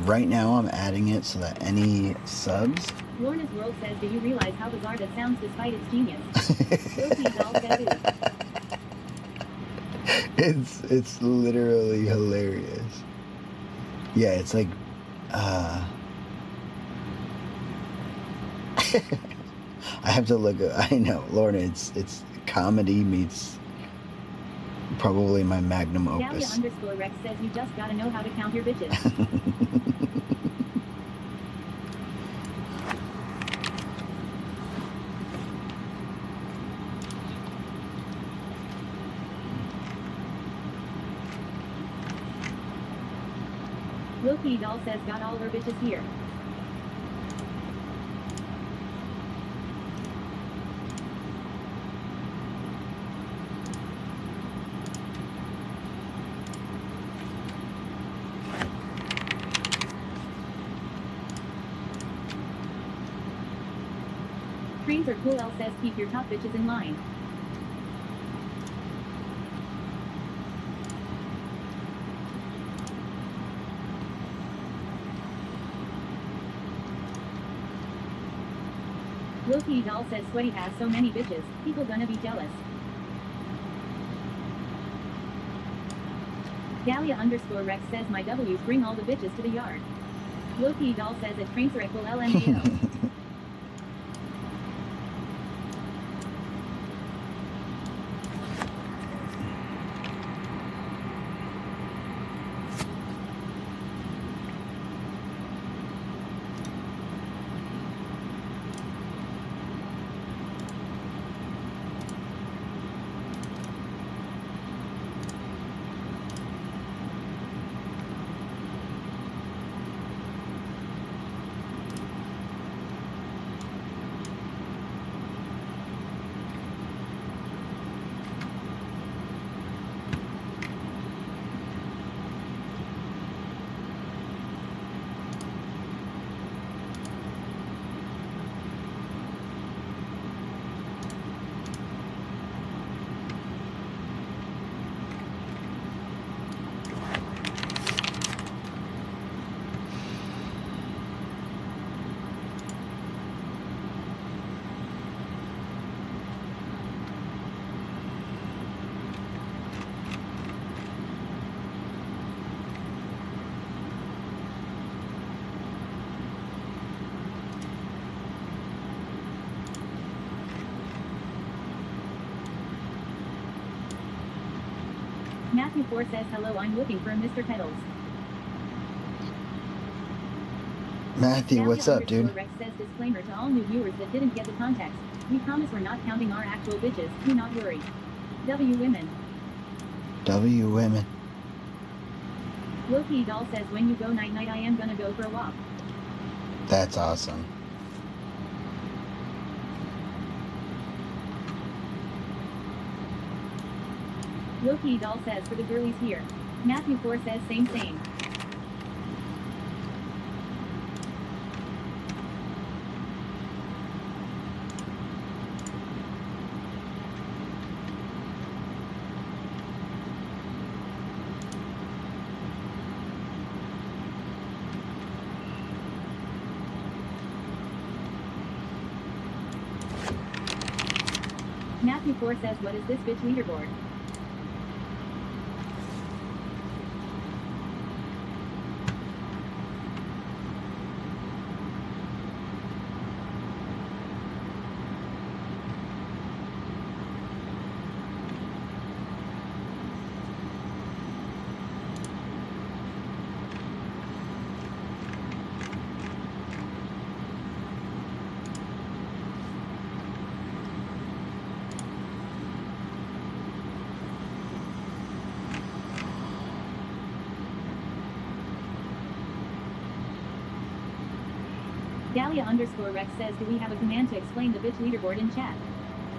Right now I'm adding it so that any subs. Lorna's World says, do you realize how bizarre that sounds despite its genius? Loki doll says It's literally hilarious. Yeah, it's like, I have to look. I know, Lorna. It's comedy meets probably my magnum opus. Dahlia_Rex says you just gotta know how to count your bitches. Loki doll says got all her bitches here. Trains are cool. L says keep your top bitches in line. Loki doll says Sweaty has so many bitches, people gonna be jealous. Dahlia_Rex says my W's bring all the bitches to the yard. Loki doll says at Trains are equal LMAO. Matthew 4 says hello, I'm looking for Mr. Pedals. Matthew, what's up, dude? Rex says disclaimer to all new viewers that didn't get the context. We promise we're not counting our actual bitches, do not worry. W women. W women. Loki doll says when you go night night I am gonna go for a walk. That's awesome. Loki doll says for the girlies here. Matthew 4 says same. Matthew 4 says what is this bitch leaderboard? Dahlia_Rex says do we have a command to explain the bitch leaderboard in chat?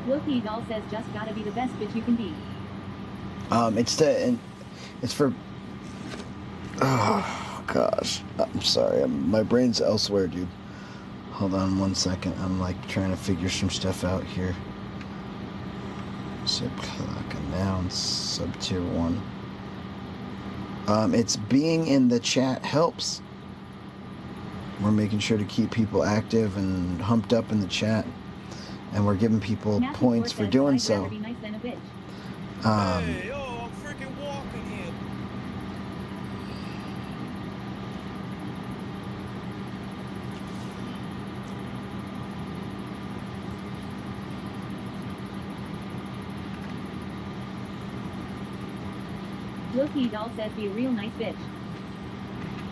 Loki doll says just gotta be the best bitch you can be. It's for, oh gosh, I'm sorry, my brain's elsewhere, dude. Hold on 1 second, I'm like trying to figure some stuff out here. Subclock announce, sub tier 1. It's being in the chat helps. We're making sure to keep people active and humped up in the chat, and we're giving people points for doing so. Nice than a bitch. Hey, yo, I'm freaking walking here. Loki doll says be a real nice bitch.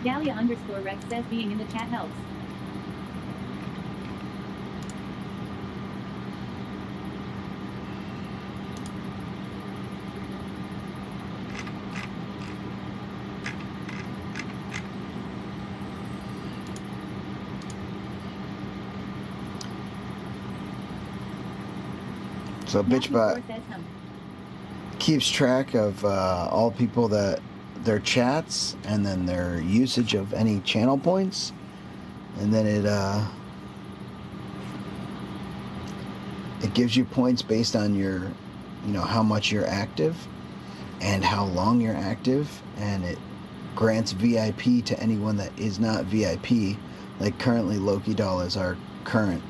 Dahlia underscore Rex says being in the chat helps. So BitchBot keeps track of all people that their chats and then their usage of any channel points, and then it gives you points based on your, you know, how much you're active and how long you're active, and it grants VIP to anyone that is not VIP. Like currently Loki Doll is our current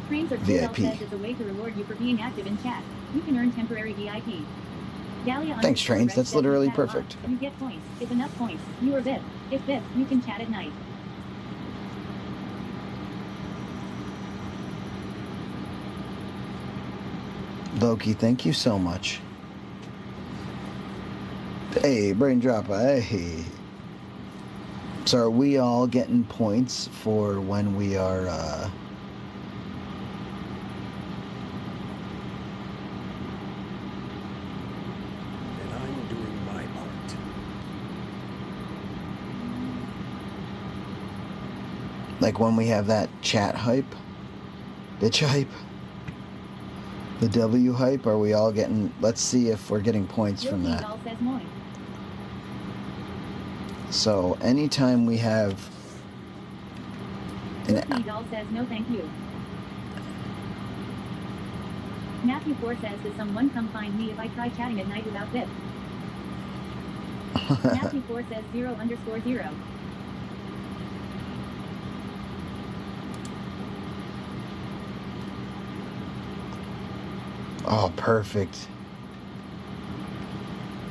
Trains or VIP. says it's a way to reward you for being active in chat. You can earn temporary VIP. Dahlia Thanks, Trains. Rex That's says literally you chat a lot. perfect. You get points. If enough points, you are VIP. If VIP, you can chat at night. Loki, thank you so much. Hey, Brain Dropper, hey. So are we all getting points for when we are, And I'm doing my part. like when we have that chat hype? Bitch hype? The W hype? Are we all getting, let's see if we're getting points from Loki that. doll says more. So anytime we have Loki doll says no thank you. Matthew 4 says, does someone come find me if I try chatting at night without VIP? Matthew 4 says 0_0. Oh, perfect.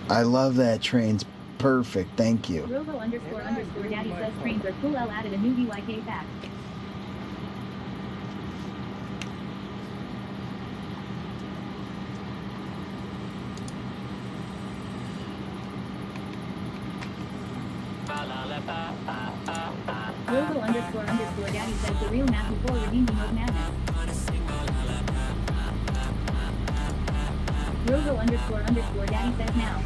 I love that. Train's perfect. Thank you. Robo__ Daddy says trains are cool. L added a new VYK fact. Robo__ Daddy says the real Matthew 4 redeeming of madness. Robo__ Daddy says now.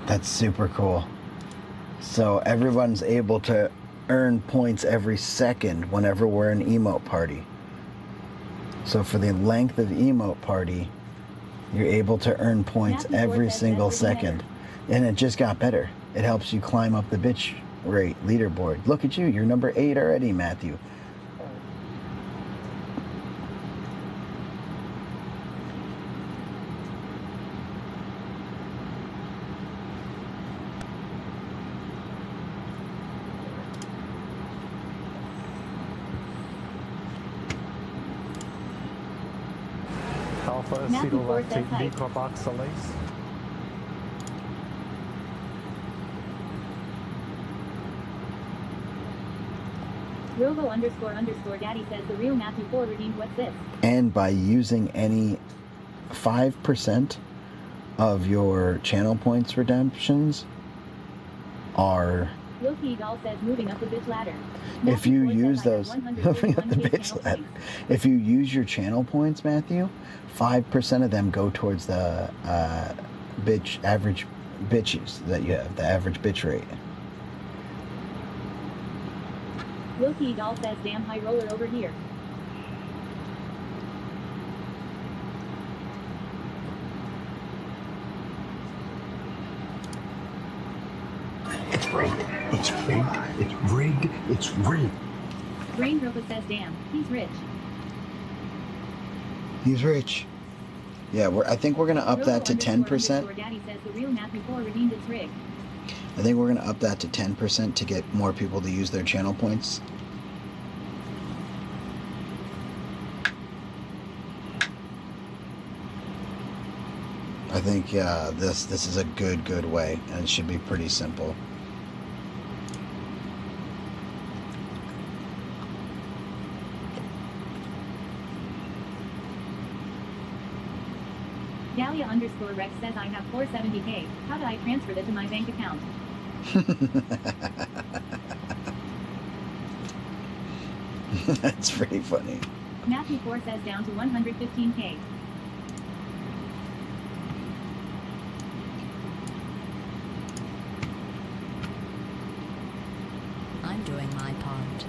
That's super cool. So everyone's able to earn points every second whenever we're in emote party. So for the length of emote party, you're able to earn points every single second. And it just got better. It helps you climb up the bitch rate leaderboard. Look at you, you're number 8 already, Matthew. Alpha Matthew 4 says acetylactate hi. decarboxylase. Robo__ Daddy says the real Matthew 4 redeemed what's this? And by using any 5% of your channel points redemptions are, Loki doll says moving up the bitch ladder. if you Matthew 4 use says I have those, 141 the channel bitch ladder. points. If you use your channel points, Matthew, 5% of them go towards the average bitches that you have, the average bitch rate. Loki doll says damn high roller over here. It's rigged. It's rigged. It's rigged. It's rigged. Brain Ropa says damn, he's rich. He's rich. Yeah, I think we're gonna up that to 10%. Daddy says the real Matthew 4 redeemed its rig. I think we're gonna up that to 10% to get more people to use their channel points. I think this is a good way, and it should be pretty simple. Dahlia_Rex says I have 470k. How do I transfer that to my bank account? That's pretty funny. Matthew 4 says down to 115k. I'm doing my part.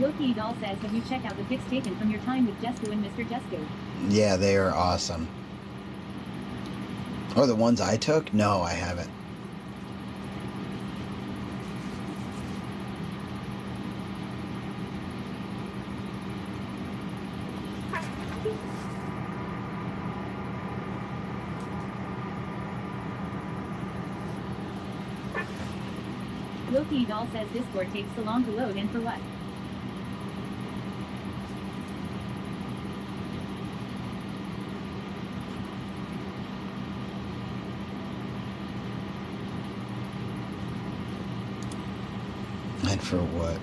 Loki Doll says, have you checked out the pics taken from your time with Jestu and Mr. Jestu? Yeah, they are awesome. Oh, the ones I took? No, I haven't. Loki Doll says Discord takes so long to load and for what? And for what?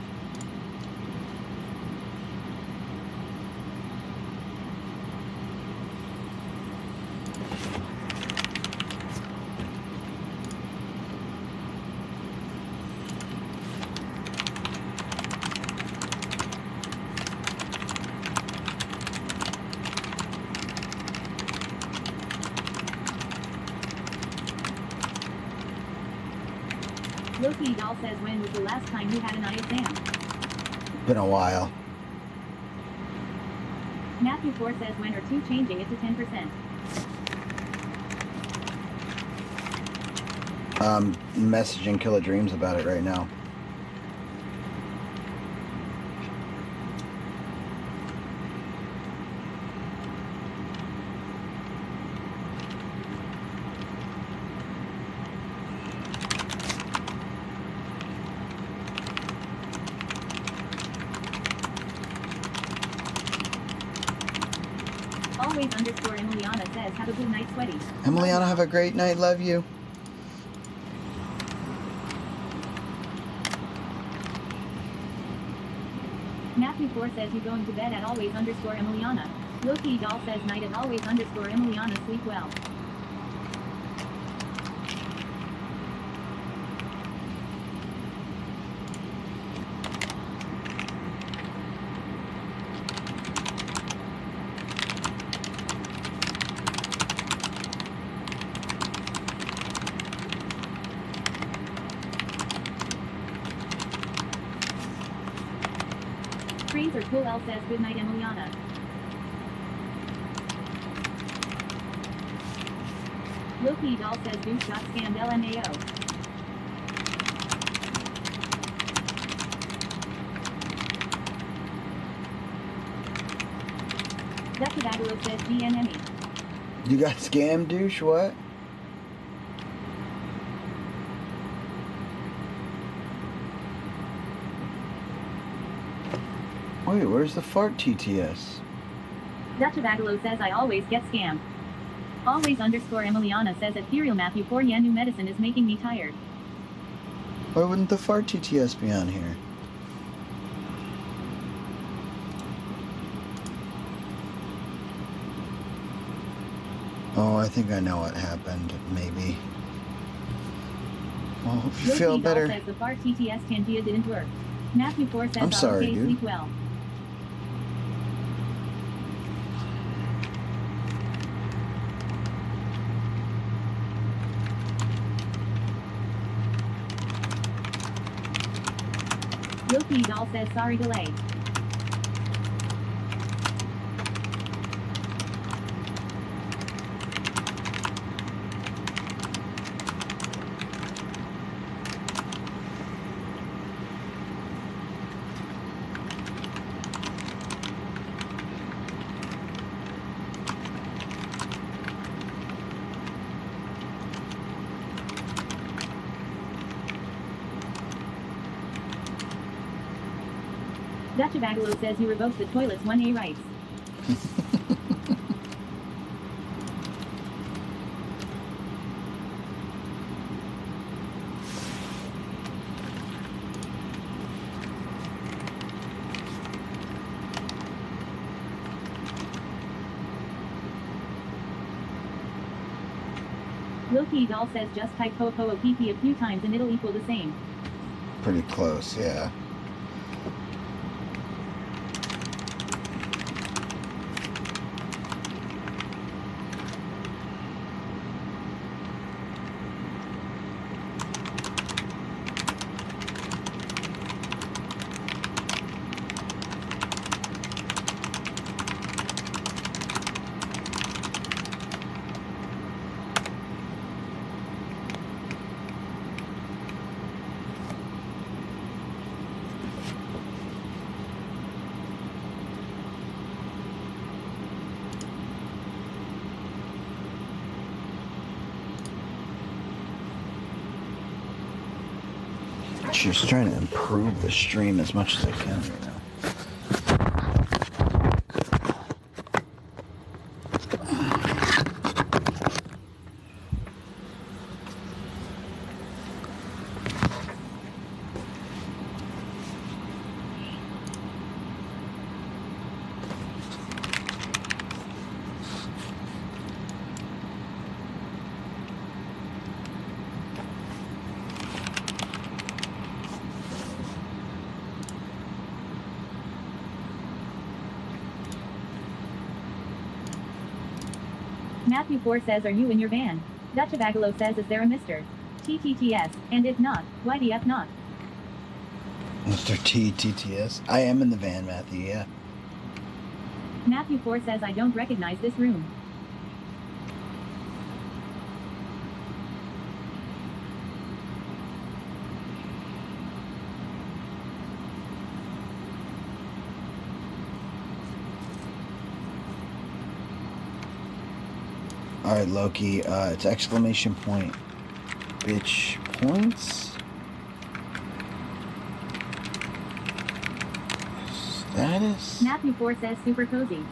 Loki Doll says, when was the last time you had an eye exam? Been a while. Matthew 4 says, when are 2 changing it to 10%? Messaging Killer Dreams about it right now. Always_Emiliana says, have a good night, sweaty. Emiliana, have a great night. Love you. Matthew 4 says, you going to bed at always_Emiliana. Loki Doll says, night at always_Emiliana. Sleep well. Fraser Cool L says, good night, Emiliana. Loki Doll says, Deuce got scammed LMAO. Zacadagalo says, DNME. You got scammed, douche? What? Wait, where's the fart TTS? Zacadagalo says, I always get scammed. Always_Emiliana says, Ethereal Matthew 4 yen new medicine is making me tired. Why wouldn't the fart TTS be on here? Oh, I think I know what happened, maybe. Well, if you feel better. Says the fart TTS Tangia didn't work. Matthew 4 says, I'm sorry, okay, dude. sleep well. Wilkie Doll says sorry delay. Dutch Bagalo says you revoked the toilets 1A rights. Wilkie Doll says just type PP a few times and it'll equal the same. Pretty close, yeah. Just trying to improve the stream as much as I can right now. Matthew 4 says are you in your van? Dutch Bagalo says is there a Mr. TTTS, and if not, why the F not? Mr. TTTS? I am in the van, Matthew, yeah. Matthew 4 says I don't recognize this room. Alright, Loki, it's exclamation point. Bitch points? Status? Matthew 4 says super cozy.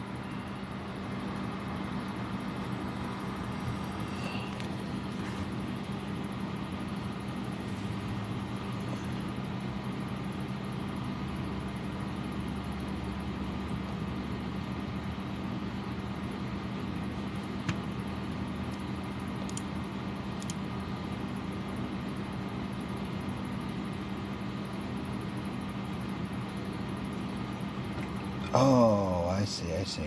Oh, I see, I see.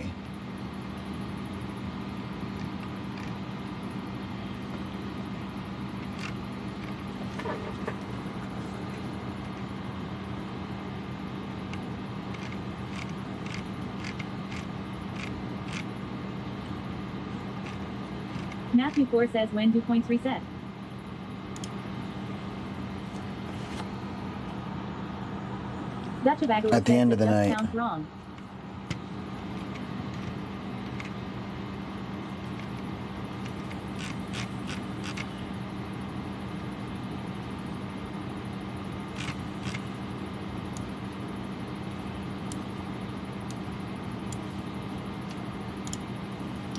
Matthew 4 says when do points reset? Dutch Bagalo At the end of the night. Sounds wrong.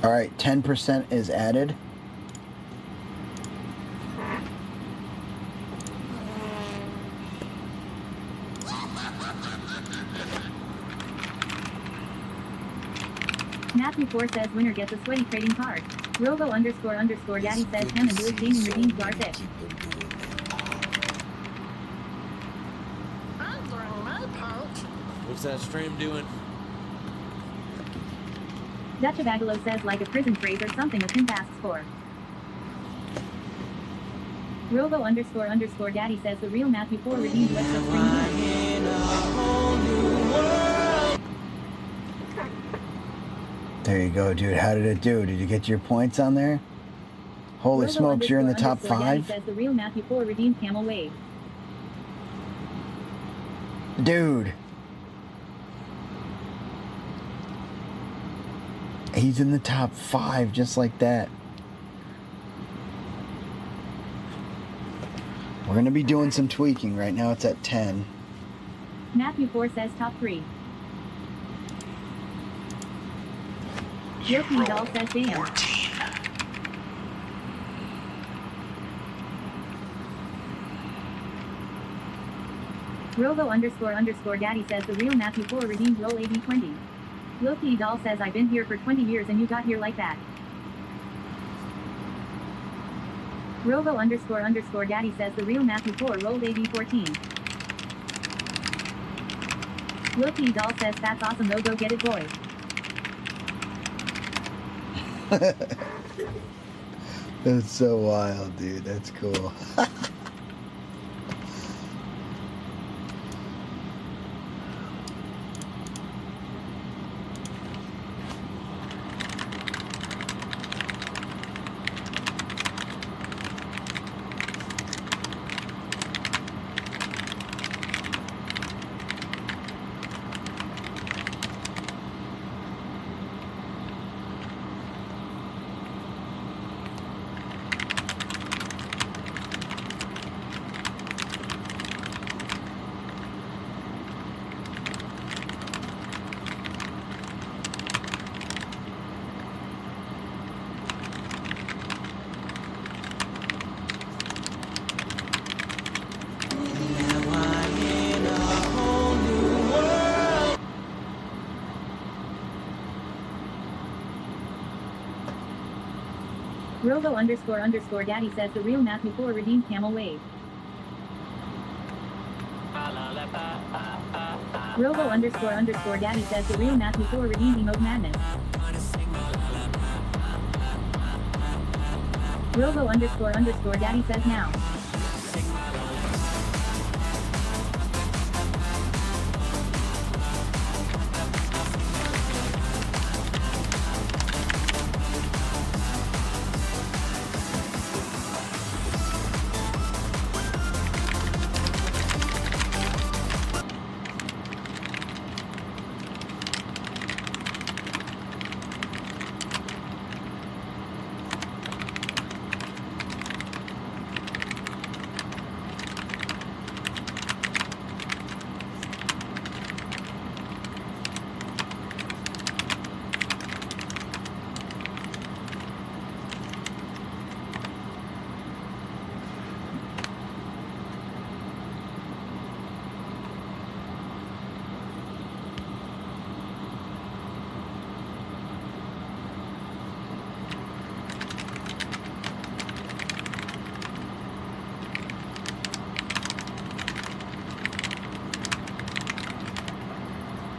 All right, 10% is added. Matthew 4 says winner gets a sweaty trading card. Robo __ daddy says Hannah do it gaming redeemed bar 6. I'm doing my part. What's that stream doing? Dutch Bagalo says like a prison phrase or something a pimp asks for. Robo __ daddy says the real Matthew 4 redeemed West Coast Spring. There you go, dude. How did it do? Did you get your points on there? Holy smokes, you're in the top 5? Says the real Matthew 4 redeemed camel wave. Dude. He's in the top 5 just like that. We're going to be doing some tweaking. Right now it's at 10. Matthew 4 says top 3. Yoki Doll says damn. 14. Rovo__daddy says the real Matthew 4 redeemed roll AD 20. Loki Doll says I've been here for 20 years and you got here like that. Rovo__daddy says the real Matthew 4 rolled AD 14. Loki Doll says that's awesome though, go get it boy. That's so wild, dude. That's cool. Rovo__daddy says the real Matthew 4 redeemed camel wave. Rovo__daddy says the real Matthew 4 redeemed emote madness. Rovo__daddy says now.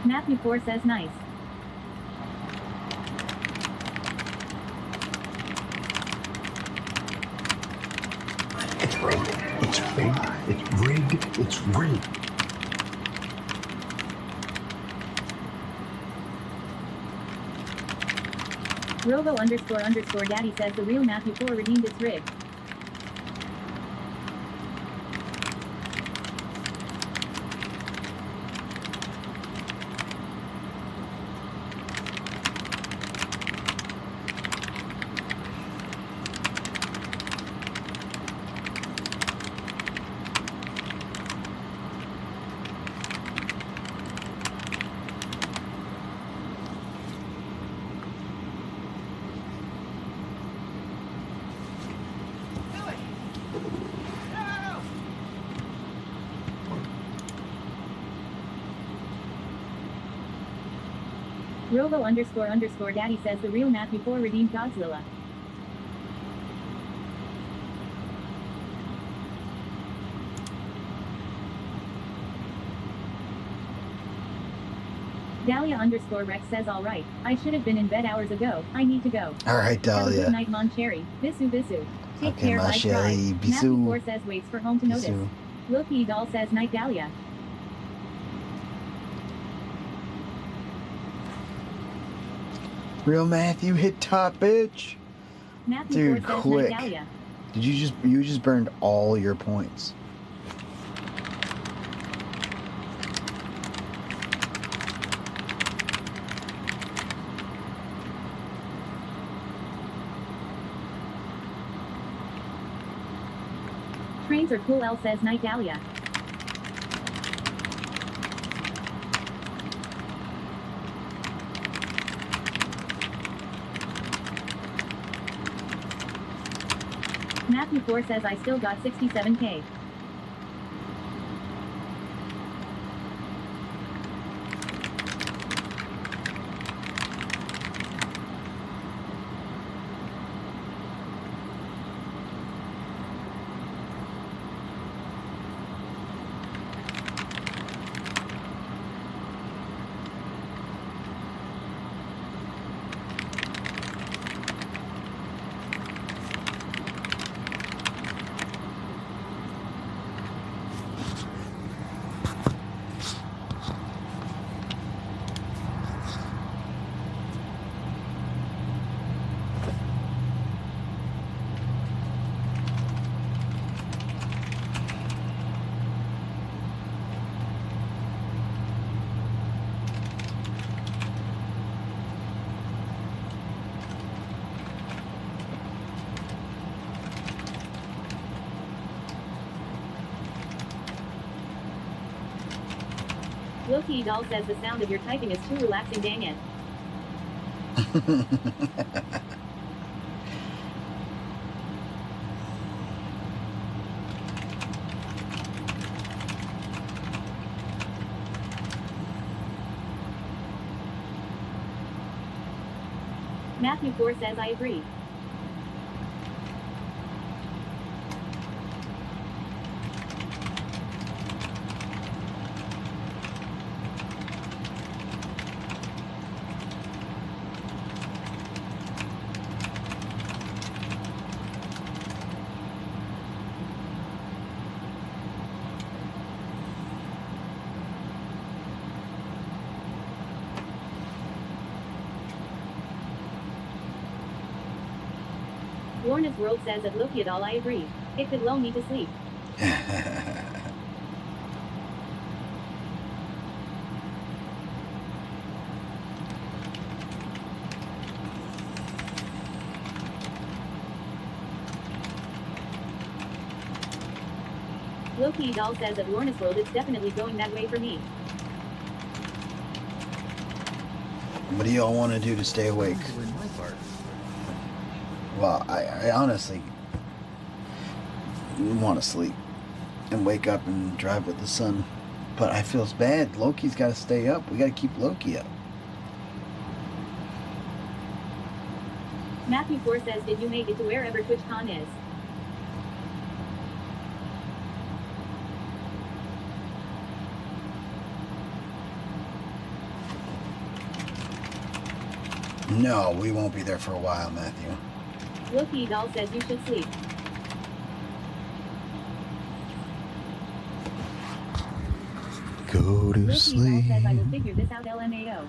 Matthew 4 says nice. It's rigged. It's rigged. It's rigged. It's rigged. Rovo__daddy says the real Matthew 4 redeemed its rig. Rovo__daddy says the real Matthew 4 redeemed Godzilla. Dahlia_Rex says alright, I should have been in bed hours ago, I need to go. Alright, Dahlia. Have a good night, Mon Cherry. Bisu bisu. Take Okay, care, Ma bye, Chérie. Matthew Bisous. 4 says waits for home to notice. Bisous. Loki Doll says night Dahlia. Real Matthew hit top, bitch. Matthew Dude, Ford says quick. Natalia. Did you just burned all your points. Trains are cool, L says Night Dahlia. Matthew 4 says I still got 67K. Loki doll says the sound of your typing is too relaxing, dang it. Matthew 4 says I agree. Lorna's World says at Loki at all I agree. It could lull me to sleep. Loki doll says at Lorna's World it's definitely going that way for me. What do y'all want to do to stay awake? Well, I honestly want to sleep and wake up and drive with the sun. But I feel bad. Loki's got to stay up. We got to keep Loki up. Matthew 4 says did you make it to wherever TwitchCon is? No, we won't be there for a while, Matthew. Loki doll says you should sleep. Go to Loki sleep. doll says I will figure this out LMAO.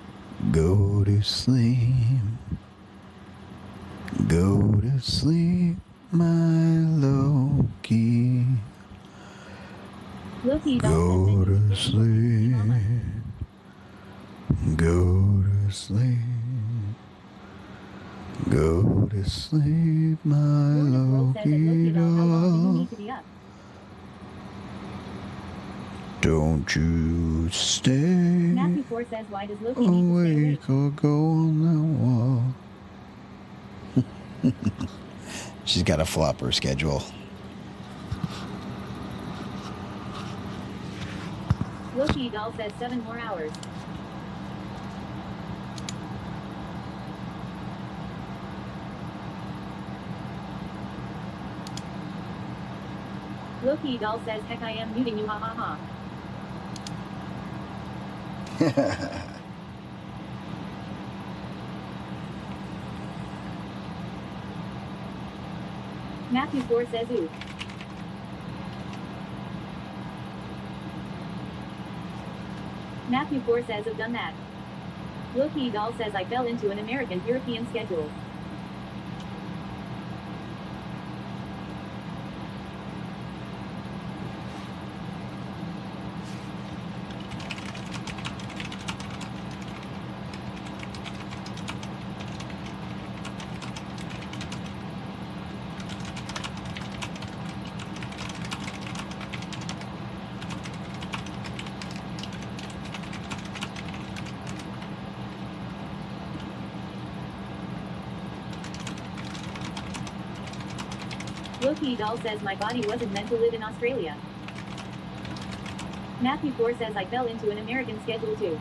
Go to sleep. Go to sleep, my Loki. Loki doll Go to sleep. Go to sleep. Go to sleep, my Loki doll. Don't you stay Matthew 4 says why does Loki need to stay awake? awake or go on that wall. She's got to flop her schedule. Loki doll says 7 more hours. Loki doll says heck I am muting you ha ha ha. Matthew 4 says ooh. Matthew 4 says I've done that. Loki Doll says I fell into an American European schedule. Loki Doll says my body wasn't meant to live in Australia. Matthew 4 says I fell into an American schedule too.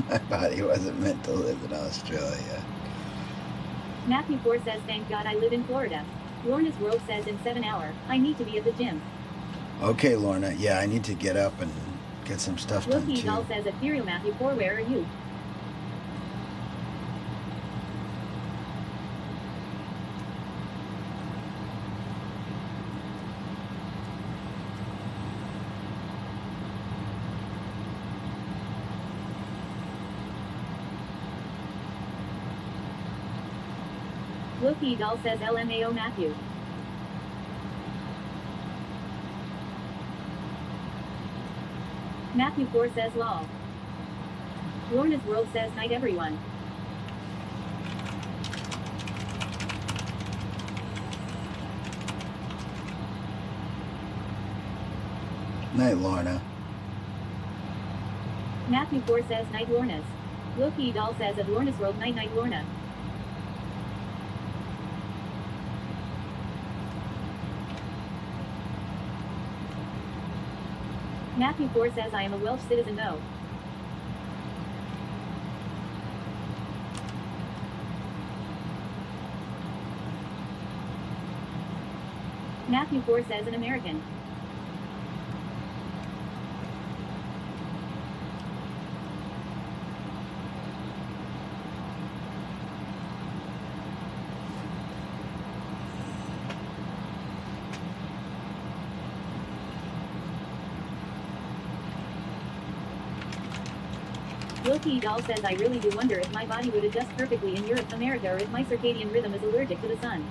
My body wasn't meant to live in Australia. Matthew 4 says thank God I live in Florida. Lorna's World says in 7 hours, I need to be at the gym. Okay, Lorna. Yeah, I need to get up and get some stuff done Loki too. Doll says Ethereal Matthew 4 where are you? Loki Doll says LMAO Matthew. Matthew 4 says lol. Lorna's World says night everyone. Night, Lorna. Matthew 4 says night Lorna's. Loki Doll says of Lorna's World night night Lorna. Matthew 4 says I am a Welsh citizen though. Matthew 4 says an American. Loki Doll says I really do wonder if my body would adjust perfectly in Europe, America, or if my circadian rhythm is allergic to the sun.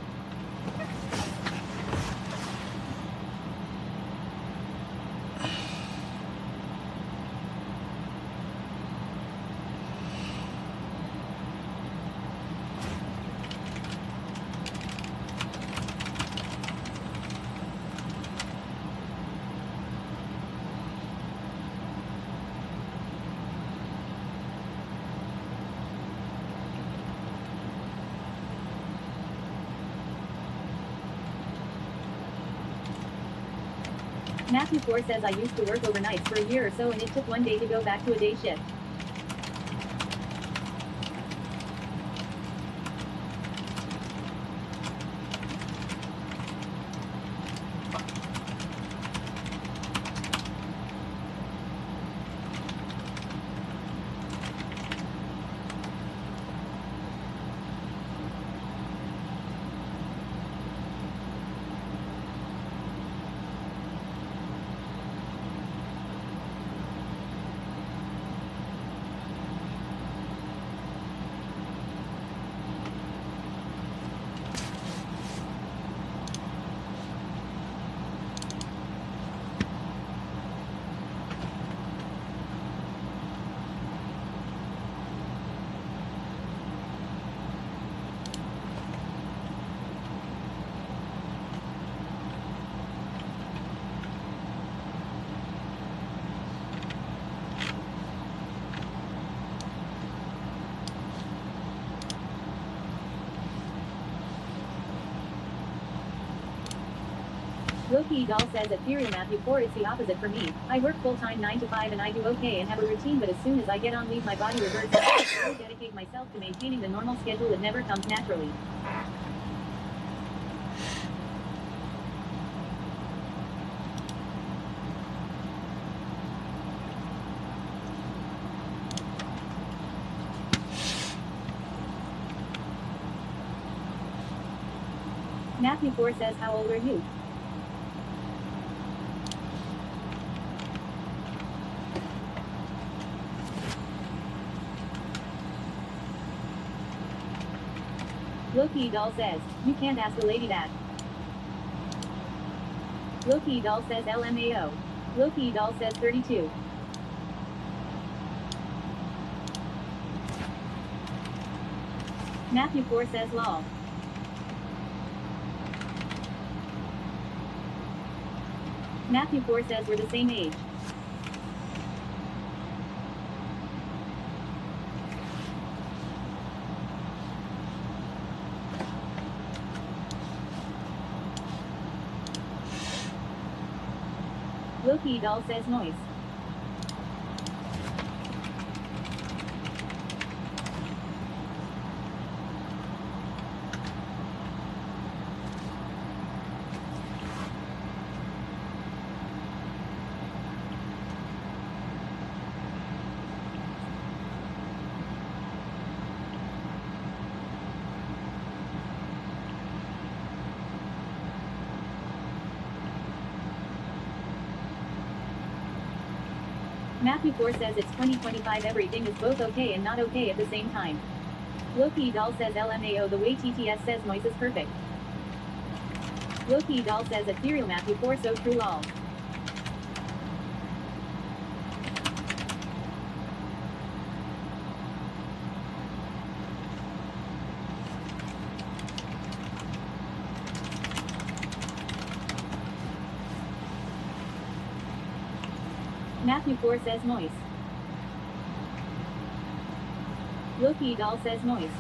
Matthew 4 says I used to work overnights for a year or so and it took one day to go back to a day shift. Loki Doll says Ethereal Matthew 4 it's the opposite for me. I work full-time 9 to 5 and I do okay and have a routine, but as soon as I get on leave my body reverts. I dedicate myself to maintaining the normal schedule, it never comes naturally. Matthew 4 says how old are you? Loki doll says, you can't ask a lady that. Loki doll says LMAO. Loki doll says 32. Matthew 4 says lol. Matthew 4 says we're the same age. Loki doll says noise. Matthew 4 says it's 2025, everything is both okay and not okay at the same time. Loki doll says LMAO, the way TTS says noise is perfect. Loki doll says ethereal. Matthew 4 so true lol. Matthew 4 says noise. Loki doll says noise.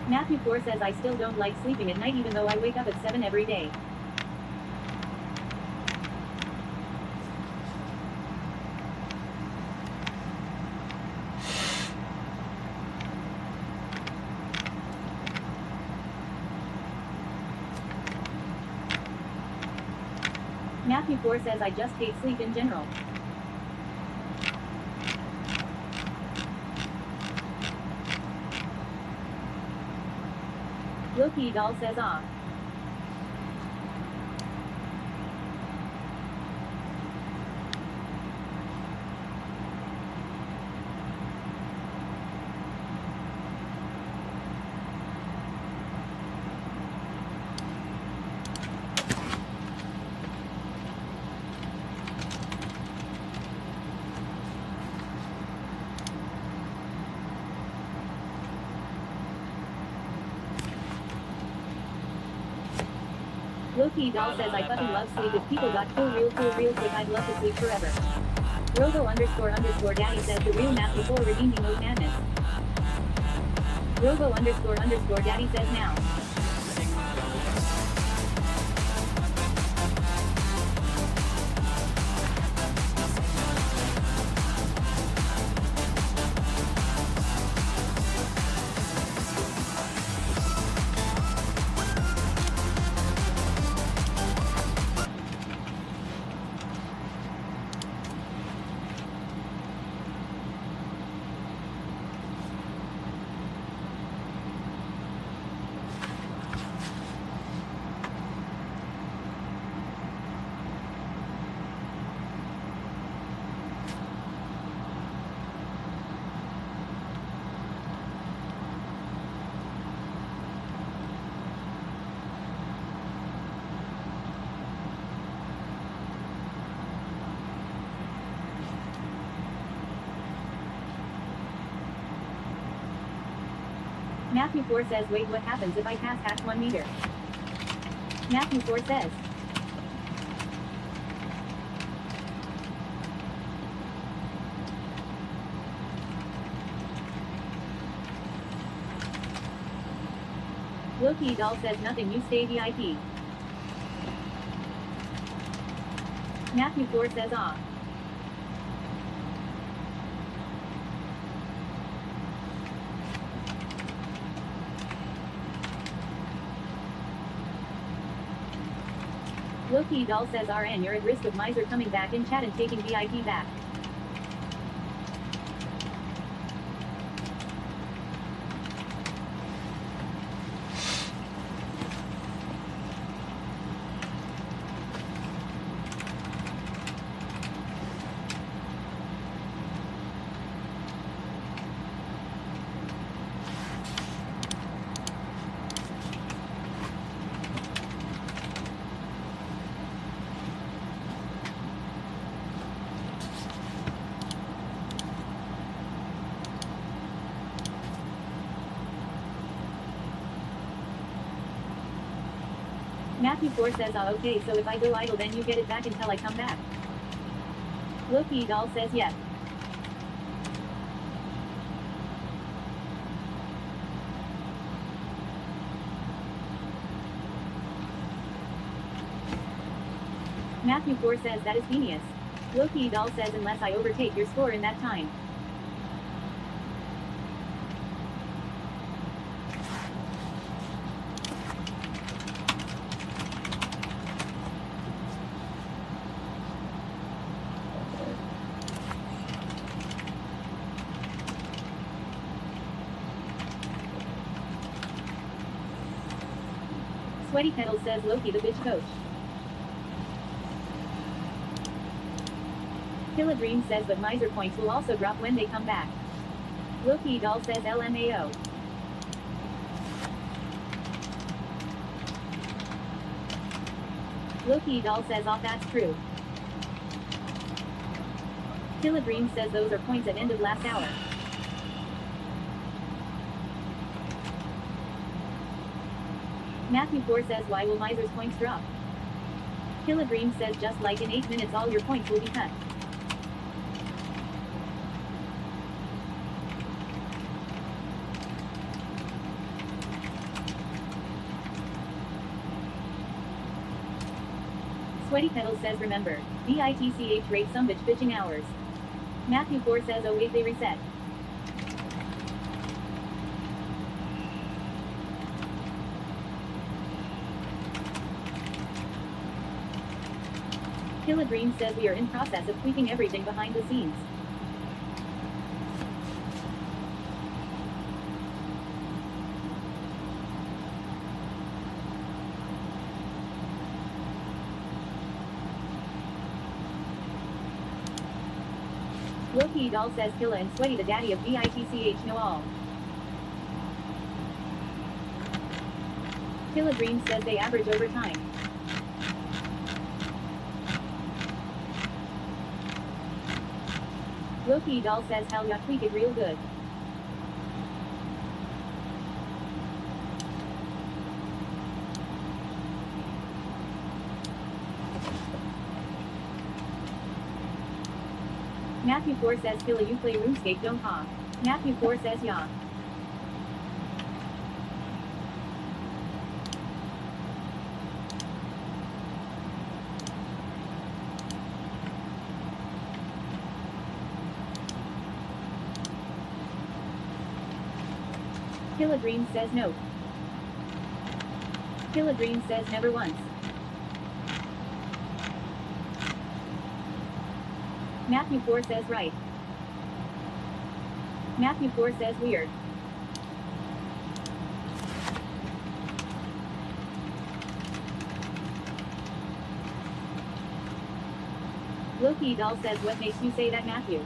Matthew 4 says I still don't like sleeping at night even though I wake up at 7 every day. Matthew 4 says I just hate sleep in general. Loki doll says ah. Loki doll says I fucking love sleep. If people got cool real quick, I'd love to sleep forever. Robo _ daddy says the real Matthew 4 redeeming mode madness. Robo _ daddy says now. Matthew 4 says, wait, what happens if I pass hatch 1 meter? Matthew 4 says. Loki doll says nothing, you stay VIP. Matthew 4 says ah. Loki doll says RN, you're at risk of Miser coming back in chat and taking VIP back. Matthew 4 says ah, okay, so if I go idle then you get it back until I come back. Loki doll says yes. Matthew 4 says that is genius. Loki doll says unless I overtake your score in that time. Sweaty Kettle says Loki the bitch coach. Killadream says but Miser points will also drop when they come back. Loki doll says LMAO. Loki doll says off, that's true. Killadream says those are points at end of last hour. Matthew 4 says why will Miser's points drop? Killadream says just like in 8 minutes all your points will be cut. Sweaty Kettle says remember, BITCH rate some bitching hours. Matthew 4 says oh wait they reset. Killadream says we are in process of tweaking everything behind the scenes. Loki doll says Killa and Sweaty the daddy of BITCH know all. Killadream says they average over time. Loki doll says hell ya tweak it real good. Matthew 4 says Killa you play RuneScape don't ha. Matthew 4 says ya. Killadream says no. Killadream says never once. Matthew 4 says right. Matthew 4 says weird. Loki doll says what makes you say that, Matthew?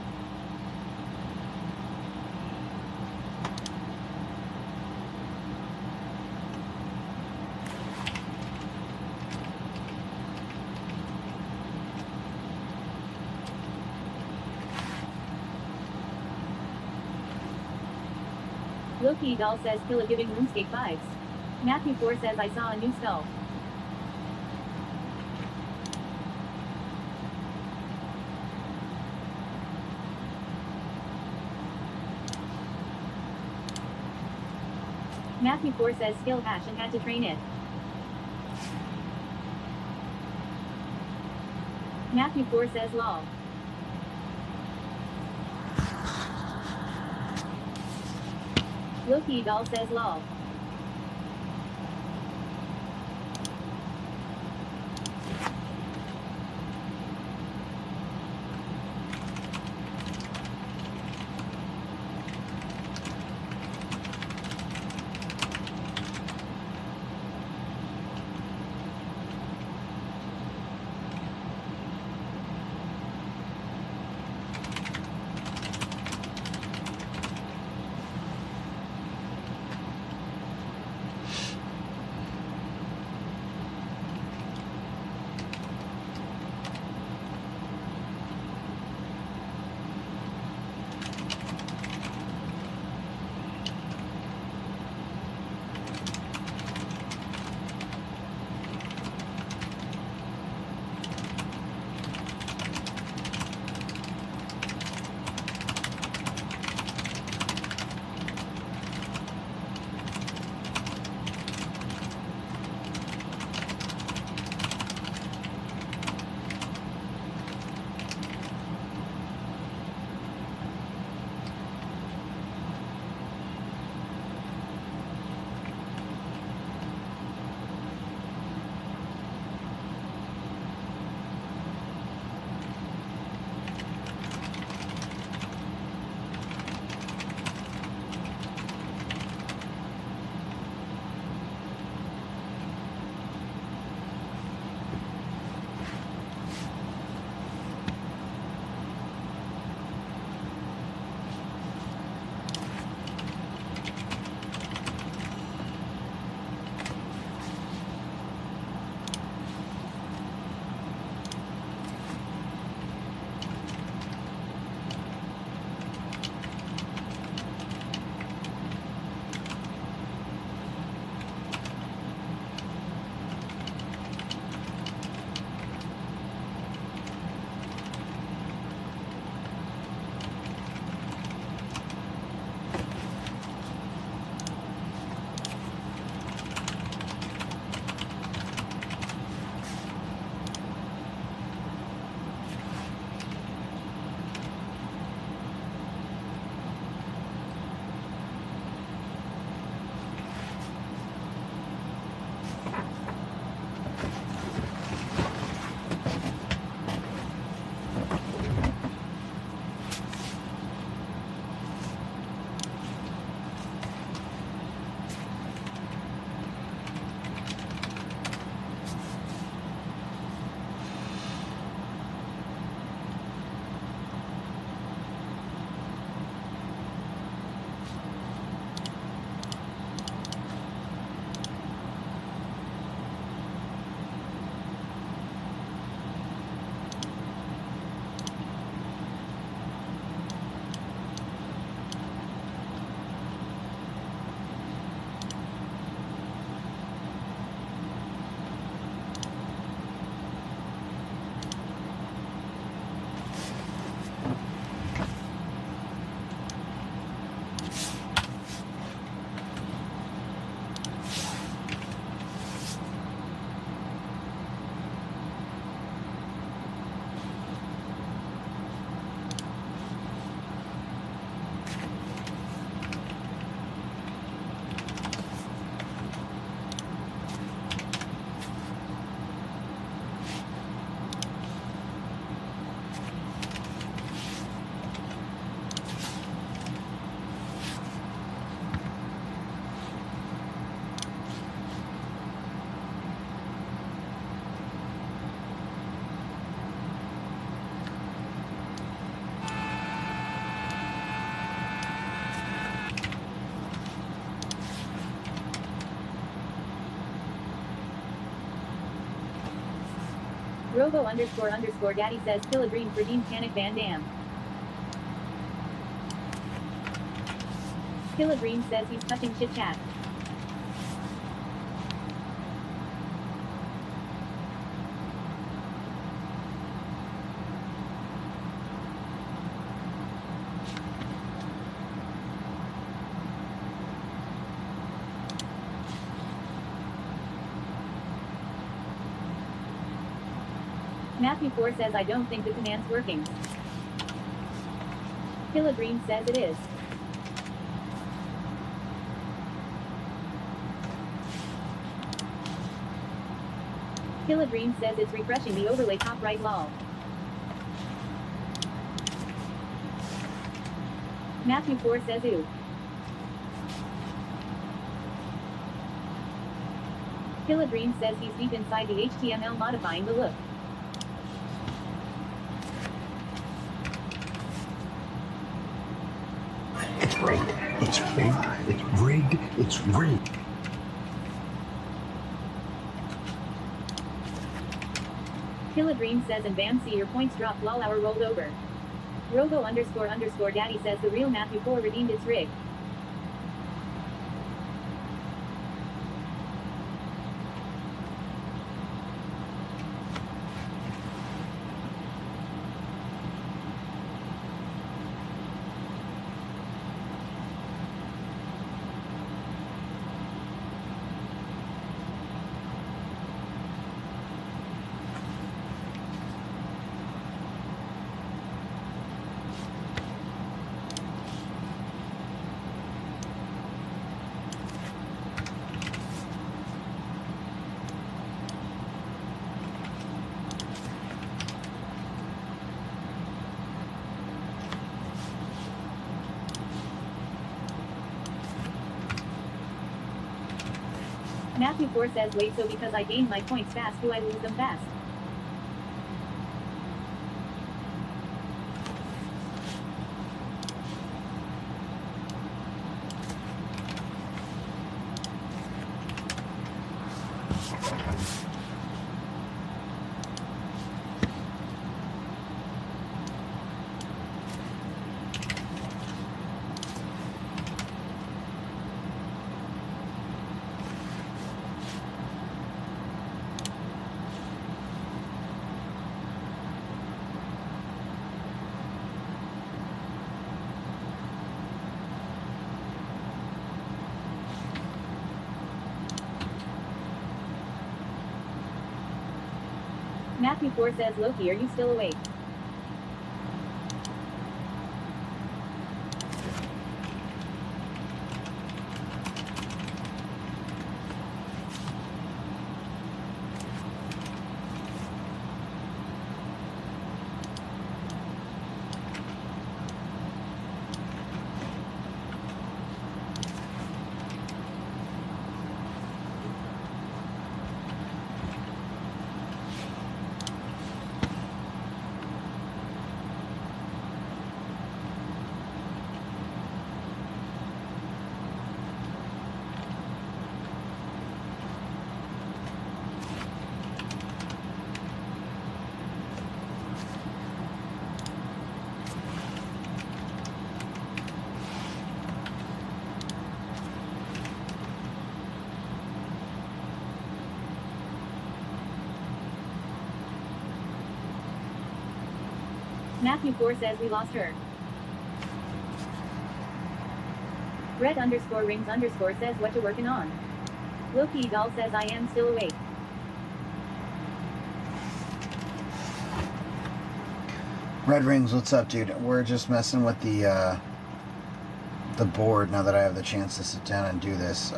Loki doll says kill it giving RuneScape vibes. Matthew 4 says I saw a new skull. Matthew 4 says skill hash and had to train it. Matthew 4 says lol. Loki doll says lol. Robo __ Daddy says kill a dream for Dean Panic Van Dam. Killagreen says he's touching chit chat. Matthew 4 says I don't think the command's working. Killagreen says it is. Killagreen says it's refreshing the overlay top right lol. Matthew 4 says ooh. Killagreen says he's deep inside the HTML modifying the look. It's rigged. It's rigged. It's rigged. It's rigged. Killagreen says and bam see your points dropped lol hour rolled over. Robo __ daddy says the real Matthew 4 redeemed its rig. Matthew 4 says wait so because I gained my points fast do I lose them fast? Matthew 4 says Loki are you still awake? Matthew 4 says we lost her. Red _rings_ says what you working on? Loki doll says I am still awake. Red Rings, what's up, dude? We're just messing with the board now that I have the chance to sit down and do this.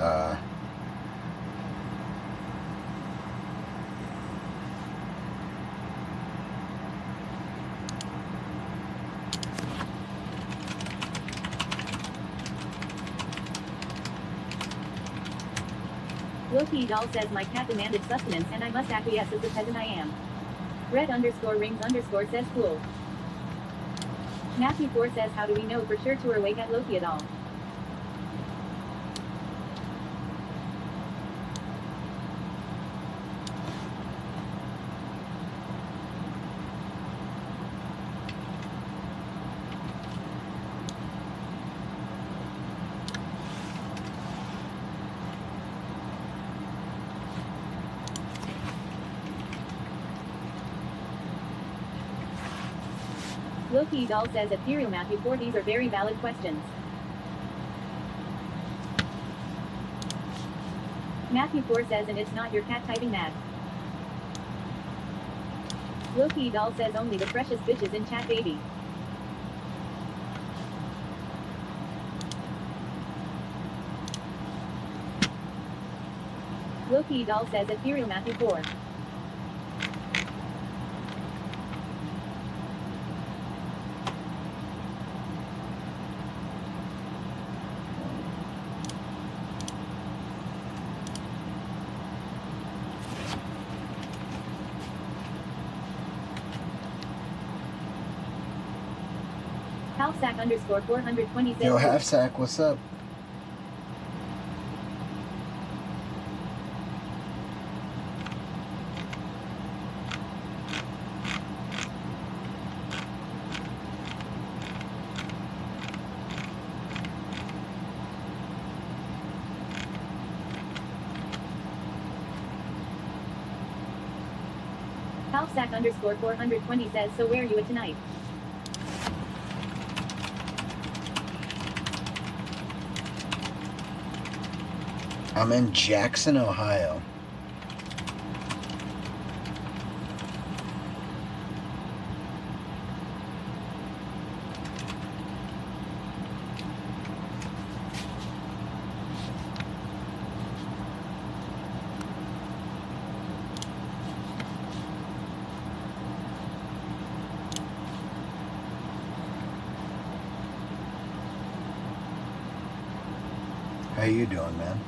Loki doll says my cat demanded sustenance and I must acquiesce as the peasant I am. Red _rings_ says cool. Matthew 4 says how do we know for sure to awake at Loki doll? Loki Doll says Ethereal Matthew 4, these are very valid questions. Matthew 4 says, and it's not your cat typing that. Loki Doll says only the freshest bitches in chat, baby. Loki Doll says Ethereal Matthew 4. Halfsack underscore 420 says. Yo, Halfsack, what's up? Halfsack underscore 420 says, so where are you at tonight? I'm in Jackson, Ohio. How you doing, man?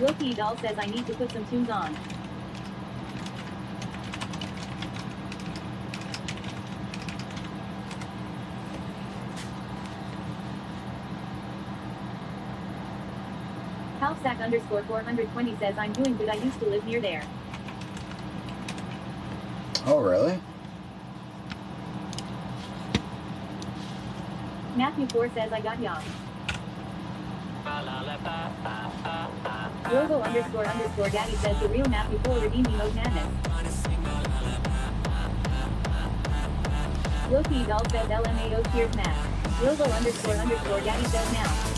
Loki Doll says I need to put some tunes on. Halfsack underscore 420 says I'm doing good, I used to live near there. Oh, really? Matthew 4 says I got ya. Robo underscore daddy says the real Matthew 4 redeeming mode madness. Loki Doll says LMAO cheers Matt. Robo underscore daddy says now.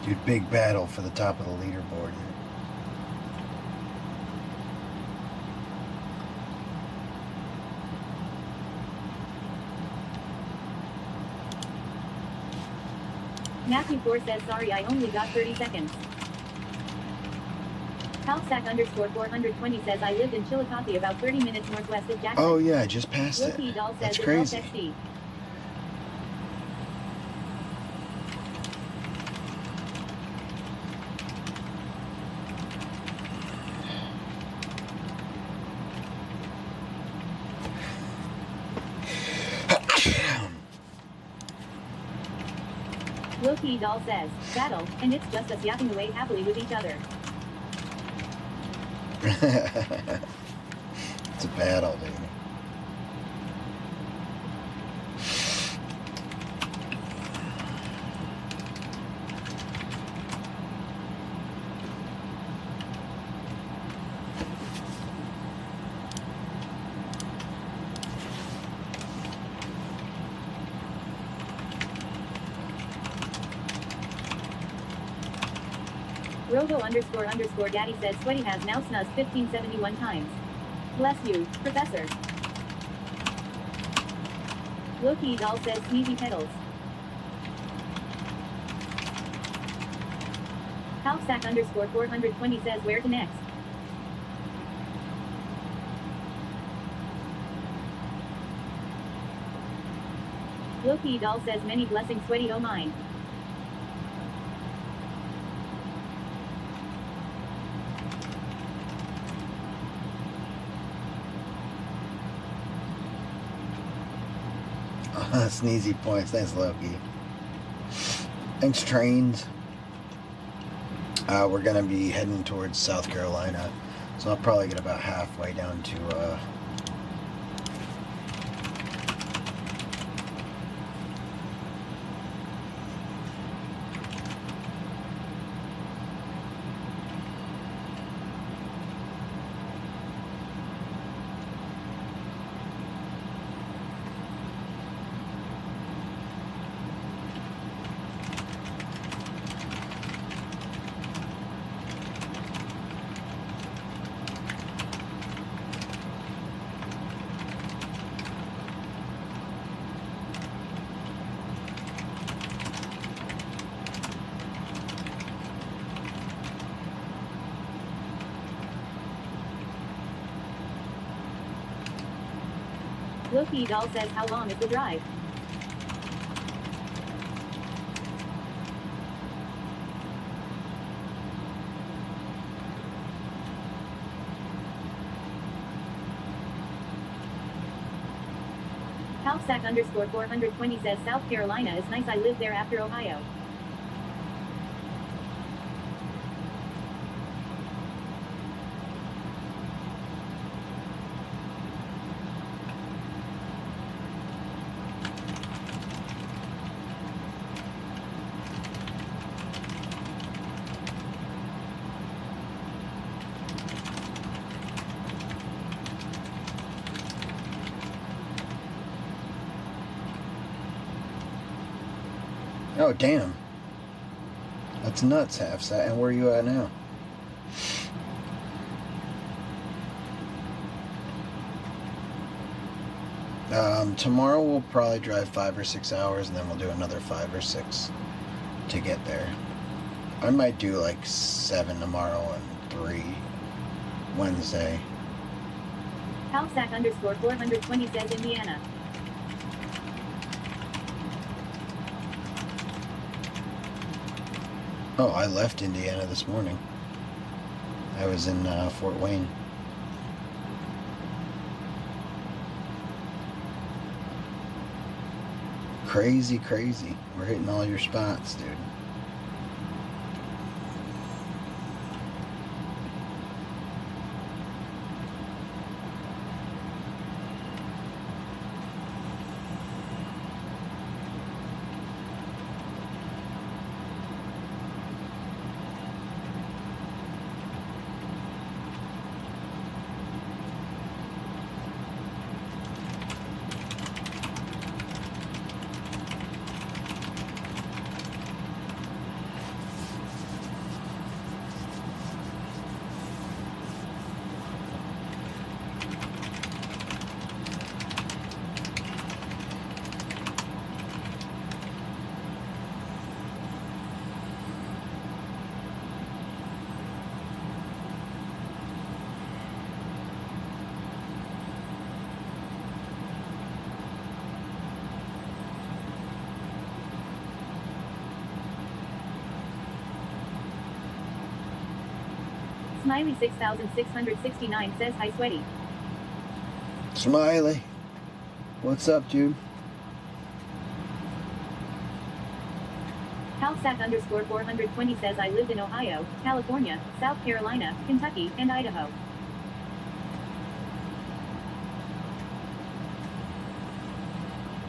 Dude, big battle for the top of the leaderboard here. Matthew 4 says sorry I only got 30 seconds. Halfsack underscore 420 says I lived in Chillicothe about 30 minutes northwest of Jackson. Oh yeah, I just passed it. Loki Doll says That's it's crazy. all sexy. Loki Doll says, battle, and it's just us yapping away happily with each other. It's a battle, dude. Robo__daddy says Sweaty has now snuzzed 1571 times. Bless you, Professor. Loki doll says sneezy pedals. Halfsack_420 says where to next. Loki doll says many blessings Sweaty oh mine. Sneezy points. Thanks, Loki. Thanks, trains. We're going to be heading towards South Carolina. So I'll probably get about halfway down to... Loki doll says how long is the drive? Halfsack_420 says South Carolina is nice. I lived there after Ohio. Oh, damn. That's nuts, Halfsack. And where are you at now? Tomorrow we'll probably drive 5 or 6 hours, and then we'll do another 5 or 6 to get there. I might do like 7 tomorrow and 3 Wednesday. Halfsack_420 says Indiana. Oh, I left Indiana this morning. I was in Fort Wayne. Crazy, crazy. We're hitting all your spots, dude. Smiley 6669 says hi Sweaty. Smiley. What's up, dude? Halfsack_420 says I lived in Ohio, California, South Carolina, Kentucky, and Idaho.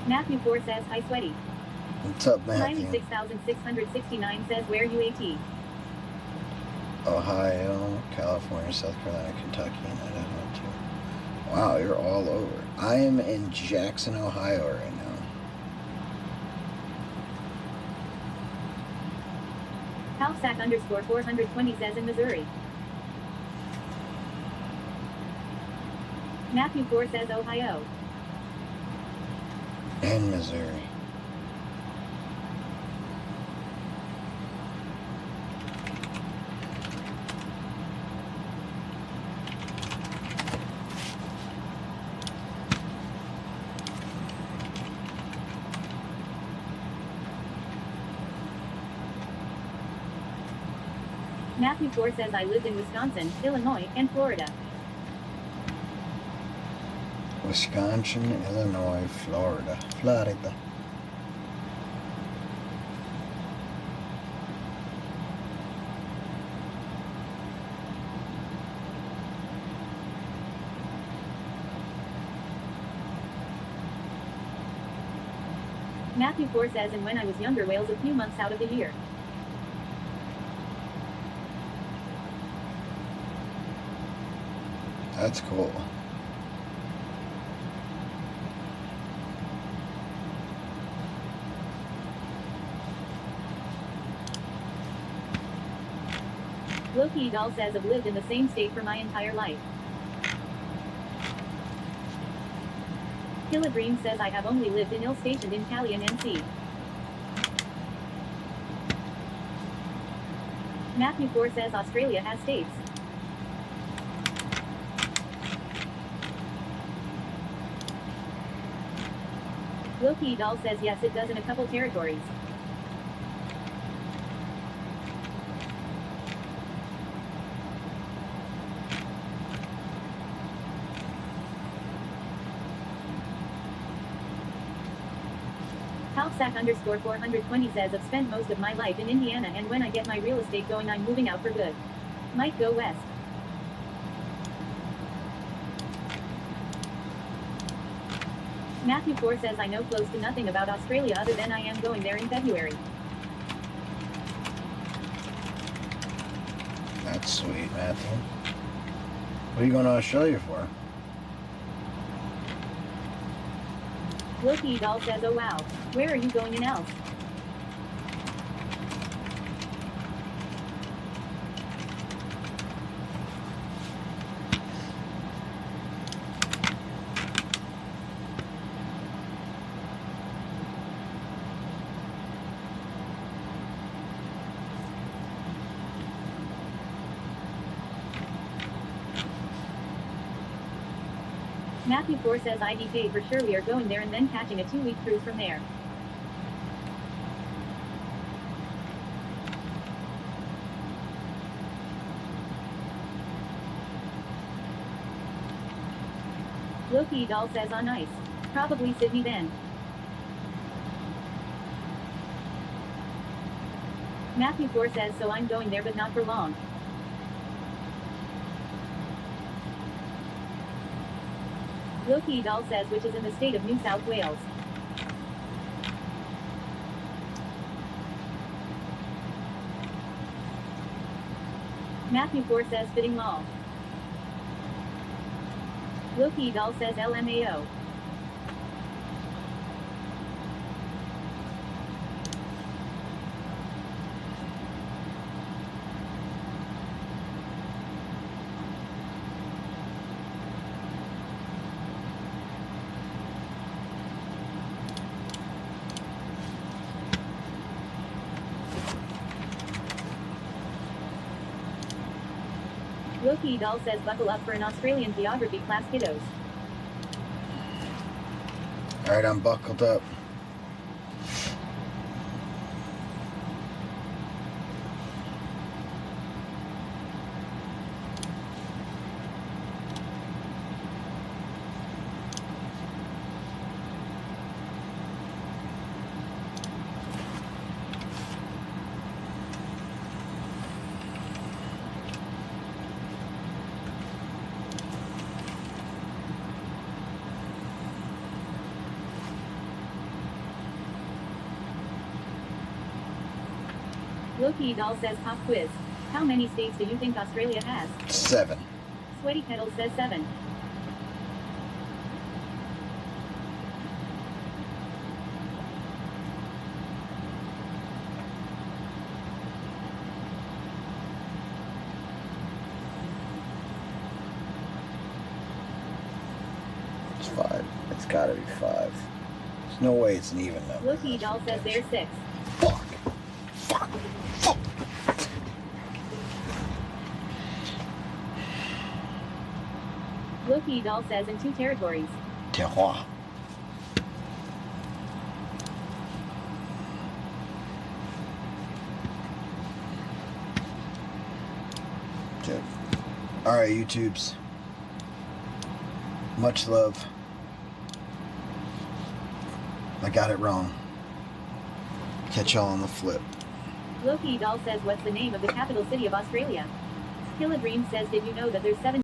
Matthew 4 says hi Sweaty. What's up, Matthew? Smiley 6669 says where UAT? Ohio, California, South Carolina, Kentucky, and Idaho, too. Wow, you're all over. I am in Jackson, Ohio right now. Halfsack underscore 420 says in Missouri. Matthew 4 says Ohio. In Missouri. Matthew 4 says I lived in Wisconsin, Illinois, and Florida. Wisconsin, Illinois, Florida. Florida. Matthew 4 says and when I was younger Wales a few months out of the year. That's cool. Loki Doll says I've lived in the same state for my entire life. Killa Dream says I have only lived in stationed in Cali and NC. Matthew 4 says Australia has states. Loki Doll says yes it does in a couple territories. Halfsack underscore 420 says I've spent most of my life in Indiana and when I get my real estate going I'm moving out for good. Might go west. Matthew 4 says I know close to nothing about Australia other than I am going there in February. That's sweet, Matthew. What are you going to Australia for? Loki Doll says oh wow, where are you going in else? Matthew 4 says IDK for sure we are going there and then catching a 2-week cruise from there. Loki Doll says on ice. Probably Sydney then. Matthew 4 says so I'm going there but not for long. Loki Doll says which is in the state of New South Wales. Matthew 4 says fitting law. Loki Doll says LMAO. Loki Doll says buckle up for an Australian geography class kiddos. Alright, I'm buckled up. Loki Doll says pop quiz. How many states do you think Australia has? 7. Sweaty Kettle says 7. gotta be 5. There's no way it's an even number. Loki doll says there's 6. Fuck. Loki doll says in 2 territories. Terroir. Dude. Alright, YouTubes. Much love. I got it wrong. Catch y'all on the flip. Loki doll says what's the name of the capital city of Australia? Killa Dream says did you know that there's 7